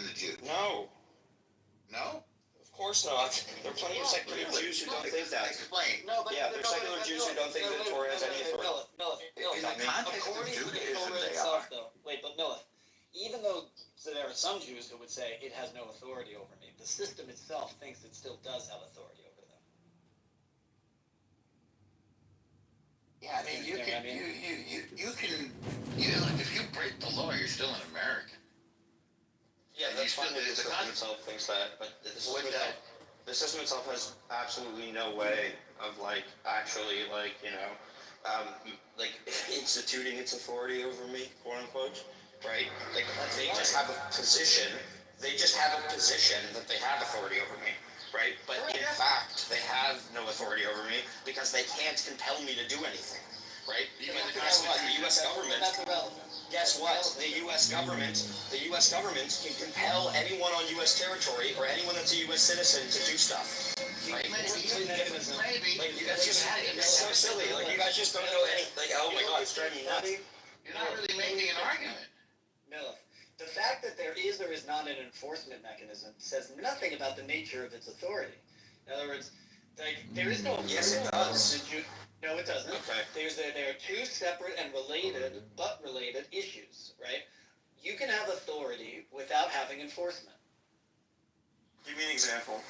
than the Jews. No. No? Of course not. There are plenty of secular Jews who don't think that. Explain. No, but there's secular Jews who don't think that the Torah has any authority. In the context of Judaism, they are. Wait, but Millet, even though there are some Jews who would say it has no authority over me, the system itself thinks it still does have authority over them. Yeah, I mean, if you break the law, you're still an American. Yeah, that's fine. The system itself thinks that, but the system itself has absolutely no way of actually instituting its authority over me, quote unquote, right? They just have a position. They just have a position that they have authority over me, right? But in fact, they have no authority over me because they can't compel me to do anything, right? Guess what? The U.S. government. Guess what? The U.S. government can compel anyone on U.S. territory or anyone that's a U.S. citizen to do stuff. Right? Maybe. You guys just it's so silly. You guys just don't know any. Oh my God, it's driving me nuts. You're not really making an argument. No. The fact that there is or is not an enforcement mechanism says nothing about the nature of its authority. In other words, there is no. Yes, it does. No, it doesn't. Okay. There are two separate and related issues, right? You can have authority without having enforcement. Give me an example.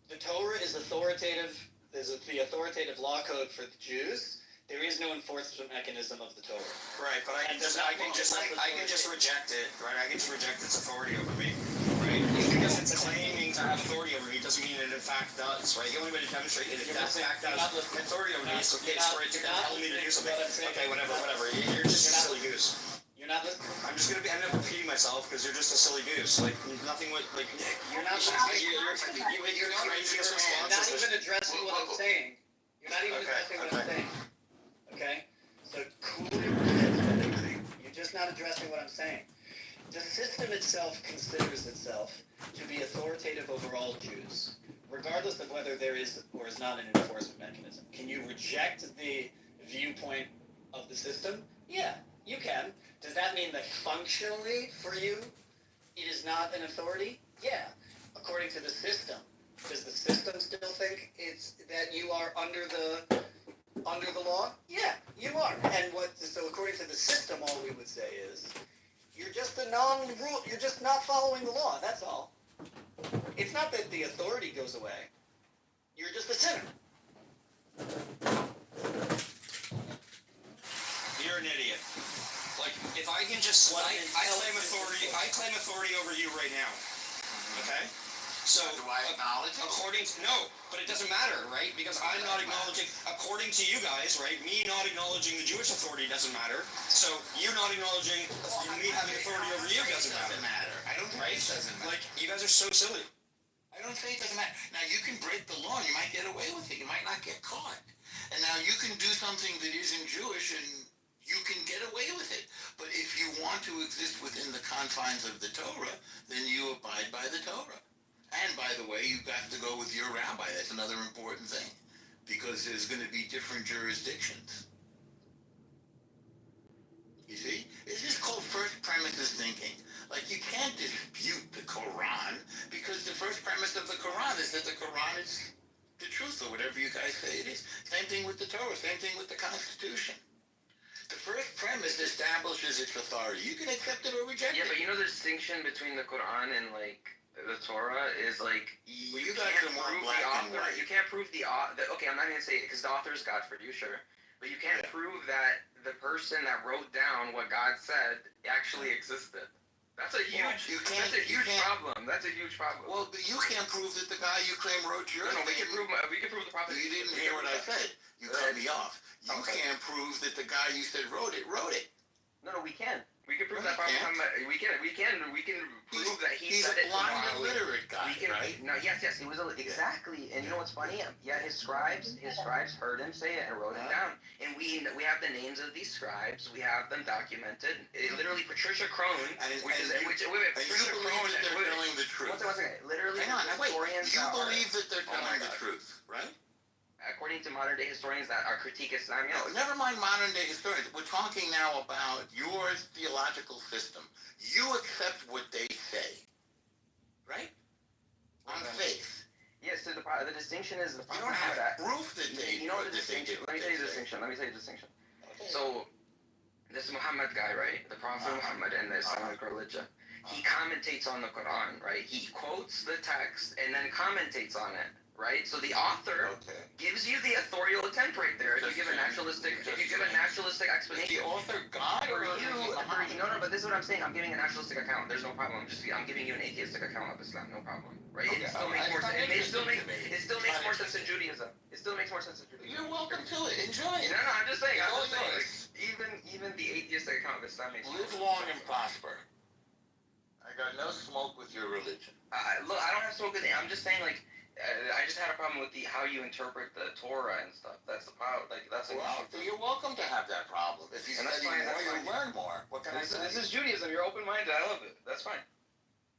The Torah is authoritative. Is the authoritative law code for the Jews. There is no enforcement mechanism of the Torah. Right, but I can just reject it. Right, I can just reject its authority over me. Right, just because it's claiming to have authority over me doesn't mean it in fact does. Right, the only way to demonstrate it in fact has authority over me is for it to compel me to do something. Okay, whatever. You're just a silly goose. You're not listening. I'm just gonna end up repeating myself because you're just a silly goose. Nothing would You're not. You're craziest responses. You're not even addressing what I'm saying. You're not even addressing what I'm saying. Okay? So cool your jets. You're just not addressing what I'm saying. The system itself considers itself to be authoritative over all Jews, regardless of whether there is or is not an enforcement mechanism. Can you reject the viewpoint of the system? Yeah, you can. Does that mean that functionally for you it is not an authority? Yeah. According to the system. Does the system still think it's that you are under the law? Yeah, you are. And so according to the system, all we would say is, you're just you're just not following the law, that's all. It's not that the authority goes away. You're just a sinner. You're an idiot. If I can just, I claim authority over you right now. Okay? So, do I acknowledge it? No, but it doesn't matter, right? Because I'm not acknowledging, according to you guys, right? Me not acknowledging the Jewish authority doesn't matter. So, you not acknowledging me having authority over you doesn't matter. I don't think it doesn't matter. You guys are so silly. I don't say it doesn't matter. Now, you can break the law. You might get away with it. You might not get caught. And now you can do something that isn't Jewish and you can get away with it. But if you want to exist within the confines of the Torah, then you abide by the Torah. And by the way, you've got to go with your rabbi. That's another important thing. Because there's going to be different jurisdictions. You see? It's just called first premises thinking. You can't dispute the Quran because the first premise of the Quran is that the Quran is the truth or whatever you guys say it is. Same thing with the Torah. Same thing with the Constitution. The first premise establishes its authority. You can accept it or reject it. Yeah, but you know the distinction between the Quran and the Torah is you guys are more black and white. You can't prove the author. Okay, I'm not gonna say it because the author is God for you, sure, but you can't prove that the person that wrote down what God said actually existed. That's a huge. Problem. That's a huge problem. Well, you can't prove that the guy you claim wrote your. No, we can prove the prophet. You didn't hear what I said. You cut me off. You can't prove that the guy you said wrote it. No, we can. We can prove that prophet. We can prove that he said it. He's a blind illiterate guy, right? No, yes, he was exactly. And you know what's funny? Yeah, his scribes heard him say it and wrote it down. And we have the names of these scribes. We have them documented. Literally, Patricia Crone, Patricia Crone, they're telling the truth. One second. Literally, hang on. Wait. You believe that they're telling the truth, right? According to modern-day historians that are critique Islam, yes. No, never mind modern-day historians. We're talking now about your theological system. You accept what they distinction is the You don't have proof that they. You know what the that they distinction? did Let me what tell you the they say. distinction. Let me tell you the distinction. Okay. So, this Muhammad guy, right? The Prophet Muhammad in the Islamic religion, he commentates on the Quran, right? He quotes the text and then commentates on it, right? So the author gives you the authorial intent right there. If you give a naturalistic explanation. The author God For or you, no, but this is what I'm saying. I'm giving a naturalistic account. There's no problem. I'm giving you an atheistic account of Islam. No problem, right? Okay, It still makes more sense. It still makes more sense in Judaism. Judaism. It still makes more sense in Judaism. You're welcome to it. Enjoy it. No, I'm just saying. It's all Like, yours. even the atheistic account of Islam makes Live long and prosper. I got no smoke with your religion. Look, I don't have smoke with it. I'm just saying, like, I just had a problem with how you interpret the Torah and stuff. That's the problem. Like, that's an Well, issue. you're welcome to have that problem. If you And that's study fine, more, that's you'll fine. learn more. What can I say? This is Judaism. You're open-minded. I love it. That's fine.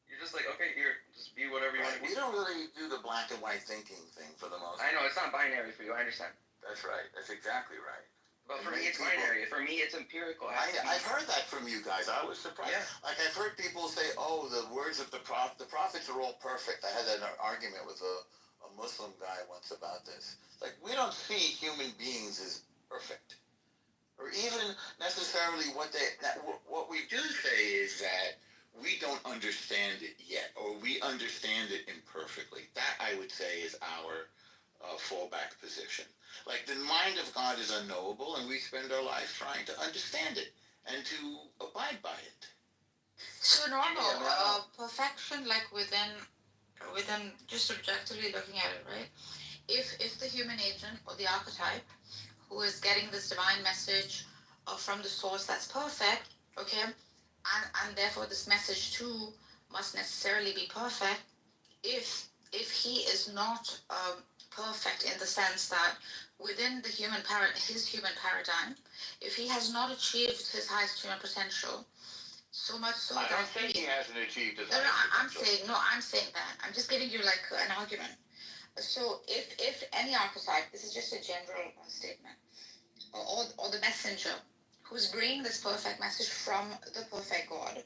You're just like, okay, here, just be whatever you want to be. We don't really do the black and white thinking thing for the most part. I know, it's not binary for you. I understand. That's right. That's exactly right. But for me, it's binary. For me, it's empirical. I've heard that from you guys. I was surprised. Yeah. Like, I've heard people say, oh, the words of the prophets are all perfect. I had an argument with a Muslim guy once about this. Like, we don't see human beings as perfect. Or even necessarily what we do say is that we don't understand it yet, or we understand it imperfectly. That, I would say, is our fallback position. Like, the mind of God is unknowable, and we spend our lives trying to understand it and to abide by it. So normal, perfection, like within just objectively looking at it, right? If the human agent or the archetype who is getting this divine message from the source that's perfect, okay, and therefore this message too must necessarily be perfect. If he is not perfect in the sense that within his human paradigm, if he has not achieved his highest human potential, so much so I that don't think he hasn't achieved his I'm saying that. I'm just giving you like an argument. So if any archetype, this is just a general statement, or the messenger who's bringing this perfect message from the perfect God,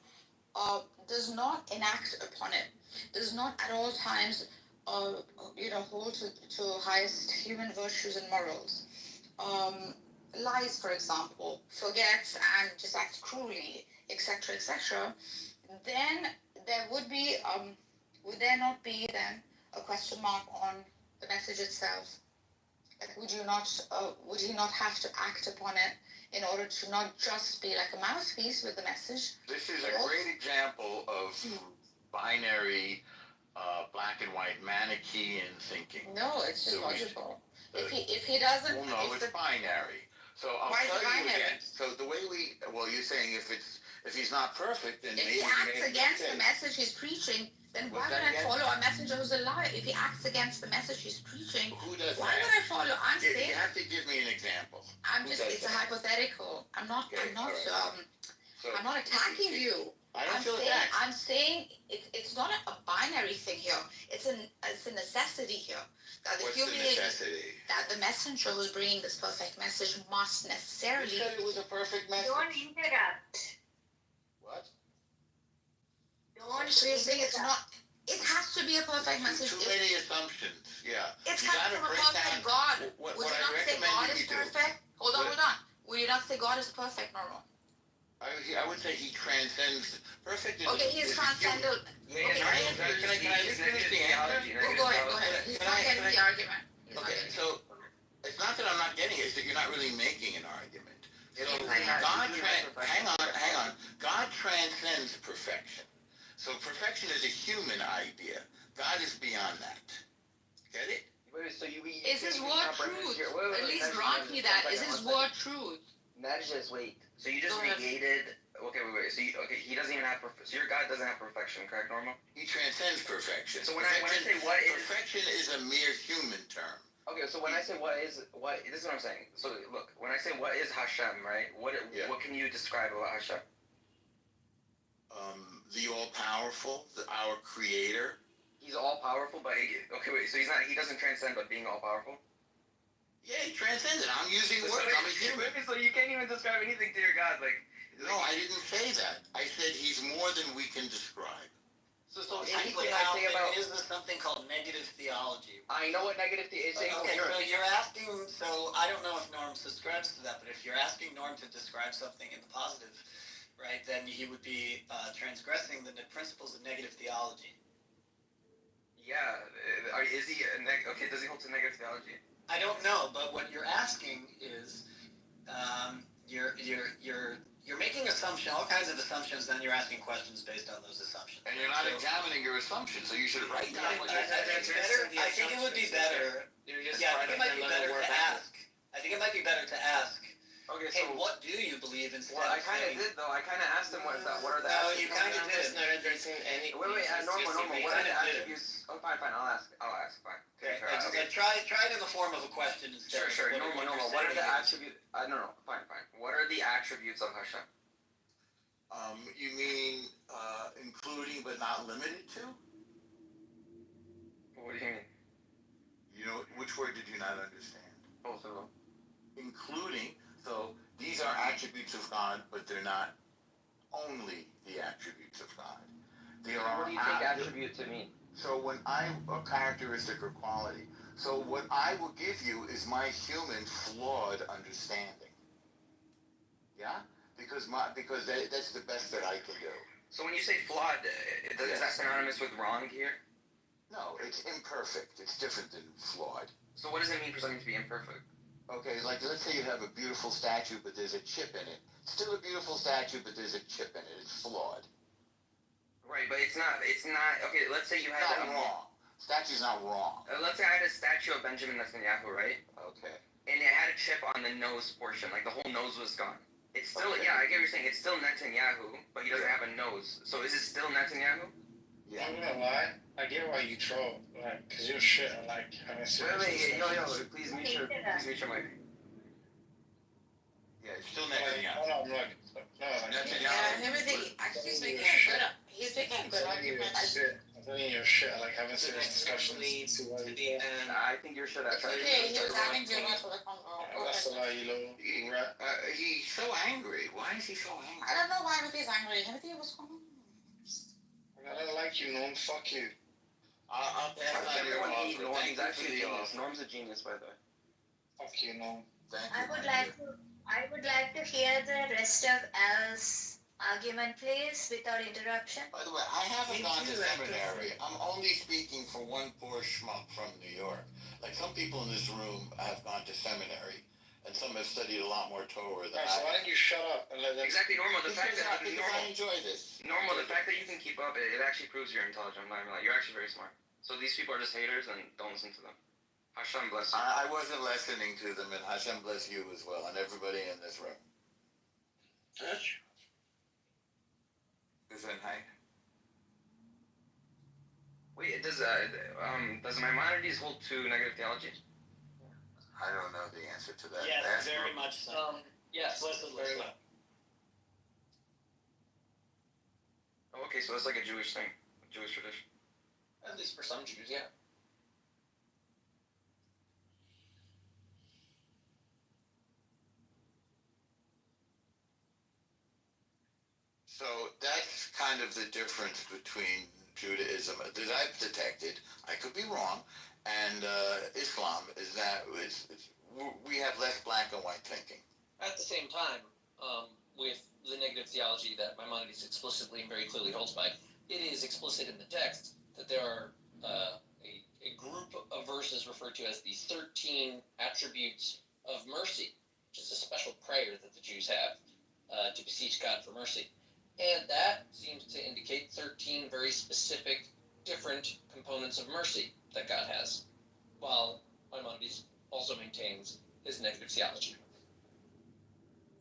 does not enact upon it, does not at all times, hold to highest human virtues and morals, lies, for example, forgets and just acts cruelly, etc., etc., then there would there not be then a question mark on the message itself? Like, would he not have to act upon it in order to not just be like a mouthpiece with the message? This is a great example of binary, black and white Manichaean thinking. No, it's just logical. If he doesn't, well, no, it's binary. So I'll tell you again. So the way you're saying if he's not perfect, then if maybe he acts against the message he's preaching, then why would I follow a messenger who's a liar? If he acts against the message he's preaching, who does why that? would I follow? I'm saying You have to give me an example. it's a hypothetical. I'm not attacking you. I'm saying it's not a binary thing here. It's a necessity here. That that the messenger who's bringing this perfect message must necessarily. You said it was a perfect message. Don't interrupt. What? Don't So you're saying it's not. It has to be a perfect message. Too many assumptions. Yeah. It's coming from a perfect God. Would you not say God is perfect? Hold on. Would you not say God is perfect, Normal? I would say he transcends. Perfect is. Okay, he's transcendent. Can I just finish the answer? Go ahead. He's not getting the argument. Okay, so it's not that I'm not getting it, it's that you're not really making an argument. So hang on. God transcends perfection. So perfection is a human idea. God is beyond that. Get it? Is his word truth? At least grant me that. Is his word truth? Just wait. So you just negated. Okay, wait. So he doesn't even have. So your God doesn't have perfection, correct, Normal? He transcends perfection. So when I say what is perfection is a mere human term. Okay, so when I say what is this is what I'm saying. So look, when I say what is Hashem, right? What can you describe about Hashem? The all-powerful, our creator. He's all-powerful, but so he doesn't transcend but being all-powerful? Yeah, he transcends it. I'm using words. I'm a human. So you can't even describe anything to your God, like. No, I didn't say that. I said he's more than we can describe. So anything technically I now, say there about- is something called negative theology. I know what negative is. Okay, so you're asking, so I don't know if Norm subscribes to that, but if you're asking Norm to describe something in the positive, right, then he would be transgressing the principles of negative theology. Yeah, is he okay? Does he hold to negative theology? I don't know, but what you're asking is, you're making assumptions, all kinds of assumptions, then you're asking questions based on those assumptions. And you're not So- examining your assumptions, so you should write down what I you're saying. think it would be better. You're just Yeah, I think it might be trying to better work to backwards. ask. I think it might be better to ask. Okay, Hey, so what do you believe instead well, I of kind of saying? did though. I kind of asked him what are the No, attributes. you kind of I'm did. just not addressing any. Wait, it's normal. just you What are the kinda did. attributes? Oh, fine. I'll ask. Fine. Okay, Okay. try it in the form of a question instead. Sure. of Normal. you're What are the saying. attributes? No. Fine. What are the attributes of Hashem? You mean including but not limited to? What do you mean? You know, which word did you not understand? Both of them. Including, so these are attributes of God, but they're not only the attributes of God. They are What do you take attribute to mean? So when a characteristic or quality, so what I will give you is my human flawed understanding. Yeah? Because that's the best that I can do. So when you say flawed, is that synonymous with wrong here? No, it's imperfect. It's different than flawed. So what does it mean for something to be imperfect? Okay, like let's say you have a beautiful statue, but there's a chip in it. Still a beautiful statue, but there's a chip in it. It's flawed. Right, but it's not. Okay, let's say you It's had not wrong. Statue's not wrong. Let's say I had a statue of Benjamin Netanyahu, right? Okay. And it had a chip on the nose portion, like the whole nose was gone. It's still, Okay. yeah, I get what you're saying. It's still Netanyahu, but he doesn't have a nose. So is it still Netanyahu? Yeah. I'm not gonna lie. I get why you troll, like, cause you're shit at like having serious discussions. Please mute your mic. Yeah, it's still Like, Netanyahu. no, like, Netanyahu. Yeah, everything. Actually, he's making a good argument. I'm telling you, you're shit at like having serious discussions. Needs See what to you be think. I think you're sure that's right. Okay, he was having too much for the convo. That's a lie, you little rat. He's so angry. Why is he so angry? I don't know why Timothy's angry. Timothy was going on. I don't like you, Norm. Fuck you. I'll pass on your Everyone offer. hates Norm. Thank He's you actually a for the genius. offer. Norm's a genius, by the way. Fuck you, Norm. Thank you. I would my like dear. to hear the rest of Al's argument, please, without interruption. By the way, I haven't Me gone to too, after- seminary. I'm only speaking for one poor schmuck from New York. Like some people in this room have gone to seminary, and some have studied a lot more Torah than Alright, so why I. don't you shut up and let them... Exactly, normal. The fact that Because I enjoy this. normal. The fact that you can keep up, it actually proves you're intelligent. I'm not even like, you're actually very smart. So these people are just haters, and don't listen to them. Hashem bless you. I wasn't listening to them, and Hashem bless you as well, and everybody in this room. Gesundheit. Wait, does Maimonides hold to negative theology? I don't know the answer to that. Yes, Ask very him. much so. Yes, Explicitly very so. much. Oh, okay, so it's like a Jewish thing, Jewish tradition. At least for some Jews, yeah. So that's kind of the difference between Judaism that I've detected. I could be wrong, and Islam is that we have less black and white thinking. At the same time, with the negative theology that Maimonides explicitly and very clearly holds by, it is explicit in the text that there are a group of verses referred to as the 13 attributes of mercy, which is a special prayer that the Jews have to beseech God for mercy. And that seems to indicate 13 very specific, different components of mercy that God has, while Maimonides also maintains his negative theology.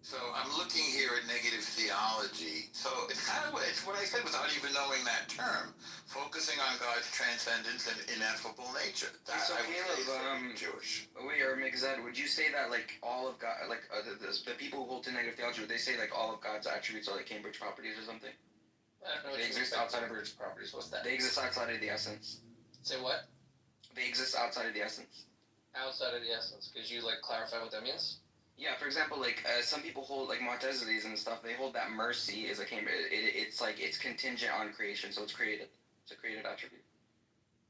So I'm looking here at negative theology. So it's kind of it's what I said without even knowing that term, focusing on God's transcendence and ineffable nature. That So I would say Caleb, is Jewish. Wait, or Mixed, would you say that like all of God, like the people who hold to negative theology, would they say like all of God's attributes are like Cambridge properties or something? I don't know. They exist outside of Cambridge properties. What's that? They exist outside of the essence. Say what? They exist outside of the essence. Outside of the essence. Could you like clarify what that means? Yeah, for example, like some people hold like Mu'tazilis and stuff. They hold that mercy is a Cambridge. It's like it's contingent on creation, so it's created. It's a created attribute.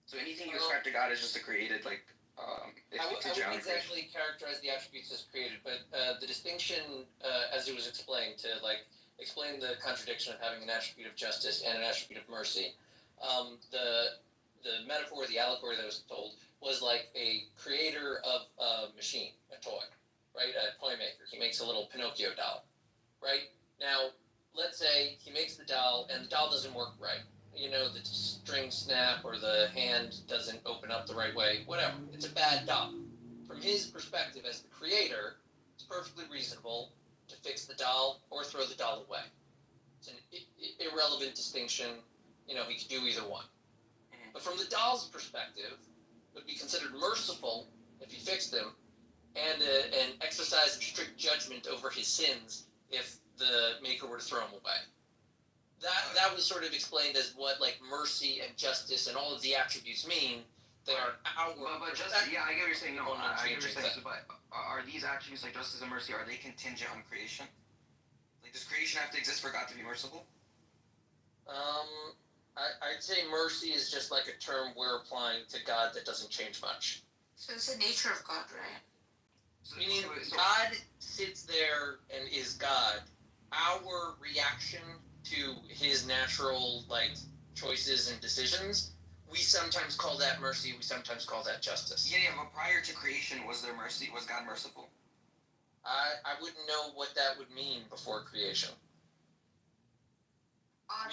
So anything you ascribe to God is just a created, like, I wouldn't exactly characterize the attributes as created, but the distinction, as it was explained, to like explain the contradiction of having an attribute of justice and an attribute of mercy. The metaphor, the allegory that was told was like a creator of a machine, a toy, right? A toy maker. He makes a little Pinocchio doll, right? Now, let's say he makes the doll and the doll doesn't work right. You know, the string snap or the hand doesn't open up the right way, whatever. It's a bad doll. From his perspective as the creator, it's perfectly reasonable to fix the doll or throw the doll away. It's an irrelevant distinction. You know, he could do either one. But from the doll's perspective, it would be considered merciful if he fixed him and an exercise of strict judgment over his sins if the maker were to throw him away. That was sort of explained as what like mercy and justice and all of the attributes mean. They are our. But justice, yeah, I get what you're saying. No, I get what you're saying. But are these attributes like justice and mercy? Are they contingent on creation? Like, does creation have to exist for God to be merciful? I'd say mercy is just like a term we're applying to God that doesn't change much. So it's the nature of God, right? Meaning God sits there and is God. Our reaction to his natural like choices and decisions, we sometimes call that mercy, we sometimes call that justice. Yeah, but prior to creation, was there mercy? Was God merciful? I wouldn't know what that would mean before creation. What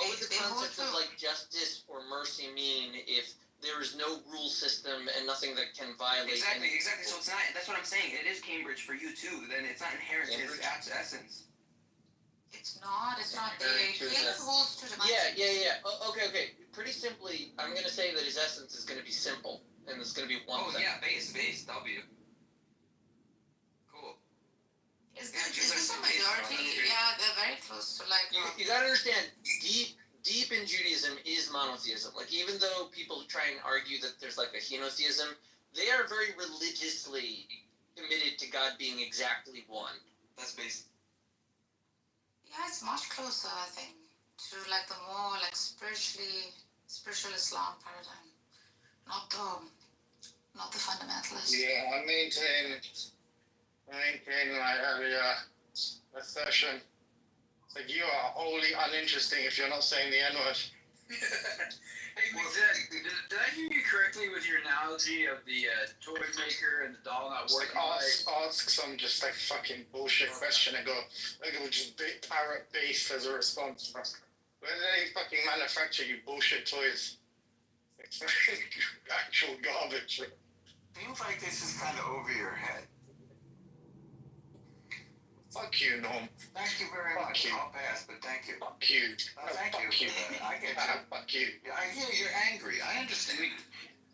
would the concept of like justice or mercy mean if there is no rule system and nothing that can violate? Exactly. So it's not. That's what I'm saying. It is Cambridge for you too. Then it's not inherent in its essence. It's not. They create rules to the mind. Yeah. Okay. Pretty simply, I'm going to say that his essence is going to be simple, and it's going to be one thing. Oh yeah, base, W. Cool. Is this a majority? Yeah, they're very close to like. You got to understand, deep in Judaism is monotheism. Like, even though people try and argue that there's like a henotheism, they are very religiously committed to God being exactly one. That's base. Yeah, it's much closer, I think, to like the more like spiritual Islam paradigm, not the fundamentalist. Yeah, I maintain like earlier a session. It's like you are wholly uninteresting if you're not saying the N-word. Hey, did I hear you correctly with your analogy of the toy maker and the doll not working? Ask some just like fucking bullshit question and go, like it would just be parrot based as a response. Where do they fucking manufacture you bullshit toys? It's actual garbage. Seems like this is kind of over your head. Fuck you, Norm. Thank you very much. I'll pass, but thank you. Fuck you. Thank you. I get you. Fuck you. I hear you're angry. I understand.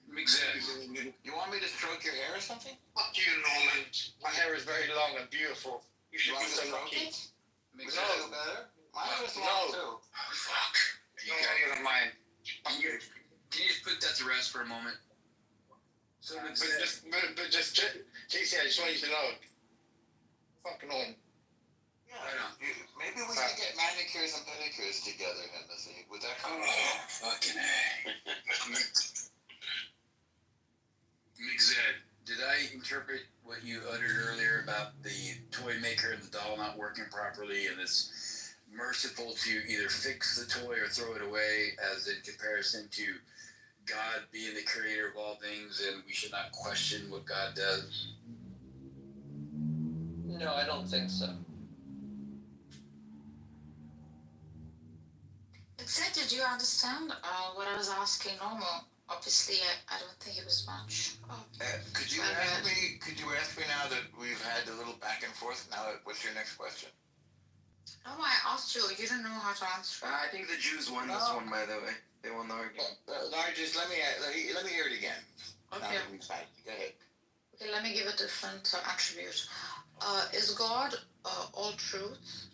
You want me to stroke your hair or something? Fuck you, Norman. My hair is very long and beautiful. You should be so lucky. No, better. Mine was long too. Fuck. You got mine. Can you just put that to rest for a moment? So but just, JC, I just want you to know. Fuck Norm. Yeah, maybe we could get manicures and pedicures together, Hennessy. Would that come? Fucking A. Mixed, did I interpret what you uttered earlier about the toy maker and the doll not working properly, and it's merciful to either fix the toy or throw it away, as in comparison to God being the creator of all things, and we should not question what God does? No, I don't think so. Except, did you understand what I was asking Normal? Obviously, I don't think it was much. Could you ask me now that we've had a little back and forth? Now, what's your next question? No, I asked you. You don't know how to answer. I think the Jews won this one, by the way. They won the argument. Just let me hear it again. Okay. Go ahead. Okay, let me give a different attribute. Is God all truth?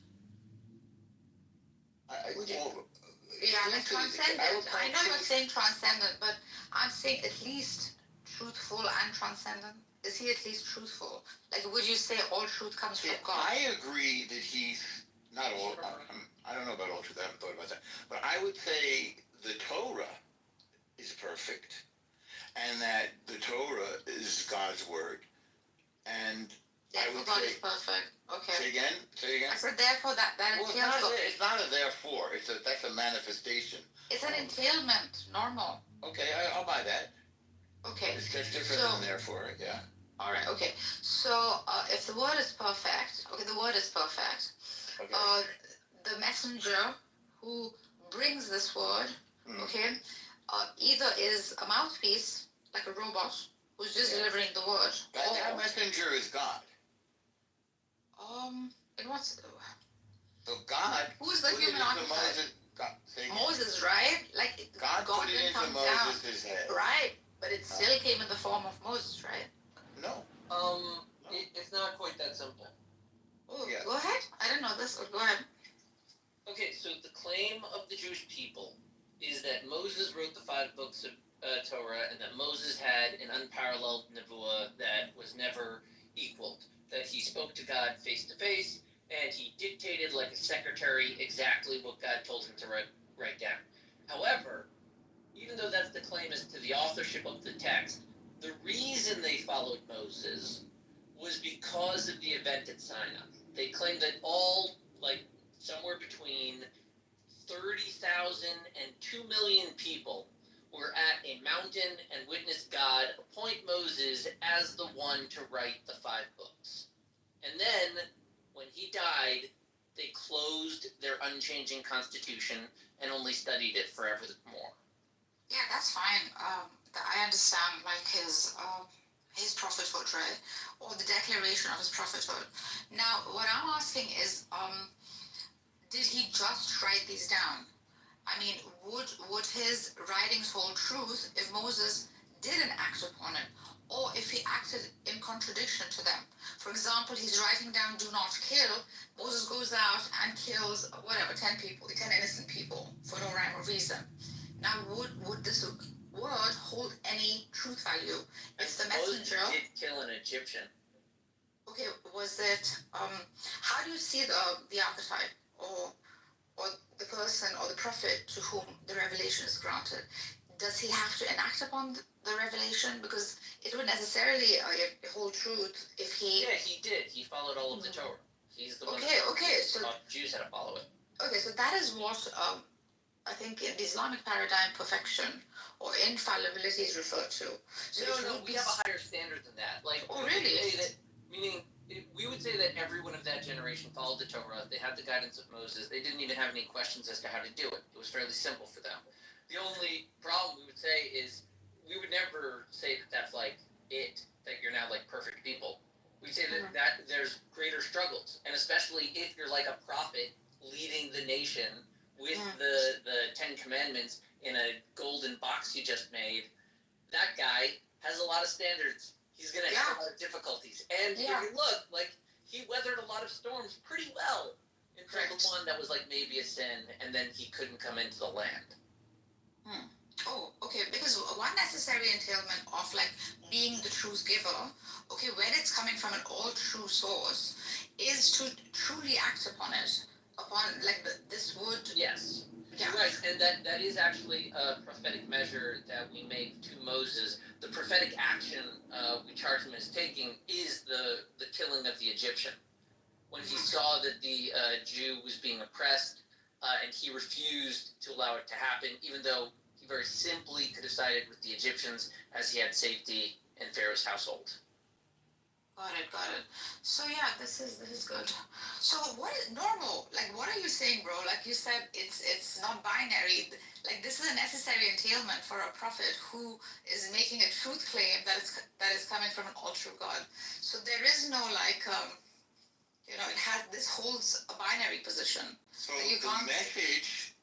Like transcendent. I know you're saying transcendent, but I'm saying at least truthful and transcendent. Is he at least truthful? Like, would you say all truth comes from God? I agree that he's not all. I don't know about all truth. I haven't thought about that. But I would say the Torah is perfect, and that the Torah is God's word. And I would God say, is perfect. Okay. Say again. I said therefore that Well, entails. it's not a therefore. That's a manifestation. It's an entailment. Normal. Okay, I'll buy that. Okay. It's just different than therefore. Yeah. All right. Okay. So if the word is perfect, okay, the word is perfect. Okay. The messenger who brings this word, okay, either is a mouthpiece, like a robot, who's just delivering the word. That messenger is God. And what's So God. who's the human archetype? Moses, right? Like God put it didn't into come Moses' head. right? But it still came in the form of Moses, right? No. It's not quite that simple. Oh, Yeah. go ahead. I didn't know this. Go ahead. Okay, so the claim of the Jewish people is that Moses wrote the 5 books of Torah, and that Moses had an unparalleled nevuah that was never equaled. That he spoke to God face to face, and he dictated like a secretary exactly what God told him to write down. However, even though that's the claim as to the authorship of the text, the reason they followed Moses was because of the event at Sinai. They claimed that all, like, somewhere between 30,000 and 2 million people were at a mountain and witnessed God appoint Moses as the one to write the 5 books. And then, when he died, they closed their unchanging constitution and only studied it forevermore. Yeah, that's fine. I understand, like his prophethood, right, or the declaration of his prophethood. Now, what I'm asking is, did he just write these down? I mean, would his writings hold truth if Moses didn't act upon it, or if he acted in contradiction to them? For example, he's writing down "do not kill." Moses goes out and kills 10 people, 10 innocent people for no rhyme or reason. Now, would this word hold any truth value if the messenger did kill an Egyptian? Okay, was it? How do you see the archetype or the person or the prophet to whom the revelation is granted? Does he have to enact upon the revelation? Because it would necessarily hold truth if he. Yeah, he did. He followed all of the Torah. He's the one so taught Jews how to follow it. Okay, so that is what I think in the Islamic paradigm, perfection or infallibility is referred to. So no, we have a higher standard than that. Like, really? We would say that everyone of that generation followed the Torah. They had the guidance of Moses. They didn't even have any questions as to how to do it. It was fairly simple for them. The only problem we would say is we would never say that that's like it, that you're now like perfect people. We'd say that there's greater struggles, and especially if you're like a prophet leading the nation with the 10 Commandments in a golden box you just made, that guy has a lot of standards. He's going to have a lot of difficulties. And if you look, like, he weathered a lot of storms pretty well until the one that was, like, maybe a sin, and then he couldn't come into the land. Oh, okay, because one necessary entailment of, like, being the truth giver, okay, when it's coming from an all-true source, is to truly act upon it, like, this would... Yes. Yeah. Right, and that is actually a prophetic measure that we make to Moses. The prophetic action we charge him as taking is the killing of the Egyptian. When he saw that the Jew was being oppressed, and he refused to allow it to happen, even though he very simply could have sided with the Egyptians as he had safety in Pharaoh's household. Got it. So yeah, this is good. So what is normal? Like, what are you saying, bro? Like you said, it's not binary. Like, this is a necessary entailment for a prophet who is making a truth claim that is coming from an all-true God. So there is no like, this holds a binary position. So the message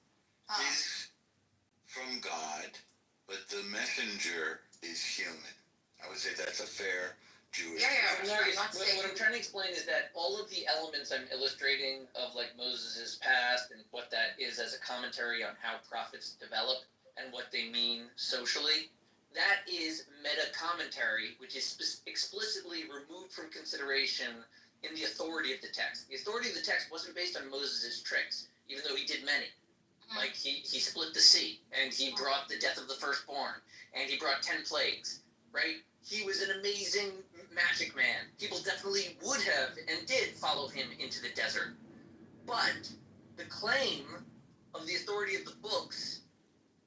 is from God, but the messenger is human. I would say that's a fair Jewish. What I'm trying to explain is that all of the elements I'm illustrating of like Moses' past and what that is as a commentary on how prophets develop and what they mean socially, that is meta commentary, which is explicitly removed from consideration in the authority of the text. The authority of the text wasn't based on Moses' tricks. even though he did many. Like he split the sea, and he brought the death of the firstborn, and he brought 10 plagues, right? He was an amazing magic man. People definitely would have and did follow him into the desert. But the claim of the authority of the books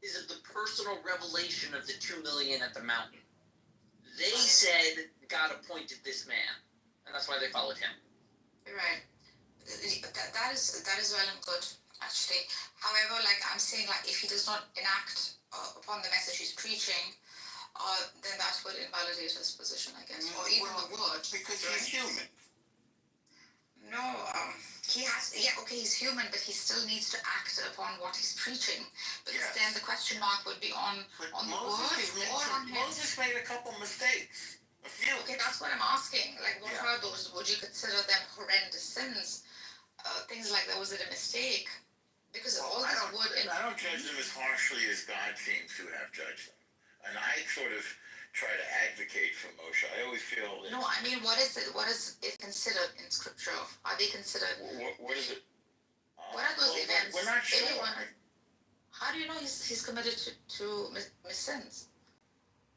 is of the personal revelation of the 2 million at the mountain. They said God appointed this man, and that's why they followed him. Right. That is well and good, actually. However, like I'm saying, like if he does not enact upon the message he's preaching, then that would invalidate his position, I guess, or even the word. Because he's human. No, he has. Yeah, okay, he's human, but he still needs to act upon what he's preaching. Because then the question mark would be on the word or on him. Moses made a couple mistakes. A few. Okay, that's what I'm asking. Like, what are those? Would you consider them horrendous sins? Things like that. Was it a mistake? Because all this would. I don't judge them as harshly as God seems to have judged them, and I sort of try to advocate for Moshe. I always feel that. No, I mean, what is it? What is it considered in Scripture? Are they considered? What is it? What are those events? We're not sure. How do you know he's committed to sins?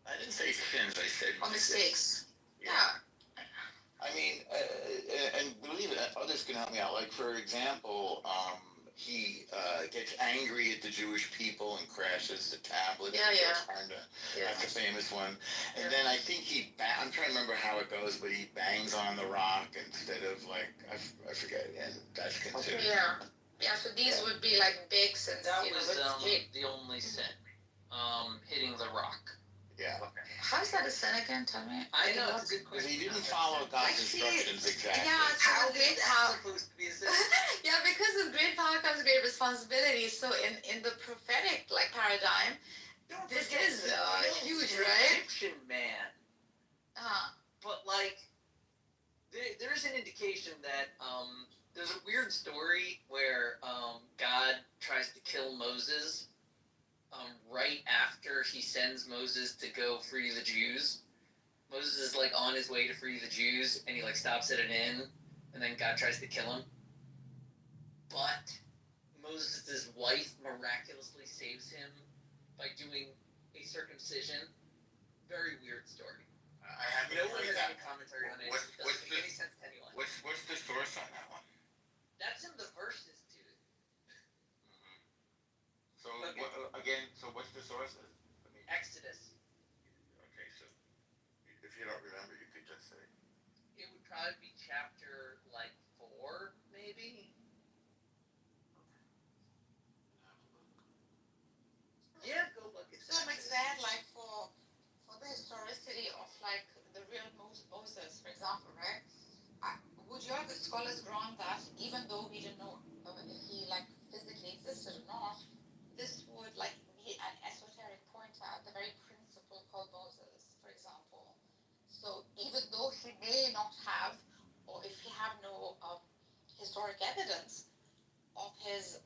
I didn't say sins. I said mistakes. Yeah. I mean, and believe it, others can help me out. Like, for example, he gets angry at the Jewish people and crashes the tablet. That's a famous one. And then I think I'm trying to remember how it goes, but he bangs on the rock instead of, like, I forget, and that's considered. Yeah, so these would be like big sins. That was the only sin. Hitting the rock. Yeah. How is that a sin again? Tell me. I know, it's a good Because question. he didn't follow God's instructions exactly. Yeah, How is that supposed to be a sin? Yeah, because with great power comes great responsibility. So in the prophetic paradigm, this is huge, right? Egyptian man. But there's an indication that there's a weird story where God tries to kill Moses right after he sends Moses to go free the Jews. Moses is on his way to free the Jews, and he stops at an inn, and then God tries to kill him. But Moses' wife miraculously saves him by doing a circumcision. Very weird story. I haven't No one heard has that. any commentary on it. What's It doesn't make any sense to anyone. What's the source on that one? That's in the verses, dude. So again, what's the source? Exodus. Okay, so if you don't remember, you could just say. It would probably be chapter 4, maybe. Yeah, go look. So McZed, for the historicity of the real Moses, for example, right? Would your scholars grant that even though we didn't know if he physically existed or not, this would be an esoteric pointer at the very principle called Moses, for example. So even though he may not have, or if he have no historic evidence of his.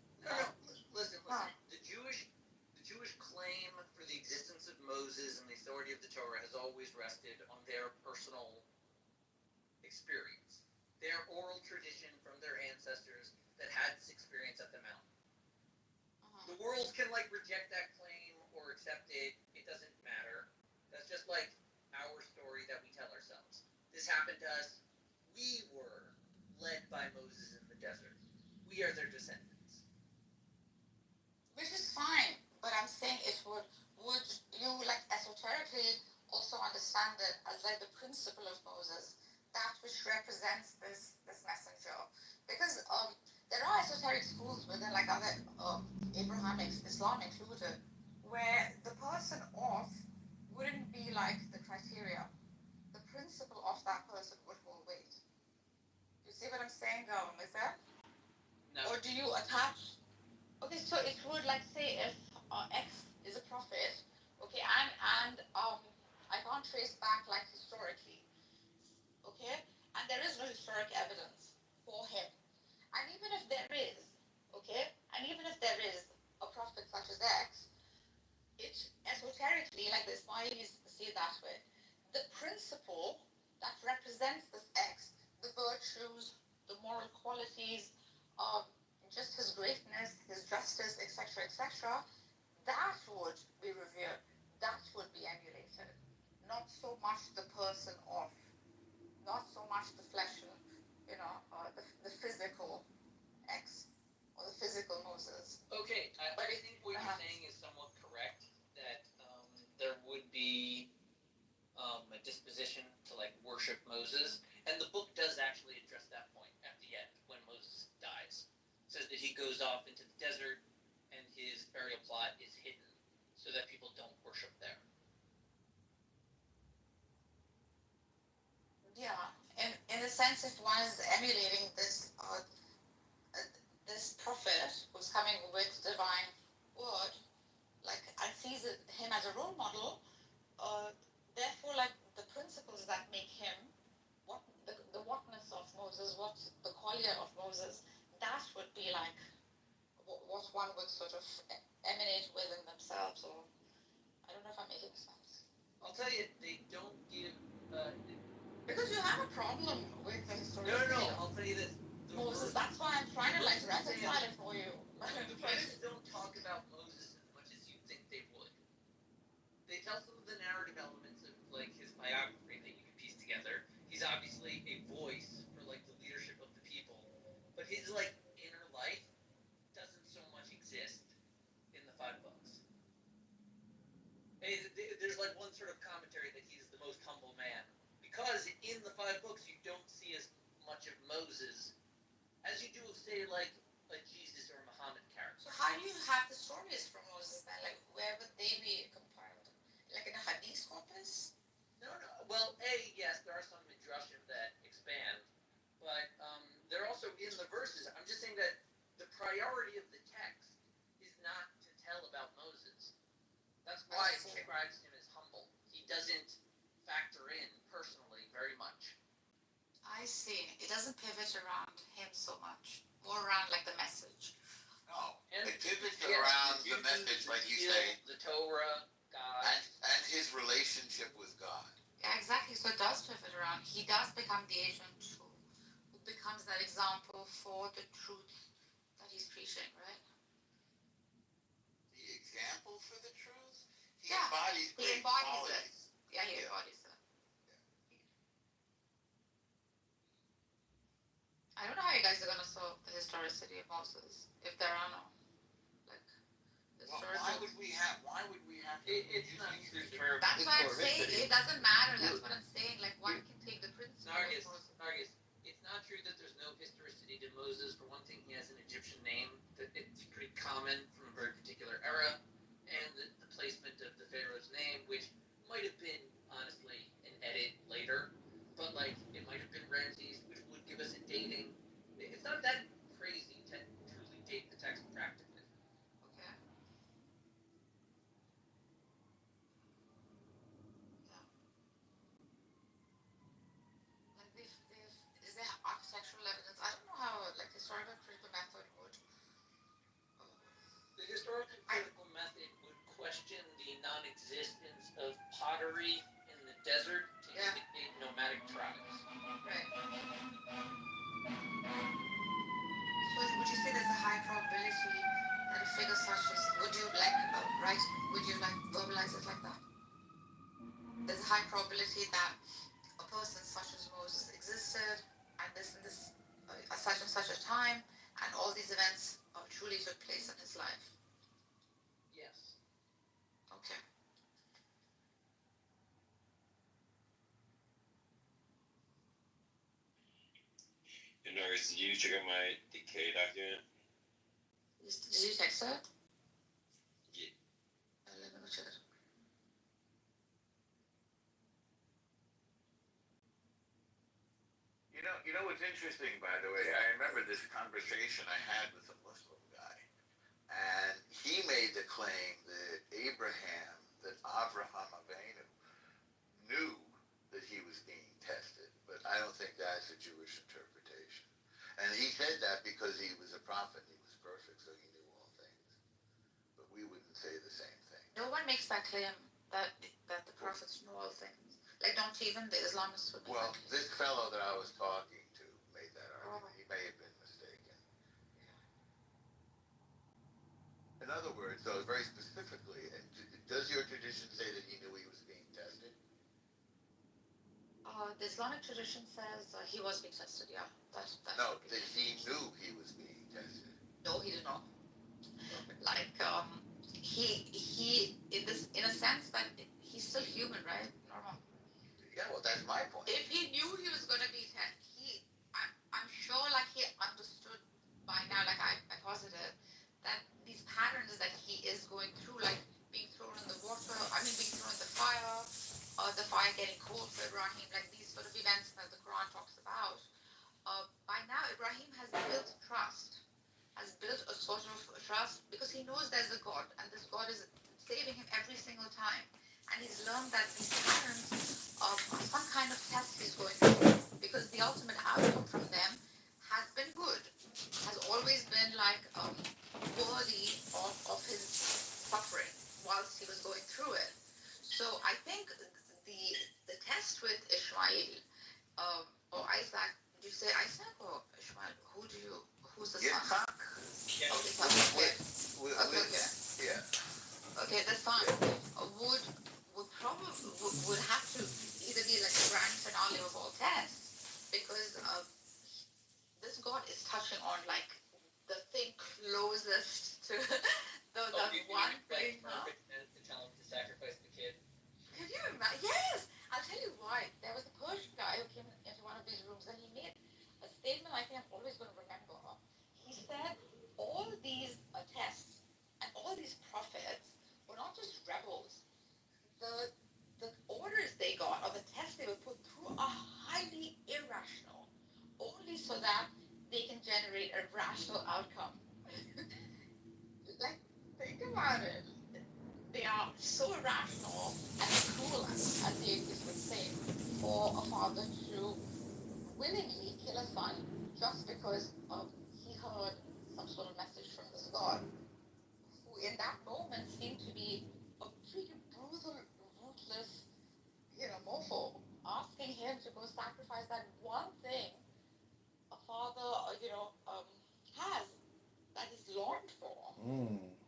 Listen. The Jewish claim for the existence of Moses and the authority of the Torah has always rested on their personal experience, their oral tradition from their ancestors that had this experience at the mountain. The world can reject that claim or accept it. It doesn't matter. That's just our story that we tell ourselves. This happened to us. We were led by Moses in the desert. We are their descendants. Which is fine, but I'm saying would you esoterically also understand it as the principle of Moses, that which represents this messenger? Because there are esoteric schools within other Abrahamic, Islam included, where the person of wouldn't be the criteria. The principle of that person would hold weight. You see what I'm saying, is that? No. Or do you attach? Okay, so it would say if X is a prophet, okay, and I can't trace back historically, okay, and there is no historic evidence for him, and even if there is, okay, and even if there is a prophet such as X, it esoterically, the Ismailis see it that way, the principle that represents this X, the virtues, the moral qualities, just his greatness. X, or the physical Moses. Okay, I But think what you're saying is somewhat correct. That there would be a disposition to like worship Moses, and the book does actually address that point at the end when Moses dies. It says that he goes off into the desert, and his burial plot is hidden so that people don't worship there. Yeah, in a sense, if one is emulating this prophet who's coming with divine word, like I see him as a role model. Therefore, like the principles that make him what the whatness of Moses, what the qualia of Moses, that would be like what one would sort of emanate within themselves, or I don't know if I'm making sense. I'll tell you, they don't give. Because you have a problem with the historical. No. I'll tell you this. Moses. That's why I'm trying to like reconcile it for you. The verses don't talk about Moses as much as you think they would. They tell some of the narrative elements of like his biography that you can piece together. He's obviously a voice for like the leadership of the people, but his like inner life doesn't so much exist in the 5 books. There's like one sort of commentary that he's the most humble man because in the 5 books you don't see as much of Moses as you do of say like a Jesus or a Muhammad character. So how do you have the stories from Moses then? Like where would they be compiled? Like in a hadith corpus? No. Well, yes, there are some midrashim that expand, but they're also in the verses. I'm just saying that the priority of the text is not to tell about Moses. That's why it describes him as humble. He doesn't factor in personally very much. I see. It doesn't pivot around him so much. More around like the message. No, And it pivots yes, around you the message, like you feel say, the Torah, God. and his relationship with God. Yeah, exactly. So it does pivot around. He does become the agent who becomes that example for the truth that he's preaching, right? The example for the truth? He Yeah, embodies he great embodies qualities. it. Yeah, he embodies it. I don't know how you guys are gonna solve the historicity of Moses if there are no like Well, historical. why would we have It's use not these the terms? That's what I'm saying. It doesn't matter. That's what I'm saying. Like one can take the principle. Nargis, it's not true that there's no historicity to Moses. For one thing, he has an Egyptian name that it's pretty common from a very particular era, and the placement of the pharaoh's name, which might have been honestly an edit later, but like it might have been Ramses, which would give us a dating. It's not that crazy to truly date the text practically. Okay. Yeah. Like is there architectural evidence? I don't know how like historical critical method would. The historical critical method would question the non-existence of pottery in the desert to indicate nomadic tribes. Right. So would you say there's a high probability that a figure such as would you like verbalize it like that? There's a high probability that a person such as Moses existed at this and this such and such a time, and all these events truly took place in his life. Yes. Okay. Norris, did you check out my decay document? Did you text it? Yeah. Let me go check it. You know what's interesting, by the way? I remember this conversation I had with a Muslim guy, and he made the claim that Avraham Avinu knew that he was being tested, but I don't think that's a Jewish interpretation. And he said that because he was a prophet, he was perfect, so he knew all things. But we wouldn't say the same thing. No one makes that claim that the prophets know all things. Like, don't even the Islamists would make Well, that claim. this fellow that I was talking to made that argument. He may have been mistaken. In other words, though, very specifically, does your tradition say that he knew he was being tested? The Islamic tradition says he was being tested, yeah. No, that he knew he was being tested. like he in a sense that he's still human, right? Normal. Yeah, well, that's my point. If he knew he was gonna be I'm sure like he understood by now, like I posited that these patterns that he is going through, like being thrown in the water, being thrown in the fire getting cold for Ibrahim, like these sort of events that the Quran talks about. By now, Ibrahim has built trust, has built a sort of trust because he knows there's a God and this God is saving him every single time. And he's learned that these patterns are some kind of test he's going through because the ultimate outcome from them has been good, has always been like worthy of his suffering whilst he was going through it. So I think the test with Ishmael or Isaac, do you say Isaac or Ishmael? Who's the son? Yitzhak? Yeah. Oh, Yitzhak. Okay. Yeah. Okay, that's fine. Would probably would have to either be like the grand finale of all tests because this God is touching on like the thing closest to the one thing. To tell him to sacrifice the kid. Can you imagine? Yes! I'll tell you why. There was a Persian guy who came into one of these rooms and he made a statement I think I'm always going to remember. He said all these tests and all these prophets were not just rebels. The orders they got or the tests they were put through are highly irrational, only so that they can generate a rational outcome. Like, think about it. They are so irrational and cruel, as the atheist would say, for a father to willingly kill a son just because he heard some sort of message from this God, who in that moment seemed to be a pretty brutal, ruthless, mofo, asking him to go sacrifice that one thing a father, has that he's longed for.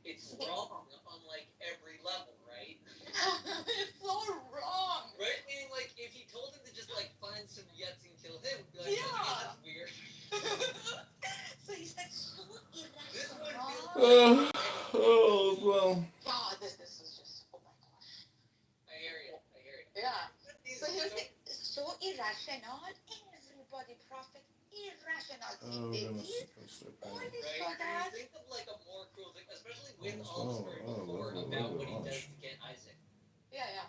It's wrong on like every level, right? It's so wrong. Right? Meaning like if he told him to just like find some Yets and kill him, we'd be like, Yeah. okay, that's weird. So he's like so irrational. This would be well. God, this is just, oh my gosh. I hear you. Yeah. So he was like so irrational. Everybody prophet irrational thing. They did only Right? for that. Think of like a more cruel thing, especially with all the story before about what he does to get Isaac. Yeah.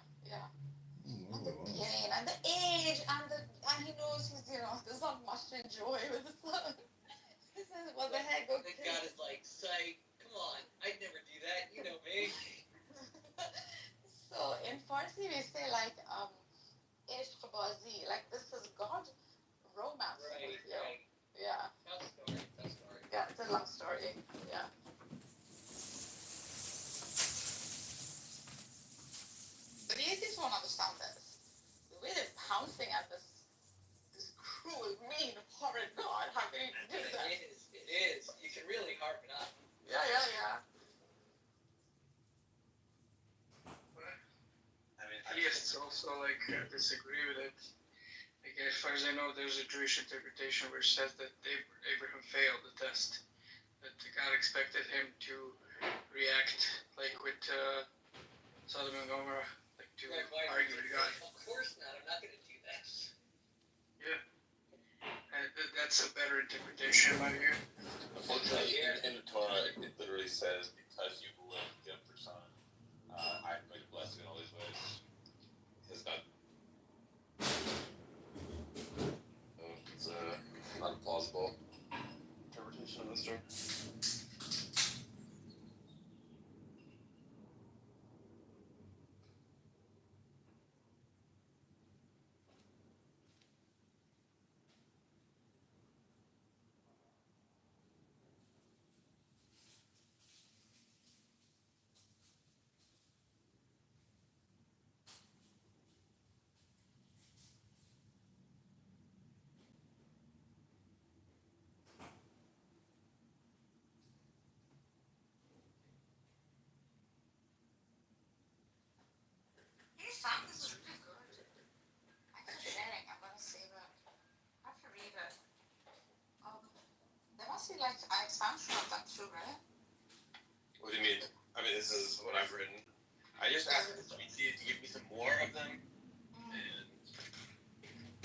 And the pain and the age and he knows there's not much to enjoy with the son. He says, what the heck, The okay. God is like, psych, come on, I'd never do that, you know me. So in Farsi we say like ishq bazi, like this is God romance with you. Right. Yeah. Tough story. Yeah, it's a love story. Yeah. But the atheists won't understand this. The way they're pouncing at this cruel, mean, horrid God. How can he do that? It is. You can really harp it up. Yeah. Atheists also disagree with it. Like, as far as I know, there's a Jewish interpretation which says that Abraham failed the test. That God expected him to react like with Sodom and Gomorrah, like to argue with God. Of course not. I'm not going to do that. Yeah. And that's a better interpretation in my view. Unfortunately, in the Torah, it literally says, because you believe him for son, I have made a blessing in all these ways. It's not. It's not a plausible interpretation of the story. Hey Sam, this is really good. Thanks for sharing. I'm gonna save it. I have to read it. There must be like an expansion of that too, right? What do you mean? I mean, this is what I've written. I just asked the tweetie to give me some more of them,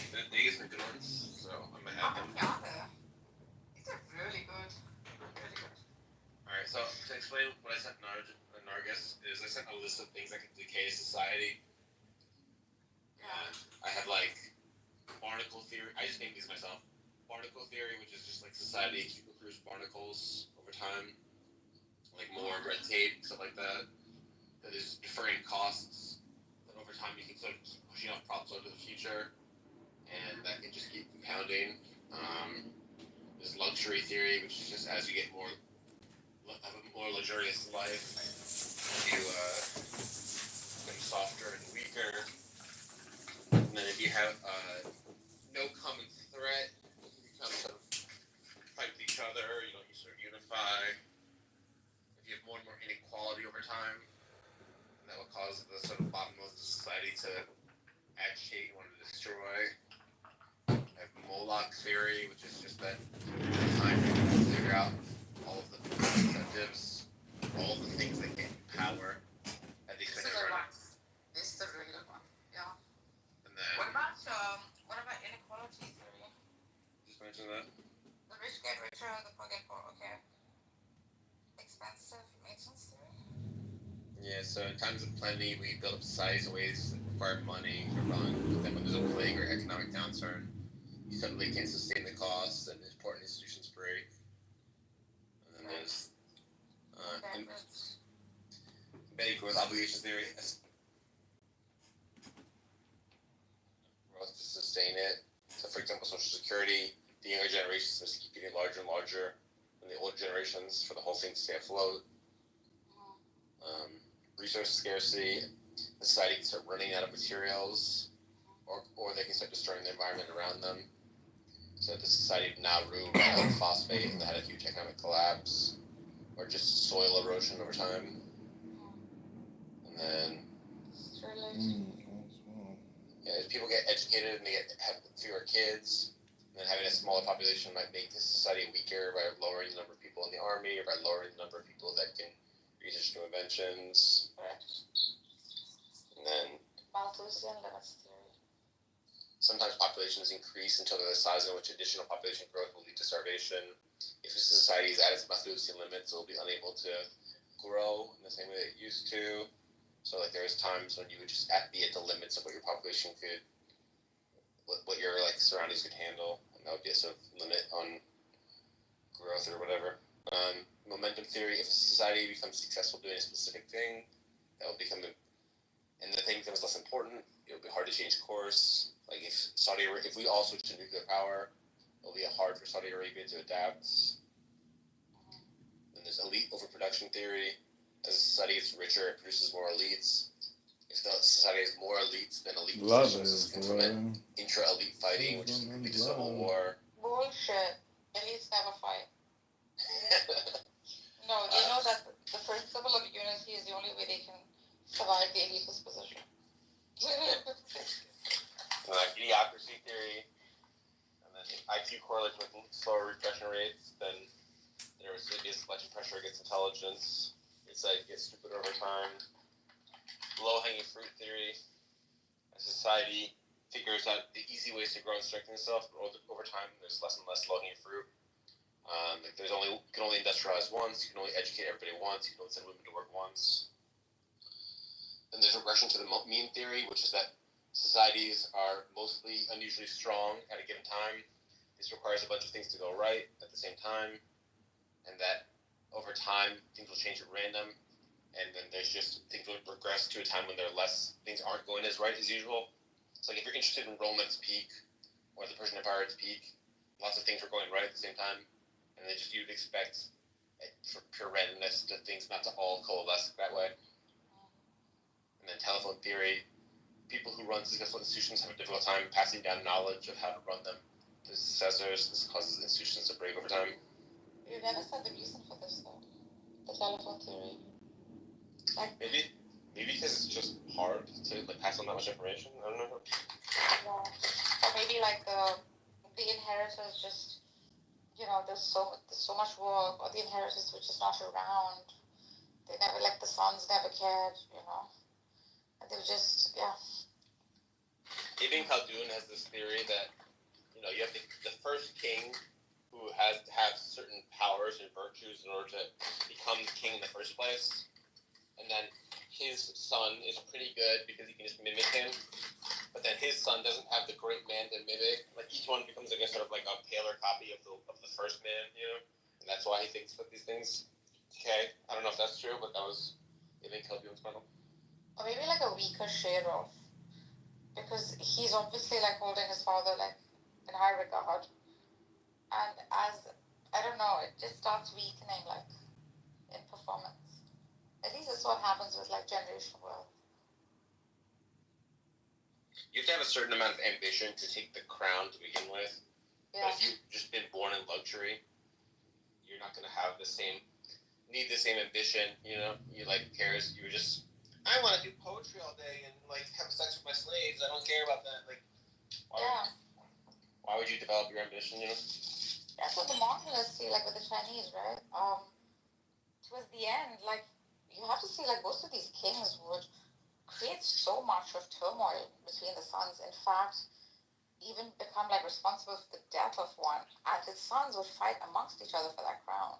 and they gave some good ones, so I'm gonna add them. These are really good. Really good. Alright, so to explain what I sent Nargis is I sent a list of things that can decay society. And I have like barnacle theory. I just named these myself. Barnacle theory, which is just like society accrues barnacles over time, like more red tape, stuff like that. That is deferring costs. That over time you can sort of keep pushing off problems onto the future, and that can just keep compounding. There's luxury theory, which is just as you get more have a more luxurious life, you become softer and weaker. And then if you have no common threat, you become sort of fight with each other, you sort of unify. If you have more and more inequality over time, that will cause the sort of bottomless society to agitate and want to destroy. I have Moloch theory, which is just that time to figure out all of the incentives, all of the things that get you power at the expense of everyone. This is a really good one. Yeah. And then What about inequality theory? just mention that. The rich get richer, the poor get poor. Okay. Expensive maintenance theory. Yeah, so in times of plenty, we build up societies in ways that require money to run. But then when there's a plague or economic downturn, you suddenly can't sustain the costs and important institutions break. And then there's embedded growth obligations theory. Growth to sustain it. So, for example, Social Security, the younger generations must keep getting larger and larger than the older generations for the whole thing to stay afloat. Resource scarcity, the society can start running out of materials, or they can start destroying the environment around them. So the society of Nauru ran out of phosphate and they had a huge economic collapse, or just soil erosion over time. And then as people get educated and they have fewer kids, and then having a smaller population might make the society weaker by lowering the number of people in the army or by lowering the number of people that can research new inventions. And then Malthusian limits theory. sometimes populations increase until they're the size in which additional population growth will lead to starvation. If a society is at its Malthusian limits, it will be unable to grow in the same way that it used to. So like there's times when you would just be at the limits of what your population could, what your like surroundings could handle, and that would be a sort of limit on growth or whatever. Momentum theory, if a society becomes successful doing a specific thing, that will become and the thing becomes less important, it will be hard to change course. Like if we all switch to nuclear power, it will be hard for Saudi Arabia to adapt. Then there's elite overproduction theory. As a society gets richer, it produces more elites. If the society has more elites, then elite positions can foment intra-elite fighting, which is lead to civil war. Bullshit. Elites never fight. No, they know that the principle of unity is the only way they can survive the elitist position. Idiocracy theory, and then if IQ correlates with slower repression rates, then there was a selection pressure against intelligence. It's like gets stupider over time. Low-hanging fruit theory. A society figures out the easy ways to grow and strengthen itself, but over time there's less and less low-hanging fruit. Like you can only industrialize once, you can only educate everybody once, you can only send women to work once. Then there's regression to the mean theory, which is that societies are mostly unusually strong at a given time. This requires a bunch of things to go right at the same time, and that over time things will change at random, and then there's just things will regress to a time when things aren't going as right as usual. So like if you're interested in Rome's peak or the Persian Empire's peak, lots of things were going right at the same time, and then just you'd expect for pure randomness to things not to all coalesce that way. And then telephone theory, people who run successful institutions have a difficult time passing down knowledge of how to run them to successors. This causes institutions to break over time. You never said the reason for this though. The telephone theory. Like Maybe because it's just hard to like pass on that much information. I don't know. yeah. Or maybe like the inheritors just there's so much work, or the inheritors were just not around They never, like, the sons never cared, you know. And they were just, yeah. Ibn Khaldun has this theory that, you know, you have the first king who has to have certain powers and virtues in order to become the king in the first place. And then his son is pretty good because he can just mimic him. But then his son doesn't have the great man to mimic. Like, each one becomes, I guess, sort of like a paler copy of the first man, you know? And that's why he thinks that these things decay. I don't know if that's true, but that was Ibn Khaldun's model. Or maybe like a weaker shade of, because he's obviously like holding his father like in high regard, and as I don't know, it just starts weakening like in performance. At least that's what happens with like generational wealth. You have to have a certain amount of ambition to take the crown to begin with. Yeah. But if you've just been born in luxury, you're not going to have the same ambition, you know? You like cares, you just, I want to do poetry all day and like have sex with my slaves. I don't care about that. Like, why would you develop your ambition, you know? That's what the Mongolians see, like with the Chinese, right? Towards the end, like you have to see, like most of these kings would create so much of turmoil between the sons. In fact, even become like responsible for the death of one, and his sons would fight amongst each other for that crown.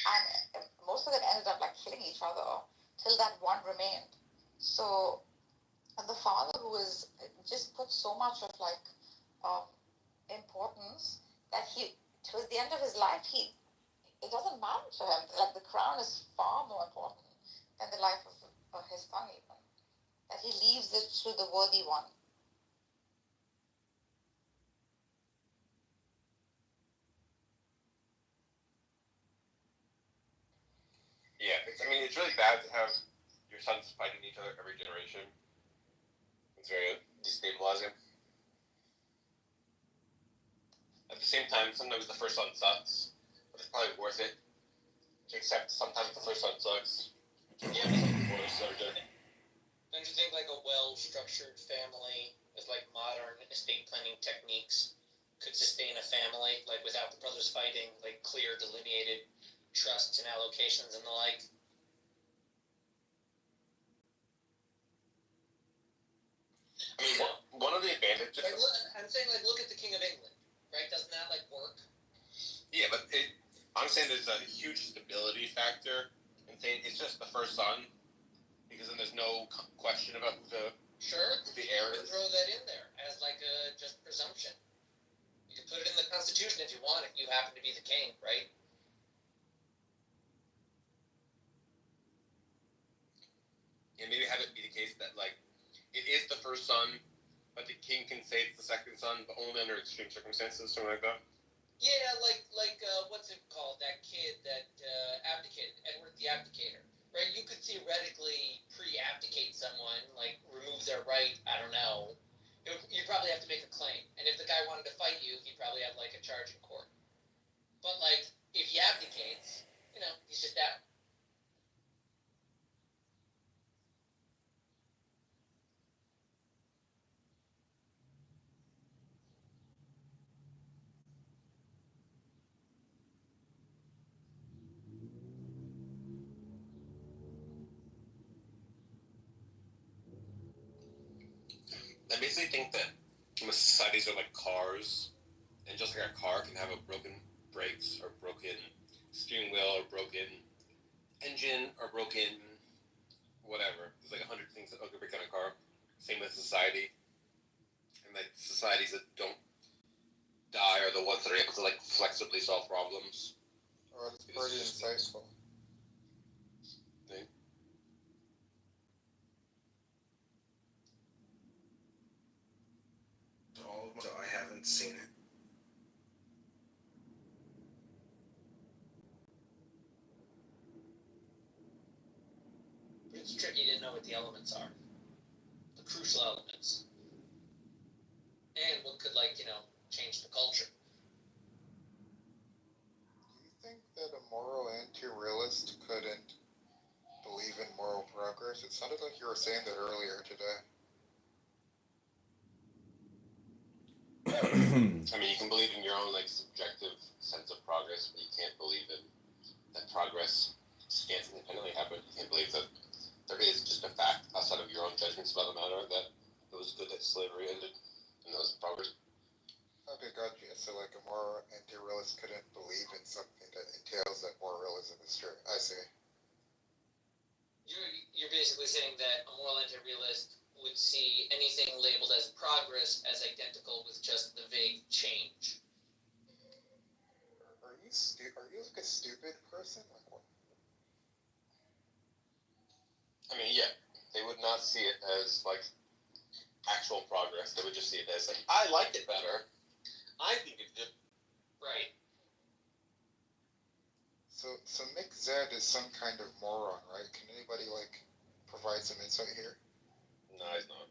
And most of them ended up like killing each other till that one remained. So, and the father who was just put so much of like importance that he, towards the end of his life, it doesn't matter to him. Like the crown is far more important than the life of his son, even. That he leaves it to the worthy one. Yeah, it's really bad to have your sons fighting each other every generation. It's very destabilizing. At the same time, sometimes the first son sucks, but it's probably worth it to accept sometimes the first son sucks. Yeah. Don't you think like a well-structured family with like modern estate planning techniques could sustain a family, like without the brothers fighting, like clear delineated trusts and allocations and the like? I mean, one of the advantages. Like, I'm saying, like, look at the King of England, right? Doesn't that like work? Yeah, but I'm saying there's a huge stability factor in saying it's just the first son, because then there's no question about who the heir is. Throw that in there as like a just presumption. You can put it in the Constitution if you want, if you happen to be the king, right? And maybe have it be the case that like it is the first son, but the king can say it's the second son, but only under extreme circumstances, something like that. Yeah, like what's it called? That kid that abdicated, Edward the Abdicator, right? You could theoretically pre-abdicate someone, like remove their right. I don't know. You'd probably have to make a claim, and if the guy wanted to fight you, he'd probably have like a charge in court. But like, if he abdicates, you know, he's just out. I basically think that societies are like cars, and just like a car can have a broken brakes or broken steering wheel or broken engine or broken whatever. There's like 100 things that could break down a car. Same with society, and like societies that don't die are the ones that are able to like flexibly solve problems. Oh, that's pretty insightful. Thing. All of them, so I haven't seen it. It's tricky to know what the elements are, the crucial elements, and what could like change the culture. Do you think that a moral anti-realist couldn't believe in moral progress? It sounded like you were saying that earlier today. I mean, you can believe in your own like subjective sense of progress, but you can't believe in that progress can't independently happen. You can't So like a moral anti-realist couldn't believe in something that entails that moral realism is true. I see. You're basically saying that a moral anti-realist would see anything labeled as progress as identical with just the vague change. Are you like a stupid person? Like what? I mean, yeah, they would not see it as like actual progress. They would just see it as like, I like it better. I think it's good. Right. So Mick Zed is some kind of moron, right? Can anybody like provide some insight here? No, it's not.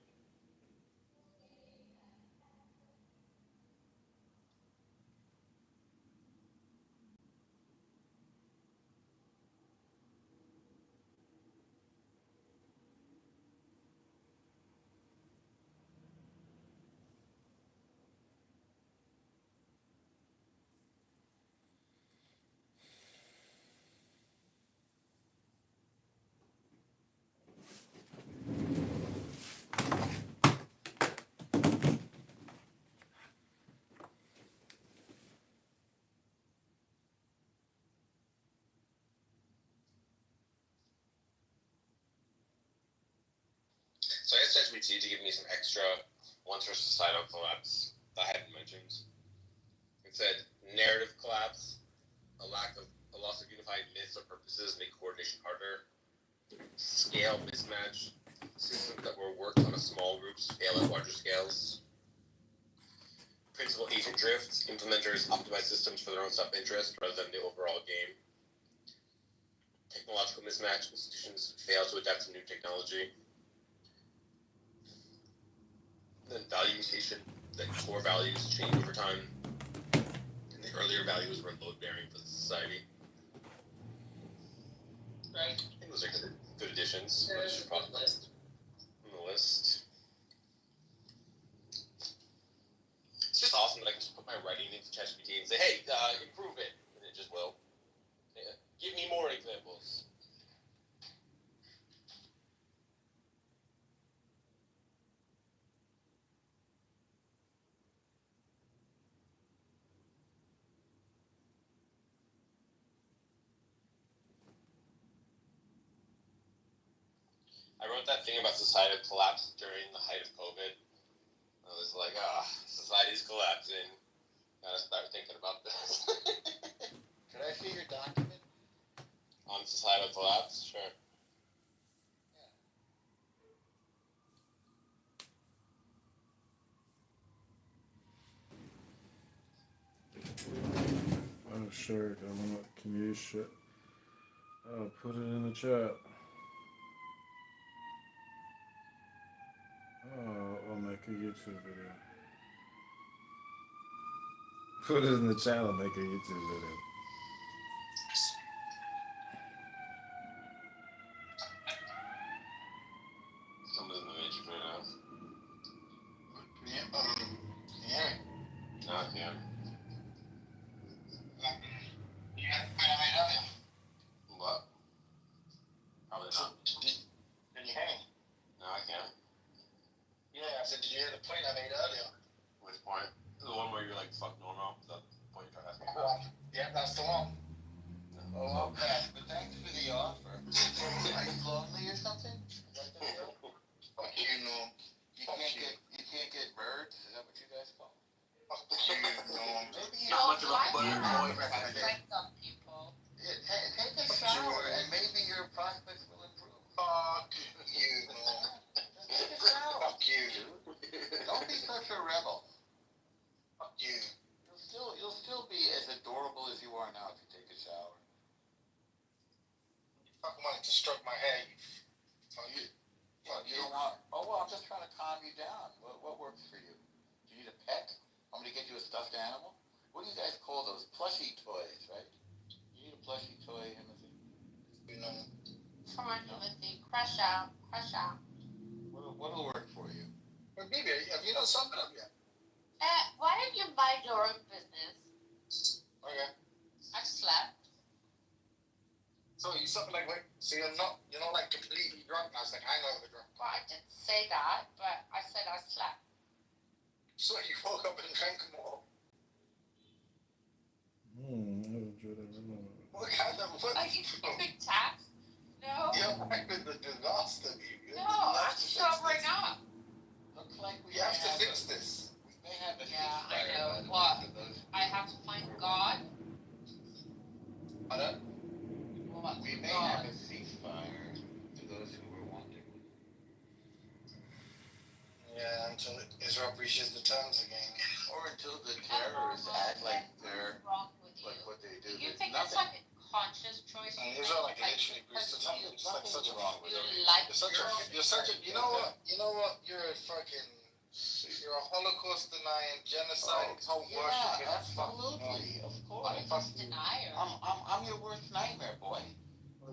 So I asked ChatGPT to give me some extra ones for societal collapse that I hadn't mentioned. It said narrative collapse, a loss of unified myths or purposes make coordination harder, scale mismatch, systems that were worked on a small groups fail at larger scales, principal agent drift, implementers optimize systems for their own self-interest rather than the overall game, technological mismatch, institutions fail to adapt to new technology, then value mutation, that core values change over time, and the earlier values were load-bearing for the society. Right. I think those are good additions. There's a good list. On the list. It's just awesome that I can just put my writing into ChatGPT and say, hey, improve it, and it just will. Yeah. Give me more examples. I wrote that thing about societal collapse during the height of COVID. I was like, society's collapsing. Gotta start thinking about this. Could I see your document? On societal collapse? Sure. Oh, sure. I don't know. Can you use shit? I'll put it in the chat. Oh, I'll make a YouTube video. Put it in the chat. I'll make a YouTube video. Someone's in the matrix right now. Yeah. No, I can't. You got the point I made earlier. What? Probably not. Can you hear me? No, I can't. Yeah, I said, did you hear the point I made earlier? Which point? The one where you're like, fuck normal? Is that the point you're trying to ask me about? Yeah, that's the one. Oh, okay. But thanks for the offer. Are you lonely or something? Is that the deal? Fuck you, Norm. You can't get birds? Is that what you guys call them? Fuck you, Norm. Maybe you Not much of a boyfriend. like some people. Yeah, take a shower and maybe your prospects will improve. Fuck you, Norm. Just take a shower. Fuck you. Don't be such a rebel. Fuck you. You'll still be as adorable as you are now if you take a shower. You fucking wanted to stroke my hair. You don't want. Oh well, I'm just trying to calm you down. What works for you? Do you need a pet? I'm gonna get you a stuffed animal. What do you guys call those plushie toys, right? You need a plushie toy, Timothy. You know. Come on, Timothy. Crush out. Crush out. What'll work for you? Well, maybe have you know something up yet? Why don't you mind your own business? Okay. I slept. So you something like what? So you're not like completely drunk now. It's like hangover drunk. Well, I didn't say that, but I said I slept. So you woke up and drank more. kind of what? Are you keeping tabs? No. You're like with the disaster. No, I'm sobering up. Looks like we have to fix this. We may have a Yeah, I know. What? I have to find God? Pardon? What? We may God. have a ceasefire for those who were wanting. Yeah, until Israel breaches the terms again. Or until the terrorists act like they're Wrong with you? like what they do. Do you There's think it's nothing. like a conscious choice? And Israel like literally breached the terms. It's like such a wrong with You it. like You're such a you know what? You know what? You're a fucking you're a Holocaust denying, genocide, worshiping. Absolutely, of course. denier. I'm your worst nightmare, boy.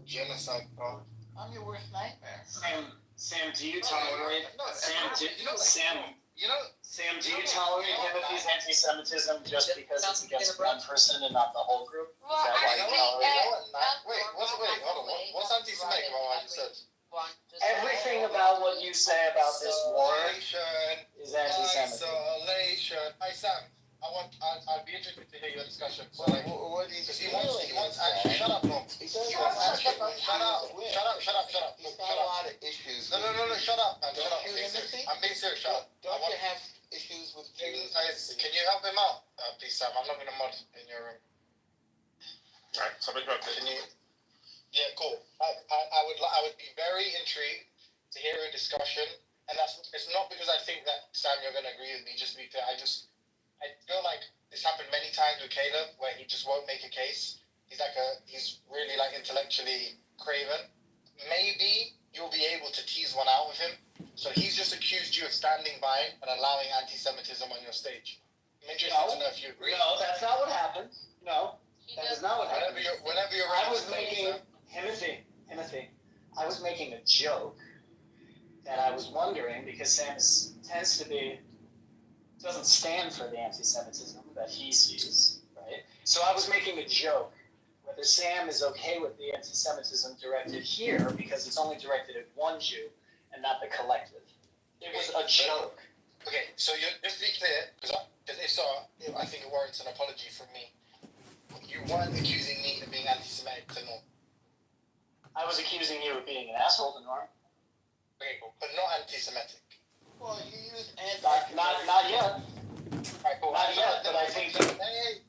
Genocide, bro. I'm your worst nightmare. Sam, do you tolerate? Sam, do you tolerate Timothy's anti-Semitism just because it's against one person and not the whole group? Is that why you tolerate it? Hold on. What's anti-Semitic about what you said? Everything about what you say about this war Isolation. is anti-Semitic. Isolation. Hey Sam, I'd be interested to hear your discussion. So like, What is because he wants action. Shut up, Norm. He does He have wants action. action. Shut up. He's got a lot of issues. No, shut up, man. Shut up. Don't you, Timothy? I'm being serious. Shut up. Don't you have issues with Jews? Can you help him out, please, Sam? I'm not gonna mod in your room. Alright, so can you? Yeah, cool. I would be very intrigued to hear a discussion, and it's not because I think that Sam you're gonna agree with me. Just to be clear, I feel like this happened many times with Caleb, where he just won't make a case. He's really like intellectually craven. Maybe you'll be able to tease one out with him. So he's just accused you of standing by and allowing anti-Semitism on your stage. I'm interested to know if you agree. No, that's not what happened. No, that is not what happened. Whenever you're I was making Timothy. I was making a joke that I was wondering because Sam doesn't stand for the anti-Semitism that he sees, right? So I was making a joke whether Sam is okay with the anti-Semitism directed here because it's only directed at one Jew and not the collective. It was a joke. Okay, so just to be clear, because if so, I think it warrants an apology from me. You weren't accusing me of being anti-Semitic to Norm. I was accusing you of being an asshole to Norm. Okay, cool. But not anti-Semitic. Well, you used Not yet. Alright, cool. Not yet, but I think that...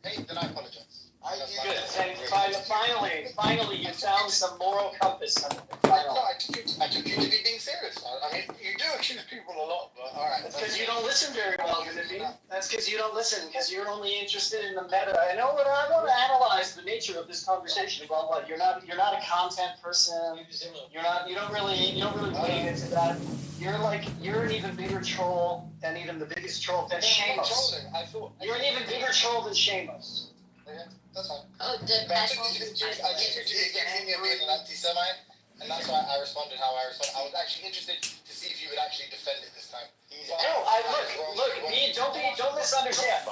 Hey, then I apologize. Good. And finally, you found some moral compass. I took you to be being serious. I mean, you do accuse people a lot, but alright. That's because you don't listen very well, Timothy. That's because you don't listen, because you're only interested in the meta. I know, but I want to analyze the nature of this conversation. Well, what? You're not a content person. You don't really wade into that. You're an even bigger troll than even the biggest troll than Shamos. You're an even bigger troll than Shamos. Yeah, that's fine. Oh, I took you to accusing me of being an anti-Semite, and that's why I responded how I responded. I was actually interested to see if you would actually defend it this time. Don't misunderstand.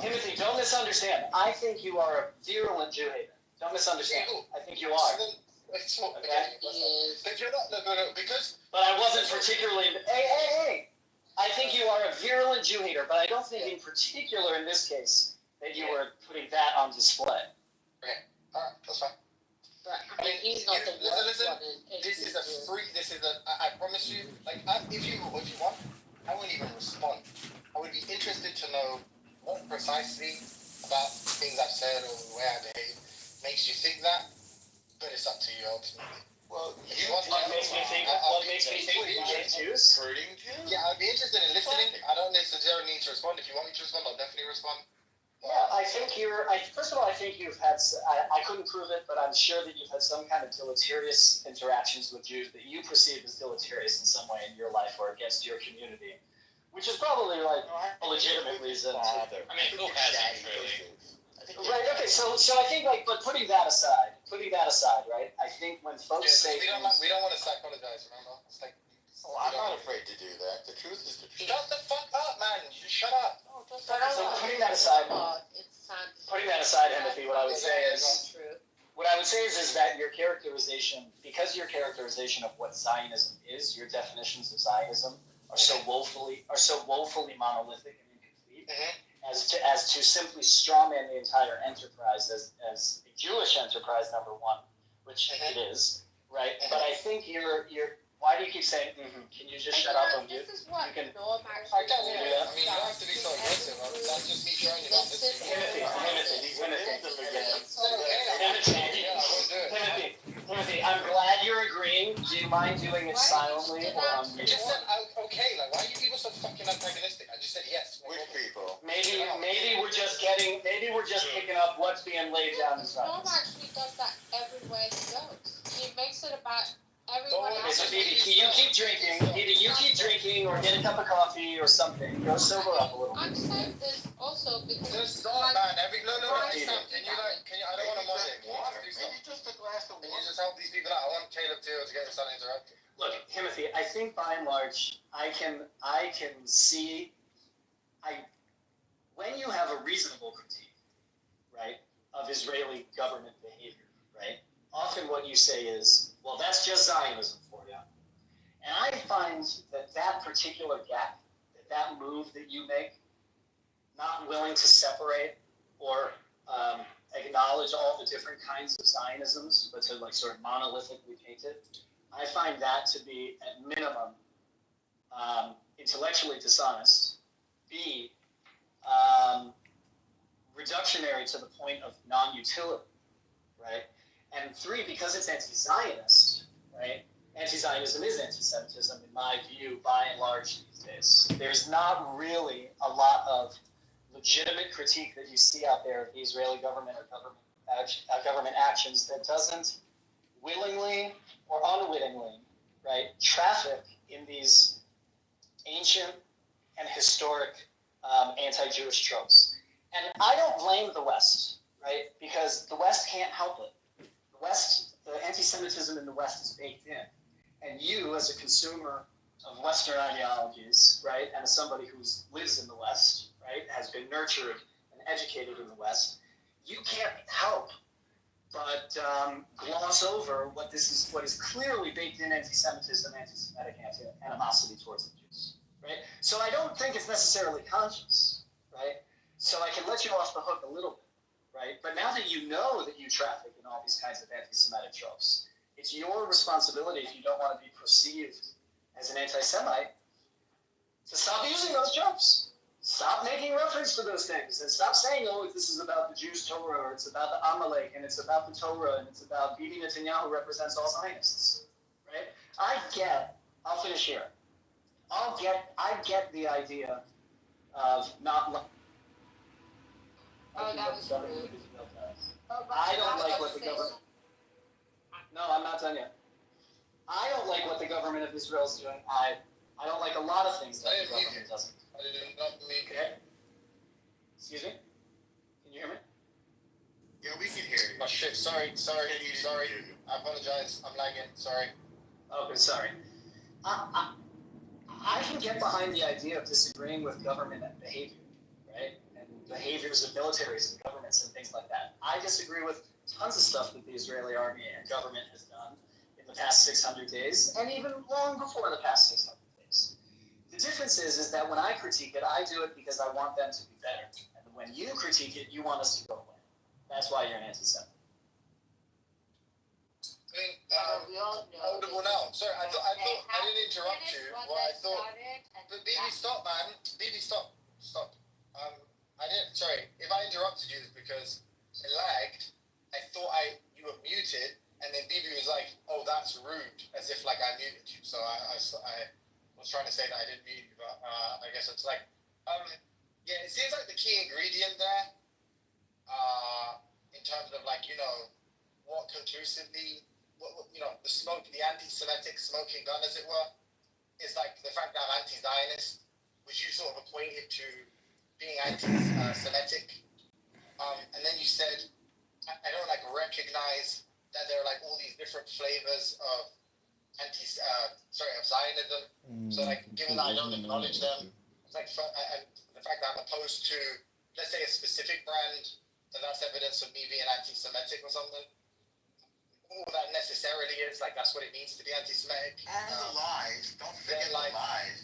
Timothy, don't misunderstand. I think you are a virulent Jew hater. Don't misunderstand. I think you are. But I wasn't particularly. Hey! I think you are a virulent Jew hater, but I don't think in particular in this case that you were putting that on display. Okay, alright, that's fine. But I mean, he's not the worst one. I promise you, like, if you want, I wouldn't even respond. I would be interested to know what precisely about things I've said or the way I behave makes you think that, but it's up to you ultimately. Well, what makes me think you hate Jews? Hurting Jews? Yeah, I'd be interested in listening. I don't necessarily need to respond. If you want me to respond, I'll definitely respond. Yeah, I think first of all, I think you've had, I couldn't prove it, but I'm sure that you've had some kind of deleterious interactions with Jews that you perceive as deleterious in some way in your life or against your community, which is probably like a legitimate reason to. I mean, who hasn't really? Right, okay, so I think but putting that aside, right, I think when folks say. We don't want to psychologize, remember? It's like. I'm not afraid to do that. The truth is the truth. Shut the fuck up, man. You just shut up. So putting that aside, Timothy, what I would say is that your characterization, because your characterization of what Zionism is, your definitions of Zionism are so woefully monolithic and incomplete, as to simply strawman the entire enterprise as Jewish enterprise, number one, which it is, right? But I think you're. Why do you keep saying, Can you just shut up on mute? This is what You can- normal I can't do that. I mean, you don't have to be so aggressive. That's just me showing you that. Timothy, I'm glad you're agreeing. Do you mind doing it silently or on I mute? just said, okay, like, why are you people so fucking antagonistic? I just said yes. Which people? Maybe we're just picking up what's being laid down in Norm silence. actually does that everywhere he goes. He makes it about everyone Okay, so else. you keep drinking. Either you keep drinking or get a cup of coffee or something. Go sober up a little. I'm saying this also because Just stop, man. No, Sam, can you, I don't want to moderate. Maybe just a glass of Can you water. just help these people out? I want Caleb to get this uninterrupted. Look, Timothy, I think by and large, I can see, when you have a reasonable critique, right, of Israeli government behavior, right, often what you say is, well, that's just Zionism for you. And I find that particular gap, that move that you make, not willing to separate or acknowledge all the different kinds of Zionisms, but to like sort of monolithically paint it, I find that to be, at minimum, intellectually dishonest, B, reductionary to the point of non-utility, right? And 3, because it's anti-Zionist, right? Anti-Zionism is anti-Semitism, in my view, by and large these days. There's not really a lot of legitimate critique that you see out there of the Israeli government or government actions that doesn't willingly or unwittingly, right, traffic in these ancient and historic anti-Jewish tropes. And I don't blame the West, right, because the West can't help it. The anti-Semitism in the West is baked in. And you, as a consumer of Western ideologies, right, and as somebody who lives in the West, right, has been nurtured and educated in the West, you can't help but gloss over what is clearly baked in anti-Semitism, anti-Semitic animosity towards the Jews, right? So I don't think it's necessarily conscious, right? So I can let you off the hook a little bit, right? But now that you know that you traffic in all these kinds of anti-Semitic tropes, it's your responsibility, if you don't want to be perceived as an anti-Semite, to stop using those tropes. Stop making reference to those things and stop saying, oh, this is about the Jews' Torah, or it's about the Amalek, and it's about the Torah, and it's about Bibi Netanyahu represents all Zionists, right? I'll finish here. I get the idea of not. Oh, that was rude. I don't like what the government. No, I'm not done yet. I don't like what the government of Israel is doing. I don't like a lot of things that the government doesn't. I did not mean. Okay. Excuse me? Can you hear me? Yeah, we can hear you. Oh shit, sorry. I apologize. I'm lagging. Sorry. Okay, sorry. I can get behind the idea of disagreeing with government behavior, right? And behaviors of militaries and governments and things like that. I disagree with tons of stuff that the Israeli army and government has done in the past 600 days, and even long before the past 600 days. The difference is that when I critique it, I do it because I want them to be better. And when you critique it, you want us to go away. That's why you're an anti-Semite. We all know. Audible now. Sorry, I thought I didn't interrupt you. Well, I thought. But BB, stop, man. BB, stop. I didn't. Sorry, if I interrupted you, it's because it lagged. I thought you were muted, and then BB was like, "Oh, that's rude," as if like I muted you. So I was trying to say that I didn't mute you, but I guess it's like, yeah, it seems like the key ingredient there, in terms of like, what conclusively, the anti-Semitic smoking gun, as it were, is like the fact that I'm anti-Zionist, which you sort of equated to being anti-Semitic, and then you said, I don't like recognize that there are like all these different flavors of of Zionism. So like, given that I don't acknowledge them, it's like, and the fact that I'm opposed to, let's say, a specific brand, that's evidence of me being anti-Semitic or something. All that necessarily is, like, that's what it means to be anti-Semitic. And the lies. Don't forget the lies.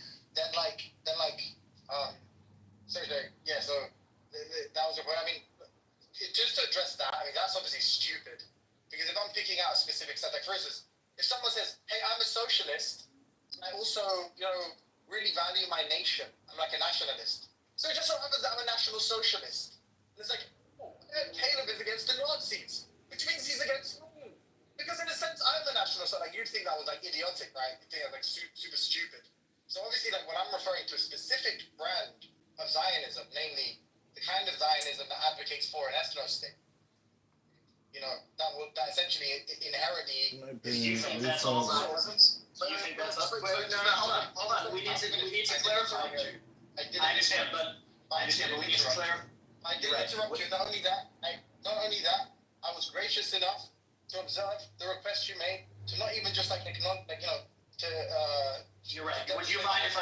So that was the point. I mean, just to address that, I mean, that's obviously stupid. Because if I'm picking out a specific subject, for instance, if someone says, hey, I'm a socialist, I also, really value my nation. I'm like a nationalist. So it just so happens that I'm a national socialist. And it's like, Caleb is against the Nazis, which means he's against me. Because in a sense, I'm a national socialist. Like, you'd think that was like idiotic, right? You'd think I'm like super stupid. So obviously, like when I'm referring to a specific brand of Zionism, namely the kind of Zionism that advocates for an ethno-state, that essentially inherently. Do you think that's all Zionism? Do you think that's hold on. We need to clarify here. I understand, but we need to clarify. I didn't interrupt you. Not only that, I was gracious enough to observe the request you made, to not even just You're right. Would you mind if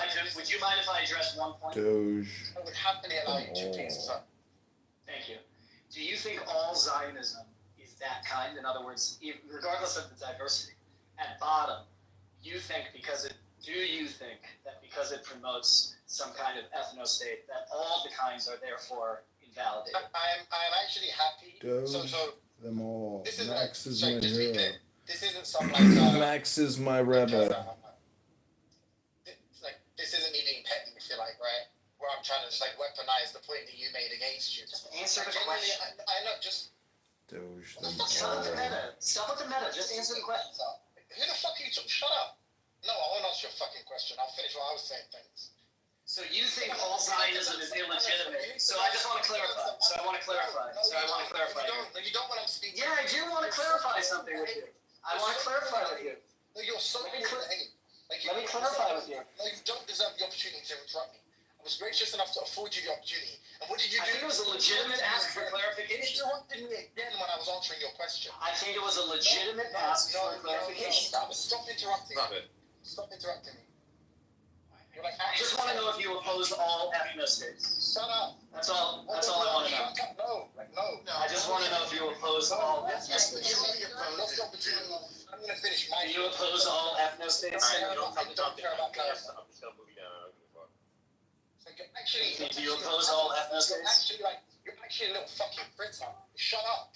I address one point? Doge. I would happily allow you to, please. Thank you. Do you think all Zionism is that kind? In other words, regardless of the diversity, at bottom, do you think that because it promotes some kind of ethno-state, that all the kinds are therefore invalidated? I'm actually happy. Doge them all. Max is my just hero. This isn't some like Max is my rebel. This isn't me being petty, if you like, right? Where I'm trying to just like weaponize the point that you made against you. Just answer the question. I know, just Doge them Stop with the all. meta. Stop with the meta. Just answer the question. Who the fuck are you talking? Shut up. No, I won't answer your fucking question. I'll finish what I was saying. Thanks. So you think all Zionism is illegitimate? So I just want to clarify. You don't when I'm speaking. Yeah, I do want to clarify something with you. I want to clarify with you. No, you're so Let me clarify with you. No, you don't deserve the opportunity to interrupt me. I was gracious enough to afford you the opportunity. And what did you do? I think it was a legitimate ask for clarification. You interrupted me again when I was answering your question. I think it was a legitimate ask for clarification. Stop interrupting me. Stop interrupting me. You're like, I just want to know if you oppose all ethno-states. Shut up. That's all I want to know. Shut up. No. I just want to know if you oppose all ethno-states. I'm going to finish my... Do you oppose all ethno-states? I don't care about that. I'm just gonna move you down. Actually, do you oppose all ethno-states? You're actually a little fucking fritter. Shut up.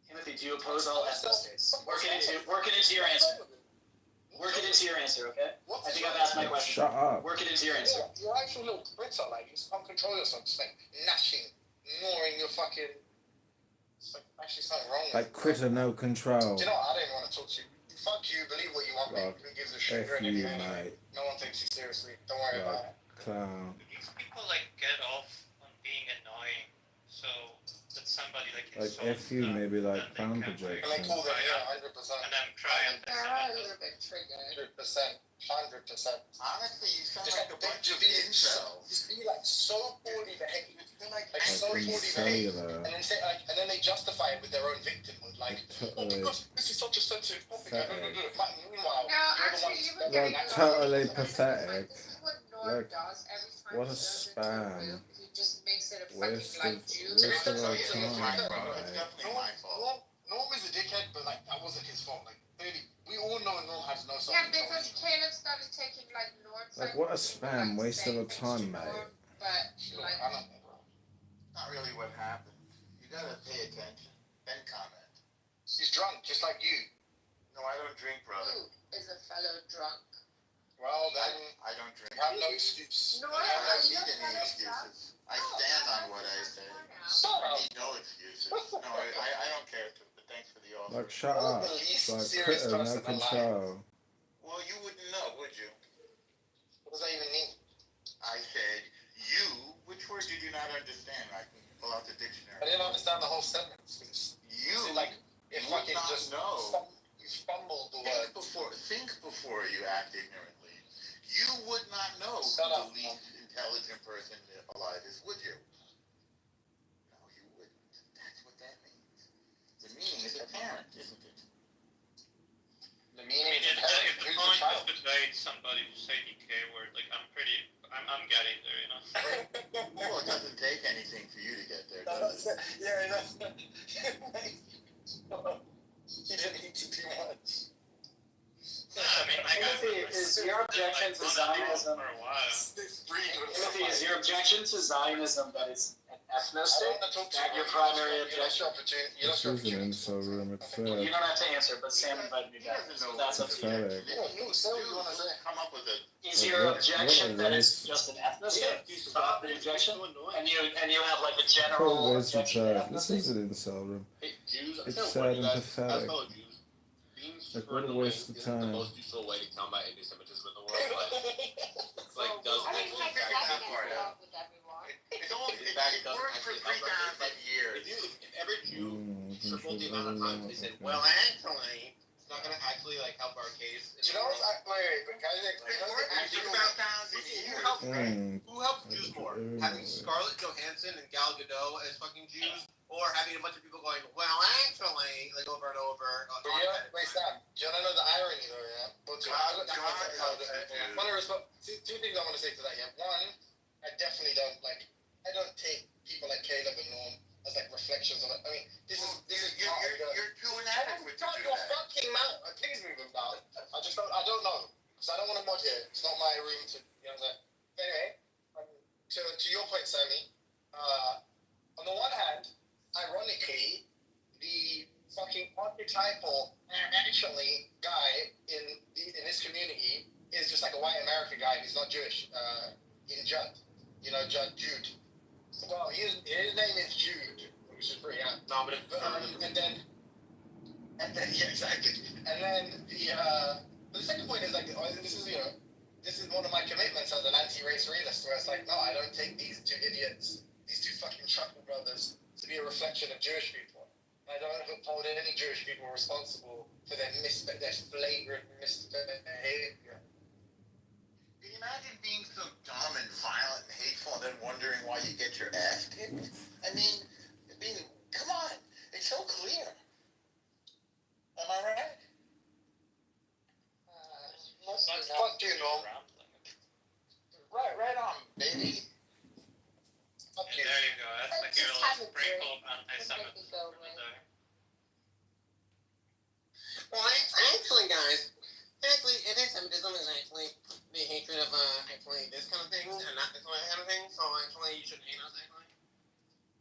Timothy, do you oppose all ethno-states? Work it into your answer. Work it into your answer, okay? I think I've asked my question. Shut up. Work it into your answer. You're actually a little fritter, like, you just can't control yourself, just like gnashing, gnawing your fucking... It's like actually something wrong with Like critter no control. Do you know what? I don't even want to talk to you. Fuck you, believe what you want, mate. Who gives a shit? F you, mate. No one takes you seriously. Don't worry about it. Clown. These people like get off on being annoying, so that somebody like F you, maybe like fan projection. And they call them, 100%. and then try and Yeah, a little bit triggered. 100%. 100%. Honestly, you sound Just like a bunch of incels. Just be like so poorly behaved. Like so Like in poorly behaved. cellular. And then say and then they justify it with their own victimhood. Like, oh, because this is such a sensitive topic. Meanwhile, No, actually, you would Like totally pathetic. This is what Norm Like, does every time what a he goes into spam. group. He just makes it a Waste fucking of Jews. waste of our It's time, my fault. right? It's definitely my fault. Norm is a dickhead, but like that wasn't his fault. Like clearly, we all know Norm has no Yeah, self-control. because Caleb started taking like Norm's Like, side what a of things, spam, like, waste of saying a things time, to mate. Norm, But like, I don't know, bro. Not really what happened. You gotta pay attention. Then comment. He's drunk, just like you. No, I don't drink, brother. who is a fellow drunk? Well, then I don't drink. you have no excuse. Nor I are don't you need a any fellow drunk? excuses. I stand on what I say. Shut I up. need no excuses. No, I don't care to, but thanks for the offer. Like, shut You're up. the least Like serious critter no person alive. control. Well, you wouldn't know, would you? What does that even mean? I said you. Which word did you not understand? I can pull out the dictionary. I didn't understand the whole sentence. You See, like, if would fucking not just know. you fumbled the Think word. before you act ignorantly. You would not know Shut who up. the least intelligent person alive is, would you? No, you wouldn't. That's what that means. The meaning is apparent, isn't it? The I meaning mean, is if the who's the point is child? to debate somebody to say the K word, like I'm getting there, you know. Well, it doesn't take anything for you to get there, does it? Yeah, that's he didn't eat too much. I mean, Timothy, is your objection to Zionism? for a while. This breed was Timothy, is your objection to Zionism that it's ethnostate? That your primary objection? This is an incel room. It's sad. You don't have to answer, but Sam invited me back, so that's up It's to you. sad. Come up with it. Is your objection that it's just an ethnostate? Is that the objection? And you have like a What a general waste of objection to time. This is ethnostate? an incel room. Hey, Jews, I It's tell you sad what, and guys, pathetic. fellow Jews, being Like, super what a annoying waste of isn't the time. most useful way to combat anti-Semitism in the world. It's like, does I mean, actually like, impact let's that get part out. along with everyone. It worked for 3,000 years. If every Jew tripled the Mm, amount of times they said, well, actually, it's not going to actually like help our case. Do you know what's wait, but guys, Think about who helps Jews more? Having Scarlett Johansson and Gal Gadot as fucking Jews, or having a bunch of people going, well, actually, like over and over. But wait, Sam, do you want to know the irony though, yeah? But two things I want to say to that, yeah. One, I definitely don't take people like Caleb and Norm as like reflections of it. I mean, this is You're too inadequate to Shut do your that. fucking mouth. Please move them down. I don't know. Because I don't want to mod here. It's not my room to, you know what I'm saying? But anyway, to your point, Sammy, on the one hand, ironically, the fucking archetypal actually guy in this community is just like a white American guy. He's not Jewish. In Judd. You know, Jude. Well, his name is Jude, which is pretty nominative. And then, yeah, exactly. And then the second point is like, this is one of my commitments as an anti-race realist, where it's like, no, I don't take these two idiots, these two fucking truckle brothers, to be a reflection of Jewish people. I don't hold any Jewish people responsible for their flagrant misbehavior. Can you imagine being so dumb and violent and hateful and then wondering why you get your ass kicked? I mean, come on, it's so clear. Am I right? Fuck you, Norm. Right on, baby. Fuck And you. there you go. That's like your Just little have a sprinkle of Just make anti-Semitism me go over with. there. Well, actually, guys, anti-Semitism is actually the hatred of actually this kind of thing and not this kind of thing. So actually, you shouldn't hate us. Actually,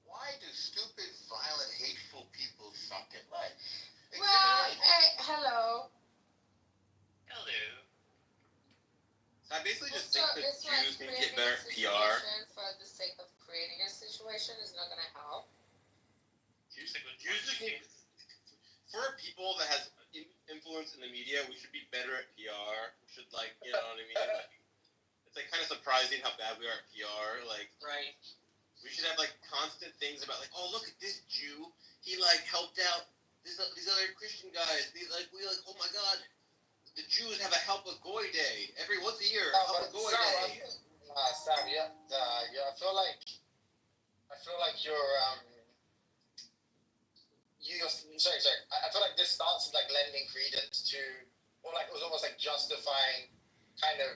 Why do stupid, violent, hateful people suck at life? Well, hey, hello. Hello. so I basically just So think that it's like Jews need to creating get better a at PR. situation for the sake of creating a situation is not gonna help. Here's a good Jews just need, for people that has influence in the media, we should be better at PR. We should like, you know what I mean? Like, it's like kind of surprising how bad we are at PR. Like, Right. we should have like constant things about like, oh look at this Jew, he like helped out these other Christian guys. Oh my God, the Jews have a Help a Goy Day every once a year. Help a Goy Day. Sam, yeah, I feel like you're sorry. I feel like this starts with like lending credence to, or like it was almost like justifying kind of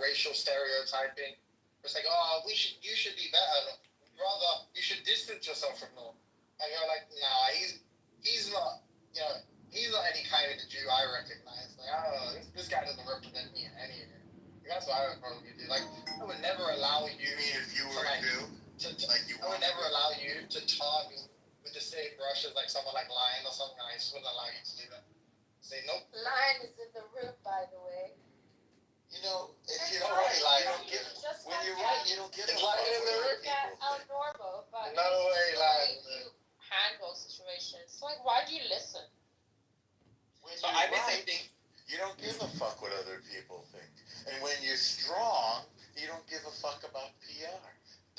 racial stereotyping. It's like, oh, you should be better. Rather, you should distance yourself from Norm. And you're like, nah, he's not, you know, he's not any kind of Jew I recognize. Like, I don't know, this guy doesn't represent me in any of it. That's what I would probably do. Like, I would never allow you. You mean if you were a Jew? I would never allow you to tar me with the same brush as like someone like Lion or something. I just wouldn't allow you to do that. Say nope. Lion is in the room, by the way. You know, if you're right, like, when you're right, you don't give a fuck. Look at how normal, but No way, it's the way you handle situations. Like, why do you listen? When So you're I basically right, think you don't give a fuck what other people think. And when you're strong, you don't give a fuck about PR.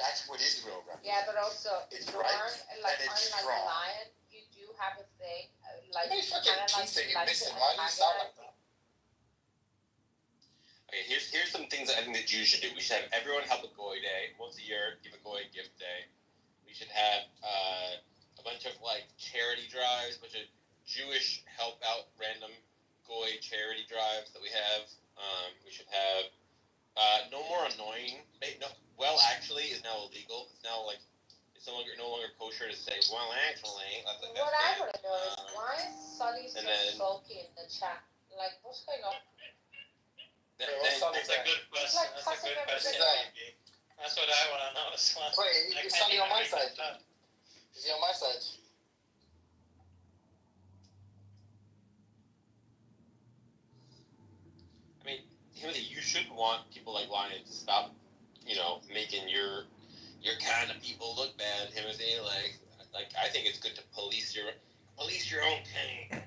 That's what Israel represents. Yeah, but also, It's Norm, right, like, and it's unlike strong. Lion, you do have a thing, like, Hey, fucking kind of like Keith, you like missing. to Why do you sound like antagonize. that? Okay, here's some things that I think that Jews should do. We should have everyone help a Goy Day once a year. Give a Goy gift day. We should have a bunch of like charity drives, a bunch of Jewish help out random Goy charity drives that we have. We should have no more annoying. No, well, actually, is now illegal. It's now like it's no longer kosher to say well, actually. That's What I want to know is why is Sully so and then- sulky in the chat? Like, what's going on? Then, What's then, Sully That's a good question. like That's a good fucking question. everything. That's what I want to know as well. Wait, I you're can't standing on even my make side. that up. Is he on my side? I mean, Timothy, you should want people like Lion to stop, making your kind of people look bad. Timothy, like I think it's good to police your own kind.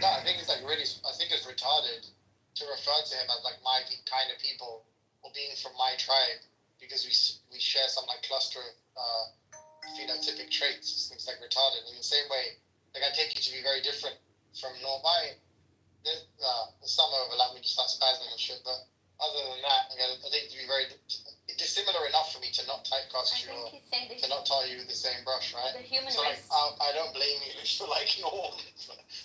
No, I think it's like really. I think it's retarded to refer to him as like my kind of people or being from my tribe because we share some like cluster of phenotypic traits. It's like retarded. In the same way, like I take you to be very different from normal. There's some overlap when you start spazzing and shit, but other than that, I think to be very dissimilar enough for me to not typecast you or to not tie you with the same brush, right? The human So like, race. I don't blame you for like Norm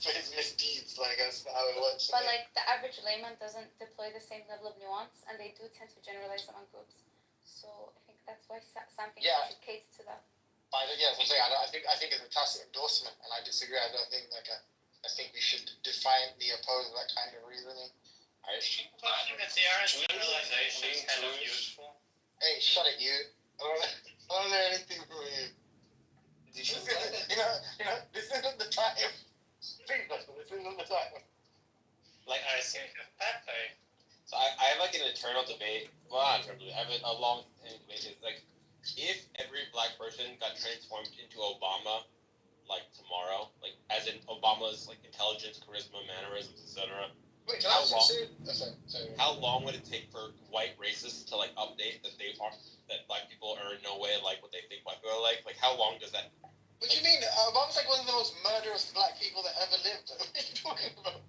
for his misdeeds. Like that's how it works. But like the average layman doesn't deploy the same level of nuance, and they do tend to generalize among groups. So I think that's why something should cater to that. But yeah, as I'm saying, I think it's a tacit endorsement, and I disagree. I don't think I think we should defiantly oppose that kind of reasoning. But I think that the aren't generalizations kind of useful. Hey, shut it, you. I don't know anything from you. Did you this isn't the time. Please, this isn't the time. Like I see that way. So I have like an eternal debate. Well, not eternal debate. I have a long debate. It's like if every black person got transformed into Obama, like tomorrow, like as in Obama's like intelligence, charisma, mannerisms, etc. Wait, can I say? Sorry. How long would it take for white racists to like update that black people are in no way like what they think white people are like? Like how long does that? What do you mean? Obama's like one of the most murderous black people that ever lived. What are you talking about?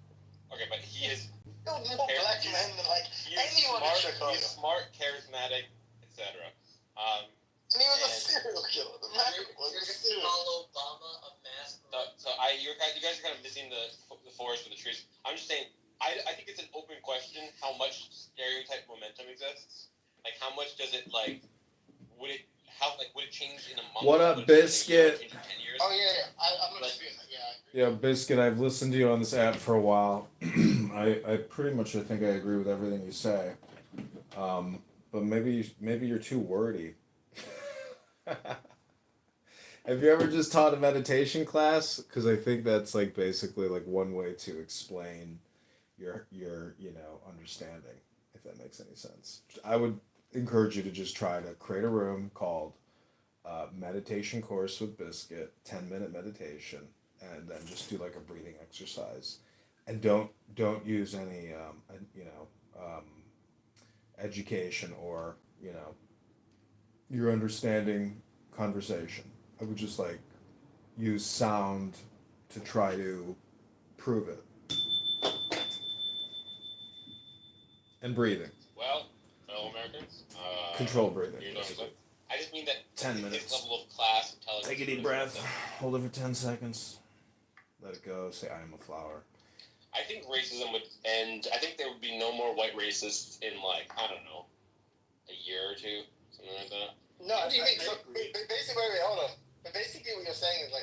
Okay, but he is. More black men than like anyone in Chicago. He's smart, charismatic, etc. And he was a serial killer. The man was a serial killer. Call Obama a mass murderer. You guys are kind of missing the forest for the trees. I'm just saying. I think it's an open question how much stereotype momentum exists. Like how much does it would it change in a month? What up, Biscuit? Oh yeah. I'm not disputing that. Yeah, Biscuit, I've listened to you on this app for a while. I pretty much think I agree with everything you say. But maybe you're too wordy. Have you ever just taught a meditation class? Because I think that's like basically like one way to explain your understanding, if that makes any sense. I would encourage you to just try to create a room called meditation course with Biscuit, 10-minute meditation, and then just do like a breathing exercise, and don't use any education or your understanding conversation. I would just like use sound to try to prove it. And breathing. Well, fellow Americans. Control breathing. I just mean that 10 his minutes. level of class, intelligence. Take a deep breath. Hold it for 10 seconds. Let it go. Say, I am a flower. I think racism would end. I think there would be no more white racists in I don't know, a year or two, something like that. No, what do you mean? So basically, wait, hold on. But basically, what you're saying is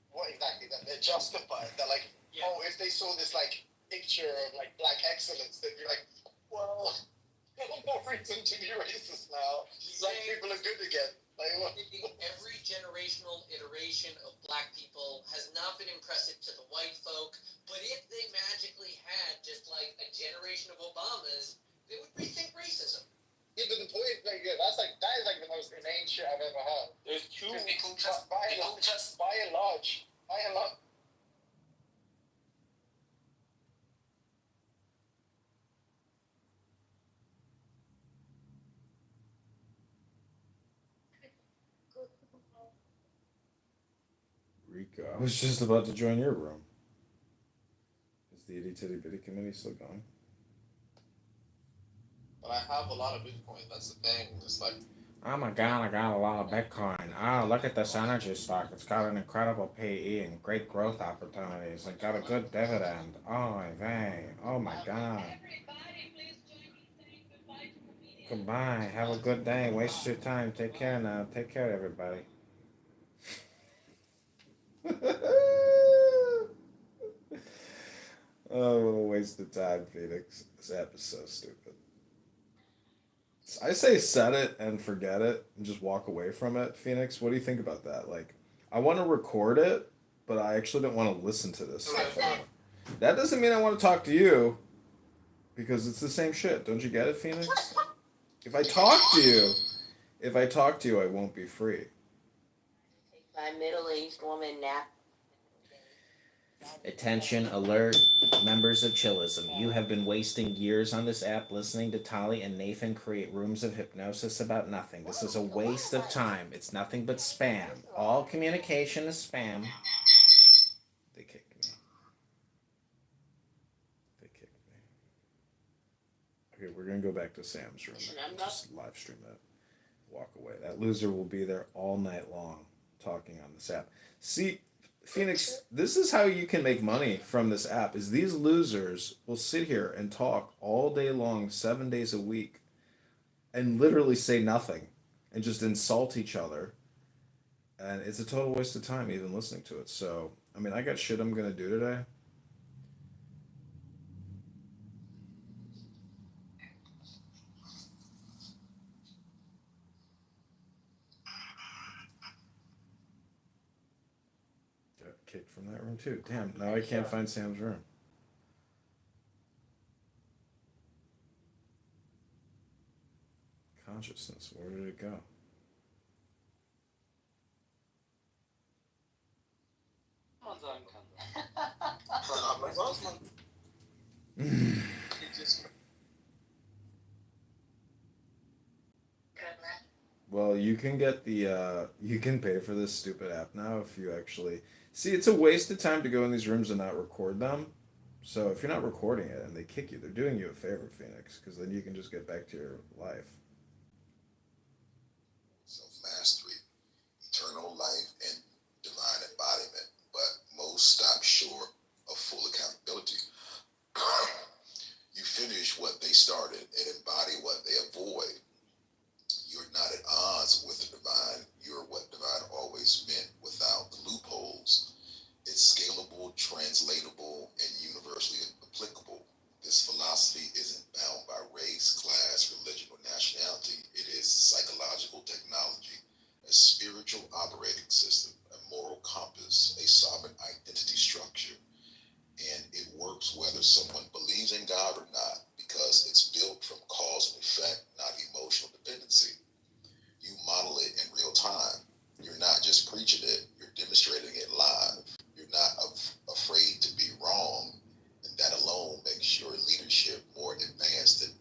what exactly? That they're justified. That if they saw this picture of black excellence, they'd be like, well, no more reason to be racist now. Black people are good again. Every generational iteration of black people has not been impressive to the white folk, but if they magically had just a generation of Obamas, they would rethink racism. Yeah, but the point, that is the most inane shit I've ever heard. There's two. By and large. Rico, I was just about to join your room. Is the Itty Titty Bitty Committee still going? But I have a lot of Bitcoin. That's the thing. It's Oh my god, I got a lot of Bitcoin. Oh, look at this energy stock. It's got an incredible PE and great growth opportunities. It got a good dividend. Oh, dang. Oh my god. Goodbye. Have a good day. Waste your time. Take care now. Take care, everybody. Oh, what a waste of time, Phoenix. This app is so stupid. I say set it and forget it and just walk away from it. Phoenix, what do you think about that? Like, I want to record it, but I actually don't want to listen to this stuff anymore. That doesn't mean I want to talk to you because it's the same shit. Don't you get it, Phoenix? If I talk to you, I won't be free. By middle-aged woman nap. Attention alert, members of Chillism. You have been wasting years on this app listening to Tali and Nathan create rooms of hypnosis about nothing. This is a waste of time. It's nothing but spam. All communication is spam. They kicked me. Okay, we're gonna go back to Sam's room. Just live stream that. Walk away. That loser will be there all night long talking on this app. See, Phoenix, this is how you can make money from this app, is these losers will sit here and talk all day long, 7 days a week, and literally say nothing and just insult each other. And it's a total waste of time even listening to it. So, I mean, I got shit I'm going to do today. Got kicked from that room too. Damn, now I can't find Sam's room. Consciousness, where did it go? Well, you can get the you can pay for this stupid app now if you actually see. It's a waste of time to go in these rooms and not record them. So if you're not recording it and they kick you, they're doing you a favor, Phoenix, because then you can just get back to your life. Self-mastery, eternal life, and divine embodiment, but most stop short of full accountability. You finish what they started and embody what they avoid. You're not at odds with the divine. You're what divine always meant without the loopholes. It's scalable, translatable, and universally applicable. This philosophy isn't bound by race, class, religion, or nationality. It is psychological technology, a spiritual operating system, a moral compass, a sovereign identity structure. And it works whether someone believes in God or not, because it's built from cause and effect, not emotional dependency. You model it in real time. You're not just preaching it, you're demonstrating it live. You're not afraid to be wrong, and that alone makes your leadership more advanced than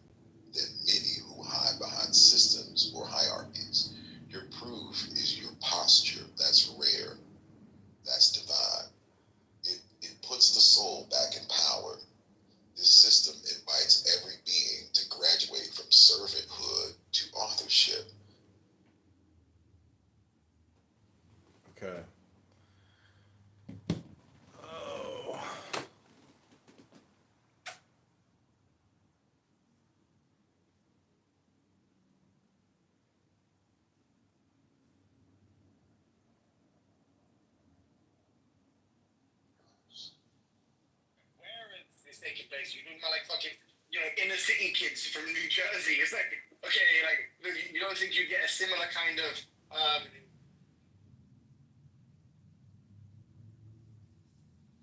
many who hide behind systems or hierarchies. Your proof is your posture. That's rare. That's divine. It puts the soul back in power. This system invites every being to graduate from servanthood to authorship. Okay. Oh. Taking place. You think about like fucking, inner city kids from New Jersey. It's like, okay, like you don't think you get a similar kind of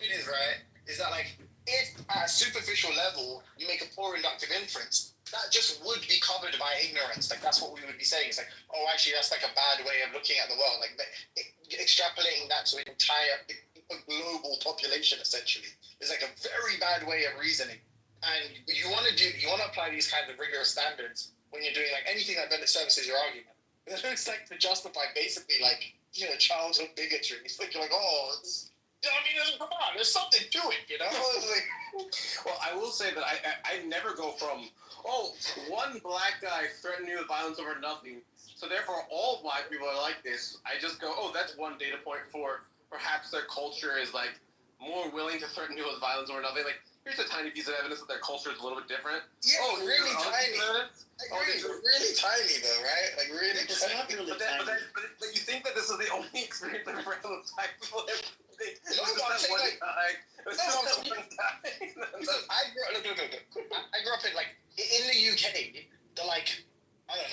it is right. Is that like if at a superficial level you make a poor inductive inference, that just would be covered by ignorance. Like that's what we would be saying. It's like, oh, actually, that's like a bad way of looking at the world. Like extrapolating that to an entire global population essentially is like a very bad way of reasoning. And you want to apply these kinds of rigorous standards when you're doing like anything that better services your argument. It's like to justify basically like childhood bigotry. It's like you're like, oh, come on, there's something to it, Well, I will say that I never go from one black guy threatening me with violence over nothing, so therefore all black people are like this. I just go, that's one data point for perhaps their culture is like more willing to threaten you with violence over nothing. Like, here's a tiny piece of evidence that their culture is a little bit different. Yeah, really tiny. Really tiny though, right? Like really It's tiny. not really But you think that this is the only experience I've ever had with black people? No, I'm saying like, I grew up in like in the UK. The like, I don't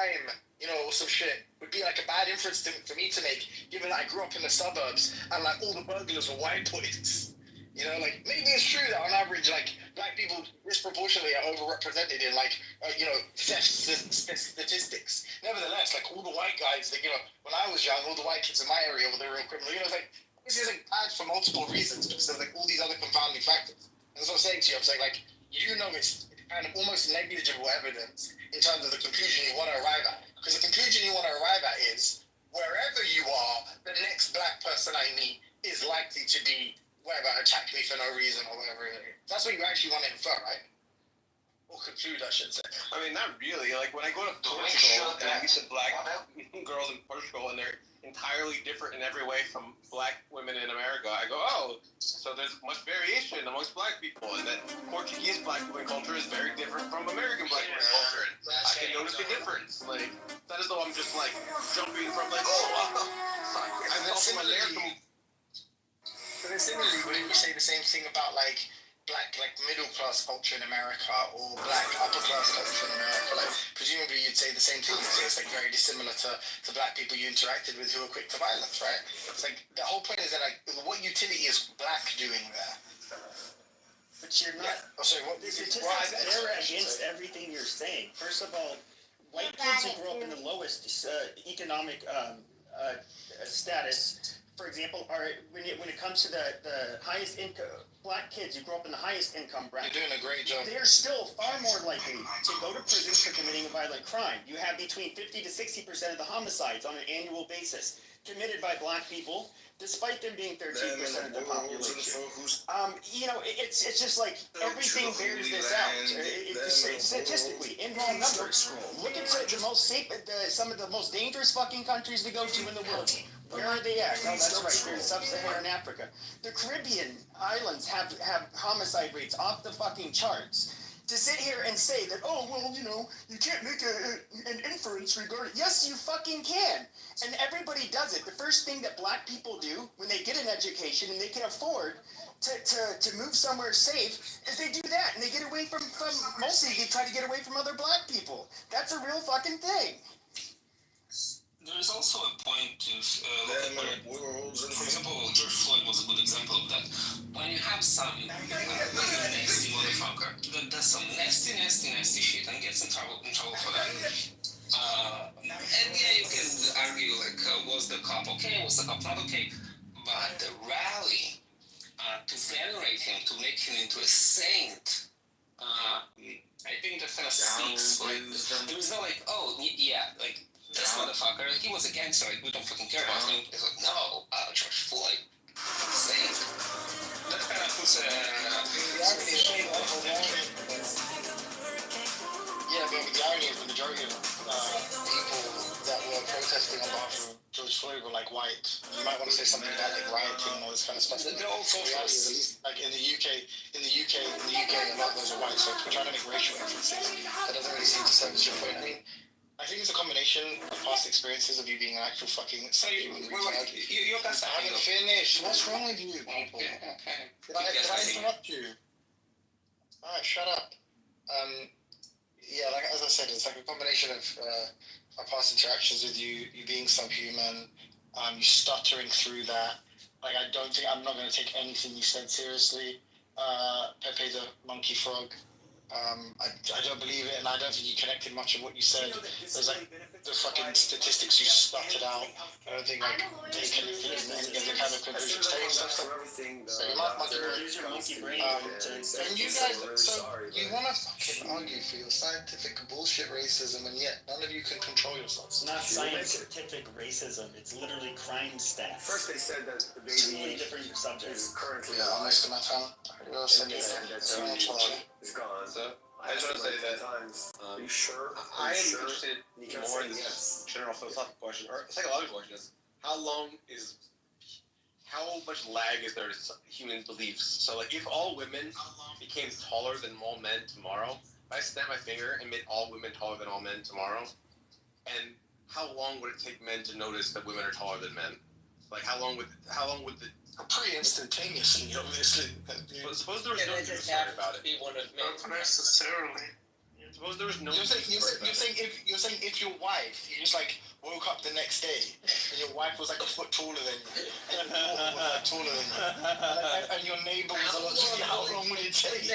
crime, you know, or some shit, would be like a bad inference for me to make, given that I grew up in the suburbs and like all the burglars were white boys. You know, like maybe it's true that on average, like black people disproportionately are overrepresented in like theft statistics. Nevertheless, like all the white guys, that when I was young, all the white kids in my area were the real criminal. It's like this is like bad for multiple reasons because of like all these other confounding factors. And that's what I'm saying to you. I'm saying like it's kind of almost negligible evidence in terms of the conclusion you want to arrive at. Because the conclusion you want to arrive at is wherever you are, the next black person I meet is likely to be whatever, attack me for no reason or whatever it is. That's what you actually want to infer, right? Or conclude, I should say. I mean, not really. Like, when I go to Portugal and I meet the black girls in Portugal and they're entirely different in every way from black women in America, I go, oh, so there's much variation amongst black people, and that Portuguese black women culture is very different from American black women culture. I can notice the difference. Like, it's not as though I'm just, like, jumping from, like, And then similarly, wouldn't you say the same thing about like black middle class culture in America or black upper class culture in America? Like presumably you'd say the same thing. So it's like very dissimilar to black people you interacted with who are quick to violence, right? It's like the whole point is that like what utility is black doing there? But you're not. Yeah. Oh, sorry, what? The statistics are against everything you're saying. First of all, white kids who grow up in the lowest economic status, for example, are when it comes to the highest income, black kids who grow up in the highest income bracket. You're doing a great job. They're still far more likely to go to prison for committing a violent crime. You have between 50 to 60% of the homicides on an annual basis committed by black people, despite them being 13% of the population. It's just like everything bears this out. Statistically, in raw numbers, look at some of the most dangerous fucking countries to go to in the world. Where are they at? Oh, that's right. They're in sub-Saharan Africa. The Caribbean islands have homicide rates off the fucking charts. To sit here and say that, oh, well, you can't make an inference regarding... Yes, you fucking can. And everybody does it. The first thing that black people do when they get an education and they can afford to move somewhere safe is they do that. And they get away from mostly they try to get away from other black people. That's a real fucking thing. There is also a point to for example, George Floyd was a good example of that. When you have some nasty motherfucker that does some nasty shit and gets in trouble for that, and yeah, you can argue like, was the cop okay, was the cop not okay, but the rally to venerate him, to make him into a saint, I think that kind of speaks. Like, there is no like, oh yeah, like. This motherfucker, he was a gangster, like, we don't fucking care about him. It's like, no, George Floyd, insane. That kind of puts Yeah, but the irony is the majority of people that were protesting on behalf of George Floyd were like white. You might want to say something about like rioting and all this kind of stuff. They're all socialists. At least like in the UK, a lot of those are white. So if we're trying to make racial inferences, that doesn't really seem to service your point. I think it's a combination of past experiences of you being an actual fucking human retard. You can stop. I haven't finished. What's wrong with you, people? Okay. Did I interrupt you? Alright, shut up. Yeah, like as I said, it's like a combination of our past interactions with you being subhuman, you stuttering through that. Like I'm not going to take anything you said seriously. Pepe the monkey frog. I don't believe it, and I don't think you connected much of what you said. There's like the fucking statistics you stuttered out. I don't think like they connected in any of the kind of conclusions taken stuff. So you mark my words. And you guys, so you want to fucking argue for your scientific bullshit racism, and yet none of you can control yourselves. It's not scientific racism. It's literally crime stats. First they said that the baby different subjects. is currently Honest to my town. is gone. So I just want to say that are you sure? I am interested more in this general philosophical question or psychological question: is how much lag is there to human beliefs? So, like, if all women became taller than all men tomorrow, if I snap my finger and made all women taller than all men tomorrow, and how long would it take men to notice that women are taller than men? Like, how long would the pretty instantaneously, obviously. But suppose there was no news story about it. Not necessarily. Suppose there was no. You're saying if your wife, you just like woke up the next day and your wife was like a foot taller than you, and your daughter was like taller than you, and your neighbor was a lot taller. How long would it take?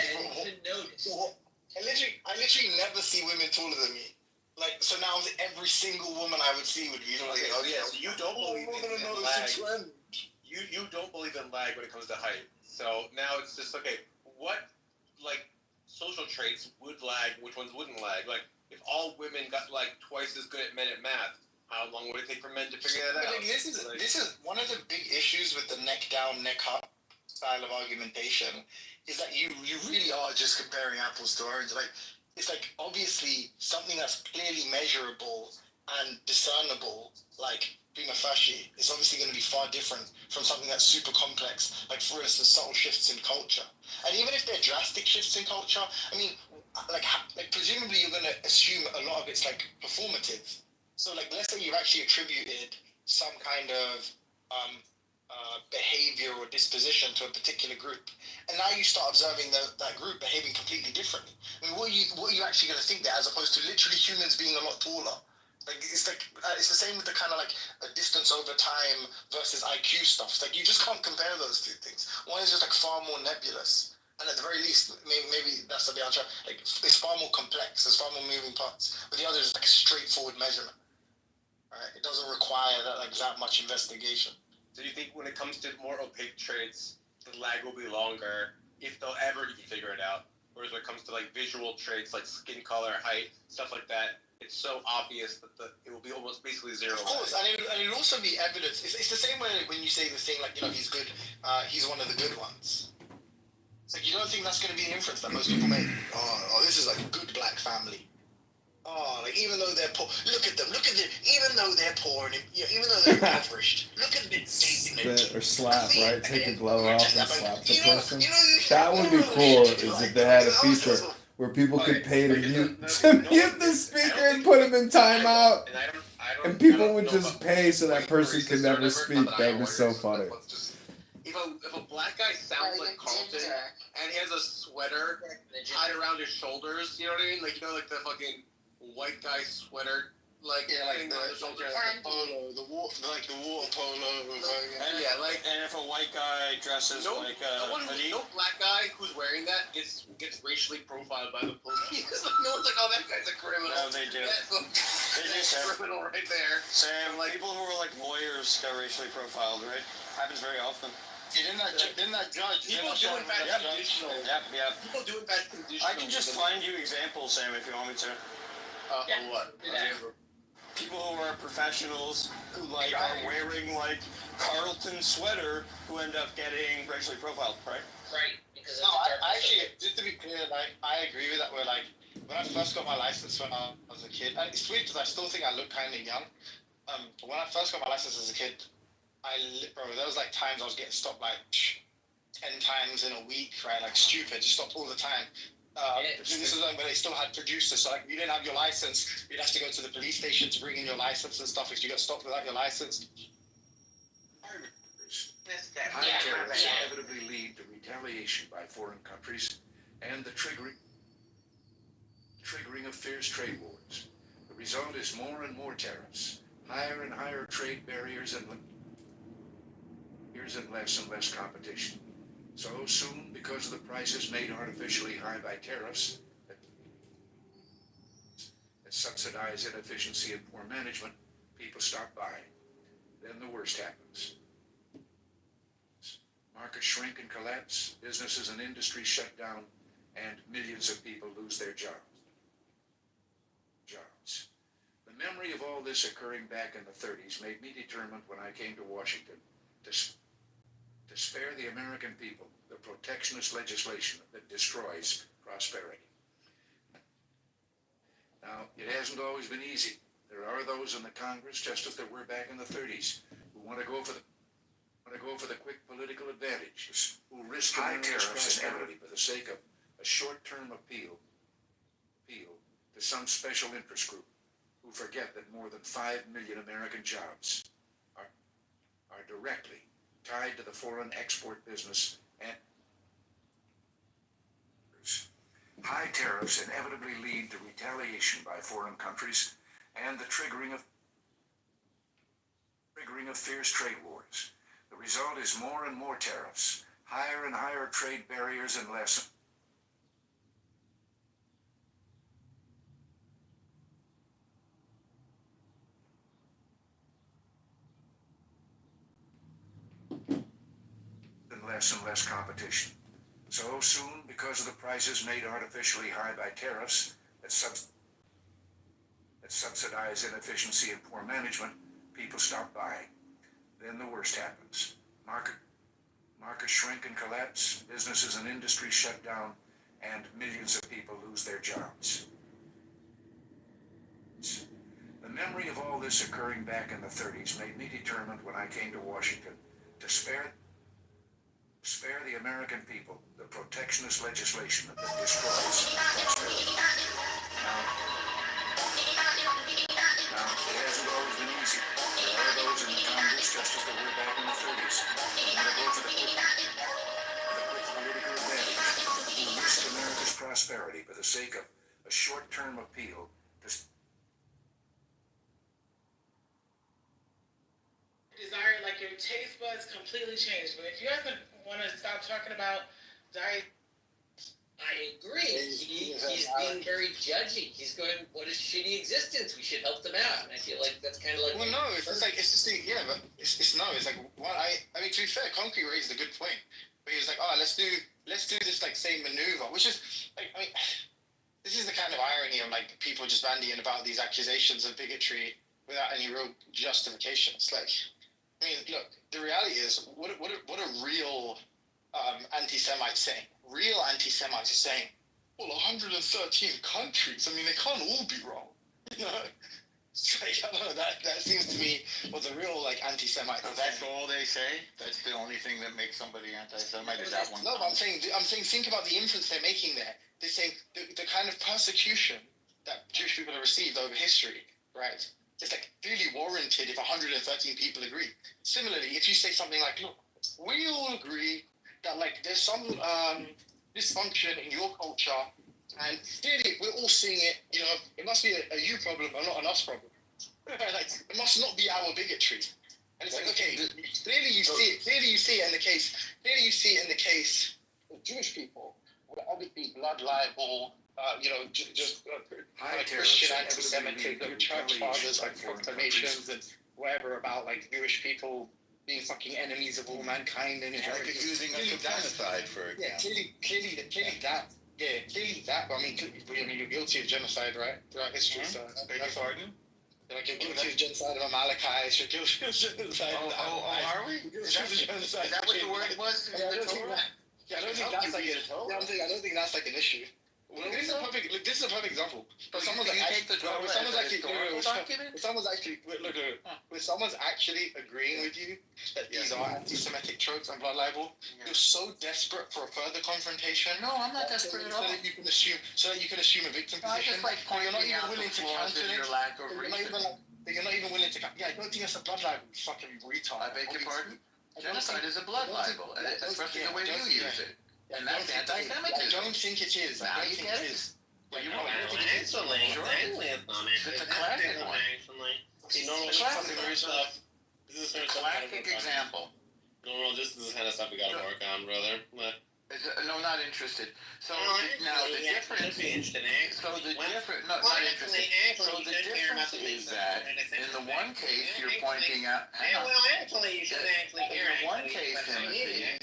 I literally never see women taller than me. Like, so now every single woman I would see would be like, oh yeah, so you don't believe in lag. lag. You don't believe in lag when it comes to height. So now it's just okay. What like social traits would lag? Which ones wouldn't lag? Like if all women got like twice as good at men at math, how long would it take for men to figure that out? Like, this is one of the big issues with the neck down, neck up style of argumentation. Is that you really are just comparing apples to oranges. Like it's like obviously something that's clearly measurable and discernible, like prima facie, is obviously going to be far different from something that's super complex, like for instance subtle shifts in culture. And even if they're drastic shifts in culture, I mean, like presumably you're going to assume a lot of it's like performative. So like let's say you've actually attributed some kind of behavior or disposition to a particular group, and now you start observing that group behaving completely differently. I mean, what are you actually going to think there, as opposed to literally humans being a lot taller? Like it's the same with the kind of like a distance over time versus IQ stuff. It's like you just can't compare those two things. One is just like far more nebulous, and at the very least, maybe that's the answer. Like it's far more complex. There's far more moving parts. But the other is like a straightforward measurement. Right? It doesn't require that much investigation. So you think when it comes to more opaque traits, the lag will be longer if they'll ever even figure it out? Whereas when it comes to like visual traits like skin color, height, stuff like that, it's so obvious that it will be almost basically zero. Of course, and it'll also be evidence. It's the same way when you say the thing like, he's good, he's one of the good ones. It's like you don't think that's going to be the inference that most people make. Oh, this is like a good black family. Oh, like even though they're poor, look at them. Even though they're poor and even though they're impoverished, look at the dignity. Or slap, right? Take a glove off and slap the person. That would be cool. Is if they had a feature where people could pay to mute the speaker and put him in timeout, and people would just pay so that person could never speak. That'd be so funny. If a black guy sounds like Carlton and he has a sweater tied around his shoulders, you know what I mean? Like like the fucking white guy sweater, like thing on the shoulders. Polo, the water polo. And if a white guy dresses no black guy who's wearing that gets racially profiled by the police. No one's like, oh, that guy's a criminal. No, they do. That's a criminal right there. Sam, like people who are like lawyers got racially profiled, right? Happens very often. Didn't that judge? People do in fact conditional. Yep. People do in fact conditional. I can just find you examples, Sam, if you want me to. What? People who are professionals who like are wearing like Carlton sweater who end up getting racially profiled, right? Right. Because I actually, just to be clear, like I agree with that. Where like when I first got my license when I was a kid, and it's weird because I still think I look kind of young. When I first got my license as a kid, there was like times I was getting stopped like 10 times in a week, right? Like stupid, just stopped all the time. This is when they still had producers, so like if you didn't have your license, you'd have to go to the police station to bring in your license and stuff if you got stopped without your license. High tariffs inevitably lead to retaliation by foreign countries and the triggering of fierce trade wars. The result is more and more tariffs, higher and higher trade barriers, and less and less competition. So soon, because of the prices made artificially high by tariffs that subsidize inefficiency and poor management, people stop buying. Then the worst happens. Markets shrink and collapse, businesses and industries shut down, and millions of people lose their jobs. The memory of all this occurring back in the 30s made me determined when I came to Washington to spare the American people the protectionist legislation that destroys prosperity. Now, it hasn't always been easy. There are those in the Congress, just as there were back in the 30s, who want to go for the quick political advantage, who risk America's prosperity for the sake of a short-term appeal to some special interest group, who forget that more than 5 million American jobs are directly tied to the foreign export business High tariffs inevitably lead to retaliation by foreign countries and the triggering of fierce trade wars. The result is more and more tariffs, higher and higher trade barriers, and less. And less competition. So soon, because of the prices made artificially high by tariffs that subsidize inefficiency and poor management, people stop buying. Then the worst happens. Markets shrink and collapse, businesses and industries shut down, and millions of people lose their jobs. The memory of all this occurring back in the 30s made me determined when I came to Washington to spare the American people the protectionist legislation that destroys prosperity. Now, it hasn't always been easy. There are those in the Congress, just as there were back in the 30s, who want to go for the quick political advantage, who risk America's prosperity for the sake of a short-term appeal to desire, like your taste buds completely changed. But if you guys want to stop talking about diet, I agree. He's being very judgy. He's going, what a shitty existence. We should help them out. And I feel like that's kind of like... Well, no, it's like, it's just the, yeah, but it's no, it's like, what I mean, to be fair, Concrete raised a good point. But he was like, oh, let's do this, like, same maneuver, which is, like, I mean, this is the kind of irony of, like, people just bandying about these accusations of bigotry without any real justification. It's like, I mean, look, the reality is, what are real anti-Semites saying? Real anti-Semites are saying, well, 113 countries, I mean, they can't all be wrong. You know? It's like, I don't know, that seems to me what the real, like, anti-Semite. So that's all they say? That's the only thing that makes somebody anti-Semite? Is that one? No, but I'm saying, think about the inference they're making there. They're saying the kind of persecution that Jewish people have received over history, right? It's like really warranted if 113 people agree. Similarly, if you say something like, look, we all agree that, like, there's some dysfunction in your culture, and clearly we're all seeing it, you know, it must be a you problem and not an us problem. Like, it must not be our bigotry. And it's like, okay, clearly you see it in the case of Jewish people, where obviously blood libel, just Christian anti-Semitism, church fathers like proclamations and whatever about like Jewish people being fucking enemies of all mankind and like accusing us of genocide, for example. Yeah, clearly that. Yeah, clearly that. But I mean, you're guilty of genocide, right? Throughout history. So, beg your pardon? Like you're guilty of genocide of Amalekites. You're guilty of genocide. Are we? Is that what the word was? I don't think that's like an issue. Well, this is a perfect example. But someone's actually agreeing with you that these are anti-Semitic tropes and blood libel. You're so desperate for a further confrontation. No, I'm not desperate at all. So that you can assume a victim position. I just like pointing out the flaws in your lack of reason. You're not even willing to. Yeah, I don't think it's a blood libel. You fucking retard. I beg your pardon. Genocide is a blood libel, especially the way you use it. And that's anti-Semitism. I don't think it is. Now you get it. Well, you know, it's a classic one. It's a classic example. No, this is the kind of stuff we gotta work on, brother. No, not interested. So now the difference. So the difference. No, not interested. So the difference is that in the one case you're pointing out. Hang on. In the one case, Timothy. In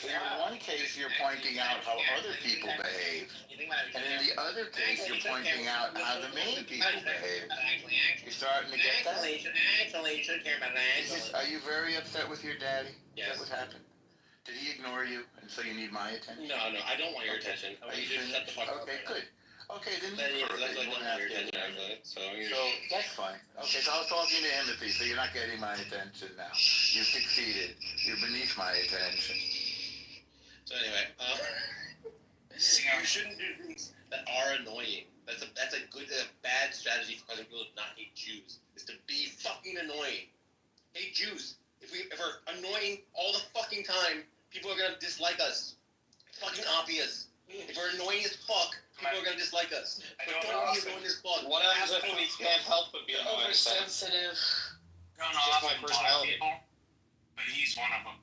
the one case you're pointing out how other people behave, and in the other case you're pointing out how the main people behave. You're starting to get that. Are you very upset with your daddy? Yes. Is that what happened? Did he ignore you, and so you need my attention? No, I don't want your attention. I want you to shut the fuck up. Okay, good. Okay, then That's like I don't want your attention, actually. So that's fine. Okay, so I was talking to Timothy, so you're not getting my attention now. You succeeded. You're beneath my attention. So anyway, you shouldn't do things that are annoying. That's a bad strategy for other people to not hate Jews. Is to be fucking annoying. Hate Jews. If we're annoying all the fucking time, people are gonna dislike us. It's fucking obvious. If we're annoying as fuck, people are gonna dislike us. But don't be annoying as fuck. What happens if we can't help but be annoying? Oversensitive. Don't Just my often personality. people, but he's one of them.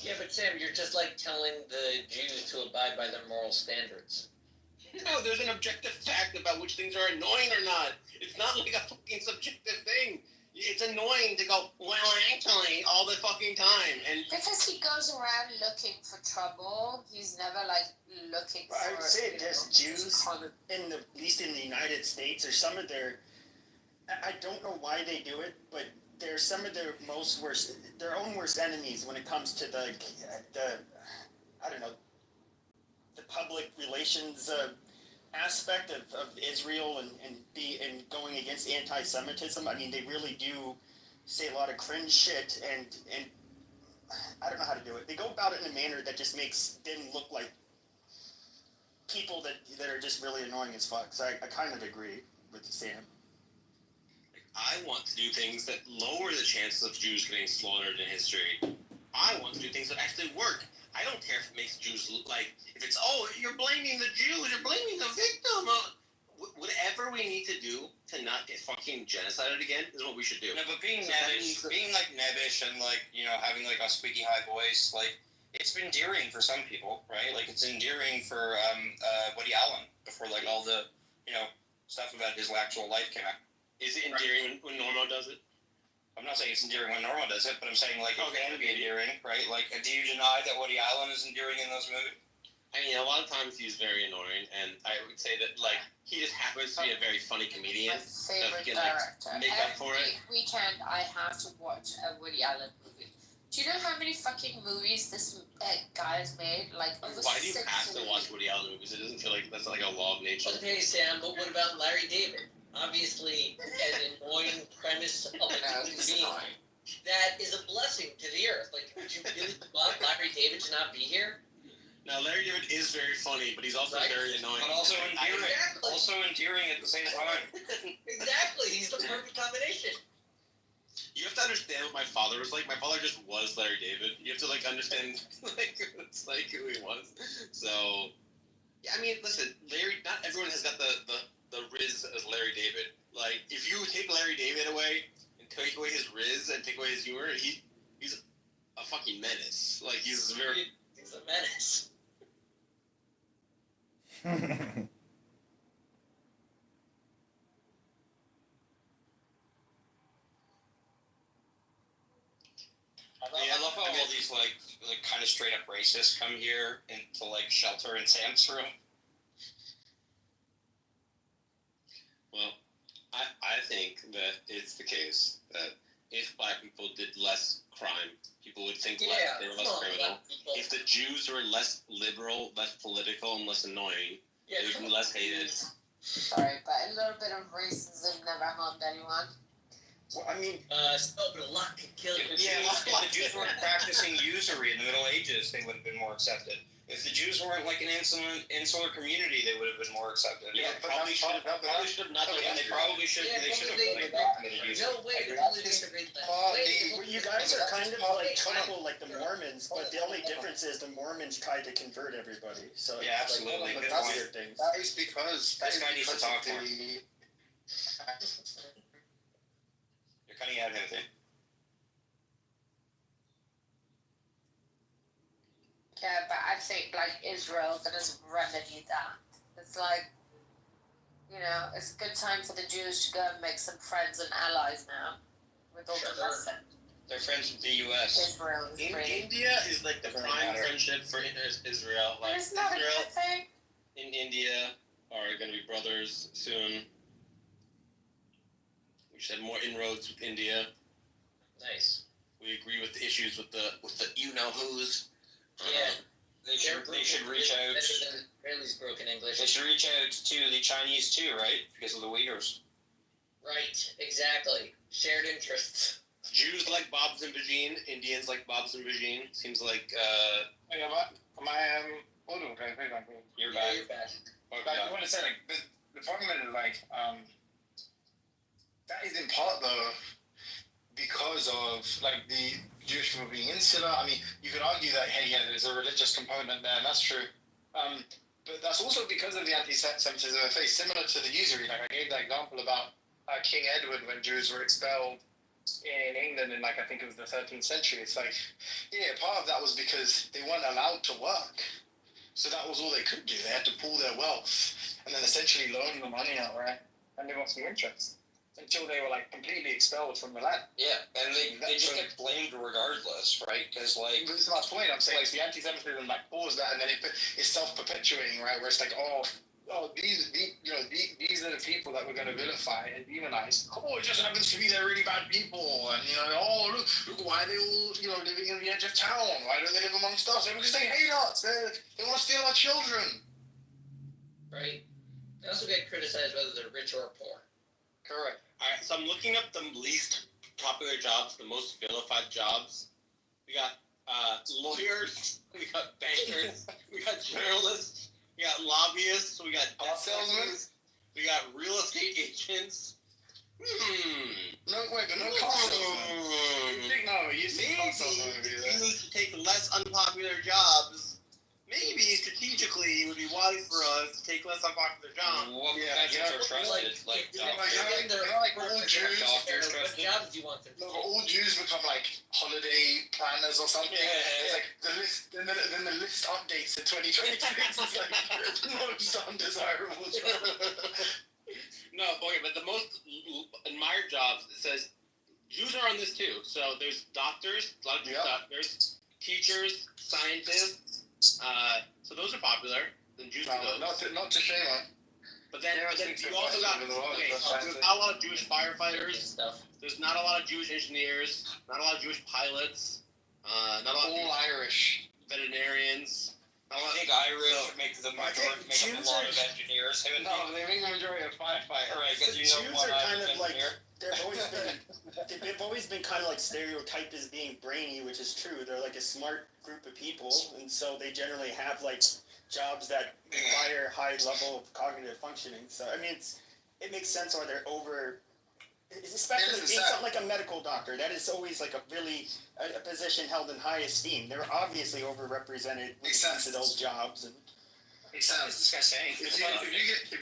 Yeah, but Sam, you're just like telling the Jews to abide by their moral standards. No, there's an objective fact about which things are annoying or not. It's not like a fucking subjective thing. It's annoying to go, well, actually, all the fucking time. And because he goes around looking for trouble, he's never like looking for. I would say there's Jews in the, at least in the United States, or some of their. I don't know why they do it, but they're some of their most worst, their own worst enemies when it comes to the I don't know, the public relations aspect of Israel and going against anti-Semitism. I mean, they really do say a lot of cringe shit, and I don't know how to do it. They go about it in a manner that just makes them look like people that are just really annoying as fuck. So I kind of agree with Sam. I want to do things that lower the chances of Jews getting slaughtered in history. I want to do things that actually work. I don't care if it makes Jews look like, if it's, oh, you're blaming the Jews, you're blaming the victim. Whatever we need to do to not get fucking genocided again is what we should do. No, but being So nebbish, being like nebbish and like, you know, having like a squeaky high voice, like, it's endearing for some people, right? Like, it's endearing for Woody Allen before like all the, you know, stuff about his actual life came out. Is it endearing when Normo does it? I'm not saying it's endearing when Norma does it, but I'm saying like it can be endearing, right? Like, do you deny that Woody Allen is endearing in those movies? I mean, a lot of times he's very annoying, and I would say that like he just happens to be a very funny comedian. My favorite so he can, director. make up for it. Every weekend I have to watch a Woody Allen movie. Do you know how many fucking movies this guy has made? Like over Why do you 6 have to movies. watch Woody Allen movies? It doesn't feel like that's like a law of nature. Okay, Sam, but what about Larry David? Obviously, an annoying premise of a human being. That is a blessing to the earth. Like, would you really want Larry David to not be here? Now, Larry David is very funny, but he's also very annoying. But also endearing. Exactly. Also endearing at the same time. Exactly. He's the perfect combination. You have to understand what my father was like. My father just was Larry David. You have to like understand like it's like who he was. So yeah, I mean, listen, Larry. Not everyone has got the riz as Larry David. Like, if you take Larry David away and take away his riz and take away his humor, he's a fucking menace. Like, he's a menace. I love how all these like kind of straight up racists come here and to like shelter in Sam's room. Well, I think that it's the case that if black people did less crime, people would think they were less criminal. If the Jews were less liberal, less political, and less annoying, they would be less hated. Sorry, but a little bit of racism never harmed anyone. Well, I mean, but a lot could kill you. If the Jews weren't practicing usury in the Middle Ages, they would have been more accepted. If the Jews weren't like an insular community, they would have been more accepted. Yeah, probably should have not done it. They probably should. Yeah, They should have they- committed usury. No way, they're only integrated you guys are kind of like trouble like the Mormons, but the only difference is the Mormons tried to convert everybody. So Yeah, it's absolutely. Like, Good that's point. weird things. That is because This guy needs to talk more. the You're cutting out anything. Yeah, but I think like Israel gonna remedy that. It's like, you know, it's a good time for the Jews to go and make some friends and allies now with all the blessing. They're friends with the U.S. Israel is pretty. India is like the prime friendship for Israel. Like, Isn't that a Israel good thing? and India are going to be brothers soon. We should have more inroads with India. Nice. We agree with the issues with the you know who's. Yeah. They should reach out. Better than Israelis broken English. They should reach out to the Chinese too, right? Because of the Uyghurs. Right, exactly. Shared interests. Jews like Bob's and Vagine. Indians like Bob's and Vagine. Seems like You're back. You're back. Like, I want to say, like, the problem is, like, that is in part, though, because of, like, the Jewish people being insular. I mean, you could argue that, hey, yeah, there's a religious component there, and that's true. But that's also because of the anti-Semitism I face, similar to the usury. Like I gave that example about King Edward when Jews were expelled in England in like I think it was the 13th century. It's like, yeah, part of that was because they weren't allowed to work, so that was all they could do. They had to pool their wealth and then essentially loan the money outright and live off some interest until they were like completely expelled from the land. Yeah, and they just get blamed regardless, right? Because like, this is my point. I'm saying like the anti-Semitism like caused that, and then it's self-perpetuating, right? Where it's like, these are the people that we're going to vilify and demonize. Oh, it just happens to be they're really bad people, and look why they all living in the edge of town. Why don't they live amongst us? Because they hate us. They want to steal our children. Right. They also get criticized whether they're rich or poor. Correct. Alright, so I'm looking up the least popular jobs, the most vilified jobs. We got lawyers, we got bankers, we got journalists, we got lobbyists, we got debt salesmen, we got real estate agents. No, wait, but no car salesmen. You think car salesmen would be there? You need to take less unpopular jobs. Maybe strategically it would be wise for us to take less unpopular jobs. What professions are trusted? Like all Jews. What jobs do you want them to No, but all Jews become like holiday planners or something. It's like the list, then the list updates in 2026. It's like most undesirable jobs. No, okay, but the most admired jobs, it says Jews are on this too. So there's doctors, a lot of Jewish doctors, teachers, scientists. So those are popular. Then Jews do those. Not to shame on. But then you also got there's not a lot of Jewish firefighters. There's not a lot of Jewish engineers. Not a lot of Jewish pilots. Not a lot of Irish veterinarians. I think Irish make a lot of engineers. No, they make the majority of firefighters. Right, because Jews are kind of like they've always been kind of like stereotyped as being brainy, which is true. They're like a smart group of people, and so they generally have like jobs that require high level of cognitive functioning. So I mean, it makes sense why they're over. Especially being something like a medical doctor, that is always like a position held in high esteem. They're obviously overrepresented when it comes to those jobs. And If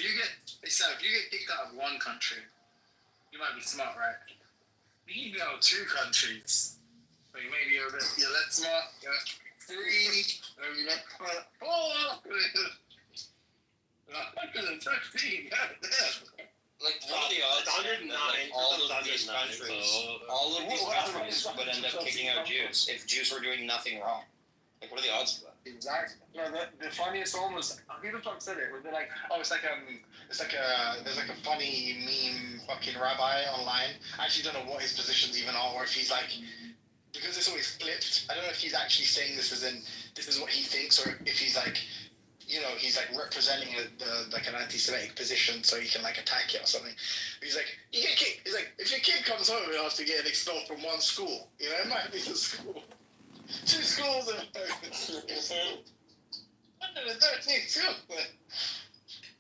you get kicked out of one country, you might be smart, right? You go 2 countries, so you may be a bit less smart. 3, maybe not 4. 113. Like, what are the odds that all of these countries would end up kicking out Jews if Jews were doing nothing wrong? Like, what are the odds of that? Exactly. No, the funniest one was, who the fuck said it? Was it like, there's like a funny meme fucking rabbi online. I actually don't know what his positions even are, or if he's like, because it's always flipped. I don't know if he's actually saying this as in this is what he thinks, or if he's like, he's like representing like an anti-Semitic position so he can like attack it or something. He's like, you get kicked. He's like, if your kid comes home after getting expelled from one school, it might be the school. 2 schools in 113 schools.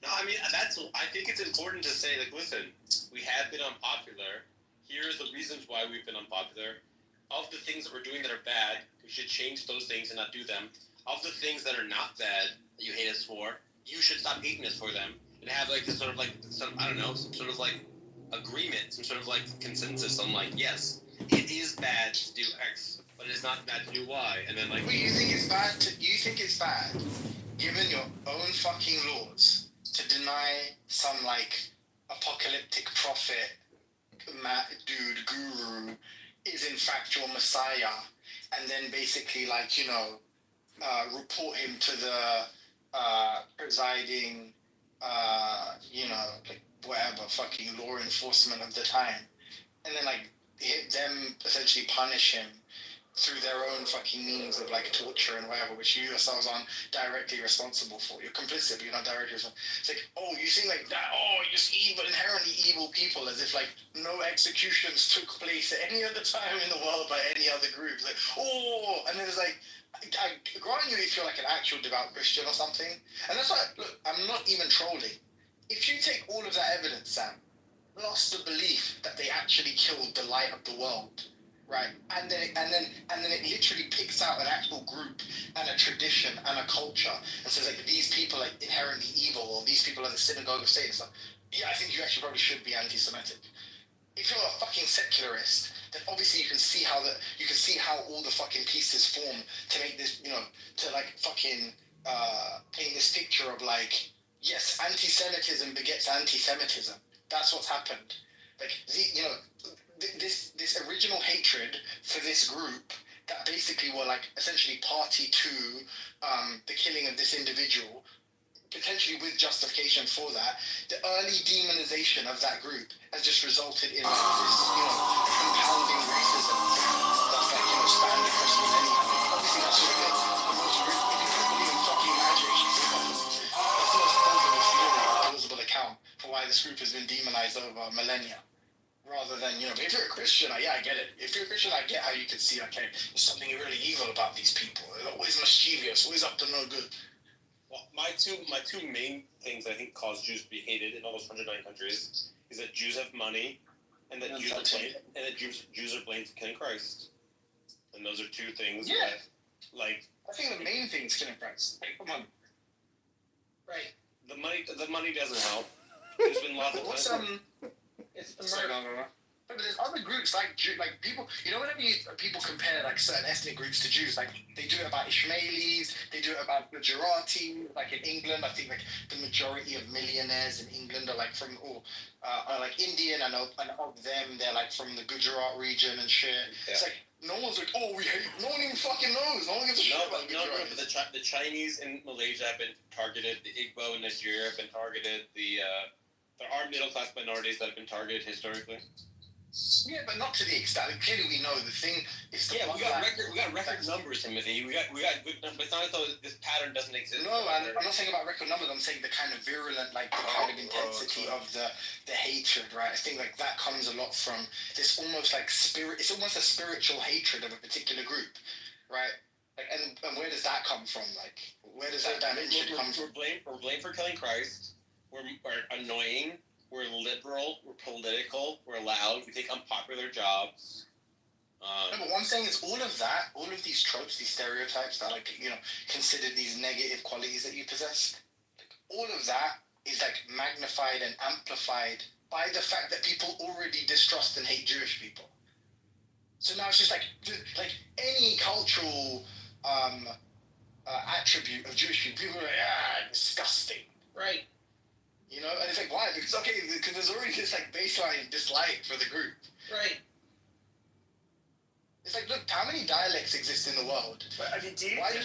No, I mean, I think it's important to say, like, listen, we have been unpopular. Here's the reasons why we've been unpopular. Of the things that we're doing that are bad, we should change those things and not do them. Of the things that are not bad, that you hate us for, you should stop hating us for them. And have, like, this sort of, like, some sort of, like, agreement, some sort of, like, consensus on, like, yes, it is bad to do X, but it's not bad to do Y. And then, like... Wait, you think it's bad, given your own fucking laws, to deny some, like, apocalyptic prophet, guru, is in fact your messiah, and then basically, like, report him to the presiding, like, whatever, fucking law enforcement of the time, and then, like, them essentially punish him through their own fucking means of, like, torture and whatever, which you yourselves aren't directly responsible for. You're complicit, but you're not directly responsible. It's like, you seem like that, you're just evil, inherently evil people, as if, like, no executions took place at any other time in the world by any other group. Like, and then it's like, I grant you if you're, like, an actual devout Christian or something, and that's why, look, I'm not even trolling. If you take all of that evidence, Sam, lost the belief that they actually killed the light of the world, right? And then it literally picks out an actual group and a tradition and a culture, and says like these people are inherently evil, or these people are the synagogue of Satan. So, yeah, I think you actually probably should be anti-Semitic. If you're a fucking secularist, then obviously you can see how all the fucking pieces form to make this, to like fucking paint this picture of like, yes, anti-Semitism begets anti-Semitism. That's what's happened. Like this original hatred for this group that basically were like essentially party to the killing of this individual, potentially with justification for that, the early demonization of that group has just resulted in like this, compounding racism that's like, spanned across millennia. Obviously, that's sort of the most, if you don't believe in fucking imagination, that's the most plausible account for why this group has been demonized over millennia. Rather than, if you're a Christian, I get it. If you're a Christian, I get how you could see, okay, there's something really evil about these people. They're always mischievous, always up to no good. Well, my two main things I think cause Jews to be hated in almost 109 countries is that Jews have money, and that Jews are blamed for killing Christ. And those are two things that, like, I think the main thing is killing Christ. Like, come on. Right. The money doesn't help. There's been lots of it's the murder. But there's other groups like people. Whenever people compare like certain ethnic groups to Jews, like they do it about Ishmaelis, they do it about Gujarati. Like in England, I think like the majority of millionaires in England are like from are like Indian, and of them they're like from the Gujarat region and shit. Yeah. It's like no one's like, oh, we hate. No one even fucking knows. No one gives a shit about Gujarati. But the Chinese in Malaysia have been targeted. The Igbo in Nigeria have been targeted. There are middle class minorities that have been targeted historically. Yeah, but not to the extent. Clearly, we know the thing is. We got record numbers, Timothy. We got good numbers. It's not as though this pattern doesn't exist. No, I'm not saying about record numbers. I'm saying the kind of virulent, like the kind of intensity of the hatred, right? I think like that comes a lot from this almost like spirit. It's almost a spiritual hatred of a particular group, right? Like, and where does that come from? Like, where does that dimension come from? We're blamed for killing Christ. We're annoying. We're liberal, we're political, we're loud, we take unpopular jobs. No, but what I'm saying is all of these tropes, these stereotypes that like, considered these negative qualities that you possess, like, all of that is like magnified and amplified by the fact that people already distrust and hate Jewish people. So now it's just like any cultural attribute of Jewish people are like, disgusting. Right. And it's like, why? Because there's already this like baseline dislike for the group. Right. It's like, look, how many dialects exist in the world? But, I mean, why do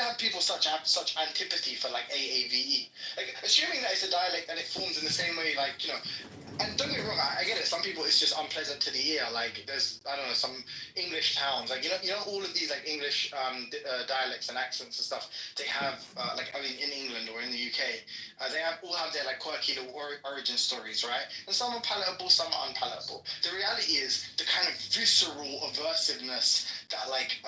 have people such antipathy for like AAVE? Like, assuming that it's a dialect and it forms in the same way, like, and don't get me wrong, I get it. Some people it's just unpleasant to the ear. Like, there's, I don't know, some English towns, like, all of these like English dialects and accents and stuff. They have in England or in the UK, they all have their like quirky little origin stories, right? And some are palatable, some are unpalatable. The reality is the kind of visceral aversiveness that like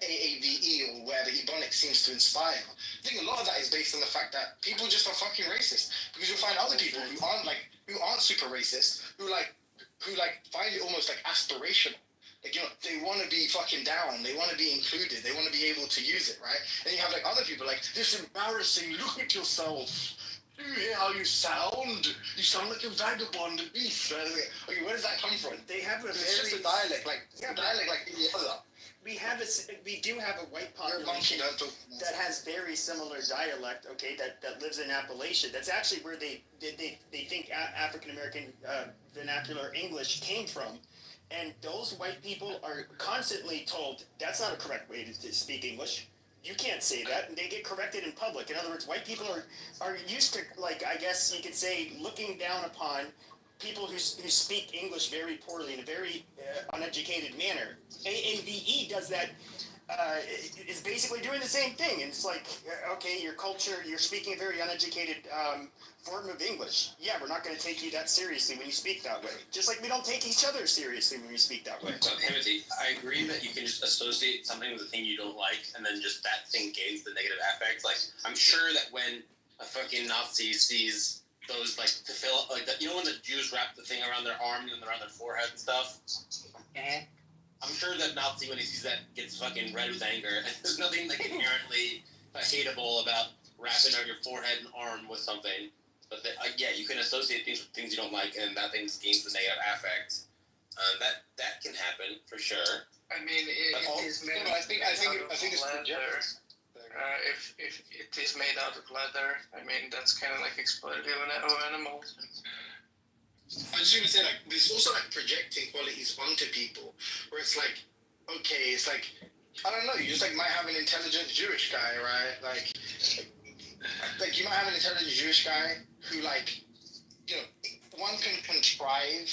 AAVE or whatever Ebonics seems to inspire. I think a lot of that is based on the fact that people just are fucking racist. Because you'll find other people who aren't super racist, who find it almost like aspirational. Like, they want to be fucking down. They want to be included. They want to be able to use it, right? And you have like other people like, this embarrassing, look at yourself. Do you hear how you sound? You sound like a vagabond beast. Right? Okay, where does that come from? They have it's just a dialect, like any other. We do have a white population that has very similar dialect, okay, that lives in Appalachia. That's actually where they think African American vernacular English came from. And those white people are constantly told, that's not a correct way to speak English. You can't say that, and they get corrected in public. In other words, white people are used to, like, I guess you could say, looking down upon people who speak English very poorly in a very uneducated manner. AAVE does that, is basically doing the same thing. And it's like, okay, your culture, you're speaking a very uneducated form of English. Yeah, we're not going to take you that seriously when you speak that way. Just like we don't take each other seriously when we speak that way. So, Timothy, I agree that you can just associate something with a thing you don't like, and then just that thing gains the negative affect. Like, I'm sure that when a fucking Nazi sees those, like, to fill, like, when the Jews wrap the thing around their arm and around their forehead and stuff, I'm sure that Nazi, when he sees that, gets fucking red with anger. There's nothing like inherently hateable about wrapping on your forehead and arm with something. But yeah, you can associate things with things you don't like, and that thing gains the negative affect. That can happen for sure. I mean, it is made. I think it's leather. If it is made out of leather, I mean that's kind of like exploitative of animals. I was just gonna say, like, there's also like projecting qualities onto people, where it's like, okay, it's like, I don't know, you just like might have an intelligent Jewish guy, right? Like you might have an intelligent Jewish guy who, like, you know, one can contrive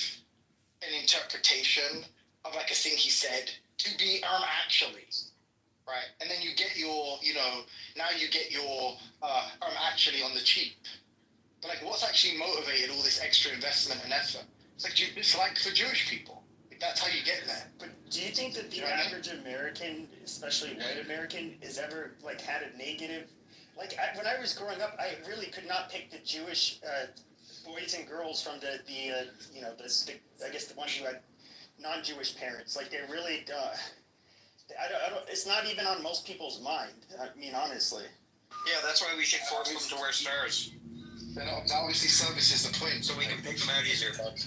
an interpretation of like a thing he said to be actually, right? And then you get your, you know, now you get your actually on the cheap. But like, what's actually motivated all this extra investment and effort? It's like dislike for Jewish people. Like, that's how you get there. But do you think that the average American, especially white American, has ever like had a negative? Like when I was growing up, I really could not pick the Jewish boys and girls from the you know the I guess the ones who had non-Jewish parents. Like they really, I don't. It's not even on most people's mind. I mean, honestly. Yeah, that's why we should force them to wear stars. That obviously services the point, so we can pick them out easier. That's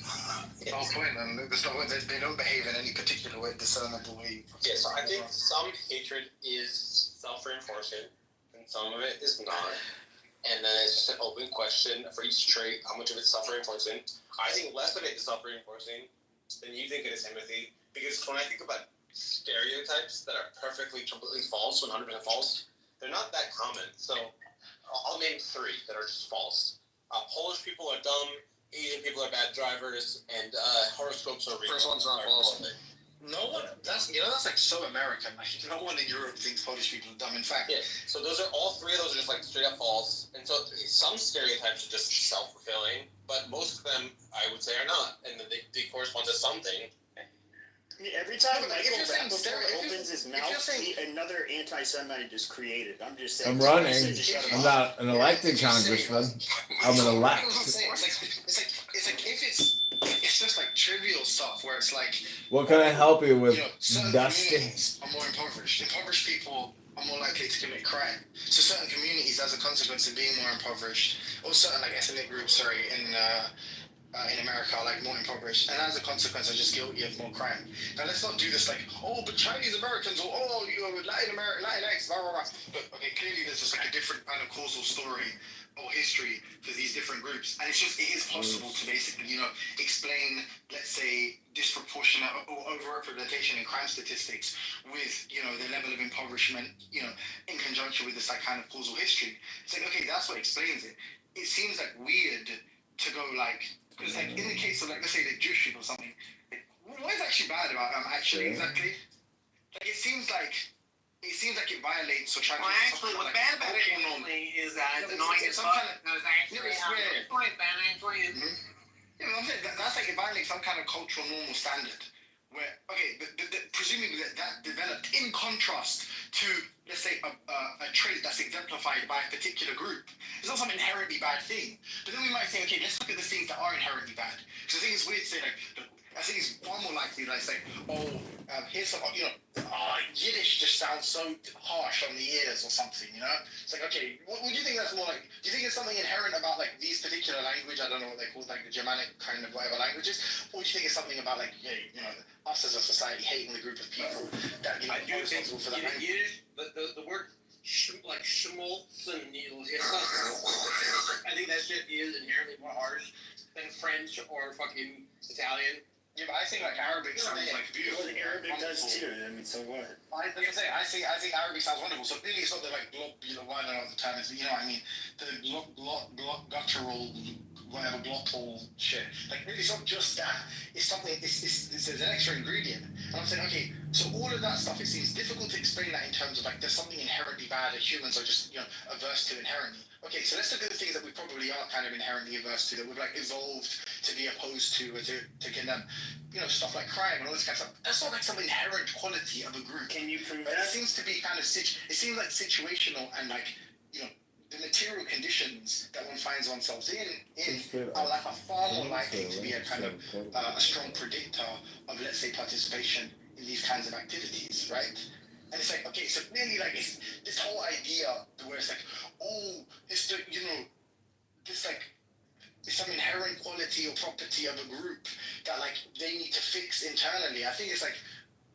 the whole point, and there's no way they don't behave in any particular way, discernible way. Yeah, so I think some hatred is self-reinforcing, and some of it is not. And then it's just an open question for each trait, how much of it's self-reinforcing. I think less of it is self-reinforcing than you think it is empathy, because when I think about stereotypes that are perfectly, completely false, 100% false, they're not that common. So I'll name 3 that are just false. Polish people are dumb, Asian people are bad drivers, and horoscopes are real. First one's not false. No one, that's like so American. Like, no one in Europe thinks Polish people are dumb. In fact, yeah. So those are all 3 of those are just like straight up false. And so some stereotypes are just self-fulfilling, but most of them I would say are not, and they correspond to something. I mean, every time Michael Rappaport opens his mouth, another anti-Semite is created. I'm just saying. I'm running. I'm not an elected congressman. I'm an elect. It's like if it's just like trivial stuff where it's like. What can I help you with, certain Dusty? communities are more impoverished. Impoverished people are more likely to commit crime. So certain communities, as a consequence of being more impoverished, or certain like ethnic groups, in America are like more impoverished, and as a consequence are just guilty of more crime. Now let's not do this like, oh, but Chinese Americans, or oh, you know, Latinx, blah blah blah. But okay, clearly there's just like a different kind of causal story or history for these different groups, and it is possible to basically, you know, explain, let's say, disproportionate or overrepresentation in crime statistics with, you know, the level of impoverishment, you know, in conjunction with this like kind of causal history. It's like, okay, that's what explains it. It seems like weird to go like. Because like in the case of like, let's say the Jewish people or something, like, what is actually bad about actually exactly? Like it seems like it violates or tries. Well, actually, what's bad about it actually is that it's annoying as fuck. Because actually, I'm saying that's like it violates some kind of cultural normal standard. Where presumably that developed in contrast to, let's say, a trait that's exemplified by a particular group. It's not some inherently bad thing. But then we might say, okay, let's look at the things that are inherently bad. Because I think it's weird to say, like, I think it's far more likely to like say, here's some, you know, Yiddish just sounds so harsh on the ears or something, you know? It's like, okay, what do you think that's more like? Do you think it's something inherent about like these particular language? I don't know what they call like the Germanic kind of whatever languages. Or do you think it's something about like, yeah, you know, us as a society hating the group of people that, you know, are responsible for that language? Yiddish, the word like schmaltzen, I think that shit is inherently more harsh than French or fucking Italian. Yeah, but I think like Arabic sounds like beautiful. Well, Arabic does too. I mean, so what? I think Arabic sounds wonderful. So clearly it's not the like I don't know what the term is, you know what I mean? The guttural, whatever, glottal shit. Like really, it's not just that. It's something. It's an extra ingredient. And I'm saying, okay, so all of that stuff. It seems difficult to explain that in terms of like there's something inherently bad that humans are just, you know, averse to inherently. Okay, so let's look at the things that we probably are kind of inherently averse to, that we've like evolved to be opposed to, or to condemn. You know, stuff like crime and all this kind of stuff. That's not like some inherent quality of a group. Can you prove that? that? It seems to be kind of it seems like situational and like, you know, the material conditions that one finds oneself in are like a far more likely to be a kind of a strong predictor of, let's say, participation in these kinds of activities, right? And it's like, okay, so clearly, like, it's this whole idea where it's like, oh, it's the, you know, this like, it's some inherent quality or property of a group that like they need to fix internally. I think it's like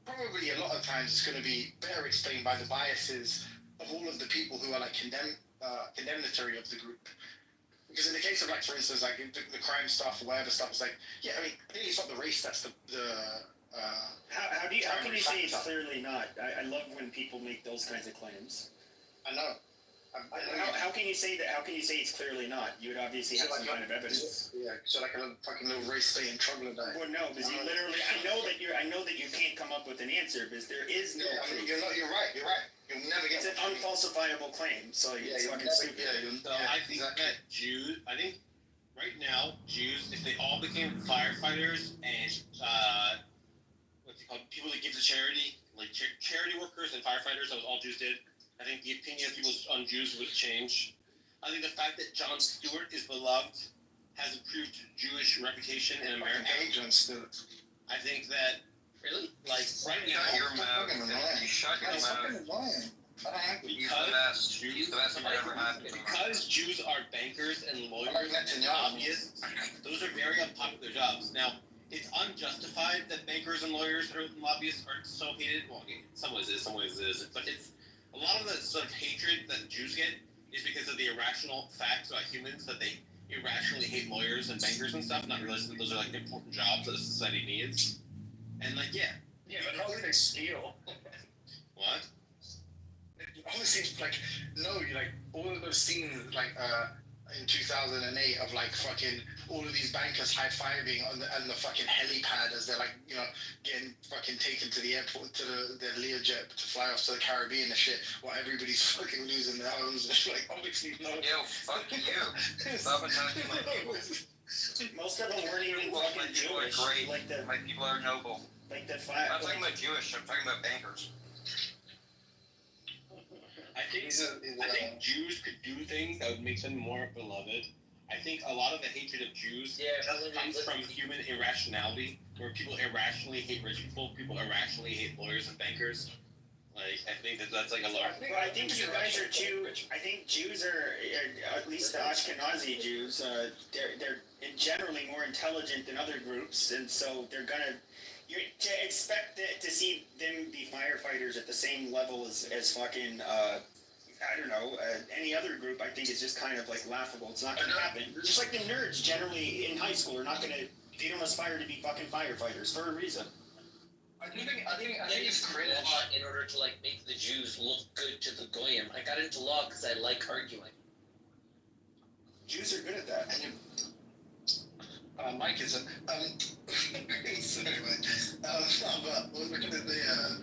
probably a lot of times it's going to be better explained by the biases of all of the people who are like condemnatory of the group. Because in the case of like, for instance, like the crime stuff or whatever stuff, it's like, yeah, I mean, I think it's not the race that's how can you say it's clearly not? I love when people make those kinds of claims. I know. How can you say that? How can you say it's clearly not? You would obviously have some kind of evidence. Yeah, so like a fucking little race stay in trouble and that. Well, no, because you literally. I know that you can't come up with an answer because there is no. Yeah, I mean, you're right. You'll never get. It's an unfalsifiable claim, so it's fucking stupid. I think that Jews. I think right now Jews, if they all became firefighters and what's it called, people that give to charity, like charity workers and firefighters, that was all Jews did. I think the opinion of people on Jews would change. I think the fact that Jon Stewart is beloved has improved Jewish reputation in America. I think that, really, like, right now... Shut your mouth. You shut your mouth. Because Jews are bankers and lawyers and lobbyists, those are very unpopular jobs. Now, it's unjustified that bankers and lawyers and lobbyists are so hated. Well, in some ways it is, some ways it isn't. But it's... A lot of the sort of hatred that Jews get is because of the irrational facts about humans, that they irrationally hate lawyers and bankers and stuff, not realizing that those are like important jobs that a society needs. And like, yeah. Yeah, but how do they steal? What? Obviously, like, no, you like all of those scenes, like in 2008 of like fucking all of these bankers high-fiving on the fucking helipad as they're like, you know, getting fucking taken to the airport, to their Learjet to fly off to the Caribbean and shit, while everybody's fucking losing their homes. Like, obviously, no. Yo, fuck you. Stop attacking my people. Most of them weren't even fucking Jewish. Great. Like the, my people are noble. Like the I'm not talking about Jewish, I'm talking about bankers. I think Jews could do things that would make them more beloved. I think a lot of the hatred of Jews comes from human irrationality, where people irrationally hate rich people, people irrationally hate lawyers and bankers. Like, I think that's like a lot. Well, I think you guys are too. I think Jews are, at least the Ashkenazi Jews, they're generally more intelligent than other groups, and so they're gonna. You're to expect to see them be firefighters at the same level as fucking I don't know, any other group. I think is just kind of like laughable. It's not gonna happen. Just like the nerds generally in high school are not gonna. They don't aspire to be fucking firefighters for a reason. I think it's cringe. In order to like make the Jews look good to the goyim. I got into law because I like arguing. Jews are good at that. And Mike isn't. So anyway, but we're looking at the.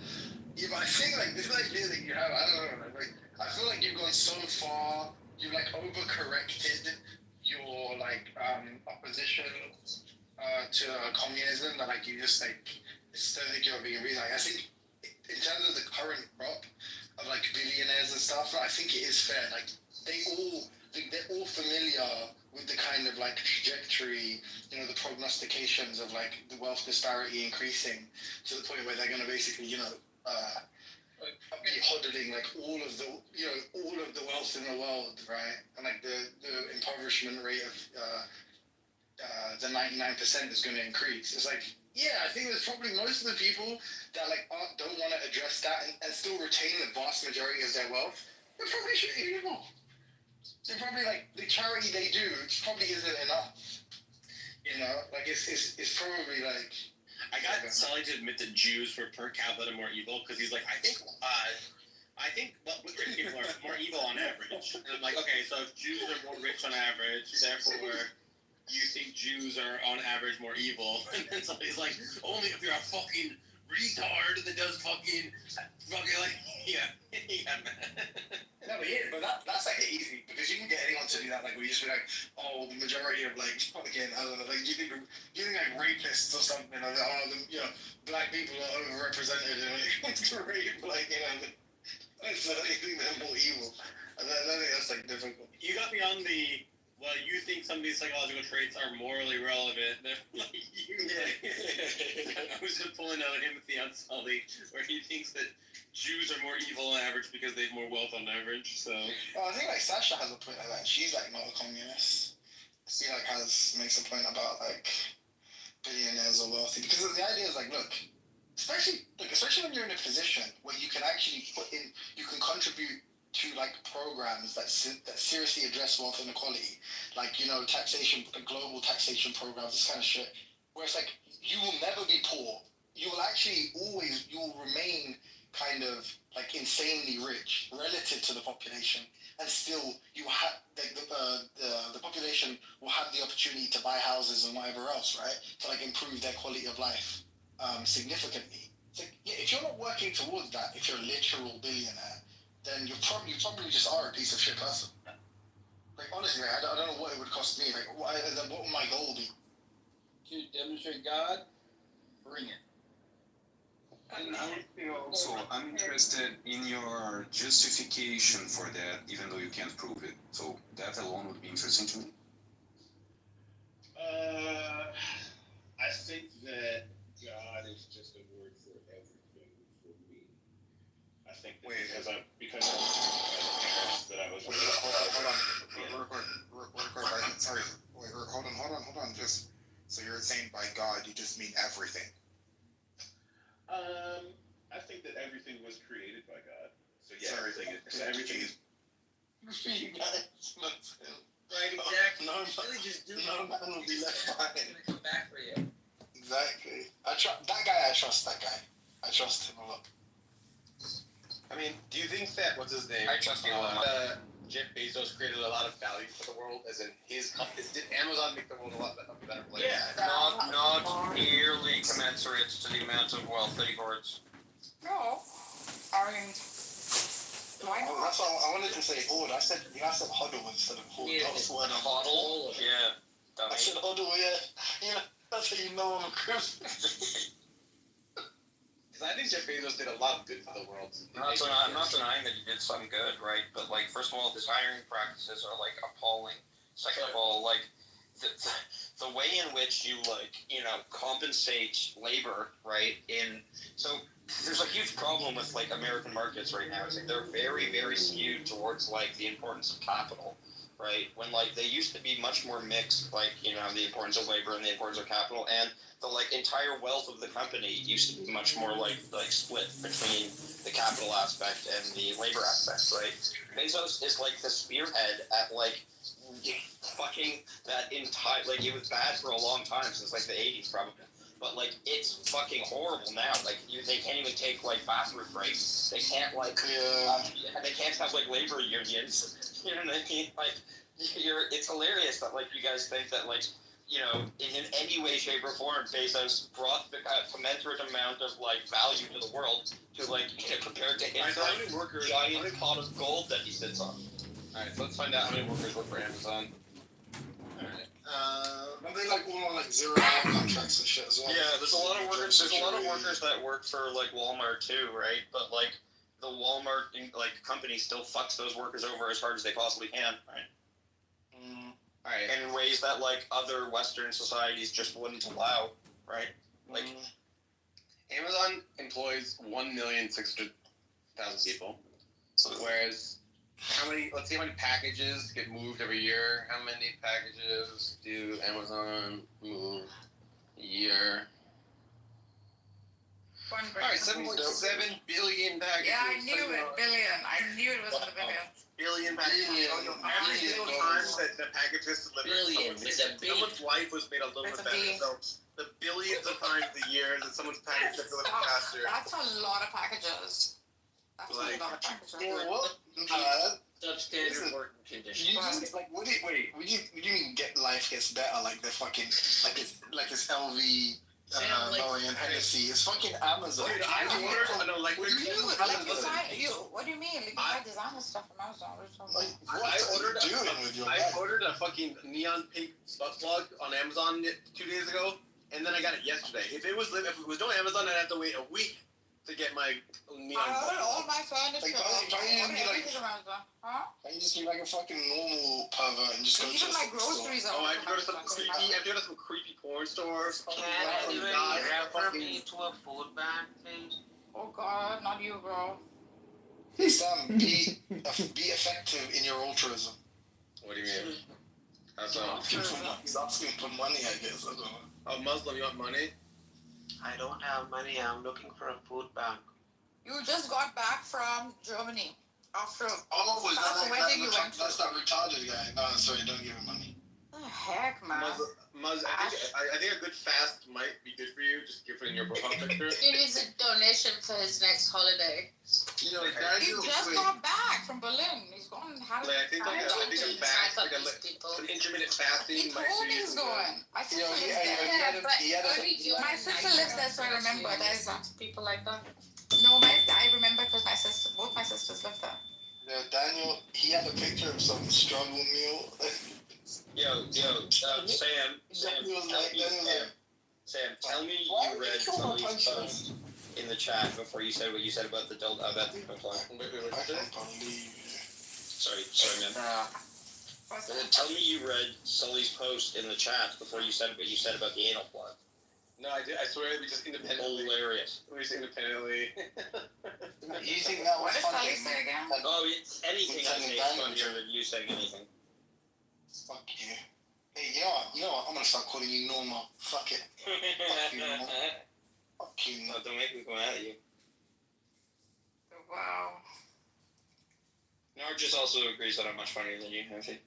Yeah, but I think like this idea that you have, I don't know, like I feel like you've gone so far, you've like overcorrected your like opposition to communism that like you just like don't think you're being real. Like I think in terms of the current crop of like billionaires and stuff, I think it is fair. Like they're all familiar with the kind of like trajectory, you know, the prognostications of like the wealth disparity increasing to the point where they're going to basically, you know, be hodling like all of the wealth in the world, right? And like the impoverishment rate of the 99% is going to increase. It's like, yeah, I think there's probably most of the people that like don't want to address that and still retain the vast majority of their wealth. They're probably shitty people. They're probably like the charity they do probably isn't enough. You know, like it's probably like. I got Sully to admit that Jews were per capita more evil because he's like, I think rich people are more evil on average. And I'm like, okay, so if Jews are more rich on average, therefore you think Jews are on average more evil. And then somebody's like, only if you're a fucking retard that does fucking like, yeah, man. No, but that's like easy because you can get anyone to do that. Like we just be like, oh, the majority of like fucking I don't know, like you think like rapists or something, or you know, black people are overrepresented in like rape, like you know. It's not anything that more evil. I think that's like difficult. You got me on the, well, you think some of these psychological traits are morally relevant. They're like you. I was just pulling out Timothy on Sully, where he thinks that Jews are more evil on average because they have more wealth on average. So. Well, I think like Sasha has a point like that. She's like not a communist. She like makes a point about like billionaires or wealthy, because the idea is like, especially when you're in a position where you can actually you can contribute to like programs that seriously address wealth inequality, like taxation, global taxation programs, this kind of shit, where it's like you will never be poor. You will remain kind of like insanely rich relative to the population, and still you have the population will have the opportunity to buy houses and whatever else, right? To like improve their quality of life significantly. It's like, yeah, if you're not working towards that, if you're a literal billionaire, then you probably just are a piece of shit person. Like honestly, I don't know what it would cost me. Like what would my goal be? To demonstrate God, bring it. And I'm interested in your justification for that, even though you can't prove it. So that alone would be interesting to me. I think that God is just a word for everything for me. I think that because of parents that I was raised. Hold on. Just so you're saying by God, you just mean everything. I think that everything was created by God. So yeah, everything is. You guys, Right, exactly. No man will be left behind. It's gonna come back for you. Exactly. I trust that guy. I trust him a lot. I mean, do you think that what's his name? I trust you a lot. Jeff Bezos created a lot of value for the world, as in did Amazon make the world a lot of a better place? Yeah, not nearly commensurate to the amount of wealth that he hoards. No. I mean, why not? That's why I wanted to say hoard. I said huddle instead of hoard. Yeah, That's what Huddle? Yeah. I said huddle, yeah. That's how you know I'm a Christian. Because I think Jeff Bezos did a lot of good for the world. I'm not denying that he did some good, right? But like, first of all, his hiring practices are like appalling. Second of all, like the way in which you compensate labor, right? So there's a huge problem with like American markets right now. Is like they're very, very skewed towards like the importance of capital, right? When like they used to be much more mixed, like the importance of labor and the importance of capital, and the like entire wealth of the company used to be much more like split between the capital aspect and the labor aspect, right? Bezos is like the spearhead at like fucking that entire, like it was bad for a long time, since like the 80s probably. But like it's fucking horrible now. Like they can't even take like bathroom breaks. They can't they can't have like labor unions. You know what I mean? Like it's hilarious that like you guys think that like in any way, shape, or form, Bezos brought the commensurate amount of like value to the world to like compared to his giant pot of gold that he sits on. All right, so let's find out how many workers work for Amazon. All right. Are they like all on like 0 hour contracts and shit as well? Yeah, there's a lot of workers. There's a lot of workers that work for like Walmart too, right? But like the Walmart company still fucks those workers over as hard as they possibly can, right? All right. And in ways that like other Western societies just wouldn't allow, right? Like Amazon employs 1,600,000 people, whereas let's see how many packages get moved every year. How many packages do Amazon move a year? Alright, 7.7 billion packages. Yeah, I knew it. Billion. I knew it was in the billion. Billion packages. Every single time that the package is delivered, Billion with a B. someone's life was made a little bit better. So the billions of times a year that someone's package is delivered faster. That's a lot of packages. That's a lot of packages. Yeah, what? Substandard working conditions. What do you mean life gets better? Like the fucking like it's LV. And Hennessy. It's fucking Amazon. Dude, what do you mean? What do you mean? You buy designer stuff from Amazon. I ordered a fucking neon pink butt plug on Amazon 2 days ago, and then I got it yesterday. If it was on Amazon, I'd have to wait a week to get my neon. I heard all my furniture. Like, can't you be like, Huh? can't you just be like a fucking normal pervert and just go to Even the my store? groceries Oh, are. I have to go to some creepy. I have to go to some creepy porn stores. Can anybody refer me to a food bank, please? Oh God, not you, bro. Sam, be effective in your altruism. What do you mean? That's He's asking for money, I guess. I don't know. Oh, Muslim, you want money? I don't have money. I'm looking for a food bank. You just got back from Germany after Oh, was past wedding you went to. that's that retarded guy. No, sorry, don't give him money. The heck, man. I think a good fast might be good for you. Just give it in your profile picture. He needs a donation for his next holiday. You know, He just got back from Berlin. He's going. How I think a fast, some intermittent fasting. He told me he's going. My sister lives there. My sister lives there, so I remember. There's people like that. No, I remember because both my sisters live there. Yeah, Daniel, he had a picture of some struggle meal. Sam, tell me you read Sully's post in the chat before you said what you said about the Sorry, man. Tell me you read Sully's post in the chat before you said what you said about the anal plug. No, I did. I swear we just independently. Hilarious. We just independently. You think that was What did funny? Sally say again? Oh, it's anything I say is funnier than you saying anything. Fuck you. Hey, you know what? I'm gonna start calling you Norma. Fuck it. Fuck you, Norma. Fuck you. No, don't make me go at you. Wow. Nargis also agrees that I'm much funnier than you, I think.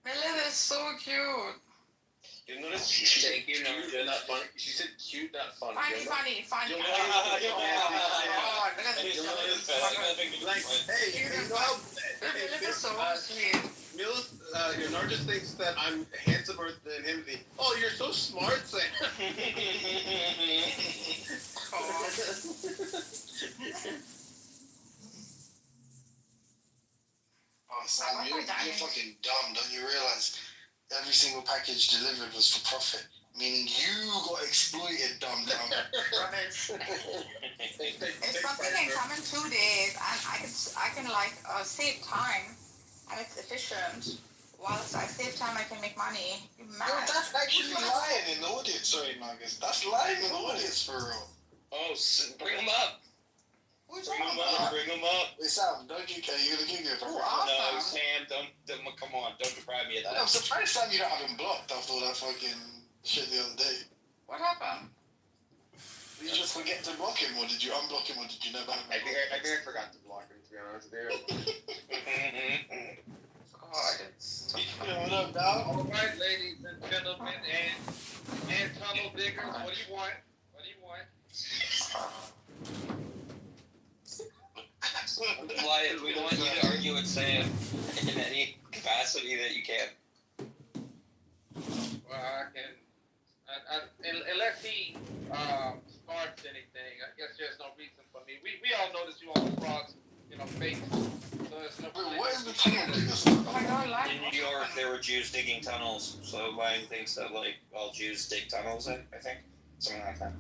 Melinda is so cute. You notice? Thank you, Nargis. Not funny. She said cute, not funny. Funny. Like, hey, you know how... Melinda's so sweet. Nargis thinks that I'm handsomer than him. Oh, you're so smart, Sam. Oh, Sam, you're fucking dumb. Don't you realize every single package delivered was for profit? Meaning you got exploited, dumb. Rubbish. If something can come in 2 days and I can save time and it's efficient. Whilst I save time, I can make money. You're mad. No, that's actually lying in the audience. Sorry, Marcus. That's lying in the audience for real. Oh, bring him up. Bring him up. Hey, Sam, don't you care? You're gonna give me a Oh, profit. awesome. No, Sam, don't, come on, don't deprive me of that. I'm surprised, Sam, you don't have him blocked after all that fucking shit the other day. What happened? Did you just forget to block him, or did you unblock him, or did you never have him? I think I forgot to block him, to be honest with you. What up, dog? All right, ladies and gentlemen, and tunnel diggers, what do you want? What do you want? Wyatt, we want you to argue with Sam in any capacity that you can. Well, I can, unless he sparks anything, I guess there's no reason for me. We all know that you all frogs, fake. So there's no. Where's the tunnel diggers? Oh my God, In New York, there were Jews digging tunnels, so Ryan thinks that, all Jews dig tunnels, I think. Something like that.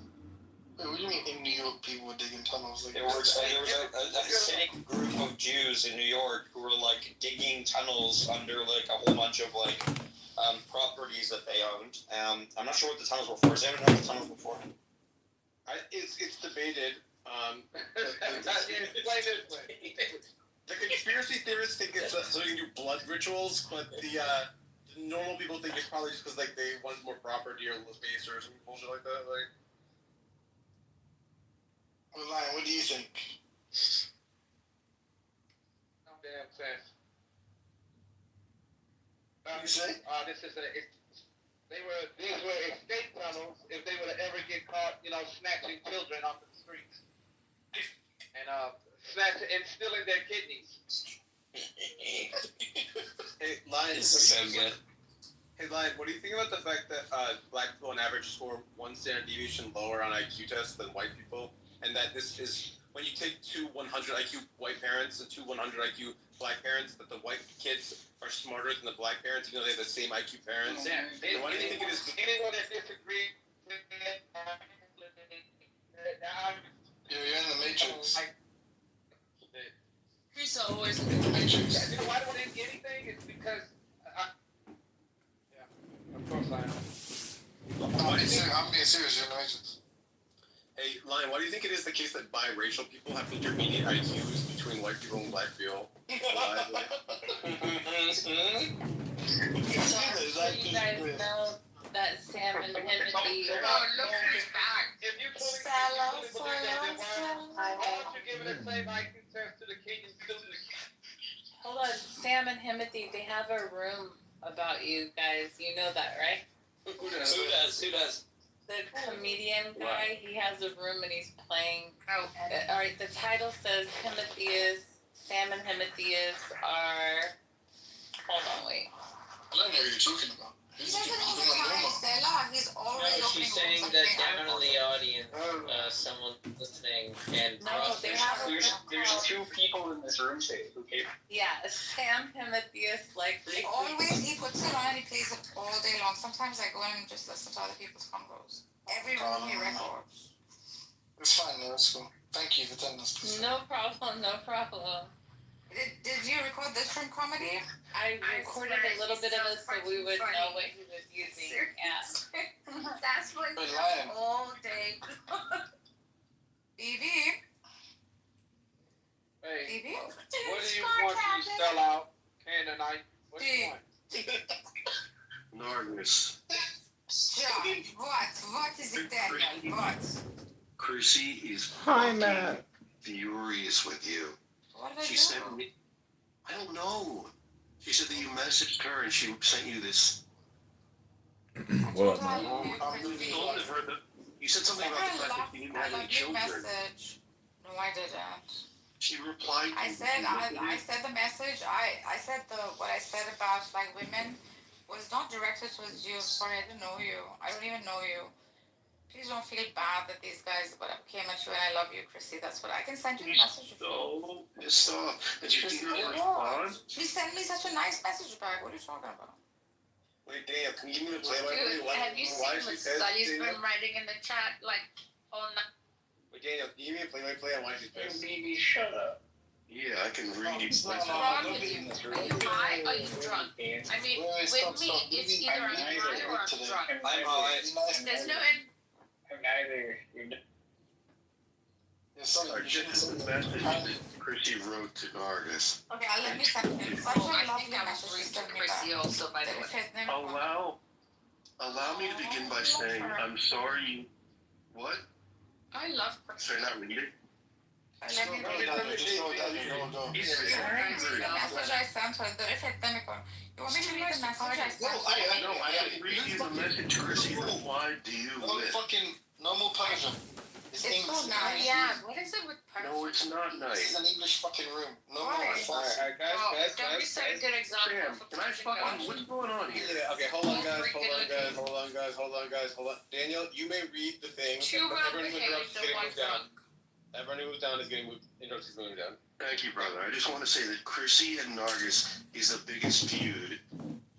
Wait, what do you mean in New York people were digging tunnels? There was a cynic group of Jews in New York who were, digging tunnels under, a whole bunch of, properties that they owned. I'm not sure what the tunnels were for. Does anyone know what the tunnels were for? It's debated. Explain this way. The conspiracy theorists think it's so you can do blood rituals, but the normal people think it's probably just because they want more property or space or some bullshit like that. Well, Lion, what do you think? No damn sense. What you say? These were escape tunnels if they were to ever get caught, snatching children off the streets. And stealing their kidneys. Hey, Lion, This is so good. Hey, Lion, what do you think about the fact that black people on average score 1 standard deviation lower on IQ tests than white people? And that this is, when you take two 100 IQ white parents and two 100 IQ black parents, that the white kids are smarter than the black parents, even though they have the same IQ parents? Yeah. Why do you think it is? Anyone that disagrees, You're in the Matrix. He's always in the Matrix. You know why don't get anything? It's because of course I am. I'm being serious. You're in the Matrix. Hey, Lion, why do you think it is the case that biracial people have intermediate IQs between white people and black people? So you guys know that Sam and Timothy. Oh, look who's back. If you fully believe that, then why don't you give it the same IQ test to the Kenyan students? Hold on, Sam and Timothy, they have a room about you guys. You know that, right? Who does? The comedian guy, he has a room and he's playing. All right, the title says Sam and Timotheus are. Hold on, wait. I don't know what you're talking about. He doesn't even like Stella. He's always No, she's saying that down in the audience, someone listening and there's two people in this room today. Okay. Yeah, Sam Timotheus, like He puts it on and he plays it all day long. Sometimes I go in and just listen to other people's convos. Every room he records. It's fine, no, it's cool. Thank you for telling us this. No problem. Did you record this from comedy? I recorded a little bit of it so we would know what he was using. Yeah. That's what But Lion. all day. BB. Hey, BB? what do you want to sell out Canaanite? What do you want? Nargis. John, what is it, Daniel? What? Chrissy is Hi, Matt. furious with you. What did I She do? sent me. I don't know. She said that you messaged her and she sent you this. What? You said something about the fact that you didn't have any children. Message. No, I didn't. She replied. I said the message. I said what I said about like women was not directed towards you. Sorry, I didn't know you. I don't even know you. Please don't feel bad that these guys came at you, and I love you, Chrissy. That's what I can send you a message. So pissed off that you didn't respond. She sent me such a nice message back. What are you talking about? Wait, Daniel, can you give me the play-by-play? Have you seen what Sully's been writing in the chat like all night? Wait, Daniel, can you give me a play-by-play on why she's pissed? Baby, shut up. Yeah, I can read you. What's wrong with you? Are you high or are you drunk? I mean, with me, it's either I'm high or I'm drunk. I'm high. There's no end. I'm neither. Chrissy wrote to Nargis. Okay, let me send him. Such a lovely message she sent me Chrissy back. also, by the way. Allow me to begin by saying I'm sorry. What? I love Sorry, not read it. Let me read the message I sent her. You want me to read the message I sent her? No, I can read you the message Chrissy replied to you with. No more Persian. It's It's English. so nice. Yeah, what is it with Persian? No, it's not This is nice. an English fucking room. No more. Why? Alright, guys. Don't be such a good example for Can I Persian fucking, guys. what's going on here? Okay, hold on, guys. Daniel, you may read the thing. Two Everyone well who behaved interrupts is and getting one moved down. drunk. Everyone who moves down is getting moved. Interrupts is moving down. Thank you, brother. I just want to say that Chrissy and Nargis is the biggest feud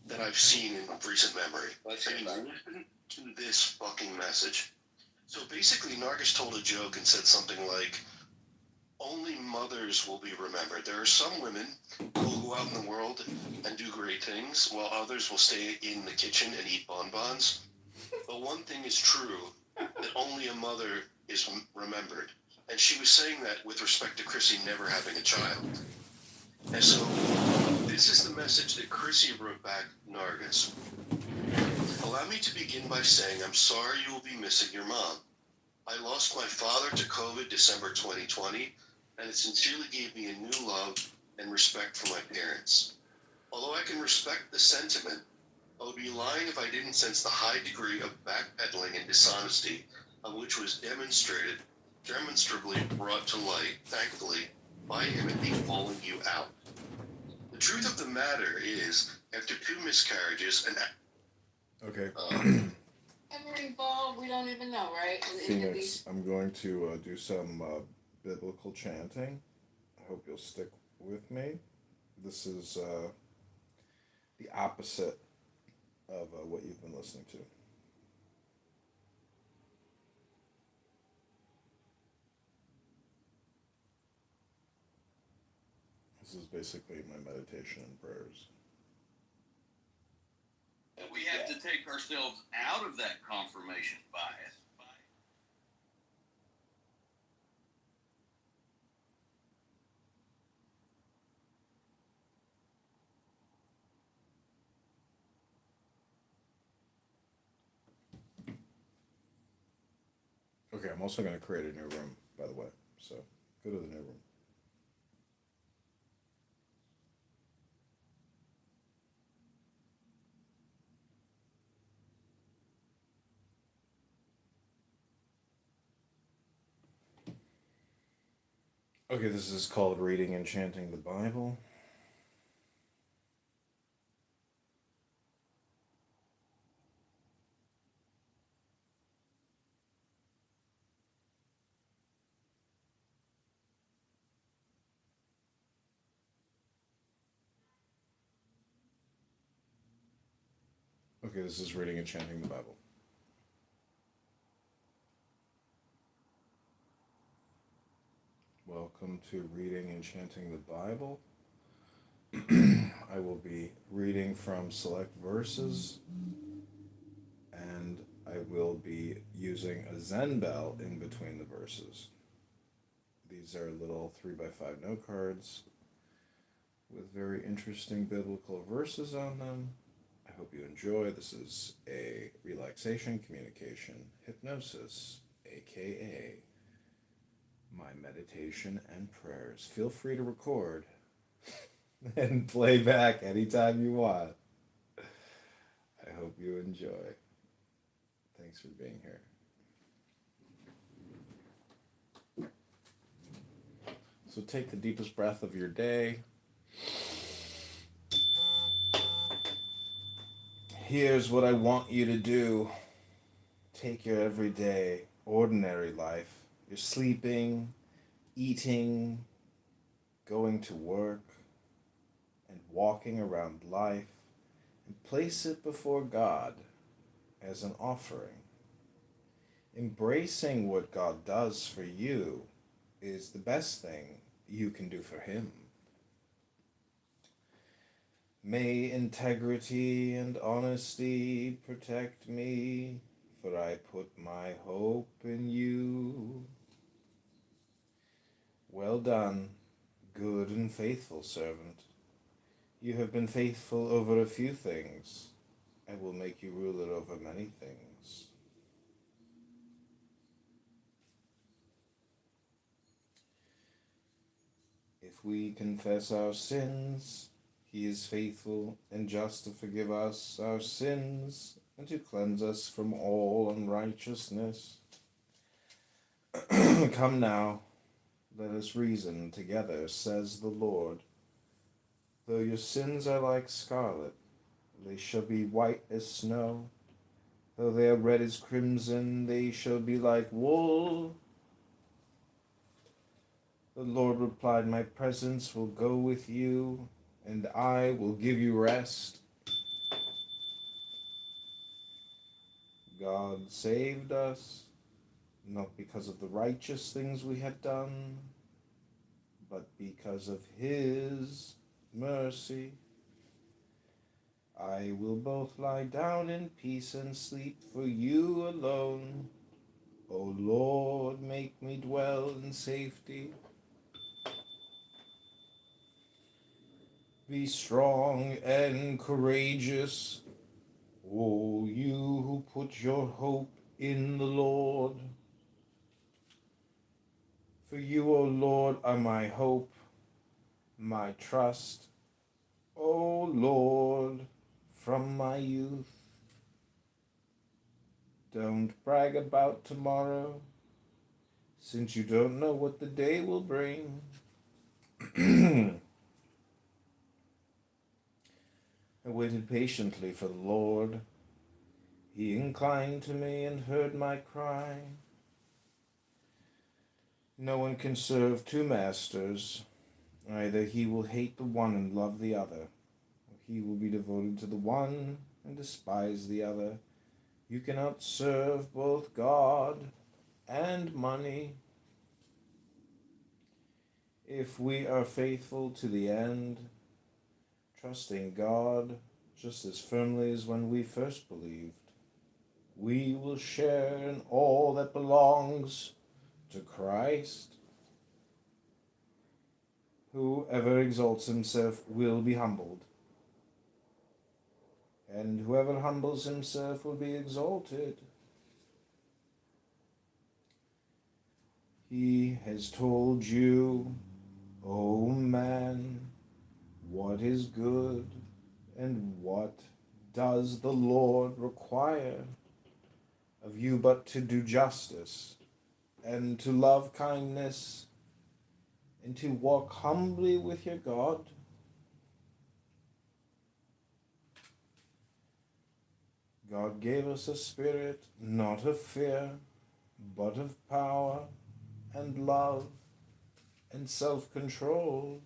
that I've seen in recent memory. Let's I hear mean, about it. listen to this fucking message. So basically, Nargis told a joke and said something like, only mothers will be remembered. There are some women who will go out in the world and do great things, while others will stay in the kitchen and eat bonbons. But one thing is true, that only a mother is remembered. And she was saying that with respect to Chrissy never having a child. And so, this is the message that Chrissy wrote back Nargis. Allow me to begin by saying I'm sorry you will be missing your mom. I lost my father to COVID December 2020, and it sincerely gave me a new love and respect for my parents. Although I can respect the sentiment, I would be lying if I didn't sense the high degree of backpedaling and dishonesty of which was demonstrably brought to light, thankfully, by him in me calling you out. The truth of the matter is, after 2 miscarriages and Okay. Every ball, we don't even know, right? Phoenix, I'm going to do some biblical chanting. I hope you'll stick with me. This is the opposite of what you've been listening to. This is basically my meditation and prayers. We have to take ourselves out of that confirmation bias. Okay, I'm also going to create a new room, by the way. So go to the new room. Okay, this is called Reading and Chanting the Bible. Okay, this is Reading and Chanting the Bible. Welcome to Reading and Chanting the Bible. I will be reading from select verses, and I will be using a Zen bell in between the verses. These are little 3x5 note cards with very interesting biblical verses on them. I hope you enjoy. This is a relaxation, communication, hypnosis, aka my meditation and prayers. Feel free to record and play back anytime you want. I hope you enjoy. Thanks for being here. So take the deepest breath of your day. Here's what I want you to do. Take your everyday, ordinary life. You're sleeping, eating, going to work, and walking around life, and place it before God as an offering. Embracing what God does for you is the best thing you can do for Him. May integrity and honesty protect me, for I put my hope in you. Well done, good and faithful servant. You have been faithful over a few things. I will make you ruler over many things. If we confess our sins, He is faithful and just to forgive us our sins and to cleanse us from all unrighteousness. Come now, let us reason together, says the Lord. Though your sins are like scarlet, they shall be white as snow. Though they are red as crimson, they shall be like wool. The Lord replied, my presence will go with you, and I will give you rest. God saved us, not because of the righteous things we had done, but because of His mercy. I will both lie down in peace and sleep, for you alone. O Lord, make me dwell in safety. Be strong and courageous, O you who put your hope in the Lord. For you, O Lord, are my hope, my trust, O Lord, from my youth. Don't brag about tomorrow, since you don't know what the day will bring. I waited patiently for the Lord. He inclined to me and heard my cry. No one can serve two masters. Either he will hate the one and love the other, or he will be devoted to the one and despise the other. You cannot serve both God and money. if we are faithful to the end, trusting God just as firmly as when we first believed, we will share in all that belongs to Christ. Whoever exalts himself will be humbled, and whoever humbles himself will be exalted. He has told you, O man, what is good, and what does the Lord require of you but to do justice, and to love kindness, and to walk humbly with your God? God gave us a spirit not of fear, but of power and love and self-control.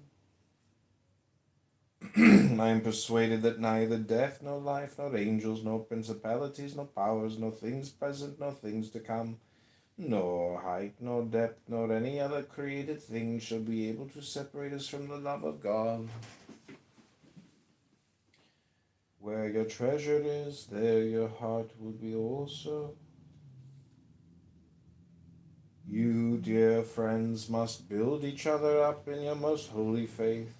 I am persuaded that neither death, nor life, nor angels, nor principalities, nor powers, nor things present, nor things to come, nor height, nor depth, nor any other created thing shall be able to separate us from the love of God. Where your treasure is, there your heart will be also. You, dear friends, must build each other up in your most holy faith.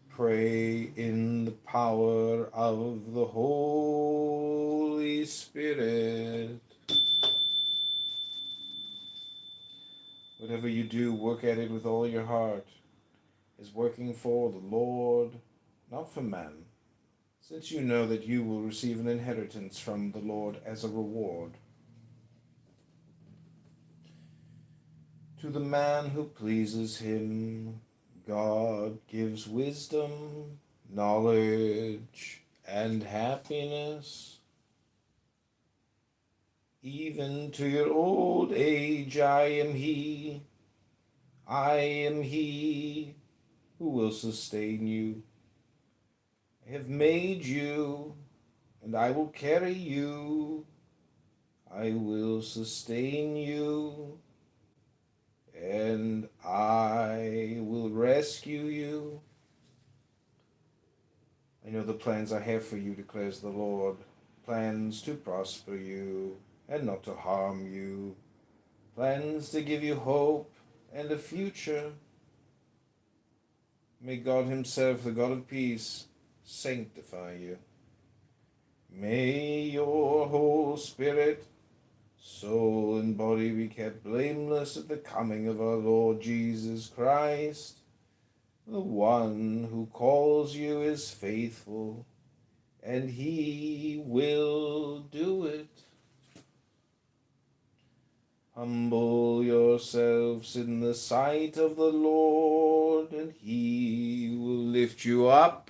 Pray in the power of the Holy Spirit. Whatever you do, work at it with all your heart, as working for the Lord, not for men, since you know that you will receive an inheritance from the Lord as a reward. To the man who pleases him, God gives wisdom, knowledge, and happiness. Even to your old age I am He who will sustain you. I have made you, and I will carry you. I will sustain you, and I will rescue you. I know the plans I have for you, declares the Lord, plans to prosper you and not to harm you, plans to give you hope and a future. May God Himself, the God of peace, sanctify you. May your whole spirit, soul, and body be kept blameless at the coming of our Lord Jesus Christ. The one who calls you is faithful, and He will do it. Humble yourselves in the sight of the Lord, and He will lift you up.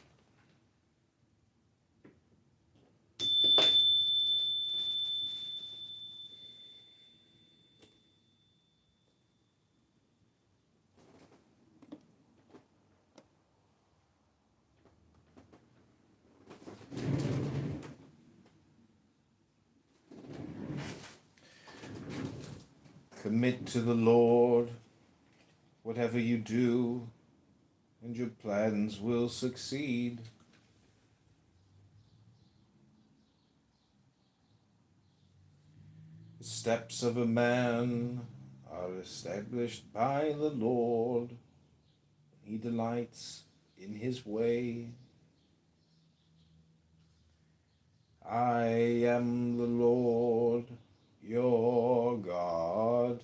Commit to the Lord whatever you do, and your plans will succeed. The steps of a man are established by the Lord. He delights in his way. I am the Lord, your God,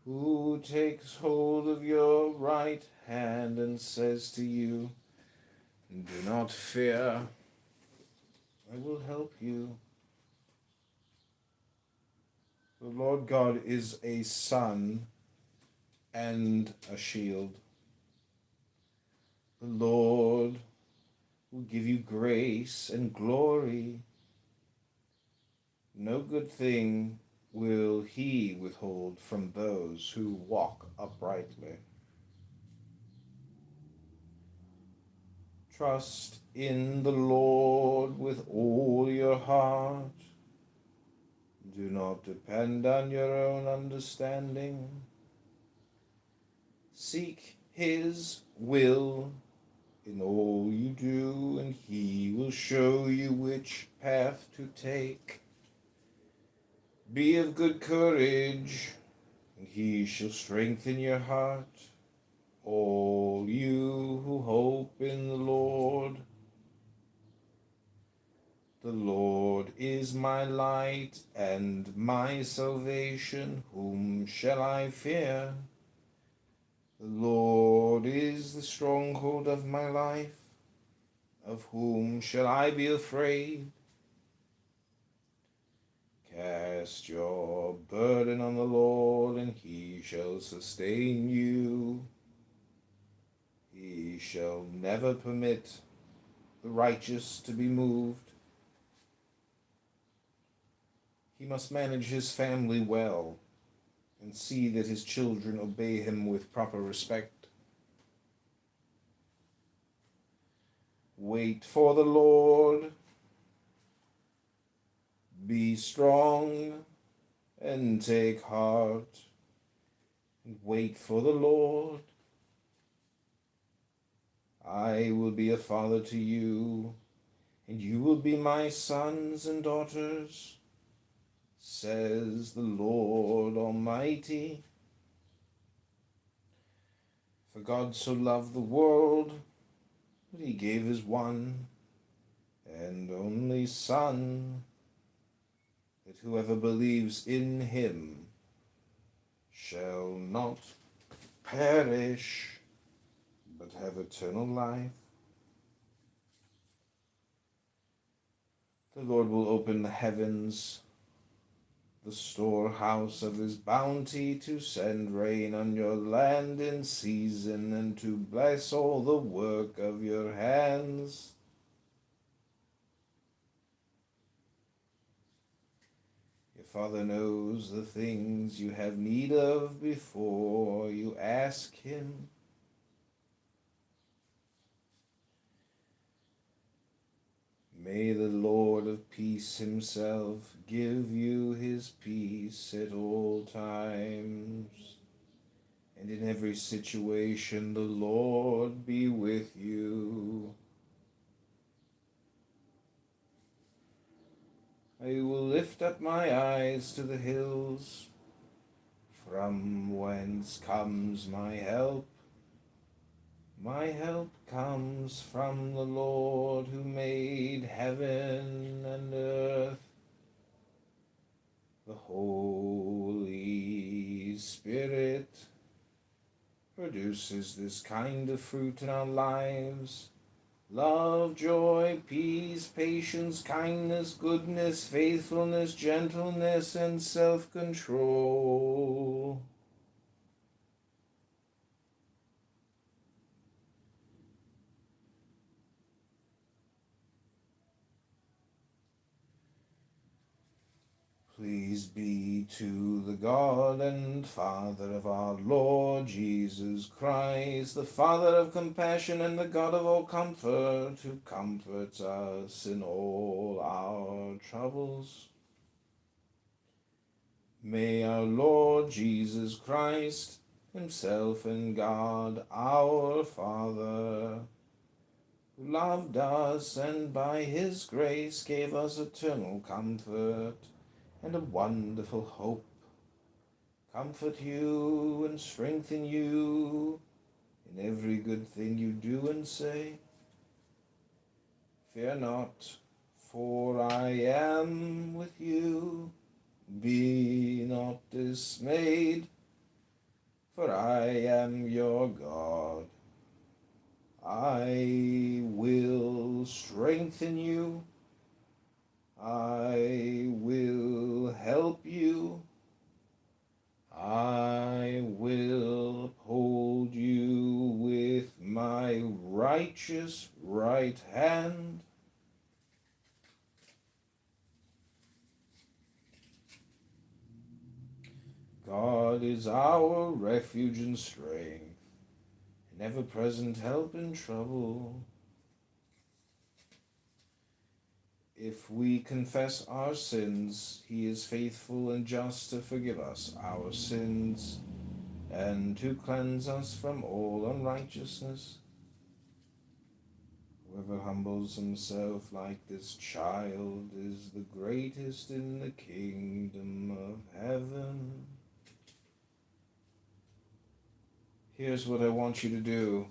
who takes hold of your right hand and says to you, do not fear, I will help you. The Lord God is a sun and a shield. The Lord will give you grace and glory. No good thing will He withhold from those who walk uprightly. Trust in the Lord with all your heart. Do not depend on your own understanding. seek his will in all you do, and he will show you which path to take. Be of good courage, and he shall strengthen your heart. All you who hope in the Lord. The Lord is my light and my salvation. Whom shall I fear? The Lord is the stronghold of my life. Of whom shall I be afraid? Cast your burden on the Lord, and he shall sustain you. He shall never permit the righteous to be moved. He must manage his family well and see that his children obey him with proper respect. Wait for the Lord. Be strong and take heart. Wait for the Lord. I will be a father to you, and you will be my sons and daughters, says the Lord Almighty. For God so loved the world that he gave his one and only Son, that whoever believes in him shall not perish, but have eternal life. The Lord will open the heavens, the storehouse of his bounty, to send rain on your land in season, and to bless all the work of your hands. Your Father knows the things you have need of before you ask him. May the Lord of peace himself give you his peace at all times, and in every situation the Lord be with you. I will lift up my eyes to the hills, from whence comes my help. My help comes from the Lord who made heaven and earth. The Holy Spirit produces this kind of fruit in our lives: love, joy, peace, patience, kindness, goodness, faithfulness, gentleness, and self-control. Please be to the God and Father of our Lord Jesus Christ, the Father of compassion and the God of all comfort, who comforts us in all our troubles. May our Lord Jesus Christ, himself and God, our Father, who loved us and by his grace gave us eternal comfort and a wonderful hope, comfort you and strengthen you in every good thing you do and say. Fear not, for I am with you. Be not dismayed, for I am your God. I will strengthen you. I will help you. I will uphold you with my righteous right hand. God is our refuge and strength, an ever-present help in trouble. If we confess our sins, he is faithful and just to forgive us our sins and to cleanse us from all unrighteousness. Whoever humbles himself like this child is the greatest in the kingdom of heaven. Here's what I want you to do.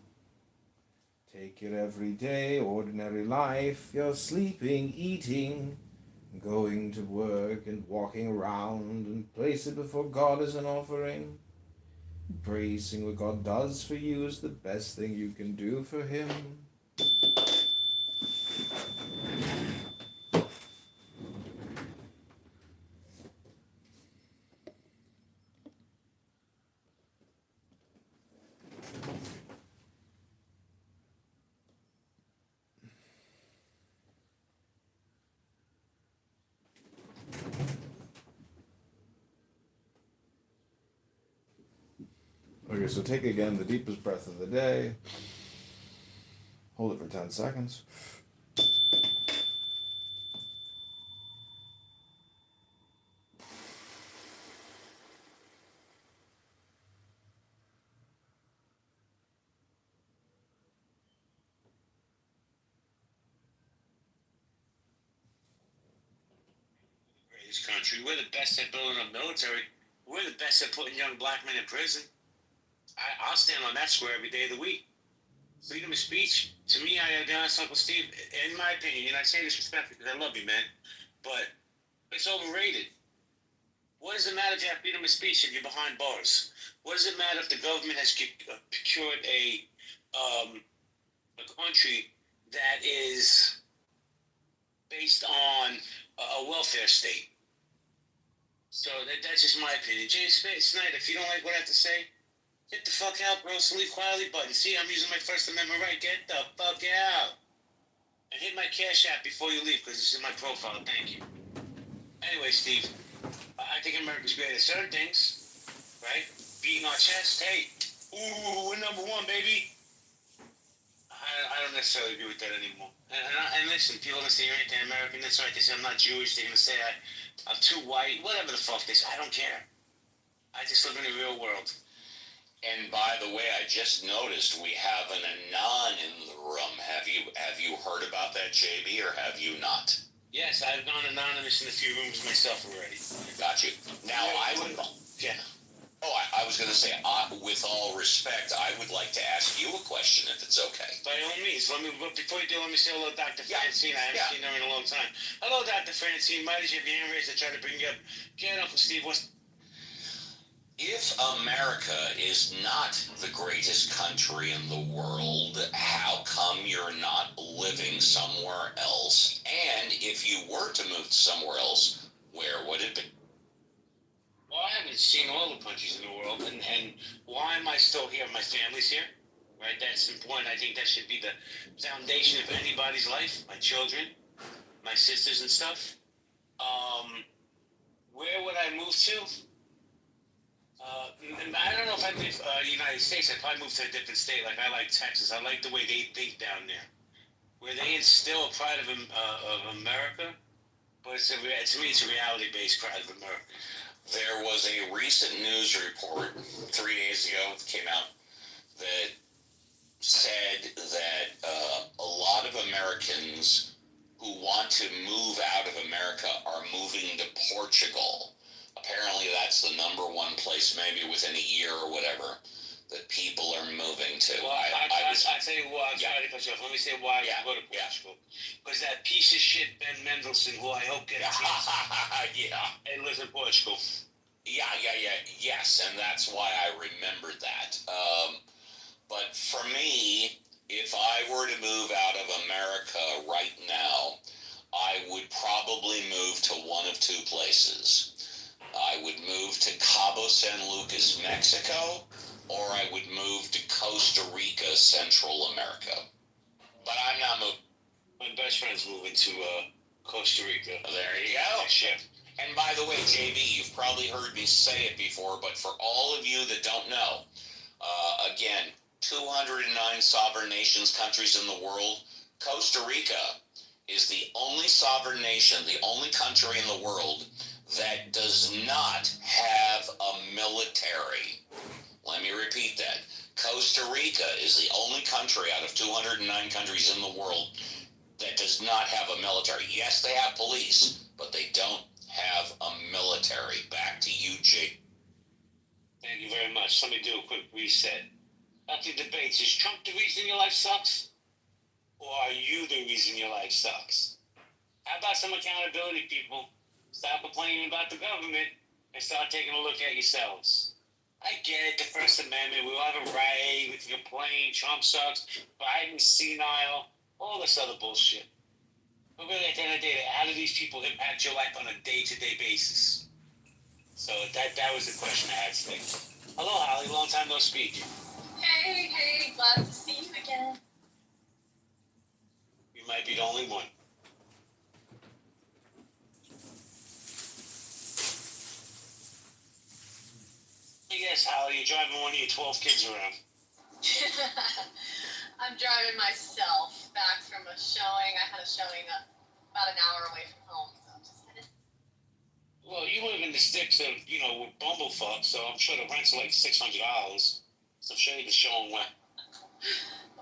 Take your everyday, ordinary life, your sleeping, eating, going to work and walking around, and place it before God as an offering. Embracing what God does for you is the best thing you can do for Him. Okay, so take again the deepest breath of the day. Hold it for 10 seconds. Greatest country. We're the best at building up military. We're the best at putting young black men in prison. I'll stand on that square every day of the week. Freedom of speech, to me, I gotta be honest, Uncle Steve, in my opinion, and I say this respectfully because I love you, man, but it's overrated. What does it matter if you have freedom of speech if you're behind bars? What does it matter if the government has procured a country that is based on a welfare state? So that's just my opinion. James Snyder, if you don't like what I have to say, get the fuck out, bro. So leave quietly button. See, I'm using my First Amendment right. Get the fuck out. And hit my Cash App before you leave, because this is my profile. Thank you. Anyway, Steve, I think America's great at certain things, right? Beating our chest. Hey, ooh, we're number one, baby. I don't necessarily agree with that anymore. And listen, people are going to say you're anti-American. That's right. They say I'm not Jewish. They're going to say I'm too white. Whatever the fuck they say. I don't care. I just live in the real world. And by the way, I just noticed we have an Anon in the room. Have you heard about that, JB, or have you not? Yes, I've gone anonymous in a few rooms myself already. Got you. Now, I would... Yeah. Oh, I was going to say, with all respect, I would like to ask you a question, if it's okay. By all means. But before you do, let me say hello, Dr. Francine. I haven't seen her in a long time. Hello, Dr. Francine. Might as you have your hand raised. I try to bring you up. Get Uncle Steve. If America is not the greatest country in the world, how come you're not living somewhere else? And if you were to move to somewhere else, where would it be? Well, I haven't seen all the countries in the world, and why am I still here? My family's here, right? That's important. I think that should be the foundation of anybody's life. My children, my sisters and stuff. Where would I move to? I don't know if I'd live United States. I'd probably move to a different state. Like I like Texas. I like the way they think down there, where they instill pride of America. But to me, it's a reality-based pride of America. There was a recent news report 3 days ago that came out that said that a lot of Americans who want to move out of America are moving to Portugal. Apparently that's the number one place, maybe within a year or whatever, that people are moving to. Well, I'll tell you why. I'm sorry to cut you off. Let me say why I go to Portugal. Because that piece of shit Ben Mendelsohn, who I hope gets and lives in Portugal. Yes, and that's why I remembered that. But for me, if I were to move out of America right now, I would probably move to one of two places. I would move to Cabo San Lucas, Mexico, or I would move to Costa Rica, Central America. But I'm not moving. My best friend's moving to Costa Rica. There you go. And by the way, JB, you've probably heard me say it before, but for all of you that don't know, again, 209 sovereign nations, countries in the world, Costa Rica is the only sovereign nation, the only country in the world that does not have a military. Let me repeat that. Costa Rica is the only country out of 209 countries in the world that does not have a military. Yes, they have police, but they don't have a military. Back to you, Jake. Thank you very much. Let me do a quick reset. After debates, is Trump the reason your life sucks? Or are you the reason your life sucks? How about some accountability, people? Stop complaining about the government and start taking a look at yourselves. I get it, the First Amendment, we all have a right, we can complain, Trump sucks, Biden's senile, all this other bullshit. But really, at the end of the day, how do these people impact your life on a day-to-day basis? So that was the question I had today. Hello, Holly, long time no speak. Hey, glad to see you again. You might be the only one. Yes, Holly, you're driving one of your 12 kids around. I'm driving myself back from a showing. I had a showing about an hour away from home, so I'm just headed. Well, you live in the sticks of, with Bumblefuck, so I'm sure the rent's like $600. So I'm sure you'd be showing what.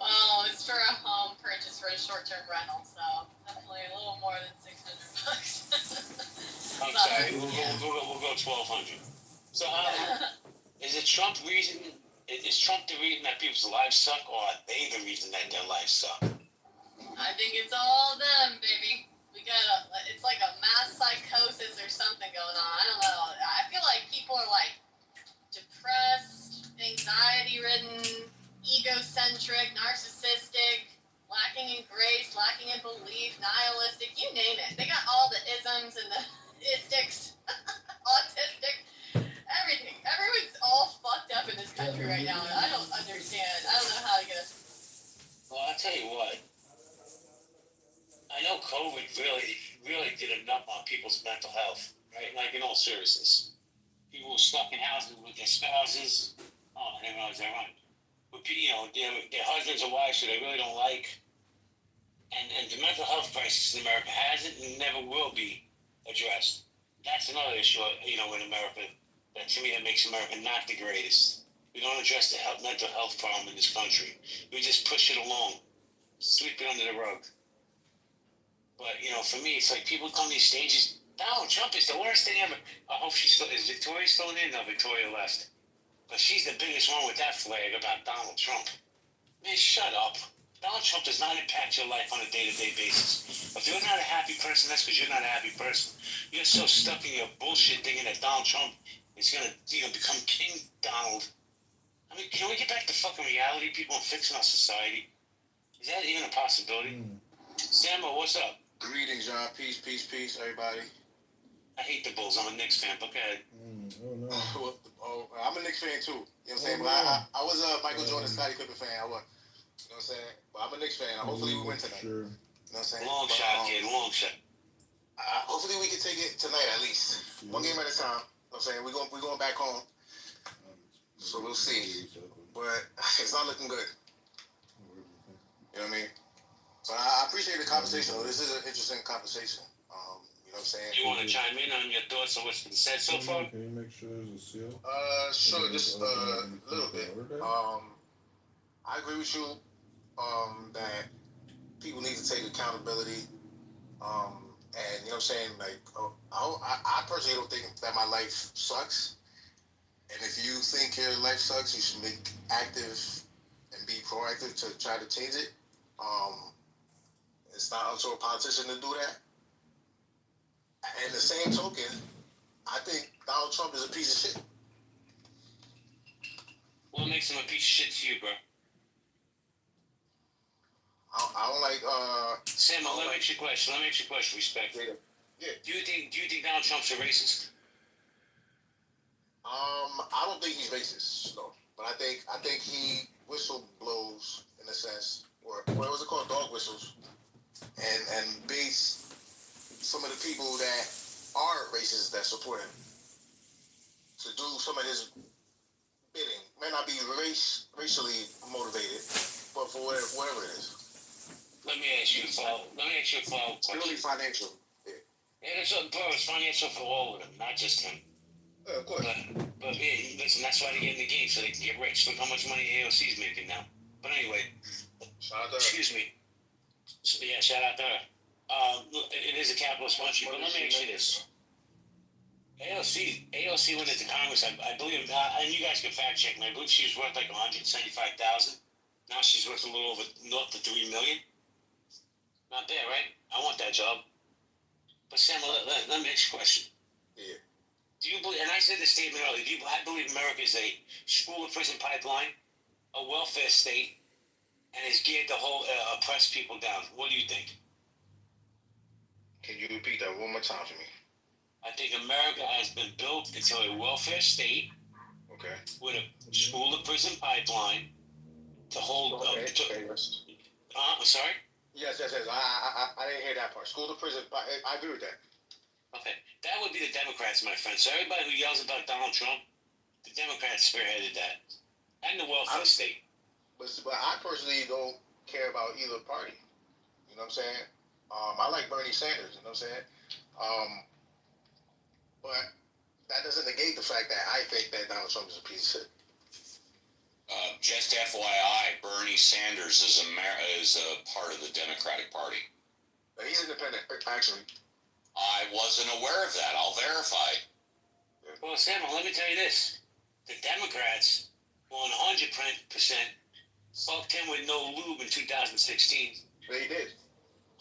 Well, it's for a home purchase for a short-term rental, so definitely a little more than $600. I'm sorry, we'll go 1,200. So, is it Trump reason? Is Trump the reason that people's lives suck, or are they the reason that their lives suck? I think it's all them, baby. It's like a mass psychosis or something going on. I don't know. I feel like people are like depressed, anxiety-ridden, egocentric, narcissistic, lacking in grace, lacking in belief, nihilistic, you name it. They got all the isms and the istics, autistic, everything. Everyone's all fucked up in this country right now, and I don't understand. I don't know how to get us. Well, I'll tell you what. I know COVID really did a number on people's mental health, right? Like, in all seriousness. People were stuck in houses with their spouses. Oh, I didn't realize they're on. With, their husbands or wives who they really don't like. And the mental health crisis in America hasn't and never will be addressed. That's another issue, in America, that to me that makes America not the greatest. We don't address the mental health problem in this country. We just push it along, sweep it under the rug. But, for me, it's like people come to these stages. Donald Trump is the worst thing ever. I hope is Victoria still in? No, Victoria left. But she's the biggest one with that flag about Donald Trump. Man, shut up. Donald Trump does not impact your life on a day-to-day basis. If you're not a happy person, that's because you're not a happy person. You're so stuck in your bullshit thinking that Donald Trump is going to, become King Donald. I mean, can we get back to fucking reality, people, and fixing our society? Is that even a possibility? Sammo, what's up? Greetings, y'all. Peace, everybody. I hate the Bulls. I'm a Knicks fan, but go ahead. I'm a Knicks fan too. You know what I'm saying? But I was a Michael Jordan, Scottie Pippen fan. I was. You know what I'm saying? But I'm a Knicks fan. Hopefully we win tonight. Sure. You know what I'm saying? Long shot, kid. Long shot. Hopefully we can take it tonight at least. One game at a time. You know what I'm saying? We're going back home. So we'll see. But it's not looking good. You know what I mean? So I appreciate the conversation. This is an interesting conversation. You know what I'm saying? You want to chime in on your thoughts on what's been said so far? Can you make sure there's a seal? Sure, just a little bit. I agree with you that people need to take accountability. And you know what I'm saying? Like, I personally don't think that my life sucks. And if you think your life sucks, you should make active and be proactive to try to change it. It's not up to a politician to do that. And the same token, I think Donald Trump is a piece of shit. What makes him a piece of shit to you, bro? I don't like. Sam, let me ask you a question. Respectfully. Yeah. Do you think Donald Trump's a racist? I don't think he's racist, no. But I think he whistle blows in a sense, or what was it called, dog whistles, and base some of the people that are racist that support him to do some of his bidding. May not be racially motivated, but for whatever it is. Let me ask you a follow-up question. Purely financial. Yeah, it's financial for all of them, not just him. Yeah, of course. But yeah, listen, that's why they get in the game, so they can get rich. Look how much money AOC's making now. But anyway, excuse me. So, yeah, shout out to her. Look, it is a capitalist country, but let me ask you this. AOC went into Congress, I believe, and you guys can fact check me, I believe she was worth like 175,000. Now she's worth a little over north of 3 million. Not bad, right? I want that job. But Sam, let me ask you a question. Yeah. Do you believe, and I said this statement earlier, I believe America is a school to prison pipeline, a welfare state, and is geared to hold oppress people down. What do you think? Can you repeat that one more time for me? I think America has been built into a welfare state, okay, with a school to prison pipeline to hold. Okay. I'm sorry. Yes. I didn't hear that part. School to prison. I agree with that. Okay, that would be the Democrats, my friend. So everybody who yells about Donald Trump, the Democrats spearheaded that, and the welfare state. But I personally don't care about either party. You know what I'm saying? I like Bernie Sanders. You know what I'm saying? But that doesn't negate the fact that I think that Donald Trump is a piece of shit. Just FYI, Bernie Sanders is a part of the Democratic Party. He's independent, actually. I wasn't aware of that. I'll verify. Well, Samuel, let me tell you this. The Democrats 100% fucked him with no lube in 2016. They did.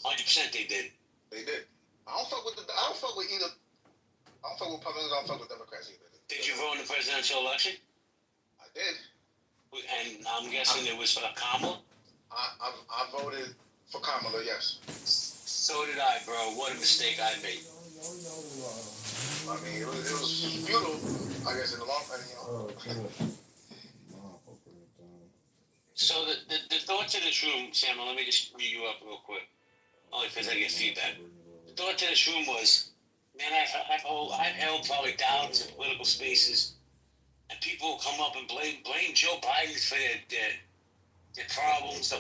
100% they did. They did. I don't fuck with either. I don't fuck with Republicans. I don't fuck with Democrats either. Did you vote in the presidential election? I did. And I'm guessing it was for Kamala? I voted for Kamala, yes. So did I, bro. What a mistake I made. I mean, it was beautiful, I guess, in the long run, So the thought to this room, Samuel, let me just read you up real quick. Only because I get feedback. The thought to this room was, man, I've held probably thousands of political spaces, and people will come up and blame Joe Biden for their problems.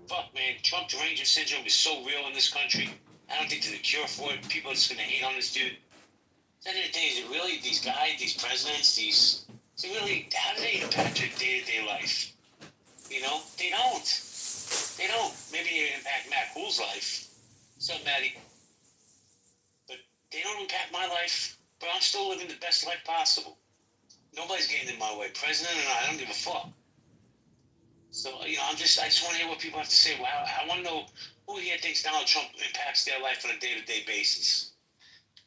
Fuck, man, Trump derangement syndrome is so real in this country. I don't think there's a cure for it. People are just gonna hate on this dude. At the end of the day, is it really these guys, these presidents, how do they impact their day-to-day life? You know, they don't. They don't. Maybe they impact Matt Cool's life. What's up, Matty? But they don't impact my life. But I'm still living the best life possible. Nobody's getting in my way. President and I don't give a fuck. So, you know, I just want to hear what people have to say. Well, I want to know who here thinks Donald Trump impacts their life on a day-to-day basis.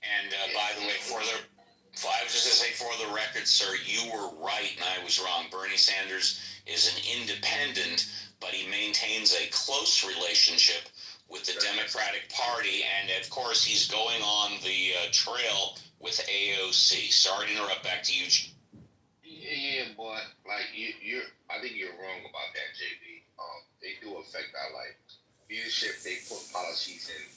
And by the way, I was just going to say, for the record, sir, you were right and I was wrong. Bernie Sanders is an independent, but he maintains a close relationship with the Democratic Party, and of course he's going on the trail with AOC. Sorry to interrupt. Back to you. Yeah, but like I think you're wrong about that, JB. They do affect our life. Leadership, they put policies in,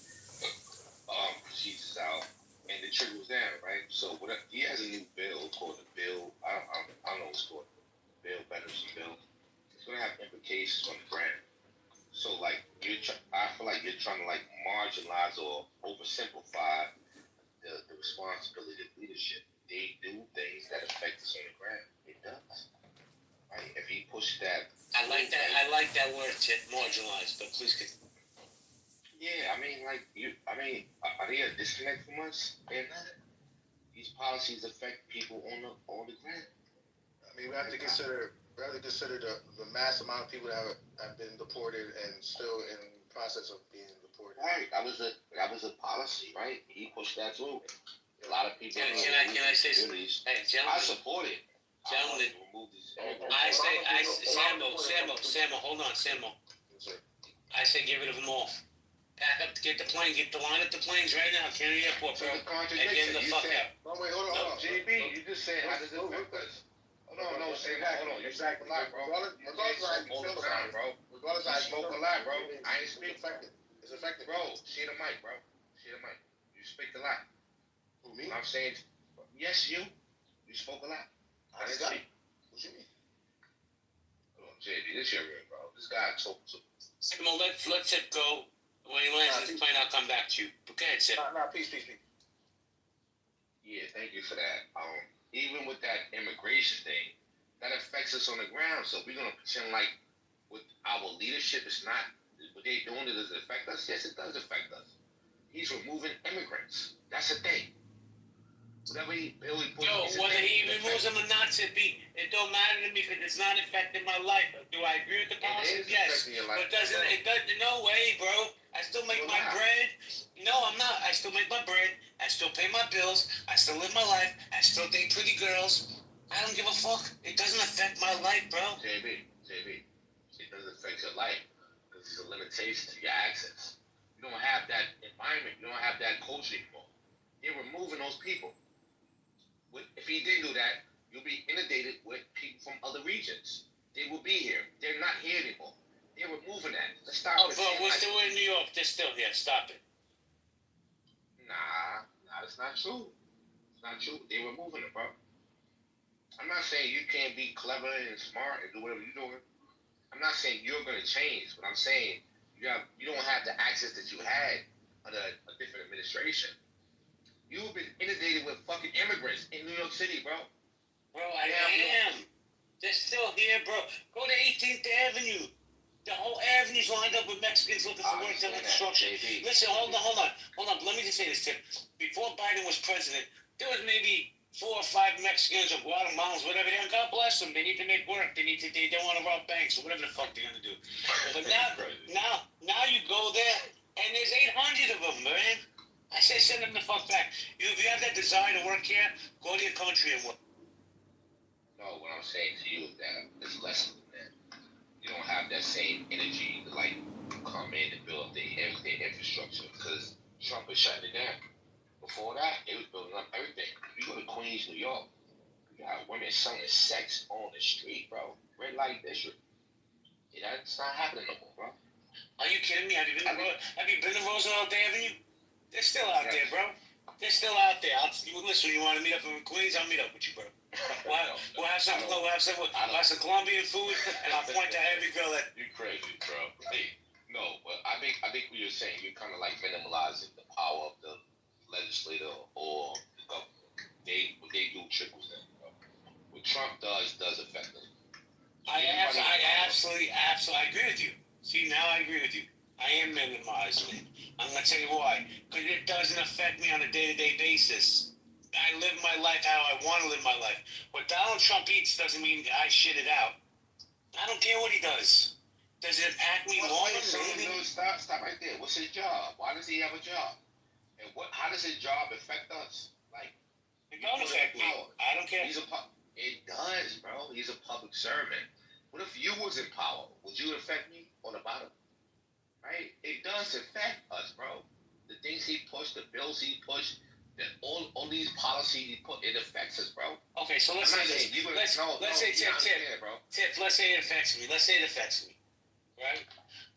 procedures out, and it trickles down, right? So he has a new bill called the bill. I don't know what's called. Bill, Benderson bill. It's gonna have implications on the ground. So like I feel like you're trying to like marginalize or oversimplify the responsibility of leadership. They do things that affect us on the ground. It does. Right? If he pushed that, I like that word, marginalized. But please continue. Yeah, I mean, like are they a disconnect from us? They're not. These policies affect people on the ground. I mean, we have to consider the mass amount of people that have been deported and still in the process of being deported. Right. That was a policy, right? He pushed that through. A lot of people. Can I say something? Hey, gentlemen. I support it. Gentlemen. Samuel, hold on, Samuel. I say give it to them all. Pack up, get the plane, line up the planes right now. Carry the airport, bro. And get the fuck out. No, wait, hold on. JB, you just said how does it affect us? Hold on, you're exactly right, bro. Regardless of how you feel about it, bro. Regardless of how you smoke feel a lot, about bro. it, I ain't speak. It's affected. Bro, share the mic, bro. Share the mic. You speak a lot. Who, me? I'm saying, yes, you. You spoke a lot. I didn't speak. What you mean? Hold on, JB, this your real, bro. This guy told to. Samuel, let Tip go. When he lands his plane, I'll come back to you. But go ahead, Tip. Nah, peace. Yeah, thank you for that. even with that immigration thing, that affects us on the ground. So we're gonna pretend like with our leadership, it's not what they doing. Does it affect us? Yes, it does affect us. He's removing immigrants. That's the thing. Whatever bill he puts, whether he removes them or not, it don't matter to me because it's not affecting my life. Do I agree with the policy? Yes. But it doesn't, no way, bro. I still make my bread. No, I'm not. I still make my bread. I still pay my bills. I still live my life. I still date pretty girls. I don't give a fuck. It doesn't affect my life, bro. JB, it doesn't affect your life because there's a limitation to your access. You don't have that environment. You don't have that culture anymore. They're removing those people. If he didn't do that, you'll be inundated with people from other regions. They will be here. They're not here anymore. They're removing that. Let's stop. Oh, bro, we're still in New York. They're still here. Stop it. Nah, that's not true. It's not true. They're removing it, bro. I'm not saying you can't be clever and smart and do whatever you're doing. I'm not saying you're going to change, but I'm saying you don't have the access that you had under a different administration. You've been inundated with fucking immigrants in New York City, bro. Bro, I am. They're still here, bro. Go to 18th Avenue. The whole avenue's lined up with Mexicans looking for work doing construction. Listen, hold on. Let me just say this, Tim. Before Biden was president, there was maybe 4 or 5 Mexicans or Guatemalans, whatever. And God bless them. They need to make work. They don't want to rob banks or whatever the fuck they're gonna do. But now you go there and there's 800 of them, man. I say send them the fuck back. If you have that desire to work here, go to your country and work. No, what I'm saying to you is that it's less than that. You don't have that same energy to like come in and build up their infrastructure because Trump is shutting it down. Before that, they was building up everything. If you go to Queens, New York, you got women selling sex on the street, bro. Red light district. Yeah, that's not happening no more, bro. Are you kidding me? Have you been to Roosevelt Avenue? They're still out there, bro. They're still out there. Listen, you want to meet up in Queens? I'll meet up with you, bro. We'll have some Colombian food, and I'll point to every girl that. You're crazy, bro. Hey, no, but I think what you're saying, you're kind of like minimalizing the power of the legislator or the government. What they do trickles down, bro. What Trump does affect them. I absolutely agree with you. See, now I agree with you. I am minimizing it. I'm going to tell you why. Because it doesn't affect me on a day-to-day basis. I live my life how I want to live my life. What Donald Trump eats doesn't mean I shit it out. I don't care what he does. Does it impact me longer? Maybe. Stop right there. What's his job? Why does he have a job? And how does his job affect us? Like, it don't affect me. I don't care. It does, bro. He's a public servant. What if you was in power? Would you affect me on the bottom? Right? It does affect us, bro. The things he pushed, the bills he pushed, all these policies he put, it affects us, bro. Okay, so let's say Tip, let's say it affects me. Let's say it affects me, right?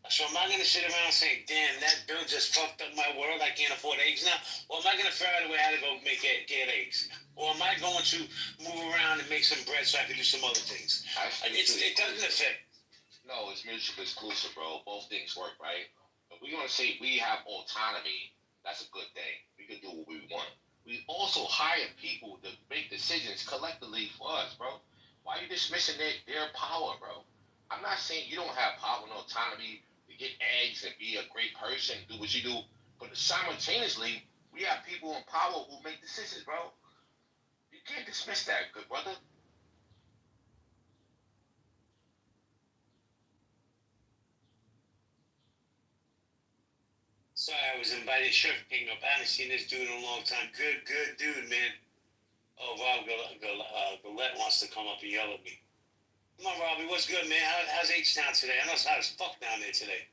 So am I going to sit around saying, damn, that bill just fucked up my world, I can't afford eggs now? Or am I going to figure out a way how to go get eggs? Or am I going to move around and make some bread so I can do some other things? It doesn't affect. No, it's mutually exclusive, bro. Both things work, right? If we're going to say we have autonomy, that's a good thing. We can do what we want. We also hire people to make decisions collectively for us, bro. Why are you dismissing their power, bro? I'm not saying you don't have power and autonomy to get eggs and be a great person, do what you do. But simultaneously, we have people in power who make decisions, bro. You can't dismiss that, good brother. Sorry, I was invited Chef King up. I haven't seen this dude in a long time. Good dude, man. Oh, Rob Gillette wants to come up and yell at me. Come on, Robbie. What's good, man? How's H-Town today? I know it's hot as fuck down there today.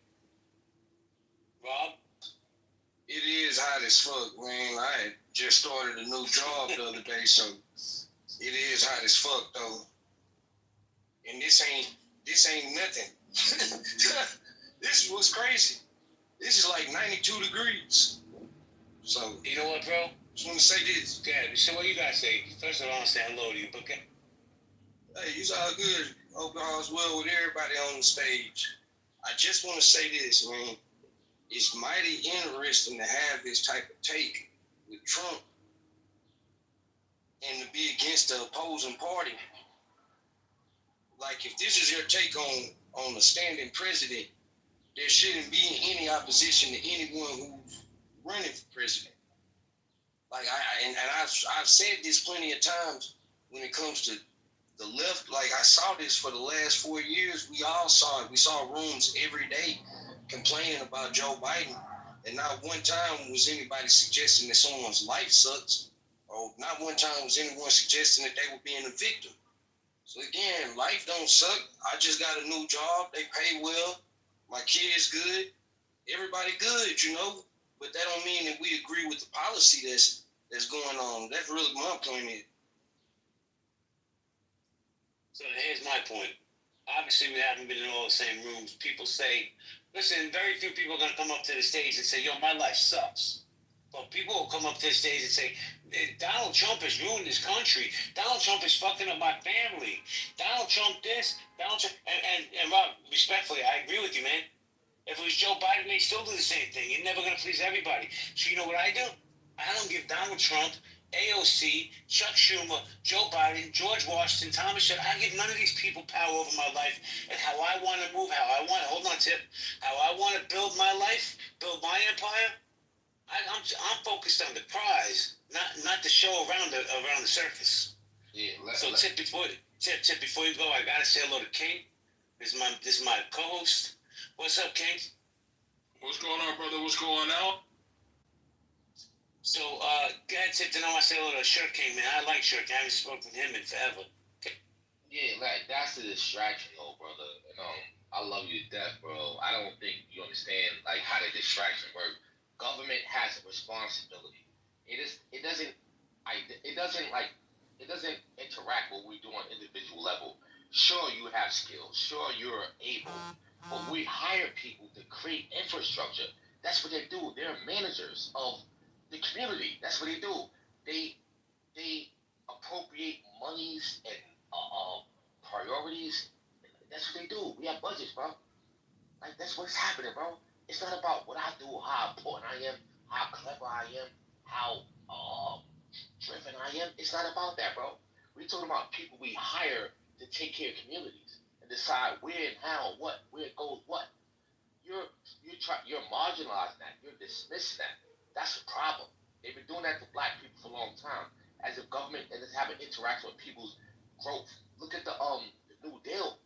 Rob? It is hot as fuck, man. I had just started a new job the other day, so it is hot as fuck, though. And this ain't nothing. This is what's crazy. This is like 92 degrees. So you know what, bro? Just want to say this. Yeah, so what you gotta say? First of all, I want to say hello to you, but okay. Hey, it's all good. Hope all's well with everybody on the stage. I just want to say this, man. It's mighty interesting to have this type of take with Trump. and to be against the opposing party. Like, if this is your take on a standing president, there shouldn't be any opposition to anyone who's running for president. Like, I've said this plenty of times when it comes to the left. Like, I saw this for the last 4 years. We all saw it. We saw rooms every day complaining about Joe Biden, and not one time was anybody suggesting that someone's life sucks, or not one time was anyone suggesting that they were being a victim. So again, life don't suck. I just got a new job. They pay well. My kid's good. Everybody good, you know. But that don't mean that we agree with the policy that's going on. That's really my point. So here's my point. Obviously, we haven't been in all the same rooms. People say, listen, very few people are going to come up to the stage and say, yo, my life sucks. But people will come up to the stage and say, Donald Trump has ruined this country. Donald Trump is fucking up my family. Donald Trump this, Donald Trump... And Rob, respectfully, I agree with you, man. If it was Joe Biden, they'd still do the same thing. You're never going to please everybody. So you know what I do? I don't give Donald Trump, AOC, Chuck Schumer, Joe Biden, George Washington, Thomas Shelby. I give none of these people power over my life and how I want to move, hold on, Tip, how I want to build my life, build my empire. I'm focused on the prize, not the show around the surface. Yeah. Tip, before you go, I gotta say hello to King. This is my co-host. What's up, King? What's going on, brother? What's going on? So, go ahead, Tip. Then I want to say hello to Shirt King, man. I like Shirt King. I haven't spoken to him in forever. Yeah, like, that's a distraction, though, brother. I love you to death, bro. I don't think you understand, like, how the distraction works. Government has a responsibility. It doesn't interact with what we do on an individual level. Sure, you have skills. Sure, you're able. But we hire people to create infrastructure. That's what they do. They're managers of the community. That's what they do. They appropriate monies and priorities. That's what they do. We have budgets, bro. Like, that's what's happening, bro. It's not about what I do, how important I am, how clever I am, how driven I am. It's not about that, bro. We're talking about people we hire to take care of communities and decide where and how and what, where it goes what. You're marginalizing that. You're dismissing that. That's the problem. They've been doing that to black people for a long time. As if government is having interaction with people's growth. Look at the New Deal.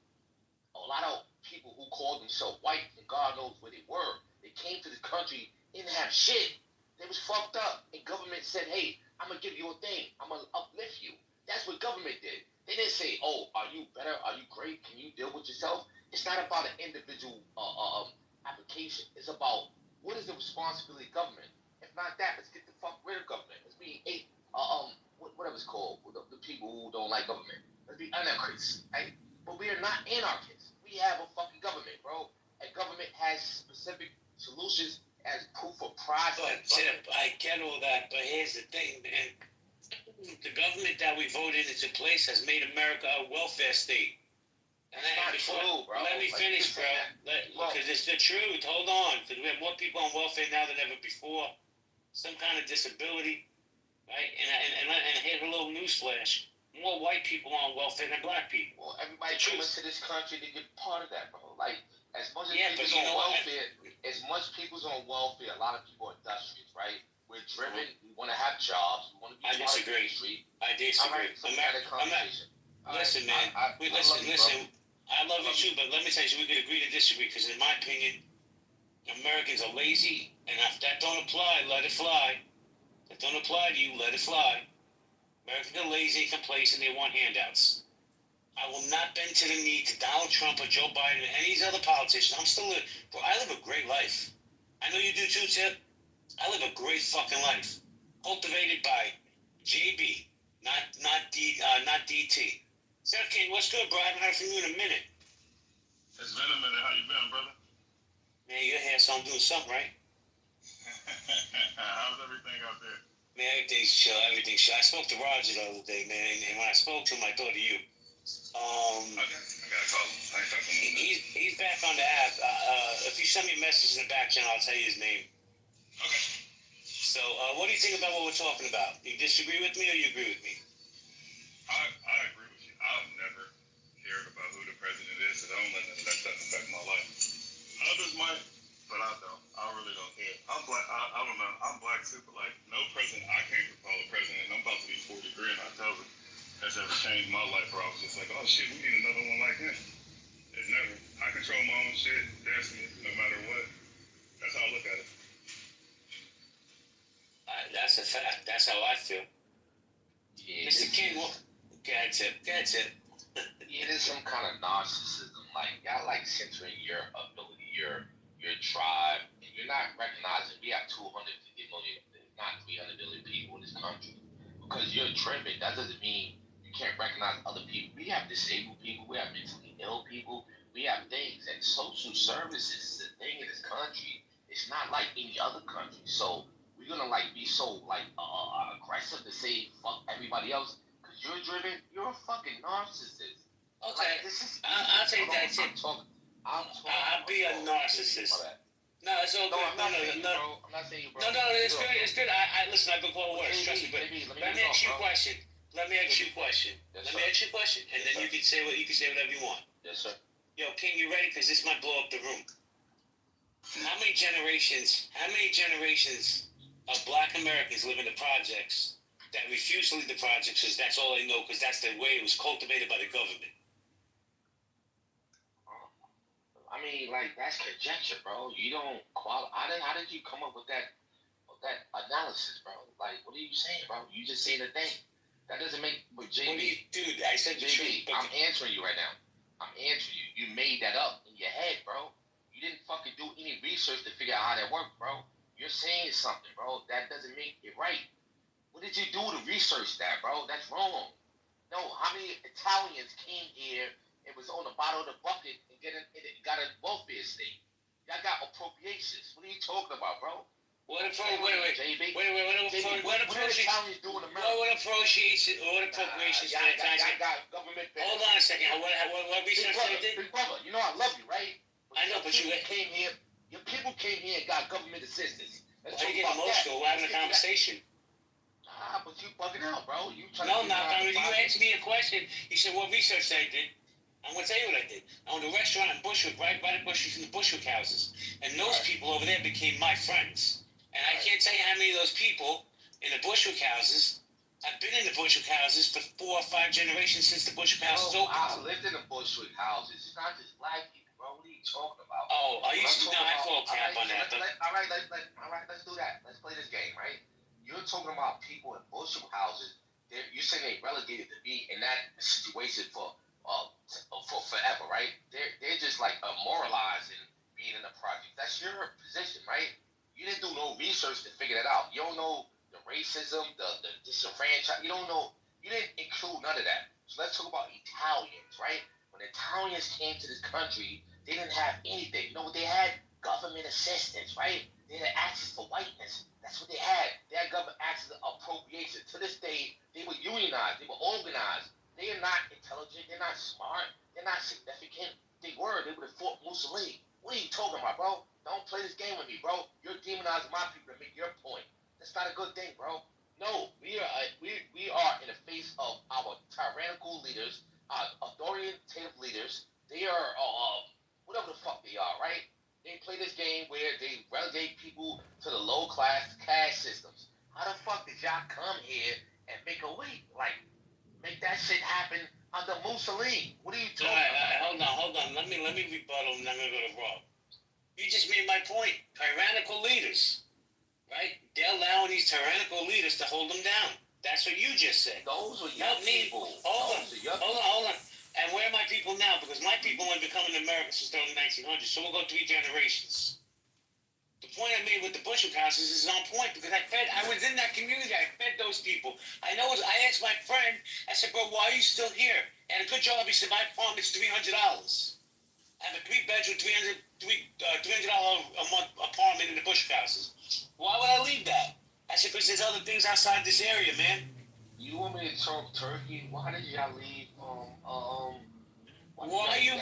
A lot of people who called themselves white, and God knows where they were, they came to this country, didn't have shit. They was fucked up. And government said, hey, I'm going to give you a thing. I'm going to uplift you. That's what government did. They didn't say, oh, are you better? Are you great? Can you deal with yourself? It's not about an individual application. It's about what is the responsibility of government. If not that, let's get the fuck rid of government. Let's be whatever it's called, the people who don't like government. Let's be anarchists, right? But we are not anarchists. We have a fucking government, bro. And government has specific solutions as proof of progress. But Tip, I get all that, but here's the thing, man. The government that we voted into place has made America a welfare state. That's not true, bro. Let me finish, bro. Because it's the truth. Hold on. Because we have more people on welfare now than ever before. Some kind of disability, right? And here's a little newsflash. More white people on welfare than black people. Well, everybody coming to this country to get part of that, bro. Like, as much as people's on welfare, a lot of people are industrious, right? We're driven. We want to have jobs. We want to be part of the industry. I disagree. Listen, man. Listen. I love you too, but let me tell you, we could agree to disagree. Because in my opinion, Americans are lazy, and if that don't apply, let it fly. If that don't apply to you, let it fly. Americans are lazy, complacent, they want handouts. I will not bend to the knee to Donald Trump or Joe Biden or any of these other politicians. I live a great life. I know you do too, Tip. I live a great fucking life. Cultivated by GB, not DT. Sir King, what's good, bro? I haven't heard from you in a minute. It's been a minute. How you been, brother? Man, you're here, so I'm doing something, right? How's everything out there? Man, everything's chill. I spoke to Roger the other day, man, and when I spoke to him, I thought of you. I gotta call him. I ain't talking to him. He's back on the app. If you send me a message in the back channel, I'll tell you his name. Okay. So, what do you think about what we're talking about? You disagree with me or you agree with me? because I don't let none of that stuff affect my life. Others might, but I don't. I really don't care. I'm black. I don't know. I'm black too, but like no president. I can't recall a president. I'm about to be 43 in October. Has ever changed my life where I was just like, oh shit, we need another one like him. It's never. I control my own shit, destiny, no matter what. That's how I look at it. That's a fact. That's how I feel. Yeah, Mr. King, what? That's it. Yeah, there's some kind of narcissism. Like y'all like centering your ability, your tribe, and you're not recognizing we have 250 million, not 300 million people in this country. Because you're driven, that doesn't mean you can't recognize other people. We have disabled people, we have mentally ill people, we have things, and social services is a thing in this country. It's not like any other country. So we're gonna like be so like aggressive to say fuck everybody else because you're driven. You're a fucking narcissist. Okay, Like, I'll take that tip. I'll be a narcissist. No, it's all good. I'm not saying you, bro. I'm not saying you, bro. No, it's good. It's good. I listen. I've been called worse. Trust me. But let me ask you a question. And then you can say whatever you want. Yes, sir. Yo, King, you ready? Because this might blow up the room. How many generations of Black Americans live in the projects that refuse to leave the projects because that's all they know because that's the way it was cultivated by the government? I mean, like that's conjecture, bro. You don't qualify. How did you come up with that analysis, bro? Like, what are you saying, bro? You just say the thing. That doesn't make. But JB, dude, I said JB. I'm answering you right now. I'm answering you. You made that up in your head, bro. You didn't fucking do any research to figure out how that worked, bro. You're saying something, bro. That doesn't make it right. What did you do to research that, bro? That's wrong. No, how many Italians came here? It was on the bottom of the bucket and got a welfare state. Y'all got appropriations. What are you talking about, bro? What appropriations in America? What appropriations for the tax? Y'all got government benefits. Hold on a second. What research they did? Big brother, you know I love you, right? I know, but your people came here and got government assistance. Why are you getting emotional? We're having a conversation. But you bugging out, bro. You asked me a question. You said what research they did. I'm going to tell you what I did. I owned a restaurant in Bushwick, right across from the Bushwick houses. And those people over there became my friends. And I can't tell you how many of those people in the Bushwick houses have been in the Bushwick houses for 4 or 5 generations since the Bushwick houses opened. I lived in the Bushwick houses. It's not just black people, bro. What are you talking about? Oh, I call cap on that. All right, let's do that. Let's play this game, right? You're talking about people in Bushwick houses. You're saying they relegated to be in that situation for forever, right? They're just like moralizing being in the project. That's your position, right? You didn't do no research to figure that out. You don't know the racism, the disenfranchised. You don't know. You didn't include none of that. So let's talk about Italians, right? When Italians came to this country, they didn't have anything. You know what they had? Government assistance, right? They had access for whiteness. That's what they had. They had government access to appropriation. To this day, they were unionized. They were organized. They are not intelligent. They're not smart. They're not significant. They would have fought Mussolini. What are you talking about, bro? Don't play this game with me, bro. You're demonizing my people to make your point. That's not a good thing, bro. No, we are in the face of our tyrannical leaders, authoritative leaders. They are whatever the fuck they are, right? They play this game where they relegate people to the low class caste systems. How the fuck did y'all come here and make that shit happen under Mussolini? What are you talking about? Hold on. Let me rebuttal and then I'm gonna go to Rob. You just made my point. Tyrannical leaders, right? They're allowing these tyrannical leaders to hold them down. That's what you just said. Those are your people. Hold on. And where are my people now? Because my people have been coming to America since the early 1900s, so we'll go 3 generations. The point I made with the Bushwick houses is on point because I was in that community. I fed those people. I asked my friend, I said, bro, why are you still here? And a good job, he said, my apartment's $300. I have a 3-bedroom, $300 a month apartment in the Bushwick houses. Why would I leave that? I said, because there's other things outside this area, man. You want me to talk Turkey? Why did y'all leave? Why are you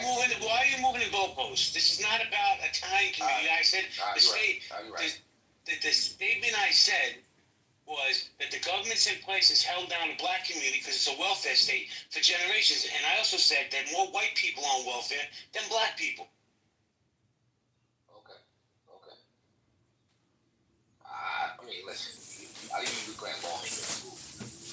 moving the goalposts? This is not about Italian community. I said the statement I said was that the government's in place has held down the black community because it's a welfare state for generations. And I also said that more white people on welfare than black people. Okay. I mean, listen. I didn't even look at long school.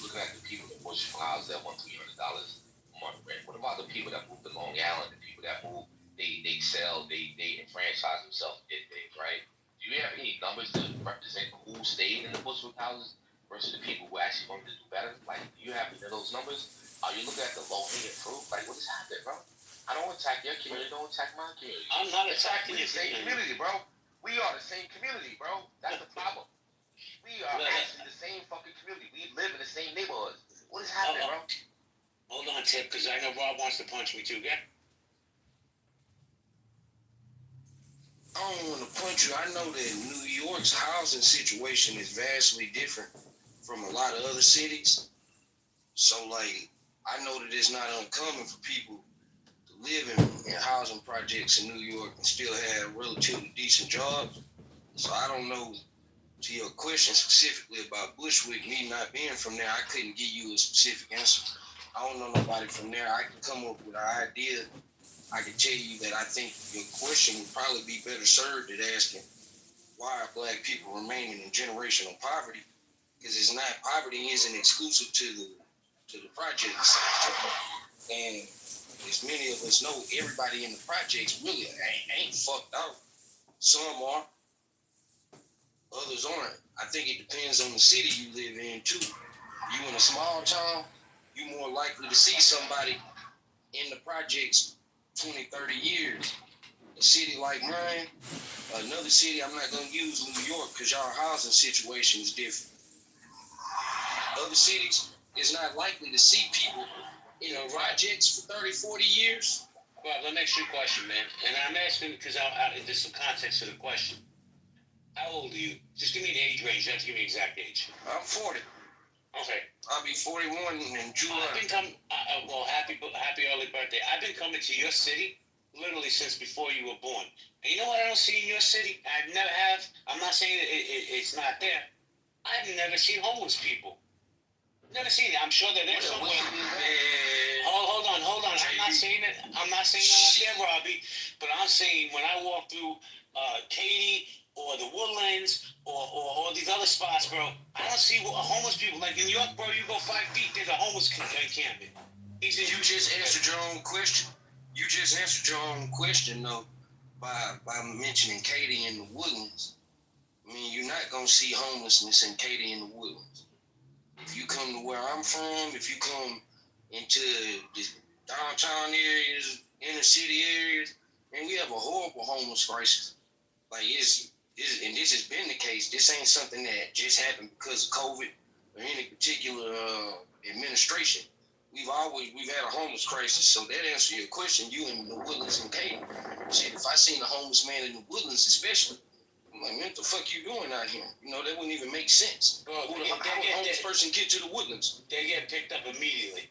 Looking at the people in Bush houses that want $300 a month rent. What about the people that moved to Long Island? The people that moved, they sell, they enfranchise themselves, did things, right? Do you have any numbers to represent who stayed in the Bushwick houses versus the people who actually wanted to do better? Like, do you have any of those numbers? Are you looking at the low-hanging fruit? Like, what is happening, bro? I don't attack your community, don't attack my community. I'm not attacking the your same community, bro. We are the same community, bro. That's the problem. We are actually the same fucking community. We live in the same neighborhoods. What is happening, bro? Hold on, Tip, because I know Rob wants to punch me too, okay? I don't want to punch you. I know that New York's housing situation is vastly different from a lot of other cities. So, like, I know that it's not uncommon for people to live in housing projects in New York and still have relatively decent jobs. So I don't know, to your question specifically about Bushwick, me not being from there, I couldn't give you a specific answer. I don't know nobody from there. I can come up with an idea. I can tell you that I think your question would probably be better served at asking why are black people remaining in generational poverty? Because it's not, poverty isn't exclusive to the projects. And as many of us know, everybody in the projects really ain't fucked out. Some are, others aren't. I think it depends on the city you live in too. You in a small town, you more likely to see somebody in the projects 20, 30 years. A city like mine, another city, I'm not going to use New York because y'all housing situation is different. Other cities is not likely to see people in the projects for 30, 40 years. Well, let me ask you a question, man. And I'm asking because there's some context to the question. How old are you? Just give me the age range. You have to give me the exact age. I'm 40. Okay. I'll be 41 in July. I've been coming. Well, happy early birthday. I've been coming to your city literally since before you were born. And you know what I don't see in your city? I never have. I'm not saying it's not there. I've never seen homeless people. Never seen it. I'm sure that there's somewhere. Hold on. I'm not saying that out there, Robbie. But I'm saying when I walk through Katy or the Woodlands or all these other spots, bro, I don't see homeless people. Like in New York, bro, you go 5 feet, there's a homeless encampment. You just answered your own question. You just answered your own question, though, by mentioning Katy and the Woodlands. I mean, you're not going to see homelessness in Katy and the Woodlands. If you come to where I'm from, if you come into the downtown areas, inner city areas, man, we have a horrible homeless crisis. Like, and this has been the case. This ain't something that just happened because of COVID or any particular administration. We've had a homeless crisis. So that answers your question. You in the Woodlands and Katy. Shit, if I seen a homeless man in the Woodlands, especially, I'm like, man, what the fuck you doing out here? You know, that wouldn't even make sense. Bro, how would a homeless person get to the Woodlands? They get picked up immediately.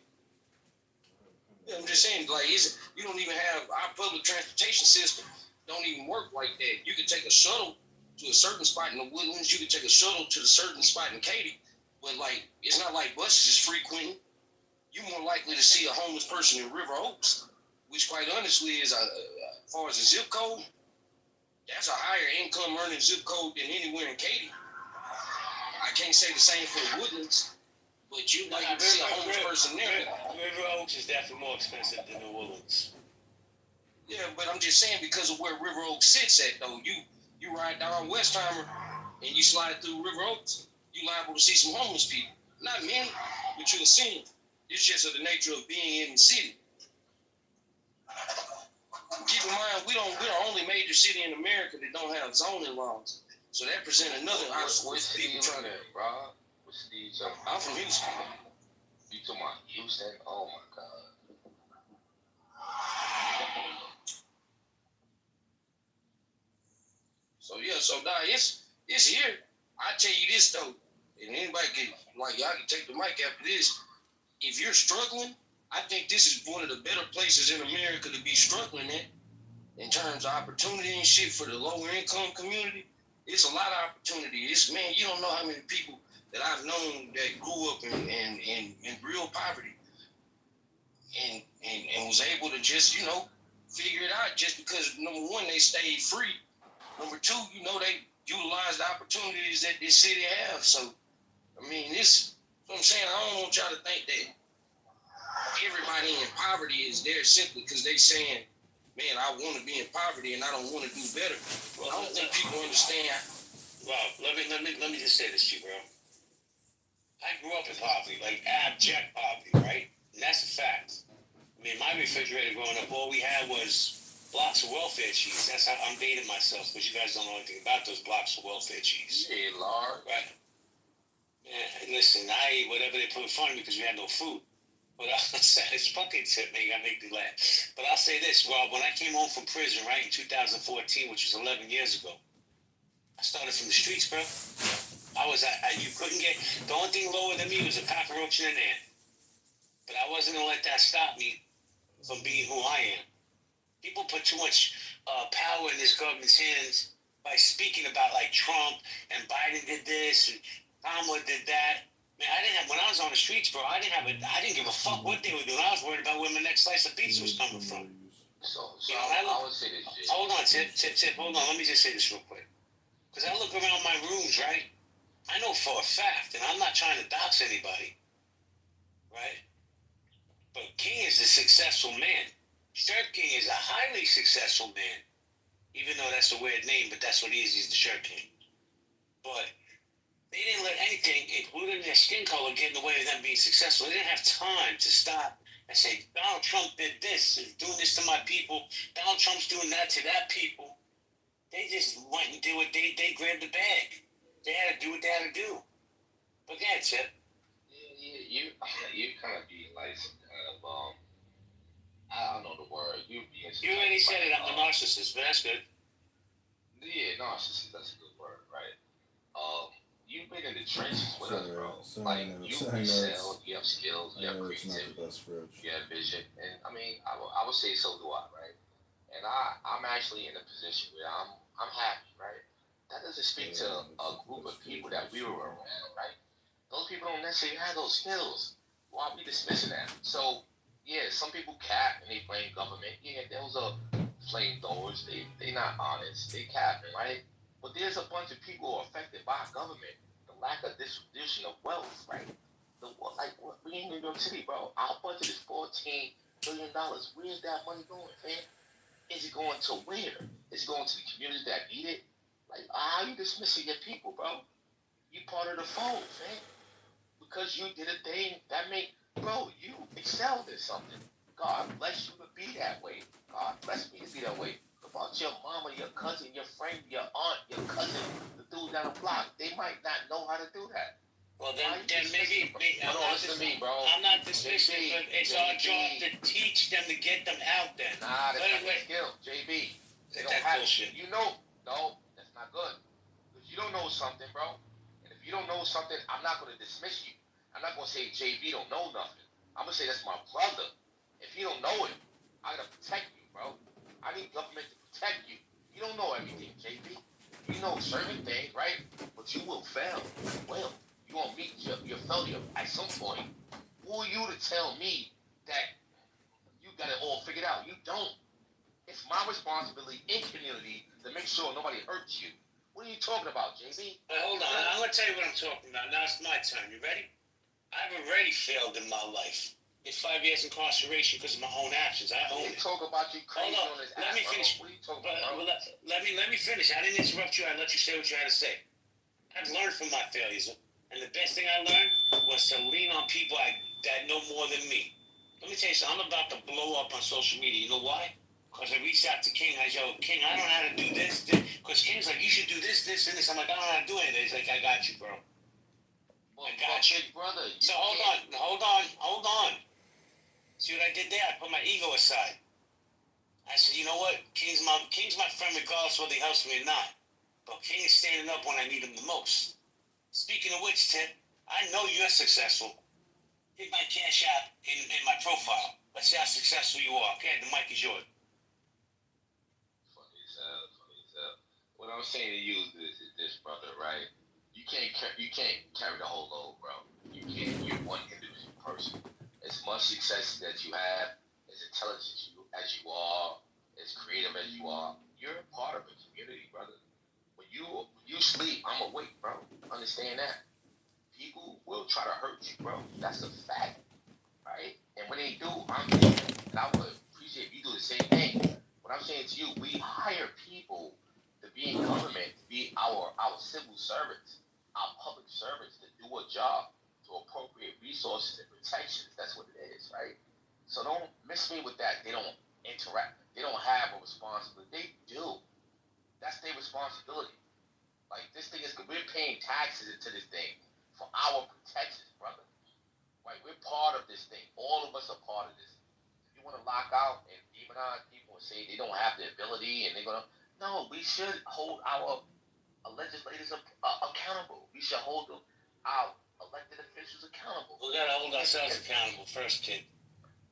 Yeah, I'm just saying, like, you don't even have our public transportation system. Don't even work like that. You could take a shuttle to a certain spot in the Woodlands. You could take a shuttle to a certain spot in Katy. But, like, it's not like buses is frequenting. You're more likely to see a homeless person in River Oaks, which, quite honestly, is, as far as a zip code, that's a higher income earning zip code than anywhere in Katy. I can't say the same for the Woodlands, but you like to see a homeless person there. River Oaks is definitely more expensive than the Woodlands. Yeah, but I'm just saying because of where River Oaks sits at, though. You ride down Westheimer and you slide through River Oaks, you liable to see some homeless people. Not many, but you'll see them. It's just of the nature of being in the city. Keep in mind, we're the only major city in America that don't have zoning laws. So that presents another obstacle for people trying to. Rob, what city you talking about? I'm from Houston. You talking about Houston? Oh my God. So nah, it's here. I tell you this though, and anybody can y'all can take the mic after this. If you're struggling, I think this is one of the better places in America to be struggling at in terms of opportunity and shit for the lower income community. It's a lot of opportunity. Man, you don't know how many people that I've known that grew up in real poverty and was able to just, figure it out just because, number one, they stayed free. Number two, they utilize the opportunities that this city have. So, I mean, this, what I'm saying, I don't want y'all to think that everybody in poverty is there simply because they saying, man, I want to be in poverty and I don't want to do better. Well, I don't think people understand. Well, let me just say this to you, bro. I grew up in poverty, like abject poverty, right? And that's a fact. I mean, my refrigerator growing up, all we had was blocks of welfare cheese. That's how I'm dating myself, because you guys don't know anything about those blocks of welfare cheese. Yeah, Lord. Right? Yeah, listen, I ate whatever they put in front of me because we had no food. But it's fucking tip, man. You gotta make me laugh. But I'll say this, Rob. When I came home from prison, right, in 2014, which was 11 years ago, I started from the streets, bro. You couldn't get, the only thing lower than me was a cockroach and an ant. But I wasn't gonna let that stop me from being who I am. People put too much power in this government's hands by speaking about like Trump and Biden did this and Kamala did that. Man, when I was on the streets, bro, I didn't give a fuck what they were doing. I was worried about where my next slice of pizza was coming from. I would say this shit. Hold on, Tip, hold on. Let me just say this real quick. Because I look around my rooms, right? I know for a fact, and I'm not trying to dox anybody, right? But King is a successful man. Shirt King is a highly successful man. Even though that's a weird name, but that's what he is. He's the Shirt King. But they didn't let anything, including their skin color, get in the way of them being successful. They didn't have time to stop and say, Donald Trump did this, is doing this to my people. Donald Trump's doing that to that people. They just went and did what they grabbed the bag. They had to do what they had to do. But yeah, Tip. You kind of be like some kind of I don't know the word. You already said it. I'm a narcissist, but that's good. Yeah, narcissist. That's a good word, right? You've been in the trenches with us, bro. You excel. You have skills. You have creativity. You have vision, and I mean, I would say so do I, right? And I'm actually in a position where I'm happy, right? That doesn't speak to a group of people that we were around, right? Those people don't necessarily have those skills. Why are we dismissing that? So, yeah, some people cap and they blame government. Yeah, those are flamethrowers. They not honest. They capping, right? But there's a bunch of people affected by government. The lack of distribution of wealth, right? We in New York City, bro. Our budget is $14 billion. Where's that money going, fam? Is it going to where? Is it going to the communities that need it? Like, how are you dismissing your people, bro? You part of the fold, fam. Because you did a thing that bro, you excelled in something. God bless you to be that way. God bless me to be that way. About your mama, your cousin, your friend, your aunt, your cousin, the dude down the block, they might not know how to do that. Well, then maybe listen to me, bro. I'm not dismissing, but it's our job to teach them to get them out there. Nah, that's not your skill, JB. They don't have bullshit. No, that's not good. Because you don't know something, bro. And if you don't know something, I'm not going to dismiss you. I'm not going to say JB don't know nothing. I'm going to say that's my brother. If you don't know it, I got to protect you, bro. I need government to protect you. You don't know everything, JB. You know certain things, right? But you will fail. Well, you won't meet your failure at some point. Who are you to tell me that you got it all figured out? You don't. It's my responsibility in community to make sure nobody hurts you. What are you talking about, JB? Hold on. I'm going to tell you what I'm talking about. Now it's my turn. You ready? I've already failed in my life. It's 5 years incarceration because of my own actions. I own it. Talk about you crazy on this Let me finish. What are you talking about? Let me finish. I didn't interrupt you. I let you say what you had to say. I've learned from my failures. And the best thing I learned was to lean on people that know more than me. Let me tell you something. I'm about to blow up on social media. You know why? Because I reached out to King. I said, King, I don't know how to do this. Because King's like, you should do this, this, and this. I'm like, I don't know how to do anything. He's like, I got you, bro. I got you. Brother. So hold on. See what I did there? I put my ego aside. I said, you know what? King's my friend regardless whether he helps me or not. But King is standing up when I need him the most. Speaking of which, Tip, I know you're successful. Hit my cash app in my profile. Let's see how successful you are. Okay, the mic is yours. Funny as hell. What I'm saying to you is this, brother, right? You can't carry the whole load, bro. You can't. You're one individual person. As much success that you have, as intelligent as you are, as creative as you are, you're a part of a community, brother. When you sleep, I'm awake, bro. Understand that. People will try to hurt you, bro. That's a fact, right? And when they do, I'm there. And I would appreciate if you do the same thing. What I'm saying to you, we hire people to be in government, to be our civil servants, our public servants, to do a job, to appropriate resources and protections. That's what it is, right? So don't miss me with that. They don't interact. They don't have a responsibility. They do. That's their responsibility. Like, this thing is, we're paying taxes into this thing for our protections, brother. Right? We're part of this thing. All of us are part of this. If you want to lock out and demonize people and say they don't have the ability and they're going to, no, we should hold our legislators accountable. We should hold our elected officials accountable. We gotta hold ourselves accountable first, kid.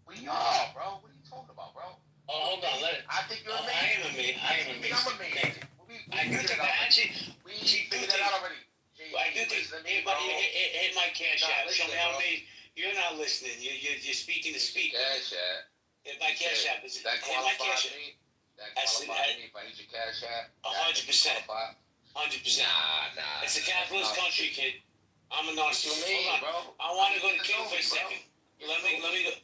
We are, bro. What are you talking about, bro? Oh, hold on. I think you're amazing. I am amazing. I'm amazing. I do think that actually. We figured that out already. I do think. Hit my cash app. Show me how amazing. You're not listening. You're speaking to speak. Cash app. Hit my cash app. That qualifies me. That qualifies me if I hit your cash app. 100%. 100%. Nah. It's a capitalist country, kid. I'm a narcissist. Hold on, bro. I want to go to Kitover for a second. Let me go.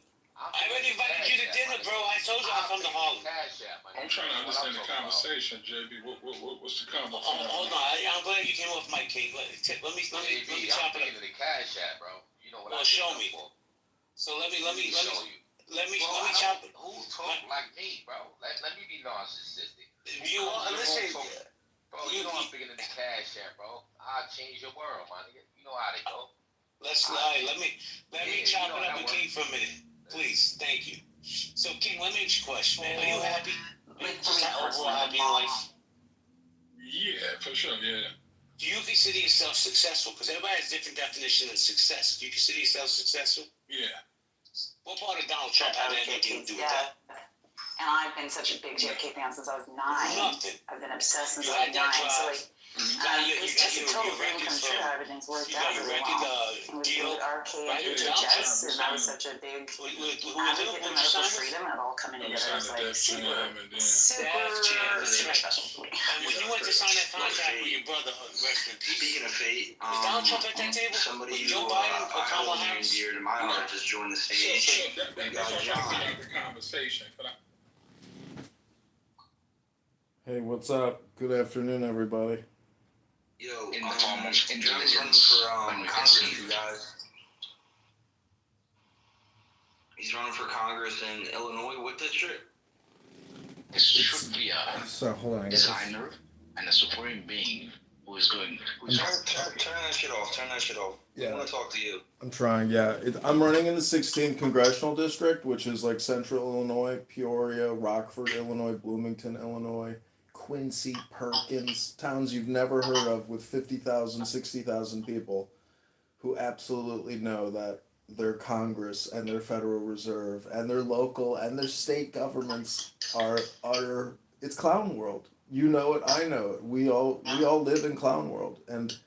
I already invited you to dinner, bro. I told you I'll come to Harlem. I'm trying to understand the conversation, JB. What's the conversation? Hold on. I'm glad you came off my cake. Let me chop it up. The cash app, bro. You know what well, show me. So let me chop it. Who talk like me, bro? Let me be narcissistic. You listen. Bro, you know I'm bigger than the cash app, bro. I'll change your world, my nigga. You know how they go. Let me chop it up with King for a minute. Please, thank you. So, King, let me ask you a question, man. Are you happy? Just overall happy in life? Yeah, for sure, yeah. Do you consider yourself successful? Because everybody has a different definition of success. Do you consider yourself successful? Yeah. What part of Donald Trump had anything to do with that? And I've been such a big JK fan since I was 9. Nothing. I've been obsessed since You I was 9. had that So drive. it's just a total dream come true. Everything's worked out really well. With arcade and VHS, and I was such a big advocate for medical freedom, and it all coming together. It was like super special for me. And when you went to sign that contract with your brother, rest in peace. Speaking of fate, was Donald Trump at that table? Somebody Joe who Biden or I Kamala hold near and Harris? dear to my heart just joined the stage. That's what I'm trying to get the conversation. Hey, what's up? Good afternoon, everybody. Yo, John's running for Congress, you guys. He's running for Congress in Illinois. What district? This should be a So hold on. designer and a supreme being who is going. Turn that shit off. Turn that shit off. Yeah. I want to talk to you. I'm trying. Yeah, I'm running in the 16th congressional district, which is like Central Illinois, Peoria, Rockford, Illinois, Bloomington, Illinois, Quincy, Perkins, towns you've never heard of with 50,000, 60,000 people who absolutely know that their Congress and their Federal Reserve and their local and their state governments are utter. It's clown world. You know it. I know it. We all live in clown world, and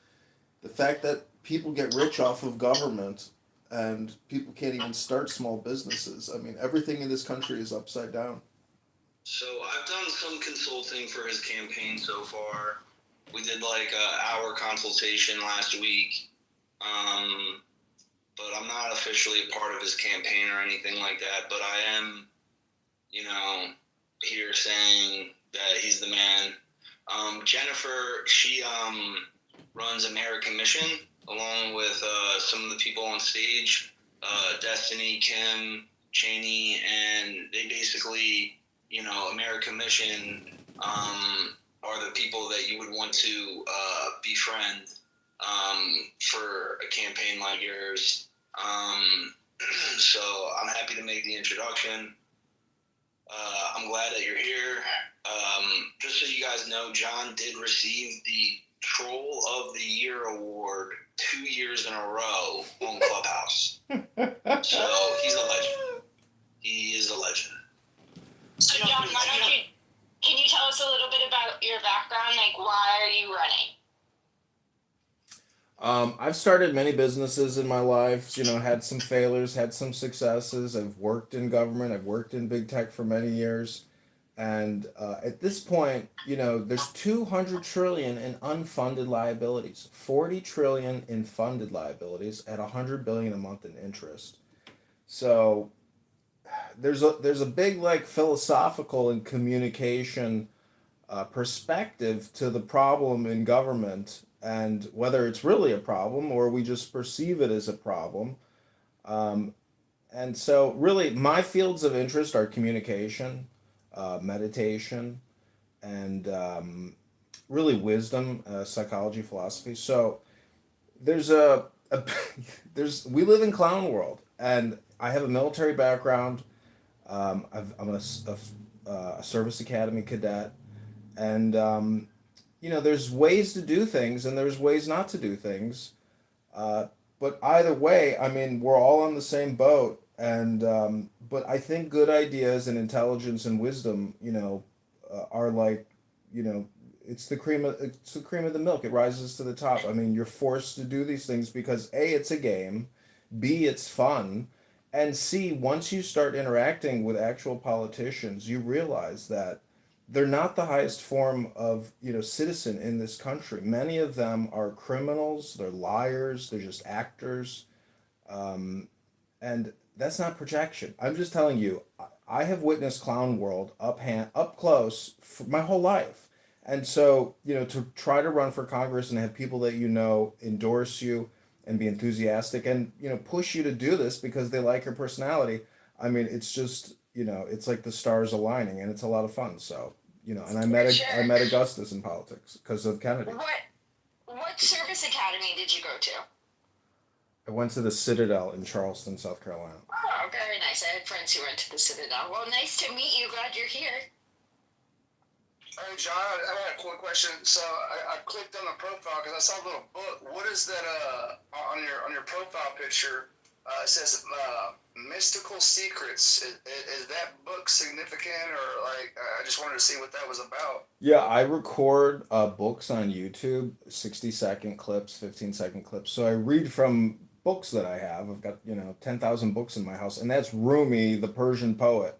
the fact that people get rich off of government and people can't even start small businesses. I mean, everything in this country is upside down. So I've done some consulting for his campaign so far. We did like an hour consultation last week. But I'm not officially a part of his campaign or anything like that. But I am, here saying that he's the man. Jennifer, she runs American Mission along with some of the people on stage, Destiny, Kim, Cheney, and they basically, American Mission are the people that you would want to befriend for a campaign like yours. So I'm happy to make the introduction. I'm glad that you're here. Just so you guys know, John did receive the Troll of the Year award 2 years in a row on Clubhouse. So he's a legend. He is a legend. So John, can you tell us a little bit about your background? Like, why are you running? I've started many businesses in my life, you know, had some failures, had some successes. I've worked in government, I've worked in big tech for many years. And at this point, you know, there's 200 trillion in unfunded liabilities, 40 trillion in funded liabilities at 100 billion a month in interest. So there's a big like philosophical and communication perspective to the problem in government and whether it's really a problem or we just perceive it as a problem. Um, and so, really, my fields of interest are communication, meditation, and really wisdom, psychology, philosophy. So, there's a there's we live in clown world, and I have a military background. I'm a service academy cadet, and you know, there's ways to do things, and there's ways not to do things. Uh, but either way, I mean, we're all on the same boat, and but I think good ideas and intelligence and wisdom, you know, are like, you know, it's the cream of the milk. It rises to the top. I mean, you're forced to do these things because A, it's a game, B, it's fun, and C, once you start interacting with actual politicians, you realize that they're not the highest form of, you know, citizen in this country. Many of them are criminals, they're liars, they're just actors, um, and that's not projection. I'm just telling you, I have witnessed clown world up close for my whole life. And so, you know, to try to run for Congress and have people that you know endorse you and be enthusiastic and, you know, push you to do this because they like your personality. I mean, it's just, you know, it's like the stars aligning and it's a lot of fun. So, you know, and I met Augustus in politics because of Kennedy. What service academy did you go to? I went to the Citadel in Charleston, South Carolina. Oh, very nice. I had friends who went to the Citadel. Well, nice to meet you. Glad you're here. Hey, John, I had a quick question. So I clicked on the profile because I saw a little book. What is that on your profile picture? It says Mystical Secrets. Is that book significant, or like I just wanted to see what that was about? Yeah, I record books on YouTube, 60-second clips, 15-second clips. So I read from books that I have. I've got, you know, 10,000 books in my house, and that's Rumi, the Persian poet.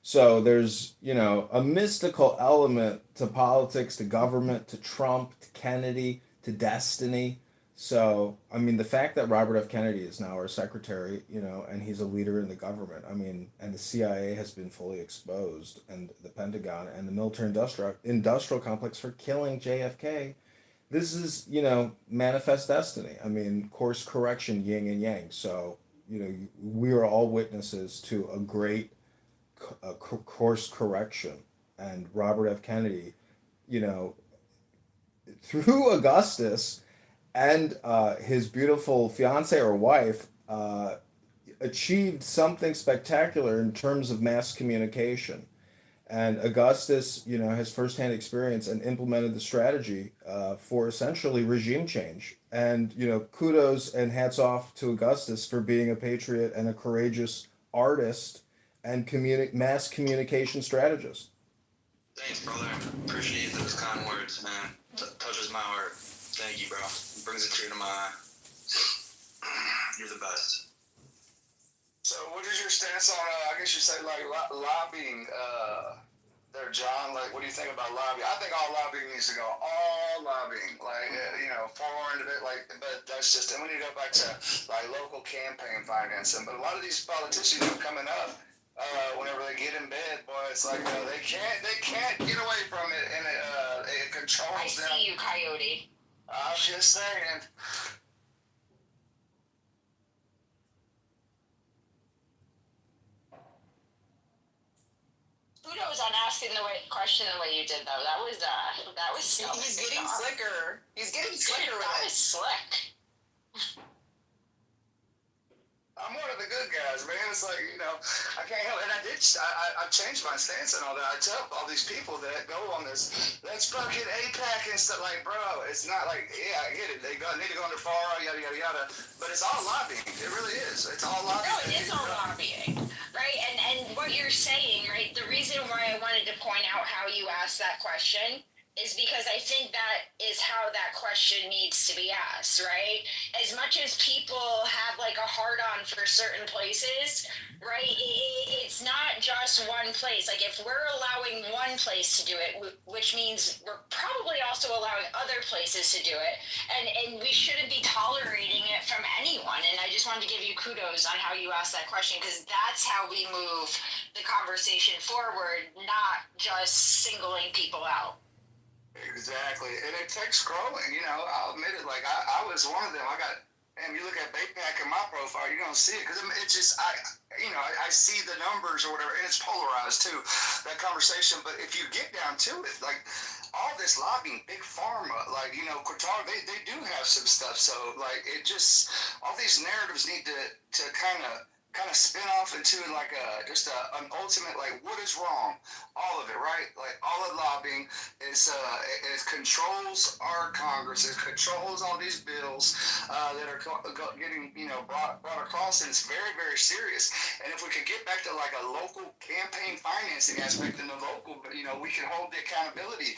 So there's, you know, a mystical element to politics, to government, to Trump, to Kennedy, to destiny. So, I mean, the fact that Robert F. Kennedy is now our secretary, you know, and he's a leader in the government, I mean, and the CIA has been fully exposed, and the Pentagon and the military industrial complex for killing JFK. This is, you know, manifest destiny. I mean, course correction, yin and yang. So, you know, we are all witnesses to a great course correction. And Robert F. Kennedy, you know, through Augustus and his beautiful fiance or wife, achieved something spectacular in terms of mass communication. And Augustus, you know, has firsthand experience and implemented the strategy for essentially regime change. And, you know, kudos and hats off to Augustus for being a patriot and a courageous artist and mass communication strategist. Thanks, brother. Appreciate those kind words, man. Touches my heart. Thank you, bro. Brings a tear to my eye. You're the best. So, what is your stance on? I guess you say like lobbying, there, John. Like, what do you think about lobbying? I think all lobbying needs to go. All lobbying, like you know, foreign of it. Like, but that's just. And we need to go back to like local campaign financing. But a lot of these politicians are coming up. Whenever they get in bed, boy, it's like they can't get away from it, and it controls them. I see you, Coyote. I was just saying. Kudos on asking the question the way you did, though. That was He's getting slicker. He's getting slicker with That it. was slick. I'm one of the good guys, man. It's like, you know, I can't help it. And I've changed my stance and all that. I tell all these people that go on this, let's fucking APAC and stuff. Like, bro, it's not like, yeah, I get it. They need to go under FARA, yada, yada, yada. But it's all lobbying. It really is. It's all lobbying. No, it is all lobbying, right? And what you're saying, right, the reason why I wanted to point out how you asked that question is because I think that is how that question needs to be asked, right? As much as people have like a hard on for certain places, right? It's not just one place. Like if we're allowing one place to do it, which means we're probably also allowing other places to do it, and we shouldn't be tolerating it from anyone. And I just wanted to give you kudos on how you asked that question, because that's how we move the conversation forward, not just singling people out. Exactly, and it takes growing. You know, I'll admit it. Like I was one of them. And you look at Baypack in my profile, you're gonna see it because it's just I see the numbers or whatever, and it's polarized too, that conversation. But if you get down to it, like all this lobbying, big pharma, like Qatar, they do have some stuff. So like it just all these narratives need to kind of spin off into like an ultimate, like, what is wrong? All of it, right? Like all of lobbying is it controls our Congress, it controls all these bills that are getting brought across, and it's very, very serious. And if we could get back to like a local campaign financing aspect in the local, we can hold the accountability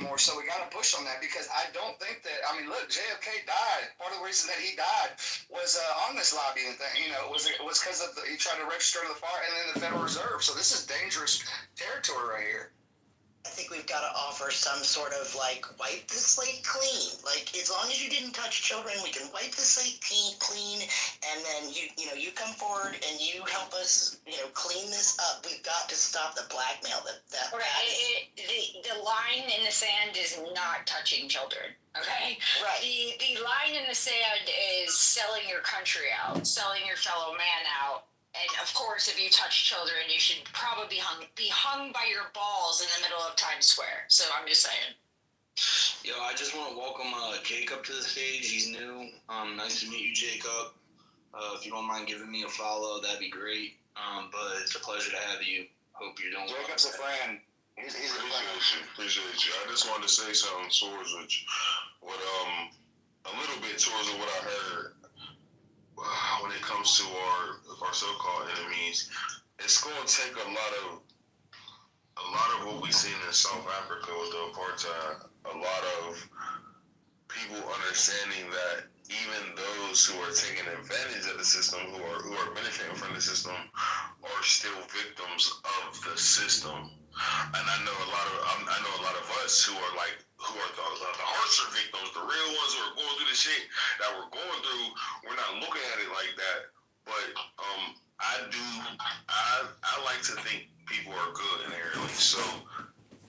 more. So we got to push on that, because I don't think that, look, JFK died. Part of the reason that he died was on this lobbying thing. Was because of he tried to register to the FAR and then the Federal Reserve. So this is dangerous territory right here. I think we've got to offer some sort of like wipe the slate clean. Like as long as you didn't touch children, we can wipe the slate clean, and then you come forward and you help us clean this up. We've got to stop the blackmail. That right. The line in the sand is not touching children. Okay. Right. The line in the sand is selling your country out, selling your fellow man out. And of course, if you touch children, you should probably be hung by your balls in the middle of Times Square. So I'm just saying. Yo, I just want to welcome Jacob to the stage. He's new. Nice to meet you, Jacob. If you don't mind giving me a follow, that'd be great. But it's a pleasure to have you. Hope you're doing well. Jacob's a friend. He's a friend. Appreciate you. I just wanted to say something towards what a little bit towards what I heard. When it comes to our so-called enemies, it's going to take a lot of what we've seen in South Africa with the apartheid. A lot of people understanding that even those who are taking advantage of the system, who are benefiting from the system, are still victims of the system. And I know a lot of us who are the harsher victims, the real ones who are going through the shit that we're going through. We're not looking at it like that. But I like to think people are good inherently. So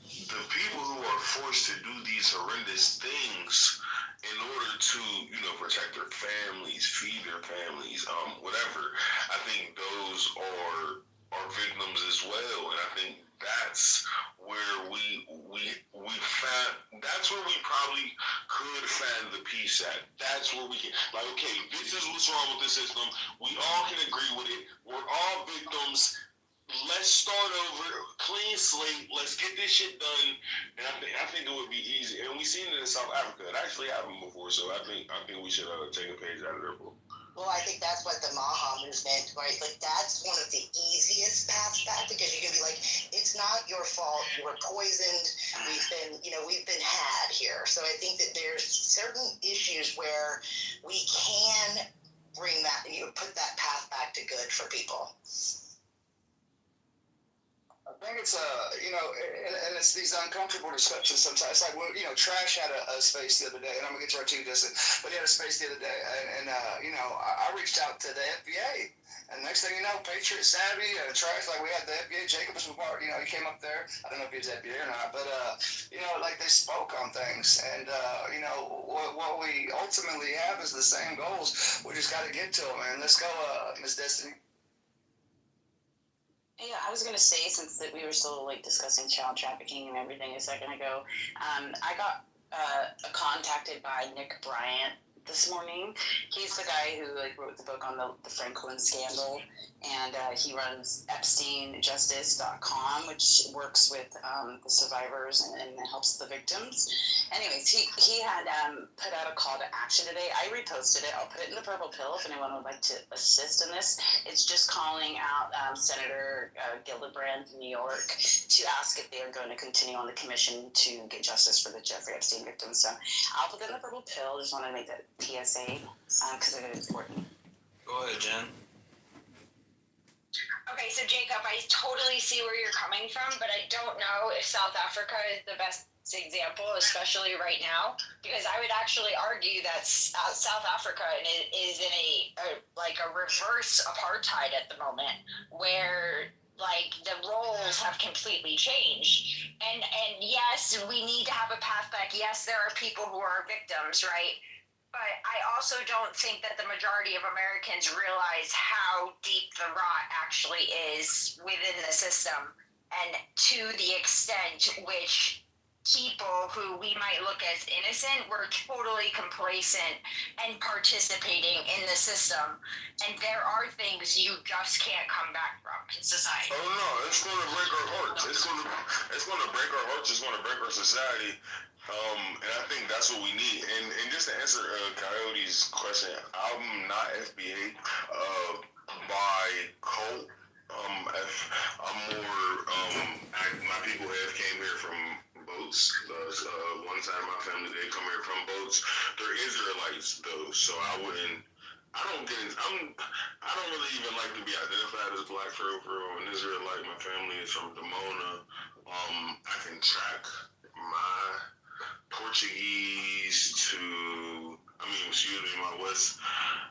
the people who are forced to do these horrendous things in order to, protect their families, feed their families, whatever, I think those are victims as well. And I think that's where we find, that's where we probably could find the peace at. That's where we can, like, okay, this is what's wrong with the system. We all can agree with it. We're all victims. Let's start over, clean slate. Let's get this shit done. And I think it would be easy. And we've seen it in South Africa. It actually happened before. So I think we should take a page out of their book. Well, I think that's what the Maha movement, right? Like that's one of the easiest paths back, because you can be like, it's not your fault. You were poisoned. We've been had here. So I think that there's certain issues where we can bring that, put that path back to good for people. I think it's and it's these uncomfortable discussions sometimes. It's like, Trash had a space the other day, and I'm gonna get to our 2 distant, but he had a space the other day, and I reached out to the FBA, and next thing you know, Patriot Savvy, Trash, like we had the FBA, Jacob was part, he came up there. I don't know if he was FBA or not, but like they spoke on things, and what we ultimately have is the same goals. We just got to get to them, man. Let's go, Miss Destiny. Yeah, I was going to say, since that we were still like discussing child trafficking and everything a second ago, I got contacted by Nick Bryant this morning. He's the guy who wrote the book on the Franklin scandal, and he runs EpsteinJustice.com, which works with the survivors and helps the victims. Anyways, he had put out a call to action today. I reposted it. I'll put it in the Purple Pill if anyone would like to assist in this. It's just calling out Senator Gillibrand in New York to ask if they are going to continue on the commission to get justice for the Jeffrey Epstein victims. So I'll put it in the Purple Pill. Just want to make that PSA because it is important. Go ahead, Jen. Okay, so Jacob, I totally see where you're coming from, but I don't know if South Africa is the best example, especially right now, because I would actually argue that South Africa is in a reverse apartheid at the moment, where like the roles have completely changed. And yes, we need to have a path back. Yes, there are people who are victims, right? But I also don't think that the majority of Americans realize how deep the rot actually is within the system, and to the extent which people who we might look as innocent were totally complacent and participating in the system. And there are things you just can't come back from in society. Oh no, it's going to break our hearts. It's going to break our hearts. It's going to break our society. And I think that's what we need. And just to answer Coyote's question, I'm not FBA by cult. I'm more, my people have came here from boats. One side of my family, they come here from boats. They're Israelites though, so I don't really even like to be identified as black for real. I'm an Israelite. My family is from Dimona. I can track my Portuguese to, my West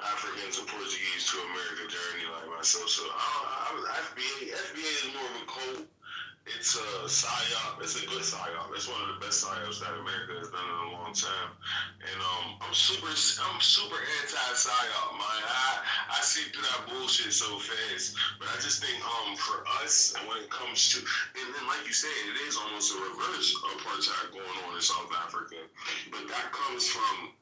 African to Portuguese to America journey like myself. So FBA is more of a cult. It's a psyop. It's a good psyop. It's one of the best psyops that America has done in a long time. And I'm super anti-psyop, man. I see through that bullshit so fast. But I just think for us, when it comes to, and then like you said, it is almost a reverse apartheid going on in South Africa. But that comes from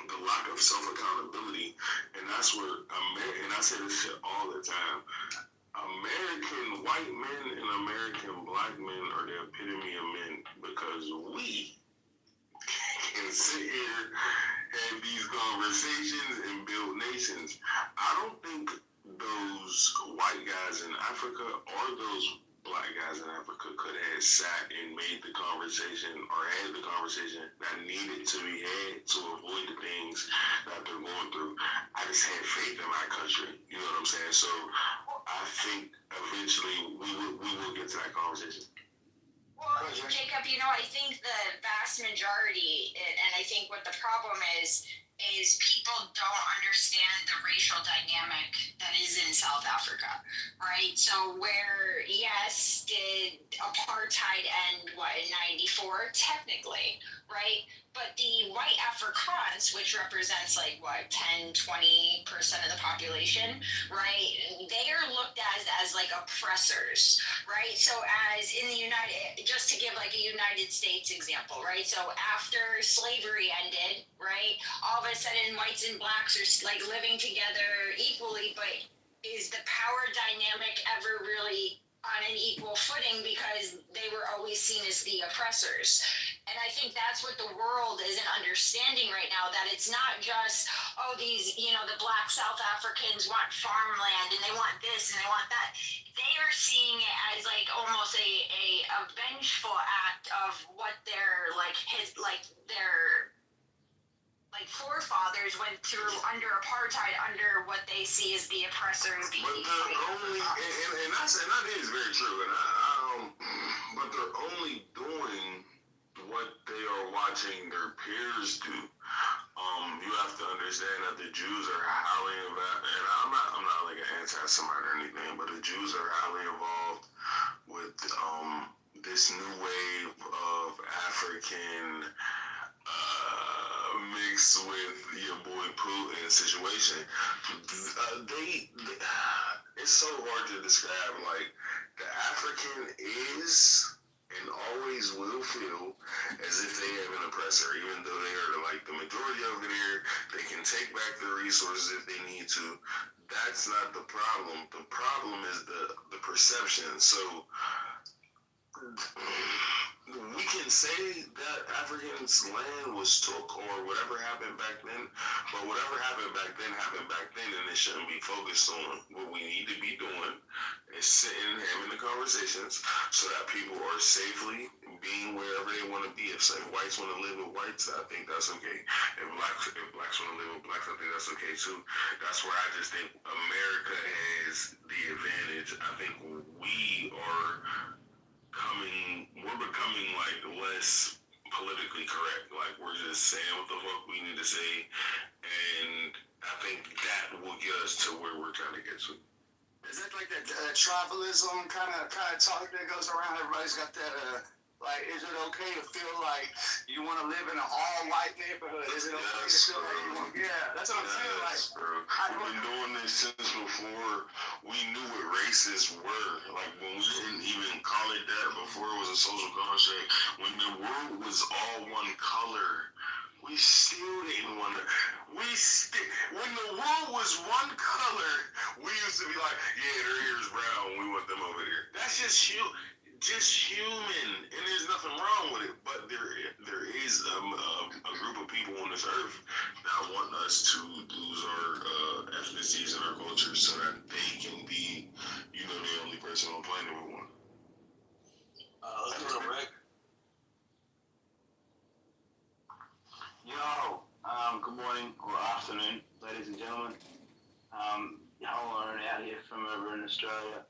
the lack of self-accountability, and that's where and I say this shit all the time. American white men and American black men are the epitome of men, because we can sit here, have these conversations, and build nations. I don't think those white guys in Africa or those black guys in Africa could have sat and made the conversation or had the conversation that needed to be had to avoid the things that they're going through. I just had faith in my country. You know what I'm saying? So I think eventually we will get to that conversation. Well, Jacob, I think the vast majority, and I think what the problem is people don't understand the racial dynamic that is in South Africa, right? So where, yes, did apartheid end, in 94? Technically, right? But the white Afrikaans, which represents 10, 20% of the population, right? They are looked as oppressors, right? So as in the just to give a United States example, right? So after slavery ended, right? All of a sudden whites and blacks are living together equally, but is the power dynamic ever really on an equal footing, because they were always seen as the oppressors? And I think that's what the world isn't understanding right now, that it's not just, these, the black South Africans want farmland and they want this and they want that. They are seeing it as almost a vengeful act of what their forefathers went through under apartheid, under what they see as the oppressor. But they're only, and that is very true, but they're only doing what they are watching their peers do. You have to understand that the Jews are highly involved, and I'm not like an anti-Semite or anything, but the Jews are highly involved with this new wave of African mixed with your boy Putin situation. It's so hard to describe. The African is and always will feel as if they have an oppressor, even though they are like the majority over there. They can take back the resources if they need to. That's not the problem. The problem is the perception. So we can say that Africans' land was took or whatever happened back then, but whatever happened back then, and it shouldn't be focused on. What we need to be doing is sitting and having the conversations so that people are safely being wherever they want to be. If whites want to live with whites, I think that's okay. If blacks want to live with blacks, I think that's okay too. That's where I just think America has the advantage. I think we're becoming like less politically correct. Like we're just saying what the fuck we need to say, and I think that will get us to where we're trying to get to. Is that like that tribalism kind of talk that goes around? Everybody's got that. Like, is it okay to feel like you want to live in an all-white neighborhood? Is it okay to feel like you want? Yeah, that's what I'm saying. Like, we've been doing this since before we knew what races were. Like when we didn't even call it that before it was a social construct. When the world was all one color, we still didn't want to. When the world was one color, we used to be like, yeah, their hair is brown. We want them over there. That's just human, and there's nothing wrong with it. But there is a group of people on this earth that want us to lose our ethnicities and our cultures so that they can be, the only person on the planet we want. Let's go to Rick. Yo, good morning or afternoon, ladies and gentlemen. Y'all are out here from over in Australia.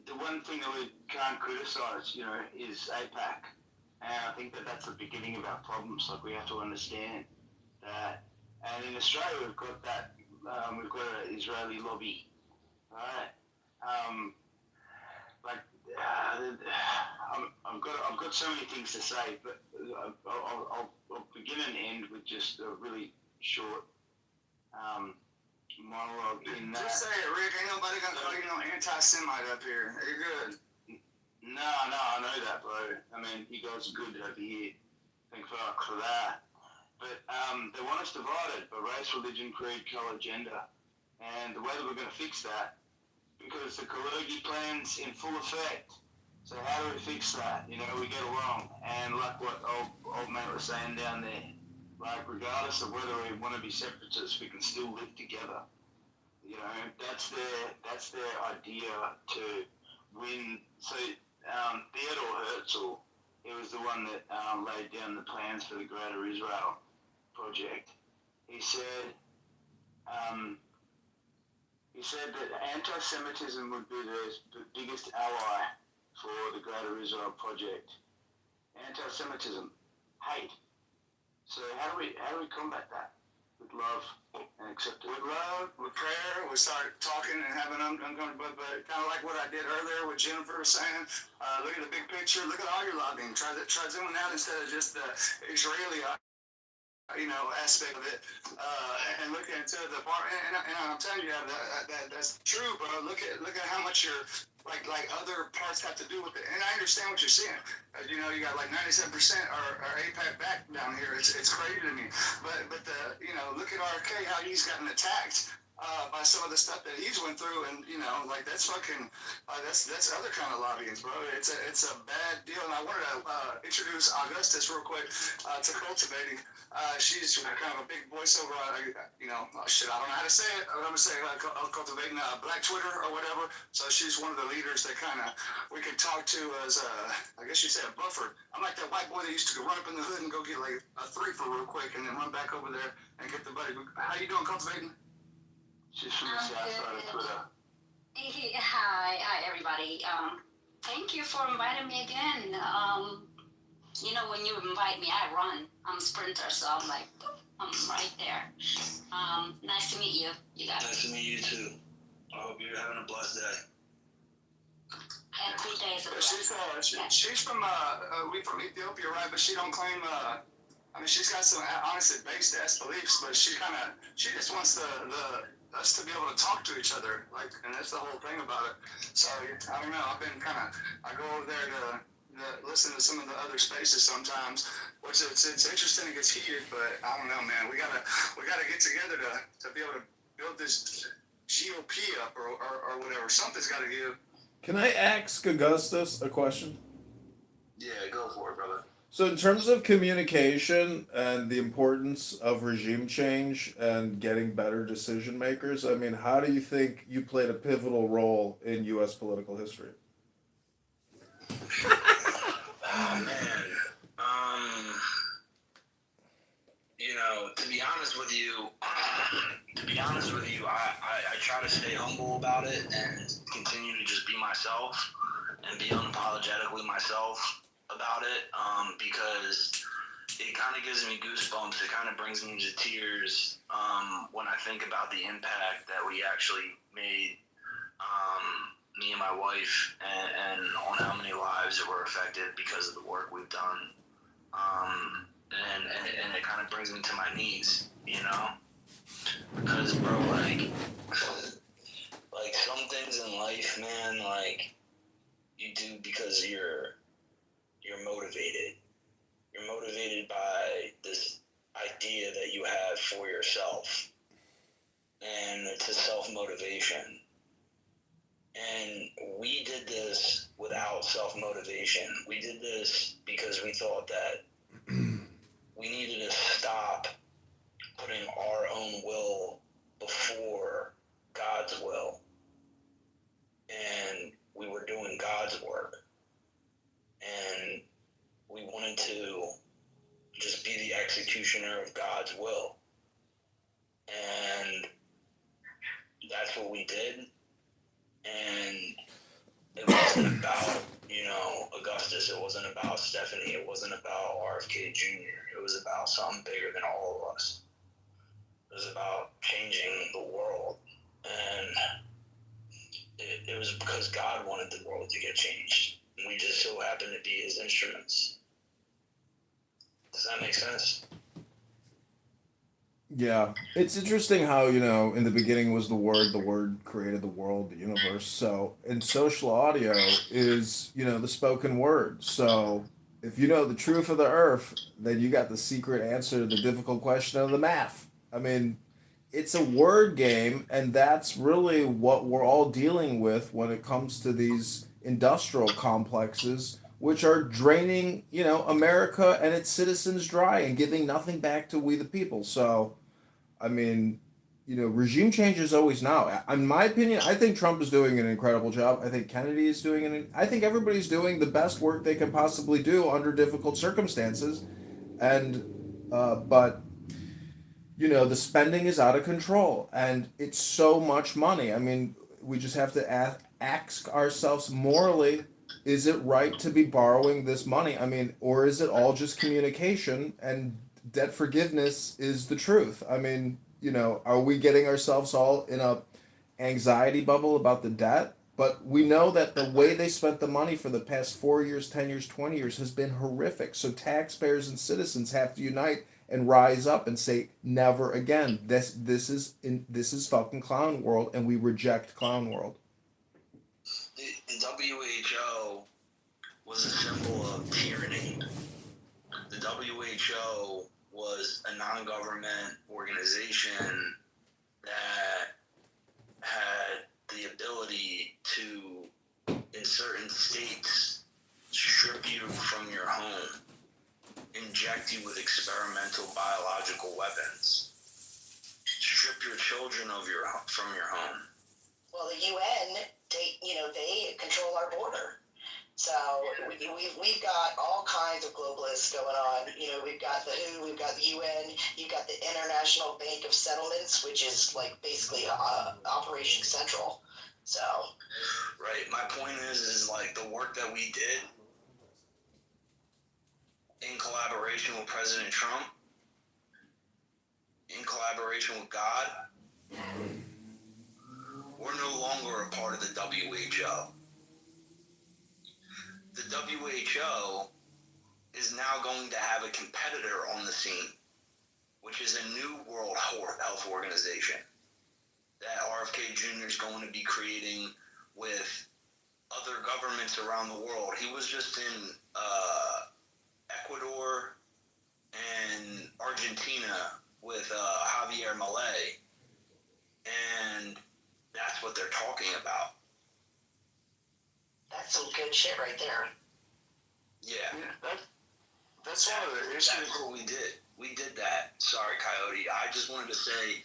The one thing that we can't criticize, is APAC. And I think that's the beginning of our problems. Like, we have to understand that. And in Australia, we've got that, we've got an Israeli lobby, right? I've got so many things to say, but I'll begin and end with just a really short monologue in that. Just say it, Rick. Ain't nobody gonna call you no anti-Semite up here. You're good. No, I know that, bro. I mean, you guys are good over here. Thank fuck for that. But they want us divided by race, religion, creed, colour, gender. And the way that we're going to fix that, because the Kalergi plan's in full effect. So how do we fix that? We get along. And like what old mate was saying down there, like regardless of whether we want to be separatists, we can still live together. That's their idea to win. So Theodore Herzl, he was the one that laid down the plans for the Greater Israel project. He said that anti-Semitism would be the biggest ally for the Greater Israel project. Anti-Semitism, hate. So how do we combat that? With love and acceptance. With love, with prayer, we start talking and having but kind of like what I did earlier with Jennifer saying, look at the big picture, look at all your lobbying. Try zooming out instead of just the Israeli aspect of it, and look into the part. And I'm telling you that's true, bro. Look at how much your like other parts have to do with it. And I understand what you're saying. You got like 97% are APAC back down here. It's crazy to me. But look at RK, how he's gotten attacked by some of the stuff that he's went through, and that's fucking that's other kind of lobbying, bro. It's a bad deal. And I wanted to introduce Augustus real quick to Cultivating. She's kind of a big voiceover. Shit, I don't know how to say it. I'm gonna say Cultivating Black Twitter or whatever. So she's one of the leaders that kind of we could talk to as I guess you say a buffer. I'm like that white boy that used to run up in the hood and go get like a 3 for real quick, and then run back over there and get the buddy. How you doing, Cultivating? She's from the south side of Twitter. Hi, everybody. Thank you for inviting me again. When you invite me, I run. I'm a sprinter, so I'm like, I'm right there. Nice to meet you. You guys. Nice to meet you too. I hope you're having a blessed day. Every day is a blessing. She's from we from Ethiopia, right? But she don't claim. She's got some honestly based ass beliefs, but she just wants the us to be able to talk to each other, like, and that's the whole thing about it. So I don't know. I've been I go over there to listen to some of the other spaces sometimes, which it's interesting. It gets heated, but I don't know, man. We gotta get together to be able to build this GOP up or whatever. Something's got to give. Can I ask Augustus a question? Yeah, go for it, brother. So, in terms of communication and the importance of regime change and getting better decision makers, I mean, how do you think you played a pivotal role in U.S. political history? Oh man, you know, to be honest with you, I try to stay humble about it and continue to just be myself and be unapologetically myself about it, because it kind of gives me goosebumps. It kind of brings me to tears when I think about the impact that we actually made, me and my wife, and on how many lives that were affected because of the work we've done. And it kind of brings me to my knees, you know? Because, bro, like some things in life, man, like, you do because you're motivated. You're motivated by this idea that you have for yourself. And it's a self-motivation. And we did this without self-motivation. We did this because we thought that we needed to stop putting our own will before God's will. And we were doing God's work. And we wanted to just be the executioner of God's will. And that's what we did. And it wasn't about, you know, Augustus. It wasn't about Stephanie. It wasn't about RFK Jr. It was about something bigger than all of us. It was about changing the world. And it was because God wanted the world to get changed. And we just so happened to be his instruments. Does that make sense? Yeah, it's interesting how, you know, in the beginning was the Word created the world, the universe. So, in social audio is, you know, the spoken word. So, if you know the truth of the earth, then you got the secret answer to the difficult question of the math. I mean, it's a word game, and that's really what we're all dealing with when it comes to these industrial complexes, which are draining, you know, America and its citizens dry and giving nothing back to we the people. So, I mean, you know, regime change is always now. In my opinion, I think Trump is doing an incredible job. I think Kennedy is doing I think everybody's doing the best work they can possibly do under difficult circumstances. And, but, you know, the spending is out of control and it's so much money. I mean, we just have to ask ourselves morally, is it right to be borrowing this money? I mean, or is it all just communication and debt forgiveness is the truth? I mean, you know, are we getting ourselves all in a anxiety bubble about the debt? But we know that the way they spent the money for the past 4 years, 10 years, 20 years has been horrific. So taxpayers and citizens have to unite and rise up and say never again. This is fucking clown world, and we reject clown world. The WHO was a symbol of tyranny. The WHO was a non-government organization that had the ability to, in certain states, strip you from your home, inject you with experimental biological weapons, strip your children from your home. Well, the UN, they control our border. So we've got all kinds of globalists going on. You know, we've got the WHO, we've got the UN, you've got the International Bank of Settlements, which is like basically Operation Central. So. Right. My point is like the work that we did in collaboration with President Trump, in collaboration with God, we're no longer a part of the WHO. The WHO is now going to have a competitor on the scene, which is a new World Health Organization. that RFK Jr. is going to be creating with other governments around the world. He was just in Ecuador and Argentina with Javier Milei, and that's what they're talking about. That's some good shit right there. Yeah. That's one of the issues. That's what we did. We did that. Sorry, Coyote. I just wanted to say,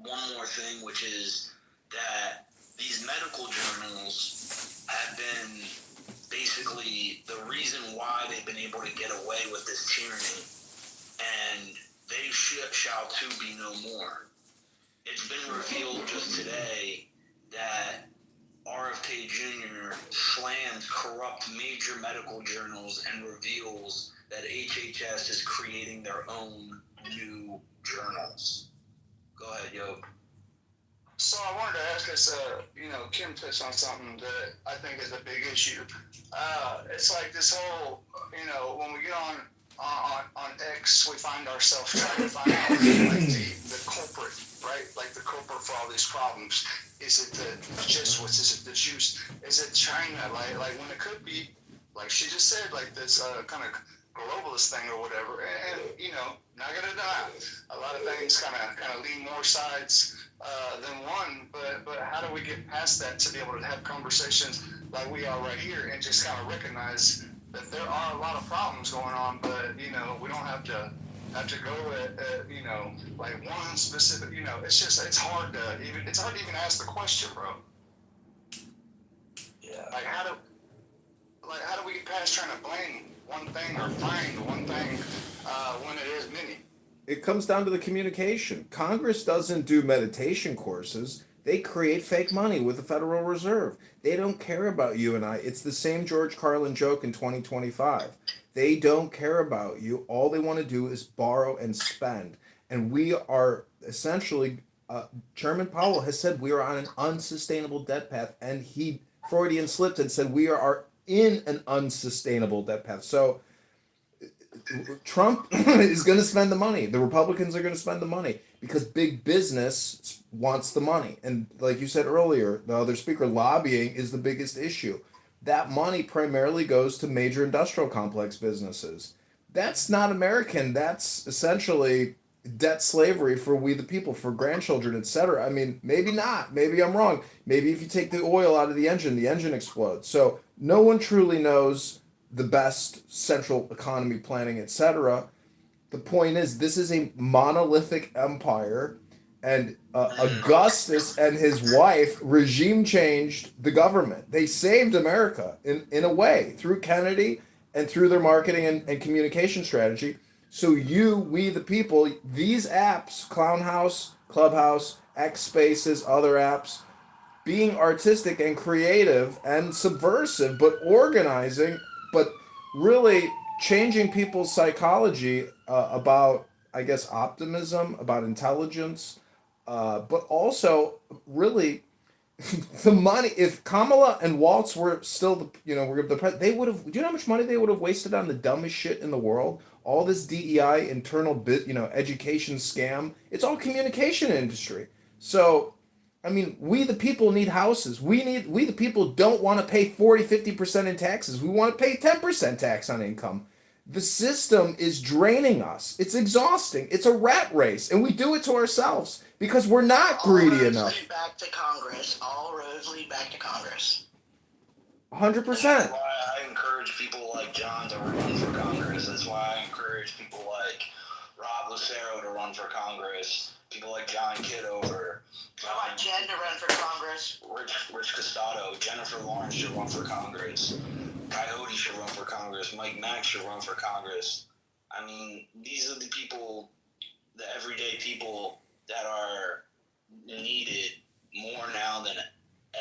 one more thing, which is that these medical journals have been basically the reason why they've been able to get away with this tyranny, and they shall too be no more. It's been revealed just today that RFK Jr. slams corrupt major medical journals and reveals that HHS is creating their own new journals. Go ahead, yo. So I wanted to ask us, Kim touched on something that I think is a big issue. It's like this whole, when we get on X, we find ourselves trying to find out like the culprit, right? Like the culprit for all these problems. Is it the Jesuits? Is it the Jews? Is it China? Like when it could be, like she just said, like this kind of globalist thing or whatever. And not gonna deny, a lot of things kind of lean more sides than one. But how do we get past that to be able to have conversations like we are right here and just kind of recognize that there are a lot of problems going on, but we don't have to go at like one specific. It's hard to even ask the question, bro. Yeah. Like how do we get past trying to blame one thing or find one thing when it is many? It comes down to the communication. Congress doesn't do meditation courses. They create fake money with the Federal Reserve. They don't care about you and I. It's the same George Carlin joke in 2025. They don't care about you. All they want to do is borrow and spend. And we are essentially, Chairman Powell has said we are on an unsustainable debt path. And he Freudian slipped and said we are in an unsustainable debt path. So Trump is going to spend the money. The Republicans are going to spend the money because big business wants the money. And like you said earlier, the other speaker, lobbying is the biggest issue. That money primarily goes to major industrial complex businesses. That's not American. That's essentially debt slavery for we the people, for grandchildren, etc. I mean, maybe not. Maybe I'm wrong. Maybe if you take the oil out of the engine explodes. So no one truly knows the best central economy planning, etc. The point is, this is a monolithic empire, and Augustus and his wife regime changed the government. They saved America in a way through Kennedy and through their marketing and communication strategy. So we the people, these apps, Clown House, Clubhouse, X Spaces, other apps, being artistic and creative and subversive, but organizing, but really changing people's psychology about, I guess, optimism, about intelligence, but also really the money. If Kamala and Waltz were still were the president, they would have. Do you know how much money they would have wasted on the dumbest shit in the world? All this DEI, internal education scam. It's all communication industry. So I mean, we the people need houses. We the people don't want to pay 40-50% in taxes. We want to pay 10% tax on income. The system is draining us. It's exhausting. It's a rat race, and we do it to ourselves because we're not greedy enough. All roads lead back to Congress. All roads lead back to Congress. 100%. That's why I encourage people like John to run for Congress. That's why I encourage people like Rob Lucero to run for Congress. People like John Kitover. I want Jen to run for Congress. Rich Costado. Jennifer Lawrence should run for Congress. Coyote should run for Congress. Mike Mack should run for Congress. I mean, these are the people, the everyday people that are needed more now than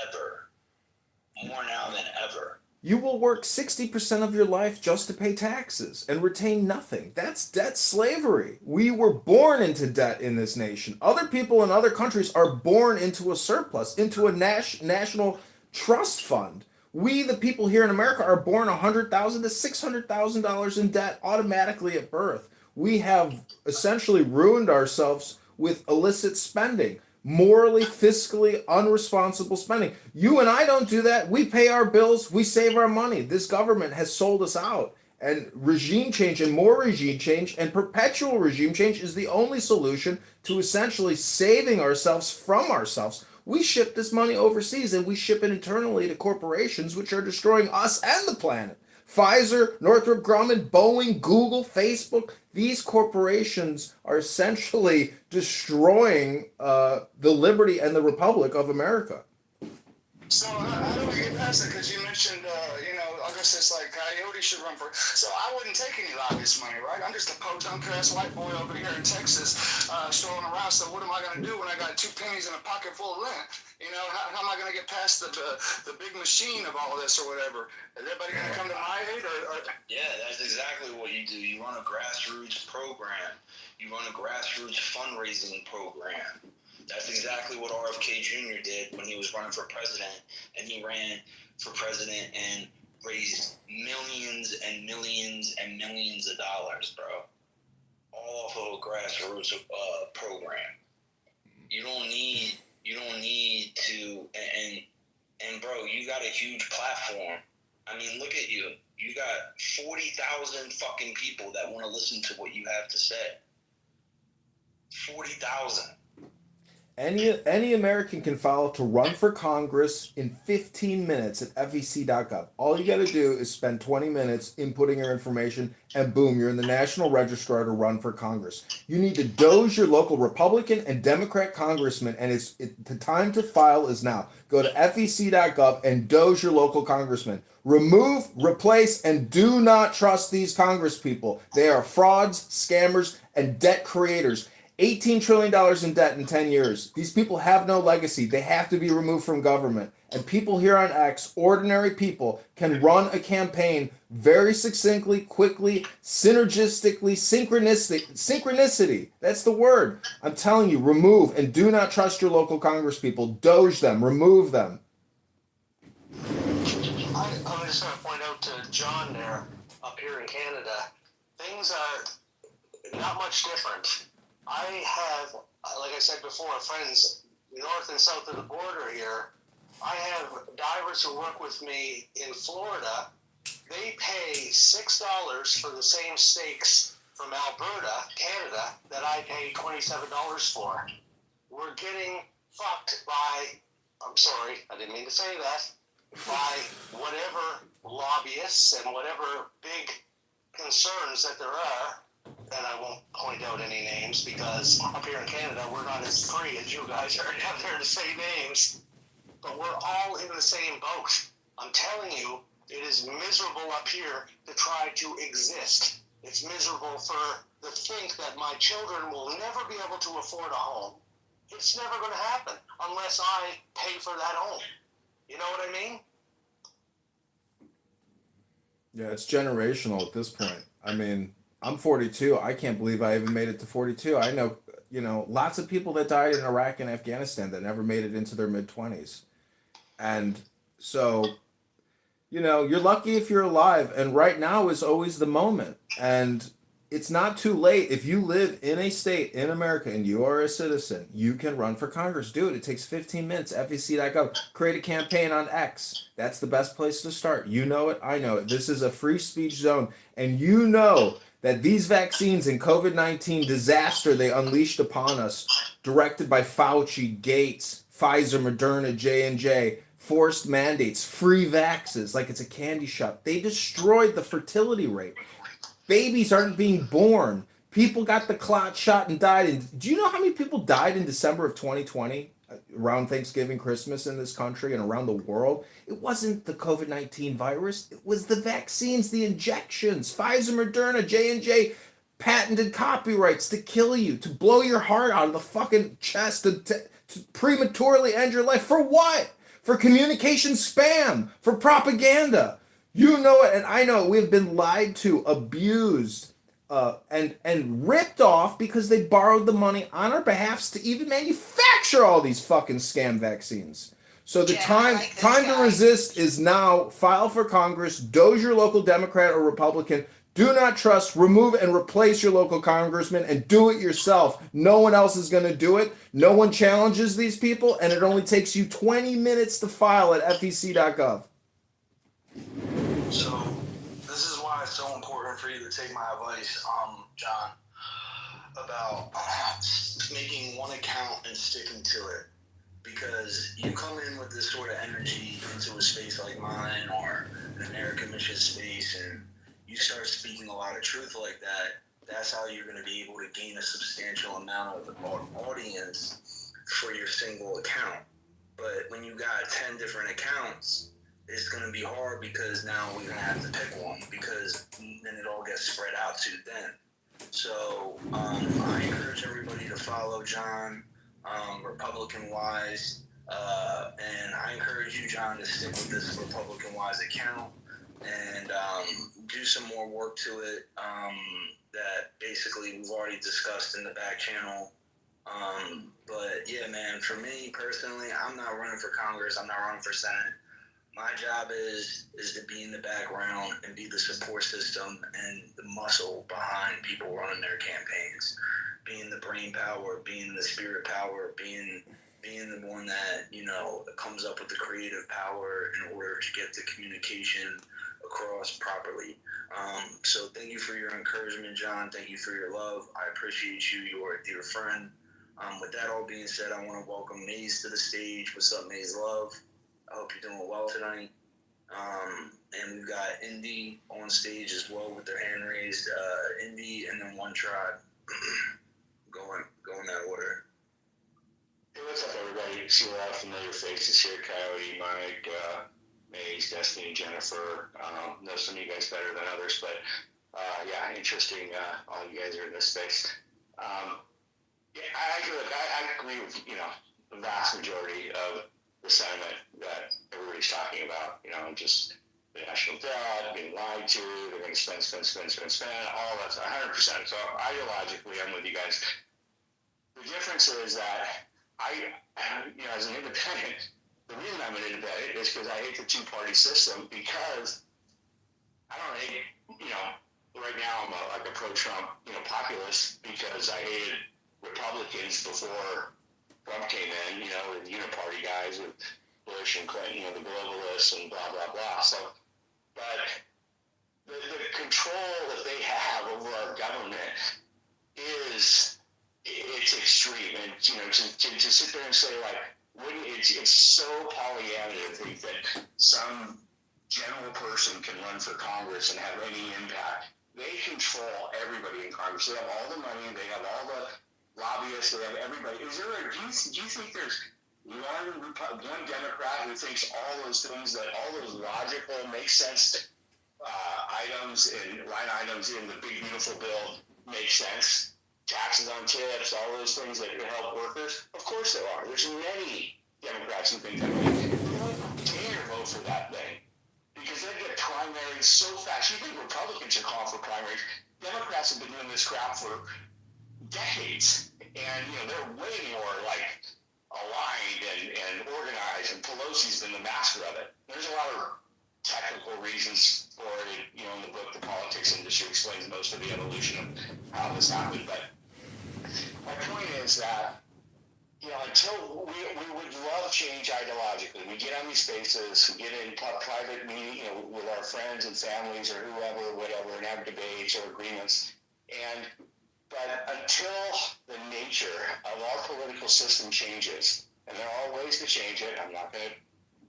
ever. More now than ever. You will work 60% of your life just to pay taxes and retain nothing. That's debt slavery. We were born into debt in this nation. Other people in other countries are born into a surplus, into a national trust fund. We, the people here in America, are born $100,000 to $600,000 in debt automatically at birth. We have essentially ruined ourselves with illicit spending. morally, fiscally unresponsible spending. You and I don't do that. We pay our bills, we save our money. This government has sold us out. And regime change and more regime change and perpetual regime change is the only solution to essentially saving ourselves from ourselves. We ship this money overseas and we ship it internally to corporations which are destroying us and the planet. Pfizer, Northrop Grumman, Boeing, Google, Facebook, these corporations are essentially destroying the liberty and the republic of America. So how do we get past it? Because you mentioned, I guess it's like Coyote should run for. So I wouldn't take any lobbyist money, right? I'm just a podunk-ass white boy over here in Texas, strolling around. So what am I going to do when I got 2 pennies in a pocket full of rent? How am I going to get past the big machine of all this or whatever? Is everybody going to come to my aid? Or? Yeah, that's exactly what you do. You run a grassroots program. You run a grassroots fundraising program. That's exactly what RFK Jr. did when he was running for president, and he ran for president and raised millions and millions and millions of dollars, bro, all off of a grassroots program. You don't need to, and bro, you got a huge platform. I mean, look at you. You got 40,000 fucking people that want to listen to what you have to say. 40,000. Any American can file to run for Congress in 15 minutes at fec.gov. All you got to do is spend 20 minutes inputting your information, and boom, you're in the National Registrar to run for Congress. You need to doge your local Republican and Democrat congressman, and the time to file is now. Go to fec.gov and doge your local congressman. Remove, replace, and do not trust these Congress people. They are frauds, scammers, and debt creators. $18 trillion in debt in 10 years. These people have no legacy. They have to be removed from government. And people here on X, ordinary people, can run a campaign very succinctly, quickly, synergistically, synchronicity. That's the word. I'm telling you, remove and do not trust your local Congress people. Doge them, remove them. I'm just going to point out to John there, up here in Canada, things are not much different. I have, like I said before, friends north and south of the border here. I have divers who work with me in Florida. They pay $6 for the same steaks from Alberta, Canada, that I pay $27 for. We're getting fucked by, I'm sorry, I didn't mean to say that, by whatever lobbyists and whatever big concerns that there are. And I won't point out any names because up here in Canada, we're not as free as you guys are down there to say names. But we're all in the same boat. I'm telling you, it is miserable up here to try to exist. It's miserable to think that my children will never be able to afford a home. It's never going to happen unless I pay for that home. You know what I mean? Yeah, it's generational at this point. I mean, I'm 42. I can't believe I even made it to 42. I know, lots of people that died in Iraq and Afghanistan that never made it into their mid-20s. And so, you're lucky if you're alive. And right now is always the moment. And it's not too late. If you live in a state in America and you are a citizen, you can run for Congress. Do it. It takes 15 minutes. fec.gov. Create a campaign on X. That's the best place to start. You know it. I know it. This is a free speech zone. And you know that these vaccines and COVID-19 disaster they unleashed upon us, directed by Fauci, Gates, Pfizer, Moderna, J&J, forced mandates, free vaxes, like it's a candy shop. They destroyed the fertility rate. Babies aren't being born. People got the clot shot and died. And do you know how many people died in December of 2020? Around Thanksgiving, Christmas in this country and around the world? It wasn't the COVID-19 virus. It was the vaccines, the injections. Pfizer, Moderna, J&J patented copyrights to kill you, to blow your heart out of the fucking chest, to prematurely end your life. For what? For communication spam, for propaganda. You know it, and I know it. We've been lied to, abused, and ripped off because they borrowed the money on our behalfs to even manufacture all these fucking scam vaccines. So the time to resist is now. File for Congress, doge your local Democrat or Republican, Do not trust, remove and replace your local congressman and do it yourself. No one else is going to do it. No one challenges these people, and it only takes you 20 minutes to file at fec.gov. So this is why it's so important for you to take my advice, John, about making one account and sticking to it. Because you come in with this sort of energy into a space like mine or an American Mission space, and you start speaking a lot of truth like that, that's how you're going to be able to gain a substantial amount of audience for your single account. But when you got 10 different accounts, it's going to be hard because now we're going to have to pick one because then it all gets spread out to then. So I encourage everybody to follow John, Republican-wise, and I encourage you, John, to stick with this Republican-wise account and do some more work to it that basically we've already discussed in the back channel. But yeah, man, for me personally, I'm not running for Congress. I'm not running for Senate. My job is to be in the background and be the support system and the muscle behind people running their campaigns. Being the brain power, being the spirit power, being the one that, you know, comes up with the creative power in order to get the communication across properly. So thank you for your encouragement, John. Thank you for your love. I appreciate you. You're a dear friend. With that all being said, I want to welcome Maze to the stage. What's up, Maze Love? I hope you're doing well tonight. And we've got Indy on stage as well with their hand raised. Indy and then One Tribe. Go in that order. Hey, what's up, everybody? See a lot of familiar faces here. Coyote, Mike, Maze, Destiny, Jennifer. Know some of you guys better than others, but yeah, interesting. All you guys are in this space. Yeah, I agree with, you know, the vast majority of the sentiment that everybody's talking about. You know, just the national debt, being lied to, they're going to spend, all that's 100%. So ideologically, I'm with you guys. The difference is that you know, as an independent, the reason I'm an independent is because I hate the two-party system because I don't hate, you know, right now I'm like a pro-Trump, you know, populist because I hated Republicans before Trump came in, you know, with uniparty guys with Bush and Clinton, you know, the globalists and blah, blah, blah. So, but the control that they have over our government it's extreme. And, you know, to sit there and say, like, it's so Pollyanna to think that some general person can run for Congress and have any impact. They control everybody in Congress. They have all the money. They have all the lobbyists. They have everybody. Is there do you think there's one Democrat who thinks all those things, that all those logical, make sense items and line items in the big beautiful bill make sense? Taxes on tips, all those things that can help workers. Of course there are. There's many Democrats who think that way. They don't dare vote for that thing because they get primaries so fast. You think Republicans are calling for primaries? Democrats have been doing this crap for decades, and you know they're way more like aligned and organized. And Pelosi's been the master of it. There's a lot of technical reasons for it. You know, in the book, The Politics Industry explains most of the evolution of how this happened. But my point is that, you know, until we would love change ideologically. We get on these spaces, we get in private meeting, you know, with our friends and families or whoever, whatever, and have debates or agreements. But until the nature of our political system changes, and there are ways to change it, I'm not going to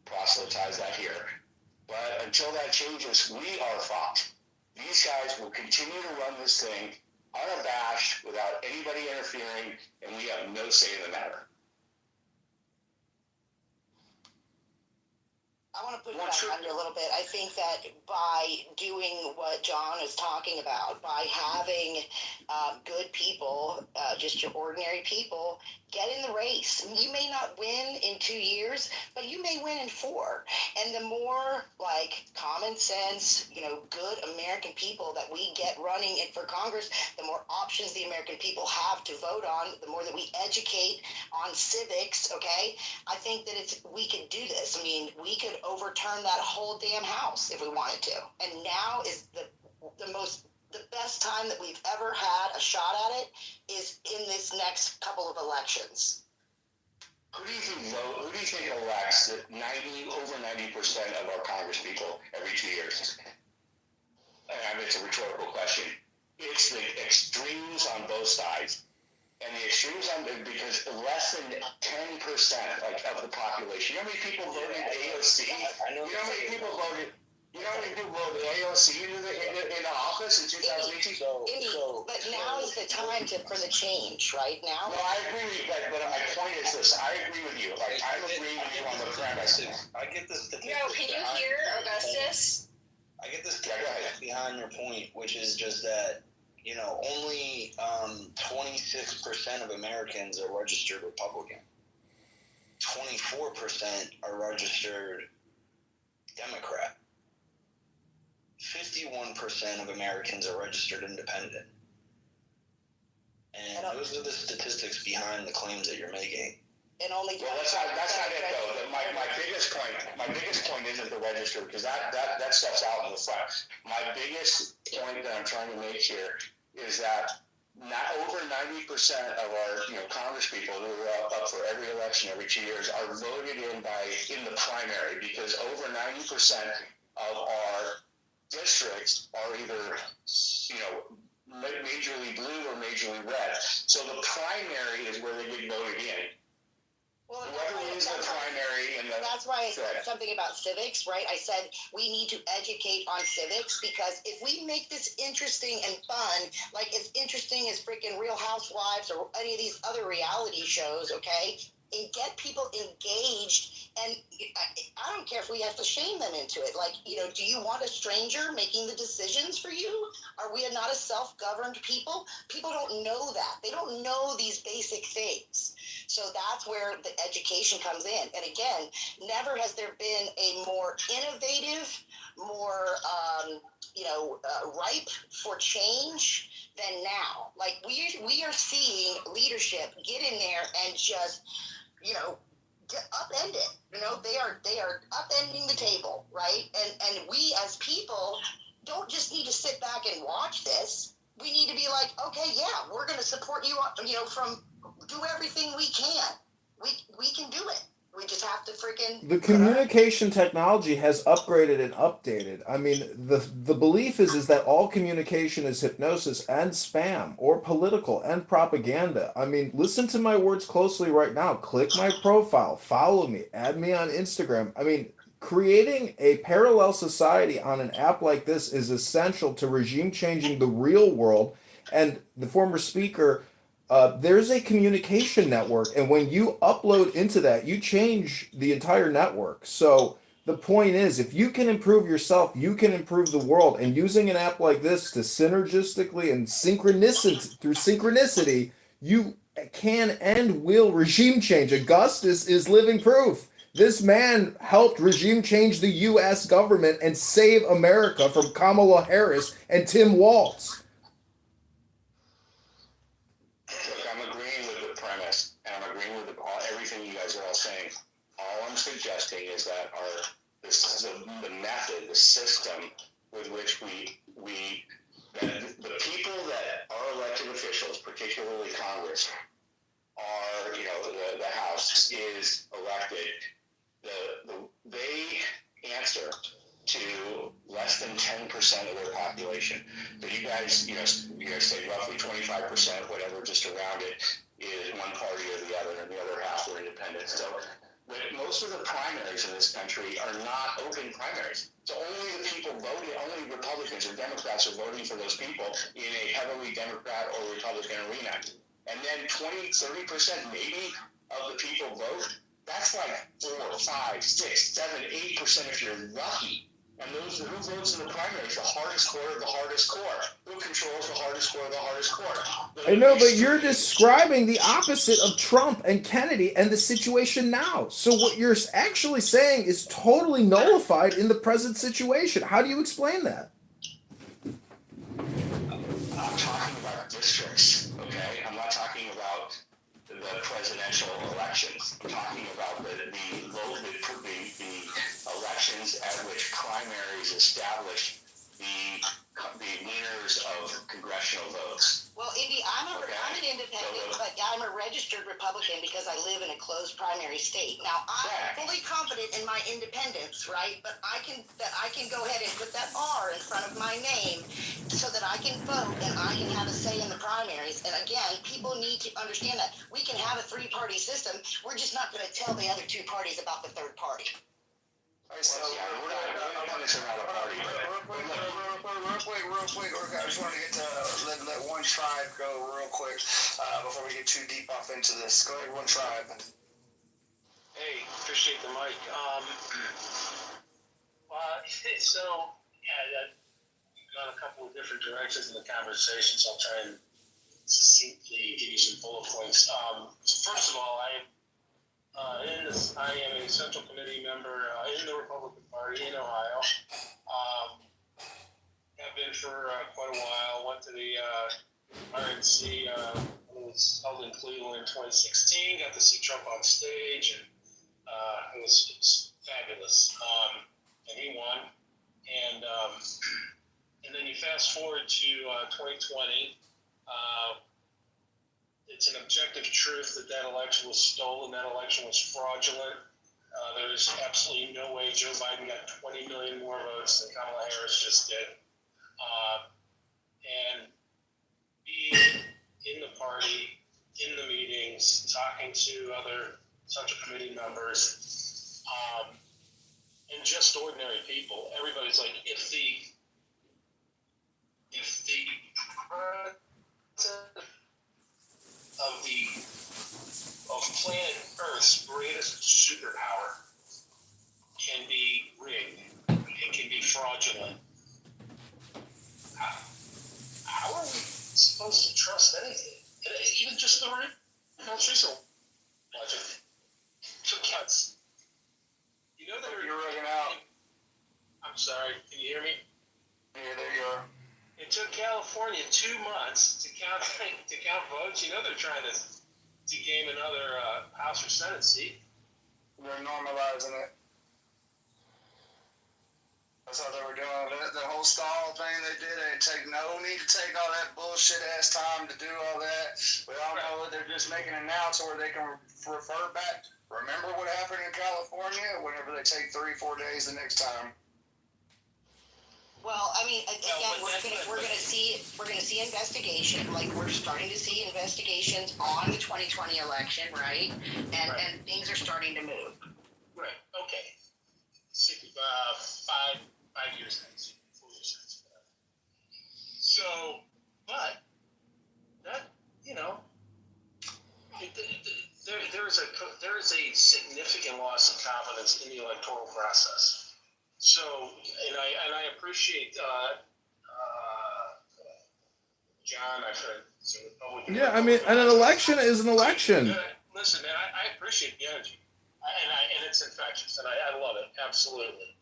proselytize that here, but until that changes, we are fucked. These guys will continue to run this thing unabashed, without anybody interfering, and we have no say in the matter. I want to put it back under a little bit. I think that by doing what John is talking about, by having good people, just your ordinary people, get in the race. You may not win in 2 years, but you may win in 4. And the more like common sense, you know, good American people that we get running in for Congress, the more options the American people have to vote on, the more that we educate on civics, okay? I think that we could do this. I mean, we could overturn that whole damn house if we wanted to. And now is the most the best time that we've ever had a shot at it is in this next couple of elections. Who do you think elects over 90% of our Congress people every 2 years? And it's a rhetorical question. It's the extremes on both sides. And the extremes because less than 10% of the population. You know how many people voted AOC? You know how many people voted AOC into office in 2018? But now is the time for the change, right now? No, I agree with you, but my point is this. I agree with you. I'm agreeing with you on the premise. I get this. Can you hear Augustus? I get this behind your point, which is just that, only 26% of Americans are registered Republican. 24% are registered Democrat. 51% of Americans are registered independent. And those are the statistics behind the claims that you're making. And only that's not it though. My biggest point isn't the register, because that stuff's out in the front. My biggest point that I'm trying to make here is that not over 90% of our Congress people who are up for every election every 2 years are voted in the primary, because over 90% of our districts are either majorly blue or majorly red. So the primary is where they get voted in. Well, whoever wins the primary and that's why I said something about civics, right? I said we need to educate on civics, because if we make this interesting and fun, like as interesting as freaking Real Housewives or any of these other reality shows, okay, and get people engaged, and I don't care if we have to shame them into it. Like, do you want a stranger making the decisions for you? Are we not a self-governed people? People don't know that. They don't know these basic things. So that's where the education comes in. And again, never has there been a more innovative, more, ripe for change than now. Like we are seeing leadership get in there and just, upend it. They are upending the table, right? And we as people don't just need to sit back and watch this. We need to be like, okay, yeah, we're going to support you, from do everything we can. We can do it. We just have to freaking... The communication technology has upgraded and updated. I mean, the belief is that all communication is hypnosis and spam, or political and propaganda. I mean, listen to my words closely right now. Click my profile, follow me, add me on Instagram. I mean, creating a parallel society on an app like this is essential to regime changing the real world. And the former speaker... there's a communication network, and when you upload into that, you change the entire network. So the point is, if you can improve yourself, you can improve the world. And using an app like this to synergistically and through synchronicity, you can and will regime change. Augustus is living proof. This man helped regime change the U.S. government and save America from Kamala Harris and Tim Walz. Everything you guys are all saying. All I'm suggesting is that the method, the system with which the people that are elected officials, particularly Congress, are, the House is elected, they answer to less than 10% of their population. So you guys say roughly 25%, whatever, just around it, is one party or the other, and the other half are independent. So most of the primaries in this country are not open primaries. So only the people voting, only Republicans or Democrats are voting for those people in a heavily Democrat or Republican arena. And then 20-30% maybe of the people vote. That's like 4, 5, 6, 7, 8% if you're lucky. And who votes in the primaries? The hardest core of the hardest core. Who controls the hardest core of the hardest core? I know, but you're describing the opposite of Trump and Kennedy and the situation now. So what you're actually saying is totally nullified in the present situation. How do you explain that? I'm talking about districts, okay? I'm not talking about the presidential elections. I'm talking about the elections at which primaries establish the the winners of congressional votes. Well, Indy, I'm an independent, but I'm a registered Republican because I live in a closed primary state. Now, I'm fully confident in my independence, right? But I can go ahead and put that R in front of my name so that I can vote and I can have a say in the primaries. And again, people need to understand that we can have a three-party system. We're just not going to tell the other two parties about the third party. So, real quick, I just want to get to let one tribe go real quick before we get too deep off into this. Go ahead, one tribe. Hey, appreciate the mic. You've gone a couple of different directions in the conversation, so I'll try and succinctly give you some bullet points. First of all, I am a Central Committee member in the Republican Party in Ohio. Have been for quite a while. Went to the RNC. It was held in Cleveland in 2016. Got to see Trump on stage, and it was fabulous. And he won. And then you fast forward to 2020. It's an objective truth that election was stolen, that election was fraudulent. There's absolutely no way Joe Biden got 20 million more votes than Kamala Harris just did. And being in the party, in the meetings, talking to other Central Committee members, and just ordinary people, everybody's like, if the president of planet Earth's greatest superpower can be rigged, it can be fraudulent, how are we supposed to trust anything? Even just the most recent budget took cuts. You know that you're running out. I'm sorry, can you hear me? Yeah, there you are. It took California 2 months to count votes. You know they're trying to game another House or Senate seat. They're normalizing it. That's how they were doing it. The whole stall thing they did, they need to take all that bullshit ass time to do all that. We all know that they're just making an announcement where they can refer back. Remember what happened in California? Whenever they take 3-4 days the next time. Well, I mean, again, we're gonna see investigation. Like we're starting to see investigations on the 2020 election, right? And things are starting to move. Right. Okay. 5 years next. 4 years next. So, but that there is a significant loss of confidence in the electoral process. So, and I appreciate John. I've heard some Republican. Yeah, I mean, and an election is an election. Listen, man, I appreciate the energy, and it's infectious, and I love it absolutely.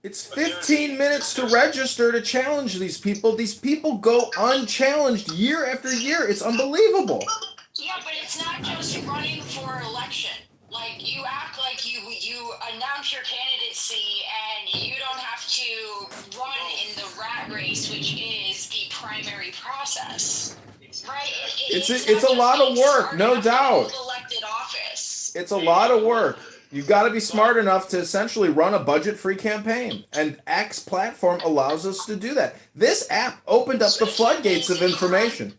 It's 15 minutes to register to challenge these people. These people go unchallenged year after year. It's unbelievable. Yeah, but it's not just running for election. Like, you act like you announce your candidacy and you don't have to run in the rat race, which is the primary process. Right? It's a lot of work, no doubt. Elected office. It's a lot of work. You've got to be smart enough to essentially run a budget-free campaign. And X platform allows us to do that. This app opened up the floodgates of information.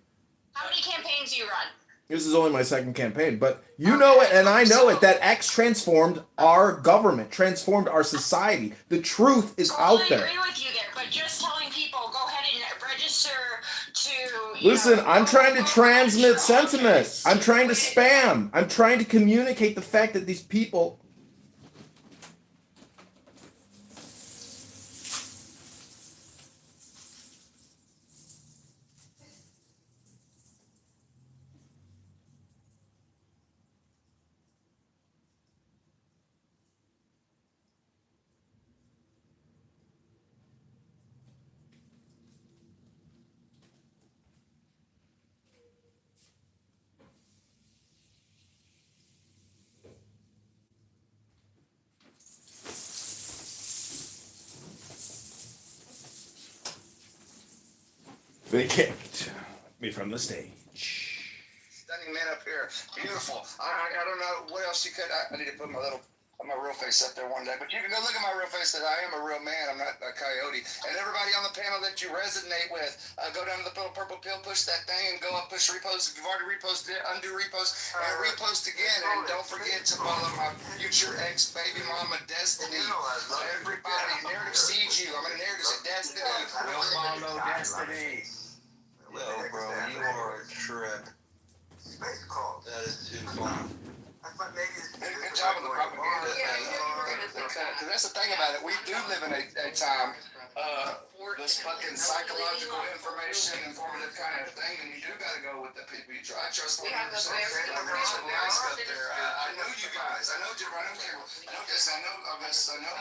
How many campaigns do you run? This is only my second campaign, but you know it and I know it that X transformed our government, transformed our society. The truth is out there. I agree with you there, but just telling people, go ahead and register to... Listen, I'm trying to transmit sentiment. I'm trying to spam. I'm trying to communicate the fact that these people... They kicked me from the stage. Stunning man up here. Beautiful. I don't know what else you could. I need to put my real face up there one day. But you can go look at my real face that I am a real man. I'm not a coyote. And everybody on the panel that you resonate with, go down to the purple pill, push that thing, and go up, push repost. If you've already reposted it, undo repost, and repost again. And don't forget to follow my future ex baby mama Destiny. Everybody, narrative sees you. I'm in the narratives of Destiny. We'll follow Destiny. Yo, bro, you are a trip. That is too fun. Good job on the propaganda thing. Because that's the thing about it. We do live in a time, this fucking psychological information, informative kind of thing, and you do got to go with the people you try. I trust 100%. Up there. I know you guys. I know Jim. I know this. I know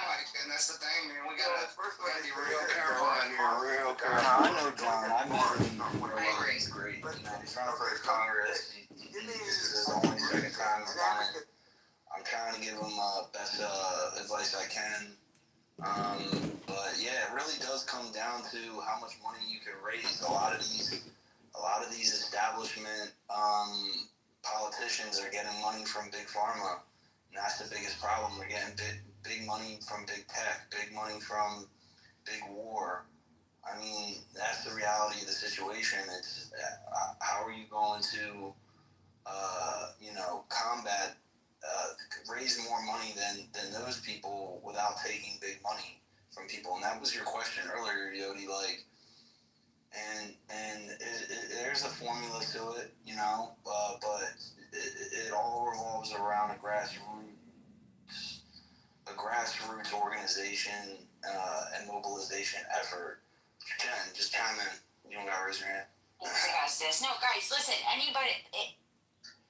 Mike, and that's the thing, man. We gotta be real careful out here. Real careful. I know John. I met him. He's great. He's running for Congress. This is the only second time he's done it. I'm trying to give him best advice I can. But yeah, it really does come down to how much money you can raise. A lot of these establishment politicians are getting money from big pharma, and that's the biggest problem. They're getting big money from big tech, big money from big war. I mean, that's the reality of the situation. It's how are you going to combat, raise more money than those people without taking big money from people? And that was your question earlier, Yodi. Like, and there's a formula to it, but it all revolves around a grassroots organization and mobilization effort. Jen, just chime in. You don't gotta raise your hand. No, guys, listen.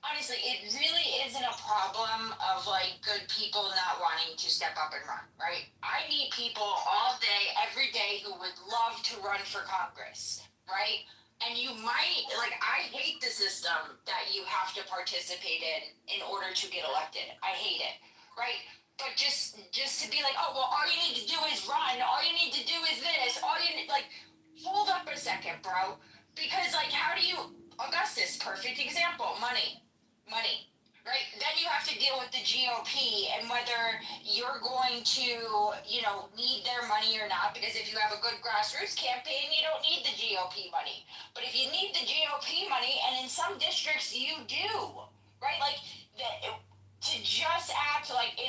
Honestly, it really isn't a problem of like good people not wanting to step up and run, right? I meet people all day, every day who would love to run for Congress, right? And you might, I hate the system that you have to participate in order to get elected. I hate it, right? But just to be like, oh, well, all you need to do is run. All you need to do is this. Hold up a second, bro. Because, how do you, Augustus, perfect example, money, right? Then you have to deal with the GOP and whether you're going to, need their money or not. Because if you have a good grassroots campaign, you don't need the GOP money. But if you need the GOP money, and in some districts you do, right? To just act like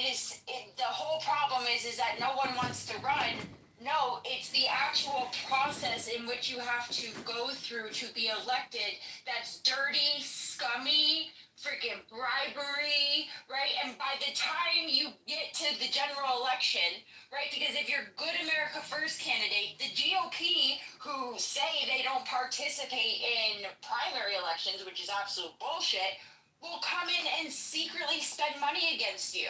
the whole problem is that no one wants to run. No, it's the actual process in which you have to go through to be elected that's dirty, scummy, freaking bribery, right? And by the time you get to the general election, right, because if you're good America First candidate, the GOP, who say they don't participate in primary elections, which is absolute bullshit, will come in and secretly spend money against you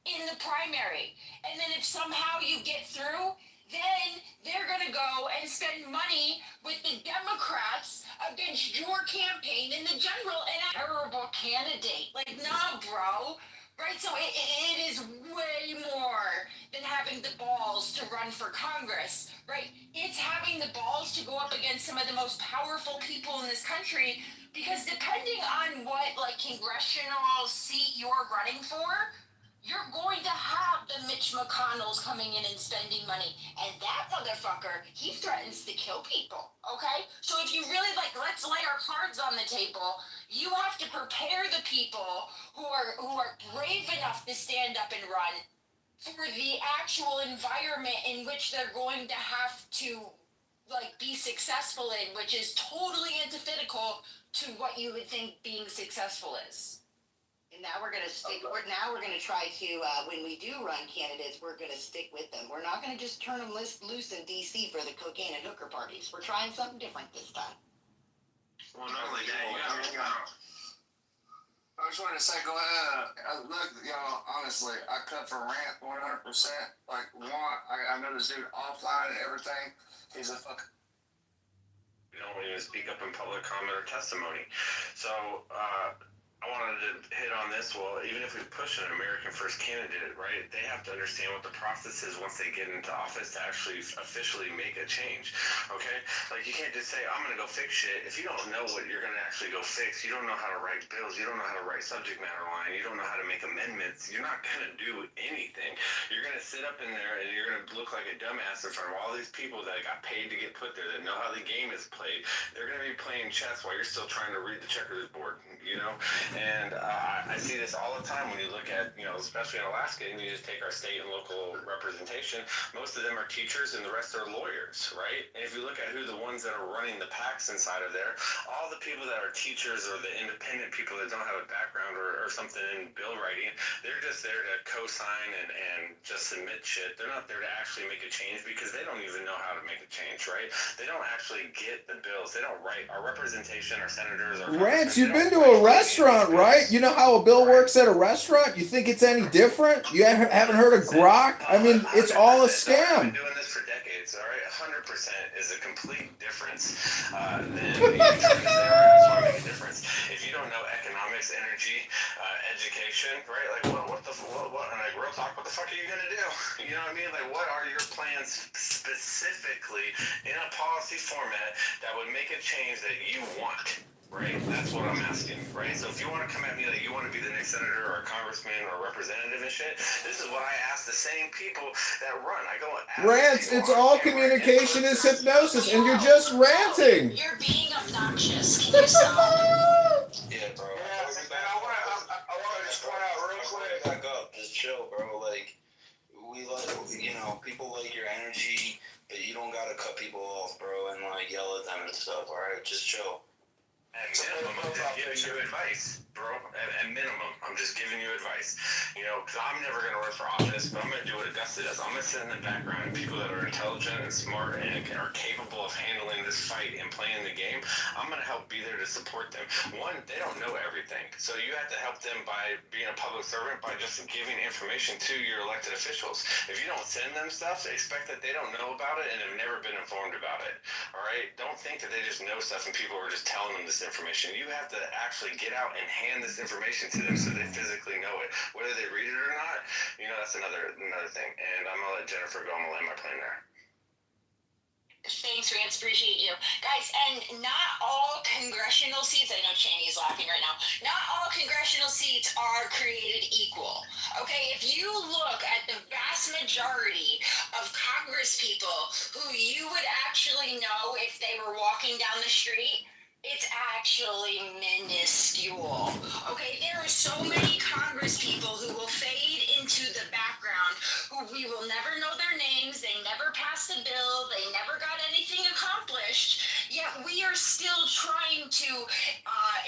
in the primary. And then if somehow you get through, then they're going to go and spend money with the Democrats against your campaign in the general, and a terrible candidate. Nah, bro. Right? So it is way more than having the balls to run for Congress, right? It's having the balls to go up against some of the most powerful people in this country, because depending on what, congressional seat you're running for, you're going to have the Mitch McConnells coming in and spending money. And that motherfucker, he threatens to kill people, okay? So if you really, let's lay our cards on the table, you have to prepare the people who are brave enough to stand up and run for the actual environment in which they're going to have to, be successful in, which is totally antithetical to what you would think being successful is. And now we're going to stick. Now we're going to try to, when we do run candidates, we're going to stick with them. We're not going to just turn them loose in D.C. for the cocaine and hooker parties. We're trying something different this time. Well, not only that, I just wanted to say, go ahead. Look, y'all, honestly, I cut for rant 100%. I know this dude offline and everything. He's a fuck. You don't even speak up in public comment or testimony. So, I wanted to hit on this. Well, even if we push an American First candidate, right, they have to understand what the process is once they get into office to actually officially make a change. Okay? Like, you can't just say, I'm going to go fix shit. If you don't know what you're going to actually go fix, you don't know how to write bills, you don't know how to write subject matter line, you don't know how to make amendments, you're not going to do anything. You're going to sit up in there and you're going to look like a dumbass in front of all these people that got paid to get put there, that know how the game is played. They're going to be playing chess while you're still trying to read the checkers board, you know? And I see this all the time when you look at, you know, especially in Alaska, and you just take our state and local representation, most of them are teachers and the rest are lawyers, right? And if you look at who the ones that are running the PACs inside of there, all the people that are teachers or the independent people that don't have a background or something in bill writing, they're just there to co-sign and just submit shit. They're not there to actually make a change because they don't even know how to make a change, right? They don't actually get the bills. They don't write. Our representation, our senators, our Rance, you've been to a restaurant, right? You know how a bill works at a restaurant? You think it's any different? You haven't heard of grok? I mean, it's all a scam. I've been doing this for decades, all right? 100% is a complete difference than you trying to say, all right, I just want to make a difference. If you don't know economics, energy, education, right? Like, what, and like, real talk, what the fuck are you going to do? You know what I mean? Like, what are your plans specifically in a policy format that would make a change that you want? Right? That's what I'm asking, right? So if you want to come at me like you want to be the next senator or a congressman or a representative and shit, this is what I ask the same people that run. I go, Rance, it's all communication is hypnosis, and you're just ranting. You're being obnoxious. Can you stop? Yeah, bro. Yeah, and I want to just point out real quick. Back up, just chill, bro. Like, we like, you know, people like your energy, but you don't gotta cut people off, bro, and like yell at them and stuff. All right, just chill. At minimum, I'm just giving you advice, bro. At minimum, I'm just giving you advice. You know, because I'm never going to run for office, but I'm going to do what Augusta does. I'm going to sit in the background, and people that are intelligent and smart and are capable of handling this fight and playing the game, I'm going to help be there to support them. One, they don't know everything, so you have to help them by being a public servant, by just giving information to your elected officials. If you don't send them stuff, expect that they don't know about it and have never been informed about it. All right? Don't think that they just know stuff and people are just telling them this information. You have to actually get out and hand this information to them so they physically know it. Whether they read it or not, you know, that's another thing. And I'm gonna let Jennifer go. I'm gonna land my plane there. Thanks, Rance. Appreciate you. Guys, and not all congressional seats, I know Cheney's laughing right now, not all congressional seats are created equal. Okay, if you look at the vast majority of Congress people who you would actually know if they were walking down the street, it's actually minuscule. Okay, there are so many Congress people who will fade into the background, who we will never know their names, they never passed a bill, they never got anything accomplished, yet we are still trying to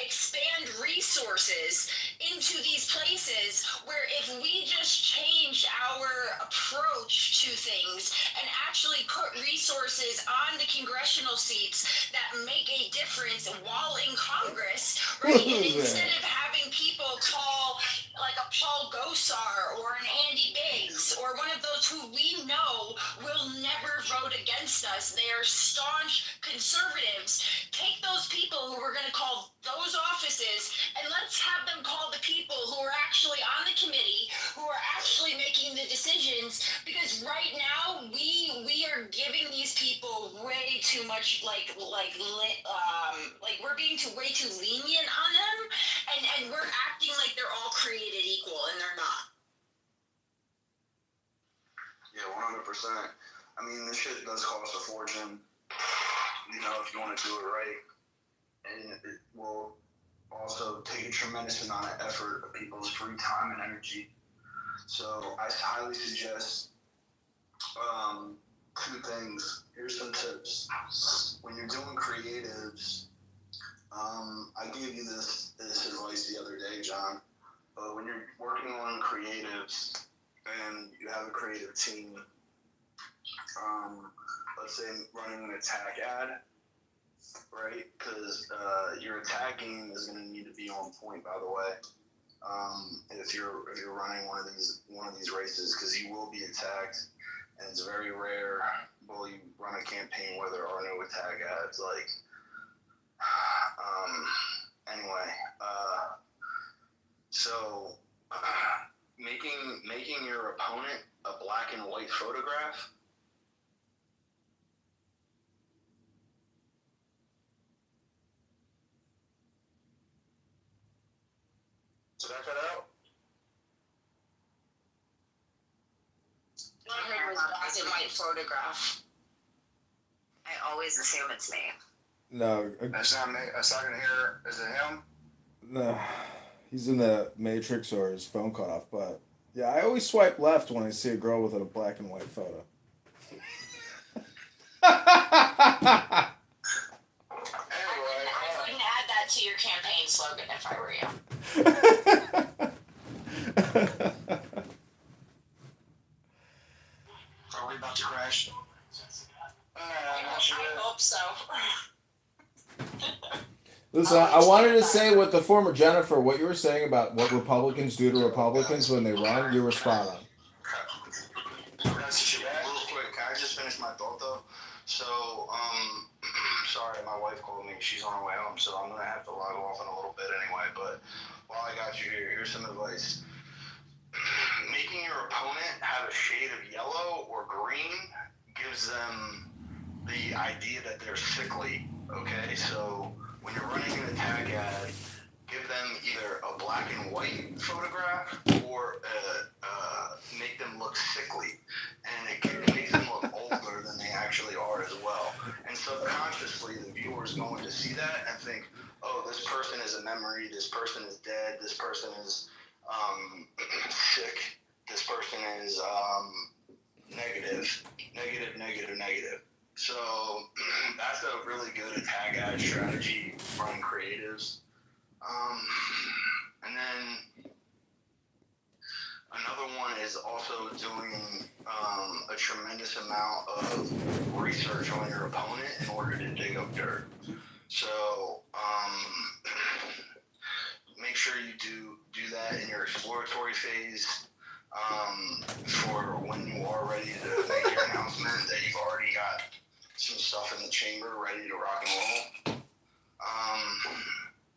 expand resources into these places where if we just change our approach to things and actually put resources on the congressional seats that make a difference while in Congress, right? And instead of having people call like a Paul Gosar or an Andy Biggs or one of those who we know will never vote against us, they are staunch conservatives, take those people who we're going to call those offices and let's have them call the people who are actually on the committee, who are actually making the decisions, because right now we are giving these people way too much like we're being way too lenient on them, and we're acting like they're all created equal, and they're not. Yeah, 100%. I mean, this shit does cost a fortune, you know, if you want to do it right. And it will also take a tremendous amount of effort of people's free time and energy. So I highly suggest two things. Here's some tips. When you're doing creatives, I gave you this advice the other day, John. But when you're working on creatives and you have a creative team, let's say running an attack ad, right? Because your attack game is going to need to be on point, by the way. If you're running one of these races, because you will be attacked, and it's very rare. Well, you run a campaign where there are no attack ads. Like, anyway, photograph. Did I cut out? What I heard was black and white photograph. I always assume it's me. No, That's not me. A second here. Is it him? no, he's in the Matrix or his phone cut off. But yeah, I always swipe left when I see a girl with a black and white photo. Anyway, I wouldn't add that to your campaign slogan if I were you. are we about to crash? I hope so. Listen, I wanted to say with the former Jennifer, what you were saying about what Republicans do to Republicans when they run, you were spot on. Real quick, can I just finish my thought though? So, sorry, my wife called me. She's on her way home, so I'm gonna have to log off in a little bit anyway. But while I got you here, here's some advice. Making your opponent have a shade of yellow or green gives them the idea that they're sickly. Okay, so when you're running an attack ad, give them either a black and white photograph or make them look sickly, and it makes them look older than they actually are as well. And subconsciously, the viewer is going to see that and think, oh, this person is a memory, this person is dead, this person is sick, this person is negative. So that's a really good attack ad strategy running creatives. And then another one is also doing a tremendous amount of research on your opponent in order to dig up dirt. So make sure you do that in your exploratory phase for when you are ready to make your announcement that you've already got some stuff in the chamber ready to rock and roll.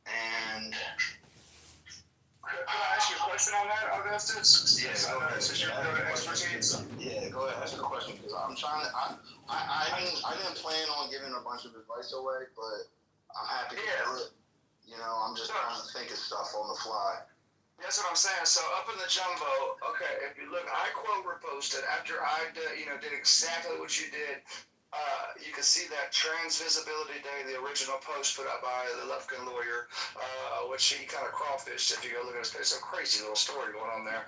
And can I ask you a question on that, Augustus? yeah, go ahead. Since you're the expertise. Yeah, go ahead. Ask a question because I'm trying to. I didn't plan on giving a bunch of advice away, but I'm happy to do it. You know, I'm just trying to think of stuff on the fly. That's what I'm saying. So up in the jumbo, okay, if you look, I quote reposted after I did exactly what you did. You can see that Trans Visibility Day, the original post put out by the Lufkin lawyer, which he kind of crawfished. If you go look at his, it's a crazy little story going on there.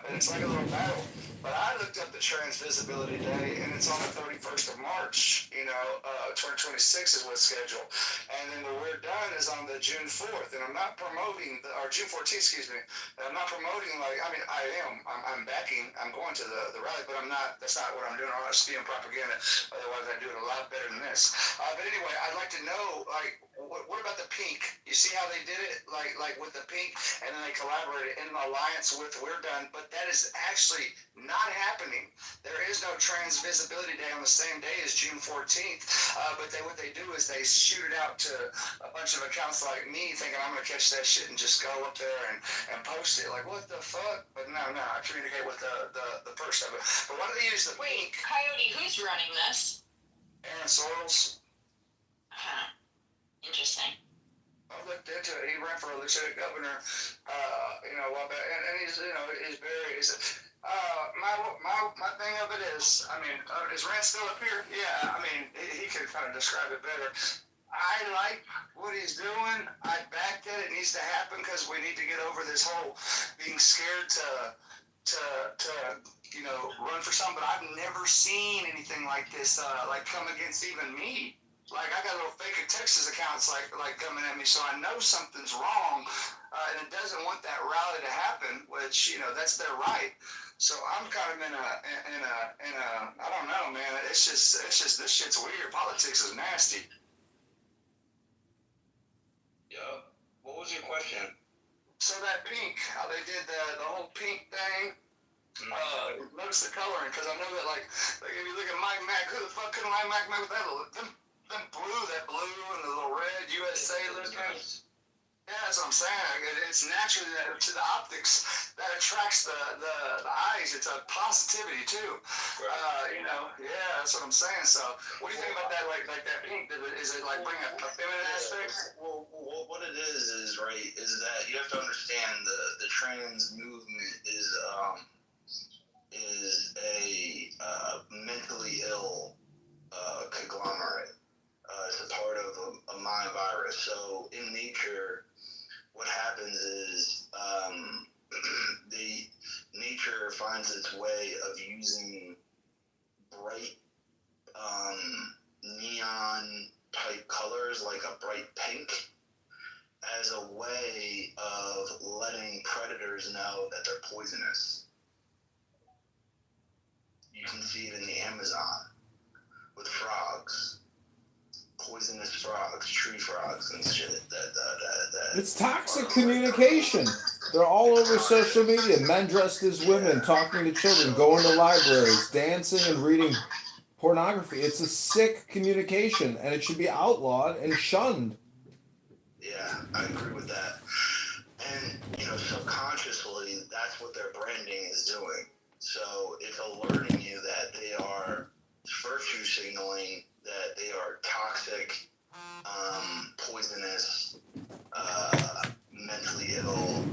And it's like a little battle. But I looked up the Trans Visibility Day, and it's on the 31st of March, 2026 is what's scheduled. And then the We're Done is on the June 4th. And I'm not promoting, or June 14th, excuse me. And I'm not promoting, I'm backing, I'm going to the rally, but that's not what I'm doing. I'm not spewing propaganda. Otherwise, I'd do it a lot better than this. But anyway, I'd like to know, what about the pink? You see how they did it, like with the pink, and then they collaborated in an alliance with We're Done, but that is actually not happening. There is no Trans Visibility Day on the same day as June 14th, but what they do is they shoot it out to a bunch of accounts like me, thinking I'm going to catch that shit and just go up there and post it. Like, what the fuck? But no, I communicate with the person of it. But why do they use the pink? Coyote, who's running this? Aaron Sorrells. Huh. Interesting. I looked into it. He ran for a lieutenant governor, a while back, and he's my thing of it is, is Rand still up here? Yeah, he could kind of describe it better. I like what he's doing. I back that it needs to happen because we need to get over this whole being scared to run for something. But I've never seen anything like this, come against even me. Like, I got little fake Texas accounts like coming at me, so I know something's wrong, and it doesn't want that rally to happen, which, that's their right. So I'm kind of in a I don't know, man. It's just this shit's weird. Politics is nasty. Yeah. What was your question? So that pink, how they did the whole pink thing. Notice the coloring, because I know that if you look at Mike Mack, who the fuck couldn't like Mike Mack with that? Them blue and the little red USA looking. Yeah, that's what I'm saying. It's naturally to the optics that attracts the eyes. It's a positivity too. Yeah, that's what I'm saying. So, what do you think about that? Like that pink? Is it like bring a feminine aspect? Well, what it is right, is that you have to understand the trans movement is a mentally ill conglomerate. It's a part of a mind virus. So in nature, what happens is the nature finds its way of using bright neon type colors like a bright pink as a way of letting predators know that they're poisonous. You can see it in the Amazon with frogs. Poisonous frogs, tree frogs and shit. It's toxic communication. They're all over social media. Men dressed as women, talking to children, going to libraries, dancing and reading pornography. It's a sick communication, and it should be outlawed and shunned. Yeah, I agree with that. And, subconsciously, that's what their branding is doing. So it's alerting you that they are virtue signaling, that they are toxic, poisonous, mentally ill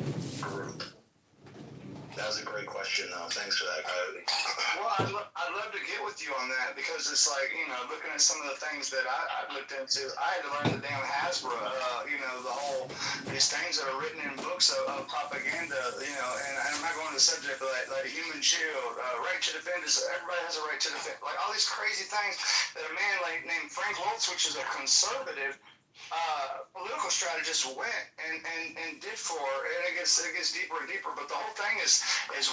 group. That was a great question, though. Thanks for that, Coyote. Well, I'd love to get with you on that because it's like, looking at some of the things that I've looked into, I had to learn the damn Hasbro, the whole, these things that are written in books of propaganda, and I'm not going to the subject, but like a human shield, right to defend is, everybody has a right to defend, like all these crazy things that a man named Frank Lotz, which is a conservative, political strategist went and did for, and it gets deeper and deeper. But the whole thing is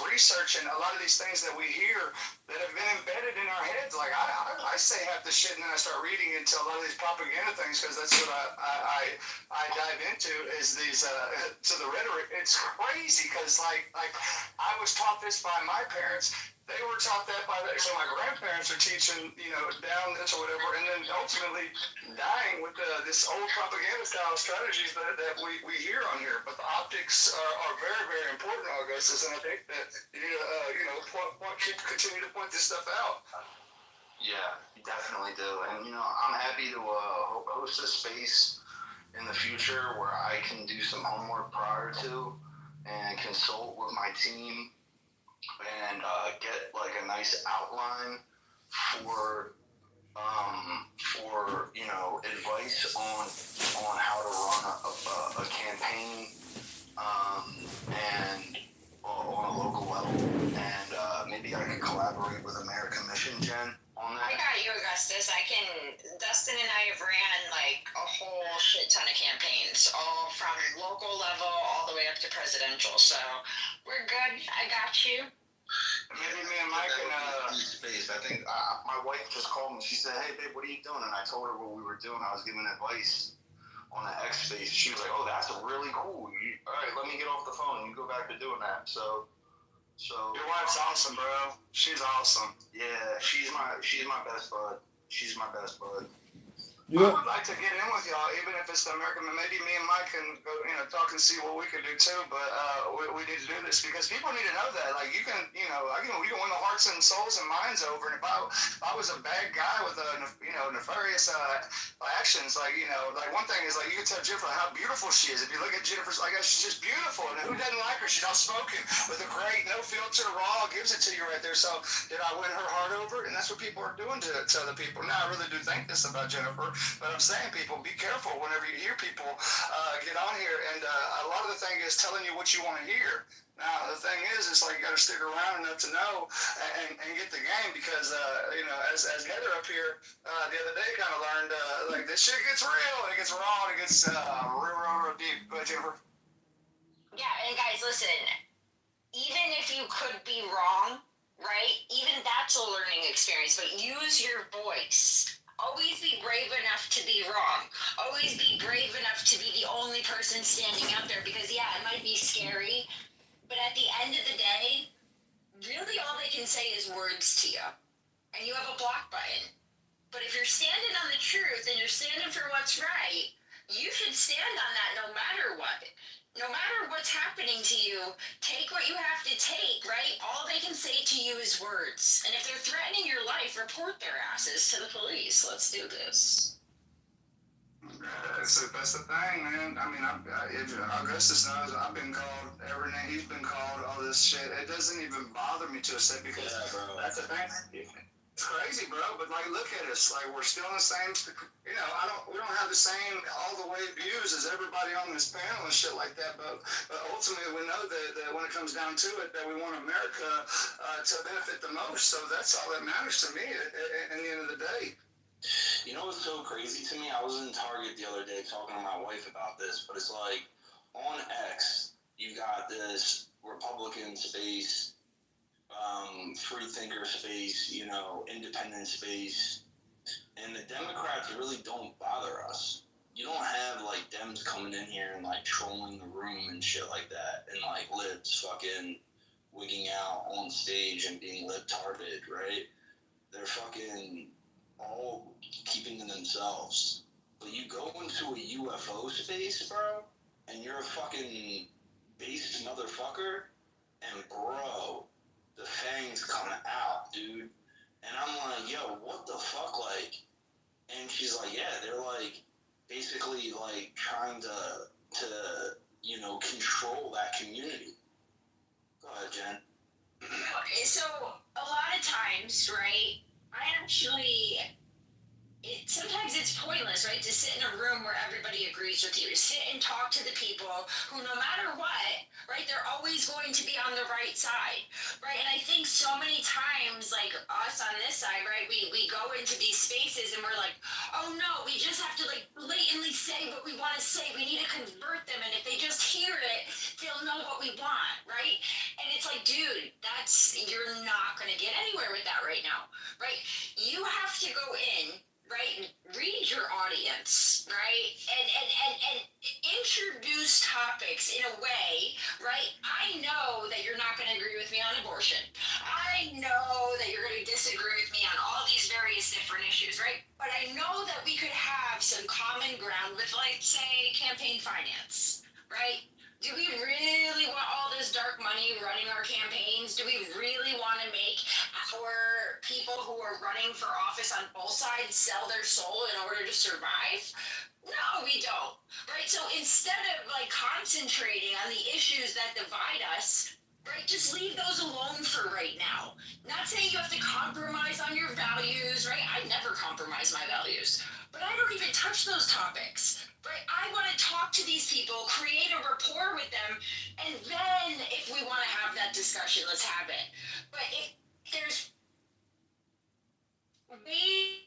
researching a lot of these things that we hear that have been embedded in our heads. Like I say half the shit and then I start reading into a lot of these propaganda things because that's what I dive into is these to the rhetoric. It's crazy because like I was taught this by my parents. They were taught that by so my grandparents are teaching, down this or whatever, and then ultimately dying with this old propaganda style strategies that we hear on here. But the optics are very, very important, Augustus, and I think that you need to continue to point this stuff out. Yeah, you definitely do. And, I'm happy to host a space in the future where I can do some homework prior to and consult with my team and get like a nice outline for advice on how to run a campaign and on a local level, and maybe I can collaborate with American Mission, Jen, on that. I got you, Augustus. Dustin and I have ran like a whole shit ton of campaigns, all from local level all the way up to presidential. So we're good. I got you. Maybe me and Mike can space. I think my wife just called me. She said, "Hey, babe, what are you doing?" And I told her what we were doing. I was giving advice on the X space. She was like, "Oh, that's really cool. All right, let me get off the phone and you go back to doing that." So your wife's awesome, bro. She's awesome. Yeah, she's my best bud. She's my best bud. I would like to get in with y'all, even if it's the American. Maybe me and Mike can go, talk and see what we can do too. But we need to do this because people need to know that. Like you can, you can win the hearts and souls and minds over. And if I was a bad guy with nefarious actions, like one thing is like you can tell Jennifer how beautiful she is. If you look at Jennifer's, she's just beautiful. And who doesn't like her? She's outspoken with a great, no filter, raw, gives it to you right there. So did I win her heart over? And that's what people are doing to other people. Now I really do think this about Jennifer. But I'm saying, people, be careful whenever you hear people get on here. And a lot of the thing is telling you what you want to hear. Now, the thing is, it's like you got to stick around enough to know and get the game because, as Heather up here the other day kind of learned, like, this shit gets real, it gets raw, it gets real deep. Go ahead, Jennifer. Yeah, and guys, listen, even if you could be wrong, right, even that's a learning experience, but use your voice. Always be brave enough to be wrong. Always be brave enough to be the only person standing out there because, yeah, it might be scary, but at the end of the day, really all they can say is words to you. And you have a block button. But if you're standing on the truth and you're standing for what's right, you should stand on that no matter what. No matter what's happening to you, take what you have to take, right? All they can say to you is words. And if they're threatening your life, report their asses to the police. Let's do this. That's the thing, man. I mean, if Augustus knows, I've been called every name. He's been called all this shit. It doesn't even bother me to a set because that's the thing. It's crazy, bro. But like, look at us. Like, we're still in the same. You know, we don't have the same all the way views as everybody on this panel and shit like that. But ultimately, we know that when it comes down to it, that we want America to benefit the most. So that's all that matters to me at the end of the day. You know what's so crazy to me? I was in Target the other day talking to my wife about this, but it's like on X, you got this Republican space, free thinker space, you know, independent space, and the Democrats really don't bother us. You don't have like Dems coming in here and like trolling the room and shit like that, and like libs fucking wigging out on stage and being libtarded, right? They're fucking all keeping to themselves. But you go into a UFO space, bro, and you're a fucking based motherfucker, and bro, the fangs come out, dude. And I'm like, yo, what the fuck, like? And she's like, yeah, they're like, basically like trying to you know, control that community. Go ahead, Jen. So, a lot of times, right, sometimes it's pointless, right, to sit in a room where everybody agrees with you, to sit and talk to the people who, no matter what, right, they're always going to be on the right side, right? And I think so many times, like us on this side, right, we go into these spaces and we're like, oh no, we just have to like blatantly say what we want to say. We need to convert them, and if they just hear it, they'll know what we want, right? And it's like, dude, you're not going to get anywhere with that right now, right? You have to go in, right, read your audience, right, and introduce topics in a way, right? I know that you're not going to agree with me on abortion. I know that you're going to disagree with me on all these various different issues, right? But I know that we could have some common ground with, like, say, campaign finance, right? Do we really want all this dark money running our campaigns? Do we really want to make our people who are running for office on both sides sell their soul in order to survive? No, we don't. Right? So instead of like concentrating on the issues that divide us, right, just leave those alone for right now. Not saying you have to compromise on your values, right? I never compromise my values. But I don't even touch those topics. Right? I want to talk to these people, create a rapport with them, and then if we want to have that discussion, let's have it. But if there's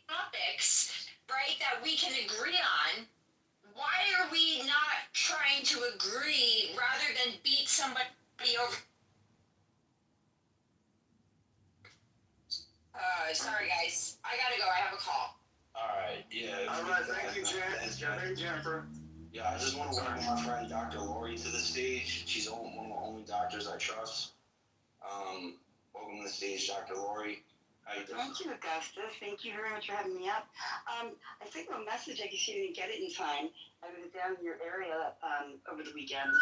topics, right, that we can agree on, why are we not trying to agree rather than beat somebody over? Sorry guys, I gotta go, I have a call. Alright, yeah. Alright, thank you, Jen. Thank you, Jennifer. Yeah, I just want to welcome my friend Dr. Lori to the stage. She's one of the only doctors I trust. Welcome to the stage, Dr. Lori. How you doing? Thank you, Augustus. Thank you very much for having me up. I sent you a message. I guess you didn't get it in time. I was down in your area over the weekend,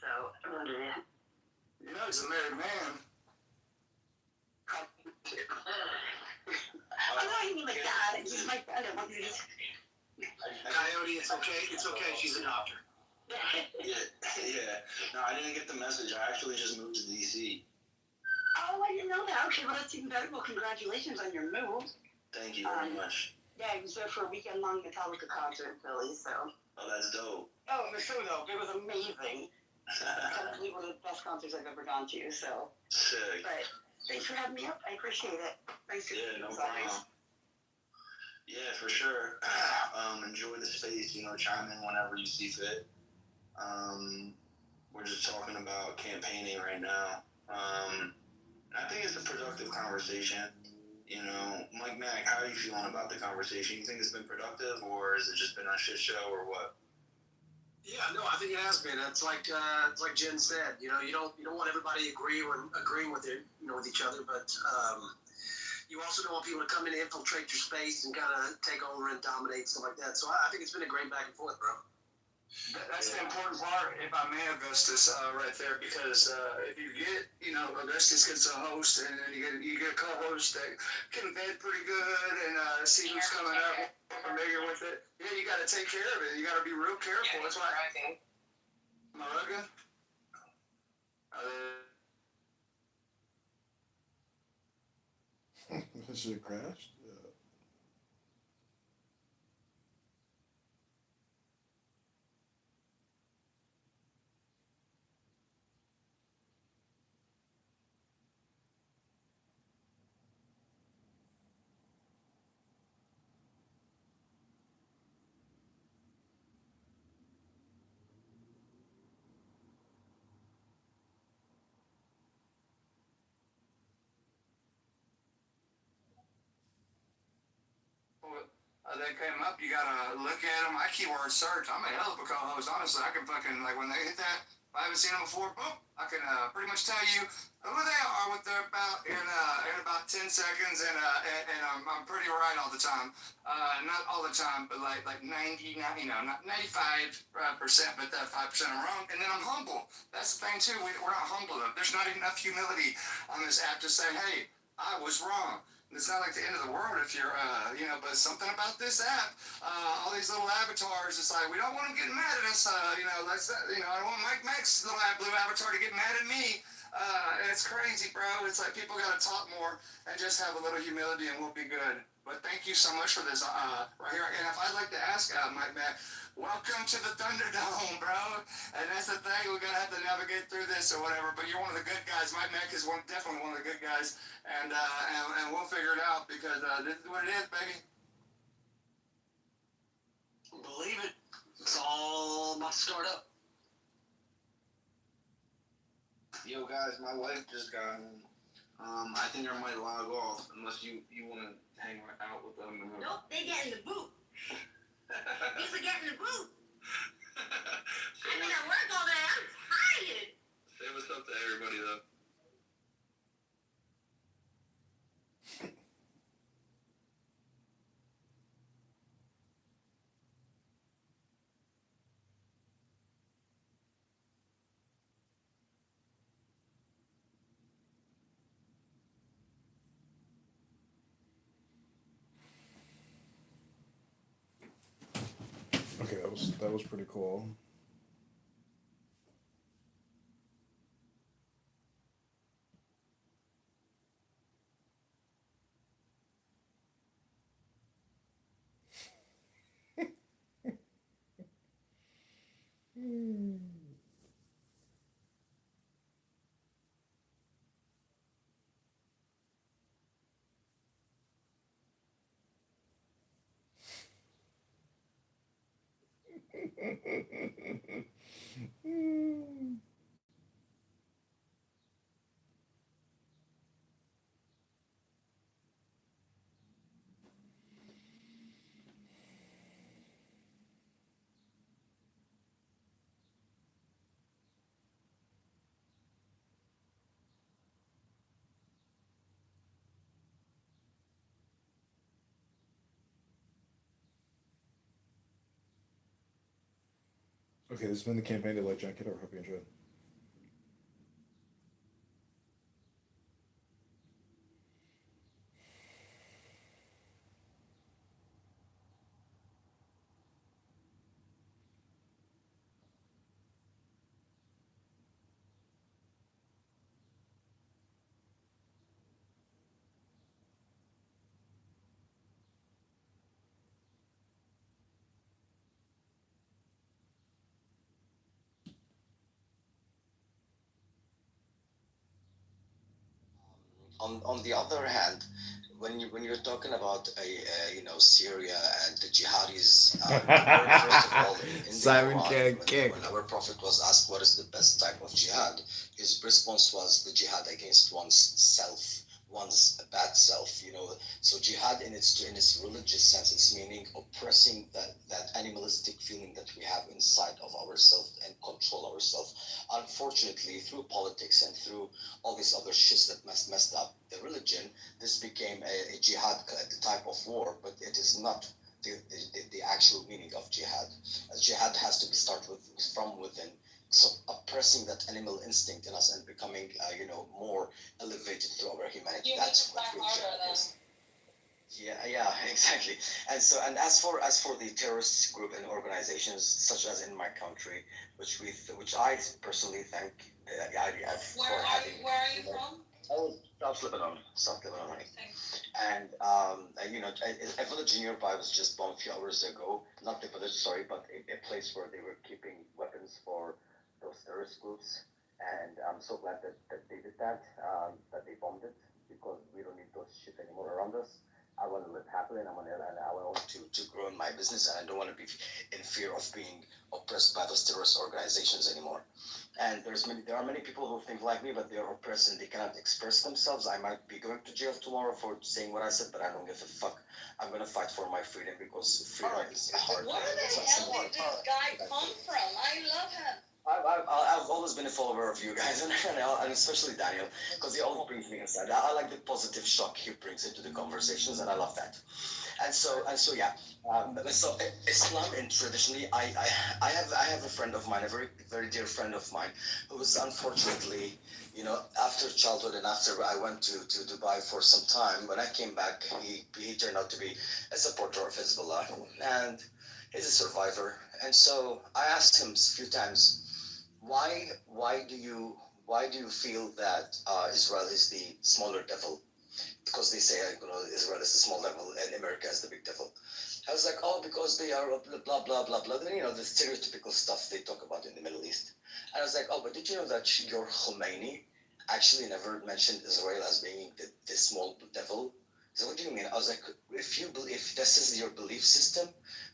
so I wondered. You know, he's a married man. I'm not even like that. He's my friend. I want you to just... Coyote, it's okay. It's okay. She's a doctor. Yeah. No, I didn't get the message. I actually just moved to DC. Oh, I didn't know that. Okay, well, that's even better. Well, congratulations on your move. Thank you very much. Yeah, I was there for a weekend-long Metallica concert in Philly, so... Oh, that's dope. Oh, it was so dope. It was amazing. Probably one of the best concerts I've ever gone to, so... Sick. But thanks for having me up. I appreciate it. Thanks for no problem. Yeah, for sure. Enjoy the space, chime in whenever you see fit. We're just talking about campaigning right now. I think it's a productive conversation. Mike Mack, how are you feeling about the conversation? You think it's been productive, or has it just been a shit show, or what? Yeah, no, I think it has been. It's like Jen said. You don't want everybody agreeing with it, with each other, but you also don't want people to come in and infiltrate your space and kind of take over and dominate, stuff like that. So I think it's been a great back and forth, bro. That's the important part, if I may, Augustus, right there, because if you get, Augustus gets a host, and then you get a co-host that can vet pretty good and see who's coming up, familiar with it. Yeah, you got to take care of it. You got to be real careful. That's why. Maraga? This shit crashed. Yeah. They came up, you gotta look at them. I keyword search. I'm a hell of a co-host, honestly. I can fucking, like, when they hit that, if I haven't seen them before, boom, I can pretty much tell you who they are, what they're about in about 10 seconds, and I'm pretty right all the time. Not all the time, but like 90, not 95%, but that 5% I'm wrong. And then I'm humble. That's the thing too. We're not humble enough. There's not enough humility on this app to say, hey, I was wrong. It's not like the end of the world if you're, but something about this app, all these little avatars, it's like, we don't want them getting mad at us, I don't want Mike Mack's little blue avatar to get mad at me. It's crazy, bro. It's like people got to talk more and just have a little humility and we'll be good. But thank you so much for this, right here. And if I'd like to ask Mike Mack, welcome to the Thunderdome, bro. And that's the thing, we're gonna have to navigate through this or whatever. But you're one of the good guys. Mike Mack is definitely one of the good guys, and we'll figure it out because this is what it is, baby. Believe it. It's all about to start up. Yo, guys, my wife just got home. I think I might log off unless you want to hang out with them. Nope, they get in the boot. These are getting the boot. I've been at work all day. I'm tired. Say what's up to everybody, though. Okay, that was pretty cool. Okay, this has been the campaign to let John Kitover. Hope you enjoyed. On the other hand, when you're talking about Syria and the jihadis, first of all, in Simon the Quran, can't kick. when our prophet was asked what is the best type of jihad, his response was the jihad against one's self, one's bad self. So jihad in its religious sense, it's meaning oppressing that animalistic feeling that we have inside of ourselves and control ourselves. unfortunately, through politics and through all these other shits that messed up the religion, this became a jihad type of war, but it is not the actual meaning of jihad. Jihad has to be started from within, so oppressing that animal instinct in us and becoming, more elevated through our humanity. That's what real jihad is. Yeah, exactly. And as for the terrorist group and organizations such as in my country, which I personally thank for having. Where are you from? Oh, South Lebanon, right? A village nearby was just bombed a few hours ago. Not the village, sorry, but a place where they were keeping weapons for those terrorist groups. And I'm so glad that they did that they bombed it, because we don't need those shit anymore around us. I want to live happily, and I want to grow in my business, and I don't want to be in fear of being oppressed by those terrorist organizations anymore. And there are many people who think like me, but they are oppressed and they cannot express themselves. I might be going to jail tomorrow for saying what I said, but I don't give a fuck. I'm gonna fight for my freedom, because freedom is hard. Where the hell did this guy come from? I love him. I've always been a follower of you guys, and especially Daniel, because he always brings me inside. I like the positive shock he brings into the conversations, and I love that. And so yeah. So Islam, and traditionally, I have a friend of mine, a very very dear friend of mine, who was unfortunately, after childhood and after I went to Dubai for some time, when I came back, he turned out to be a supporter of Hezbollah, and he's a survivor. And so I asked him a few times, why do you feel that Israel is the smaller devil? Because they say, Israel is the small devil and America is the big devil. I was like, oh, because they are blah blah blah blah. The stereotypical stuff they talk about in the Middle East. And I was like, oh, but did you know that your Khomeini actually never mentioned Israel as being the small devil? He said, what do you mean? I was like, if this is your belief system,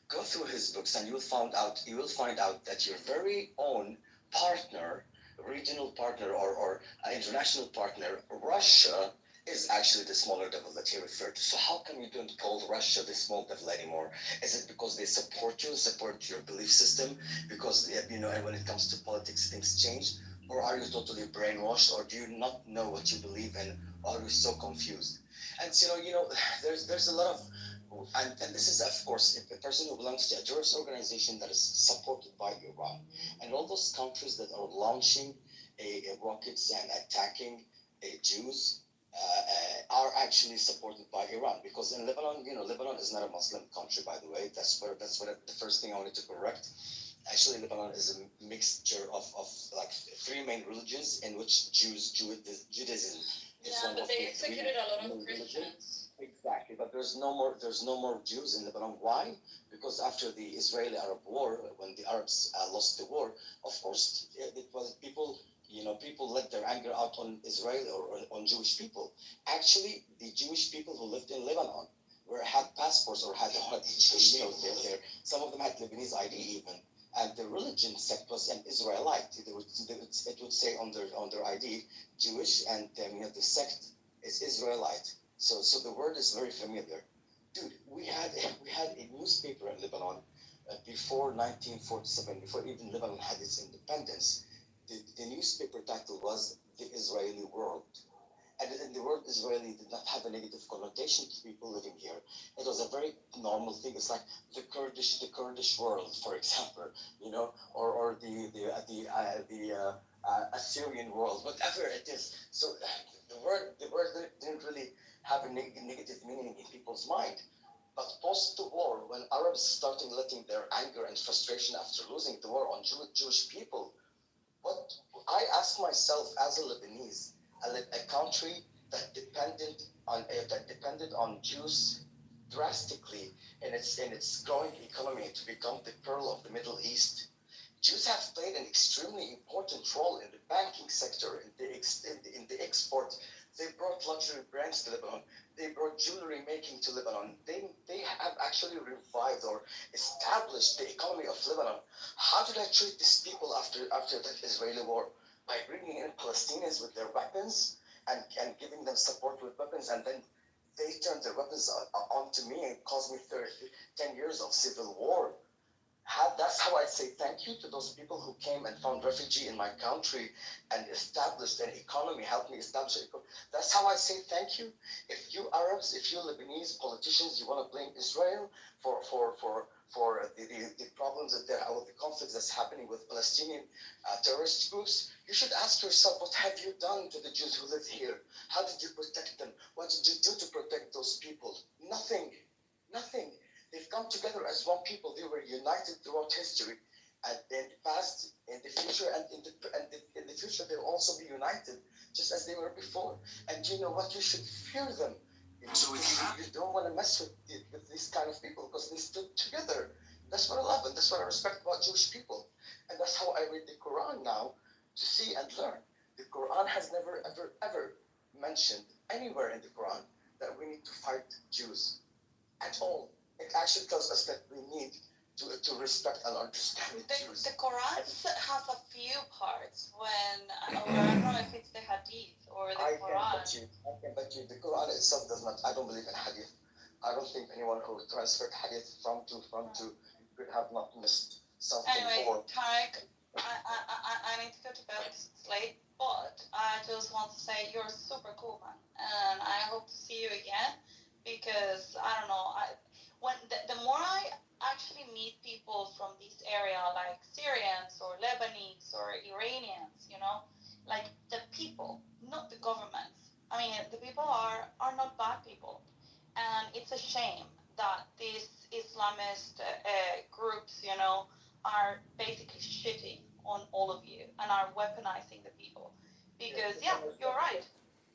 go through his books and you will find out that your very own partner, regional partner or international partner, Russia, is actually the smaller devil that he referred to. So how come you don't call Russia the small devil anymore? Is it because they support your belief system? Because, and when it comes to politics, things change? Or are you totally brainwashed? Or do you not know what you believe in? Or are you so confused? And so, there's a lot of, and this is, of course, a person who belongs to a terrorist organization that is supported by Iran. And all those countries that are launching rockets and attacking Jews, are actually supported by Iran, because in Lebanon, Lebanon is not a Muslim country, by the way. That's what the first thing I wanted to correct. Actually, Lebanon is a mixture of like three main religions, in which Judaism is one of the three. Executed a lot of Christians. Exactly, but there's no more Jews in Lebanon. Why? Because after the Israeli-Arab War, when the Arabs lost the war, of course, it was people let their anger out on Israel or on Jewish people. Actually, the Jewish people who lived in Lebanon had passports or had some of them had Lebanese ID even, and the religion sect was an Israelite. It would say on their ID Jewish, and the sect is Israelite. So the word is very familiar. Dude, we had a newspaper in Lebanon before 1947, before even Lebanon had its independence. The newspaper title was The Israeli World. And the word Israeli did not have a negative connotation to people living here. It was a very normal thing. It's like the Kurdish world, for example, or the Assyrian world, whatever it is. So the word didn't really have a negative meaning in people's mind. But post the war, when Arabs started letting their anger and frustration after losing the war on Jewish people, what I ask myself as a Lebanese, a country that depended on Jews drastically in its growing economy to become the pearl of the Middle East. Jews have played an extremely important role in the banking sector, in the export. They brought luxury brands to Lebanon. They brought jewelry making to Lebanon. They have actually revived or established the economy of Lebanon. How did I treat these people after that Israeli war? By bringing in Palestinians with their weapons and giving them support with weapons, and then they turned their weapons onto me and caused me 10 years of civil war. That's how I say thank you to those people who came and found refuge in my country and established an economy, helped me establish an economy. That's how I say thank you. If you Arabs, if you Lebanese politicians, you want to blame Israel for the problems that there are, the conflicts that's happening with Palestinian terrorist groups, you should ask yourself, what have you done to the Jews who live here? How did you protect them? What did you do to protect those people? Nothing. Nothing. They've come together as one people. They were united throughout history, and in the past, in the future, and in the future, they'll also be united, just as they were before. And you know what? You should fear them. You don't want to mess with these kind of people because they stood together. That's what I love, and that's what I respect about Jewish people. And that's how I read the Quran now, to see and learn. The Quran has never, ever, ever mentioned anywhere in the Quran that we need to fight Jews at all. It actually tells us that we need to respect and understand the Jews. The Quran has a few parts when, or I don't know if it's the Hadith or the Quran. I can bet you the Quran itself does not. I don't believe in Hadith. I don't think anyone who transferred Hadith from to could have not missed something. Anyway, Tarek, I need to go to bed. It's late, but I just want to say you're super cool, man, and I hope to see you again because I don't know. When the more I actually meet people from this area, like Syrians or Lebanese or Iranians, you know, like the people, not the governments. I mean, the people are not bad people, and it's a shame that these Islamist groups, you know, are basically shitting on all of you and are weaponizing the people. Because yeah, you're right.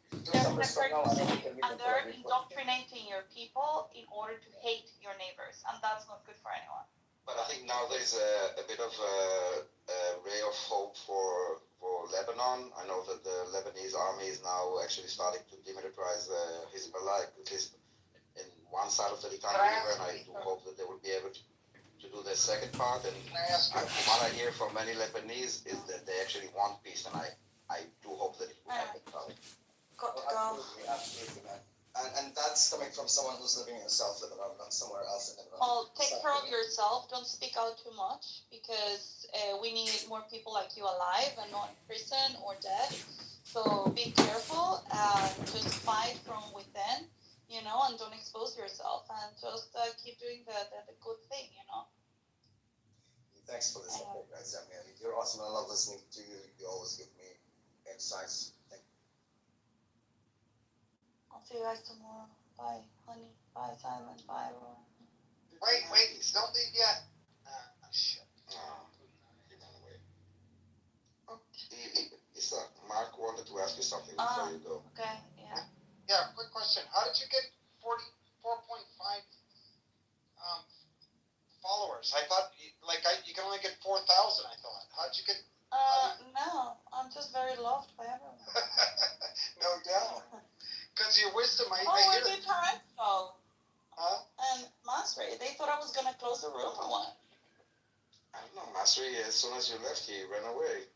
They're persecuting you and they're indoctrinating your people in order to hate your neighbors, and that's not good for anyone. But I think now there's a bit of a ray of hope for Lebanon. I know that the Lebanese army is now actually starting to demilitarize Hezbollah, at least in one side of the Litani River, and I do hope that they will be able to do the second part. And what I hear from many Lebanese is that they actually want peace, and I do hope that it will happen. Got to go. Absolutely, man. And that's coming from someone who's living in South Lebanon, not somewhere else in Lebanon. Well, take care of yourself. Don't speak out too much because we need more people like you alive and not in prison or dead. So be careful and just fight from within, you know, and don't expose yourself and just keep doing the good thing, you know. Thanks for this support, guys. I mean, you're awesome. I love listening to you. You always give me insights. Thank you. I'll see you guys tomorrow. Bye, honey. Bye, Simon. Bye, everyone. Wait, don't leave yet. Shit. He ran away. Isa, Mark wanted to ask you something before you go. Okay, yeah. Yeah, quick question. How did you get 44.5 followers? I thought, you can only get 4,000, I thought. How'd you get... No. I'm just very loved by everyone. No doubt. Because your wisdom, I we did Tarantino. Huh? And Masri. They thought I was going to close the room or what? I don't know. Masri, as soon as you left, he ran away.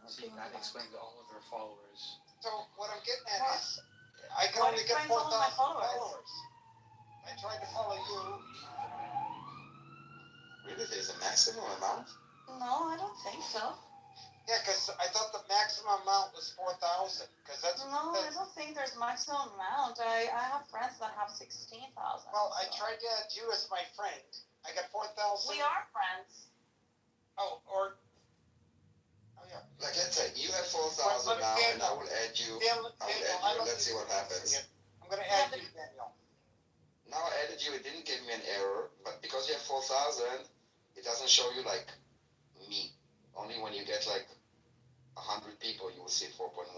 See, that explains all of her followers. So, what I'm getting at is, I can only get 4,000 followers. I tried to follow you. Really? There's a maximum amount? No, I don't think so. Yeah, because I thought the maximum amount was 4,000. No, I don't think there's maximum amount. I have friends that have 16,000. Well, I tried to add you as my friend. I got 4,000. We are friends. Oh, yeah. Like I said, you have 4,000 now, and I will add you. Let's see what happens. I'm going to add you, Daniel. Now I added you, it didn't give me an error, but because you have 4,000, it doesn't show you like me. Only when you get like 100 people, you will see 4.1.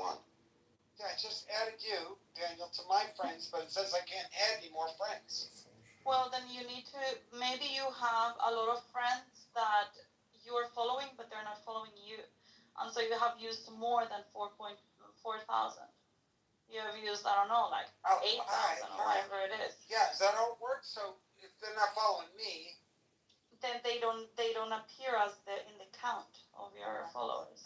Yeah, I just added you, Daniel, to my friends, but it says I can't add any more friends. Well, then you need to, maybe you have a lot of friends that you are following, but they're not following you. And so you have used more than 4,000. You have used, I don't know, like 8,000 or whatever it is. Yeah, is that how it works? So if they're not following me, then they don't appear as in the count of your followers.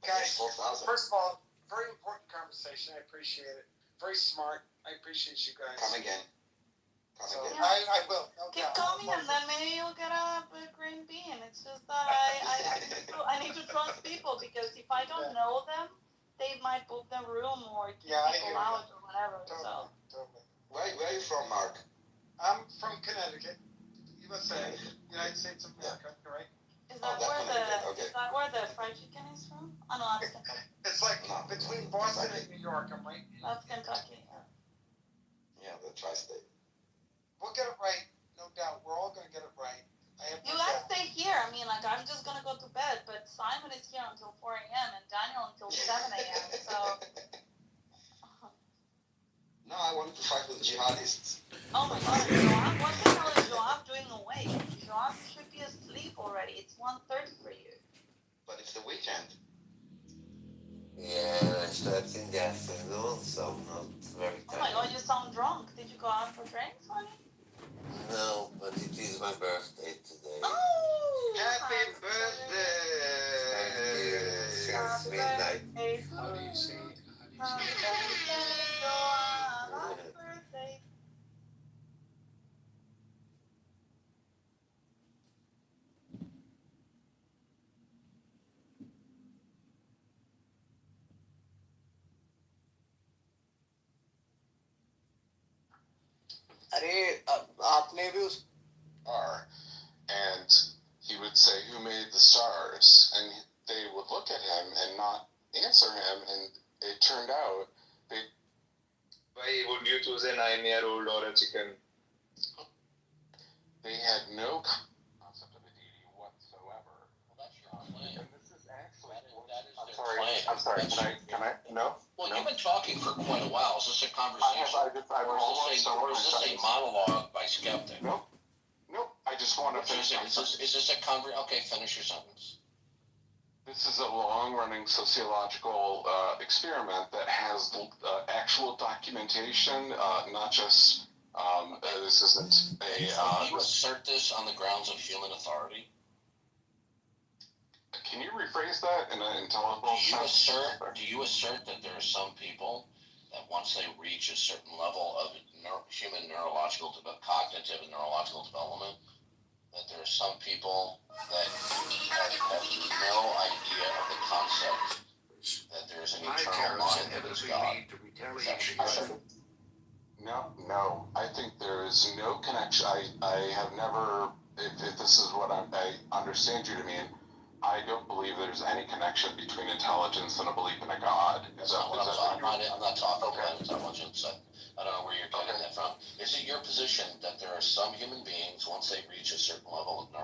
Guys, first of all, very important conversation. I appreciate it. Very smart. I appreciate you guys. Come again. So I will. No Keep doubt. coming, and then maybe you'll get a green bean. It's just that I need to trust people, because if I don't know them, they might book the room or keep people out or whatever. Totally, So. totally. Where are you from, Mark? I'm from Connecticut, USA, United States of America, right? Is that where the fried chicken is from? Oh no, that's Kentucky. It's like between Boston and New York. I'm right. That's Kentucky. Yeah, the tri-state. We'll get it right, no doubt. We're all gonna get it right. You guys stay here. I mean, like, I'm just gonna go to bed, but Simon is here until 4 a.m. and Daniel until 7 a.m. So. No, I wanted to fight with jihadists. Oh my God, Joab! What the hell is Joab doing awake? Joab should be asleep already. It's 1:30 for you. But it's the weekend. Yeah, I slept in the afternoon, so I'm not very tired. Oh my God, you sound drunk. Did you go out for drinks, honey? No, but it is my birthday today. Oh! Happy birthday! Thank you. Since midnight. How do you say? Happy birthday, Joab. Happy birthday. अरे आपने भी उस and he would say who made the stars, and they would look at him and not answer him, and it turned out why would you choose a 9-year-old or a chicken? They had no concept of a deity whatsoever. Well, that's your claim. And this is actually I'm sorry. Can I no? Well, no? you've been talking for quite a while. Is this a conversation? Or is this a monologue by skeptic? Nope. I just want to finish. Is this a conversation? Okay, finish your sentence. This is a long-running sociological experiment that has actual documentation, not just. This isn't a. Do you assert this on the grounds of human authority? Can you rephrase that in an intelligible sense? Do you assert that there are some people that once they reach a certain level of human cognitive and neurological development, that there are some people that have no idea of the concept that there is an eternal mind that is God? Is that what you said? No. I think there is no connection. I have never, if this is what I understand you to mean, I don't believe there's any connection between intelligence and a belief in a God. I'm not talking about intelligence. I don't know where you're getting that from. Is it your position that there are some human beings, once they reach a certain level of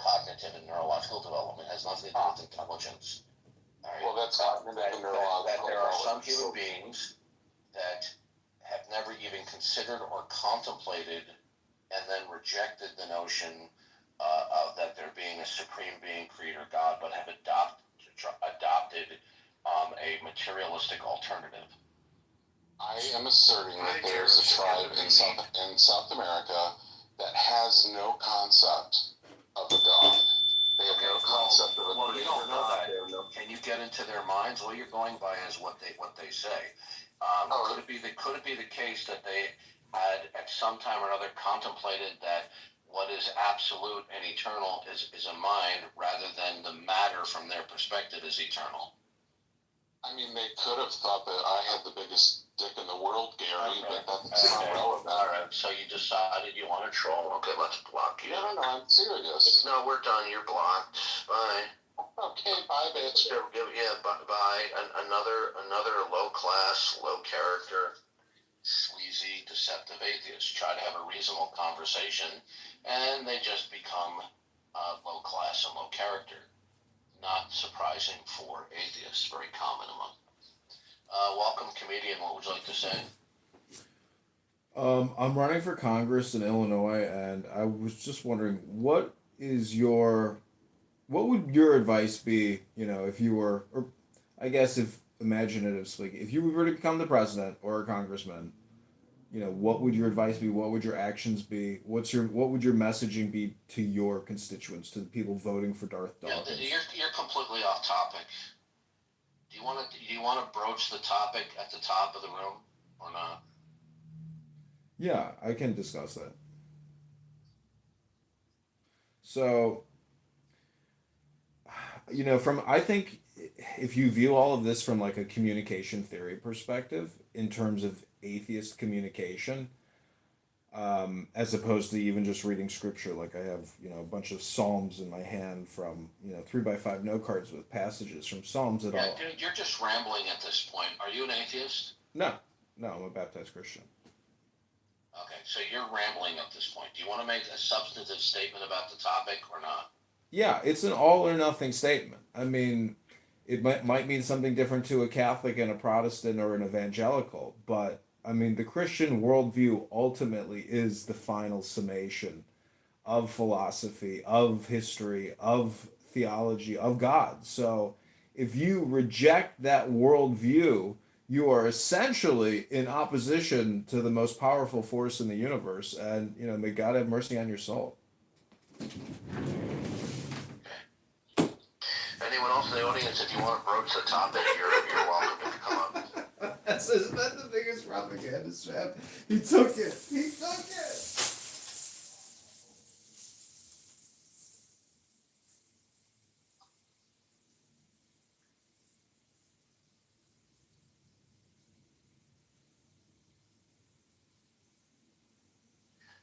cognitive and neurological development, has nothing to do with intelligence? Right? Well, that's cognitive and neurological. That there are some human beings that have never even considered or contemplated and then rejected the notion that there being a supreme being, creator God, but have adopted a materialistic alternative. I am asserting that there's a tribe in South America that has no concept of a God. They have no concept of a Well, you don't know that. Can you get into their minds? All you're going by is what they say. Could it be the case that they had at some time or another contemplated that what is absolute and eternal is a mind, rather than the matter from their perspective is eternal? I mean, they could have thought that I had the biggest dick in the world, Gary, but that's not relevant. All right, so you decided you want to troll. Okay, let's block you. No, I'm serious. No, we're done. You're blocked. Bye. Okay, bye, bitch. Bye. Another low class, low character, sleazy, deceptive atheist. Try to have a reasonable conversation, and they just become low class and low character. Not surprising for atheists, very common among them. Welcome, comedian. What would you like to say? I'm running for Congress in Illinois, and I was just wondering, what would your advice be, if you were, or I guess if you were to become the president or a congressman, what would your advice be? What would your actions be? What would your messaging be to your constituents, to the people voting for Darth Dawkins? Yeah, you're completely off topic. Do you want to broach the topic at the top of the room or not? Yeah, I can discuss that. So, from I think if you view all of this from like a communication theory perspective, in terms of atheist communication, as opposed to even just reading scripture, like I have, a bunch of psalms in my hand from, 3x5 note cards with passages from psalms that Yeah, all. dude, you're just rambling at this point. Are you an atheist? No, no, I'm a baptized Christian. Okay, so you're rambling at this point. Do you want to make a substantive statement about the topic or not? Yeah, it's an all or nothing statement. I mean, it might mean something different to a Catholic and a Protestant or an evangelical, but I mean, the Christian worldview ultimately is the final summation of philosophy, of history, of theology, of God. So if you reject that worldview, you are essentially in opposition to the most powerful force in the universe, and may God have mercy on your soul. Anyone else in the audience, if you want to broach the topic, you're welcome to come up. That's the biggest propaganda strap. He took it. He took it.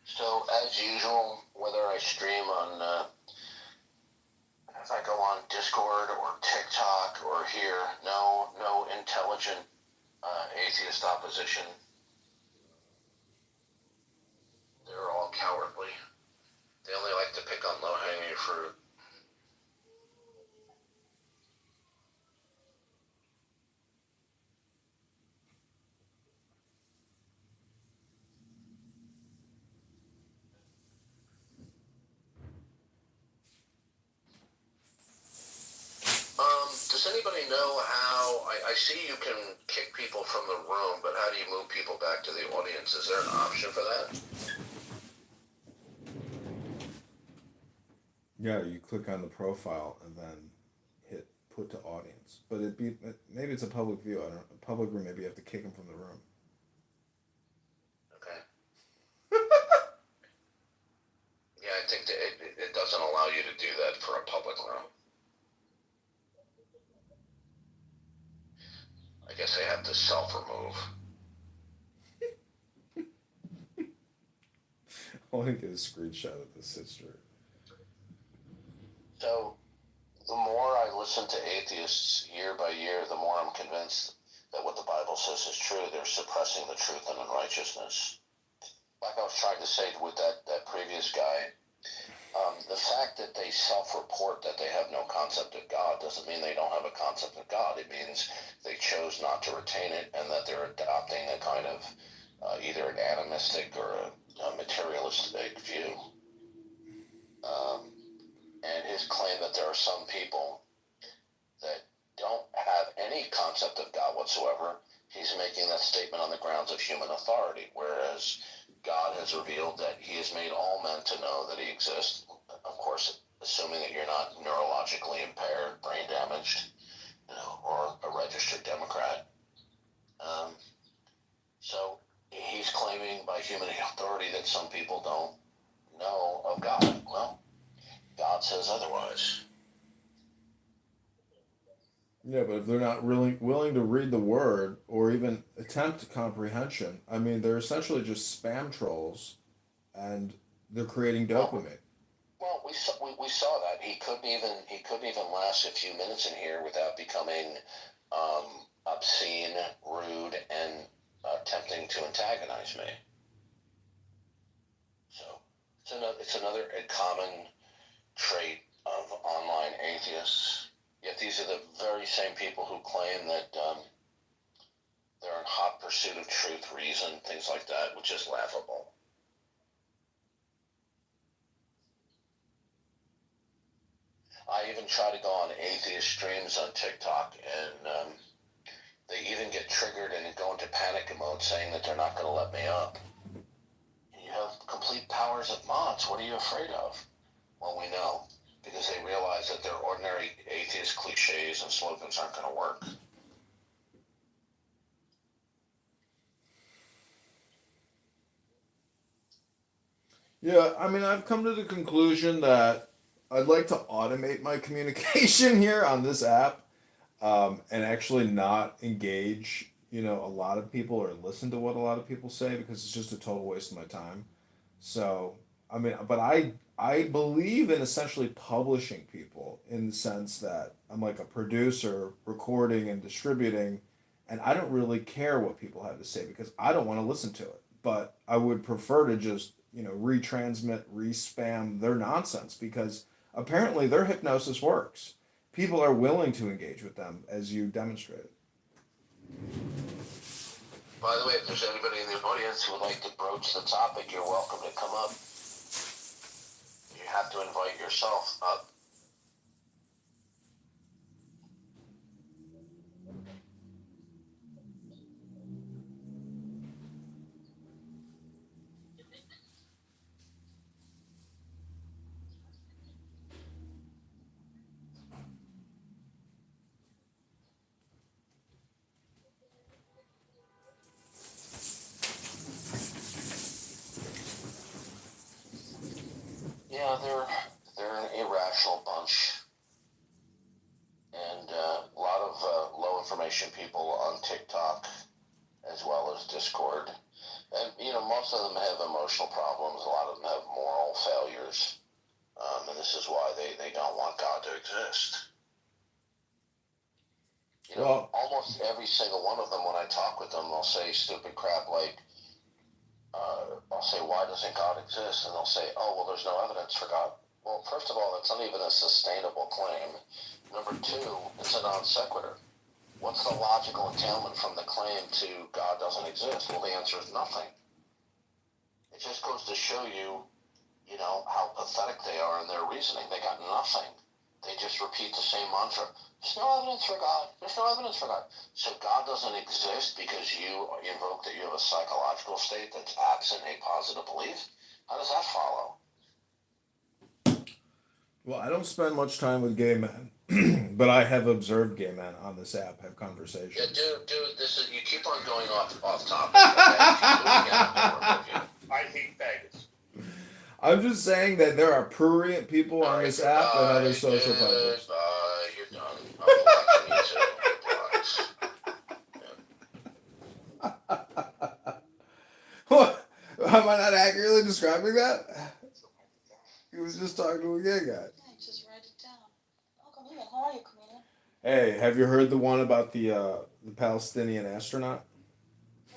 So, as usual, whether I stream on, if I go on Discord or TikTok or here, no intelligent atheist opposition. They're all cowardly. They only like to pick on low-hanging fruit. Does anybody know how, I see you can kick people from the room, but how do you move people back to the audience? Is there an option for that? Yeah, you click on the profile and then hit put to audience. But maybe it's a public view. I don't know. A public room, maybe you have to kick them from the room. Okay. Yeah, I think that it doesn't allow you to do that for a public room. I guess they have to self-remove. I want to get a screenshot of this history. So, the more I listen to atheists year by year, the more I'm convinced that what the Bible says is true. They're suppressing the truth and unrighteousness. Like I was trying to say with that previous guy, the fact that they self-report that they have no concept of God doesn't mean they don't have a concept of God. It means they chose not to retain it and that they're adopting a kind of either an animistic or a materialistic view. And his claim that there are some people that don't have any concept of God whatsoever, he's making that statement on the grounds of human authority, whereas God has revealed that he has made all men to know that he exists, of course, assuming that you're not neurologically impaired, brain damaged, or a registered Democrat. So he's claiming by human authority that some people don't know of God. Well, God says otherwise. Yeah, but if they're not really willing to read the word or even attempt comprehension, I mean, they're essentially just spam trolls, and they're creating dopamine. Well, we saw that he couldn't even last a few minutes in here without becoming obscene, rude, and attempting to antagonize me. So it's another common trait of online atheists. Yet these are the very same people who claim that they're in hot pursuit of truth, reason, things like that, which is laughable. I even try to go on atheist streams on TikTok, and they even get triggered and go into panic mode saying that they're not going to let me up. You have complete powers of mods. What are you afraid of? Well, we know, because they realize that their ordinary atheist cliches and slogans aren't going to work. Yeah, I mean, I've come to the conclusion that I'd like to automate my communication here on this app, and actually not engage, a lot of people or listen to what a lot of people say because it's just a total waste of my time. So, I mean, but I believe in essentially publishing people in the sense that I'm like a producer recording and distributing, and I don't really care what people have to say because I don't want to listen to it. But I would prefer to just, retransmit, respam their nonsense because apparently their hypnosis works. People are willing to engage with them as you demonstrated. By the way, if there's anybody in the audience who would like to broach the topic, you're welcome to come up. You have to invite yourself up. Yeah, they're an irrational bunch, and a lot of low information people on TikTok as well as Discord. And most of them have emotional problems. A lot of them have moral failures, and this is why they don't want God to exist. Almost every single one of them, when I talk with them, they'll say stupid crap like, I'll say, why doesn't God exist? And they'll say, oh, well, there's no evidence for God. Well, first of all, that's not even a sustainable claim. Number two, it's a non sequitur. What's the logical entailment from the claim to God doesn't exist? Well, the answer is nothing. It just goes to show you, how pathetic they are in their reasoning. They got nothing. They just repeat the same mantra. There's no evidence for God. There's no evidence for God. So God doesn't exist because you invoke that you have a psychological state that's absent a positive belief? How does that follow? Well, I don't spend much time with gay men, but I have observed gay men on this app have conversations. Yeah, dude, you keep on going off topic. I hate faggots. I'm just saying that there are prurient people on this app and other social platforms. You're done. I'm blocking you too. What? Am I not accurately describing that? He was just talking to a gay guy. Yeah, just write it down. Oh, comedian, how are you, comedian? Hey, have you heard the one about the Palestinian astronaut?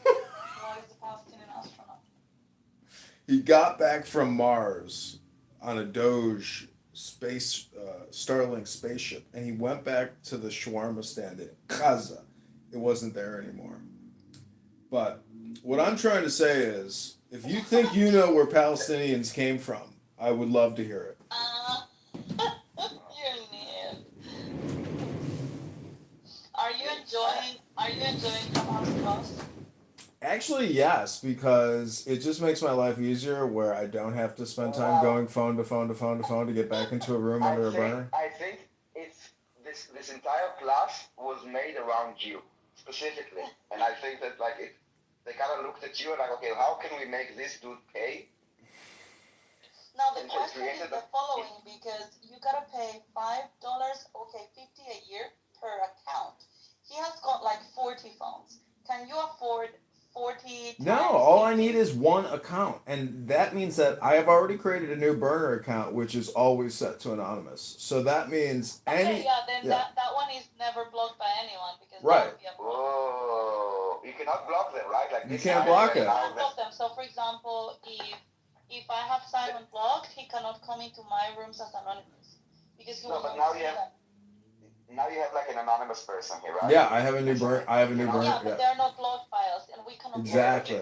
What is the Palestinian astronaut? He got back from Mars on a Doge space Starlink spaceship, and he went back to the shawarma stand in Gaza. It wasn't there anymore. But what I'm trying to say is, if you think you know where Palestinians came from, I would love to hear it. You're neat. Are you enjoying Clubhouse Plus? Actually, yes, because it just makes my life easier where I don't have to spend time going phone to phone to phone to phone to get back into a room under a burner. I think it's this entire class was made around you specifically, and I think that they kind of looked at you and like, okay, how can we make this dude pay? Now the question is the following, because you gotta pay $5, okay, $50 a year per account. He has got like 40 phones. Can you afford 40 No, times all 50? I need is one account, and that means that I have already created a new burner account, which is always set to anonymous. So that means That one is never blocked by anyone because right. That would be a Oh, you cannot block them, right? Like you can't block it. You can't block them. So, for example, if I have Simon blocked, he cannot come into my rooms as anonymous because he will not see them. Now you have like an anonymous person here, right? Yeah, I have a new burner. Yeah, but they're not blocked by us, and we cannot exactly.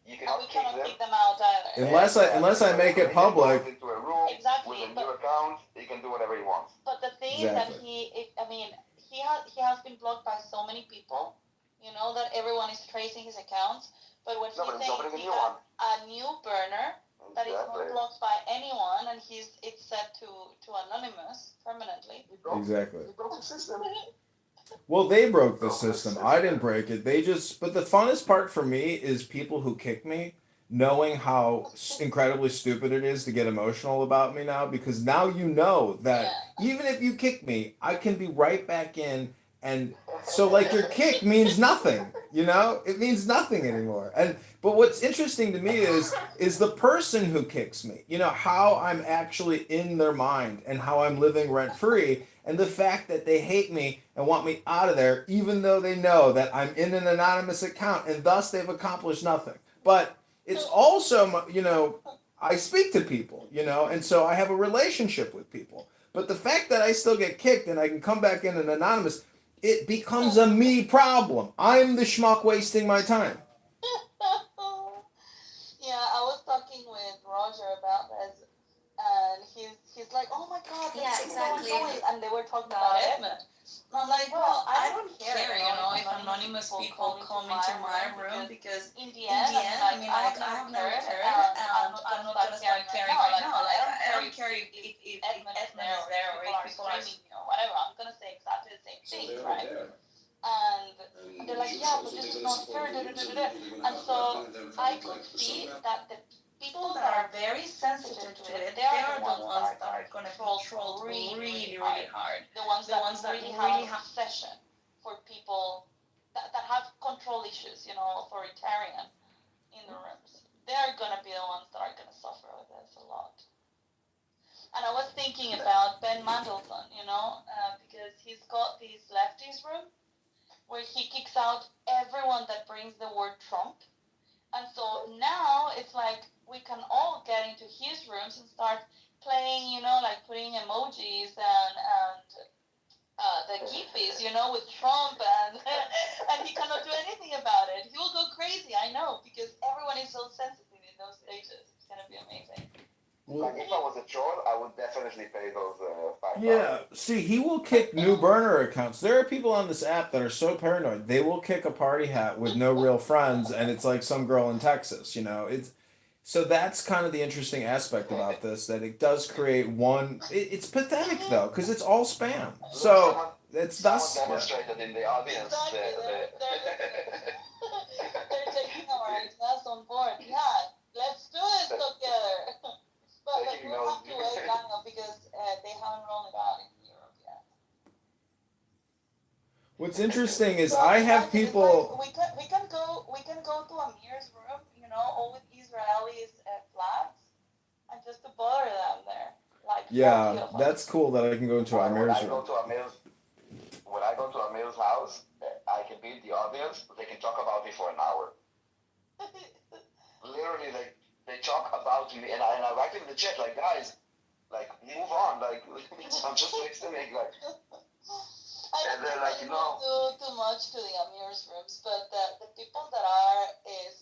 You cannot kick them out either. Unless I make it public. Into a room exactly. With a new account, he can do whatever he wants. But the thing is that he has been blocked by so many people, that everyone is tracing his accounts. But what he's saying is he got a new burner that is not blocked by anyone, and it's set to anonymous permanently. Exactly. He broke the system. Well, they broke the system. I didn't break it. But the funnest part for me is people who kick me knowing how incredibly stupid it is to get emotional about me now, because now you know that even if you kick me, I can be right back in. And so like your kick means nothing, you know? It means nothing anymore. And but what's interesting to me is the person who kicks me, you know, how I'm actually in their mind and how I'm living rent free, and the fact that they hate me and want me out of there even though they know that I'm in an anonymous account and thus they've accomplished nothing. But it's also, you know, I speak to people, you know, and so I have a relationship with people. But the fact that I still get kicked and I can come back in an anonymous, it becomes a me problem. I'm the schmuck wasting my time. Yeah, I was talking with Roger about this, and he's like, "Oh my God, Yeah, exactly. And they were talking about Edmund. And I'm like, well, I don't care, you know, if anonymous people come into my room because in the end, I mean, like, I have never cared, and I'm not gonna start caring right now. Like, I don't care if Edmund is there or if people are streaming me or whatever. I'm gonna say exactly the same thing, right? And they're like, yeah, but this is not fair. And so I could see that the people that are very sensitive to it, they are the ones that are going to control really hard. The ones that really have obsession for people that have control issues, you know, authoritarian in the rooms. They're going to be the ones that are going to suffer with this a lot. And I was thinking about Ben Mandelson, you know, because he's got this lefties room where he kicks out everyone that brings the word Trump. And so now it's like we can all get into his rooms and start playing, you know, like putting emojis and the gifs, you know, with Trump, and and he cannot do anything about it. He will go crazy, I know, because everyone is so sensitive in those stages. It's gonna be amazing. Like if I was a troll, I would definitely pay those $5. Yeah, see, he will kick new burner accounts. There are people on this app that are so paranoid. They will kick a party hat with no real friends, and it's like some girl in Texas, you know. It's so that's kind of the interesting aspect about this, that it does create one. It's pathetic though, because it's all spam. So it's thus. Someone demonstrated in the audience. Exactly. They're taking our ideas on board. Yeah, let's do it together. But we'll have to wait long because they haven't rolled it out in Europe yet. What's interesting is I have people. Like we can go to Amir's room, you know, all with Israelis flags, and just to bother them there. Like Yeah, that's cool that I can go into Amir's room. When I go to Amir's house, I can be in the audience. They can talk about me for an hour. Literally, they talk about me, and I write in the chat like, guys, like move on, like I'm just listening, like. I don't think like, do too much to the Amir's rooms, but the people that are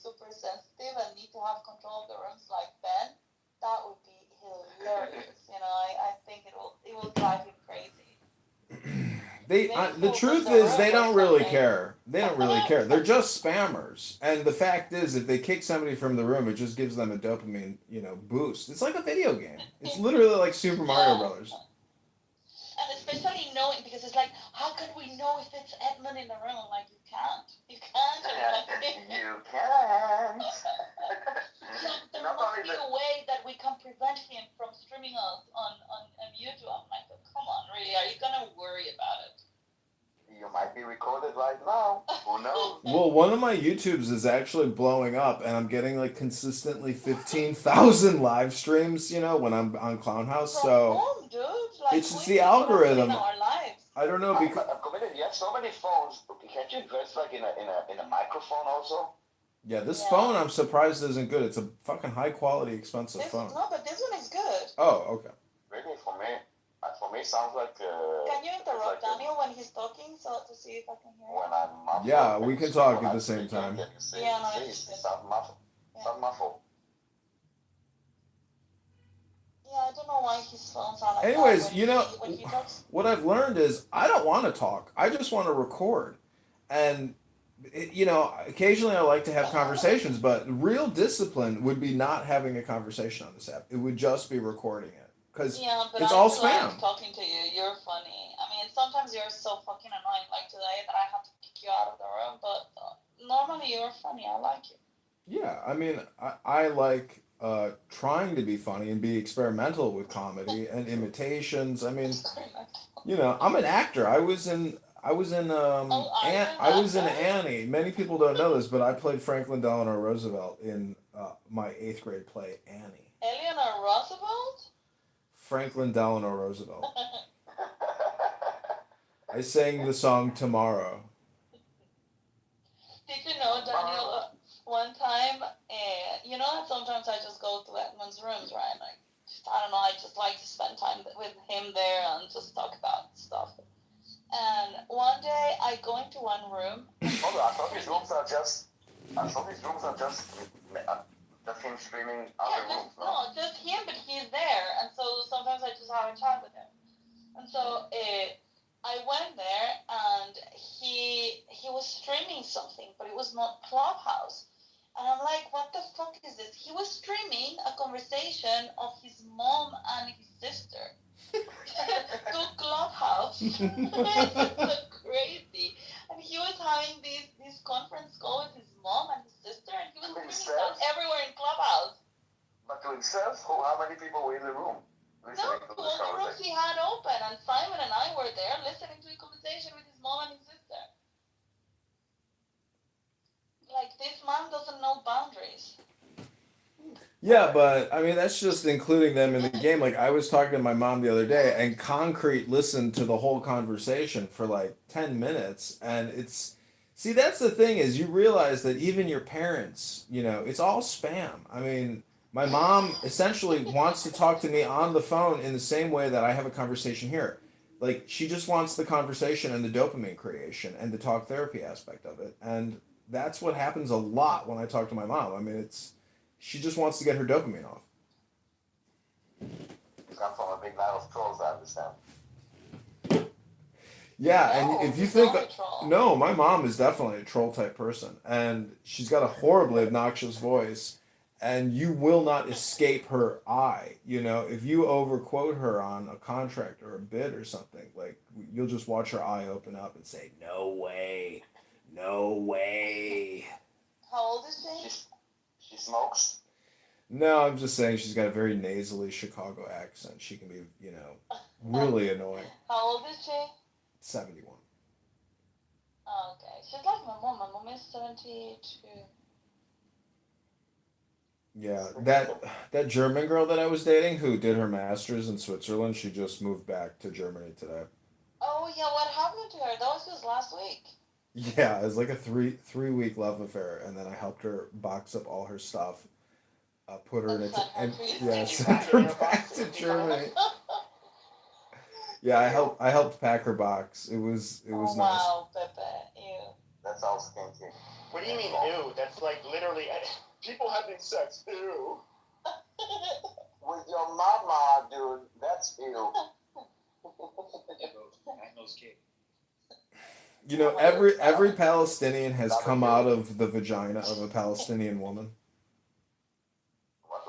super sensitive and need to have control of the rooms, like Ben, that would be hilarious. You know, I think it will drive him crazy. The truth is they don't really care. They don't really care. They're just spammers. And the fact is, if they kick somebody from the room, it just gives them a dopamine, you know, boost. It's like a video game. It's literally like Super Mario Brothers. And especially knowing, because it's like, how can we know if it's Edmund in the room? I'm like, you can't. You can't. You can't. So there must be a way that we can prevent him from streaming us on YouTube. I'm like, oh, come on, really? Are you gonna worry about it? You might be recorded right now. Who knows? Well, one of my YouTubes is actually blowing up, and I'm getting like consistently 15,000 live streams, you know, when I'm on Clownhouse. So it's just the algorithm. I don't know because you have so many phones. Can't you invest like in a microphone also? Yeah, this phone I'm surprised isn't good. It's a fucking high quality, expensive phone. No, but this one is good. Oh, okay. Really, for me, sounds like. Can you interrupt Daniel when he's talking so to see if I can hear him? When I'm muffled. Yeah, we can talk at the same time. Yeah, no, it's sound muffled. Sound muffled. Yeah, I don't know why his phone sounds like Anyways, that you know, when he talks. what I've learned is I don't want to talk. I just want to record. And, you know, occasionally I like to have conversations, but real discipline would be not having a conversation on this app. It would just be recording it. Because it's all spam. Like talking to you. You're funny. I mean, sometimes you're so fucking annoying. Like today that I have to kick you out of the room, but normally you're funny. I like you. Yeah, I mean, I like trying to be funny and be experimental with comedy and imitations. I mean, you know, I'm an actor. I was in Annie. Many people don't know this, but I played Franklin Delano Roosevelt in my eighth grade play Annie. Eleanor Roosevelt? Franklin Delano Roosevelt. I sang the song Tomorrow. Did you know, Daniel, one time, you know, sometimes I just go to Edmund's rooms, right? Like, I don't know, I just like to spend time with him there and just talk about stuff. And one day I go into one room. Hold on, I thought these rooms are just him screaming other rooms. No, just him, but he's there. And so sometimes I just have a chat with him. And so I went there and he was streaming something, but it was not Clubhouse. And I'm like, what the fuck is this? He was streaming a conversation of his mom and his sister to Clubhouse. It's so crazy. And he was having this conference call with his mom and his sister, and he was streaming that everywhere in Clubhouse. But to himself, how many people were in the room? No, to all the rooms he had open, and Simon and I were there listening to a conversation with his mom and his sister. Like, this man doesn't know boundaries. Yeah, but I mean that's just including them in the game. Like I was talking to my mom the other day, and Concrete listened to the whole conversation for like 10 minutes, and it's see that's the thing is you realize that even your parents, you know, it's all spam. I mean, my mom essentially wants to talk to me on the phone in the same way that I have a conversation here. Like she just wants the conversation and the dopamine creation and the talk therapy aspect of it, and that's what happens a lot when I talk to my mom. I mean, it's she just wants to get her dopamine off. You come from a big line of trolls, I understand. Yeah, and if you think no, my mom is definitely a troll type person, and she's got a horribly obnoxious voice, and you will not escape her eye. You know, if you overquote her on a contract or a bid or something, like you'll just watch her eye open up and say, "No way, no way." How old is she? She smokes? No, I'm just saying she's got a very nasally Chicago accent. She can be, you know, really annoying. How old is she? 71. Oh, okay. She's like my mom. My mom is 72. Yeah, that German girl that I was dating who did her master's in Switzerland, she just moved back to Germany today. Oh yeah, what happened to her? That was just last week. Yeah, it was like a three-week love affair, and then I helped her box up all her stuff, put her in it, and yeah, sent her back to Germany. Yeah, I helped pack her box. It was nice. Wow, Pepe, ew. That sounds kinky. What do you mean ew? That's like literally people having sex. Ew. With your mama, dude. That's ew. You know, every Palestinian has come out of the vagina of a Palestinian woman. What?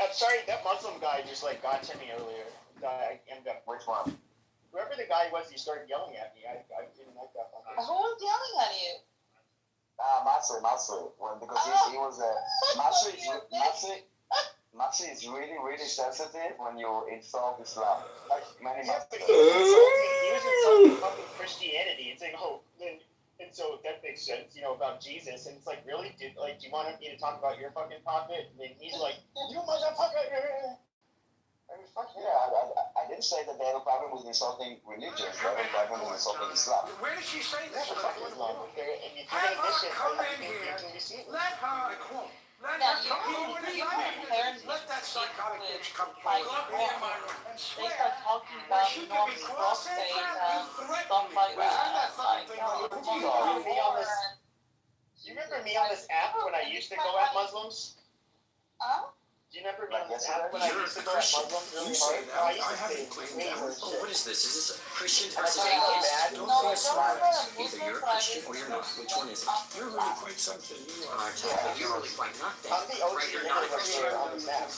I'm sorry, that Muslim guy just like got to me earlier. I ended up. Which one? Whoever the guy was, he started yelling at me. I didn't like that one. Who was yelling at you? Masri. Well, because he was Masri is really, really sensitive when you insult Islam. Like many Muslims. He was insulting fucking Christianity and saying, oh, and so that makes sense, you know, about Jesus. And it's like, really? Do you want me to talk about your fucking prophet? And then he's like, you motherfucker. I mean, fuck yeah, I didn't say that they have a problem with insulting religions. They have a problem with insulting Islam. Where did she say this? Fuck Islam. And if you're going to listen, you can receive it. Let her, I quote, let that psychotic bitch come forward. And they start talking about North prostate and stuff like that. You remember me on this app when I used to go at Muslims? Huh? Do you remember me on this app when I used to go at Muslims really hard? I haven't claimed that. What is this? Is this a Christian And I versus thought how bad. atheist? Don't be smart. Either you're a Christian or you're not. Which one is it? You're really quite something. You are. But you're really quite nothing. I'm the OG Right, you're not a Christian. on this app.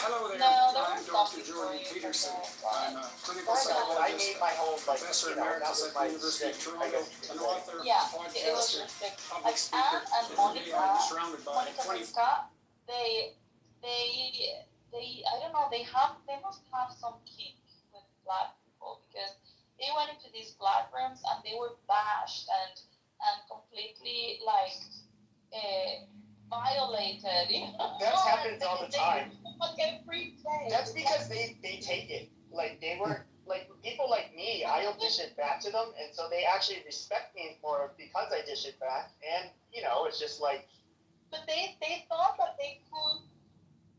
Hello there. No, there I'm was Dr. something for Jordan you. Peterson. But, I'm a clinical I know, but I psychologist, made my whole, like, professor you know, that emeritus was at my the University of shtick. I Toronto, guess you an could say. author, yeah, it was podcaster, just like, public speaker. Anne and Every day I'm Monica, surrounded by Monica 20. Monica, they, I don't know, they must have some kink with black people because they went into these black rooms and they were bashed and completely like violated. You know? That happens all the time. Get free play. That's because they take it. Like, they weren't, like, people like me, I'll dish it back to them, and so they actually respect me more because I dish it back, and, you know, it's just like... But they thought that they could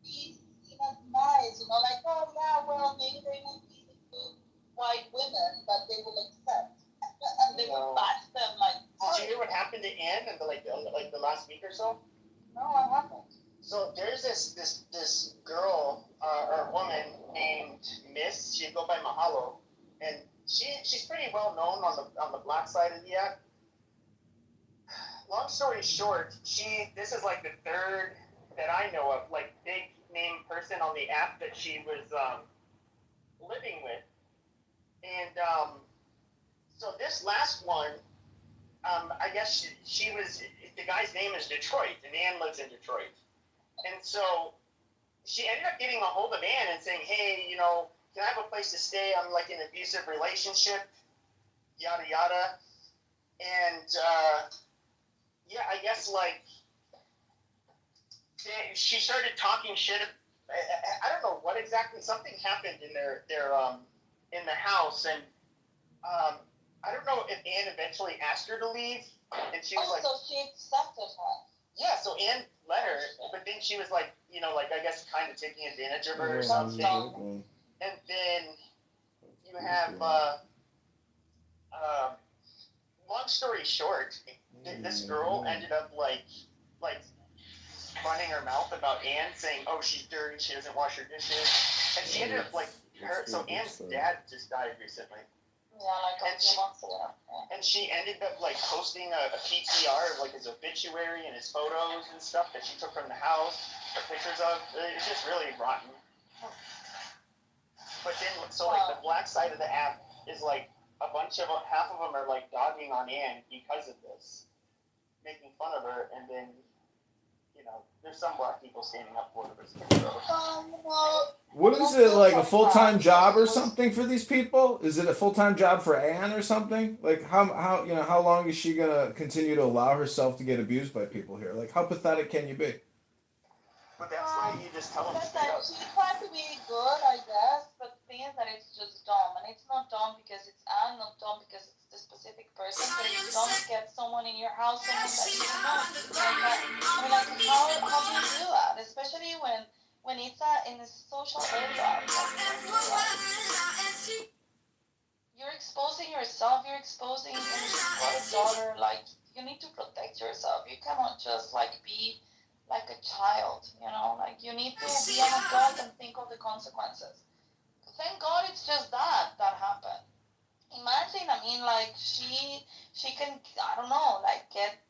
be seen as nice, you know, like, oh, yeah, well, maybe they will be the good white women that they will accept. And they will bash them, like... Did you hear what happened to Anne in the last week or so? No, what happened? So there's this girl or woman named Miss. She'd go by Mahalo, and she's pretty well known on the black side of the app. Long story short, this is like the third that I know of, like, big name person on the app that she was living with, and so this last one, I guess she was, the guy's name is Detroit, and Ann lives in Detroit. And so she ended up getting a hold of Ann and saying, hey, you know, can I have a place to stay? I'm like in an abusive relationship, yada, yada. And, yeah, I guess, like, she started talking shit. I don't know what exactly, something happened in their in the house, and, I don't know if Ann eventually asked her to leave, and she was like... So she accepted her. Yeah, so Ann let her, but then she was like, you know, like, I guess kind of taking advantage of her or something. And then you have, long story short, this girl ended up like running her mouth about Ann, saying, oh, she's dirty, she doesn't wash her dishes. And she ended up like, so Ann's dad just died recently. Yeah, like a few months ago. And she ended up like posting a PTR of like his obituary and his photos and stuff that she took from the house, the pictures of. It's just really rotten. But then, so like the black side of the app is like half of them are like dogging on Ann because of this, making fun of her, and then, you know, there's some black people standing up for her. What is it, like a full-time job or something for these people? Is it a full-time job for Anne or something? Like how you know, how long is she gonna continue to allow herself to get abused by people here? Like, how pathetic can you be? But that's why you just tell them straight up. She tried to be good, I guess, but the thing is that it's just dumb, and it's not dumb because it's Anne, not dumb because it's the specific person, but it's dumb to get someone in your house, someone that you know. Like, how do you do that? Especially when it's in a social area. You're exposing yourself, you're exposing your daughter, like, you need to protect yourself. You cannot just, like, be like a child, you know? Like, you need to be an adult and think of the consequences. Thank God it's just that happened. Imagine, I mean, like, she can, I don't know, like, get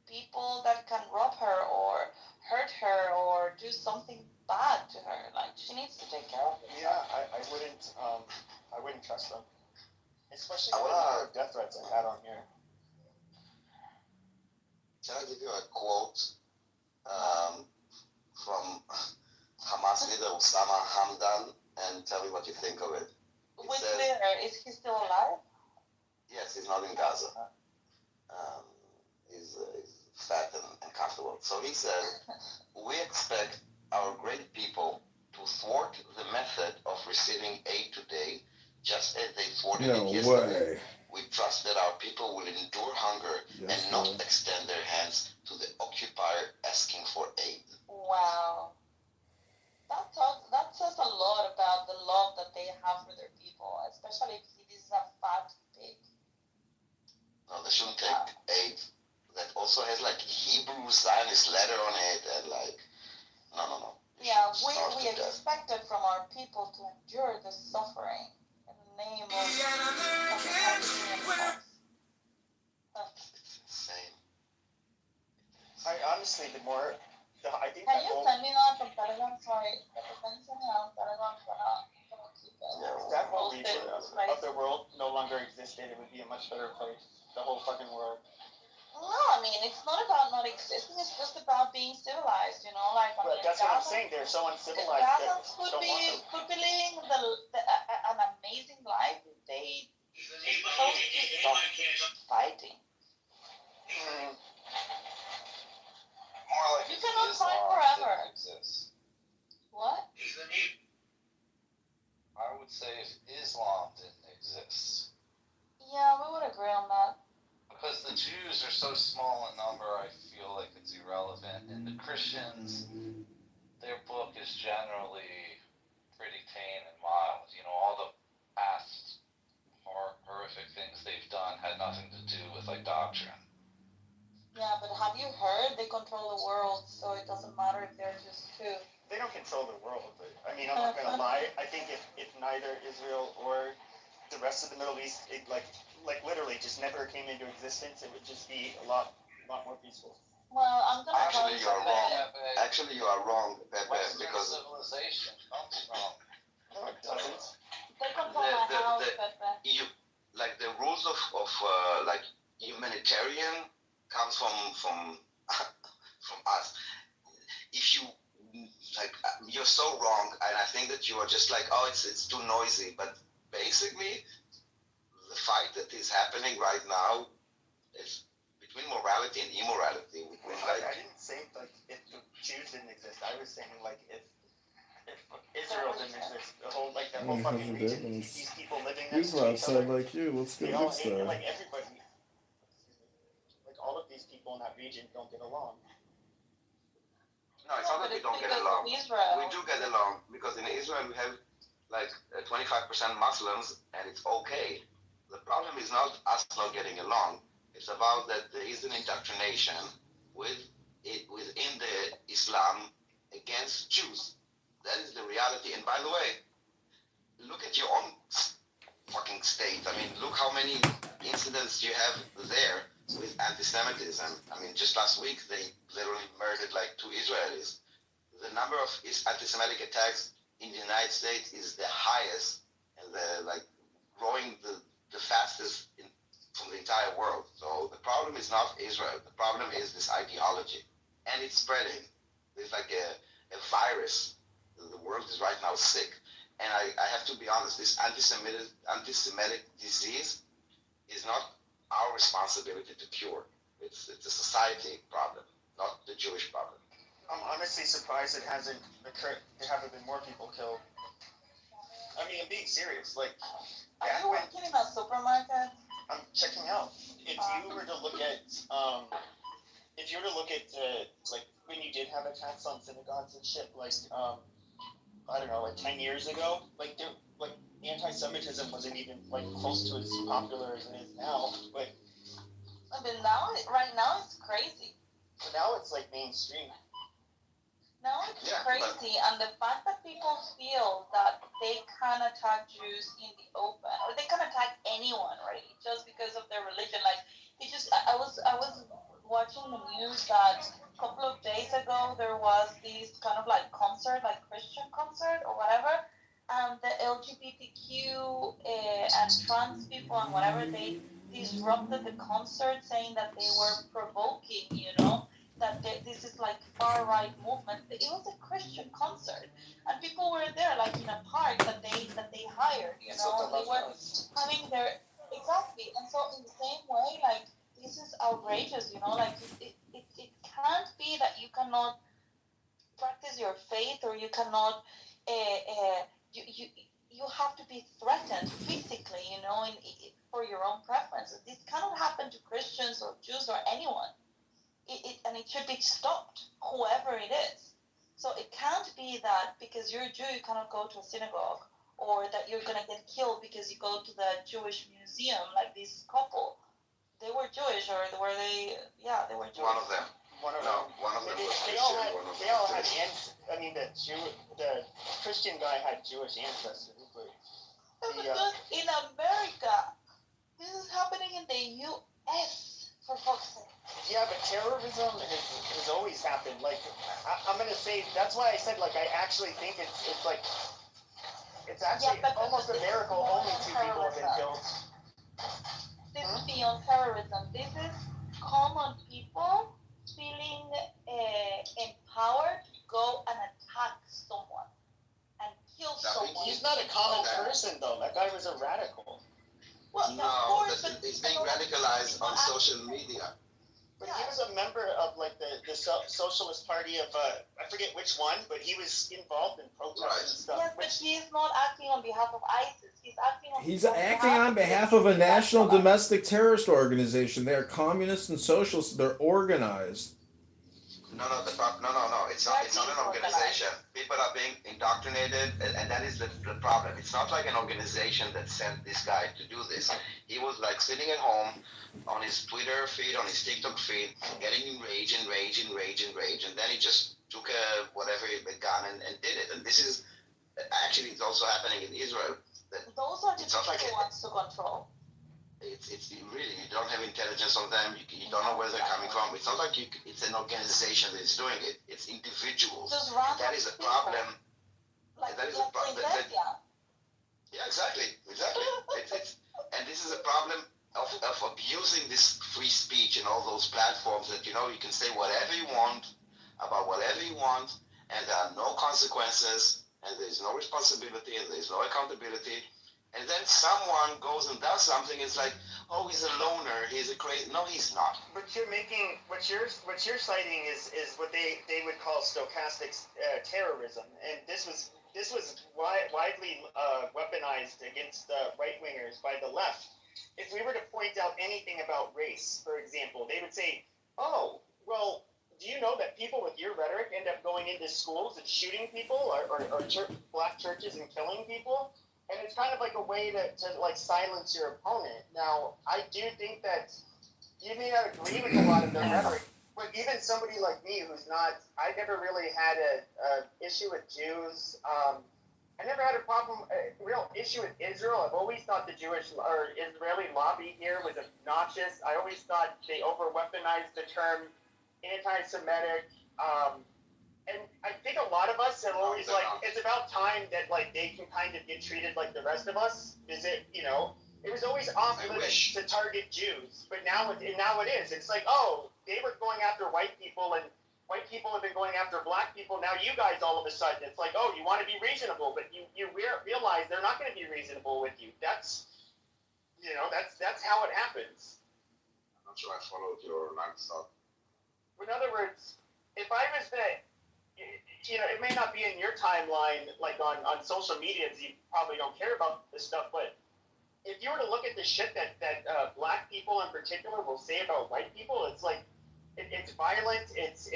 people that can rob her or hurt her or do something bad to her. Like, she needs to take care of it. Yeah, I wouldn't trust them. Especially with the number of death threats I had on here. Can I give you a quote from Hamas leader Osama Hamdan and tell me what you think of it? Which leader? Is he still alive? Yes, he's not in Gaza. He's fat and comfortable. So he said, we expect our great people to thwart the method of receiving aid today, just as they thwarted it yesterday. We trust that our people will endure hunger and not extend their hands to the occupier asking for aid. Wow. That says a lot about the love that they have for their people, especially if this is a fat pig. No, they shouldn't take aid that also has like Hebrew Zionist letter on it and like, no. Yeah, we expected from our people to endure the suffering in the name of It's insane. I honestly, I think can you send me that on Telegram? Sorry, send me each of the world no longer existed, it would be a much better place. The whole fucking world. No, I mean, it's not about not existing, it's just about being civilized, you know, like, I mean, That's what I'm saying, they're so uncivilized. Gazans could be living an amazing life if they chose to stop fighting. More like You cannot fight forever. What? I would say if Islam didn't exist. Yeah, we would agree on that. Because the Jews are so small in number, I feel like it's irrelevant. And the Christians, their book is generally pretty tame and mild. You know, all the past horrific things they've done had nothing to do with, like, doctrine. Yeah, but have you heard they control the world, so it doesn't matter if they're just two. They don't control the world, but, I mean, I'm not gonna lie. I think if neither Israel or the rest of the Middle East, it, like literally just never came into existence, it would just be a lot more peaceful. Well, I'm gonna Actually, you're wrong. Pepe. Actually, you are wrong, Pepe, because civilization comes from. No, it doesn't. They control my house, Pepe. Like the rules of like humanitarian comes from us. If you like, you're so wrong, and I think that you are just like, oh, it's too noisy. But basically, the fight that is happening right now is between morality and immorality. I didn't say like if the Jews didn't exist. I was saying like if Israel didn't exist, the whole like that whole fucking region, these people living next to each other. Like you, let's they all hate, like everybody. Like all of these people in that region don't get along. No, it's not that we don't get along. We do get along because in Israel we have like 25% Muslims, and it's okay. The problem is not us not getting along. It's about that there is an indoctrination within the Islam against Jews. That is the reality. And by the way, look at your own fucking state. I mean, look how many incidents you have there with anti-Semitism. I mean, just last week they literally murdered like 2 Israelis. The number of anti-Semitic attacks in the United States is the highest and growing the fastest from the entire world. So the problem is not Israel. The problem is this ideology, and it's spreading. It's like a virus. The world is right now sick, and I have to be honest. This anti-Semitic disease is not our responsibility to cure. It's a society problem, not the Jewish problem. I'm honestly surprised it hasn't occurred. There haven't been more people killed. I mean, I'm being serious. Like, are you working in a supermarket? I'm checking out. If you were to look at, like when you did have attacks on synagogues and shit, like I don't know, like 10 years ago, like anti-Semitism wasn't even like close to as popular as it is now. But I mean, right now it's crazy. So now it's like mainstream. Now it's crazy, and the fact that people feel that they can attack Jews in the open, or they can attack anyone, right, just because of their religion. Like, I was watching the news that a couple of days ago there was this kind of like concert, like Christian concert or whatever, and the LGBTQ and trans people and whatever, they disrupted the concert, saying that they were provoking, you know, that this is like far-right movement. It was a Christian concert, and people were there like in a park that they hired, you know, and they were having their and so in the same way, like, this is outrageous, you know, like it can't be that you cannot practice your faith, or you cannot you have to be threatened physically, you know, for your own preferences. This cannot happen to Christians or Jews or anyone. And it should be stopped, whoever it is. So it can't be that because you're a Jew you cannot go to a synagogue, or that you're gonna get killed because you go to the Jewish museum, like this couple. They were Jewish, or were they? Yeah, they were Jewish. One of them. One of them was Christian. They all had I mean, the Christian guy had Jewish ancestors, but because in America, this is happening in the U.S. for fuck's sake. Yeah, but terrorism has always happened. Like, I'm gonna say, that's why I said, like, I actually think it's It's actually almost a miracle. Only 2 people have been killed. This is beyond terrorism. This is common people feeling empowered to go and attack someone and kill someone. He's not a common person, though. That guy was a radical. Well, No, of course, but he's being radicalized on social media. But he was a member of like the Socialist Party of I forget which one, but he was involved in protests and stuff. Yes, but he is not acting on behalf of ISIS. He's acting on behalf of a national domestic terrorist organization. They are communists and socialists. They're organized. No. It's not an organization. People are being indoctrinated, and that is the problem. It's not like an organization that sent this guy to do this. He was like sitting at home on his Twitter feed, on his TikTok feed, getting enraged, and then he just took a gun and did it. And this is actually it's also happening in Israel. Those are the people who wants to control. It's really, you don't have intelligence on them. You don't know where they're coming from. It's not like it's an organization that is doing it. It's individuals. And that is a problem. That is a problem. Yeah, exactly. And this is a problem of abusing this free speech and all those platforms that, you can say whatever you want about whatever you want, and there are no consequences, and there's no responsibility, and there's no accountability. And then someone goes and does something. It's like, oh, he's a loner. He's a crazy. No, he's not. But you're making what you're citing is what they would call stochastic terrorism, and this was widely weaponized against right wingers by the left. If we were to point out anything about race, for example, they would say, oh, well, do you know that people with your rhetoric end up going into schools and shooting people or black churches and killing people? And it's kind of like a way to like silence your opponent. Now, I do think that you may not agree with a lot of their rhetoric, but even somebody like me who's not, I never really had a issue with Jews. I never had a real issue with Israel. I've always thought the Jewish or Israeli lobby here was obnoxious. I always thought they over-weaponized the term anti-Semitic. And I think a lot of us are always like, it's about time that like they can kind of get treated like the rest of us. Is it, it was always off limits to target Jews, but now it is. It's like, oh, they were going after white people, and white people have been going after black people. Now you guys all of a sudden, it's like, oh, you want to be reasonable, but you realize they're not going to be reasonable with you. That's how it happens. I'm not sure I followed your line of thought. In other words, if I was it may not be in your timeline, like on social media, because you probably don't care about this stuff, but if you were to look at the shit that black people in particular will say about white people, it's like, it's violent, it's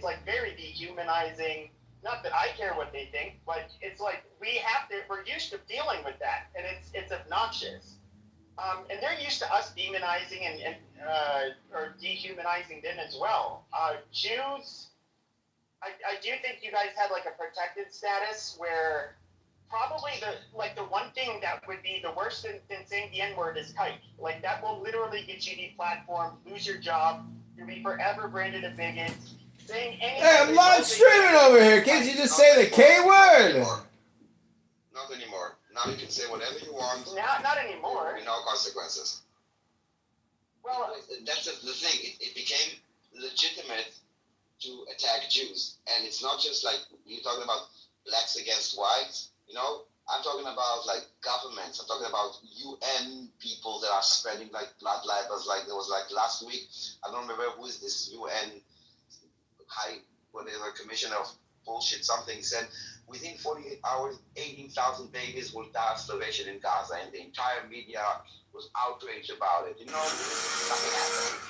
like very dehumanizing. Not that I care what they think, but it's like we're used to dealing with that, and it's obnoxious. And they're used to us demonizing and or dehumanizing them as well. Jews, I do think you guys had like a protected status where probably the one thing that would be the worst than saying the N-word is kike. Like that will literally get you deplatformed, lose your job, you'll be forever branded a bigot. Saying anything. Hey, I'm live streaming over here. Can't you just say the K word? Not anymore. Now you can say whatever you want. Not anymore. With no consequences. Well, that's the thing. It became legitimate to attack Jews, and it's not just like you're talking about blacks against whites. I'm talking about like governments. I'm talking about UN people that are spreading like blood libels. Like there was like last week. I don't remember who is this UN whatever commissioner of bullshit something said within 48 hours 18,000 babies will die of starvation in Gaza, and the entire media was outraged about it. Nothing happened.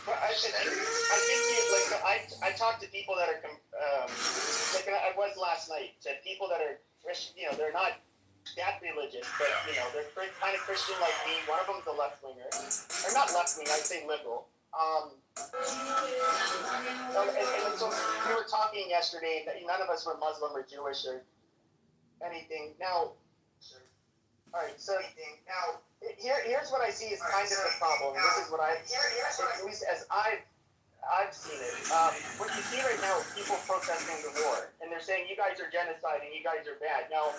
But I think I talked to people that are like I was last night, to people that are they're not that religious, but they're kind of Christian like me. One of them's a left winger, or not left wing, I'd say liberal. And so we were talking yesterday that none of us were Muslim or Jewish or anything. Now, all right. So now here's what I see as kind of the problem. This is what at least as I've seen it. What you see right now is people protesting the war, and they're saying you guys are genocide and you guys are bad. Now,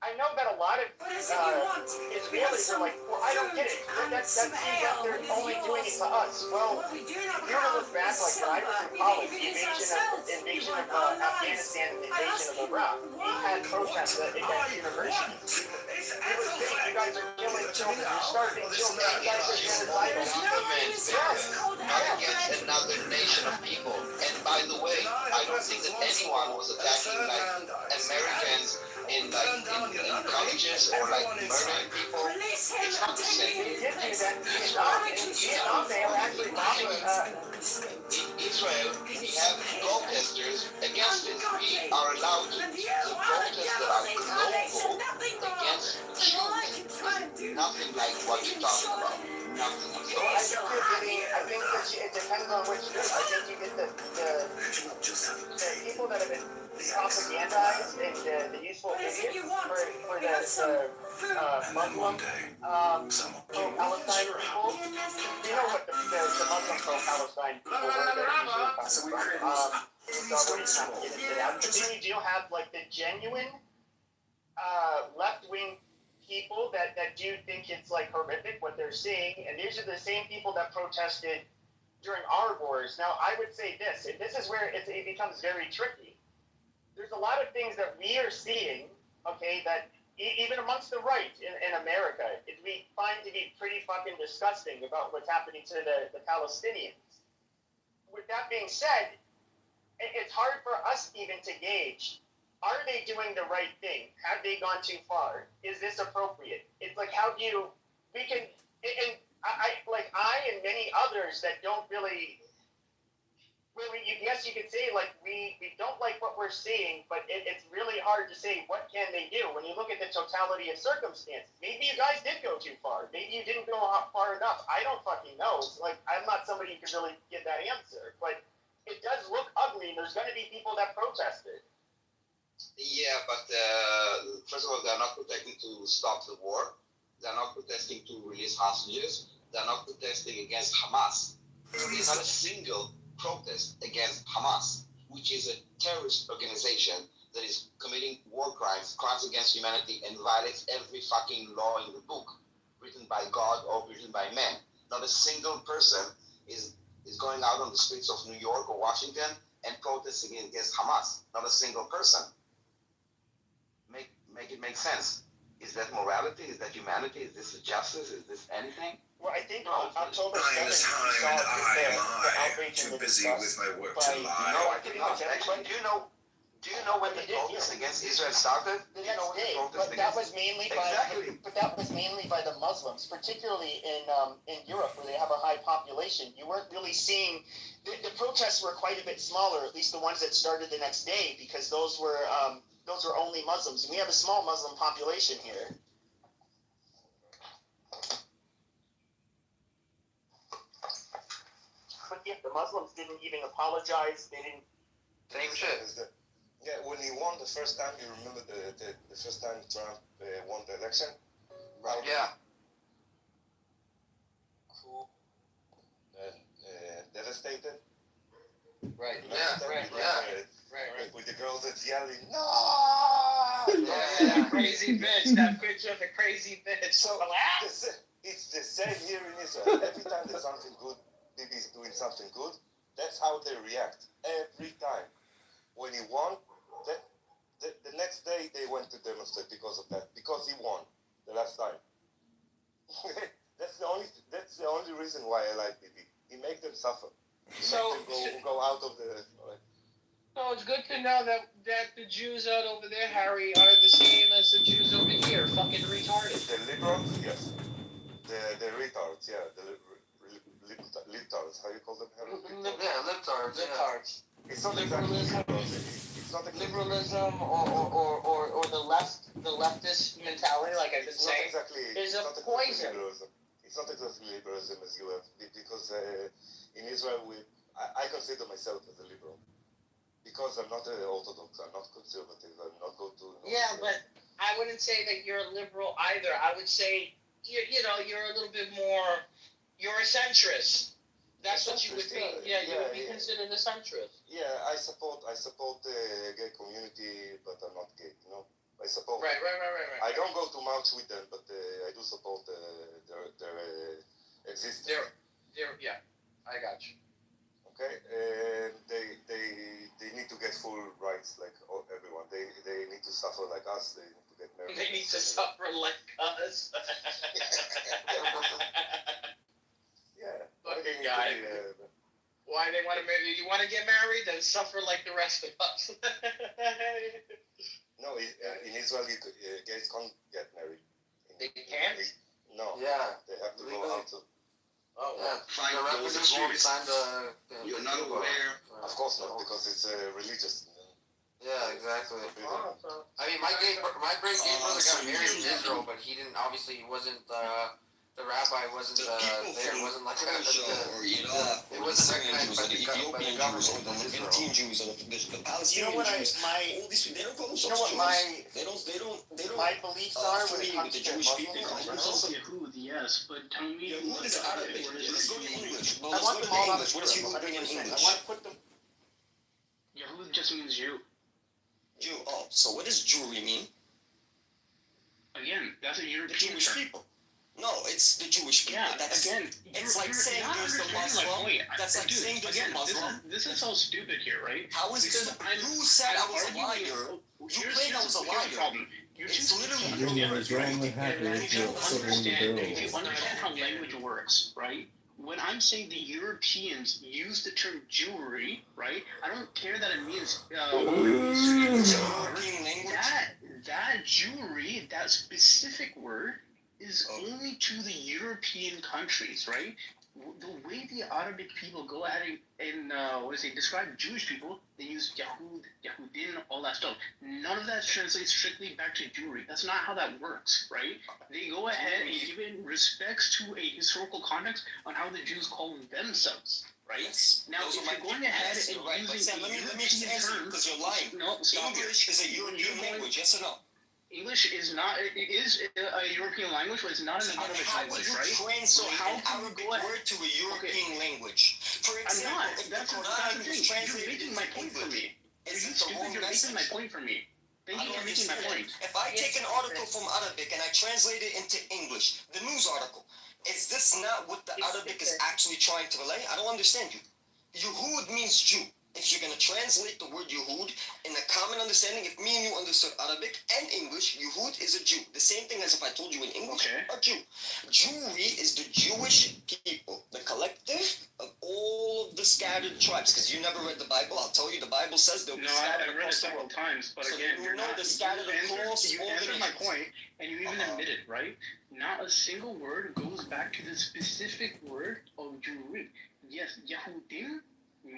I know that a lot of Israelis are like, well, I don't get it. That seems like they're only doing it to us. Well, if you were to look back, like when I was in college, the invasion of Afghanistan and the invasion of Iraq, we had protests against universities. We were saying, you guys are killing children, you're starving children, you guys are genocidal. Not against another nation of people. And by the way, I don't think that anyone was attacking like Americans in colleges or like murdering people. It's not the same. They did do that in Vietnam. In Vietnam, they were actually bombing. In Israel, we have protesters against it. We are allowed to protest that are global against Jews. Nothing like what you're talking about. Nothing. Well, I think it depends on which group. I think you get the people that have been propagandized and the useful idiots for the Muslim pro-Palestine people. You know what the Muslim pro-Palestine people were that usually but then you do have like the genuine left-wing people that do think it's like horrific what they're seeing, and these are the same people that protested during our wars. Now, I would say this, and this is where it becomes very tricky. There's a lot of things that we are seeing, okay, that even amongst the right in America, we find to be pretty fucking disgusting about what's happening to the Palestinians. With that being said, it's hard for us even to gauge, are they doing the right thing? Have they gone too far? Is this appropriate? It's like, how do you, we can, and I and many others that don't really, yes, you could say, like, we don't like what we're seeing, but it's really hard to say, what can they do? When you look at the totality of circumstances, maybe you guys did go too far. Maybe you didn't go far enough. I don't fucking know. It's like, I'm not somebody who can really give that answer, but it does look ugly, and there's going to be people that protest it. Yeah, but first of all, they're not protesting to stop the war. They're not protesting to release hostages. They're not protesting against Hamas. There's not a single protest against Hamas, which is a terrorist organization that is committing war crimes, crimes against humanity, and violates every fucking law in the book, written by God or written by men. Not a single person is going out on the streets of New York or Washington and protesting against Hamas. Not a single person. Make it make sense. Is that morality? Is that humanity? Is this justice? Is this anything? Well, I think October 7th, Time is time, and I am too busy with my work to lie. No, I did not. Actually, do you know when the protest against Israel started? The next day, but that was mainly by the Muslims, particularly in Europe, where they have a high population. You weren't really seeing the protests were quite a bit smaller, at least the ones that started the next day, because those were only Muslims, and we have a small Muslim population here. But yeah, the Muslims didn't even apologize. They didn't. Same shit. Yeah, when he won the first time, you remember the first time Trump won the election? Right. Yeah. Who devastated? Right. Right. With the girls that's yelling, no! Yeah, crazy bitch. That picture of the crazy bitch. So it's the same here in Israel. Every time there's something good, Bibi is doing something good, that's how they react. Every time. When he won, the next day they went to demonstrate because of that. Because he won the last time. That's the only reason why I like Bibi. He makes them suffer. He makes them go out of the. So it's good to know that the Jews out over there, Harry, are the same as the Jews over here. Fucking retarded. The liberals, yes. The retards, yeah. The libtards, how you call them? Yeah, libtards. Libtards. It's not exactly liberals. It's not liberalism or the leftist mentality, like I've been saying, is a poison. It's not exactly liberalism as you have, because in Israel I consider myself as a liberal. Because I'm not orthodox, I'm not conservative, I'm not going to. Yeah, but I wouldn't say that you're a liberal either. I would say you're a little bit more. You're a centrist. That's what you would be. Yeah, you would be considered a centrist. Yeah, I support the gay community, but I'm not gay. You know. I support. Right. I don't go to march with them, but I do support their existence. Yeah, I got you. Okay, and they need to get full rights like everyone. They need to suffer like us. They need to get married. They need to suffer like us. Yeah. Fucking guy. Why they want to marry? You want to get married? Then suffer like the rest of us. No, in Israel, gays can't get married. They can't? No. Yeah. They have to go out to. Oh, yeah. The refugees won't sign the. You're not aware. Of course not, because it's religious. Yeah, exactly. I mean, my great brother got married in Israel, but he didn't. Obviously, he wasn't. The rabbi wasn't there. Wasn't like it wasn't recognized by the government of Israel. Jews, the Palestinian Jews, all these, they don't call themselves Jews. They don't. My beliefs are when it comes with the to Jewish people. They call Muslims. themselves Yehud, yes, but tell me. Yehud is Arabic. Let's go to English. Well, I let's want go them to all English. What does Yehud mean in 100%. English? I want to put them. Yehud just means Jew. Jew. Oh, so what does Jewry mean? Again, that's a The European Jewish term. people. No, it's the Jewish people. Yeah, That's, again, it's like saying there's the Muslim. That's like saying there's a Muslim. This is so stupid here, right? How is it? You said I was a liar. You claimed I was a liar. It's literally Union is only happy if you're civil in the If you bill. understand how language works, right? When I'm saying the Europeans use the term Jewry, right? I don't care that it means that Jewry, that specific word, is only to the European countries, right? The way the Arabic people go at it and describe Jewish people, they use Yahud, Yahudin, all that stuff. None of that translates strictly back to Jewry. That's not how that works, right? They go ahead and give it respects to a historical context on how the Jews call themselves, right? Yes. Now, if you're going ahead and using let me just answer you because you're lying. No, stop. English is a European language, yes or no? English is not. It is a European language, but it's not an Arabic language, right? So how an Arabic word to a European language? For example, I'm not. if That's the the Quran thing. is translated You're making my point for me. is it the wrong You're message? making my point for me. Thank you for making my point. If I take an article from Arabic and I translate it into English, the news article, is this not what the Arabic is actually trying to relay? I don't understand you. Yehud means Jew. If you're going to translate the word Yehud in a common understanding, if me and you understood Arabic and English, Yehud is a Jew. The same thing as if I told you in English, a Jew. Jewry is the Jewish people, the collective of all of the scattered tribes. Because you never read the Bible. I'll tell you, the Bible says they'll be scattered I've read it across the several world. times, but So again, you know they're scattered across you all the answered my nations. point, and you even admitted, right? Not a single word goes back to the specific word of Jewry. Yes, Yehudim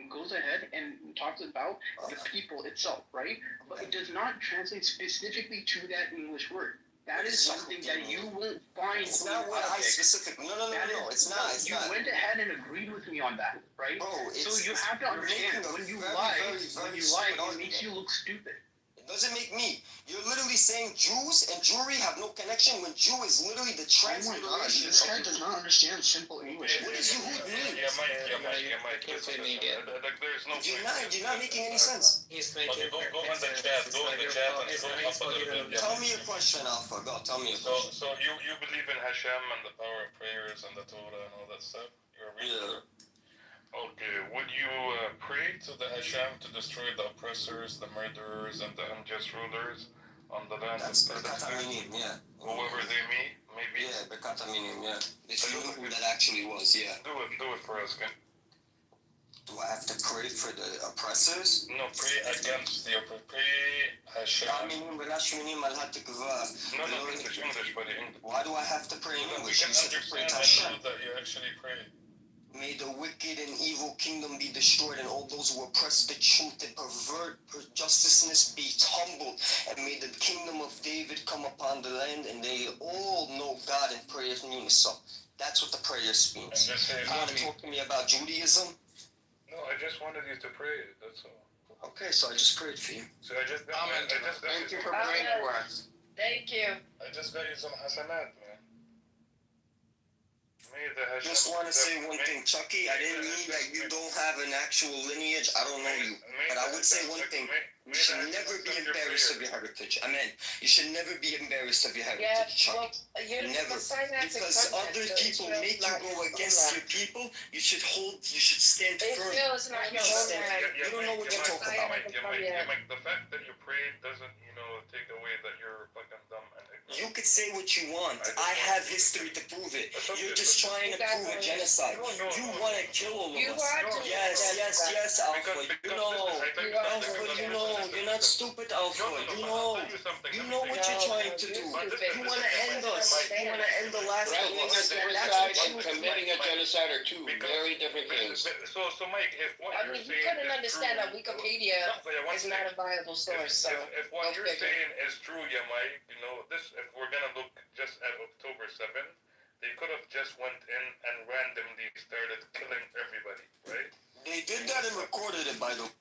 goes ahead and talks about the people itself, right? But it does not translate specifically to that English word. That is something that you won't find. It's not what I specifically. No, it's not. It's you not. went ahead and agreed with me on that, right? Bro, so you have to understand when you lie, it makes you look stupid. It doesn't make me. You're literally saying Jews and Jewry have no connection when Jew is literally the transliteration. This guy does not understand simple English. What does Yehud mean? Mike. There's no. You're not making any sense. He's making. Go in the chat. Go in the chat and go up a little bit. Tell me a question, Alpha. Go. Tell me a question. So you believe in Hashem and the power of prayers and the Torah and all that stuff? You're a reader. Okay, would you pray to the Hashem to destroy the oppressors, the murderers, and the unjust rulers on the land of Palestine? Yeah. Whoever they may be? Yeah, Bekata Minim, yeah. If you know who that actually was, yeah. Do it for us, okay? Do I have to pray for the oppressors? No, pray against the oppressors. Pray Hashem. No, English, buddy, English. Why do I have to pray in English? You can understand and know that you actually pray. May the wicked and evil kingdom be destroyed, and all those who oppress the truth and pervert justiceness be humbled. And may the kingdom of David come upon the land, and they all know God and pray in unison. That's what the prayer means. You want to talk to me about Judaism? No, I just wanted you to pray. That's all. Okay, so I just prayed for you. So I just got Thank you for praying for us. Thank you. I just got you some hasanat, man. Just want to say one thing, Chucky. I didn't mean that you don't have an actual lineage. I don't know you. But I would say one thing. You should never be embarrassed of your heritage. Amen. You should never be embarrassed of your heritage, Chucky. Never. Because other people make you go against your people, you should stand firm. You don't know what you're talking about. The fact that you prayed doesn't, take away that you're fucking dumb and ignorant. You could say what you want. I have history to prove it. You're just trying to prove a genocide. You want to kill all of us. Yes, Alpha. You're not stupid, Alpha. You know what you're trying to do. You want to end us. You want to end the last of us. And committing a genocide are two very different things. So Mike, if what you're saying couldn't understand that Wikipedia is not a viable source. If what you're saying is true, Mike, if we're gonna look just at October 7th, they could have just went in and randomly started killing everybody, right? They did that and recorded it, by the way.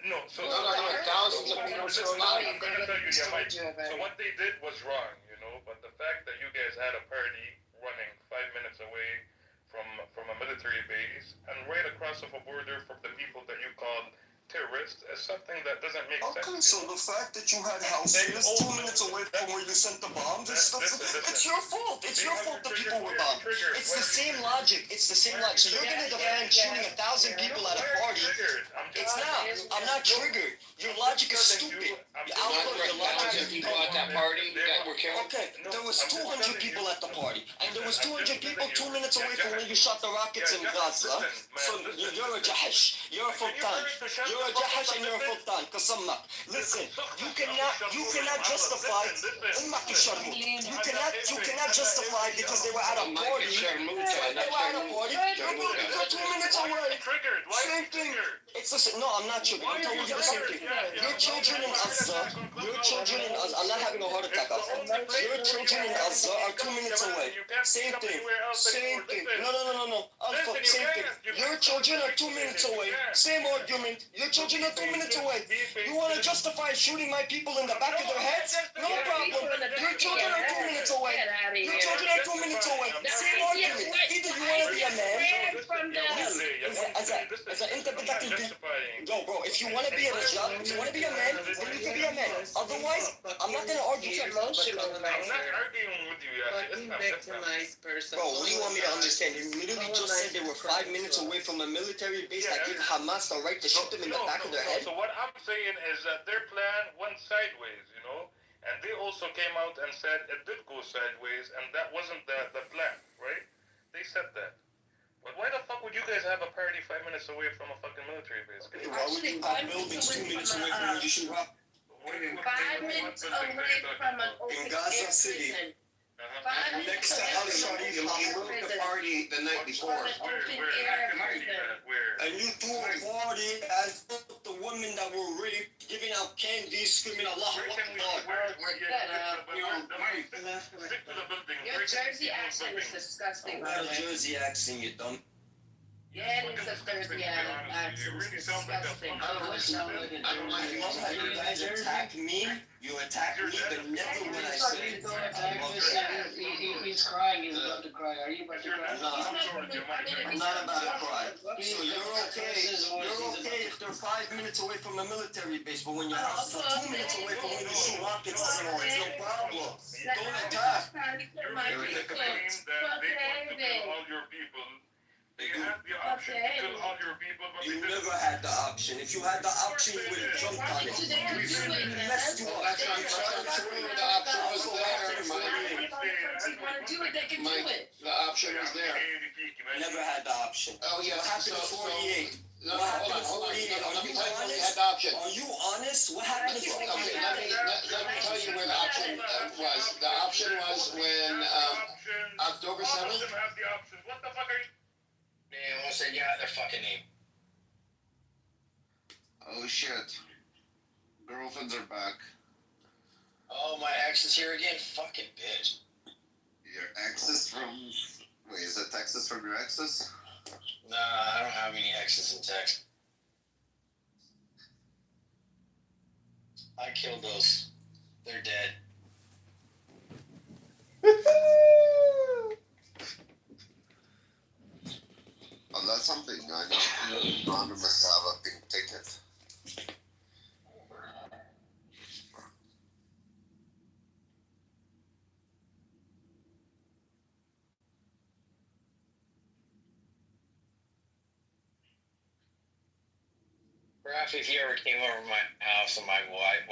No, thousands of people showing up. I'm gonna tell you, Mike. So what they did was wrong, but the fact that you guys had a party running 5 minutes away from a military base and right across of a border from the people that you called terrorists is something that doesn't make sense. Okay, so the fact that you had houses 2 minutes away from where you sent the bombs and stuff, it's your fault. It's your fault the people were bombed. It's the same logic. So you're going to defend shooting 1,000 people at a party. It's not. I'm not triggered. Your logic is stupid. People at that party that were killed. Okay, there was 200 people at the party. And there was 200 people 2 minutes away from where you shot the rockets in Gaza. So you're a jahish. You're a fultan. You're a jahash and you're a fultan. Kasammak. Listen, you cannot justify. You cannot justify because they were at a party. They were at a party. You're 2 minutes away. Same thing. No, I'm not triggered. I'm telling you the same thing. Your children in Gaza. I'm not having a heart attack. Your children in Gaza are 2 minutes away. Same thing. No. Alpha, same thing. Your children are 2 minutes away. Same argument. Your children are 2 minutes away. You want to justify shooting my people in the back of their heads? No problem. Your children are 2 minutes away. Your children are 2 minutes away. Same argument. Either you want to be a man. As an interpretation. Yo, bro, if you want to be a job, if you want to be a man, then you can be a man. Otherwise, I'm not going to argue. I'm not arguing with you. Bro, what do you want me to understand? You literally just said they were 5 minutes away from a military base that gave Hamas the right to shoot them in the back of their head? So what I'm saying is that their plan went sideways, and they also came out and said it did go sideways, and that wasn't the plan, right? They said that. But why the fuck would you guys have a party 5 minutes away from a fucking military base? Why would you have buildings 2 minutes away from where you shoot rock? 5 minutes away from an open in Gaza City. Next to Al Sharif, you moved the party the night before. And you threw a party as the women that were really giving out candy, screaming Allah Akbar. Your Jersey accent is disgusting, by the way. Jersey accent, you dumb. Yeah, it is a Jersey accent. It's disgusting. You guys attack me. You attack me, but never when I say. He's crying. He's about to cry. Are you about to cry? No, I'm not about to cry. So you're okay. You're okay if they're 5 minutes away from a military base, but when your house is 2 minutes away from when you shoot rockets, it's no problem. Don't attack. You're making a claim that they want to kill all your people. You have the option to kill all your people, but you never had the option. If you had the option, you would have jumped on it. That's the option was there, Mike. The option was there. Never had the option. Oh yeah, what happened in 48? No, hold on. Let me tell you where they had the option. Are you honest? What happened in 48? Okay, let me tell you where the option was. The option was when October 7th. What the fuck are you? Man, we'll say their fucking name. Oh shit. Girlfriends are back. Oh, my ex is here again? Fucking bitch. Your exes from... Wait, is that Texas from your exes? Nah, I don't have any exes in Texas. I killed those. They're dead. Muhammad must have a pink ticket. Perhaps if you ever came over my house and my wife,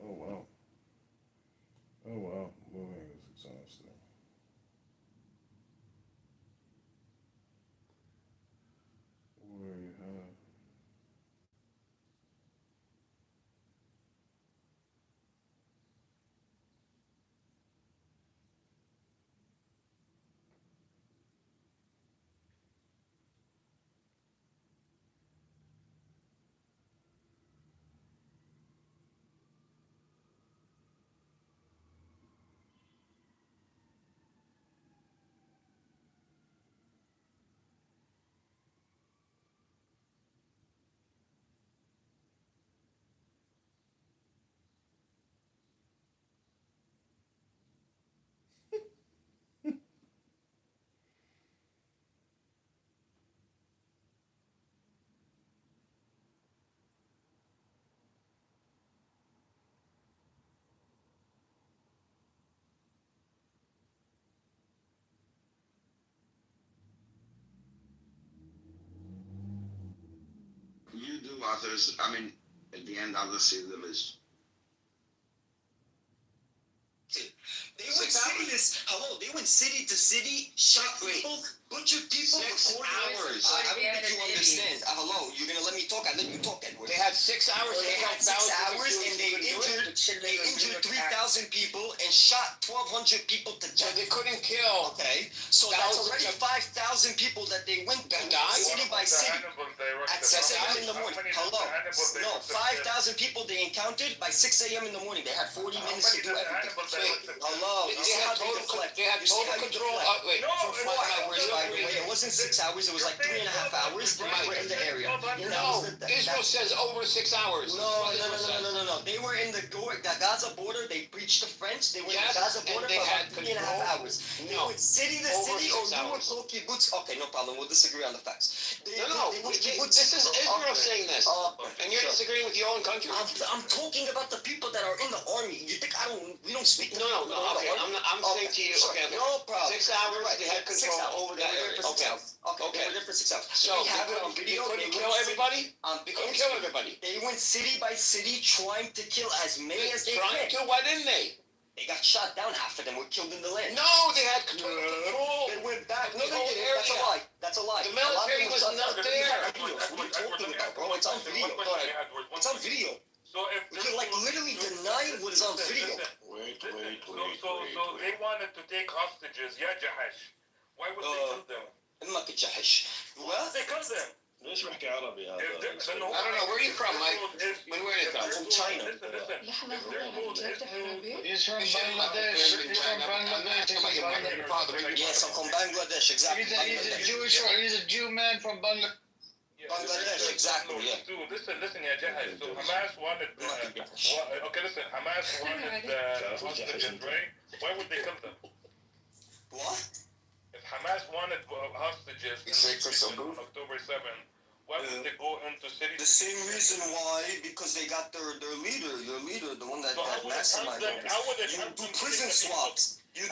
Oh wow. Oh wow. Moving is exhausting. Where you have. You do others. I mean, at the end, others see them as. They went They went city to city, shot people, butchered people for 40 hours. I don't think you understand. Hello, you're gonna let me talk? I let you talk, Edward. they had 6 hours. They had 6 hours and they injured 3,000 people and shot 1,200 people to death. So they couldn't kill. Okay, so that's already 5,000 people that they went to city by city at 6 a.m. in the morning. Hello, no, 5,000 people they encountered by 6 a.m. in the morning. They had 40 minutes to do everything. Hello, you see how they deflect? They had total control. Wait, For 4 hours, by the way. It wasn't 6 hours. It was like 3.5 hours. We were in the area. No, Israel says over 6 hours. No. They were in the Gaza border. They breached the French. They were in the Gaza border for about 3.5 hours. They went city to city or they went to kibbutz. Okay, no problem. We'll disagree on the facts. This is Israel saying this. And you're disagreeing with your own country? I'm talking about the people that are in the army. You think we don't speak to No, okay. I'm saying to you, okay. No problem. 6 hours, they had control over that area. Okay. They were there for 6 hours. So they couldn't kill everybody? They couldn't kill everybody. They went city by city trying to kill as many as they could. Trying to? Why didn't they? They got shot down. Half of them were killed in the land. No, they had control. They went back. No, they didn't. That's a lie. The military was not there. What are you talking about, bro? It's on video. It's on video. You can literally deny what is on video. Wait. So they wanted to take hostages. Yeah, Jahash. Why would they kill them? ما كتجحش. What? They killed them. ليش بحكي عربي هذا؟ I don't know. Where are you from, Mike? Where are you from? From China. He's from Bangladesh. Yes, I'm from Bangladesh, exactly. He's a Jew man from Bangladesh. Bangladesh, exactly, yeah. Listen, yeah, Jahaj. So Hamas wanted. Okay, listen. Hamas wanted hostages, right? Why would they kill them? What? If Hamas wanted hostages on October 7th, why would they go into city? The same reason why, because they got their leader, your leader, the one that maximized them. You do prison swaps. You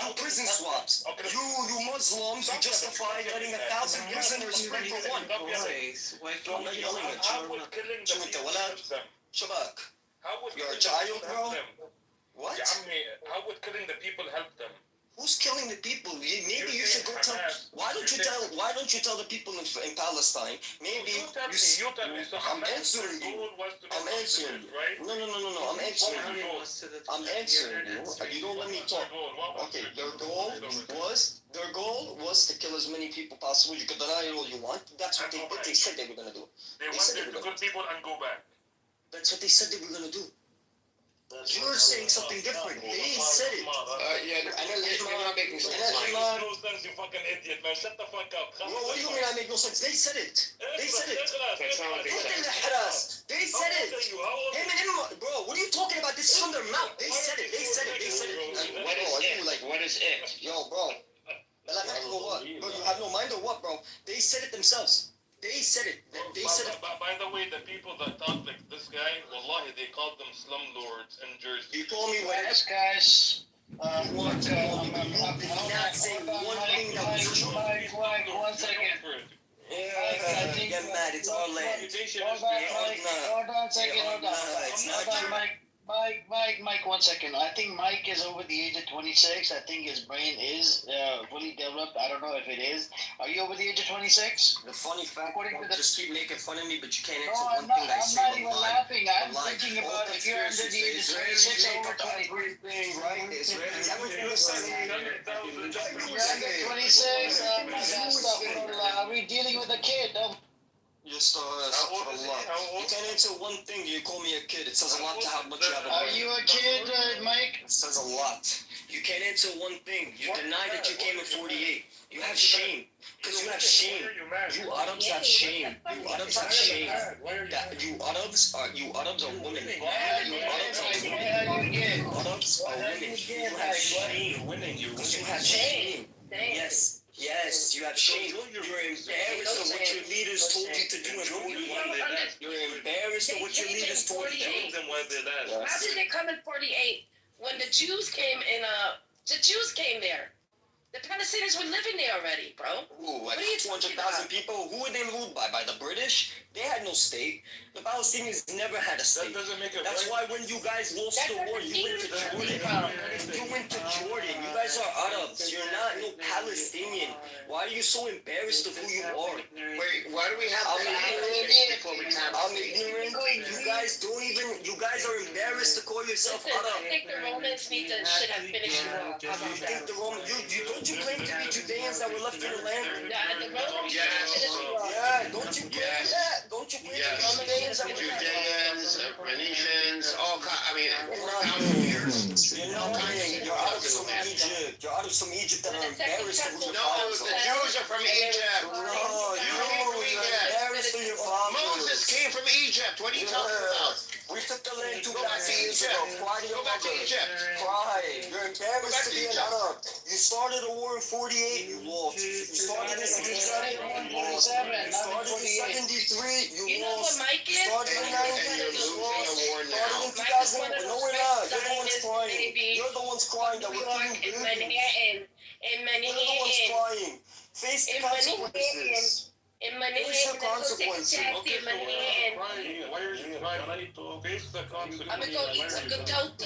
Muslims, you justify letting 1,000 prisoners free for one. How would killing the people help them? Shabak. You're a child, bro? What? How would killing the people help them? Who's killing the people? Maybe you should go tell. Why don't you tell the people in Palestine? Maybe you tell me. So I'm answering you. No. I'm answering you. You don't let me talk. Okay. Their goal was to kill as many people possible. You can deny it all you want. That's what they said they were gonna do. They wanted to kill people and go back. That's what they said they were gonna do. You're saying something different. They said it. Yeah, you're not making sense, Mike. No sense, you fucking idiot, man. Shut the fuck up. Bro, what do you mean I make no sense? They said it. They said it. That's not what they said. They said it. Bro, what are you talking about? This is from their mouth. They said it. They said it. They said it. What is it? Like, what is it? Yo, bro. Bro, you have no mind or what, bro? They said it themselves. They said it. They said it. By the way, the people that thought like this guy, wallahi, they called them slumlords in Jersey. You told me what? Yes, guys. I'm not saying one thing that was true. Mike, 1 second. Yeah, get mad. It's our land. Hold on a second. Hold on. It's not true. Mike, 1 second. I think Mike is over the age of 26. I think his brain is fully developed. I don't know if it is. Are you over the age of 26? The funny fact, just keep making fun of me, but you can't No, answer I'm one not, thing I I'm say. not even laughing. I'm thinking about if you're under the age of 26 or over 23. You're under 26. Are we dealing with a kid? Just you can't answer one thing. You call me a kid. It says a lot to how much you have a brain. Are you a kid, Mike? It says a lot. You can't answer one thing. You deny that you came in 48. You have shame. Because you have shame. You Arabs have shame. You Arabs have shame. You Arabs are women. You Arabs are women. Arabs are women. You have shame. Because you have shame. Yes. Yes, you have shame. You're embarrassed of what your leaders told you to do in 41. You're embarrassed of what your leaders told you to do. How did it come in 48 when the Jews came in? The Jews came there. The Palestinians were living there already, bro. Ooh, like 200,000 people. Who were they ruled by? By the British? They had no state. The Palestinians never had a state. That doesn't make it That's right. why when you guys lost the war, you went to Jordan. You went to Jordan. You guys are Arabs. You're not no Palestinian. Why are you so embarrassed of who you are? Wait, why do we have to before we can? I'm ignorant. You guys don't even. You guys are embarrassed to call yourself Listen, Arab. I think the Romans need to should have finished the war. You think the Roman? Don't you claim to be Judeans that were left in the land? The Romans should have finished the war. Yeah, don't you claim that? Don't you claim to be Judeans that were left? Judeans, Venetians, all kinds. I mean, You're not lying. You're Arabs from Egypt. You're Arabs from Egypt that are embarrassed of who your no, fathers the are. Jews are from Egypt. No, you're embarrassed of your fathers. Moses came from Egypt. What are you talking about? We took the land Go back to 2,000 years ago. Egypt. Cry to your Go back to mother. Egypt. Cry. You're embarrassed to be an Egypt. Arab. You started a war in 48. You lost. You started in 67. You lost. You started in 73. You know what lost. Mike You is? started in 90. You lost. Started in 2000. No, we're not. You're the ones crying. You're the ones crying that we're killing babies. You're the ones crying. Face the consequences. Face the consequences. Why are you trying to face the consequences? I'm gonna go eat some good dope.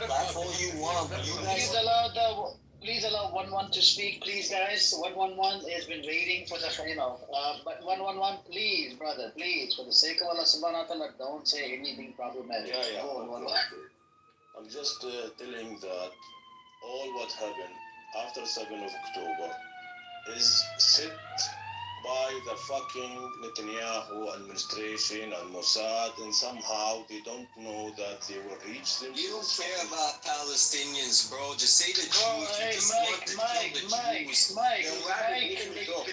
Laugh all you want. You guys. Please allow 1-1 to speak, please, guys. 1-1 has been waiting for the, but 1-1, please, brother, please, for the sake of Allah subhanahu wa ta'ala, don't say anything problematic. Yeah. Go on, 1-1. I'm just telling that all what happened after 7th of October is set by the fucking Netanyahu administration and Mossad, and somehow they don't know that they will reach them. You don't care about Palestinians, bro. Just say the Jews. Hey, you just want to kill the Jews.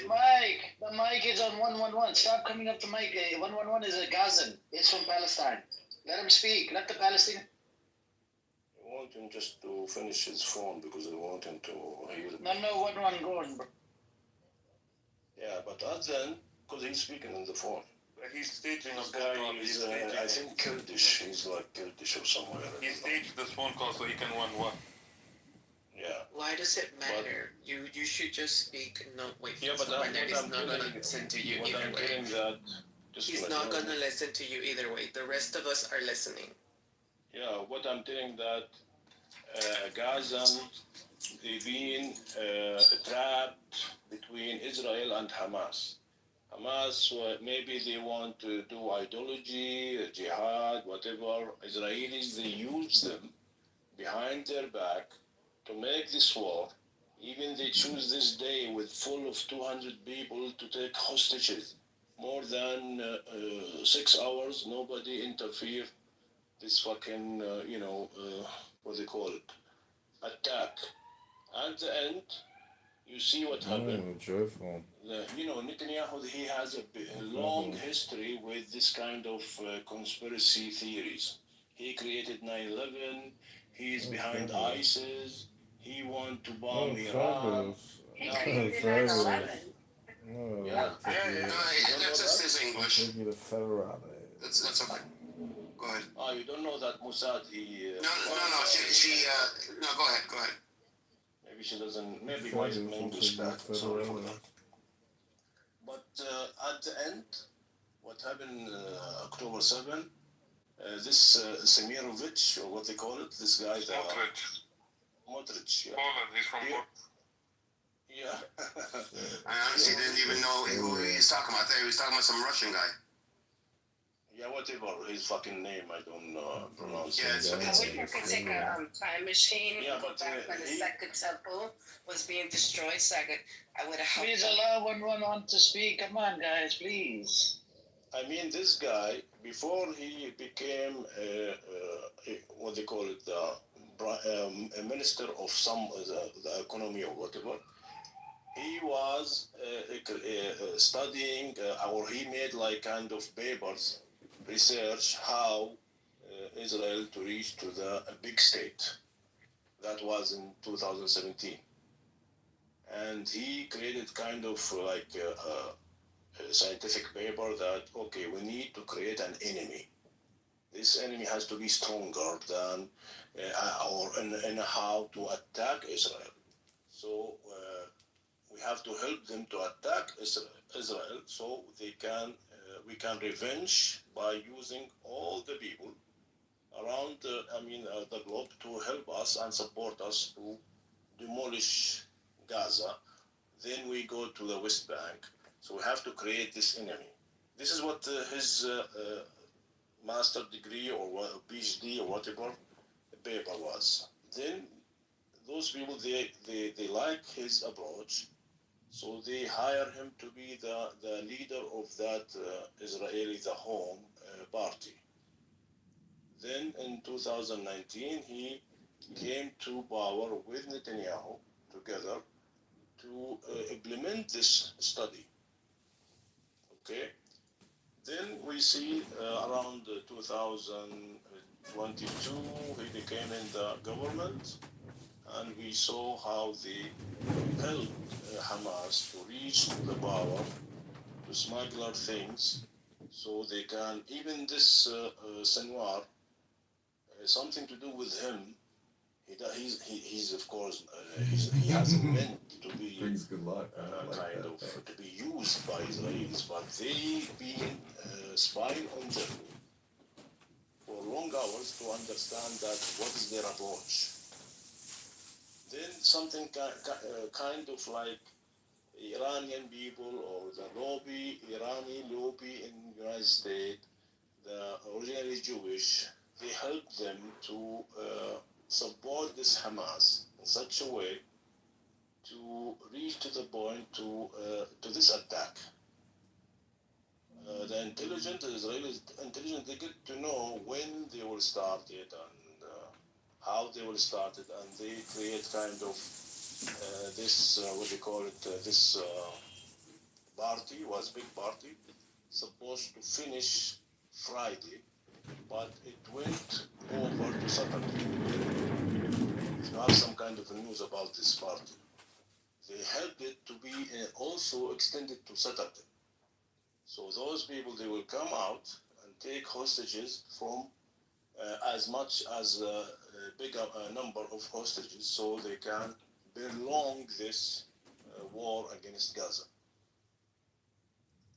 Mike, the mic is on 1-1. Stop coming up to Mike. 1-1 is a Gazan. It's from Palestine. Let him speak. Let the Palestinian. I want him just to finish his phone because I want him to hear it. No, 1-1, go on, bro. Yeah, but then, because he's speaking on the phone. He's staging This a guy phone call. is, I think, Kurdish. He's like Kurdish or somewhere. He staged this phone call so he can win what? Yeah. Why does it matter? You should just speak. No, wait. Yeah, but someone that is I'm not gonna telling- listen to you what either I'm way. telling that, just He's let not know. gonna listen to you either way. The rest of us are listening. Yeah, what I'm telling that Gaza, they've been trapped between Israel and Hamas. Hamas, maybe they want to do ideology, jihad, whatever. Israelis, they use them behind their back to make this war. Even they choose this day with full of 200 people to take hostages. More than 6 hours, nobody interfere. this fucking, what do they call it? Attack. At the end, you see what happened. Joyful. Netanyahu, he has a long history with this kind of conspiracy theories. He created 9/11. He's behind ISIS. He want to bomb Iran. He created 9/11. Yeah. That's just his English. Take you to Federale. That's okay. Go ahead. Oh, you don't know that Mossad, No. No, go ahead. Maybe she doesn't, maybe my English bad, sorry for that. But at the end, what happened October 7, this Semirovich, or what they call it, this guy, Modric, yeah. Poland, he's from Poland. Yeah. I honestly didn't even know who he was talking about. I thought he was talking about some Russian guy. Yeah, whatever his fucking name, I don't pronounce. Yeah, it's okay. I wish I could take a time machine Yeah, and go but, back when the he- second temple was being destroyed, so I would have helped. Please allow 111 to speak. Come on, guys, please. I mean, this guy, before he became, what they call it, a minister of some, the economy or whatever, he was studying, or he made like kind of papers, research how Israel to reach to the big state. That was in 2017. And he created kind of like a scientific paper that, okay, we need to create an enemy. This enemy has to be stronger than, and how to attack Israel. So we have to help them to attack Israel so they can, we can revenge by using all the people around, the globe to help us and support us to demolish Gaza. Then we go to the West Bank. So we have to create this enemy. This is what his master degree or PhD or whatever paper was. Then those people, they like his approach. So they hire him to be the leader of that Israeli, the Home party. Then in 2019, he came to power with Netanyahu together to implement this study. Okay? Then we see around 2022, he became in the government, and we saw how they helped Hamas to reach the power, to smuggle things, so they can, even this Sinwar, something to do with him. He's of course, he hasn't meant to be Brings good luck. to be used by Israelis, but they been spying on them for long hours to understand that what is their approach. Then something kind of like Iranian people or the Irani lobby in the United States, the originally Jewish, they help them to support this Hamas in such a way to reach to the point to this attack. The Israeli intelligence, they get to know when they will start it and how they will start it, and they create kind of this, what they call it, this party, was big party, supposed to finish Friday, but it went over to Saturday. If you have some kind of news about this party, they helped it to be also extended to Saturday. So those people, they will come out and take hostages from as much as a bigger number of hostages, so they can prolong this war against Gaza.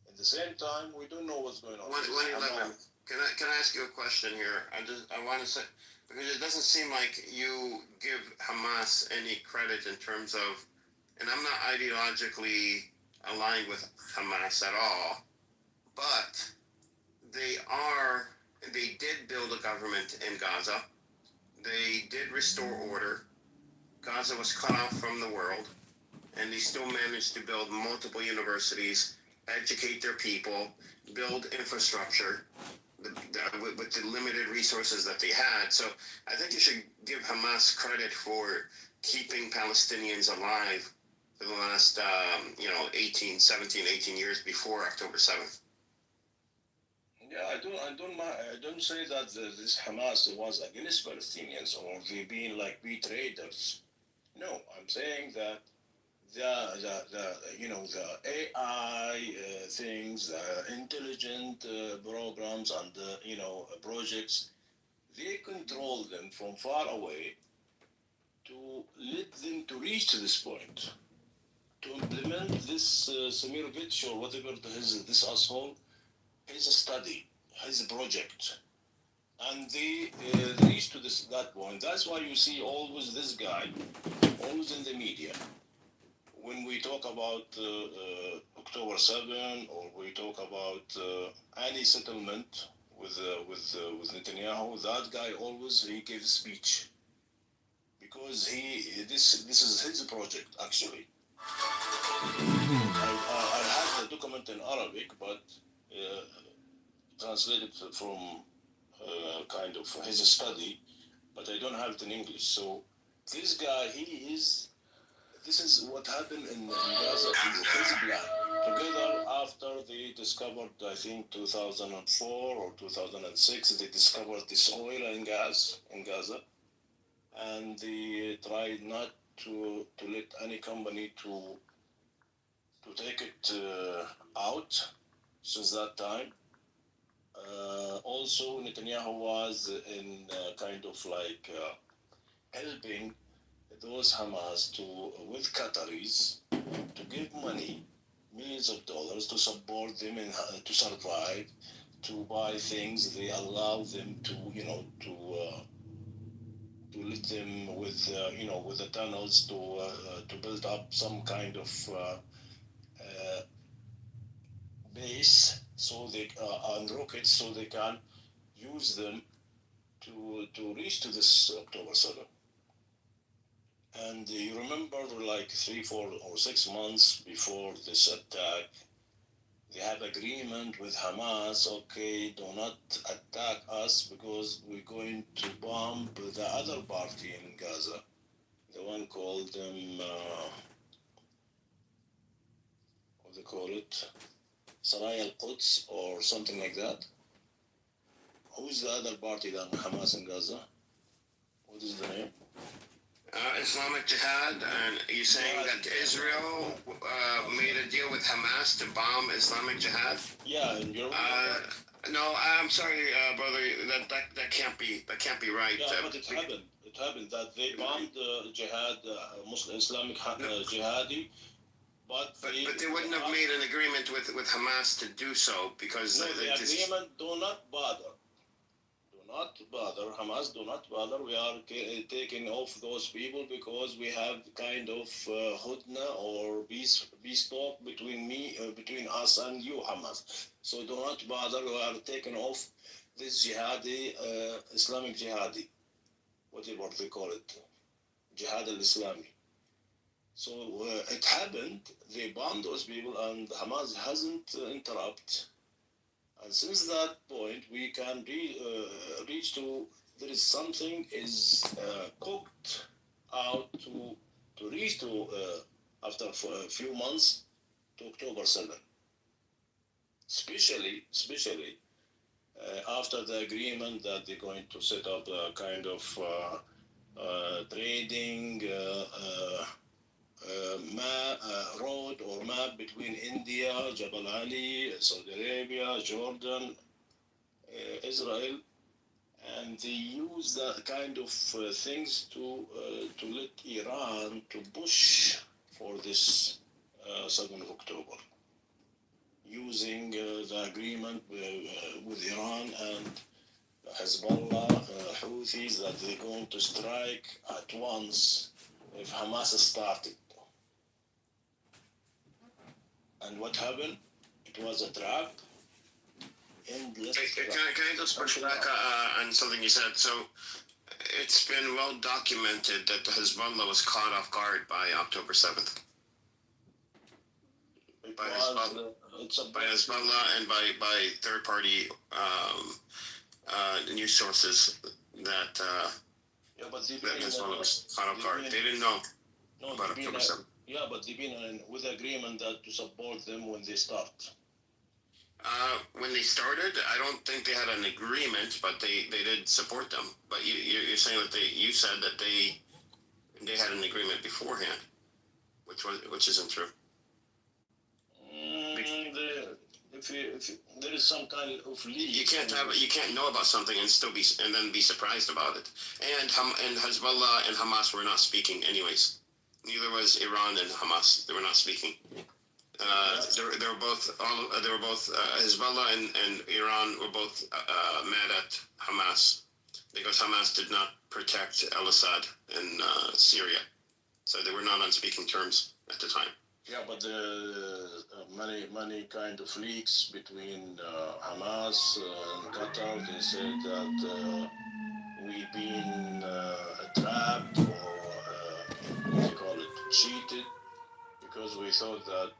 At the same time, we don't know what's going on. 111. Can I ask you a question here? I want to say, because it doesn't seem like you give Hamas any credit in terms of, and I'm not ideologically aligned with Hamas at all, but they did build a government in Gaza. They did restore order. Gaza was cut off from the world, and they still managed to build multiple universities, educate their people, build infrastructure with with the limited resources that they had. So I think you should give Hamas credit for keeping Palestinians alive for the last, 18 years before October 7th. Yeah, I don't say that this Hamas was against Palestinians or they being like traders. No, I'm saying that the AI things, the intelligent programs and projects, they control them from far away to let them to reach to this point, to implement this Semirovich or whatever this asshole, his study, his project, and they reach to that point. That's why you see always this guy, always in the media. When we talk about October 7 or we talk about any settlement with Netanyahu, that guy always he gives speech because this is his project actually. I have the document in Arabic, but translated from kind of his study, but I don't have it in English. So this guy, this is what happened in Gaza, his plan. Together, after they discovered, I think 2004 or 2006, they discovered this oil and gas in Gaza, and they tried not to let any company to take it out since that time. Also, Netanyahu was in kind of like helping those Hamas with Qataris to give money, millions of dollars to support them and to survive, to buy things. They allow them to let them with the tunnels to build up some kind of base so they and rockets so they can use them to reach to this October 7th. And you remember like 3, 4, or 6 months before this attack, they have agreement with Hamas, okay, do not attack us because we're going to bomb the other party in Gaza. The one called what they call it? Saraya al-Quds or something like that. Who's the other party than Hamas in Gaza? What is the name? Islamic Jihad, and you're saying that Israel made a deal with Hamas to bomb Islamic Jihad? Yeah, and you're no, I'm sorry, brother. That can't be right. Yeah, but it happened. It happened that they bombed Jihad, Muslim Islamic Jihadi, but they wouldn't have made an agreement with Hamas to do so because no, the agreement do not bother. Do not bother, Hamas, do not bother. We are taking off those people because we have kind of hudna or peace talk between us and you, Hamas. So do not bother. We are taking off this jihadi, Islamic jihadi, whatever they call it, jihad al-Islami. So it happened. They bombed those people, and Hamas hasn't interrupted. And since that point, we can reach to there is something is cooked out to reach to after a few months to October 7. Especially after the agreement that they're going to set up a kind of trading road or map between India, Jabal Ali, Saudi Arabia, Jordan, Israel, and they use that kind of things to let Iran to push for this 7th of October, using the agreement with Iran and Hezbollah, Houthis, that they're going to strike at once if Hamas started. And what happened? It was a trap. Endless. Can I just push back on something you said? So it's been well documented that the Hezbollah was caught off guard by October 7th. By Hezbollah and by third party news sources that Yeah, but they've that been, Hezbollah was caught off guard. been- They didn't know no, about they've been, October 7th. yeah, but they've been with agreement that to support them when they start. When they started, I don't think they had an agreement, but they did support them. But you're saying that you said that they had an agreement beforehand, which isn't true. If there is some kind of leak, you can't know about something and then be surprised about it. And Hezbollah and Hamas were not speaking anyways. Neither was Iran and Hamas. They were not speaking. They were both Hezbollah and Iran were both mad at Hamas because Hamas did not protect al-Assad in Syria, so they were not on speaking terms at the time. Yeah, but many kind of leaks between Hamas and Qatar. They said that we've been trapped or what do you call it, cheated, because we thought that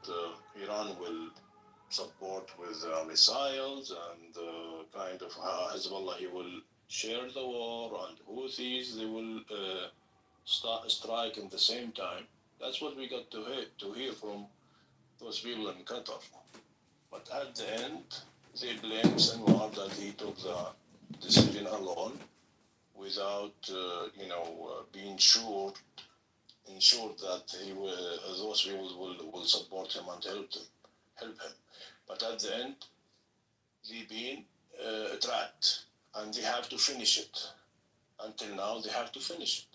Iran will support with missiles and kind of Hezbollah, he will share the war, and Houthis, they will strike in the same time. That's what we got to hear from those people in Qatar. But at the end, they blame Sinwar that he took the decision alone without, being ensured that those people will support him and help him. But at the end, they've been trapped, and they have to finish it. Until now, they have to finish it.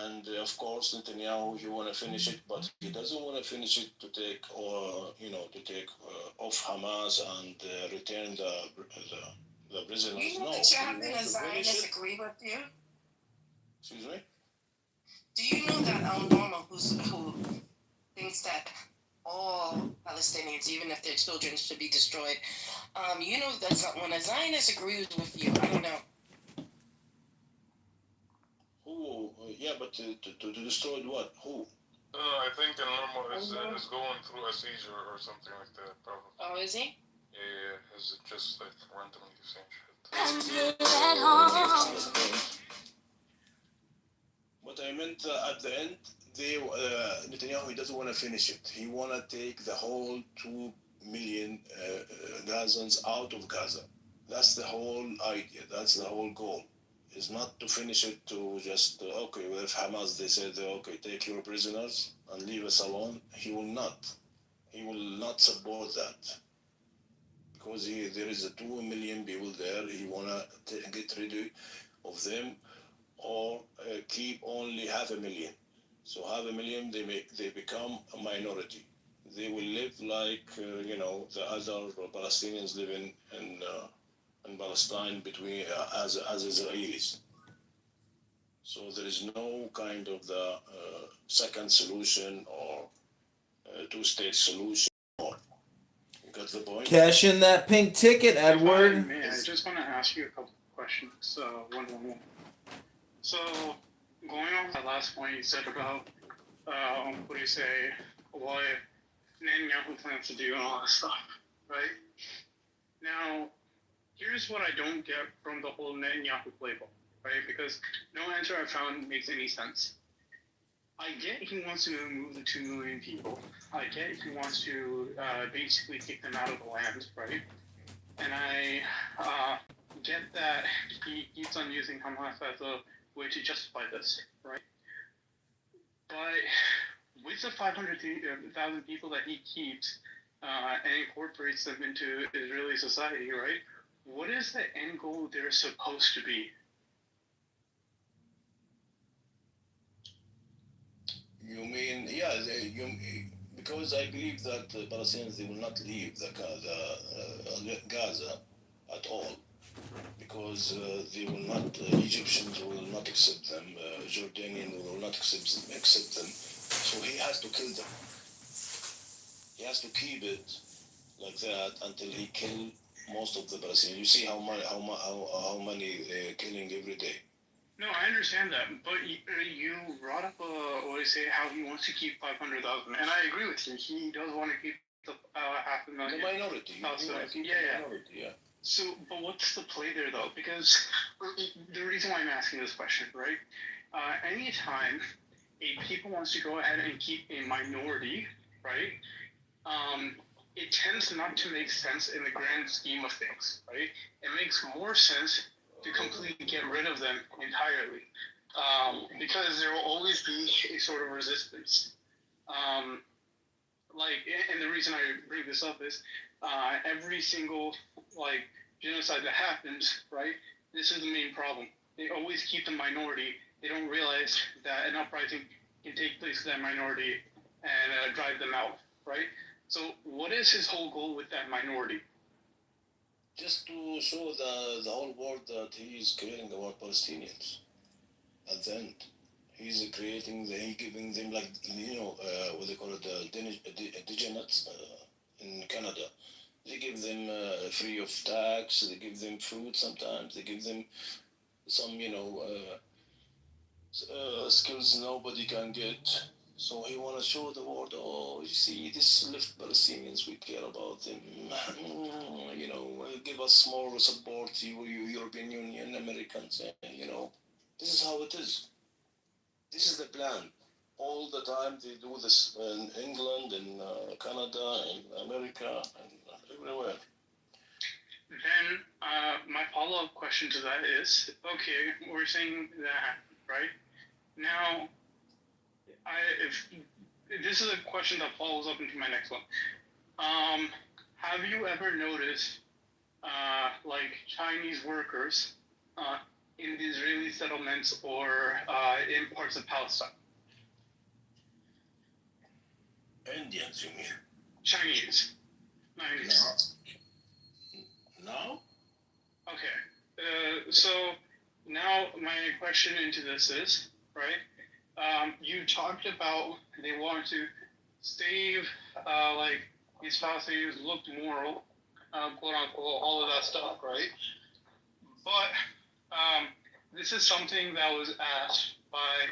And of course, Netanyahu, he want to finish it, but he doesn't want to finish it to take off Hamas and return the prisoners. You know No, that you have he been a wants to finish Zionist it. agree with you? Excuse me? Do you know that Norma, who thinks that all Palestinians, even if their children, should be destroyed, you know that when a Zionist agrees with you, I don't know. Who? Yeah, but to destroy what? Who? I think Norma is going through a seizure or something like that, probably. Oh, is he? Yeah, he's just like randomly saying shit. But I meant at the end, Netanyahu, he doesn't want to finish it. He want to take the whole 2 million Gazans out of Gaza. That's the whole idea. That's the whole goal. Is not to finish it to just, okay, well, if Hamas, they said, okay, take your prisoners and leave us alone. He will not. He will not support that. Because there is 2 million people there. He want to get rid of them or keep only 500,000. So 500,000, they become a minority. They will live like, the other Palestinians living in Palestine between as Israelis. So there is no kind of the second solution or two-state solution. You got the point? Cash in that pink ticket, Edward. Man, I just want to ask you a couple questions. One. So, going on that last point you said about, what do you say, what Netanyahu plans to do and all that stuff, right? Now, here's what I don't get from the whole Netanyahu playbook, right? Because no answer I found makes any sense. I get he wants to move the 2 million people. I get he wants to basically kick them out of the land, right? And I get that he keeps on using Hamas as a way to justify this, right? But with the 500,000 people that he keeps and incorporates them into Israeli society, right? What is the end goal they're supposed to be? You mean, because I believe that the Palestinians, they will not leave the Gaza at all, because they will not, Egyptians will not accept them, Jordanian will not accept them, so he has to kill them. He has to keep it like that until he kill most of the Palestinians. You see how many they're killing every day. No, I understand that, but you brought up how he wants to keep 500,000, and I agree with you. He does want to keep the 500,000. The minority. Yeah. Minority, yeah. So, but what's the play there though? Because the reason why I'm asking this question, right? Anytime a people wants to go ahead and keep a minority, right? It tends not to make sense in the grand scheme of things, right? It makes more sense to completely get rid of them entirely, because there will always be a sort of resistance. Um, and the reason I bring this up is every single genocide that happens, right? This is the main problem. They always keep the minority. They don't realize that an uprising can take place to that minority and drive them out, right? So, what is his whole goal with that minority? Just to show the whole world that he is caring about Palestinians. At the end, he's giving them what they call it, the indigenous in Canada. They give them free of tax. They give them food sometimes. They give them some skills nobody can get. So he want to show the world, oh, you see, this left Palestinians, we care about them. Give us more support, you European Union, Americans, this is how it is. This is the plan. All the time they do this in England, in Canada, in America, and everywhere. Then my follow-up question to that is, okay, we're saying that, right? Now, if this is a question that follows up into my next one. Have you ever noticed, Chinese workers in the Israeli settlements or in parts of Palestine? Indians, you mean? Chinese. Not Indians. No? Okay. So now my question into this is, right? You talked about they want to save, these Palestinians look moral, quote unquote, all of that stuff, right? But this is something that was asked by,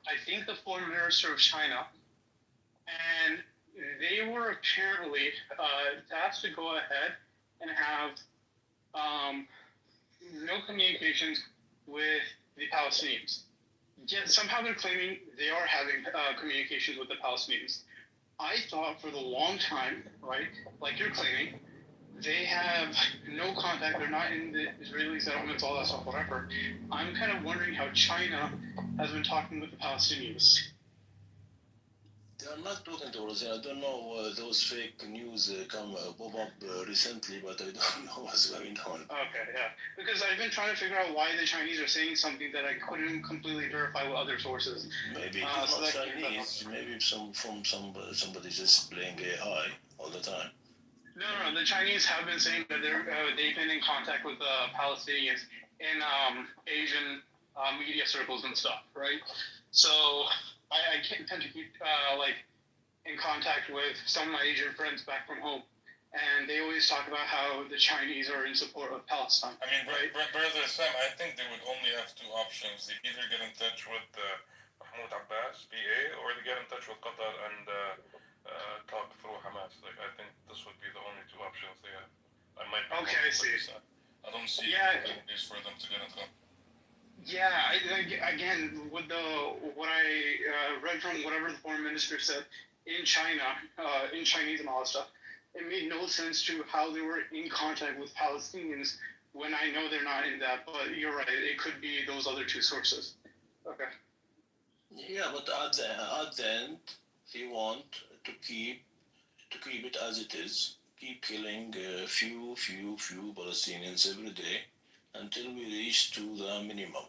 I think, the foreign minister of China, and they were apparently asked to go ahead and have no communications with the Palestinians. Yet somehow they're claiming they are having communications with the Palestinians. I thought for the long time, right, like you're claiming, they have no contact, they're not in the Israeli settlements, all that stuff, whatever. I'm kind of wondering how China has been talking with the Palestinians. They are not talking to us. I don't know those fake news pop up recently, but I don't know what's going on. Okay, yeah. Because I've been trying to figure out why the Chinese are saying something that I couldn't completely verify with other sources. Maybe it's not Chinese. Maybe somebody just playing AI all the time. No. The Chinese have been saying that they've been in contact with Palestinians in Asian media circles and stuff, right? So I tend to keep in contact with some of my Asian friends back from home, and they always talk about how the Chinese are in support of Palestine. I mean, Brother Sam, I think they would only have two options. They either get in touch with Mahmoud Abbas, PA, or they get in touch with Qatar and talk through Hamas. I think this would be the only two options they have. I might be okay, I see. I don't see ways for them to get in touch. Yeah, again, with what I read from whatever the foreign minister said in China, in Chinese and all that stuff, it made no sense to how they were in contact with Palestinians when I know they're not in that. But you're right, it could be those other two sources. Okay. Yeah, but at the end, they want to keep it as it is. Keep killing few Palestinians every day until we reach to the minimum.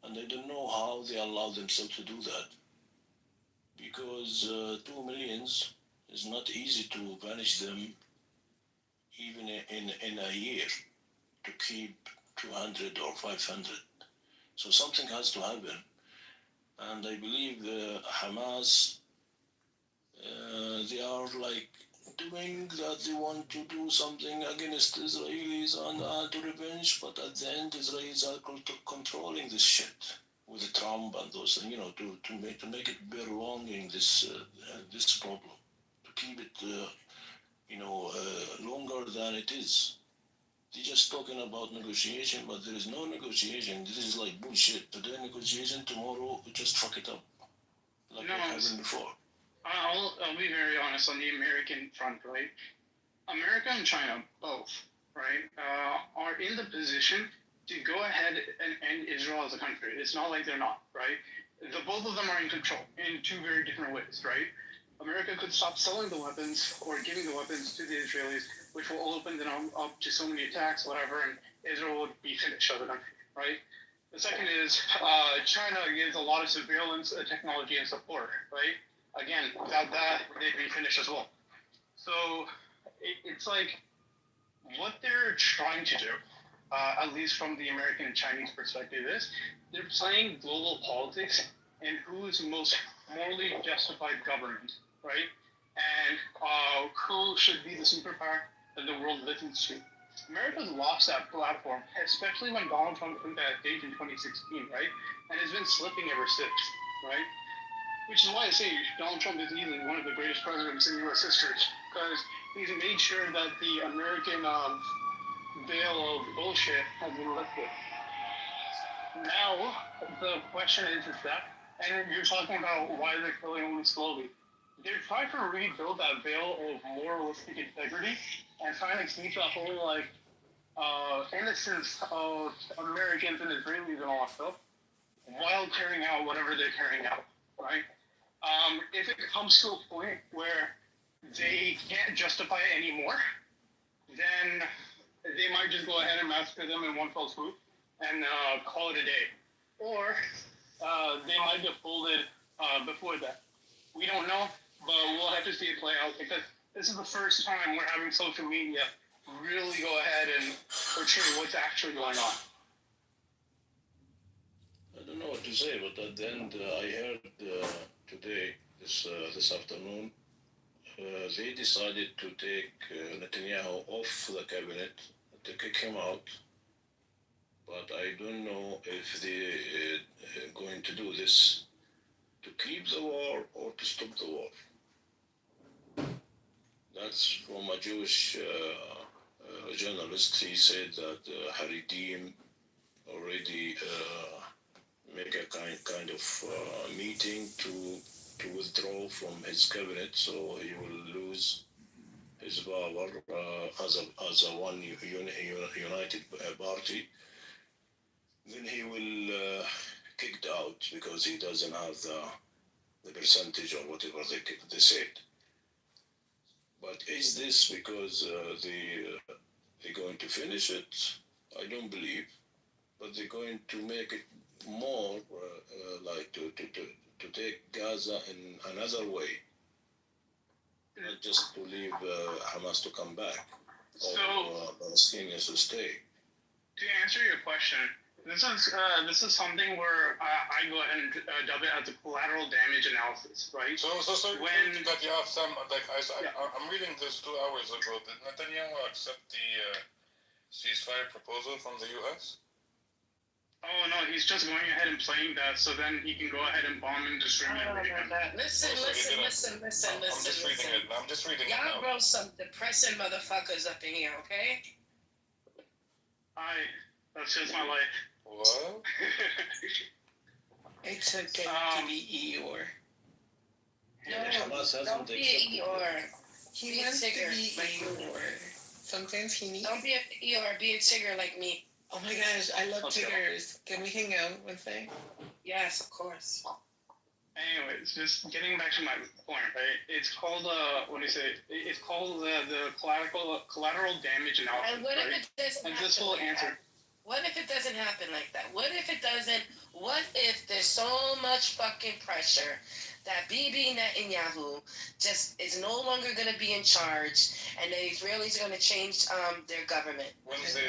And I don't know how they allow themselves to do that. Because 2 millions is not easy to banish them even in a year, to keep 200 or 500. So something has to happen. And I believe Hamas, they are doing that they want to do something against Israelis and to revenge, but at the end Israelis are controlling this shit with Trump and those, to make it prolonging this problem, to keep it, longer than it is. They're just talking about negotiation, but there is no negotiation. This is like bullshit. Today negotiation, tomorrow we just fuck it up, like what happened before. I'll be very honest on the American front, right? America and China, both, right, are in the position to go ahead and end Israel as a country. It's not like they're not, right? Both of them are in control in two very different ways, right? America could stop selling the weapons or giving the weapons to the Israelis, which will open them up to so many attacks, whatever, and Israel would be finished as a country, right? The second is China gives a lot of surveillance technology and support, right? Again, without that, they'd be finished as well. So it's like what they're trying to do, at least from the American and Chinese perspective, is they're playing global politics and who's most morally justified government, right? And who should be the superpower that the world listens to. America's lost that platform, especially when Donald Trump took that stage in 2016, right? And has been slipping ever since, right? Which is why I say Donald Trump is easily one of the greatest presidents in U.S. history, because he's made sure that the American veil of bullshit has been lifted. Now, the question is that, and you're talking about why they're killing only slowly. They're trying to rebuild that veil of moralistic integrity and trying to keep that whole, like, innocence of Americans and Israelis and all that stuff while carrying out whatever they're carrying out, right? If it comes to a point where they can't justify it anymore, then they might just go ahead and massacre them in one fell swoop and call it a day. Or they might get folded before that. We don't know, but we'll have to see it play out because this is the first time we're having social media really go ahead and portray what's actually going on. I don't know what to say, but at the end, I heard today, this afternoon, they decided to take Netanyahu off the cabinet, to kick him out. But I don't know if they going to do this to keep the war or to stop the war. That's from a Jewish journalist. He said that Haredim already make a kind of meeting to withdraw from his cabinet, so he will lose his power as a one united party. Then he will kicked out because he doesn't have the percentage or whatever they said. But is this because they're going to finish it? I don't believe. But they're going to make it more like to take Gaza in another way, not just to leave Hamas to come back or Palestinians to stay. To answer your question, this is something where I go ahead and dub it as a collateral damage analysis, right? So when that you have some I'm reading this 2 hours ago. Did Netanyahu accept the ceasefire proposal from the U.S.? Oh no, he's just going ahead and playing that, so then he can go ahead and bomb and destroy everything. Listen. I'm just reading it now. Y'all bro some depressing motherfuckers up in here, okay? That's just my life. What? It's okay to be Eeyore. No, don't be an Eeyore. He Be a wants to Tigger be like me. Eeyore. Sometimes he needs... Don't be an Eeyore, be a Tigger like me. Oh my gosh, I love Tiggers. Can we hang out one day? Yes, of course. Anyways, just getting back to my point, right? It's called what do you say? It's called the collateral damage analysis. And what right? if it doesn't and happen this will like answer. that? What if it doesn't happen like that? What if it doesn't? What if there's so much fucking pressure that Bibi Netanyahu just is no longer going to be in charge, and the Israelis are going to change their government? So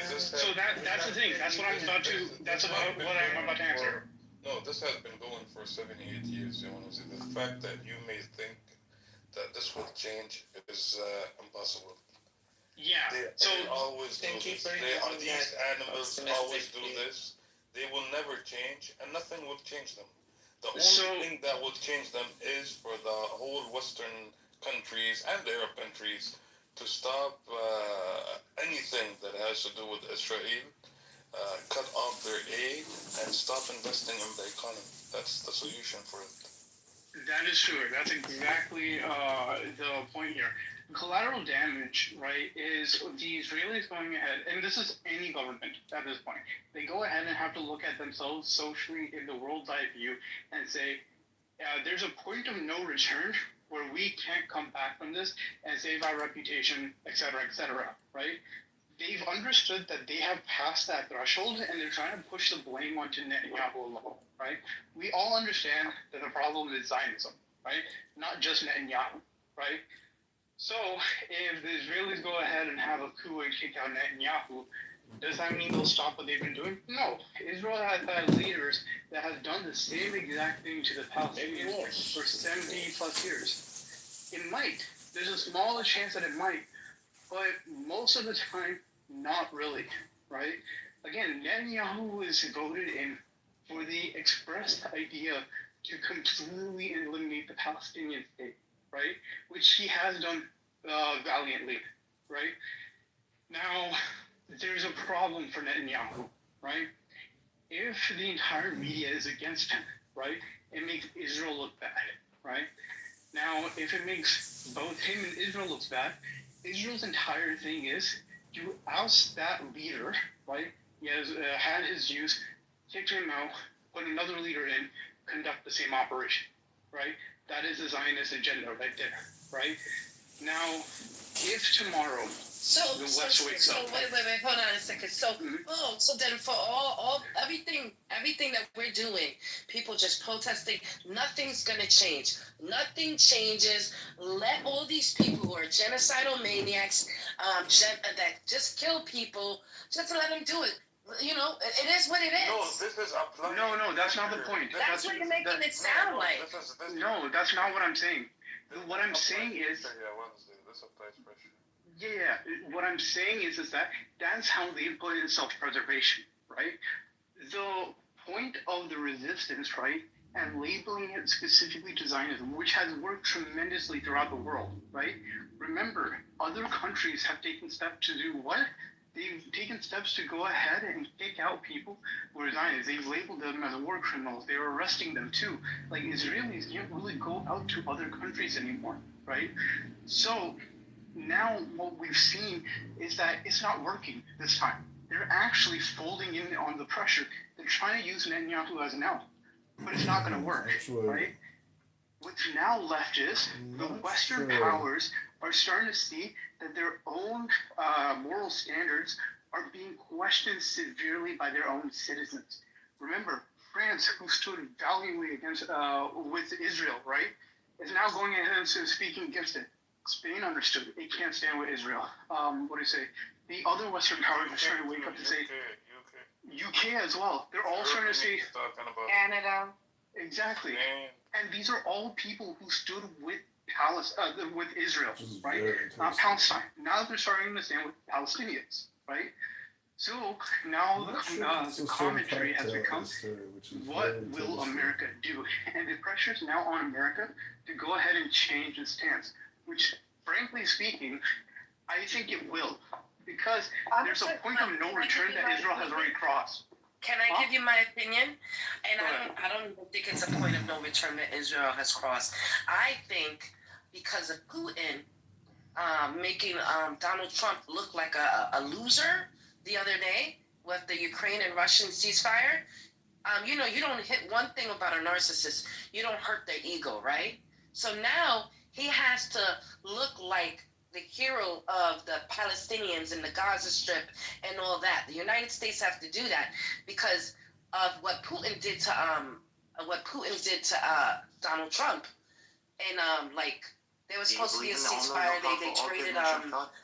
that's the thing. That's what I'm about to. That's about what I'm about to answer. No, this has been going for 78 years. You know, the fact that you may think that this will change is impossible. Yeah. They always do this. These animals always do this. They will never change, and nothing will change them. The only thing that will change them is for the whole Western countries and the Arab countries to stop anything that has to do with Israel, cut off their aid, and stop investing in the economy. That's the solution for it. That is true. That's exactly the point here. Collateral damage, right, is the Israelis going ahead, and this is any government at this point. They go ahead and have to look at themselves socially in the world's eye view and say, there's a point of no return where we can't come back from this and save our reputation, etc., right? They've understood that they have passed that threshold, and they're trying to push the blame onto Netanyahu alone, right? We all understand that the problem is Zionism, right? Not just Netanyahu, right? So if the Israelis go ahead and have a coup and kick out Netanyahu, does that mean they'll stop what they've been doing? No. Israel has had leaders that have done the same exact thing to the Palestinians for 70 plus years. It might. There's a small chance that it might, but most of the time, not really, right? Again, Netanyahu was voted in for the expressed idea to completely eliminate the Palestinian state, right? Which he has done valiantly, right? Now, there's a problem for Netanyahu, right? If the entire media is against him, right, it makes Israel look bad, right? Now, if it makes both him and Israel look bad, Israel's entire thing is to oust that leader, right? He has had his views, kick him out, put another leader in, conduct the same operation, right? That is the Zionist agenda right there, right? Now, if tomorrow the West wakes up... Wait, hold on a second. So, so then for all everything that we're doing, people just protesting, nothing's gonna change. Nothing changes. Let all these people who are genocidal maniacs, that just kill people, just let them do it. You know, it is what it is. No, this is applying. No, that's not the point. That's what you're making it sound like. No, that's not what I'm saying. What I'm saying is... Yeah, what I'm saying is that that's how they put in self-preservation, right? The point of the resistance, right, and labeling it specifically to Zionism, which has worked tremendously throughout the world, right? Remember, other countries have taken steps to do what? They've taken steps to go ahead and kick out people who are Zionists. They've labeled them as war criminals. They were arresting them too. Like, Israelis can't really go out to other countries anymore, right? So now what we've seen is that it's not working this time. They're actually folding in on the pressure. They're trying to use Netanyahu as an out, but it's not going to work, right? What's now left is the Western powers are starting to see that their own moral standards are being questioned severely by their own citizens. Remember, France, who stood valiantly against with Israel, right, is now going ahead and speaking against it. Spain understood it can't stand with Israel. What do you say? The other Western powers are starting to wake up to say, UK as well. They're all starting to say, Canada. Exactly. And these are all people who stood with with Israel, right? Not Palestine. Now they're starting to stand with Palestinians, right? So now the commentary has become, what will America do? And the pressure is now on America to go ahead and change its stance, which, frankly speaking, I think it will, because there's a point of no return that Israel has already crossed. Can I give you my opinion? And I don't think it's a point of no return that Israel has crossed. I think because of Putin making Donald Trump look like a loser the other day with the Ukraine and Russian ceasefire. You know, you don't hit one thing about a narcissist. You don't hurt their ego, right? So now he has to look like the hero of the Palestinians in the Gaza Strip and all that. The United States have to do that because of what Putin did to Donald Trump. And like there was supposed to be a ceasefire. They traded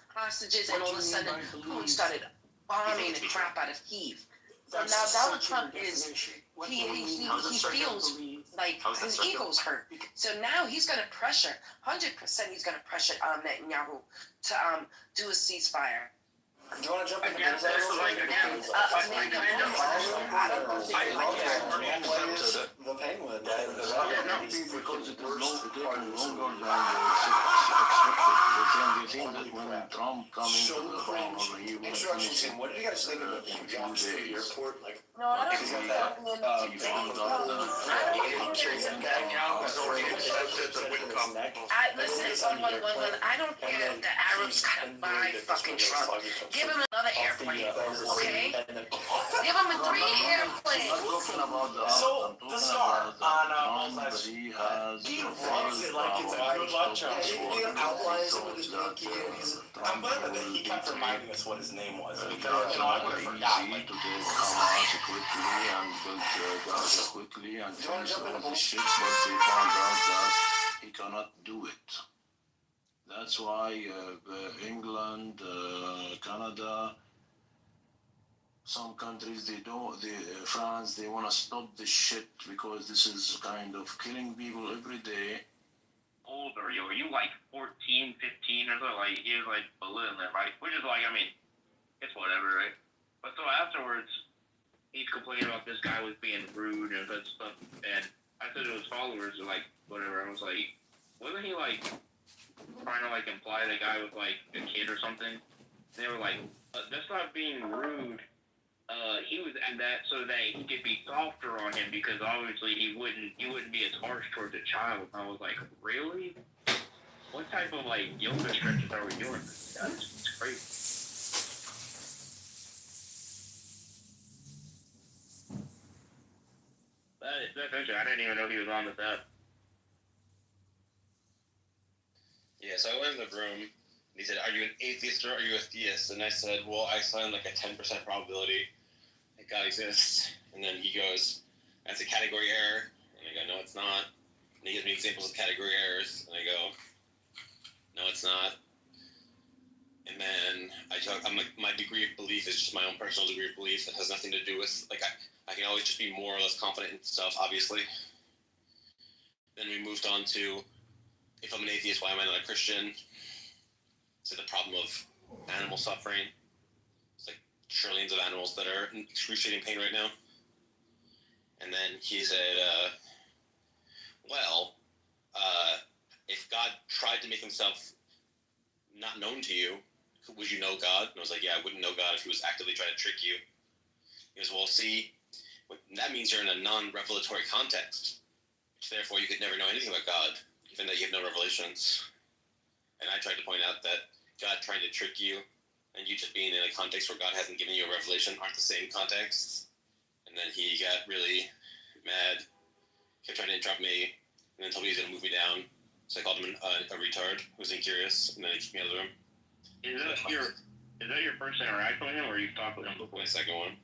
hostages, and all of a sudden Putin started bombing the crap out of Kyiv. So now Donald Trump is he feels like his ego's hurt. So now he's going to pressure 100%. He's going to pressure Netanyahu to do a ceasefire. Do you want to jump in? Again, the Penguin. Because it is no think that when Trump comes into the throne, he will Instructions finish in what did you guys think of it? You walked through the airport, like, No, I don't he think found that. out that Listen, 111. I don't care if the Arabs gotta buy fucking Trump. Give him another airplane, okay? Give him 3 airplanes. So, the star on he has he rubs it like it's a good luck charm. He outlines it with his pinky, and I'm glad that he kept reminding us what his name was, because, I would have forgotten. Like, to take Hamas quickly and build Gaza quickly and finish all this shit, but they found out that he cannot do it. That's why England, Canada, some countries France, they want to stop this shit because this is kind of killing people every day. Older, were you like 14, 15 or so? Like, he was like balloon, right? Which is like, I mean, it's whatever, right? But so afterwards, he's complaining about this guy was being rude and that stuff, and I said to his followers, like, whatever, I was like, wasn't he like trying to like imply the guy was like a kid or something? And they were like, that's not being rude. He was and that so that he could be softer on him because obviously he wouldn't be as harsh towards a child. And I was like, really? What type of like yoga stretches are we doing? That's crazy. That's interesting. I didn't even know he was on with that. Yeah, so I went in the room, and he said, are you an atheist or are you a theist? And I said, well, I find like a 10% probability that God exists. And then he goes, that's a category error. And I go, no, it's not. And he gives me examples of category errors. And I go, no, it's not. And then I'm like, my degree of belief is just my own personal degree of belief. It has nothing to do with, like, I can always just be more or less confident in stuff, obviously. Then we moved on to, if I'm an atheist, why am I not a Christian? So the problem of animal suffering. It's like trillions of animals that are in excruciating pain right now. And then he said, if God tried to make himself not known to you, would you know God? And I was like, yeah, I wouldn't know God if he was actively trying to trick you. He goes, well, see, that means you're in a non-revelatory context, which therefore you could never know anything about God, even though you have no revelations. And I tried to point out that God trying to trick you and you just being in a context where God hasn't given you a revelation aren't the same contexts. And then he got really mad, kept trying to interrupt me, and then told me he was going to move me down. So I called him a retard who was incurious, and then he kicked me out of the room. Is that your first interaction with him, or you've talked with him before? My second one.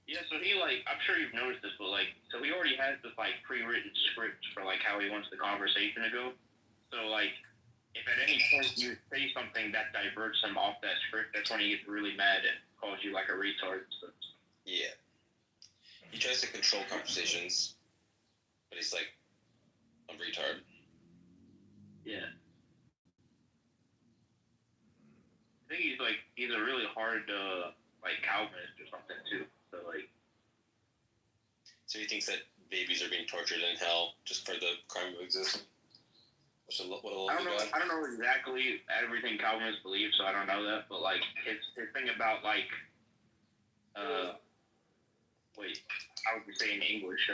Yeah, so he, like, I'm sure you've noticed this, but, like, so he already has this, like, pre-written script for, like, how he wants the conversation to go. So, like, if at any point you say something that diverts him off that script, that's when he gets really mad and calls you, like, a retard. So. Yeah. He tries to control conversations, but he's like a retard. Yeah. I think he's a really hard, like, Calvinist or something, too. So, like... So he thinks that babies are being tortured in hell just for the crime of existing? I don't know exactly everything Calvinists believe, so I don't know that, but, like, his thing about, like, how would you say in English,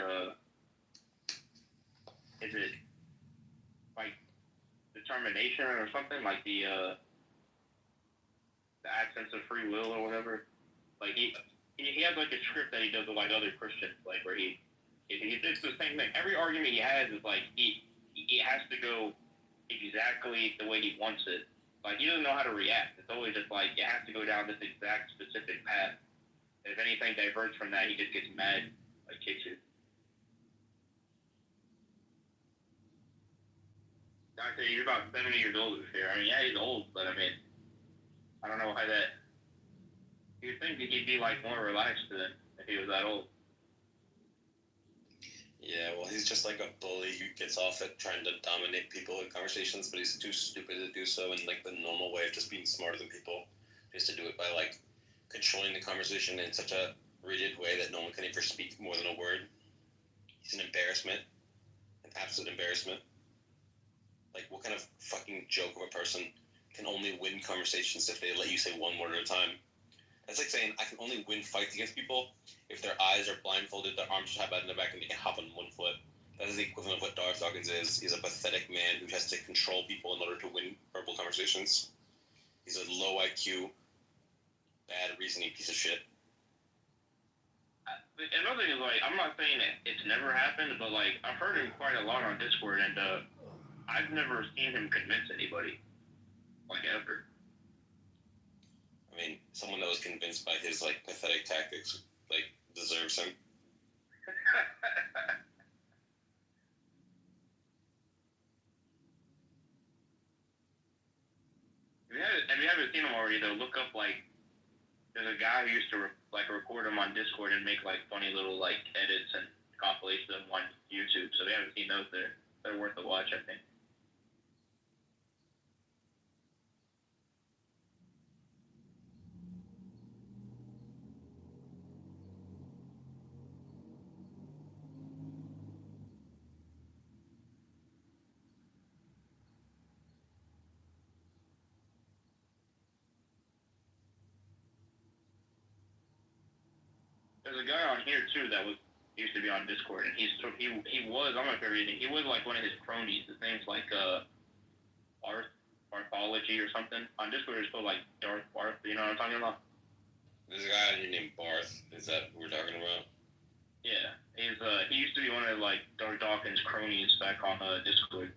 is it, like, determination or something, like the absence of free will or whatever? Like, he has, like, a script that he does with, like, other Christians, like, where he it's the same thing. Every argument he has is, like, he has to go exactly the way he wants it. Like, he doesn't know how to react. It's always just, like, it has to go down this exact specific path. If anything diverts from that, he just gets mad, like, kicks you. I say he's about 70 years old this year. I mean, yeah, he's old, but I mean, I don't know why that. You'd think that he'd be, like, more relaxed than if he was that old. Yeah, well, he's just like a bully who gets off at trying to dominate people in conversations, but he's too stupid to do so in, like, the normal way of just being smarter than people. He has to do it by, like, controlling the conversation in such a rigid way that no one can ever speak more than a word. He's an embarrassment. An absolute embarrassment. Like, what kind of fucking joke of a person can only win conversations if they let you say one word at a time? That's like saying I can only win fights against people if their eyes are blindfolded, their arms are tied behind their back, and they can hop on one foot. That is the equivalent of what Darth Dawkins is. He's a pathetic man who has to control people in order to win verbal conversations. He's a low IQ, bad reasoning piece of shit. Another thing is, like, I'm not saying that it's never happened, but, like, I've heard him quite a lot on Discord, and I've never seen him convince anybody, like, ever. I mean, someone that was convinced by his, like, pathetic tactics, like, deserves him. If you haven't seen him already, though, look up, like, there's a guy who used to, record him on Discord and make, like, funny little, like, edits and compilations of him on YouTube. So if you haven't seen those, they're worth a watch, I think. There's a guy on here too that used to be on Discord, and he was, I'm not sure reading, he was like one of his cronies. His name's like Barthology or something. On Discord it's called like Darth Barth. You know what I'm talking about? There's a guy on here named Barth. Is that what we're talking about? Yeah, he used to be one of like Darth Dawkins' cronies back on Discord.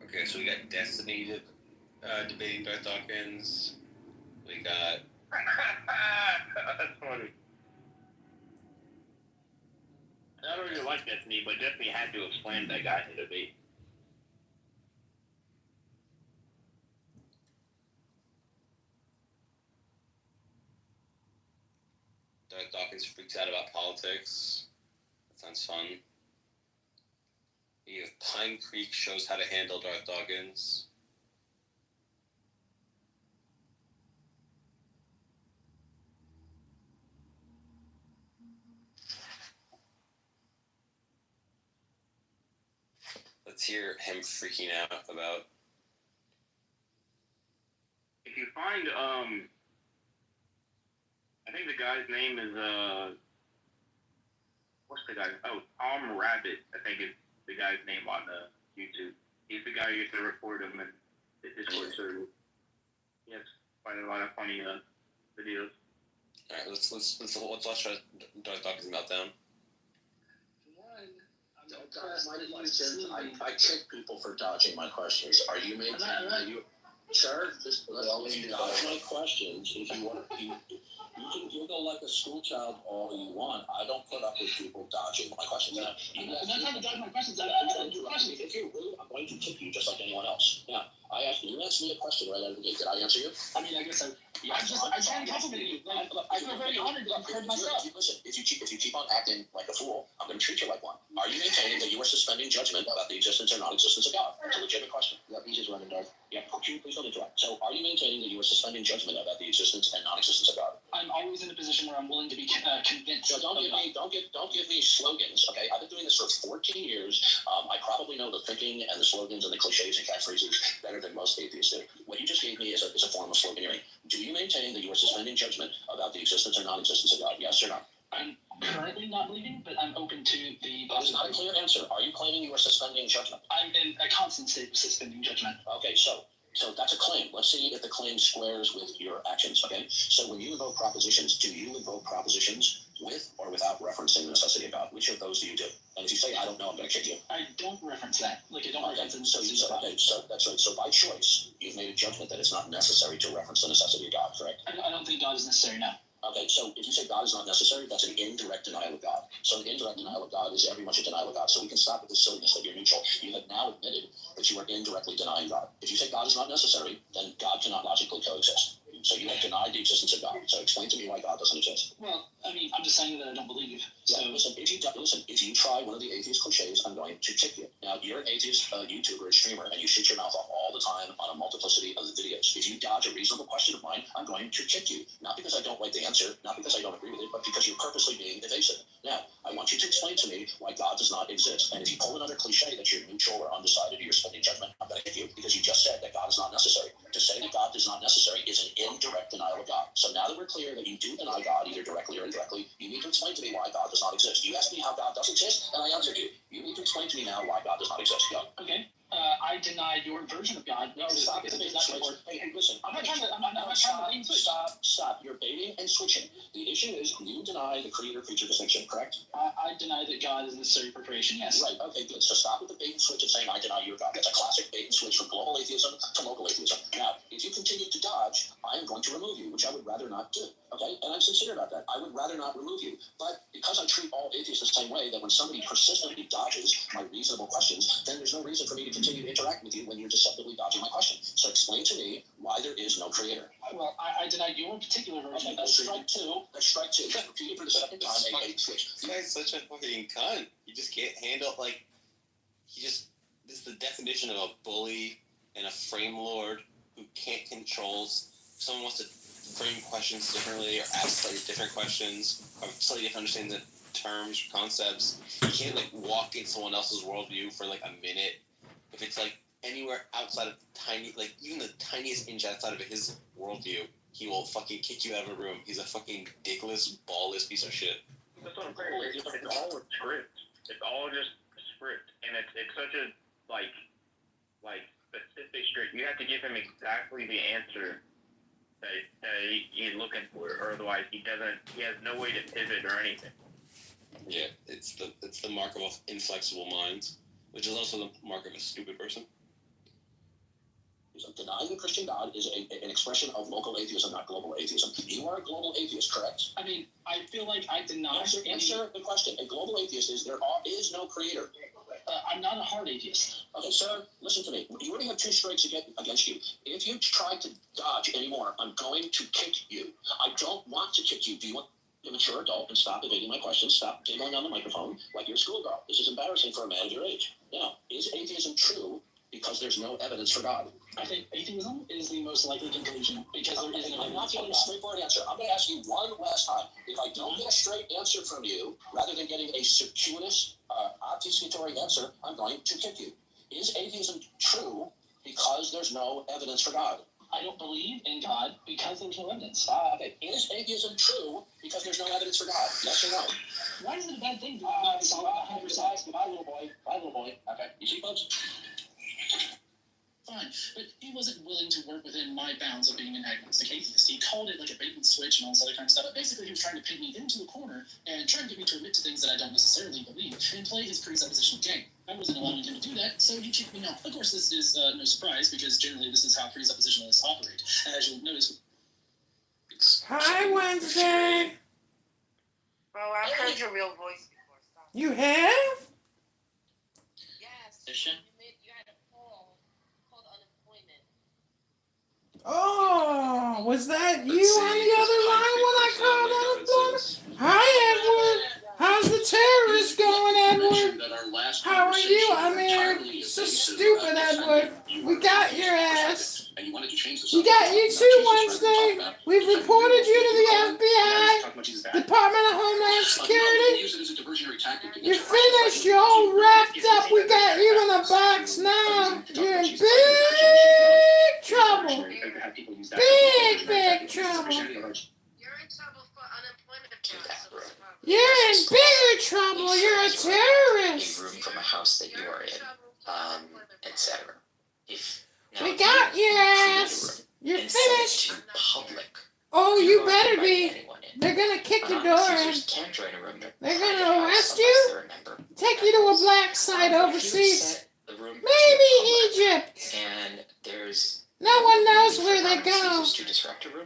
Okay, so we got Destiny debating Darth Dawkins. We got... That's funny. I don't really like Destiny, but Destiny had to explain that guy in the debate. Darth Dawkins freaks out about politics. That sounds fun. We have Pine Creek shows how to handle Darth Dawkins. Let's hear him freaking out about. If you find, I think the guy's name is, what's the guy? Oh, Tom Rabbit, I think is the guy's name on YouTube. He's the guy who used to record him in the Discord server. He has quite a lot of funny videos. Alright, let's watch Darth Dawkins meltdown. I check people for dodging my questions. Are you maintaining that you... Sir, just if you dodge my questions, if you want to... You can giggle like a school child all you want. I don't put up with people dodging my questions. I'm not trying to dodge my questions. If you're rude, I'm going to tip you just like anyone else. Now, I asked you asked me a question right out of the gate. Did I answer you? I mean, I guess I'm trying to compliment you. I feel very honored that you heard my stuff. Listen, if you keep on acting like a fool, I'm going to treat you like one. Are you maintaining that you are suspending judgment about the existence or non-existence of God? It's a legitimate question. Yeah, he's just running, Darth. Yeah, please don't interrupt. So, are you maintaining that you are suspending judgment about the existence and non-existence of God? I'm always in a position where I'm willing to be convinced. So don't give me slogans. Okay, I've been doing this for 14 years. I probably know the thinking and the slogans and the cliches and catchphrases better than most atheists do. What you just gave me is a form of sloganeering. Do you maintain that you are suspending judgment about the existence or non-existence of God? Yes or no? I'm currently not believing, but I'm open to the That is not a clear answer. Are you claiming you are suspending judgment? I'm in a constant state of suspending judgment. Okay, so that's a claim. Let's see if the claim squares with your actions, okay? So when you invoke propositions, do you invoke propositions with or without referencing the necessity of God? Which of those do you do? And if you say, I don't know, I'm going to kick you. I don't reference that. I don't reference the necessity of God. Okay, so that's right. So by choice, you've made a judgment that it's not necessary to reference the necessity of God, correct? I don't think God is necessary now. Okay, so if you say God is not necessary, that's an indirect denial of God. So an indirect denial of God is every much a denial of God. So we can stop with this silliness that you're neutral. You have now admitted that you are indirectly denying God. If you say God is not necessary, then God cannot logically coexist. So you have denied the existence of God. So explain to me why God doesn't exist. Well, I mean, I'm just saying that I don't believe. So listen, if you try one of the atheist cliches, I'm going to kick you. Now, you're an atheist YouTuber, streamer, and you shoot your mouth off all the time on a multiplicity of the videos. If you dodge a reasonable question of mine, I'm going to kick you. Not because I don't like the answer, not because I don't agree with it, but because you're purposely being evasive. Now, I want you to explain to me why God does not exist. And if you pull another cliche that you're neutral or undecided or you're spending judgment, I'm going to kick you because you just said that God is not necessary. To say that God is not necessary is an indirect denial of God. So now that we're clear that you do deny God, either directly or indirectly, you need to explain to me why God does not exist. You asked me how God does exist, and I answered you. You need to explain to me now why God does not exist. Go. Okay. I deny your version of God. No, stop it. Hey, listen. I'm not trying to Stop. You're baiting and switching. The issue is you deny the creator-creature distinction, correct? I deny that God is necessary for creation, yes. Right, okay, good. So stop with the bait and switch and saying I deny your God. That's a classic bait and switch from global atheism to local atheism. Now, if you continue to dodge, I am going to remove you, which I would rather not do. Okay? And I'm sincere about that. I would rather not remove you. But because I treat all atheists the same way, that when somebody persistently dodges my reasonable questions, then there's no reason for me to continue to interact with you when you're deceptively dodging my question. So explain to me why there is no creator. Well, I deny your particular version. That's strike two. That's strike two. Repeat it for the second time. A bait and switch. This guy's such a fucking cunt. You just can't handle, like, this is the definition of a bully and a frame lord who can't control. Someone wants to frame questions differently or ask slightly different questions or slightly different understanding the terms or concepts. You can't, like, walk in someone else's worldview for, like, a minute. If it's, like, anywhere outside of even the tiniest inch outside of his worldview, he will fucking kick you out of a room. He's a fucking dickless, ballless piece of shit. That's what I'm saying. It's all a script. It's all just a script, and it's such a like specific script. You have to give him exactly the answer that he's looking for, or otherwise he has no way to pivot or anything. Yeah, it's the mark of an inflexible mind, which is also the mark of a stupid person. Denying the Christian God is an expression of local atheism, not global atheism. You are a global atheist, correct? I mean, I feel like I deny... Answer the question. A global atheist is there is no creator. I'm not a hard atheist. Okay, sir, listen to me. You already have two strikes against you. If you try to dodge anymore, I'm going to kick you. I don't want to kick you. Do you want a mature adult and stop evading my questions? Stop giggling on the microphone like you're a schoolgirl. This is embarrassing for a man of your age. Now, is atheism true because there's no evidence for God? I think atheism is the most likely conclusion because there isn't an I'm not getting a straightforward answer. I'm going to ask you one last time. If I don't get a straight answer from you, rather than getting a circuitous, obfuscatory answer, I'm going to kick you. Is atheism true because there's no evidence for God? I don't believe in God because there's no evidence. Okay. Is atheism true because there's no evidence for God? Yes or no? Why is it a bad thing to be 100%? My little boy. Okay. You see, folks? Fine, but he wasn't willing to work within my bounds of being an agnostic atheist. He called it like a bait and switch and all this other kind of stuff. But basically, he was trying to pin me into a corner and trying to get me to admit to things that I don't necessarily believe and play his presuppositional game. I wasn't allowing him to do that, so he kicked me off. Of course, this is no surprise because generally this is how presuppositionalists operate. As you'll notice. Hi, Wednesday. Oh, I've heard your real voice before. Stop. You have? Yes. Oh, was that you on the other line when I called unemployment? Hi, Edward. How's the terrorist going, Edward? How are you? I'm here. So stupid, Edward. We got your ass. We got you too, Wednesday. We've reported you to the FBI, Department of Homeland Security. You're finished. You're all wrapped up. We got you in a box now. You're in big trouble. Big trouble. You're in bigger trouble. You're a terrorist. A room from a house that you are in, etc. We got your ass. You're finished. Oh, you better be. They're gonna kick your door in. They're gonna arrest you, take you to a black site overseas. Maybe Egypt. And there's no one knows where they go.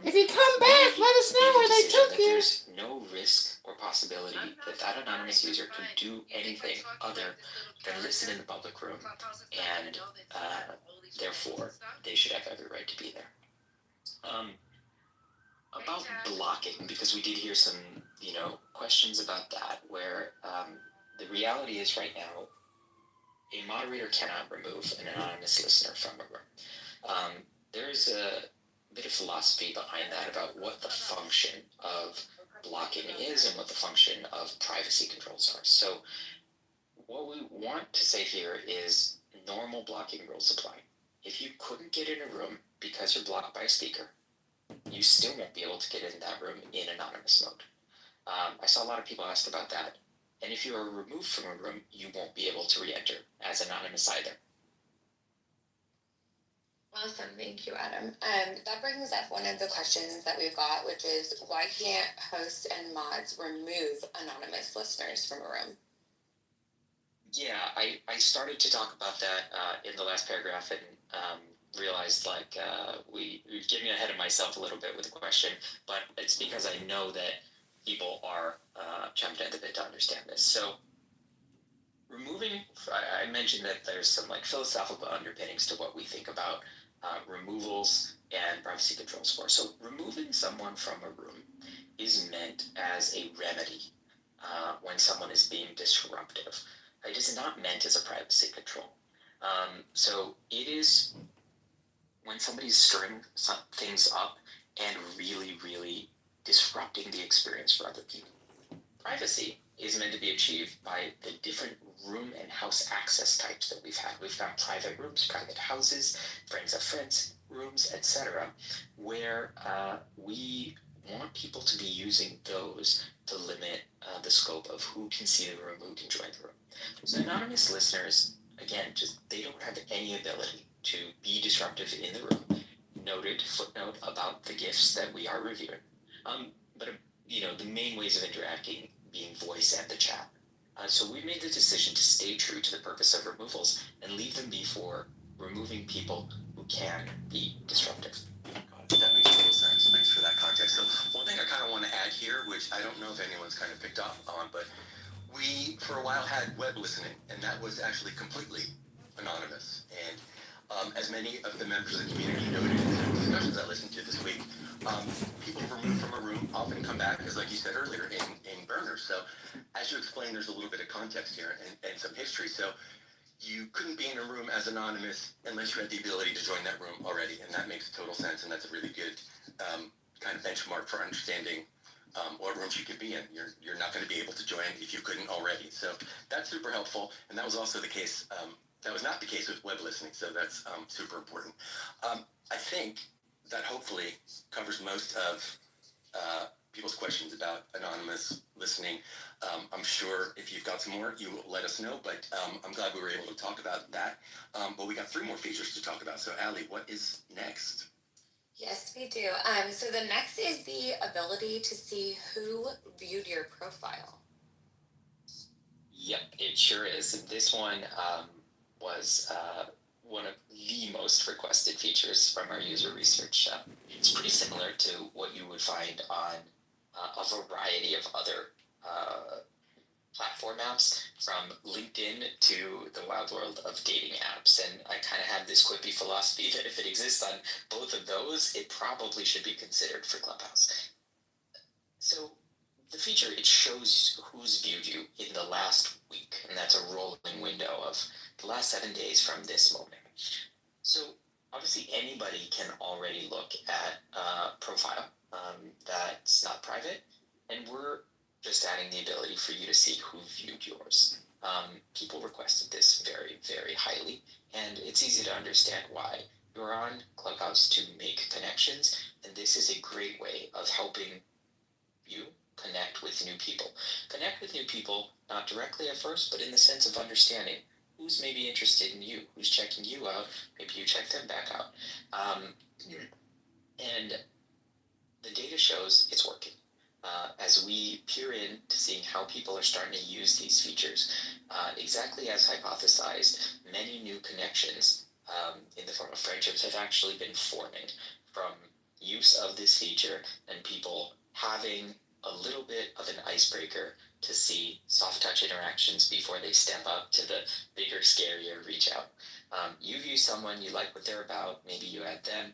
If you come back, let us know where they took you. There's no risk or possibility that that anonymous user can do anything other than listen in the public room, and therefore they should have every right to be there. About blocking, because we did hear some, questions about that, where the reality is right now, a moderator cannot remove an anonymous listener from a room. There's a bit of philosophy behind that about what the function of blocking is and what the function of privacy controls are. So what we want to say here is normal blocking rules apply. If you couldn't get in a room because you're blocked by a speaker, you still won't be able to get in that room in anonymous mode. I saw a lot of people ask about that. And if you are removed from a room, you won't be able to re-enter as anonymous either. Awesome, thank you, Adam. That brings up one of the questions that we've got, which is why can't hosts and mods remove anonymous listeners from a room? Yeah, I started to talk about that in the last paragraph and realized we were getting ahead of myself a little bit with the question, but it's because I know that people are jumping at the bit to understand this. So removing, I mentioned that there's some philosophical underpinnings to what we think about removals and privacy controls for. So removing someone from a room is meant as a remedy when someone is being disruptive. It is not meant as a privacy control. So it is when somebody's stirring some things up and really, really disrupting the experience for other people. Privacy is meant to be achieved by the different room and house access types that we've had. We've got private rooms, private houses, friends of friends rooms, etc., where we want people to be using those to limit the scope of who can see the room, who can join the room. So anonymous listeners, again, they don't have any ability to be disruptive in the room. Noted footnote about the gifts that we are reviewing. But the main ways of interacting being voice and the chat. So we made the decision to stay true to the purpose of removals and leave them be for removing people who can be disruptive. That makes total sense. Thanks for that context. So one thing I kind of want to add here, which I don't know if anyone's kind of picked up on, but we, for a while, had web listening, and that was actually completely anonymous. And as many of the members of the community noted in the discussions I listened to this week, people removed from a room often come back, as like you said earlier, in burners. So as you explained, there's a little bit of context here and some history. So you couldn't be in a room as anonymous unless you had the ability to join that room already, and that makes total sense, and that's a really good kind of benchmark for understanding what rooms you could be in. You're not going to be able to join if you couldn't already. So that's super helpful, and that was also the case. That was not the case with web listening, so that's super important. I think that hopefully covers most of people's questions about anonymous listening. I'm sure if you've got some more, you will let us know, but I'm glad we were able to talk about that. But we got 3 more features to talk about. So Allie, what is next? Yes, we do. So the next is the ability to see who viewed your profile. Yep, it sure is. This one was one of the most requested features from our user research. It's pretty similar to what you would find on a variety of other platform apps, from LinkedIn to the wild world of dating apps. And I kind of have this quippy philosophy that if it exists on both of those, it probably should be considered for Clubhouse. So the feature, it shows who's viewed you in the last week, and that's a rolling window of the last 7 days from this moment. So obviously anybody can already look at a profile that's not private, and we're just adding the ability for you to see who viewed yours. People requested this very, very highly, and it's easy to understand why. You're on Clubhouse to make connections, and this is a great way of helping you connect with new people. Connect with new people, not directly at first, but in the sense of understanding who's maybe interested in you, who's checking you out, maybe you check them back out. And the data shows it's working. As we peer in to seeing how people are starting to use these features, exactly as hypothesized, many new connections in the form of friendships have actually been forming from use of this feature and people having a little bit of an icebreaker to see soft touch interactions before they step up to the bigger, scarier reach out. You view someone, you like what they're about, maybe you add them,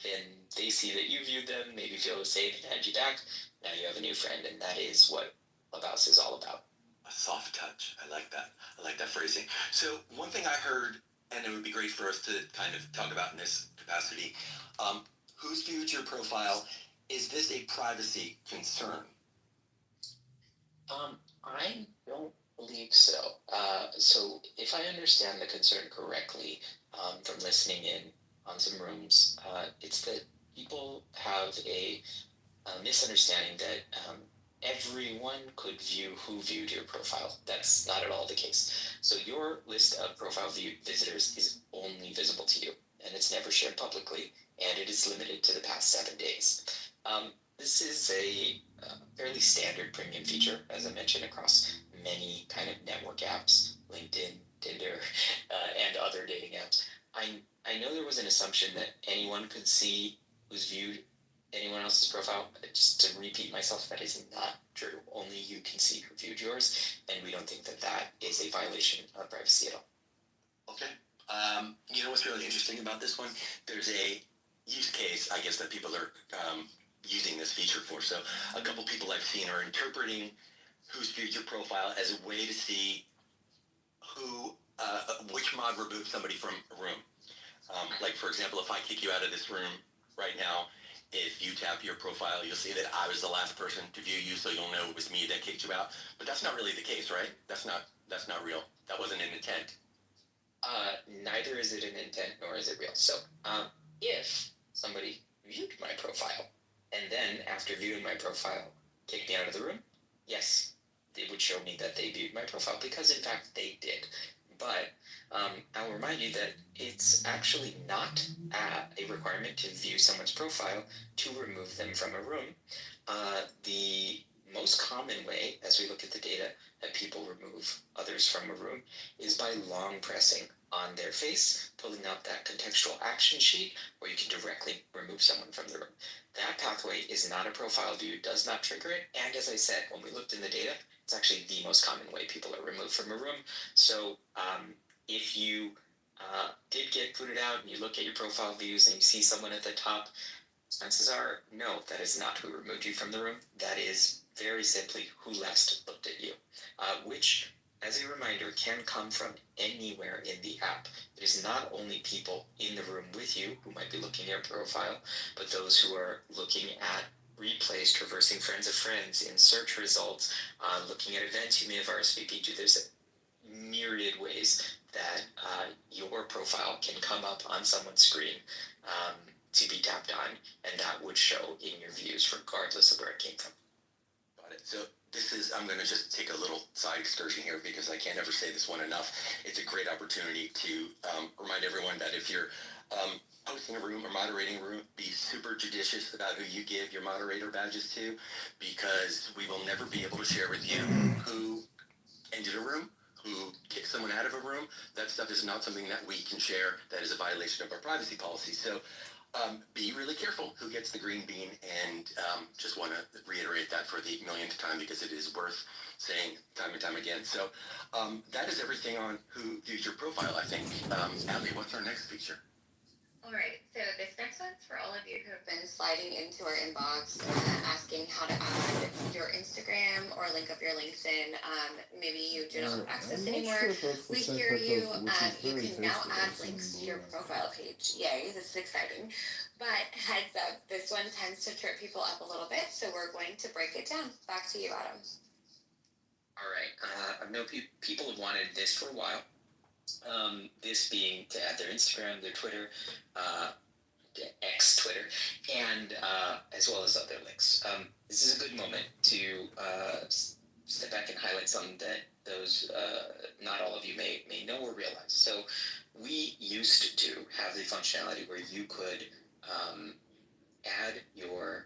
then they see that you viewed them, maybe feel safe and had you back. Now you have a new friend, and that is what Clubhouse is all about. A soft touch. I like that. I like that phrasing. So one thing I heard, and it would be great for us to kind of talk about in this capacity, who's viewed your profile? Is this a privacy concern? I don't believe so. So if I understand the concern correctly, from listening in on some rooms, it's that people have a misunderstanding that everyone could view who viewed your profile. That's not at all the case. So your list of profile view visitors is only visible to you, and it's never shared publicly, and it is limited to the past 7 days. This is a fairly standard premium feature, as I mentioned, across many kind of network apps, LinkedIn, Tinder, and other dating apps. I know there was an assumption that anyone could see who's viewed anyone else's profile. Just to repeat myself, that is not true. Only you can see who viewed yours, and we don't think that that is a violation of privacy at all. Okay. You know what's really interesting about this one? There's a use case, I guess, that people are using this feature for. So a couple people I've seen are interpreting who's viewed your profile as a way to see who, which mod removed somebody from a room. Like, for example, if I kick you out of this room right now, if you tap your profile, you'll see that I was the last person to view you, so you'll know it was me that kicked you out. But that's not really the case, right? That's not real. That wasn't an intent. Neither is it an intent, nor is it real. So, if somebody viewed my profile, and then after viewing my profile, kicked me out of the room, yes, it would show me that they viewed my profile, because in fact they did. But I'll remind you that it's actually not a requirement to view someone's profile to remove them from a room. The most common way, as we look at the data, that people remove others from a room is by long pressing on their face, pulling up that contextual action sheet where you can directly remove someone from the room. That pathway is not a profile view, does not trigger it, and as I said, when we looked in the data, it's actually the most common way people are removed from a room. So if you did get booted out and you look at your profile views and you see someone at the top, chances are, no, that is not who removed you from the room. That is very simply who last looked at you, which, as a reminder, can come from anywhere in the app. It is not only people in the room with you who might be looking at your profile, but those who are looking at replays, traversing friends of friends, in search results, looking at events you may have RSVP'd to. There's myriad ways that your profile can come up on someone's screen to be tapped on, and that would show in your views regardless of where it came from. Got it. So this is, I'm going to just take a little side excursion here because I can't ever say this one enough. It's a great opportunity to remind everyone that if you're hosting a room or moderating a room, be super judicious about who you give your moderator badges to, because we will never be able to share with you who ended a room, who kicked someone out of a room. That stuff is not something that we can share. That is a violation of our privacy policy. So be really careful who gets the green bean, and just want to reiterate that for the millionth time because it is worth saying time and time again. So that is everything on who views your profile, I think. Abby, what's our next feature? All right, so this next one's for all of you who have been sliding into our inbox asking how to add your Instagram or link up your LinkedIn. Maybe you do not have access anymore. We hear you. You can now add links to your profile page. Yay, this is exciting. But heads up, this one tends to trip people up a little bit, so we're going to break it down. Back to you, Adam. All right, I know people have wanted this for a while. This being to add their Instagram, their Twitter, ex-Twitter, and as well as other links. This is a good moment to step back and highlight something that those not all of you may know or realize. So we used to have the functionality where you could add your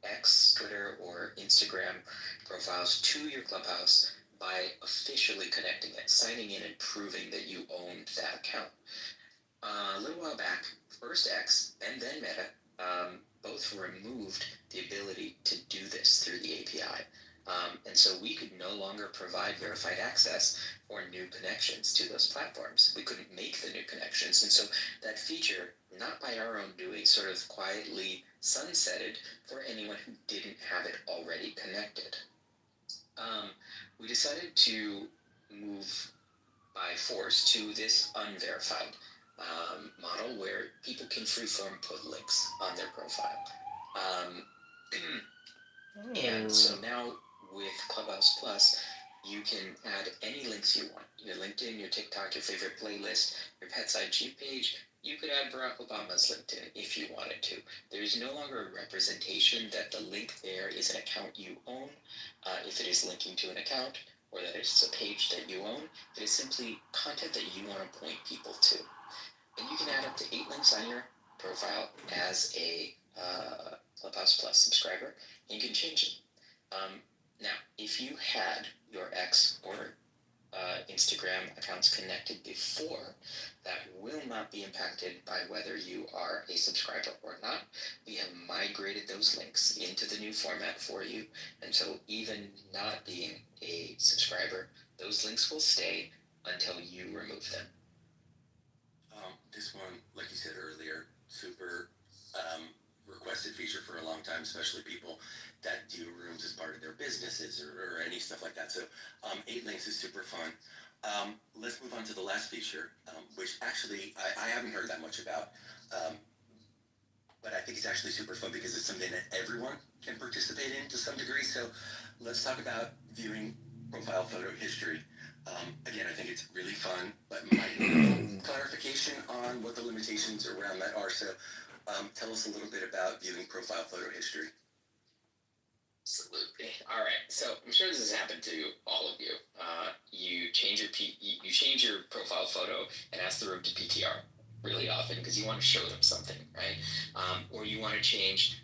X, Twitter, or Instagram profiles to your Clubhouse by officially connecting it, signing in, and proving that you owned that account. A little while back, first X and then Meta both removed the ability to do this through the API. And so we could no longer provide verified access or new connections to those platforms. We couldn't make the new connections. And so that feature, not by our own doing, sort of quietly sunsetted for anyone who didn't have it already connected. We decided to move by force to this unverified model where people can freeform put links on their profile. And so now with Clubhouse Plus, you can add any links you want. Your LinkedIn, your TikTok, your favorite playlist, your pet's IG page. You could add Barack Obama's LinkedIn if you wanted to. There's no longer a representation that the link there is an account you own, if it is linking to an account, or that it's a page that you own. It is simply content that you want to point people to. And you can add up to 8 links on your profile as a Clubhouse Plus subscriber, and you can change it. Now, if you had your X or Instagram accounts connected before, that will not be impacted by whether you are a subscriber or not. We have migrated those links into the new format for you, and so even not being a subscriber, those links will stay until you remove them. This one, like you said earlier, super requested feature for a long time, especially people that do rooms as part of their businesses or any stuff like that. So 8 links is super fun. Let's move on to the last feature, which actually I haven't heard that much about. But I think it's actually super fun because it's something that everyone can participate in to some degree. So let's talk about viewing profile photo history. Again, I think it's really fun, but might need clarification on what the limitations around that are. So tell us a little bit about viewing profile photo history. Absolutely. All right. So I'm sure this has happened to all of you. You change your profile photo and ask the room to PTR really often because you want to show them something, right? Or you want to change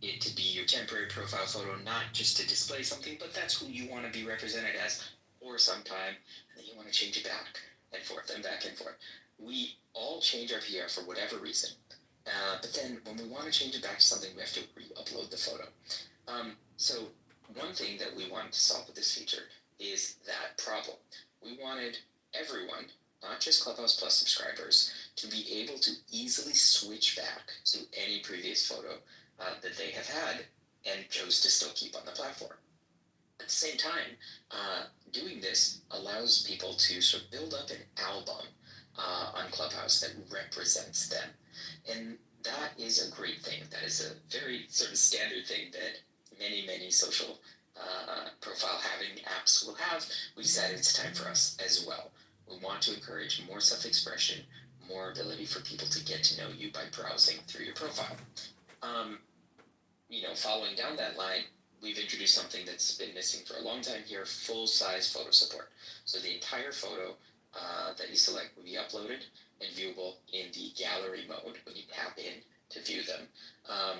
it to be your temporary profile photo, not just to display something, but that's who you want to be represented as for some time, and then you want to change it back and forth and back and forth. We all change our PR for whatever reason. But then when we want to change it back to something, we have to re-upload the photo. So one thing that we wanted to solve with this feature is that problem. We wanted everyone, not just Clubhouse Plus subscribers, to be able to easily switch back to any previous photo that they have had and chose to still keep on the platform. At the same time, doing this allows people to sort of build up an album on Clubhouse that represents them. And that is a great thing. That is a very sort of standard thing that many social profile having apps will have. We decided it's time for us as well. We want to encourage more self-expression, more ability for people to get to know you by browsing through your profile. Following down that line, we've introduced something that's been missing for a long time here, full-size photo support. So the entire photo that you select will be uploaded and viewable in the gallery mode when you tap in to view them,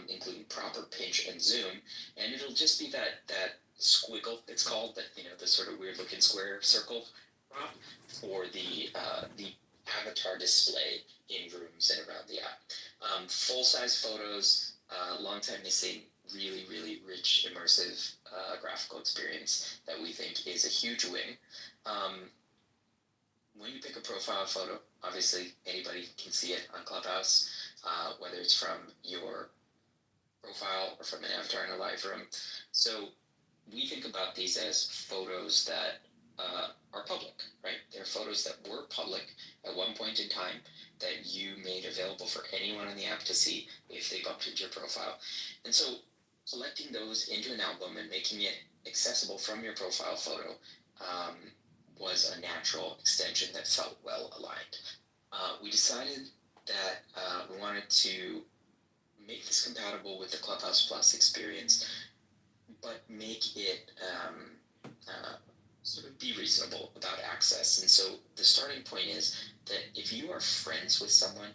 including proper pinch and zoom, and it'll just be that squiggle, it's called, but the sort of weird looking square circle prop for the avatar display in rooms and around the app. Full-size photos, long time missing, really rich, immersive graphical experience that we think is a huge win. When you pick a profile photo, obviously anybody can see it on Clubhouse, whether it's from your profile or from an avatar in a live room. So we think about these as photos that are public, right? They're photos that were public at one point in time that you made available for anyone on the app to see if they bumped into your profile. And so collecting those into an album and making it accessible from your profile photo was a natural extension that felt well aligned. We decided that we wanted to make this compatible with the Clubhouse Plus experience, but make it sort of be reasonable about access. And so the starting point is that if you are friends with someone,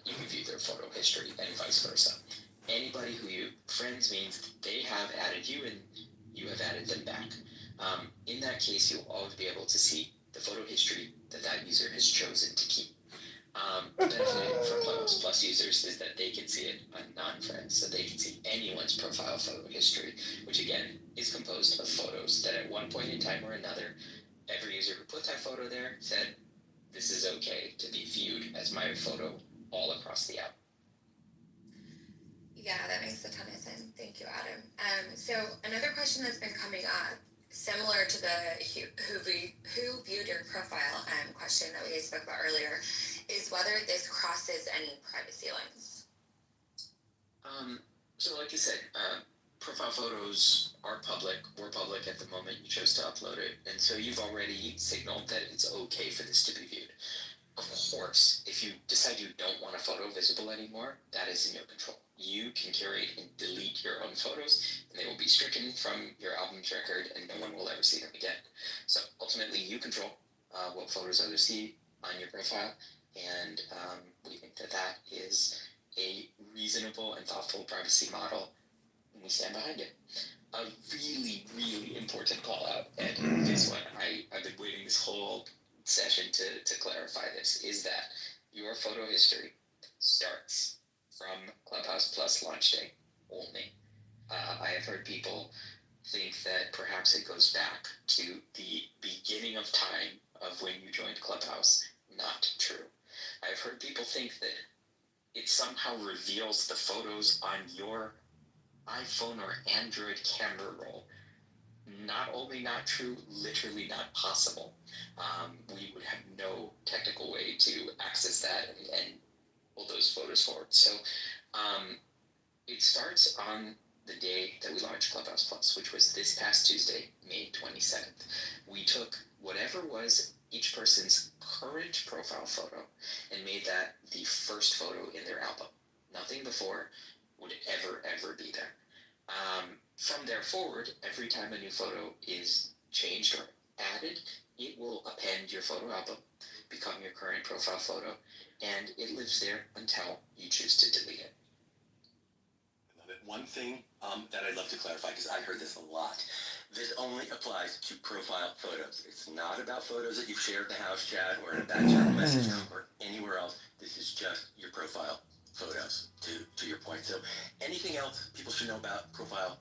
you can view their photo history and vice versa. Anybody who you friends means they have added you and you have added them back. In that case, you'll always be able to see the photo history that user has chosen to keep. The benefit for Clubhouse Plus users is that they can see it on non-friends, so they can see anyone someone's profile photo history, which again is composed of photos that at one point in time or another, every user who put that photo there said, this is okay to be viewed as my photo all across the app. Yeah, that makes a ton of sense. Thank you, Adam. So another question that's been coming up, similar to the who viewed your profile question that we spoke about earlier, is whether this crosses any privacy lines. So like you said, profile photos are public. We're public at the moment you chose to upload it, and so you've already signaled that it's okay for this to be viewed. Of course, if you decide you don't want a photo visible anymore, that is in your control. You can curate and delete your own photos, and they will be stricken from your album's record, and no one will ever see them again. So ultimately, you control what photos others see on your profile, and we think that that is a reasonable and thoughtful privacy model, and we stand behind it. A really, really important call out, and this one, I've been waiting this whole session to clarify this, is that your photo history starts from Clubhouse Plus launch day only. I have heard people think that perhaps it goes back to the beginning of time of when you joined Clubhouse. Not true. I've heard people think that it somehow reveals the photos on your iPhone or Android camera roll. Not only not true, literally not possible. We would have no technical way to access that and pull those photos forward. So it starts on the day that we launched Clubhouse Plus, which was this past Tuesday, May 27th. We took whatever was each person's current profile photo and made that the first photo in their album. Nothing before would ever be there. From there forward, every time a new photo is changed or added, it will append your photo album, become your current profile photo, and it lives there until you choose to delete it. I love it. One thing that I'd love to clarify, because I heard this a lot, this only applies to profile photos. It's not about photos that you've shared in the house chat or in a back channel message or anywhere else. This is just your profile photos, to your point. So anything else people should know about profile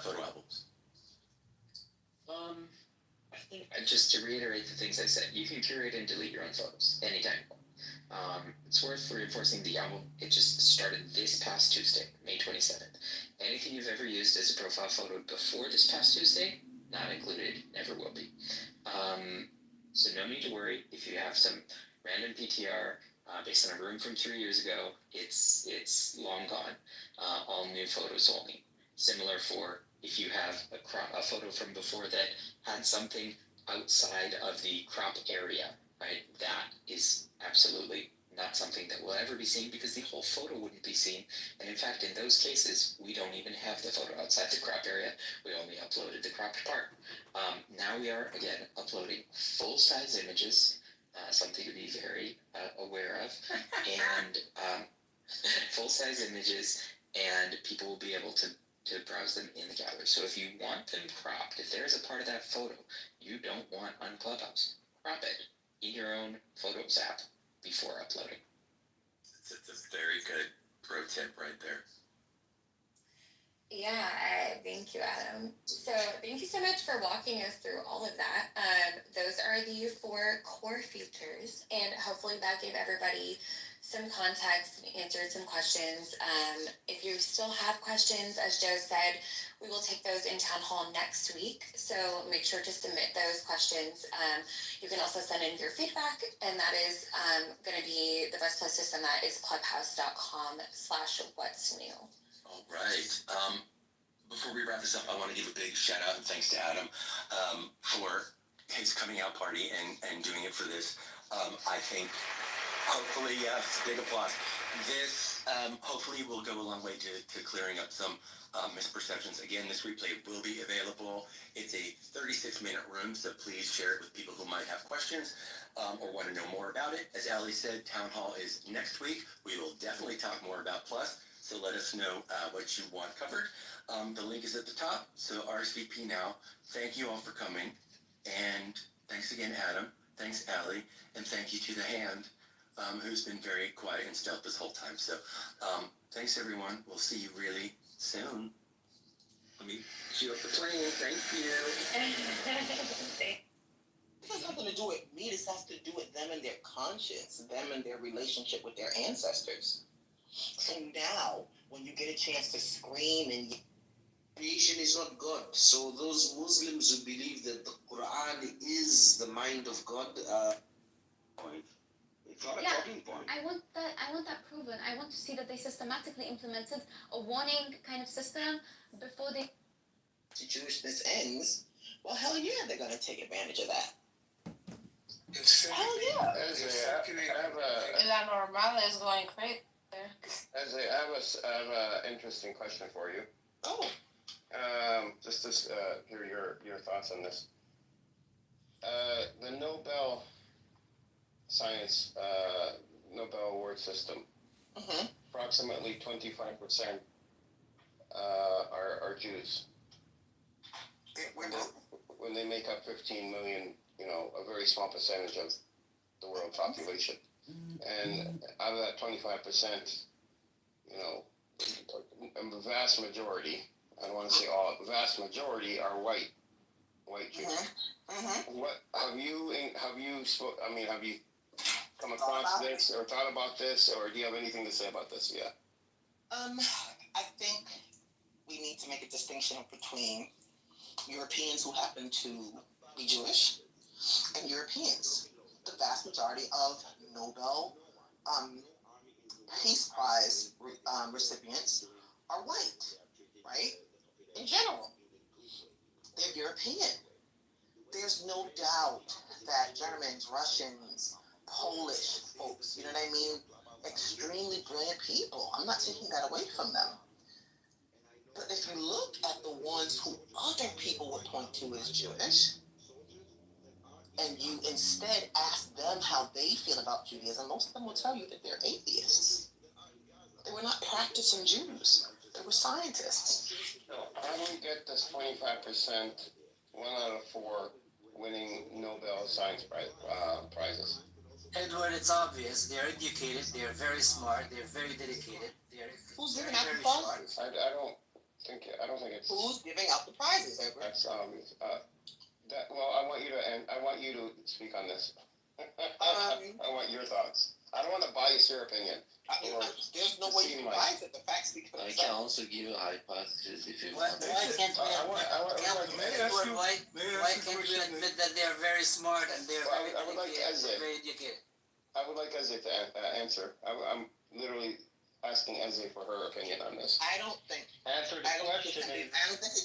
photo albums? I think just to reiterate the things I said, you can curate and delete your own photos anytime you want. It's worth reinforcing the album. It just started this past Tuesday, May 27th. Anything you've ever used as a profile photo before this past Tuesday, not included, never will be. So no need to worry if you have some random PTR based on a room from 3 years ago. It's long gone. All new photos only. Similar for if you have a photo from before that had something outside of the crop area, right? That is absolutely not something that will ever be seen because the whole photo wouldn't be seen. And in fact, in those cases, we don't even have the photo outside the crop area. We only uploaded the cropped part. Now we are, again, uploading full-size images, something to be very aware of, and full-size images, and people will be able to browse them in the gallery. So if you want them cropped, if there's a part of that photo you don't want on Clubhouse, crop it in your own Photos app before uploading. It's a very good pro tip right there. Yeah, thank you, Adam. So thank you so much for walking us through all of that. Those are the 4 core features, and hopefully that gave everybody some context and answered some questions. If you still have questions, as Joe said, we will take those in Town Hall next week, so make sure to submit those questions. You can also send in your feedback, and that is going to be the best place to send that is clubhouse.com/what's-new. All right. Before we wrap this up, I want to give a big shout out and thanks to Adam for his coming out party and doing it for this. I think hopefully, big applause. This hopefully will go a long way to clearing up some misperceptions. Again, this replay will be available. It's a 36-minute room, so please share it with people who might have questions or want to know more about it. As Ali said, Town Hall is next week. We will definitely talk more about Plus, so let us know what you want covered. The link is at the top, so RSVP now. Thank you all for coming, and thanks again, Adam. Thanks, Ali, and thank you to the hand, who's been very quiet and stealth this whole time. So thanks, everyone. We'll see you really Soon. Let me shoot up the plane. Thank you. This has nothing to do with me. This has to do with them and their conscience, them and their relationship with their ancestors. So now, when you get a chance to scream and creation is not God. So those Muslims who believe that the Quran is the mind of God, it's not a talking point. I want that proven. I want to see that they systematically implemented a warning kind of system before they Jewishness ends. Well, hell yeah, they're gonna take advantage of that. Hell yeah. La Normal is going crazy. I have an interesting question for you. Oh. Just to hear your thoughts on this. The Nobel Science Nobel Award system. Approximately 25% are Jews. When they make up 15 million, a very small percentage of the world population. And out of that 25%, the vast majority, I don't want to say all, the vast majority are white Jews. What have you come across this or thought about this, or do you have anything to say about this? Yeah. I think we need to make a distinction between Europeans who happen to be Jewish and Europeans. The vast majority of Nobel Peace Prize recipients are white, right? In general, they're European. There's no doubt that Germans, Russians, Polish folks, you know what I mean? Extremely brilliant people. I'm not taking that away from them. But if you look at the ones who other people would point to as Jewish, and you instead ask them how they feel about Judaism, most of them will tell you that they're atheists. They were not practicing Jews. They were scientists. How do we get this 25%, 1 out of 4, winning Nobel Science prizes? Edward, it's obvious. They're educated. They're very smart. They're very dedicated. Who's giving out the prizes? I don't think it's. Who's giving out the prizes, Edward? That's obvious. I want you to speak on this. I want your thoughts. I don't want to bias your opinion. There's no way you can bias it. The facts speak for themselves. I can also give a hypothesis if you Why want. can't we admit that they are very smart and they're very educated? I would like Eze to answer. I'm literally asking Eze for her opinion on this. I don't think it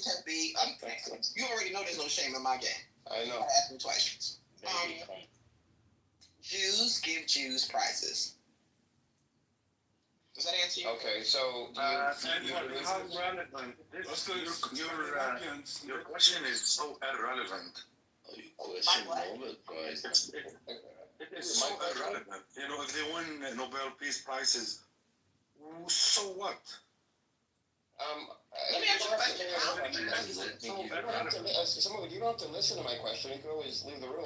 can be. You already know there's no shame in my game. I know. I asked him twice. Jews give Jews prizes. Does that answer you? Okay, so how relevant? Your question is so irrelevant. You question Nobel Prize. It is so irrelevant. If they win Nobel Peace Prizes, so what? Let me ask you a question. You don't have to listen to my question. You can always leave the room.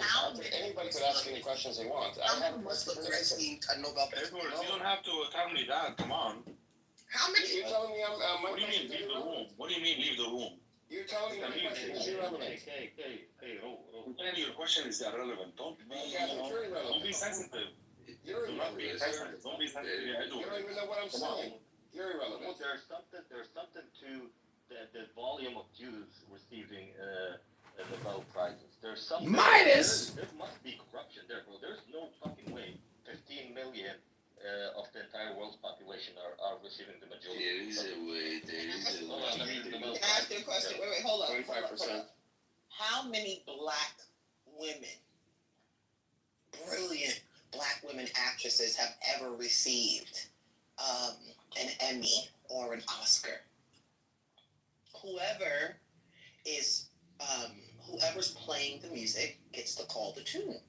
Anybody could ask any questions they want. How many Muslims received a Nobel Peace Prize? Edward, you don't have to tell me that. Come on. How many? You're telling me What do you mean leave the room? What do you mean leave the room? You're telling me my question is irrelevant. I'm telling you your question is irrelevant. Don't be sensitive. You're irrelevant. Don't be sensitive. You don't even know what I'm saying. You're irrelevant. Well, there's something to the volume of Jews receiving Nobel prizes. There's something. Midas. There must be corruption there, bro. There's no fucking way 15 million of the entire world's population are receiving the majority. There is a way. Can I ask you a question? Wait, hold on. 25%. How many black women, brilliant black women actresses, have ever received an Emmy or an Oscar? Whoever's playing the music gets to call the tune,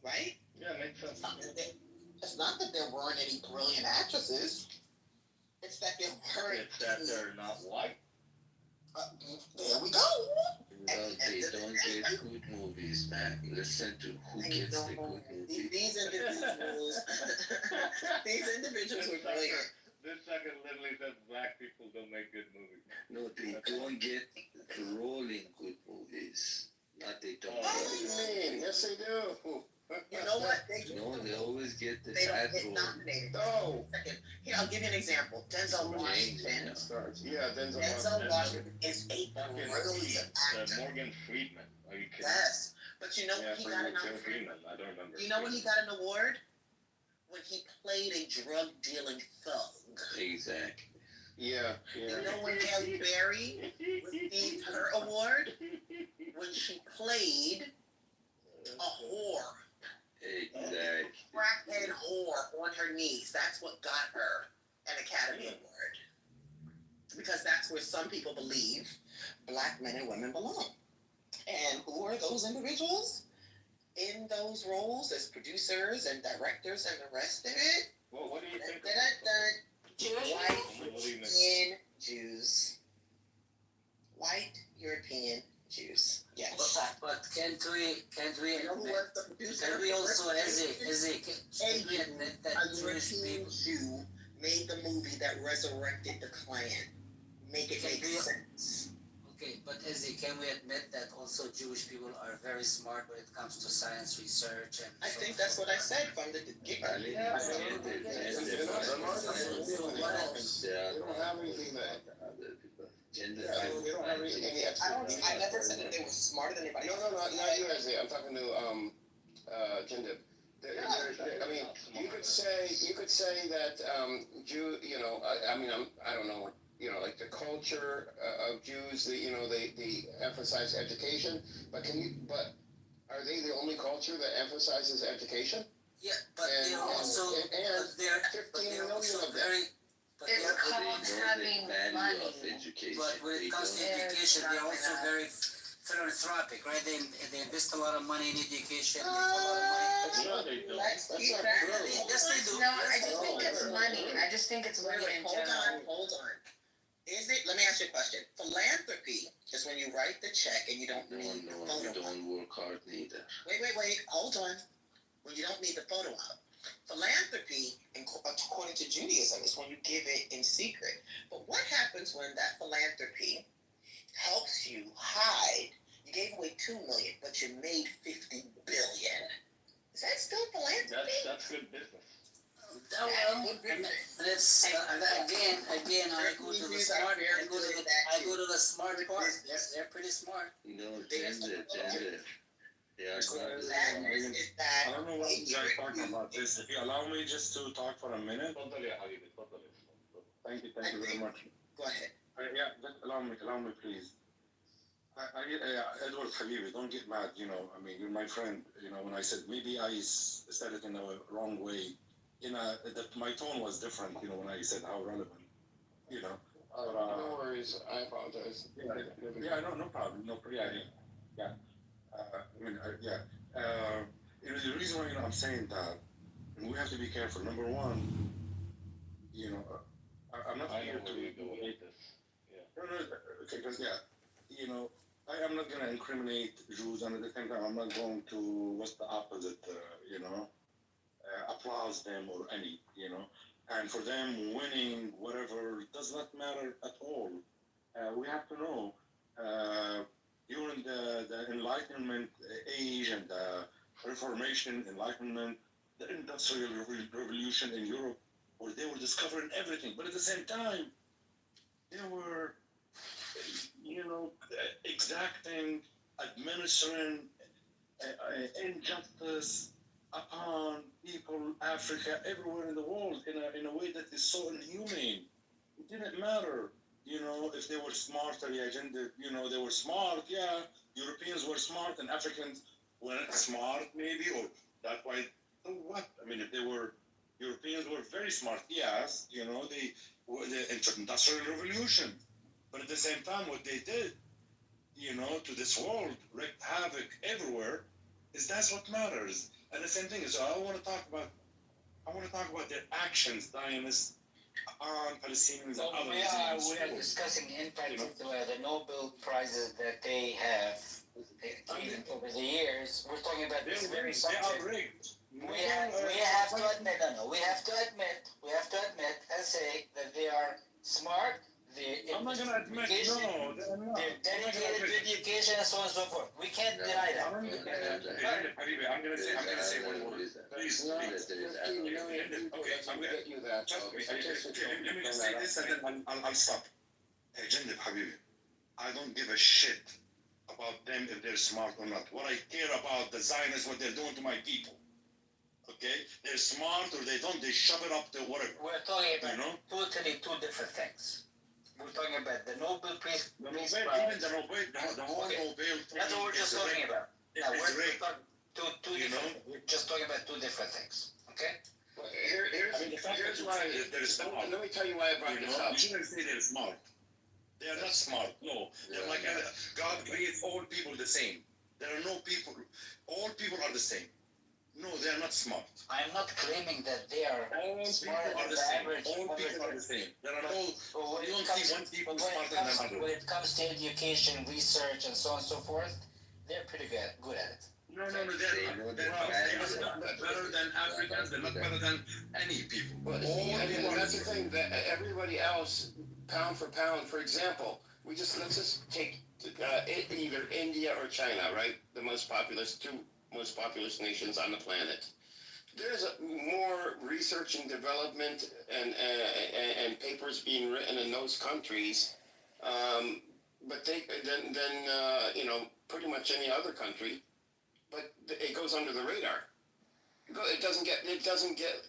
right? Yeah, makes sense. It's not that there weren't any brilliant actresses. It's that there weren't. It's that they're not white. There we go. They don't get good movies, man. Listen to who gets the good movies. These individuals were brilliant. This second literally says black people don't make good they do. You know what? They do. No, they always get the They don't bad get role. nominated. No. Second, here, I'll give you an example. Denzel Washington. Yeah, Denzel Denzel Washington. Washington is a brilliant actor. Morgan Freeman. Are you kidding? Yes, but you know Yeah, he got an award. Freeman. I don't remember. You know when he got an award? When he played a drug dealing thug. Exactly. Yeah. You know when Halle Berry received her award? When she played a whore. Exactly. Crackhead whore on her knees. That's what got her an Academy Award. Because that's where some people believe black men and women belong. And who are those individuals in those roles as producers and directors and the rest of it? Well, what do you think? White European Jews. White European Jews. Yes. But can't we You know who was the producer? can we also can we admit that A Jewish European people Jew made the movie that resurrected the Klan. Make it make sense. okay, but Izzy, can we admit that also Jewish people are very smart when it comes to science research and I think that's what I said from the get-go. They don't have anything that. They don't have any expertise. I never said that they were smarter than anybody else. No, not you, Isaiah. I'm talking to Jindib. I mean, you could say that I don't know, like the culture of Jews, they emphasize education, but are they the only culture that emphasizes education? yeah, but they're also they're 15 million also of them. very but It's they're- called having money. But when it comes to education, they're also very philanthropic, right? They invest a lot of money in education. They put a lot of money. No, they don't. Let's That's keep not that. true. Yes, they do. No, I just think it's money. I just think it's money in general. Hold on. Let me ask you a question. Philanthropy is when you write the check and you don't need the No, photo you op. don't work hard neither. Wait. Hold on. When you don't need the photo op. Philanthropy, according to Judaism, is when you give it in secret. But what happens when that philanthropy helps you hide? You gave away $2 million, but you made $50 billion. Is that still philanthropy? That's good business. Let's again. I go to the smart. I go to the smart part. They're pretty smart. No, gender. They are not the smart. I don't know what you guys are talking about this. If you allow me just to talk for a minute. Thank you very much. Go ahead. Yeah, just allow me, please. Edward Habibi, don't get mad. I mean, you're my friend. When I said maybe I said it in a wrong way, that my tone was different. When I said how relevant. No worries. I apologize. Yeah, no problem. Yeah. The reason why I'm saying that, and we have to be careful. Number one, I'm not here to hate this. No, because I am not going to incriminate Jews, and at the same time, I'm not going to what's the opposite, applause them or any, and for them winning whatever does not matter at all. We have to know during the Enlightenment age and the Reformation, Enlightenment, the Industrial Revolution in Europe, where they were discovering everything, but at the same time, they were, exacting, administering injustice upon people, Africa, everywhere in the world, in a way that is so inhumane. It didn't matter, if they were smart or the agenda, they were smart, yeah. Europeans were smart and Africans weren't smart, maybe, or that way. So what? I mean, if they were, Europeans were very smart, yes, the Industrial Revolution. But at the same time, what they did, to this world, wreaked havoc everywhere, that's what matters. And the same thing is, I want to talk about their actions, Zionist, on Palestinians and other Muslims. We are discussing in particular the Nobel Prizes that they have over the years. We're talking about this very subject. They are rigged. We have to admit and say that they are smart, I'm not gonna admit, no, they're not. They're dedicated to education and so on and so forth. We can't deny that. I'm gonna say one word. Please, please. Okay, I'm gonna get you that. Let me just say this and then I'll stop. Hey, Jindib, Habibi, I don't give a shit about them if they're smart or not. What I care about the Zionists, what they're doing to my people. Okay? They're smart or they don't, they shove it up to whatever. We're talking about totally two different things. We're talking about the Nobel Peace Prize. Even the whole Nobel. That's what we're just talking about. Now, we're talking two different. We're just talking about two different things. Okay? Well, here's why they're smart. Let me tell you why I brought this up. You shouldn't say they're smart. They are not smart. No. They're like God creates all people the same. There are no people. All people are the same. No, they are not smart. I am not claiming that they are all smarter people are than the the same. average. All people are the same. There are no. You don't see one people smarter than another. When it comes to education, research, and so on and so forth, they're pretty good at it. No, they're not. They're not better than Africans. They're not better than any people. Well, that's the thing. That everybody else, pound for pound, for example, let's just take either India or China, right? The two most populous nations on the planet. There's more research and development and papers being written in those countries, but than pretty much any other country. But it goes under the radar. It doesn't get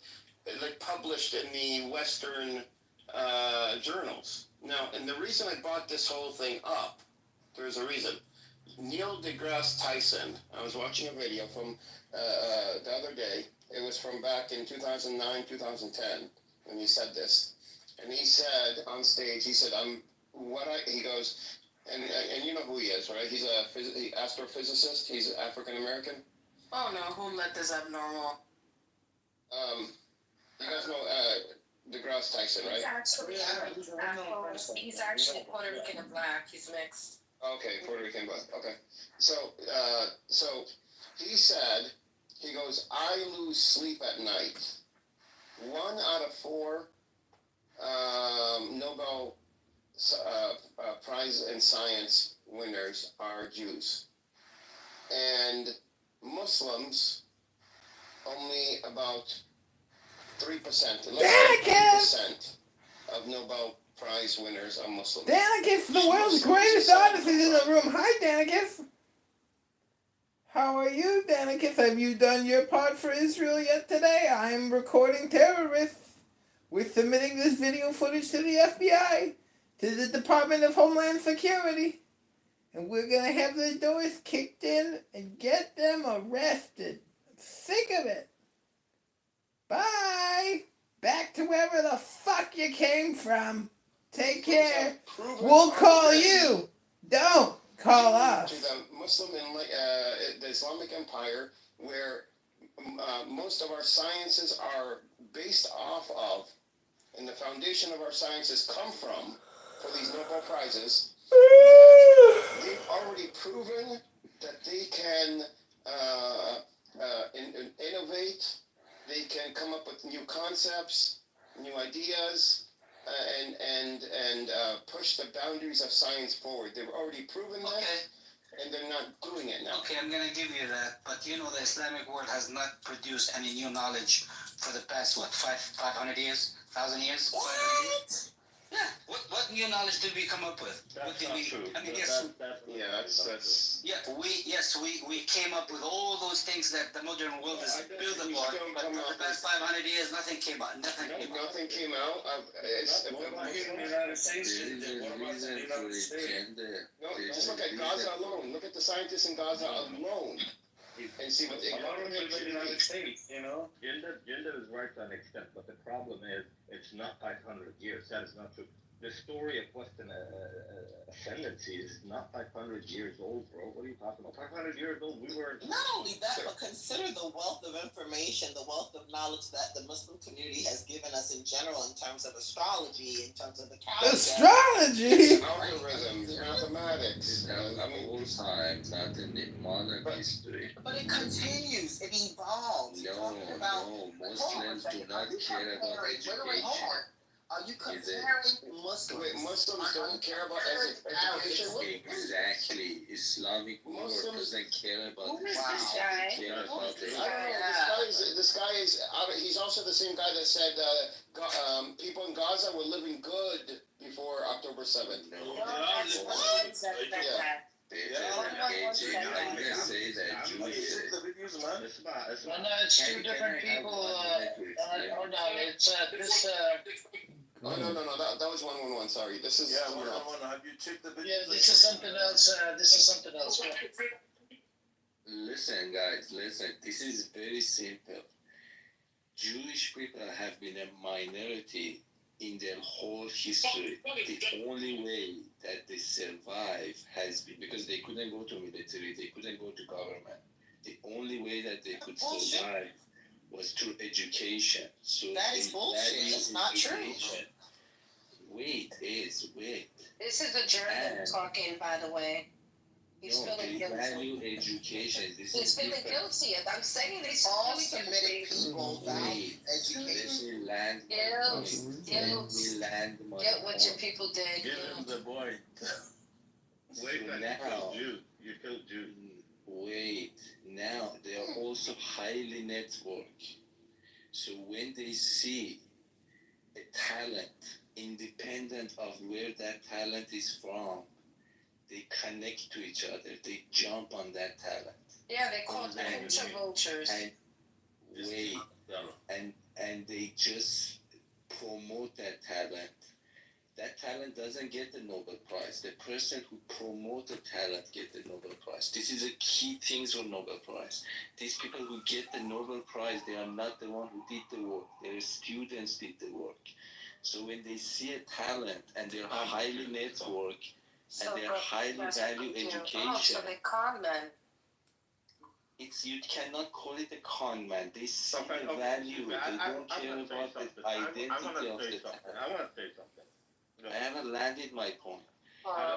like published in the Western journals. Now, and the reason I brought this whole thing up, there's a reason. Neil deGrasse Tyson, I was watching a video from the other day. It was from back in 2009, 2010, when he said this. And he said on stage, he said, he goes, and you know who he is, right? He's an astrophysicist. He's African American. Oh no, who let this abnormal? You guys know deGrasse Tyson, right? He's actually Puerto Rican and black. He's mixed. Okay, Puerto Rican black. Okay. So he said, he goes, I lose sleep at night. 1 out of 4 Nobel Prize in Science winners are Jews. And Muslims, only about 3%, 11% of Nobel Prize winners are Muslims. Danicus, the world's greatest artist, is in the room. Hi, Danicus. How are you, Danicus? Have you done your part for Israel yet today? I am recording terrorists. We're submitting this video footage to the FBI, to the Department of Homeland Security, and we're going to have the doors kicked in and get them arrested. I'm sick of it. Bye. Back to wherever the fuck you came from. Take care. We'll call you. Don't call us. To the Muslim and the Islamic Empire, where most of our sciences are based off of, and the foundation of our sciences come from, for these Nobel Prizes, they've already proven that they can innovate, they can come up with new concepts, new ideas, and push the boundaries of science forward. They've already proven that, and they're not doing it now. Okay, I'm going to give you that, but you know the Islamic world has not produced any new knowledge for the past, 500 years? 1,000 years? What? Yeah. What new knowledge did we come up with? That's what did not we? true. I mean, That's. Yeah, we came up with all those things that the modern world is built upon. But for the past 500 years, nothing came out. Nothing came out. What about here in the United States? No, just look at Gaza alone. Look at the scientists in Gaza alone, and see what they got. In the United States, you know. Gender is right to an extent, but the problem is it's not 500 years. That is not true. The story of Western ascendancy is not 500 years old, bro. What are you talking about? 500 years old? We were. Not only that, but consider the wealth of information, the wealth of knowledge that the Muslim community has given us in general in terms of astrology, in terms of the calendar. Astrology? Algorithms, mathematics. I mean, all times, not in the modern history. But it continues. It evolves. No, Muslims do not care about education. Are you comparing Muslims? Wait, Muslims don't care about education? Exactly. Islamic world doesn't care about Who is it. this guy? Care Who about is this it. I don't know. This guy is. He's also the same guy that said people in Gaza were living good before October 7th. No, No, that's not what he said. They say that Jewish. No, it's two different people. Hold on, it's this. Oh no, that was 111. Sorry, this is. Yeah, 111. Have you checked the videos? Yeah, this is something else. This is something else. Listen, guys, listen. This is very simple. Jewish people have been a minority in their whole history. The only way that they survive has been because they couldn't go to military, they couldn't go to government. The only way that they could survive was through education. So That is bullshit. It's not true. Wait. This is a German talking, by the way. He's feeling guilty. Value education. He's feeling guilty. I'm saying he's All feeling Semitic guilty. people value education. Get what your people did. Give him the boy. Wait, you killed Jew. Wait, now they are also highly networked. So when they see a talent, independent of where that talent is from, they connect to each other. They jump on that talent. Yeah, they call them culture vultures. And they just promote that talent. That talent doesn't get the Nobel Prize. The person who promotes the talent get the Nobel Prize. This is a key thing for Nobel Prize. These people who get the Nobel Prize, they are not the one who did the work. Their students did the work. So when they see a talent and they're highly networked and they're highly value education, so they con men. you cannot call it a con man. They see the value. They don't care about the identity of the talent. I want to say something. I haven't landed my point.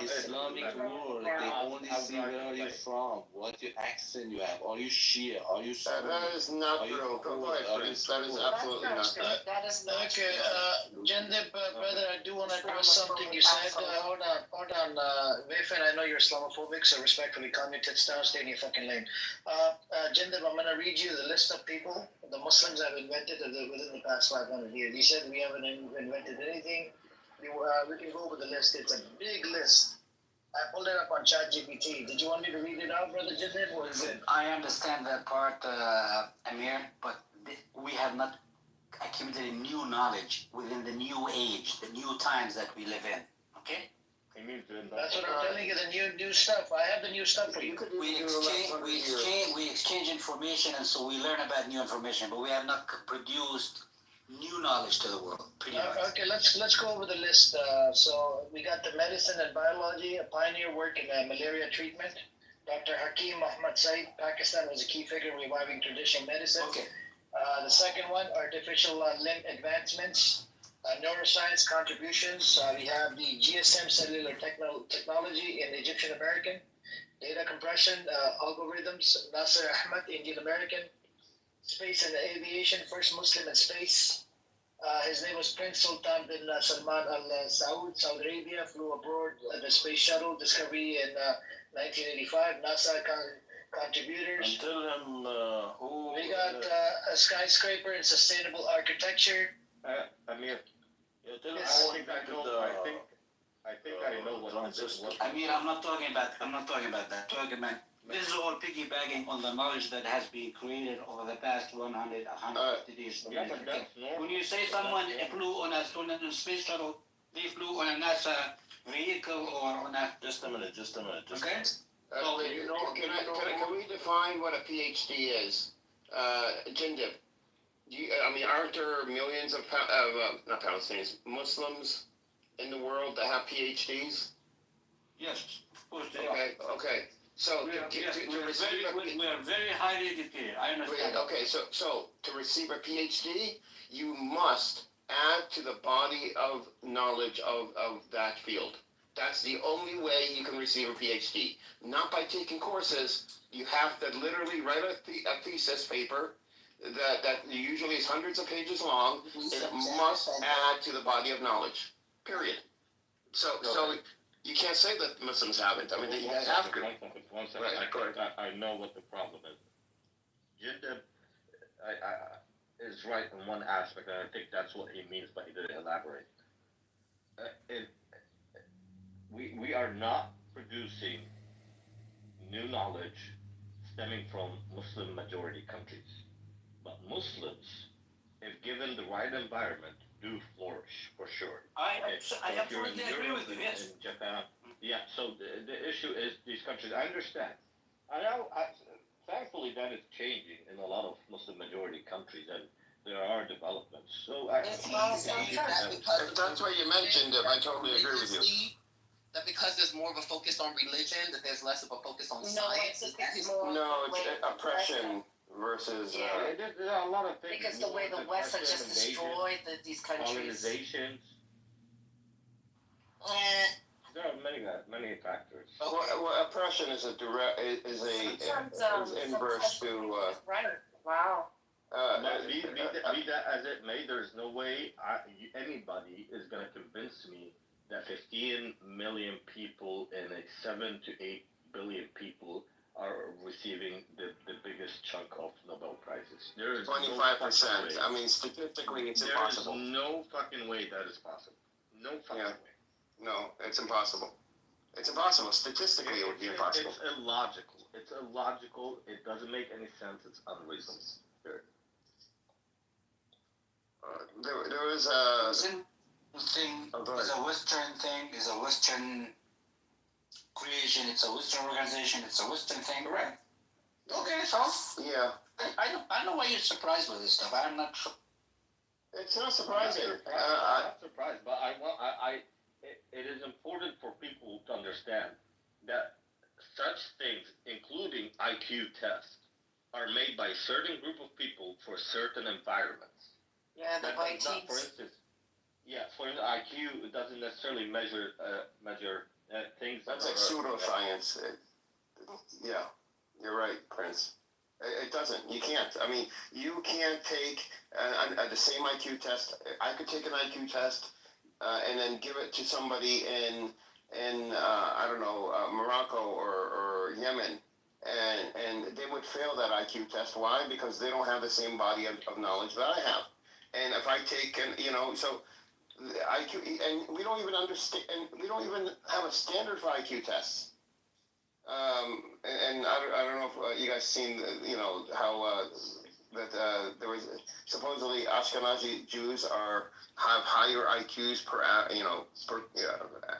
Islamic world, they only see where are you from, what your accent you have. Are you Shia? Are you Sunni? That is not true. Go ahead, Prince. That is absolutely not true. That is not true. Okay, Jandip, brother, I do want to address something you said. Hold on. Wayfan, I know you're Islamophobic, so respectfully, calm your tits down, stay in your fucking lane. Jandip, I'm going to read you the list of people, the Muslims have invented within the past 500 years. You said we haven't invented anything. We can go over the list. It's a big list. I pulled it up on ChatGPT. Did you want me to read it out, Brother Jandip? Or is it? I understand that part, Amir, but we have not accumulated new knowledge within the new age, the new times that we live in. Okay? That's what I'm telling you, the new stuff. I have the new stuff for you. We exchange information, and so we learn about new information, but we have not produced new knowledge to the world. Pretty much. Okay, let's go over the list. So we got the medicine and biology, a pioneer work in malaria treatment. Dr. Hakim Muhammad Said, Pakistan was a key figure in reviving traditional medicine. Okay. The second one, artificial limb advancements, neuroscience contributions. We have the GSM cellular technology in Egyptian American, data compression algorithms, Nasser Ahmed, Indian American, space and aviation, first Muslim in space. His name was Prince Sultan bin Salman Al Saud, Saudi Arabia, flew aboard the space shuttle Discovery in 1985. NASA contributors. Tell him who. We got a skyscraper and sustainable architecture. Amir. Yeah, tell him Yes. how he invented I think I know what Amir, I'm not talking about that. This is all piggybacking on the knowledge that has been created over the past 150 years. When you say someone flew on a space shuttle, they flew on a NASA vehicle or on a... Just a minute. Okay? Can we define what a PhD is? Jindip, aren't there millions of not Palestinians, Muslims in the world that have PhDs? Yes, of course they are. Okay. So we are very highly educated. I understand. Okay, so to receive a PhD, you must add to the body of knowledge of that field. That's the only way you can receive a PhD. Not by taking courses. You have to literally write a thesis paper, that usually is hundreds of pages long. It must add to the body of knowledge. Period. So you can't say that Muslims haven't. I mean, they have to. One second. Right, I know what the problem is. Jindab is right in one aspect, and I think that's what he means, but he didn't elaborate. We are not producing new knowledge stemming from Muslim majority countries. But Muslims, if given the right environment, do flourish for sure. I absolutely agree with you, yes. In Japan, yeah, so the issue is these countries, I understand. Thankfully that is changing in a lot of Muslim majority countries, and there are developments. So That's what you mentioned, I totally agree with you. That because there's more of a focus on religion, that there's less of a focus on science. It's oppression versus. There are a lot of things. Because the way the West has just destroyed these countries. Colonizations. There are many factors. Well, oppression is inverse to. Right. Wow. Be that as it may, there's no way anybody is going to convince me that 15 million people and 7 to 8 billion people are receiving the biggest chunk of Nobel Prizes. There is 25%. I mean, statistically, it's impossible. There is no fucking way that is possible. No fucking way. No, it's impossible. It's impossible. Statistically, it would be impossible. It's illogical. It's illogical. It doesn't make any sense. It's unreasonable. There was a thing is a Western thing, is a Western creation, it's a Western organization, it's a Western thing, right? Okay, so yeah. I know why you're surprised with this stuff. I'm not sure. It's not surprising. I'm not surprised, but it is important for people to understand that such things, including IQ tests, are made by a certain group of people for certain environments. Yeah, the white teams. For instance, for IQ, it doesn't necessarily measure things. That's like pseudoscience. Yeah, you're right, Prince. It doesn't. You can't. I mean, you can't take the same IQ test. I could take an IQ test and then give it to somebody in I don't know, Morocco or Yemen, and they would fail that IQ test. Why? Because they don't have the same body of knowledge that I have. And if I take, so IQ, and we don't even understand, and we don't even have a standard for IQ tests. And I don't know if you guys seen, how that there was supposedly Ashkenazi Jews have higher IQs per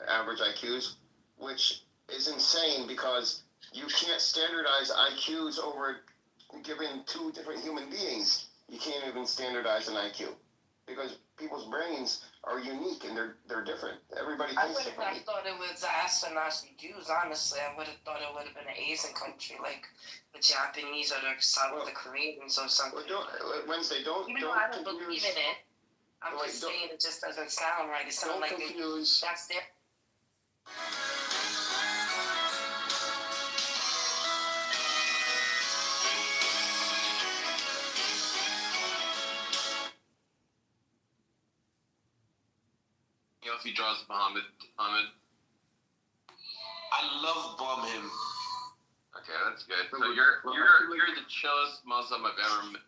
average IQs, which is insane because you can't standardize IQs over given two different human beings. You can't even standardize an IQ because people's brains are unique and they're different. Everybody thinks differently. I would have thought it was Ashkenazi Jews, honestly. I would have thought it would have been an Asian country like the Japanese or the South Koreans or something. Wednesday, don't I don't believe in it. I'm just saying it just doesn't sound right. It sounds like that's their. If he draws Muhammad. I love bomb him. Okay, that's good. So you're the chillest Muslim I've ever met.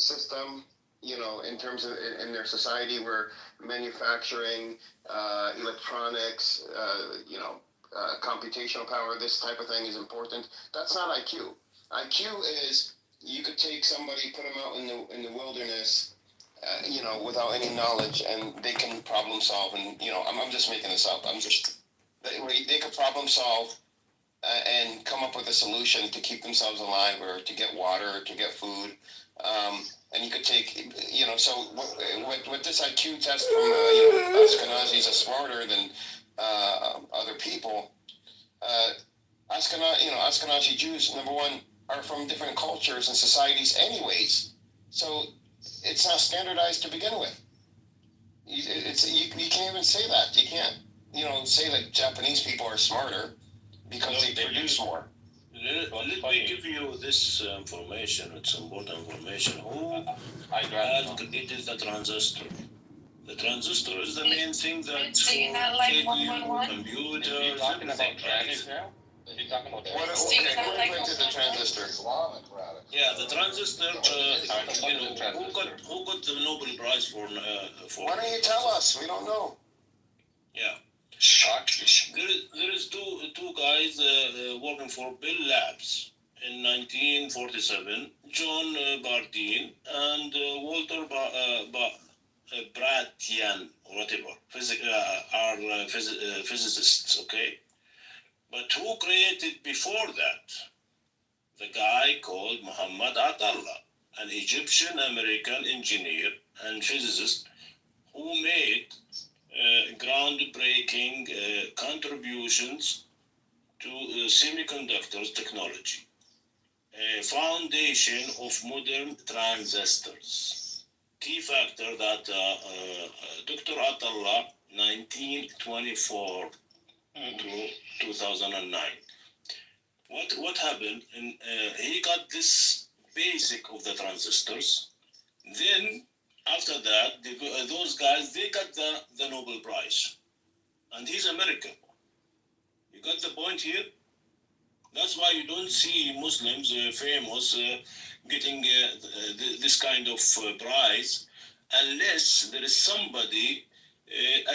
System, in terms of in their society where manufacturing, electronics, computational power, this type of thing is important. That's not IQ. IQ is you could take somebody, put them out in the wilderness, without any knowledge, and they can problem solve. And I'm just making this up. They could problem solve and come up with a solution to keep themselves alive, or to get water, or to get food. And you could take, so with this IQ test from Ashkenazis are smarter than other people. Ashkenazi Jews, number one, are from different cultures and societies, anyways. So it's not standardized to begin with. You can't even say that. You can't, say that Japanese people are smarter because they produce more. Let me give you this information. It's important information. Who has created the transistor? The transistor is the main thing that So you're not like 111? computers, Are you talking about everything. trannies now? Are you talking about What, trannies? okay, who invented the transistor? Yeah, the transistor. Who got the Nobel Prize for? Why don't you tell us? We don't know. Yeah. Schrecklich. There is two guys working for Bell Labs in 1947, John Bardeen and Walter Bratian, or whatever, physicists, okay? But who created before that? The guy called Muhammad Atallah, an Egyptian-American engineer and physicist who made groundbreaking contributions to semiconductors technology, a foundation of modern transistors. Key factor that Dr. Atallah, 1924 to 2009. What happened? He got this basic of the transistors. Then after that, those guys, they got the Nobel Prize. And he's American. You got the point here? That's why you don't see Muslims famous getting this kind of prize unless there is somebody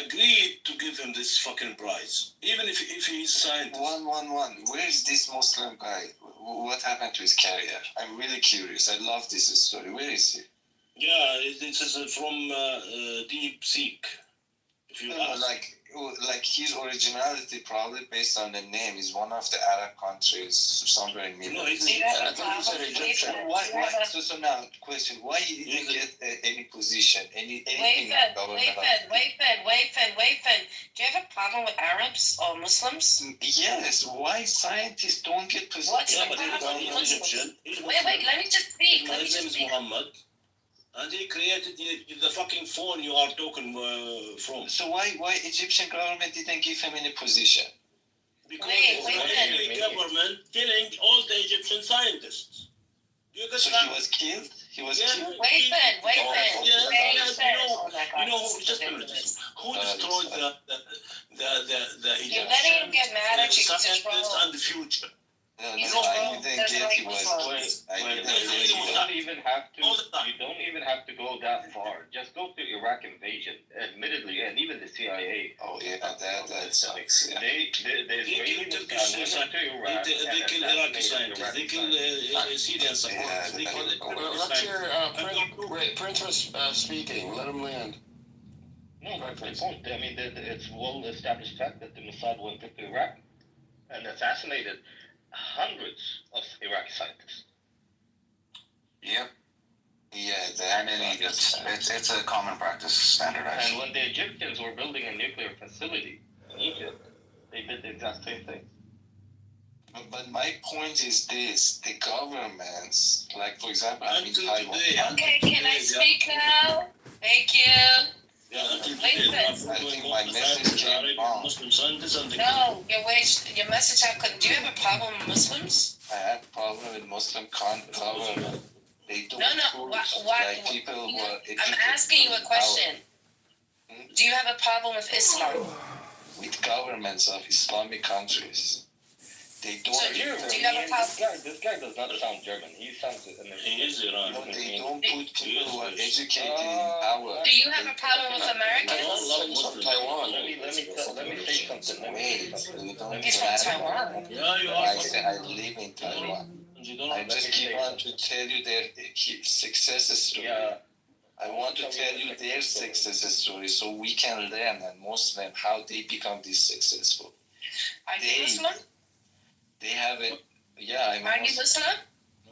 agreed to give him this fucking prize. Even if he's scientist. 111. Where is this Muslim guy? What happened to his career? I'm really curious. I love this story. Where is he? Yeah, this is from Deep Seek. If you ask. Like his originality, probably based on the name, is one of the Arab countries somewhere in Middle East. Egyptian. So now, question: why he didn't get any position, anything? Wait, do you have a problem with Arabs or Muslims? Yes. Why scientists don't get position? What's the problem with Muslims? Wait, let me just speak. His name is Muhammad. And he created the fucking phone you are talking from. So why Egyptian government didn't give him any position? Because the government killing all the Egyptian scientists. So he was killed? He was killed? Wait, you know just a minute. Who destroyed the Egyptian? You're letting him get mad at you because it's wrong. And the future. No, I didn't get he was killed. You don't even have to go that far. Just go to Iraq invasion. Admittedly, and even the CIA. Oh yeah, that sucks. Yeah. They kill Turkish scientists. They kill Iraqi scientists. They kill Syrian scientists. Let's hear Prince was speaking. Let him land. No, they won't. I mean, it's well-established fact that the Mossad went into Iraq and assassinated hundreds of Iraqi scientists. Yep. Yeah, and in Egypt, it's a common practice, standardized. And when the Egyptians were building a nuclear facility in Egypt, they did the exact same thing. But my point is this: the governments, like for example, I'm in Taiwan. Okay, can I speak now? Thank you. Listen. I think my message came wrong. No, your message. Do you have a problem with Muslims? I have a problem with Muslim government. They don't Why? people who are I'm asking you a question. Do you have a problem with Islam? With governments of Islamic countries. They don't. So do you have a problem? This guy does not sound German. He sounds. He is Iran. But they don't put people who are educated in power. Do you have a problem with Americans? Taiwan. Let me say something. He's from Taiwan. Yeah, you are. I live in Taiwan. I just keep on to tell you their success story. Yeah. I want to tell you their success story so we can learn and Muslim how they become this successful. Are you Muslim? They have it. Yeah, I'm Are you Muslim?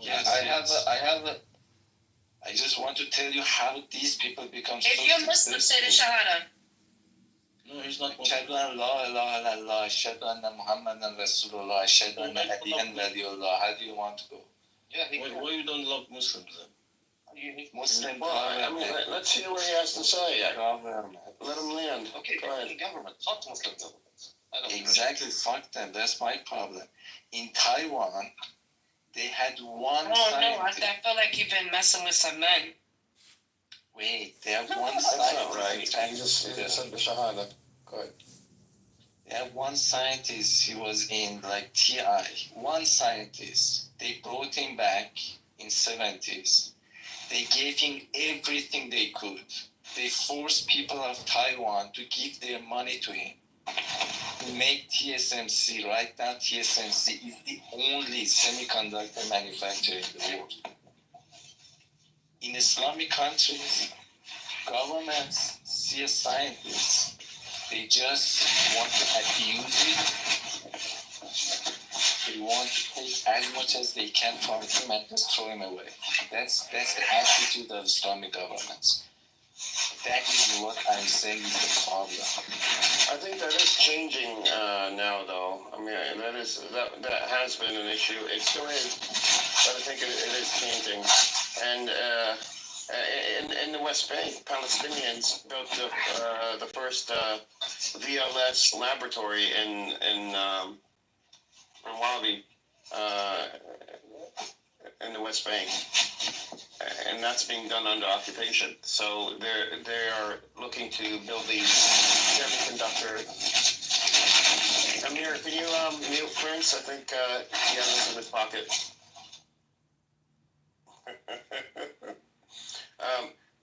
Yes, I just want to tell you how these people become if so you're Muslim, say the Shahada. No, he's not Ashhadu an la ilaha illallah, ashhadu anna Muhammadan Rasulullah, ashhadu anna Aliyan waliyullah. How do you want to go? Yeah, why you don't love Muslims then? Muslim government. Let's hear what he has to say. Government. Let him land. Okay, go ahead. Government, not Muslim governments. Exactly, fuck them. That's my problem. In Taiwan, they had one Oh no, I scientist. feel like you've been messing with some men. Wait, they have one That's scientist. not right. You just said the Shahada. Go ahead. They have one scientist. He was in like TI. One scientist. They brought him back in 70s. They gave him everything they could. They forced people of Taiwan to give their money to him. We make TSMC. Right now, TSMC is the only semiconductor manufacturer in the world. In Islamic countries, governments see a scientist. They just want to abuse it. They want to take as much as they can from him and just throw him away. That's the attitude of Islamic governments. That is what I'm saying is the problem. I think that is changing now, though. I mean, that has been an issue. It still is, but I think it is changing. And in the West Bank, Palestinians built the first VLS laboratory in Wadi, in the West Bank, and that's being done under occupation. So they are looking to build these semiconductor. Amir, can you mute Prince? I think he has this in his pocket.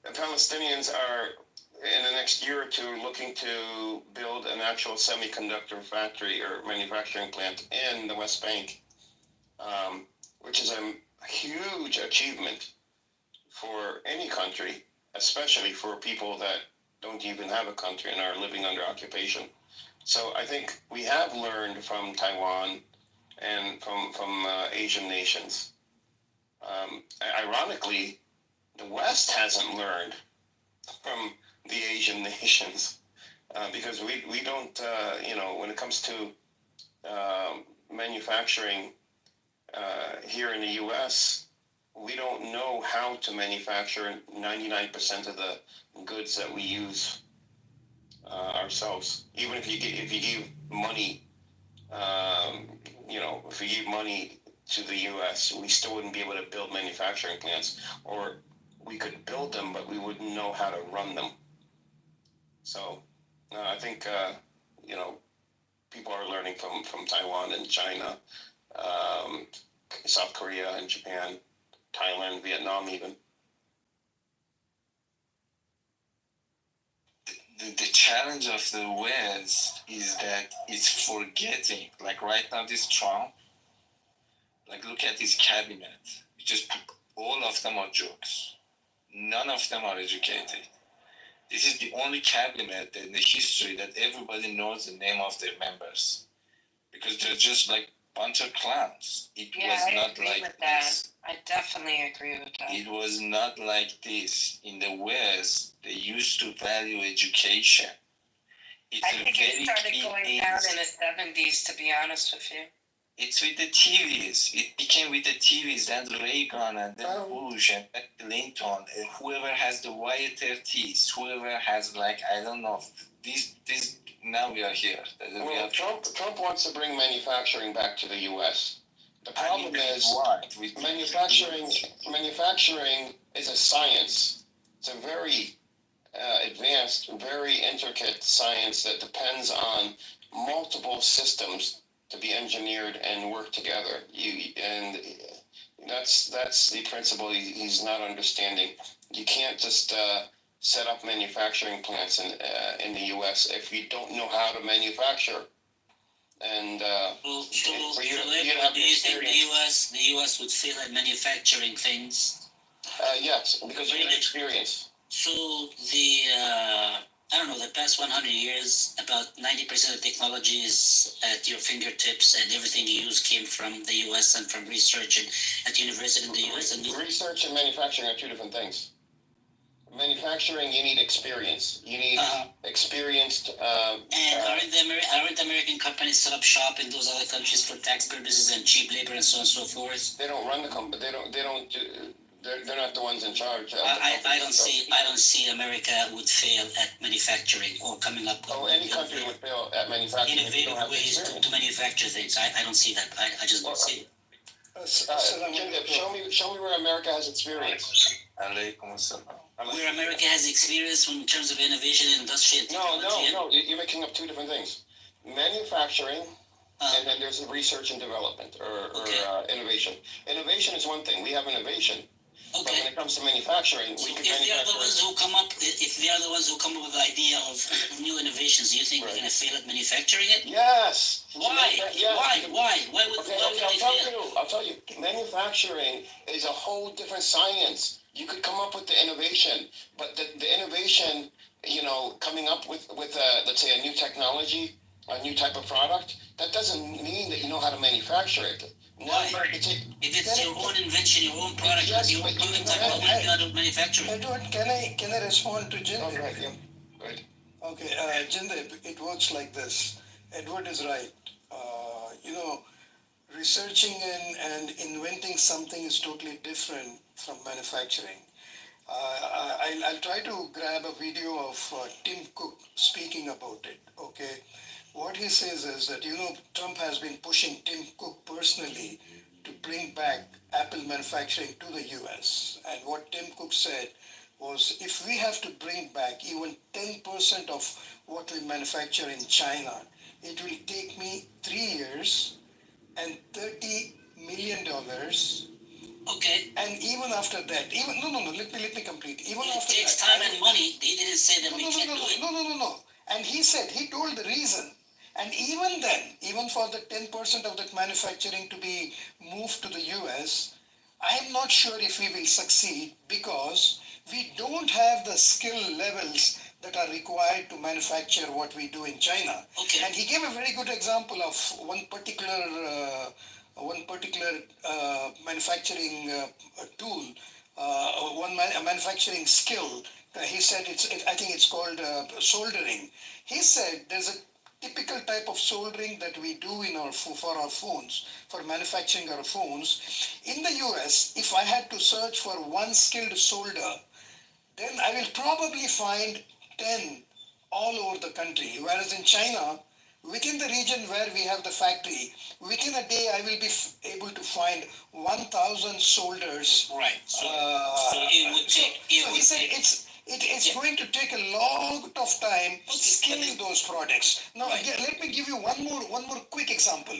The Palestinians are, in the next year or two, looking to build an actual semiconductor factory or manufacturing plant in the West Bank, which is a huge achievement for any country, especially for people that don't even have a country and are living under occupation. So I think we have learned from Taiwan and from Asian nations. Ironically, the West hasn't learned from the Asian nations because we don't, when it comes to manufacturing here in the U.S., we don't know how to manufacture 99% of the goods that we use ourselves. Even if you give money, if you give money to the U.S., we still wouldn't be able to build manufacturing plants, or we could build them, but we wouldn't know how to run them. So I think people are learning from Taiwan and China, South Korea and Japan, Thailand, Vietnam even. The challenge of the West is that it's forgetting. Like right now, this Trump, like look at his cabinet. Just all of them are jokes. None of them are educated. This is the only cabinet in the history that everybody knows the name of their members, because they're just like bunch of clowns. It was not like this. I definitely agree with that. It was not like this. In the West, they used to value education. I think it started going down in the 70s, to be honest with you. It's with the TVs. It became with the TVs, then Reagan and then Bush and then Clinton. Whoever has the whiter teeth, whoever has I don't know. These now we are here. Well, Trump wants to bring manufacturing back to the U.S. The problem is manufacturing is a science. It's a very advanced, very intricate science that depends on multiple systems to be engineered and work together. And that's the principle he's not understanding. You can't just set up manufacturing plants in the U.S. if you don't know how to manufacture. And do you think the U.S. would fail at manufacturing things? Yes, because you need experience. So the past 100 years, about 90% of technology is at your fingertips, and everything you use came from the U.S. and from research at university in the U.S. And research and manufacturing are two different things. Manufacturing, you need experience. You need experienced. And aren't American companies set up shop in those other countries for tax purposes and cheap labor and so on and so forth? They don't run the company. They don't they're not the ones in charge. I don't see America would fail at manufacturing or coming up with any country would fail at manufacturing if you innovative don't have the ways experience. to manufacture things. I don't see that. I just don't see it. Show me where America has experience. Where America has experience in terms of innovation, industry, and technology. No. You're mixing up two different things. Manufacturing, and then there's research and development or innovation. Innovation is one thing. We have innovation. But when it comes to manufacturing, we can if they are the ones who come up with the idea of new innovations, do you think we're going to fail at manufacturing it? Yes. Why? Yes. Why would they fail? I'll tell you. Manufacturing is a whole different science. You could come up with the innovation, but the innovation, coming up with let's say a new technology, a new type of product, that doesn't mean that you know how to manufacture it. Why? If it's your own invention, your own product, your own prototype, why would you not manufacture it? Edward, can I respond to Jindal? Oh, right, yeah. Go ahead. Okay, Jindal, it works like this. Edward is right. Researching and inventing something is totally different from manufacturing. I'll try to grab a video of Tim Cook speaking about it, okay? What he says is that, Trump has been pushing Tim Cook personally to bring back Apple manufacturing to the US. And what Tim Cook said was, if we have to bring back even 10% of what we manufacture in China, it will take me 3 years and $30 million. Okay. And even after that, let me complete. Even after it takes that, time and money. He didn't say that we can't do it. No. And he told the reason. And even then, even for the 10% of that manufacturing to be moved to the US, I am not sure if we will succeed because we don't have the skill levels that are required to manufacture what we do in China. Okay. And he gave a very good example of one particular manufacturing tool, manufacturing skill. He said I think it's called soldering. He said there's a typical type of soldering that we do for our phones, for manufacturing our phones. In the US, if I had to search for one skilled solder, then I will probably find 10 all over the country. Whereas in China, within the region where we have the factory, within a day I will be able to find 1,000 solders. Right. So it would take. He said it's going to take a lot of time scaling those products. Now, let me give you one more quick example.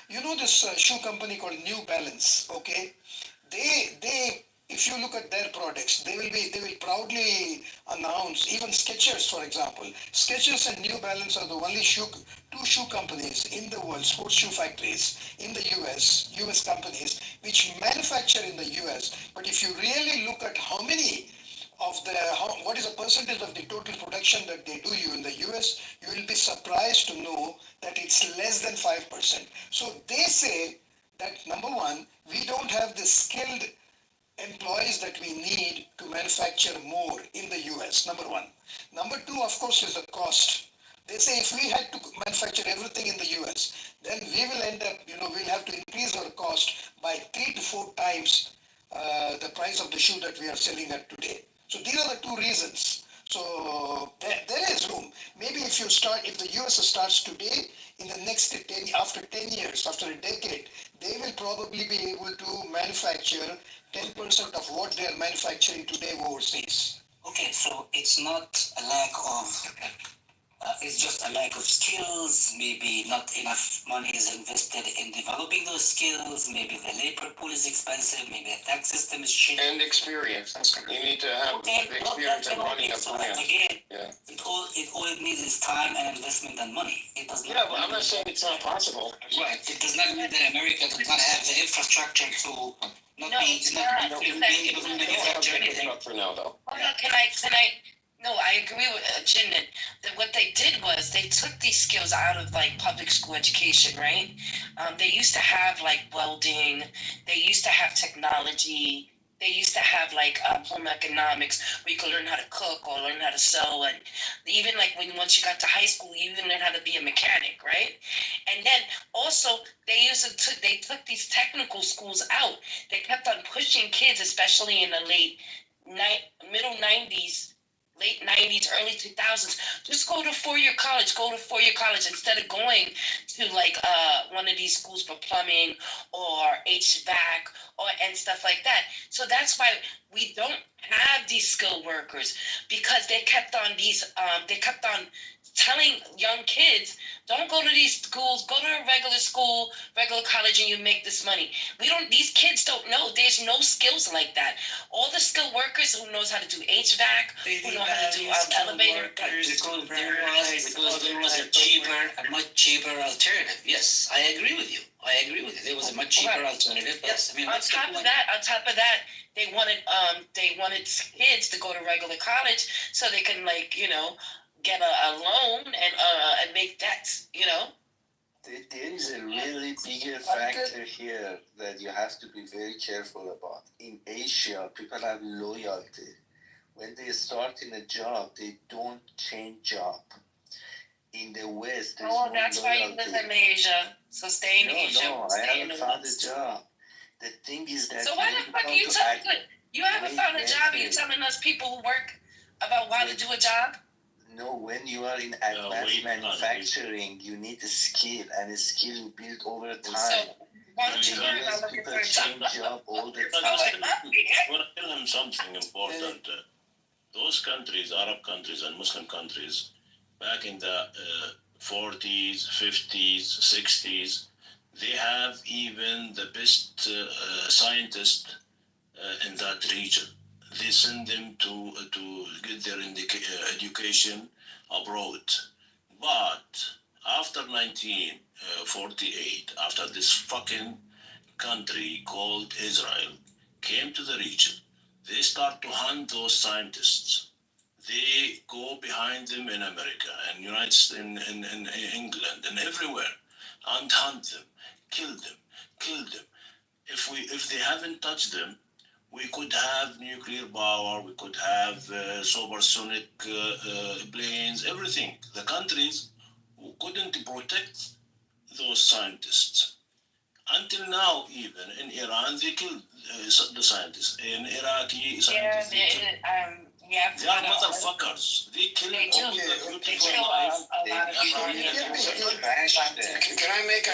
You know this shoe company called New Balance, okay? They if you look at their products, they will proudly announce, even Skechers, for example. Skechers and New Balance are the only two shoe companies in the world, sports shoe factories in the US companies, which manufacture in the US. But if you really look at what is the percentage of the total production that they do in the US, you will be surprised to know that it's less than 5%. So they say that, number one, we don't have the skilled employees that we need to manufacture more in the US, number one. Number two, of course, is the cost. They say if we had to manufacture everything in the US, then we will end up, we'll have to increase our cost by 3 to 4 times the price of the shoe that we are selling at today. So these are the two reasons. So there is room. Maybe if the US starts today, in the next after 10 years, after a decade, they will probably be able to manufacture 10% of what they are manufacturing today overseas. Okay, so it's not a lack of, it's just a lack of skills, maybe not enough money is invested in developing those skills, maybe the labor pool is expensive, maybe the tax system is cheap. And experience. You need to have the experience of running a plant. Again, it all it needs is time and investment and money. It does not. But I'm not saying it's not possible. Right. It does not mean that America does not have the infrastructure to not be able to manufacture anything. For now, though. Hold on, can I? No, I agree with Jinden. That what they did was they took these skills out of public school education, right? They used to have welding. They used to have technology. They used to have home economics where you could learn how to cook or learn how to sew, and even once you got to high school, you even learned how to be a mechanic, right? And then all also they took these technical schools out. They kept on pushing kids, especially in the middle 90s, late 90s, early 2000s. Just go to four-year college. Go to four-year college instead of going to like one of these schools for plumbing or HVAC and stuff like that. So that's why we don't have these skilled workers, because they kept on telling young kids, don't go to these schools, go to a regular school, regular college, and you make this money. These kids don't know. There's no skills like that. All the skilled workers who knows how to do HVAC, who know how to do elevator. Because there was a much cheaper alternative. Yes, I agree with you. There was a much cheaper alternative. Yes, I mean, on top of that, they wanted kids to go to regular college so they can get a loan and make debts. There is a really bigger factor here that you have to be very careful about. In Asia, people have loyalty. When they start in a job, they don't change job. In the West, there's no that's loyalty. why you live in Asia. So stay in Asia. No, I haven't found a job. The thing is that so why the fuck are you telling you haven't found a job and you're telling us people who work about how to do a job? No, when you are in advanced manufacturing, you need a skill, and a skill you build over time. So why don't you learn US, how to people for a job? change job all the I time. want to tell him something important. Those countries, Arab countries and Muslim countries, back in the 40s, 50s, 60s, they have even the best scientists in that region. They send them to get their education abroad. But after 1948, after this fucking country called Israel came to the region, they start to hunt those scientists. They go behind them in America and United States, in England and everywhere, and hunt them, kill them. If they haven't touched them, we could have nuclear power, we could have supersonic planes, everything. The countries who couldn't protect those scientists. Until now, even in Iran, they killed the scientists. In Iraqi scientists, they are motherfuckers. They kill all the beautiful life. Can I make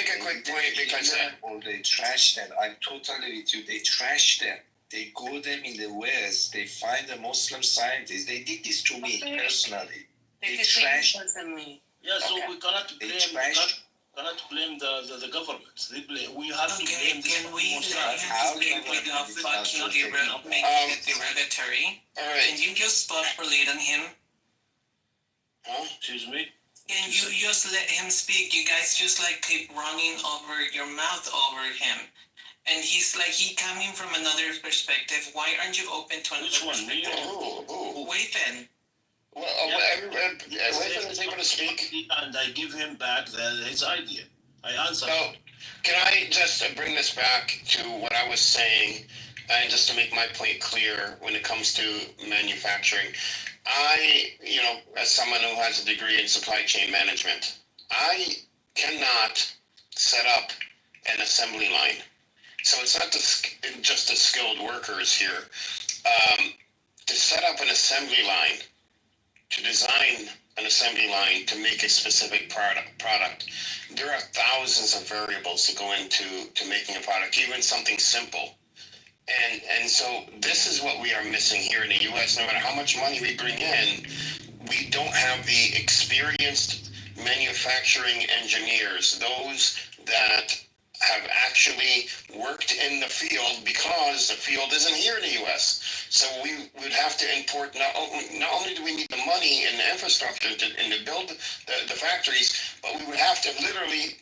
a quick point because or they trash them. I'm totally with you. They trash them. They go them in the West. They find a Muslim scientist. They did this to me personally. They trash me. Yeah, so we cannot blame the government. We have to blame this. Can we let him speak without fucking making it derogatory? all right. Can you just stop relating him? Excuse me? Can you just let him speak? You guys just keep running over your mouth over him. And he's he coming from another perspective. Why aren't you open to another perspective? Who? Wait then. Well, Lathan is able to speak. And I give him back his idea. I answer. So, can I just bring this back to what I was saying, and just to make my point clear when it comes to manufacturing? As someone who has a degree in supply chain management, I cannot set up an assembly line. So it's not just the skilled workers here. To set up an assembly line, to design an assembly line to make a specific product, there are thousands of variables that go into making a product, even something simple. And so this is what we are missing here in the U.S. No matter how much money we bring in, we don't have the experienced manufacturing engineers, those that have actually worked in the field, because the field isn't here in the U.S. So we would have to import, not only do we need the money and the infrastructure to build the factories, but we would have to literally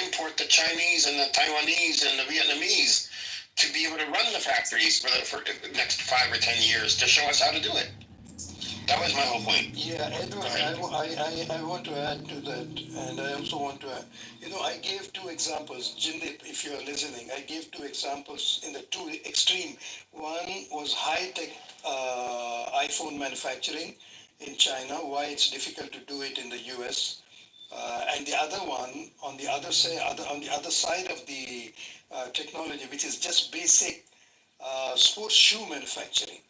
import the Chinese and the Taiwanese and the Vietnamese to be able to run the factories for the next 5 or 10 years to show us how to do it. That was my whole point. Yeah, Edward, I want to add to that, and I also want to add, I gave two examples. Jindip, if you're listening, I gave two examples in the two extreme. One was high-tech iPhone manufacturing in China, why it's difficult to do it in the US. And the other one on the other side of the technology, which is just basic sports shoe manufacturing.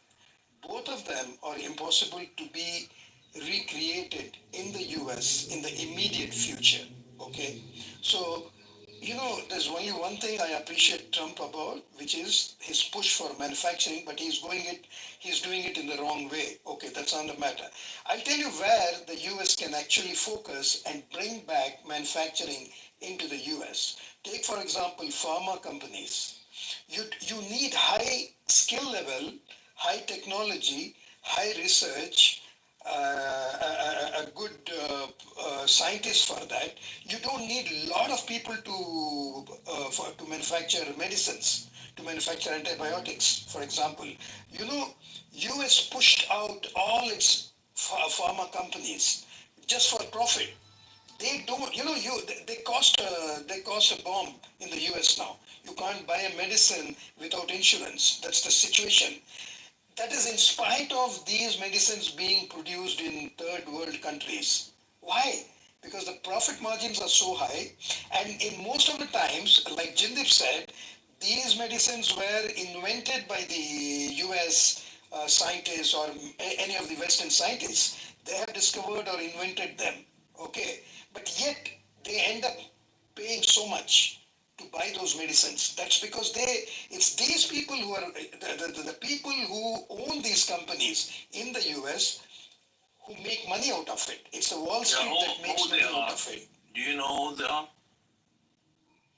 Both of them are impossible to be recreated in the US in the immediate future. Okay, so there's only one thing I appreciate Trump about, which is his push for manufacturing, but he's doing it in the wrong way. Okay, that's another matter. I'll tell you where the US can actually focus and bring back manufacturing into the US. Take, for example, pharma companies. You need high skill level, high technology, high research, a good scientist for that. You don't need a lot of people to manufacture medicines, to manufacture antibiotics, for example. US pushed out all its pharma companies just for profit. They don't, they cost a bomb in the US now. You can't buy a medicine without insurance. That's the situation. That is in spite of these medicines being produced in third world countries. Why? Because the profit margins are so high, and in most of the times, like Jindip said, these medicines were invented by the US scientists or any of the Western scientists. They have discovered or invented them. Okay, but yet they end up paying so much to buy those medicines. That's because it's these people who are the people who own these companies in the US who make money out of it. It's the Wall Street that makes money out of it. Do you know who they are?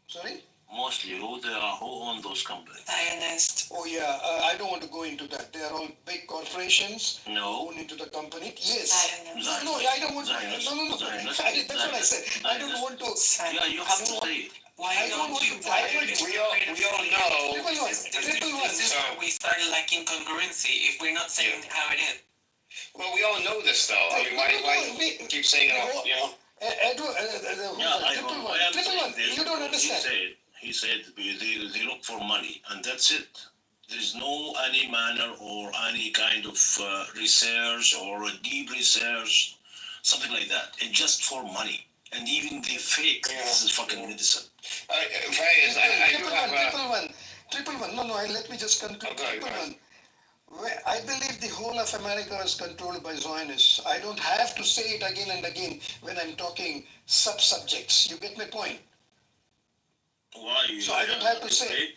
Sorry? Mostly who they are, who own those companies? Zionist. Oh yeah, I don't want to go into that. They are all big corporations who own into the company. Yes. No, I don't want to. No. That's what I said. I don't want to. Yeah, you have to say it. I don't want to divert. We all know. Triple one. This is where we start lacking congruency if we're not saying how it is. Well, we all know this though. I mean, why keep saying it all, you know? Edward, triple one. You don't understand. He said they look for money, and that's it. There is no any manner or any kind of research or a deep research, something like that. It's just for money. And even the fake, this is fucking medicine. Fayez, I do have Triple one. No, let me just conclude. Triple one. I believe the whole of America is controlled by Zionists. I don't have to say it again and again when I'm talking sub-subjects. You get my point? Why? So I don't have to say it.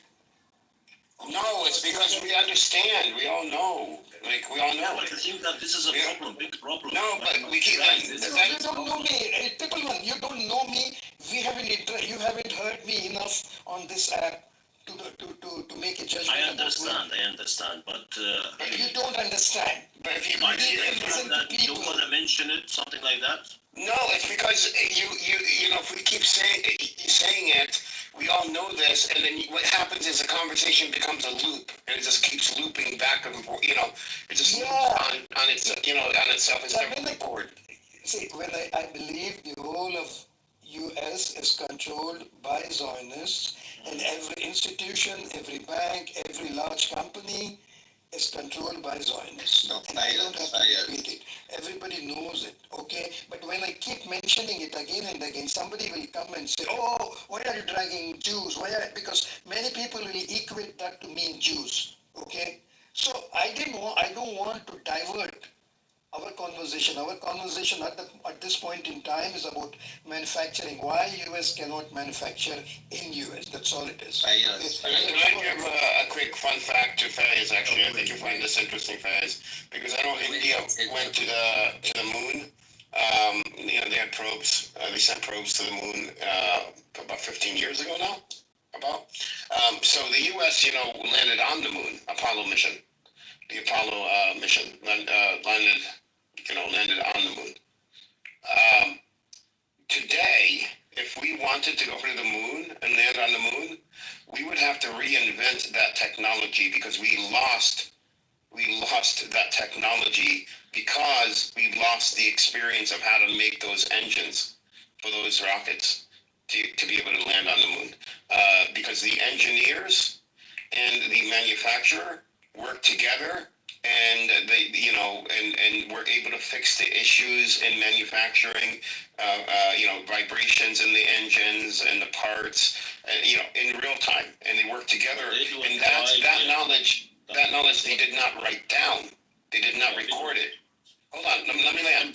No, it's because we understand. We all know. Like, we all know. Yeah, but I think that this is a problem, big problem. No, but we keep... You don't know me. Triple one, you don't know me. You haven't heard me enough on this app to make a judgment. I understand, but you don't understand. But if you listen to people, you want to mention it, something like that. No, it's because you know, if we keep saying it, we all know this, and then what happens is the conversation becomes a loop, and it just keeps looping back and forth. You know, it just loops on its on itself instead of moving forward. See, when I believe the whole of U.S. is controlled by Zionists, and every institution, every bank, every large company is controlled by Zionists. No, and I don't have to repeat it. Everybody knows it, okay? But when I keep mentioning it again and again, somebody will come and say, oh, why are you dragging Jews? Because many people will equate that to mean Jews, okay? So I don't want to divert our conversation. Our conversation at this point in time is about manufacturing. Why US cannot manufacture in US? That's all it is. Can I give a quick fun fact to Fayez? Actually, I think you find this interesting, Fayez, because I know India went to the moon. They had probes. They sent probes to the moon about 15 years ago now. So the U.S. landed on the moon. Apollo mission. The Apollo mission landed on the moon. Today, if we wanted to go to the moon and land on the moon, we would have to reinvent that technology because we lost that technology because we lost the experience of how to make those engines for those rockets to be able to land on the moon. Because the engineers and the manufacturer work together and they, and we're able to fix the issues in manufacturing, vibrations in the engines and the parts, in real time, and they work together. And that knowledge they did not write down. They did not record it. Hold on, let me land.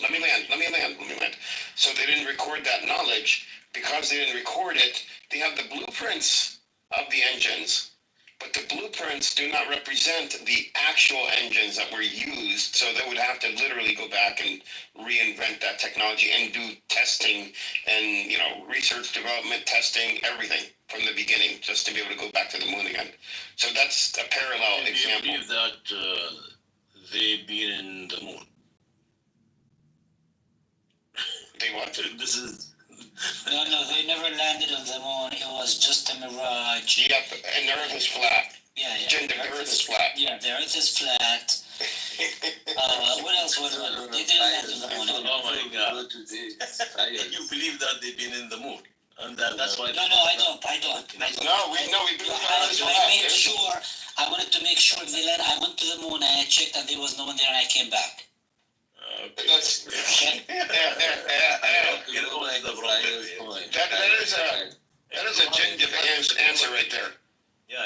So they didn't record that knowledge. Because they didn't record it, they have the blueprints of the engines, but the blueprints do not represent the actual engines that were used. So they would have to literally go back and reinvent that technology and do testing and, research, development, testing, everything from the beginning, just to be able to go back to the moon again. So that's a parallel example. Do you believe that they've been in the moon? They what? This is. No, they never landed on the moon. It was just a mirage. Yep, and the Earth is flat. Yeah. The Earth is flat. Yeah, the Earth is flat. What else? They didn't land on the moon. Oh my God! You believe that they've been in the moon, and that's why. No, I don't. No, we believe I made sure. I wanted to make sure they landed. I went to the moon and I checked that there was no one there, and I came back. That's that is a genuine answer right there. Yeah,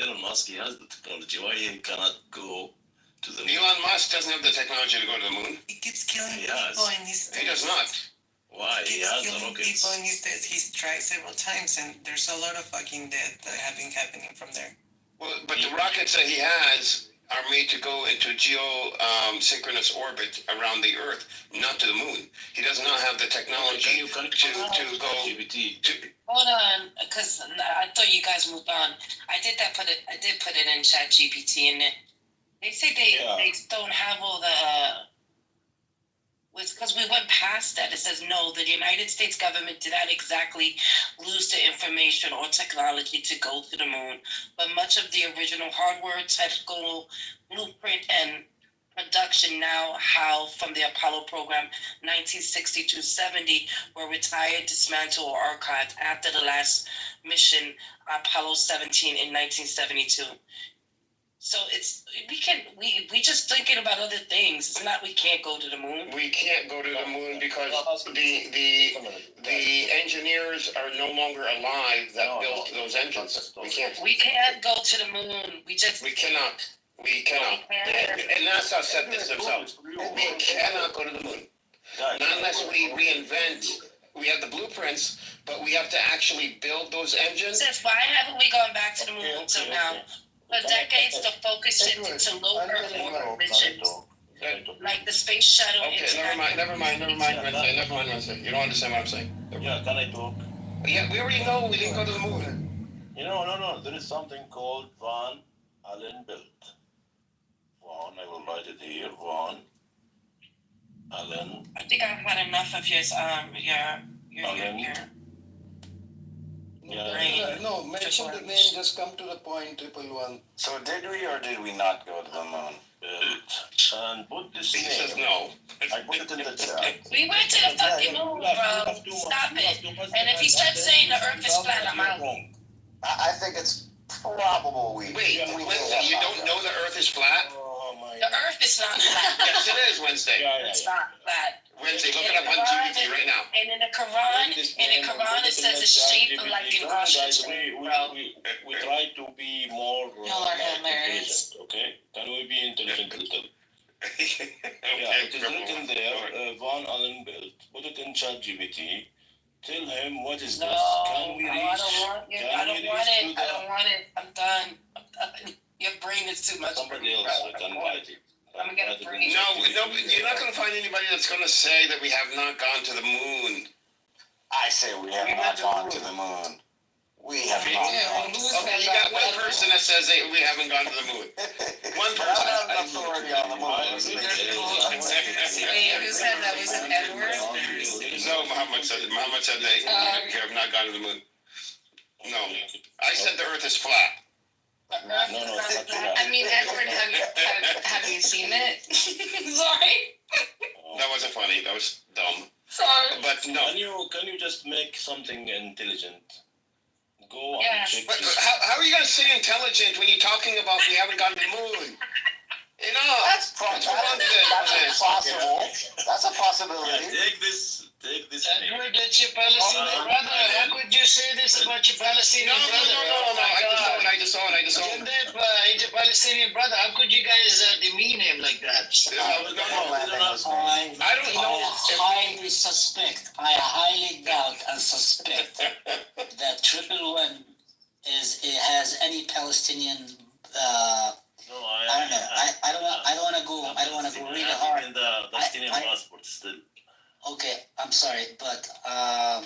Elon Musk, he has the technology. Why he cannot go to the moon? Elon Musk doesn't have the technology to go to the moon. He keeps killing people in his states. He does not. Why? He has the rockets. People in his states. He's tried several times, and there's a lot of fucking death that have been happening from there. Well, but the rockets that he has are made to go into geosynchronous orbit around the Earth, not to the moon. He does not have the technology to go. Hold on, because I thought you guys moved on. I did put it in Chat GPT, and they say they don't have all the. Because we went past that. It says no, the United States government did not exactly lose the information or technology to go to the moon, but much of the original hardware, technical blueprint, and production know-how from the Apollo program 1960-70 were retired, dismantled, or archived after the last mission, Apollo 17 in 1972. So we just thinking about other things. It's not we can't go to the moon. We can't go to the moon because the engineers are no longer alive that built those engines. We can't. We can't go to the moon. We cannot. And NASA said this themselves. We cannot go to the moon. Not unless we reinvent. We have the blueprints, but we have to actually build those engines. Since why haven't we gone back to the moon until now? For decades, the focus shifted to low Earth orbit missions, like the space shuttle. Okay, never mind, Wednesday. You don't understand what I'm saying. Yeah, can I talk? Yeah, we already know we didn't go to the moon. No. There is something called Van Allen belt. Van, I will write it here. Van Allen. I think I've had enough of your No, mention the name, just come to the point, 111. So did we or did we not go to the moon? And put this He says no. I put it in the chat. We went to the fucking moon, bro. Stop it. And if he starts saying the Earth is flat, I'm out. I think it's probable we. Wait, Wednesday, you don't know the Earth is flat? The Earth is not flat. Yes, it is, Wednesday. It's not flat. Wednesday, look it up on GPT right now. And in the Quran, it says it's shaped like an ostrich. We try to be more hilarious. Okay? Can we be intelligent little? Yeah, it is written there, Van Allen belt. Put it in ChatGPT. Tell him what is this. Can we reach? I don't want it. I'm done. Your brain is too much. Somebody else can write it. I'm gonna brain. No, you're not going to find anybody that's going to say that we have not gone to the moon. I say we have not gone to the moon. We have not. Okay, you got one person that says that we haven't gone to the moon. One person. I don't have authority on the moon. Who said that? Was it Edward? No, Muhammad said it. Muhammad said that we have not gone to the moon. No, I said the Earth is flat. I mean, Edward, have you seen it? Sorry. That wasn't funny. That was dumb. Sorry. But no. Can you just make something intelligent? Go Yeah. and check But this. how are you going to say intelligent when you're talking about we haven't gone to the moon? You know, That's possible. That's a Yeah, possibility. take this. Edward, that's your Palestinian brother. How could you say this about your Palestinian brother? No. I just saw it. He's a Palestinian brother. How could you guys demean him like that? I don't know. I highly doubt and suspect that Triple One has any Palestinian. No, I don't know. I don't want to go really hard. In the Palestinian passport still. Okay, I'm sorry, but are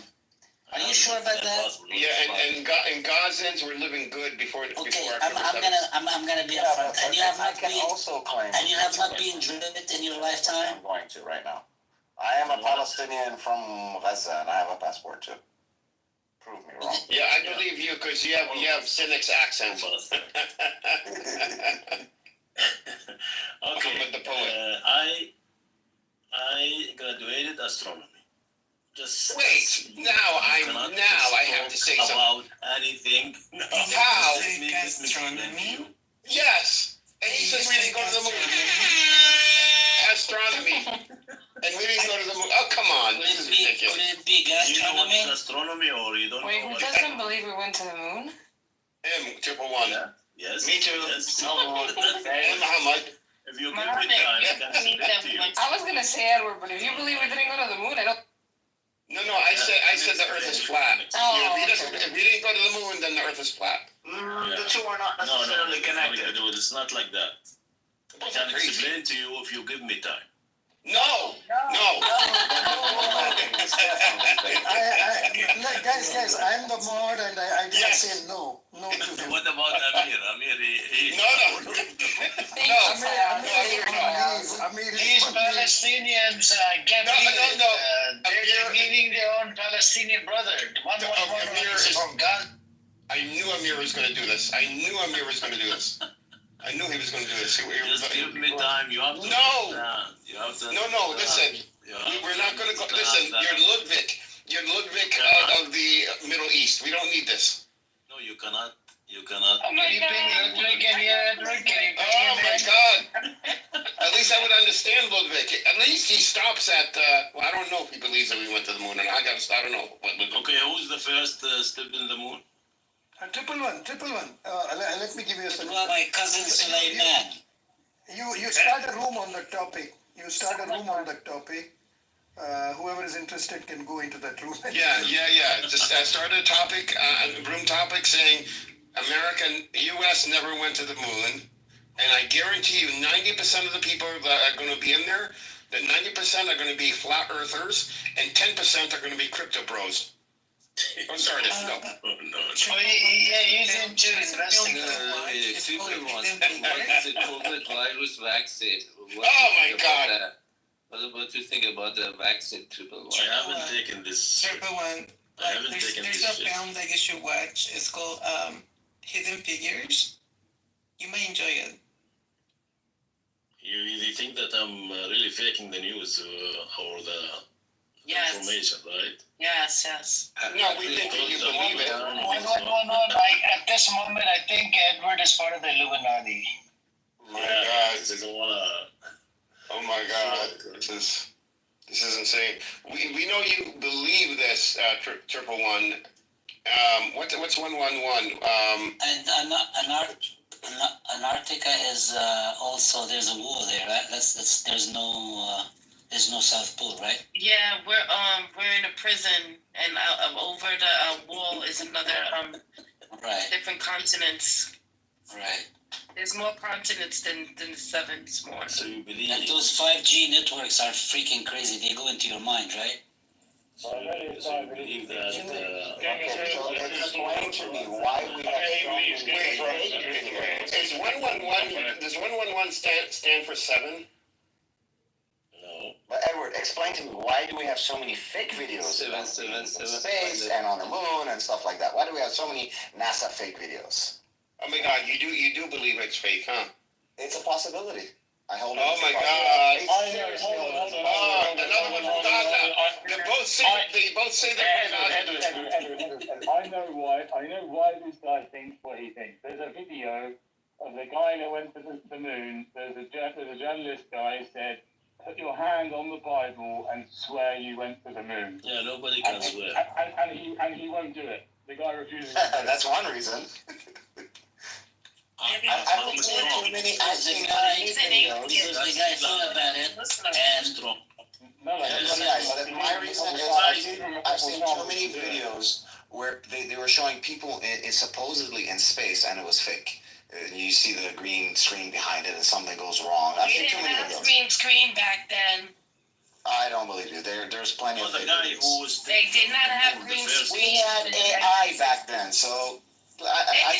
you sure about that? Yeah, and Gazans were living good before. Okay, before I'm gonna be upfront. And you have not been. Also claim. And you have not been driven in your lifetime. I'm going to right now. I am a Palestinian from Gaza, and I have a passport too. Prove me wrong. Yeah, I believe you because you have cynic's accent. Okay. With the poet. I graduated astronomy. Just wait. Now I have to say something about anything. No. How? Astronomy? Yes. And he says we didn't go to the moon. Astronomy. And we didn't go to the moon. Oh, come on. This is ridiculous. Could it be Do you know what gastronomy? is astronomy or you don't Wait, know who what doesn't believe we went to the moon? Triple one. Yeah. Yes. Me too. Yes. No, and Muhammad. If you give me time, I can explain to you. I was gonna say Edward, but if you believe we didn't go to the moon, I don't. No, I said the Earth is flat. Oh, If we didn't go to the moon, then the Earth is flat. The two are not necessarily connected. It's not like that. I can explain to you if you give me time. No. Guys, I'm the mod and I didn't say no to him. What about Amir? Amir, No. These Palestinians can't believe it. They're demeaning their own Palestinian brother. One is from Gaza. I knew Amir was going to do this. I knew he was going to do this. Just give me time. You have to. No. You have to. No. Listen, we're not going to go. Listen, you're Ludwig. You're Ludwig of the Middle East. We don't need this. No, you cannot. Oh my God. Oh my God. At least I would understand Ludwig. At least he stops at. Well, I don't know if he believes that we went to the moon, and I don't know what Ludwig. Okay, who's the first step in the moon? Triple one. Let me give you a second. Well, my cousin Sulaiman. You start a room on the topic. Whoever is interested can go into that room. Yeah. Just start a topic, room topic saying U.S. never went to the moon, and I guarantee you 90% of the people that are going to be in there, that 90% are going to be flat earthers, and 10% are going to be crypto bros. I'm sorry, no. He's into investing. People want the COVID virus vaccine. Oh my God. What do you think about the vaccine, Triple One? I haven't taken this. Triple One. There's a film that you should watch. It's called Hidden Figures. You may enjoy it. You think that I'm really faking the news or the information, right? Yes. No, we think that you believe it. No. At this moment, I think Edward is part of the Illuminati. My God. They don't wanna. Oh my God. This is insane. We know you believe this, Triple One. What's 111? And Antarctica is also, there's a wall there, right? There's no South Pole, right? Yeah, we're in a prison, and over the wall is another Right. different continents. Right. There's more continents than the seven. It's more. So you believe? And those 5G networks are freaking crazy. They go into your mind, right? So you believe that? Explain to me why we have so many. Is 111? Does 111 stand for 7? No. But Edward, explain to me why do we have so many fake videos in space and on the moon and stuff like that? Why do we have so many NASA fake videos? Oh my God, you do believe it's fake, huh? It's a possibility. I hold it. Oh my God! Another one from Gaza. They both say that. Edward, I know why this guy thinks what he thinks. There's a video of the guy that went to the moon. There's a journalist guy who said, put your hand on the Bible and swear you went to the moon. Yeah, nobody can swear. And he won't do it. The guy refuses to do it. That's one reason. I've seen too many Because the guy thought about it, and No, but my reason is I've seen too many videos where they were showing people supposedly in space and it was fake. You see the green screen behind it and something goes wrong. I've We seen too didn't many have videos. green screen back then. I don't believe you. There's plenty of The guy videos. who was They did not have green screen. We had AI back then, so I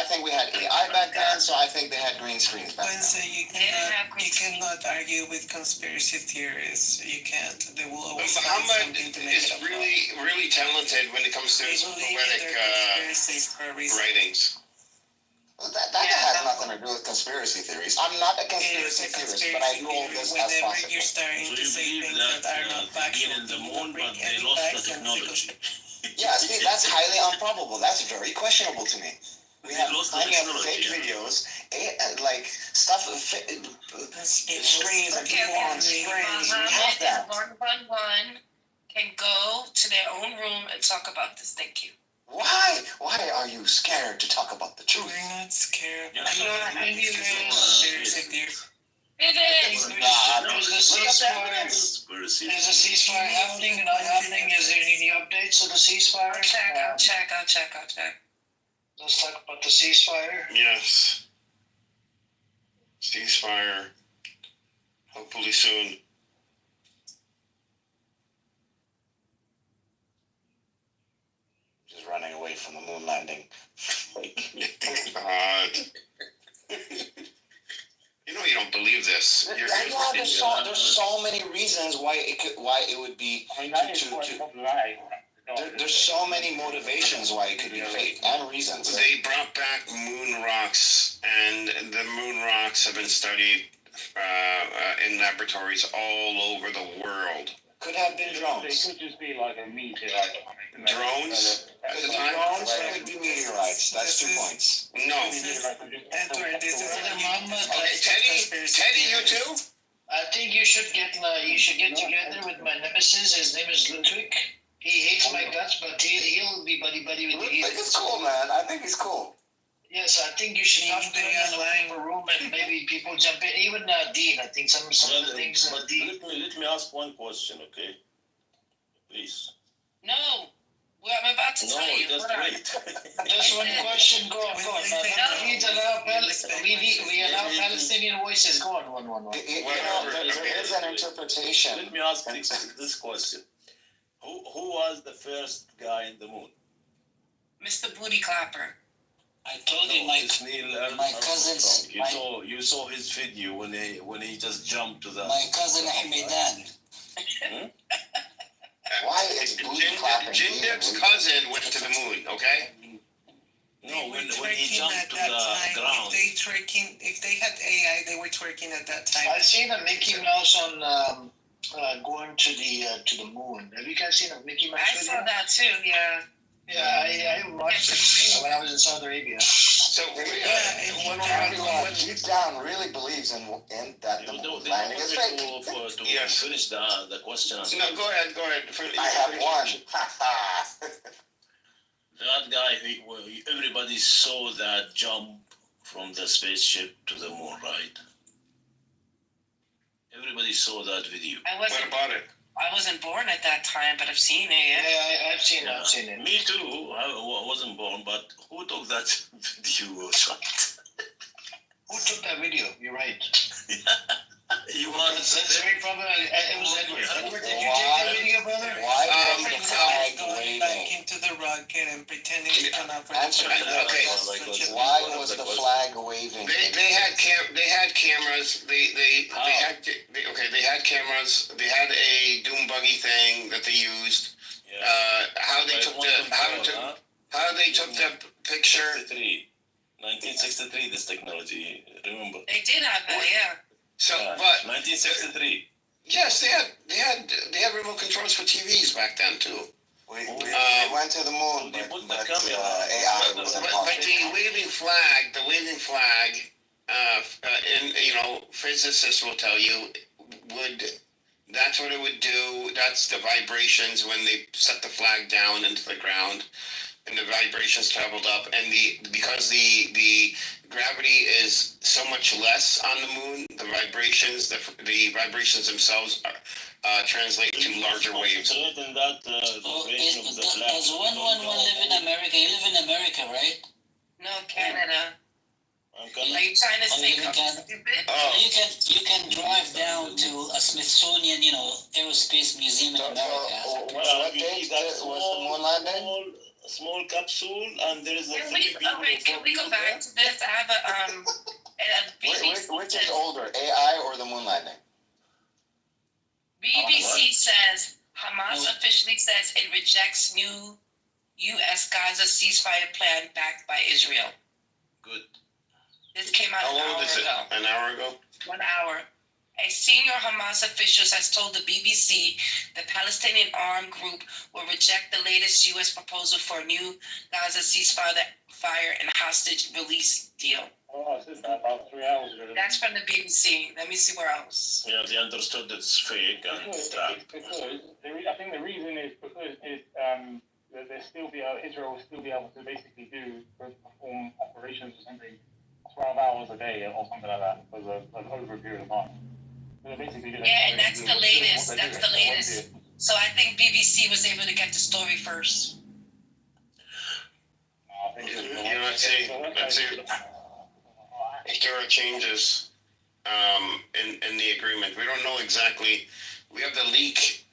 think we had AI back then, so I think they had green screens back then. So you cannot argue with conspiracy theorists. You can't. They will always find Muhammad something to make is it up. really talented when it comes to his prophetic writings. Well, that has nothing to do with conspiracy theories. I'm not a conspiracy theorist, but I do all this as possible. You're starting to say things that are not factual, in the moon, bring but they any lost the facts and technology. Yeah, see, that's highly improbable. That's very questionable to me. We have plenty of fake videos, like stuff, screens and people on screens. We have that. 111 can go to their own room and talk about this. Thank you. Why? Why are you scared to talk about the truth? We're not scared. It is. Nah, There's a ceasefire. There's a ceasefire happening, not happening. Is there any new updates of the ceasefire? I'll check. Let's talk about the ceasefire. Yes. Ceasefire. Hopefully soon. Just running away from the moon landing. God. You know you don't believe this. There's so many reasons why it would be. There's so many motivations why it could be fake and reasons. They brought back moon rocks, and the moon rocks have been studied in laboratories all over the world. Could have been drones. They could just be like a meteorite. Drones? Drones could be meteorites. That's 2 points. No. Edward, this is Teddy, you too? I think you should get together with my nemesis. His name is Ludwig. He hates my guts, but he'll be buddy with you. Ludwig is cool, man. I think he's cool. Yes, I think you should talk to him in a room and maybe people jump in. Even Dean, I think some of the things. Dean. Let me ask one question, okay? Please. No, well, I'm about to tell you. Just wait. Just one question. Go on. We allow Palestinian voices. Go on. One. There is an interpretation. Let me ask this question. Who was the first guy in the moon? Mr. Booty Clapper. I told you my cousins. You saw his video when he just jumped to the. My cousin Ahmedan. Why is booty clapping? Jindip's cousin went to the moon, okay? No, when he jumped to the ground. If they had AI, they were twerking at that time. I've seen a Mickey Mouse on going to the moon. Have you guys seen a Mickey Mouse video? I saw that too. Yeah. Yeah, I watched it when I was in Saudi Arabia. So deep down really believes in that the moon landing is fake. To finish the question. No, go ahead. I have one. That guy, everybody saw that jump from the spaceship to the moon, right? Everybody saw that video. What about it? I wasn't born at that time, but I've seen it. Yeah, I've seen it. Me too. I wasn't born, but who took that video shot? Who took that video? You're right. You want That's very probably. It was Edward. Edward, did you take that video, brother? Why was the flag waving? Back into the rocket and pretending to come out for Answer me. Okay. Why was the flag waving? They had cameras. They had cameras. They had a doom buggy thing that they used. How they took the picture. 1963, this technology. Remember? They did have that, yeah. So, but 1963. Yes, they had remote controls for TVs back then too. We went to the moon, but AI was But impossible. the waving flag, and physicists will tell you, that's what it would do. That's the vibrations when they set the flag down into the ground, and the vibrations traveled up, and because the gravity is so much less on the moon, the vibrations themselves translate to larger waves. Does 111 live in America? You live in America, right? No, Canada. Are you trying to say stupid? You can drive down to a Smithsonian, aerospace museum in America. What date was the moon landing? Small capsule, and there is a Can we go back to this? I have a Which is older, AI or the moon landing? BBC says Hamas officially says it rejects new U.S. Gaza ceasefire plan backed by Israel. Good. This came out How old is it? An hour ago? 1 hour. A senior Hamas official has told the BBC the Palestinian armed group will reject the latest U.S. proposal for a new Gaza ceasefire and hostage release deal. Oh, I said that about 3 hours ago. That's from the BBC. Let me see where else. Yeah, they understood it's fake and because I think the reason is because Israel will still be able to basically perform operations or something 12 hours a day or something like that over a period of time. So and that's the latest. That's the latest. So I think BBC was able to get the story first. Let's see. If there are changes in the agreement, we don't know exactly. We have the leak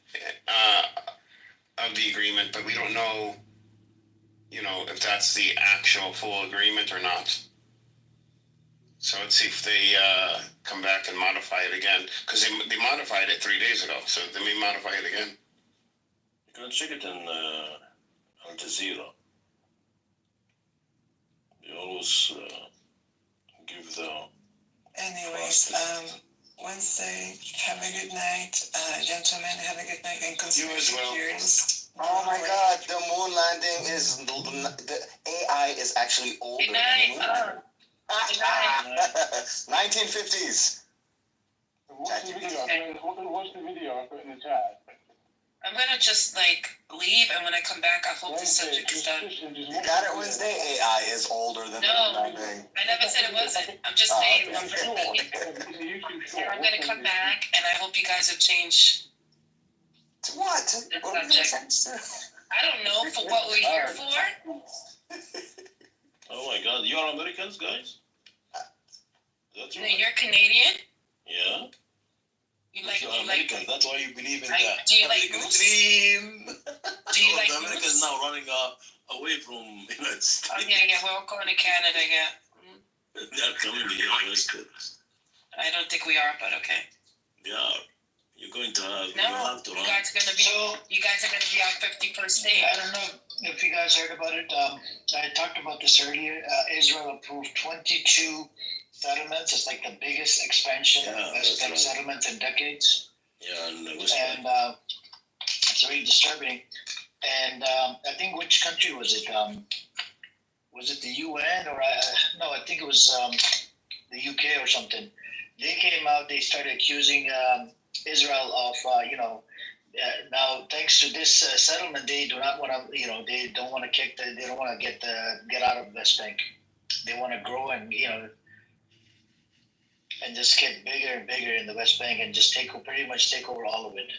of the agreement, but we don't know, if that's the actual full agreement or not. So let's see if they come back and modify it again, because they modified it 3 days ago, so they may modify it again. You can check it in Al Jazeera. They always give the. Anyways, Wednesday, have a good night, gentlemen. Have a good night, and conspiracy theories. Oh my God, the moon landing is the AI is actually older than the moon landing. 1950s. Watch the video I put in the chat. I'm gonna just leave, and when I come back, I hope this subject is done. You got it, Wednesday. AI is older than the moon landing. I never said it wasn't. I'm just saying. I'm gonna come back, and I hope you guys have changed. What? I don't know for what we're here for. Oh my God, you are Americans, guys? That's right. You're Canadian? Yeah. You like Americans, that's why you believe in that. Do you like American dream? Do you like the Americans now running away from United States. Oh, yeah, we're all going to Canada, yeah. They are coming here first. I don't think we are, but okay. They are. You're going to have, you have to run. You guys are going to be our 51st day. I don't know if you guys heard about it. I talked about this earlier. Israel approved 22 settlements. It's like the biggest expansion of West Bank settlements in decades. Yeah, and it's very disturbing. And I think, which country was it? Was it the UN or no? I think it was the UK or something. They came out. They started accusing Israel of now, thanks to this settlement, they do not want to. They don't want to they don't want to get out of West Bank. They want to grow and and just get bigger and bigger in the West Bank and just pretty much take over all of it.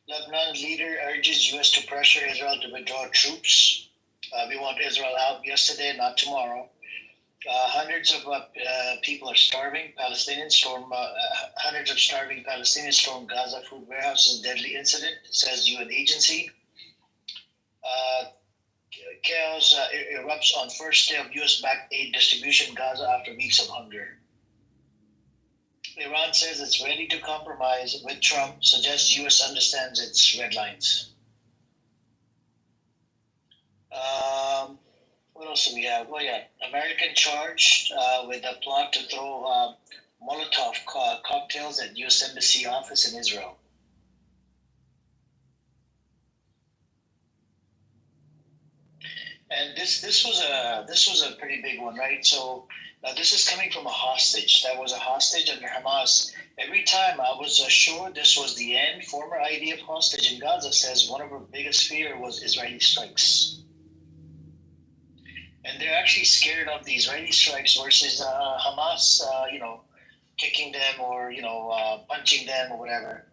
Lebanon's leader urges U.S. to pressure Israel to withdraw troops. We want Israel out yesterday, not tomorrow. Hundreds of people are starving. Hundreds of starving Palestinians stormed Gaza food warehouses. Deadly incident, says UN agency. Chaos erupts on first day of U.S.-backed aid distribution in Gaza after weeks of hunger. Iran says it's ready to compromise with Trump, suggests U.S. understands its red lines. What else do we have? Well, yeah, American charged with a plot to throw Molotov cocktails at U.S. Embassy office in Israel. And this was a pretty big one, right? So this is coming from a hostage. That was a hostage under Hamas. Every time I was sure this was the end, former IDF hostage in Gaza says one of her biggest fear was Israeli strikes. And they're actually scared of the Israeli strikes versus Hamas, kicking them or, punching them or whatever.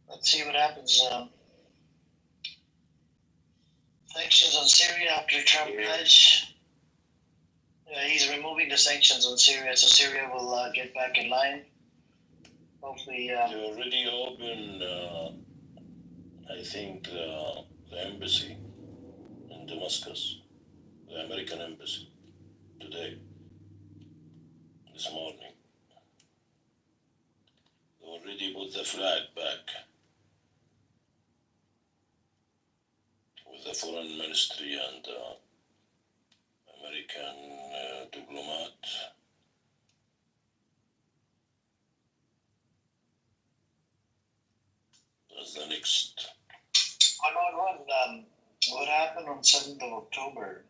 Let's see what happens. Sanctions on Syria after Trump pledge. He's removing the sanctions on Syria, so Syria will get back in line. Hopefully. They already opened, I think, the embassy in Damascus, the American embassy, today, this morning. They already put the flag back with the foreign ministry and American diplomat. That's the next. What happened on 7th of October?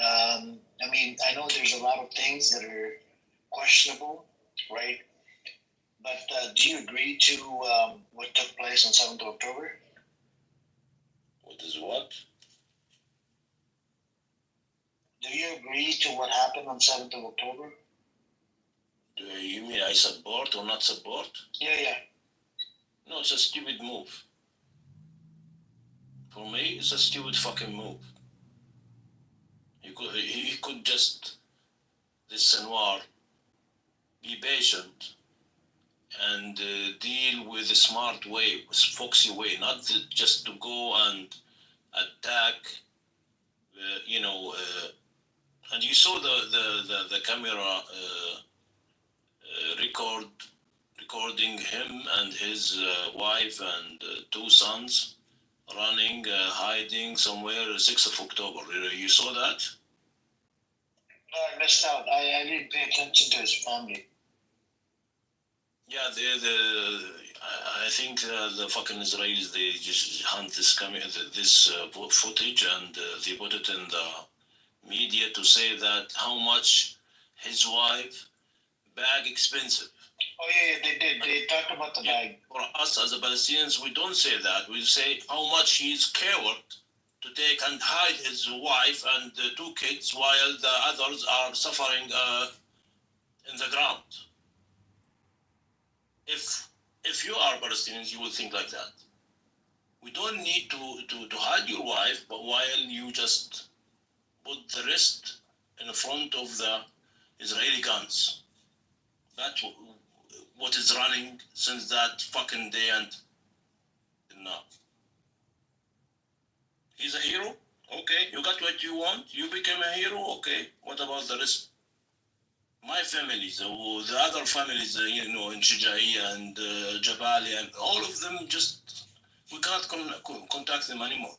I know there's a lot of things that are questionable, right? But do you agree to what took place on 7th of October? What is what? Do you agree to what happened on 7th of October? Do you mean I support or not support? Yeah. No, it's a stupid move. For me, it's a stupid fucking move. He could just, this Anwar, be patient and deal with a smart way, a foxy way, not just to go and attack, and you saw the camera recording him and his wife and two sons running, hiding somewhere 6th of October. You saw that? No, I missed out. I didn't pay attention to his family. Yeah, I think the fucking Israelis, they just hunt this footage and they put it in the media to say that how much his wife bag expensive. Oh yeah, they did. They talked about the bag. For us as a Palestinians, we don't say that. We say how much he's coward to take and hide his wife and the two kids while the others are suffering in the ground. If you are Palestinians, you will think like that. We don't need to hide your wife, but while you just put the wrist in front of the Israeli guns. That's what is running since that fucking day and now. He's a hero? Okay, you got what you want, you became a hero, okay. What about the rest? My families, the other families, in Shijaiya and Jabali, and all of them we can't contact them anymore.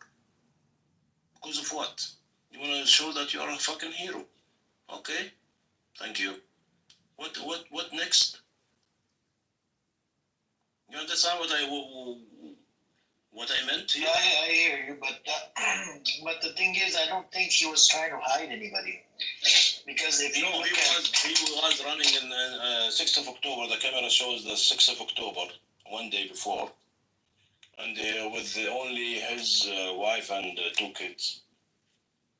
Because of what? You want to show that you are a fucking hero. Okay, thank you. What next? You understand what I meant here? Yeah, I hear you, but the thing is, I don't think he was trying to hide anybody. Because if he was running in 6th of October. The camera shows the 6th of October, one day before, and with only his wife and two kids.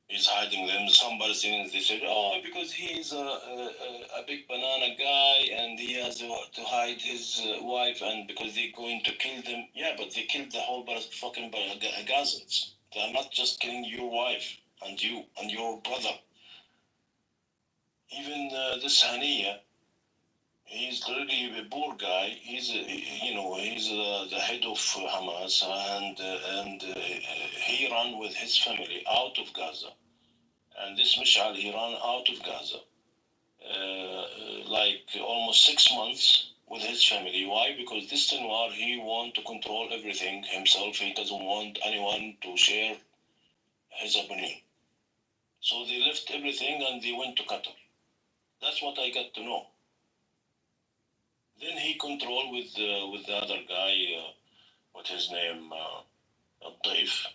He's hiding them. Some Palestinians, they said, because he's a big banana guy and he has to hide his wife and because they're going to kill them. Yeah, but they killed the whole fucking Gazans. They are not just killing your wife and you and your brother. Even this Haniya, he's really a poor guy. He's the head of Hamas and he ran with his family out of Gaza. And this Mishal, he ran out of Gaza, like almost 6 months with his family. Why? Because this Sinwar, he want to control everything himself. He doesn't want anyone to share his opinion. So they left everything and they went to Qatar. That's what I got to know. Then he controlled with the other guy, what's his name, Abdaif,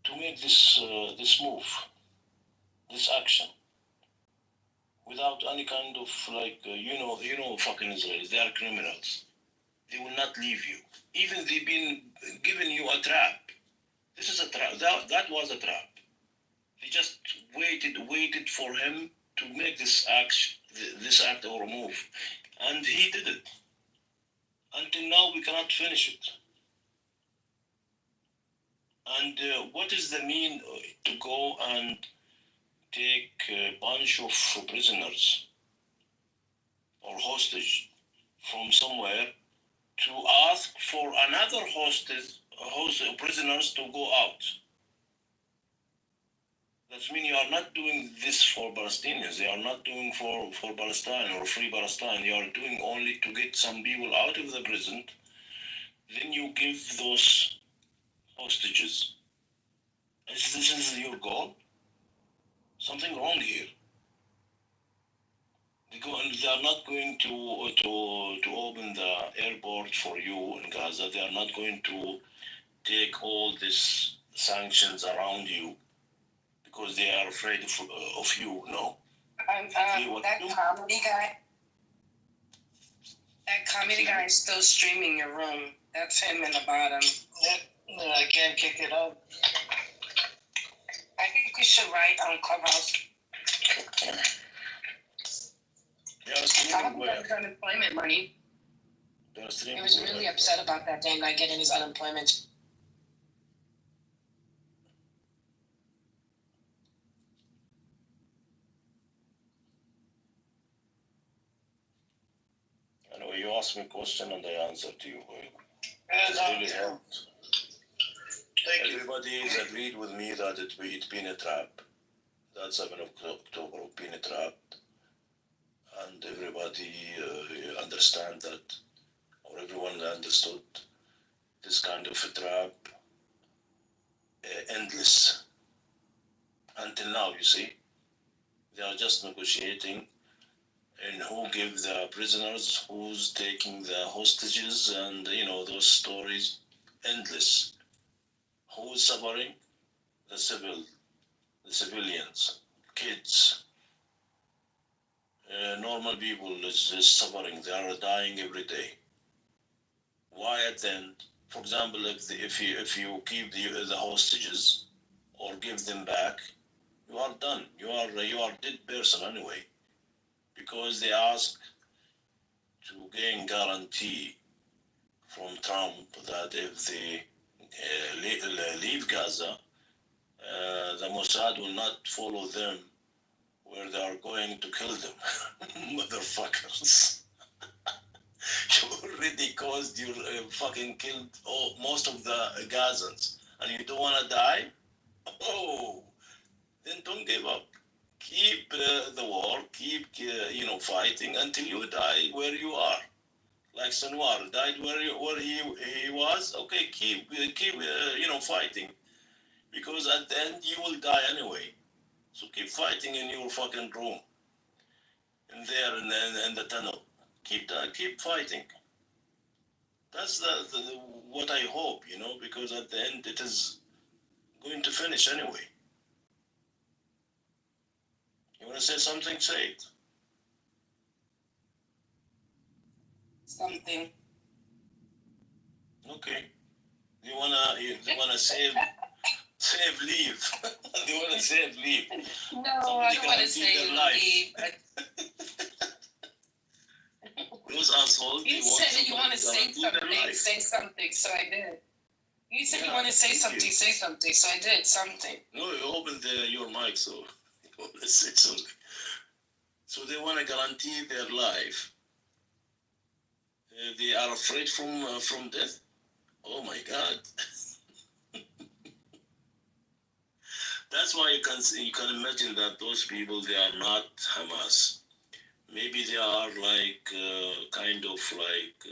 to make this move, this action, without any kind of fucking Israelis. They are criminals. They will not leave you. Even they've been giving you a trap. This is a trap. That was a trap. They just waited for him to make this act or move, and he did it. Until now, we cannot finish it. And what is the mean to go and take a bunch of prisoners or hostage from somewhere to ask for another prisoners to go out? That means you are not doing this for Palestinians. They are not doing for Palestine or free Palestine. You are doing only to get some people out of the prison. Then you give those hostages. This is your goal? Something wrong here. They are not going to open the airport for you in Gaza. They are not going to take all these sanctions around you because they are afraid of you. No. That comedy guy. That comedy guy is still streaming your room. That's him in the bottom. No, I can't kick it out. I think we should write on Clubhouse. Probably got his unemployment money. He was really upset about that damn guy getting his unemployment. Anyway, you asked me a question and I answered to you. It really helped. Everybody has agreed with me that it's been a trap. That 7th of October been a trap. And everybody understand that, or everyone understood this kind of a trap, endless. Until now, you see, they are just negotiating and who give the prisoners, who's taking the hostages, and those stories, endless. Who's suffering? The civilians, kids, normal people is just suffering. They are dying every day. Why at the end? For example, if you keep the hostages or give them back, you are done. You are dead person anyway, because they ask to gain guarantee from Trump that if they leave Gaza, the Mossad will not follow them where they are going to kill them. Motherfuckers. You already caused, you fucking killed most of the Gazans, and you don't want to die? Oh, then don't give up. Keep the war, keep fighting until you die where you are. Like Sinwar died where he was. Okay, keep fighting, because at the end you will die anyway. So keep fighting in your fucking room, in there in the tunnel. Keep fighting. That's what I hope, because at the end it is going to finish anyway. You want to say something? Say it. Something. Okay. You wanna save leave. You wanna save leave. No, I don't want to say leave. Those assholes. You said you want to say something, so I did. You said you want to say something, so I did something. No, you opened your mic, so let's say something. So they want to guarantee their life. They are afraid from death. Oh my God. That's why you can imagine that those people, they are not Hamas. maybe they are like kind of like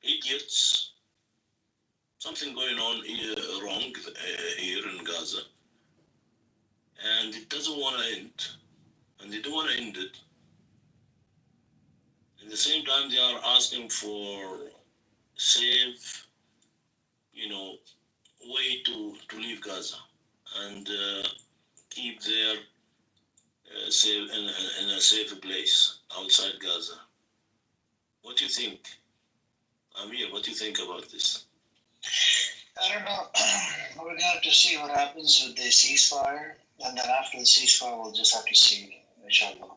idiots. Something going on wrong here in Gaza, and it doesn't want to end, and they don't want to end it. At the same time, they are asking for safe, way to leave Gaza and keep their safe in a safe place outside Gaza. What do you think? Amir, what do you think about this? I don't know. We're gonna have to see what happens with the ceasefire, and then after the ceasefire, we'll just have to see. Inshallah.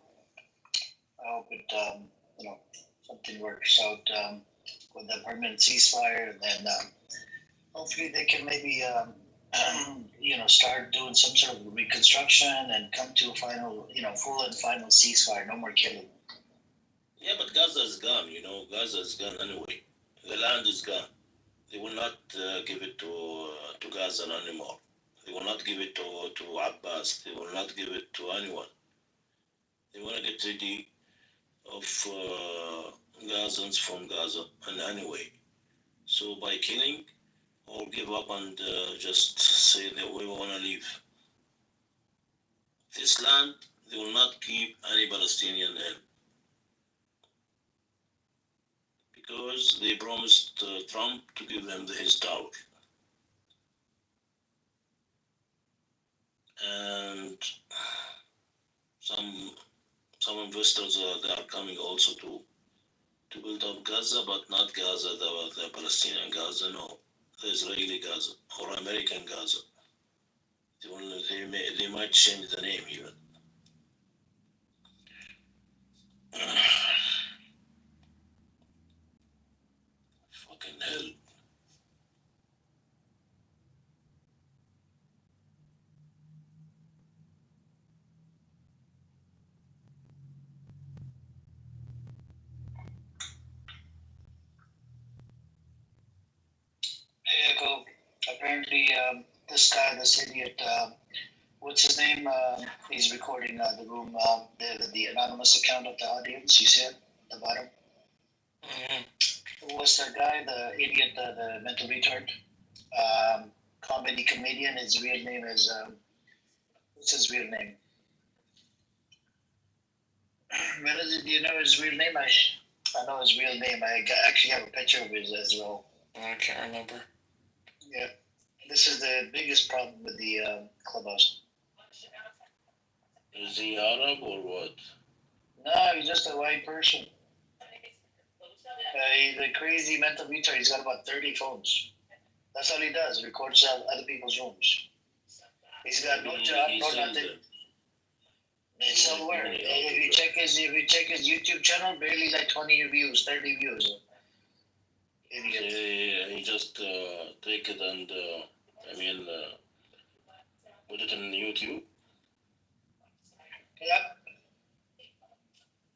I hope it, something works out with the permanent ceasefire, and then hopefully they can maybe, start doing some sort of reconstruction and come to a final, full and final ceasefire. No more killing. Yeah, but Gaza is gone. Gaza is gone anyway. The land is gone. They will not give it to Gaza anymore. They will not give it to Abbas. They will not give it to anyone. They want to get rid of Gazans from Gaza and anyway. So by killing or give up and just say that we want to leave this land, they will not keep any Palestinian in because they promised Trump to give them his tower. And some investors they are coming also to build up Gaza, but not Gaza, the Palestinian Gaza, no, the Israeli Gaza or American Gaza. They might change the name even. Fucking hell. Yeah, go. Apparently, this guy, this idiot, what's his name? He's recording the room, the anonymous account of the audience. You see it at the bottom? Who was the guy, the idiot, the mental retard? Comedy comedian. His real name is, what's his real name? Do you know his real name? I know his real name. I actually have a picture of his as well. I can't remember. Yeah. This is the biggest problem with the clubhouse. Is he Arab or what? No, he's just a white person. He's a crazy mental retard. He's got about 30 phones. That's all he does. He records other people's rooms. He's got no job, no nothing. It's somewhere. If you check his YouTube channel, barely like 20 views, 30 views. Idiot. He just take it and put it on YouTube. Yep.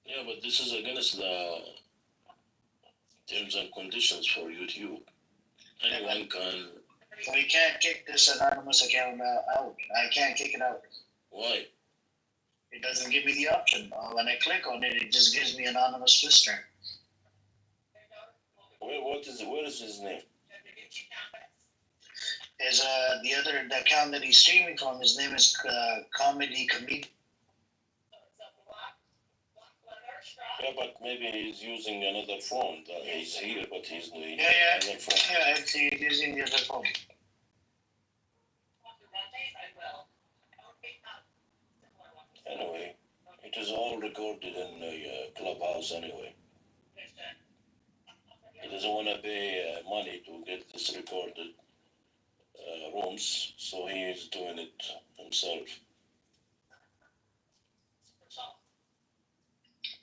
Yeah, but this is against the terms and conditions for YouTube. Anyone can. We can't kick this anonymous account out. I can't kick it out. Why? It doesn't give me the option. When I click on it, it just gives me anonymous listener. Where is his name? Is the account that he's streaming from, his name is Comedy Comedian. Yeah, but maybe he's using another phone. He's here, but he's using another phone. Yeah, he's using the other phone. Anyway, it is all recorded in the clubhouse anyway. He doesn't want to pay money to get this recorded rooms, so he is doing it himself.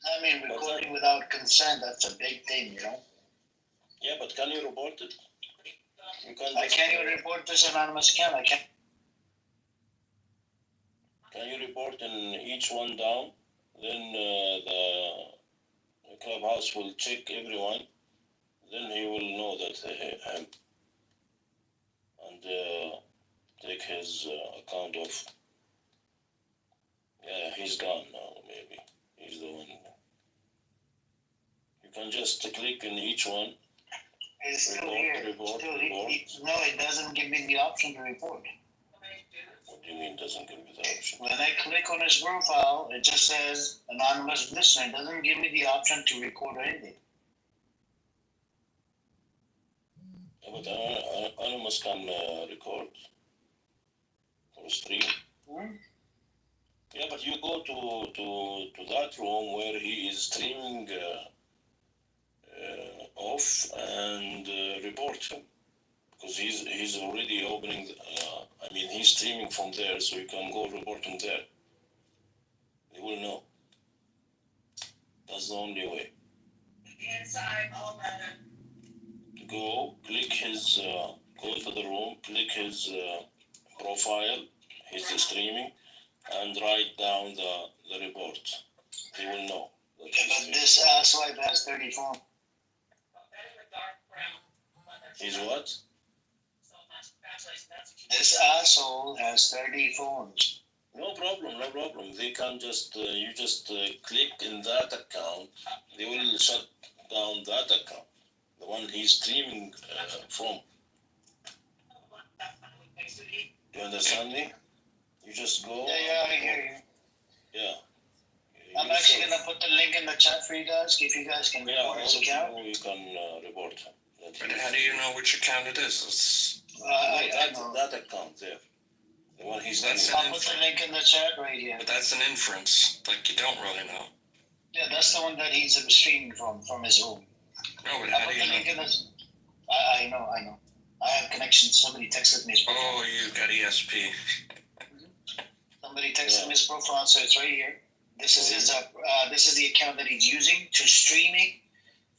I mean, recording without consent, that's a big thing, Yeah, but can you report it? I can't even report this anonymous account. I can't. Can you report in each one down? Then the clubhouse will check everyone. Then he will know that him and take his account off. Yeah, he's gone now. Maybe he's the one. can just click in each one. It's still Report, here. report, Still, report. no, it doesn't give me the option to report. What do you mean doesn't give me the option? When I click on his profile, it just says anonymous listener. It doesn't give me the option to record anything. Yeah, but Anonymous can record or stream. Yeah, but you go to that room where he is streaming off and report him. Because he's already opening, he's streaming from there, so you can go report him there. They will know. That's the only way. Inside all that. Go, click his, go to the room, click his profile, his streaming, and write down the report. They will know. Yeah, but this swipe has 34. Is what? This asshole has 30 phones. No problem, no problem. They can just, you just click in that account. They will shut down that account. The one he's streaming from. You understand me? You just go. Yeah, I hear you. Yeah. I'm actually gonna put the link in the chat for you guys, if you guys can report his account. You can report. But how do you know which account it is? That account there. The one he's I'll put the link in the chat right here. But that's an inference. Like, you don't really know. Yeah, that's the one that he's streaming from his room. No, but I'll how put do the you link know? in the. I know. I have connections. Somebody texted me his profile. Oh, you got ESP. Somebody texted me his profile, so it's right here. This is his. This is the account that he's using to streaming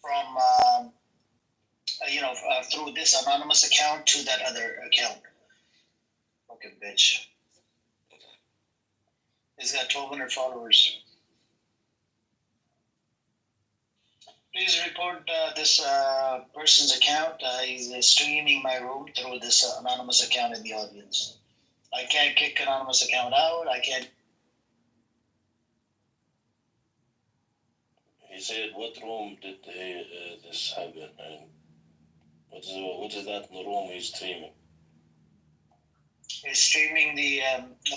from. Through this anonymous account to that other account. Fucking bitch. He's got 1,200 followers. Please report this person's account. He's streaming my room through this anonymous account in the audience. I can't kick anonymous account out. I can't. He said, what room did this happen? And what is that in the room he's streaming? He's streaming the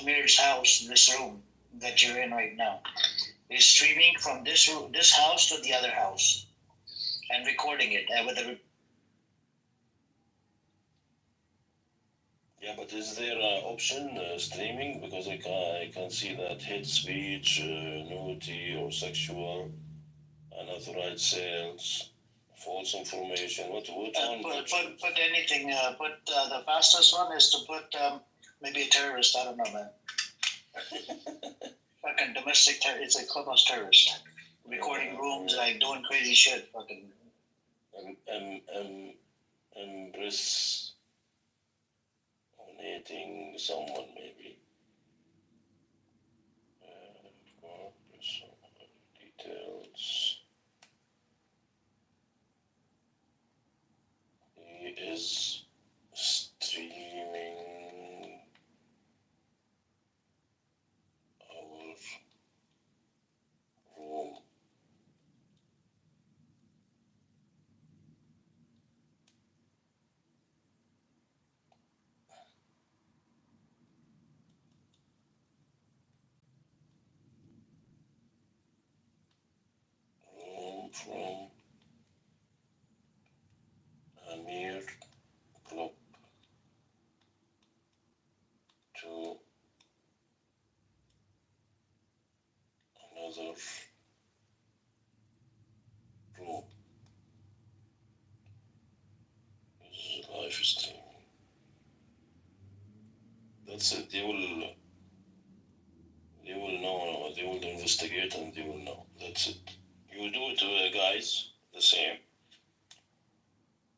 Amir's house, this room that you're in right now. He's streaming from this room, this house to the other house, and recording it with a. Yeah, but is there an option streaming? Because I can see that hate speech, nudity or sexual, unauthorized sales, false information. What one? Put anything. The fastest one is to put maybe a terrorist. I don't know, man. Fucking domestic terrorist. It's a clubhouse terrorist. Recording rooms, like doing crazy shit. Fucking. Impersonating someone, maybe. Details. He is streaming our room. From Amir Club to another room. Is live stream. That's it. They will know. They will investigate and they will know. That's it. You do it, guys, the same.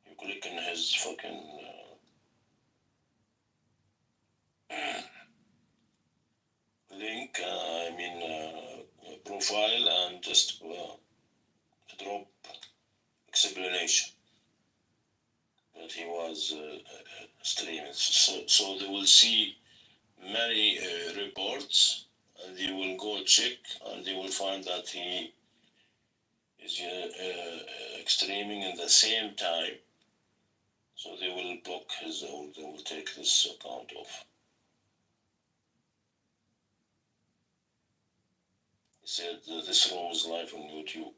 You click on his fucking link, profile, and just drop explanation that he was streaming. So they will see many reports, and they will go check, and they will find that he is extreming in the same time. So they will block his, they will take this account off. He said this room is live on YouTube.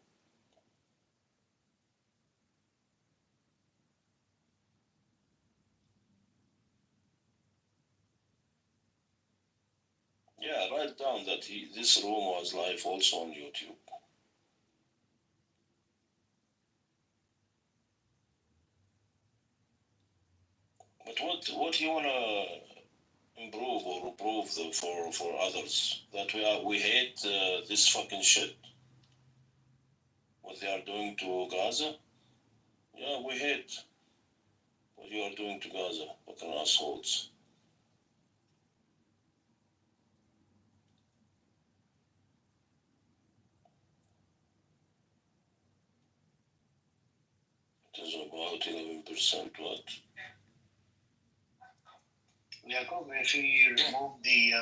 Yeah, write down that this room was live also on YouTube. But what you wanna improve or prove for others that we hate this fucking shit? What they are doing to Gaza? Yeah, we hate what you are doing to Gaza, fucking assholes. It is about 11% what? Jacob, if you remove the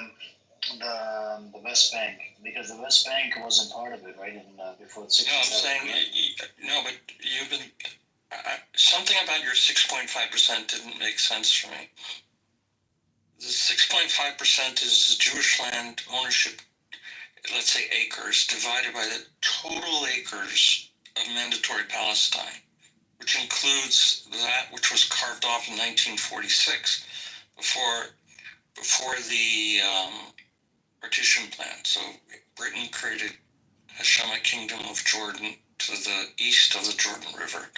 West Bank, because the West Bank wasn't part of it, right? In before the 67. No, I'm saying no, but you've been something about your 6.5% didn't make sense for me. The 6.5% is Jewish land ownership, let's say acres, divided by the total acres of mandatory Palestine, which includes that which was carved off in 1946 before the partition plan. So Britain created Hashemite Kingdom of Jordan to the east of the Jordan River.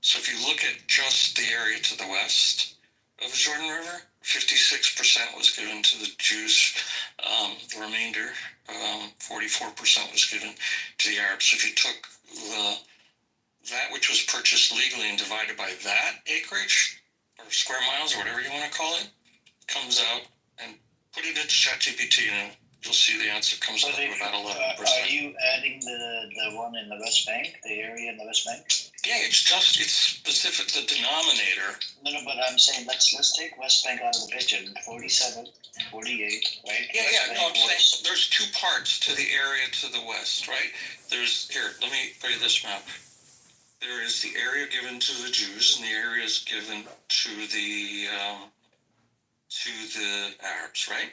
So if you look at just the area to the west of the Jordan River, 56% was given to the Jews. The remainder, 44% was given to the Arabs. So if you took that which was purchased legally and divided by that acreage, or square miles, or whatever you want to call it, comes out, and put it into ChatGPT, and you'll see the answer comes out to about 11%. Are you adding the one in the West Bank, the area in the West Bank? Yeah, it's specific, the denominator. No, but I'm saying let's take West Bank out of the picture. 47, 48, right? Yeah, no, I'm saying there's two parts to the area to the west, right? Let me show you this map. There is the area given to the Jews, and the area is given to the Arabs, right?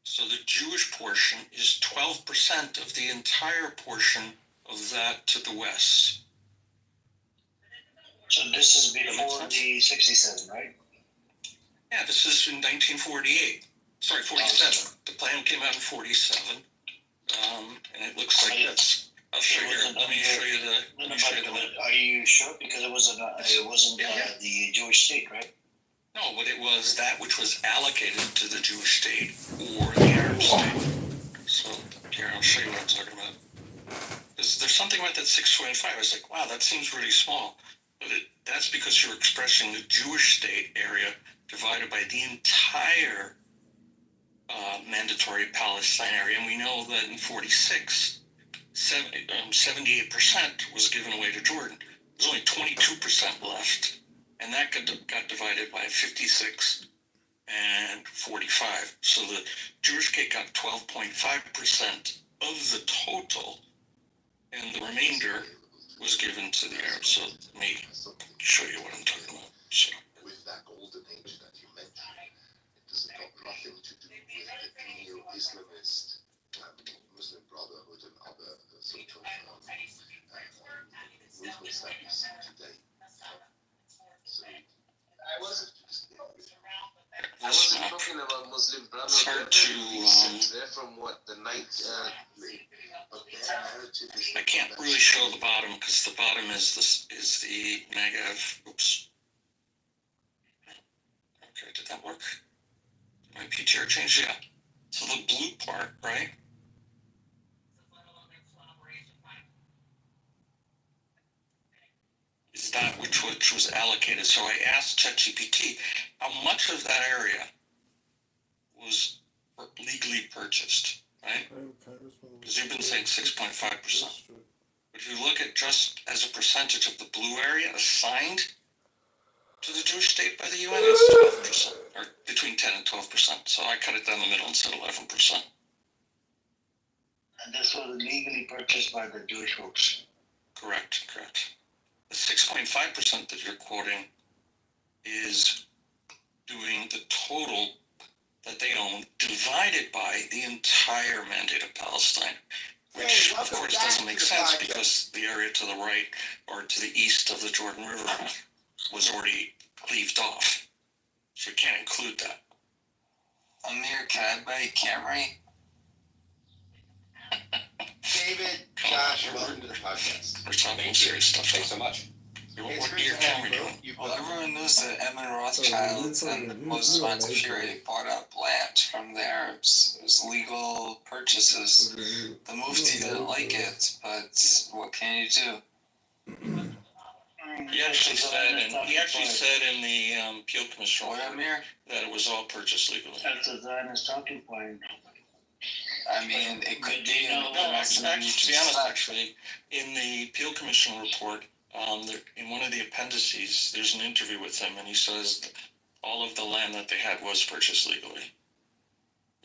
So the Jewish portion is 12% of the entire portion of that to the west. So this is before the 67, right? Yeah, this is in 1948. Sorry, 47. The plan came out in 47, and it looks like this. I'll show you. Let me show you the. Are you sure? Because it wasn't the Jewish state, right? No, but it was that which was allocated to the Jewish state or the Arab state. So here, I'll show you what I'm talking about. There's something about that 6.5. I was like, wow, that seems really small. But that's because you're expressing the Jewish state area divided by the entire mandatory Palestine area. And we know that in 46, 78% was given away to Jordan. There's only 22% left. And that got divided by 56 and 45. So the Jewish state got 12.5% of the total, and the remainder was given to the Arabs. So let me show you what I'm talking about. So. With that golden age that you mentioned, it doesn't got nothing to do with the neo-Islamist Muslim Brotherhood and other sort of movements that we see today. So I wasn't talking about Muslim Brotherhood. They're from what, the night? I can't really show the bottom because the bottom is the negative. Oops. Okay, did that work? My PTR changed? Yeah. So the blue part, right? Is that which was allocated. So I asked ChatGPT how much of that area was legally purchased, right? Because you've been saying 6.5%. But if you look at just as a percentage of the blue area assigned to the Jewish state by the UN, it's 12%, or between 10 and 12%. So I cut it down the middle and said 11%. And this was legally purchased by the Jewish folks. Correct. The 6.5% that you're quoting is doing the total that they own divided by the entire mandate of Palestine, which of course doesn't make sense because the area to the right or to the east of the Jordan River was already cleaved off. So we can't include that. Amir, can I buy a Camry? David, Josh, welcome to the podcast. We're talking serious stuff. Thanks so much. What year Camry doing? Well, everyone knows that Emin Rothschild and Moses Montefiore bought up land from the Arabs. It was legal purchases. The Mufti didn't like it, but what can you do? He actually said in the Peel Commission report that it was all purchased legally. That's a Zionist talking point. I mean, it could be. Actually, in the Peel Commission report, in one of the appendices, there's an interview with him, and he says that all of the land that they had was purchased legally.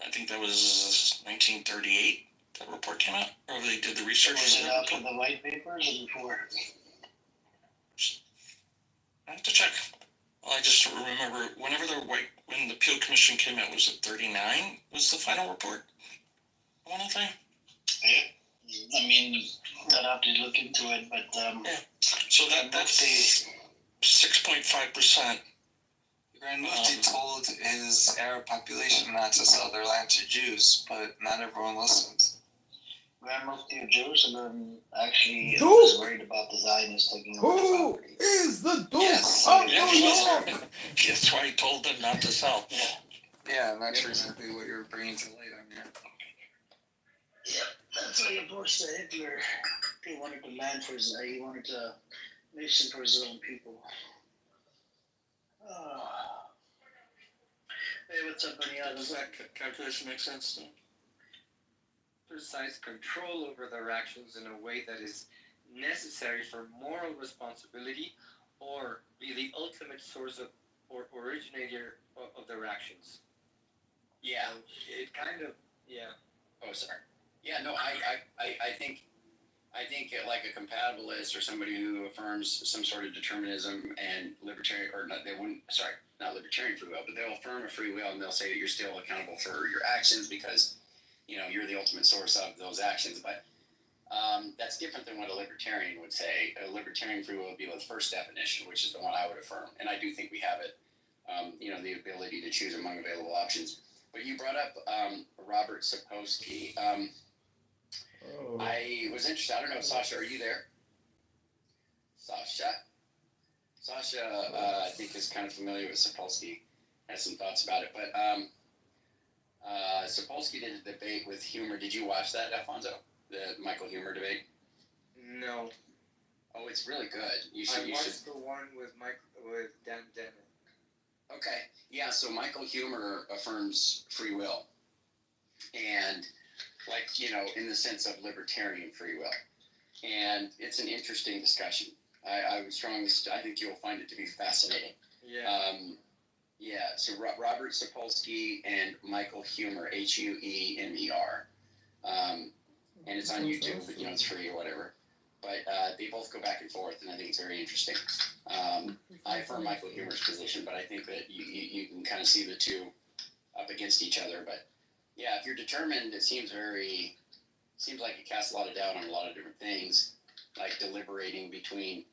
I think that was 1938 that report came out, or they did the research. Was it after the white papers or before? I have to check. Well, I just remember when the Peel Commission came out, was it 39 was the final report? I want to say. Yeah. I mean, I'd have to look into it, but yeah. So that's 6.5%. Grand Mufti told his Arab population not to sell their land to Jews, but not everyone listens. Grand Mufti of Jerusalem actually was worried about the Zionists taking over the property. Who is the Duke of New York? That's why he told them not to sell. Yeah, and that's exactly what you're bringing to light on here. Yeah, that's why he opposed to Hitler. He wanted to he wanted a nation for his own people. Hey, what's up, Benny? Does that calculation make sense to you? Exercise control over their actions in a way that is necessary for moral responsibility or be the ultimate source of or originator of their actions. Yeah. It kind of, yeah. Oh, sorry. Yeah, no, I think like a compatibilist or somebody who affirms some sort of determinism and libertarian, or not, they wouldn't, sorry, not libertarian free will, but they'll affirm a free will and they'll say that you're still accountable for your actions because, you know, you're the ultimate source of those actions. But that's different than what a libertarian would say. A libertarian free will would be the first definition, which is the one I would affirm. And I do think we have it, you know, the ability to choose among available options. But you brought up Robert Sapolsky. I was interested. I don't know, Sasha, are you there? Sasha, I think is kind of familiar with Sapolsky. Has some thoughts about it. But Sapolsky did a debate with Humer. Did you watch that, Alfonso? The Michael Humer debate? No. Oh, it's really good. You should watch the one with Dan Dennett. Okay. Yeah, so Michael Humer affirms free will. And, like, you know, in the sense of libertarian free will. And it's an interesting discussion. I would strongly, I think you'll find it to be fascinating. Yeah. Yeah, so Robert Sapolsky and Michael Humer, Huemer. And it's on YouTube, but, you know, it's free or whatever. But they both go back and forth, and I think it's very interesting. I affirm Michael Humer's position, but I think that you can kind of see the two up against each other. But yeah, if you're determined, it seems like it casts a lot of doubt on a lot of different things, like deliberating between,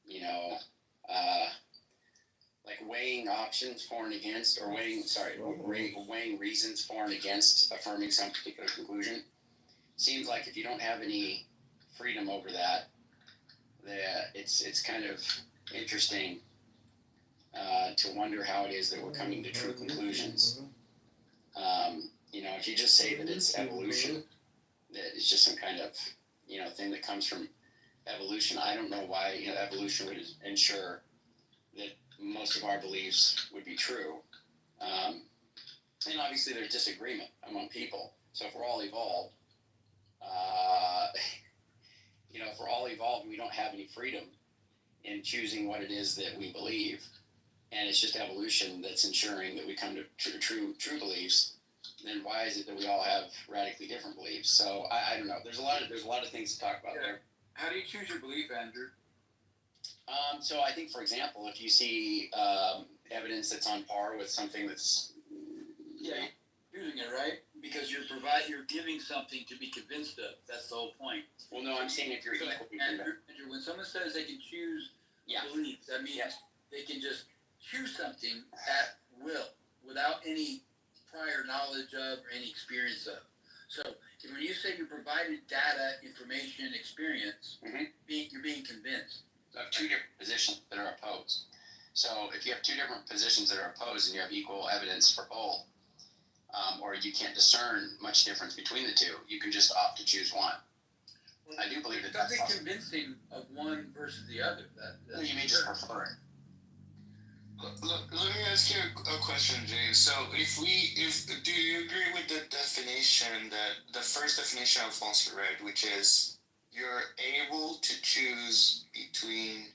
you know, like weighing options for and against, or weighing reasons for and against affirming some particular conclusion. Seems like if you don't have any freedom over that, it's kind of interesting to wonder how it is that we're coming to true conclusions. You know, if you just say that it's evolution, that it's just some kind of, you know, thing that comes from evolution, I don't know why, you know, evolution would ensure that most of our beliefs would be true. And obviously there's disagreement among people. So if we're all evolved, you know, if we're all evolved, we don't have any freedom in choosing what it is that we believe. And it's just evolution that's ensuring that we come to true beliefs. Then why is it that we all have radically different beliefs? So I don't know. There's a lot of things to talk about there. How do you choose your belief, Andrew? So I think, for example, if you see evidence that's on par with something that's Choosing it, right? Because you're giving something to be convinced of. That's the whole point. Well, no, I'm saying if you're equally Andrew, when someone says they can choose beliefs, that means they can just choose something at will without any prior knowledge of or any experience of. So when you say you provided data, information, experience, you're being convinced. Of two different positions that are opposed. So if you have two different positions that are opposed and you have equal evidence for both, or you can't discern much difference between the two, you can just opt to choose one. I do believe that that's something possible. Convincing of one versus the other. You may just prefer it. Let me ask you a question, James. So do you agree with the definition that the first definition Alfonso read, which is you're able to choose between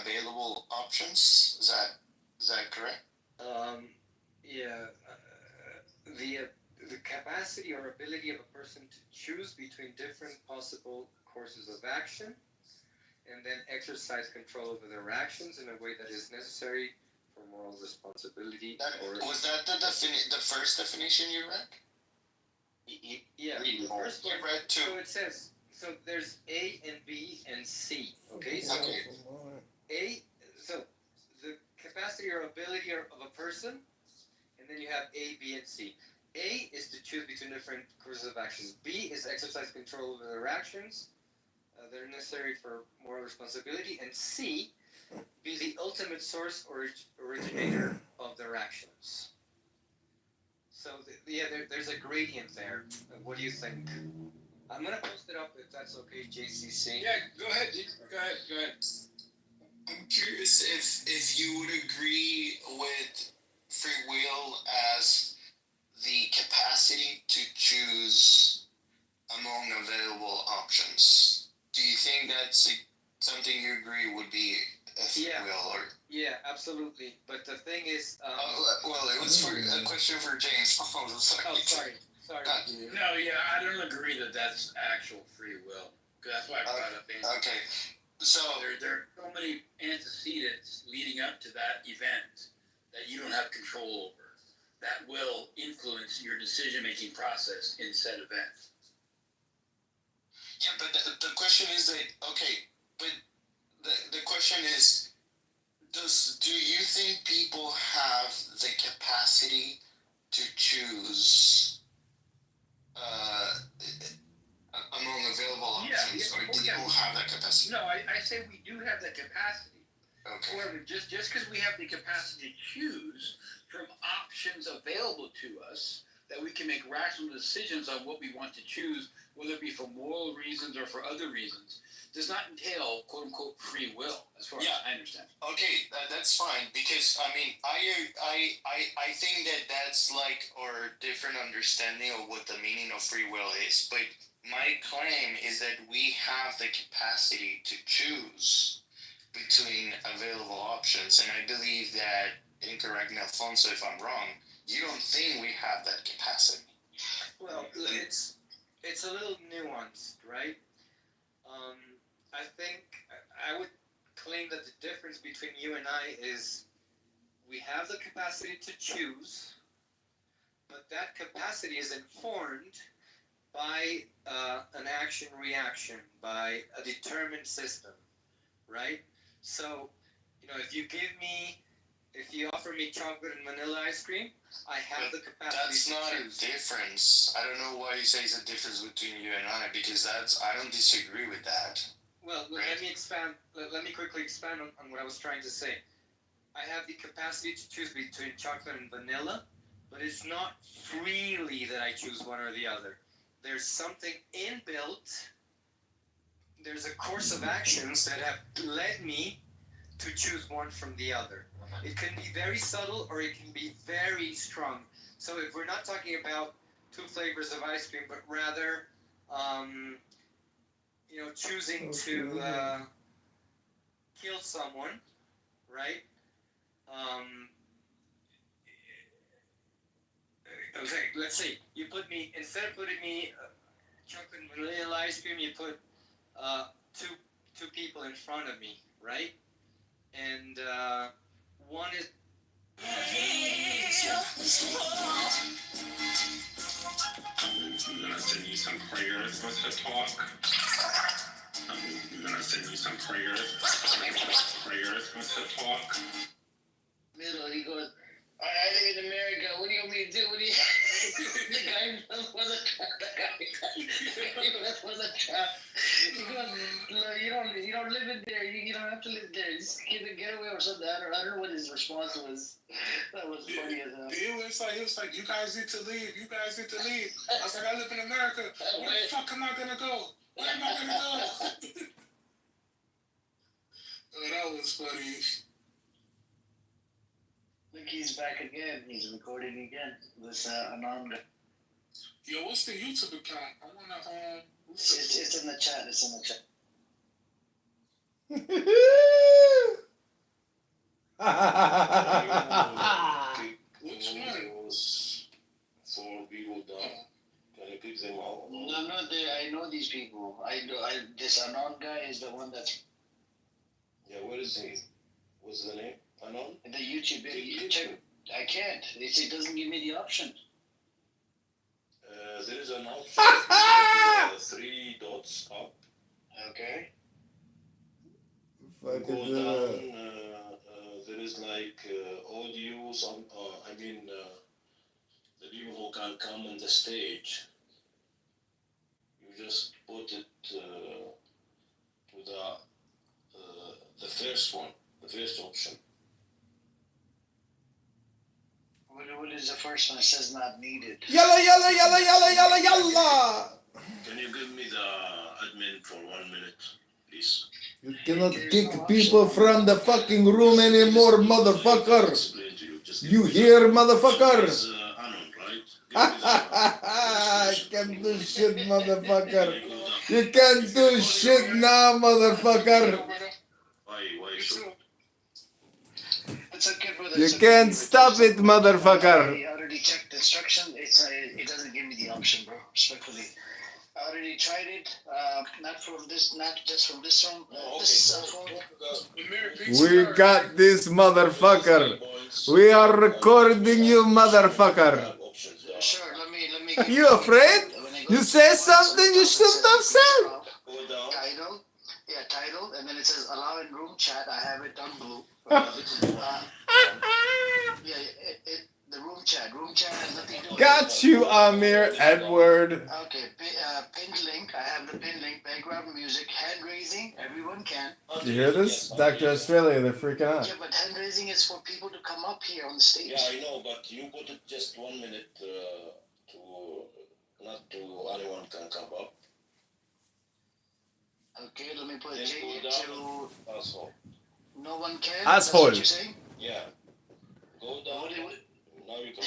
available options? Is that correct? The capacity or ability of a person to choose between different possible courses of action, and then exercise control over their actions in a way that is necessary for moral responsibility. Was that the first definition you read? The first one. You read two. So it says, there's A and B and C. Okay. So the capacity or ability of a person, and then you have A, B, and C. A is to choose between different courses of action. B is exercise control over their actions that are necessary for moral responsibility. And C, be the ultimate source or originator of their actions. So, there's a gradient there. What do you think? I'm going to post it up if that's okay, JCC. Yeah, go ahead. Go ahead. I'm curious if you would agree with free will as the capacity to choose among available options. Do you think that's something you agree would be a free will? Or? Yeah, absolutely. But the thing is... well, it was a question for James. Sorry. No, I don't agree that that's actual free will. Because that's why I brought up Andrew. Okay. So there are so many antecedents leading up to that event that you don't have control over. That will influence your decision-making process in said event. Yeah, but the question is that but the question is, do you think people have the capacity to choose among available options, or do you have that capacity? No, I say we do have that capacity. Okay. However, just because we have the capacity to choose from options available to us, that we can make rational decisions on what we want to choose, whether it be for moral reasons or for other reasons, does not entail "quote unquote" free will, as far as I understand. Okay, that's fine, because I mean, I think that's like our different understanding of what the meaning of free will is. But my claim is that we have the capacity to choose between available options, and I believe that, and correct me, Alfonso, if I'm wrong, you don't think we have that capacity. Well, it's a little nuanced, right? I think I would claim that the difference between you and I is we have the capacity to choose, but that capacity is informed by an action-reaction, by a determined system, right? So, if you offer me chocolate and vanilla ice cream, I have the capacity That's to not choose. a difference. I don't know why you say it's a difference between you and I, because I don't disagree with that. Well, let me expand. Let me quickly expand on what I was trying to say. I have the capacity to choose between chocolate and vanilla, but it's not freely that I choose one or the other. There's something inbuilt. There's a course of actions that have led me to choose one from the other. It can be very subtle or it can be very strong. So if we're not talking about two flavors of ice cream, but rather, choosing to kill someone, right? let's say you put me, instead of putting me chocolate vanilla ice cream, you put two people in front of me, right? And one is. I'm gonna send you some prayers with the talk. I'm gonna send you some prayers with the talk. Middle, he goes, I live in America. What do you want me to do? What do you? The guy was a trap. The guy was a trap. He goes, "Look, you don't live in there. You don't have to live there. Just get away or something." I don't know what his response was. That was funny as hell. He was like, you guys need to leave. You guys need to leave. I was like, I live in America. Where the fuck am I gonna go? Where am I gonna go? Oh, that was funny. Look, he's back again. He's recording again. This Anand. Yo, what's the YouTube account? I wanna It's in the chat. It's in the chat. Which one? For people down. Can you pick them all? No, I'm not there. I know these people. This Anand guy is the one that's. Yeah, what is he? What's the name? Anand? The YouTube video. You check. I can't. It doesn't give me the option. There is an option. 3 dots up. Okay. Go down. There is like audio. The people who can come on the stage. You just put it to the first one, the first option. What is the first one? It says not needed. Yalla, yalla, yalla, yalla, yalla, yalla. Can you give me the admin for 1 minute, please? You cannot kick people from the fucking room anymore, motherfucker. You hear, motherfucker? Can't do shit, motherfucker. You can't do shit now, motherfucker. Why so? It's okay, brother. You can't stop it, motherfucker. I already checked the instruction. It doesn't give me the option, bro. Respectfully. I already tried it. Not just from this room. This cell phone. We got this, motherfucker. We are recording you, motherfucker. Sure, let me. You afraid? You say something you shouldn't have said. Title. Yeah, title. And then it says allow in room chat. I have it done blue. The room chat. Room chat has nothing to do with Got you, Amir Edward. Okay, pinned link. I have the pinned link. Background music. Hand raising. Everyone can. You hear this? Dr. Australia, they're freaking out. Yeah, but hand raising is for people to come up here on the stage. Yeah, I know, but you put it just 1 minute not to anyone can come up. Okay, let me put it to asshole. No one can. Asshole. That's what you're saying? Yeah. Go down. Now you can.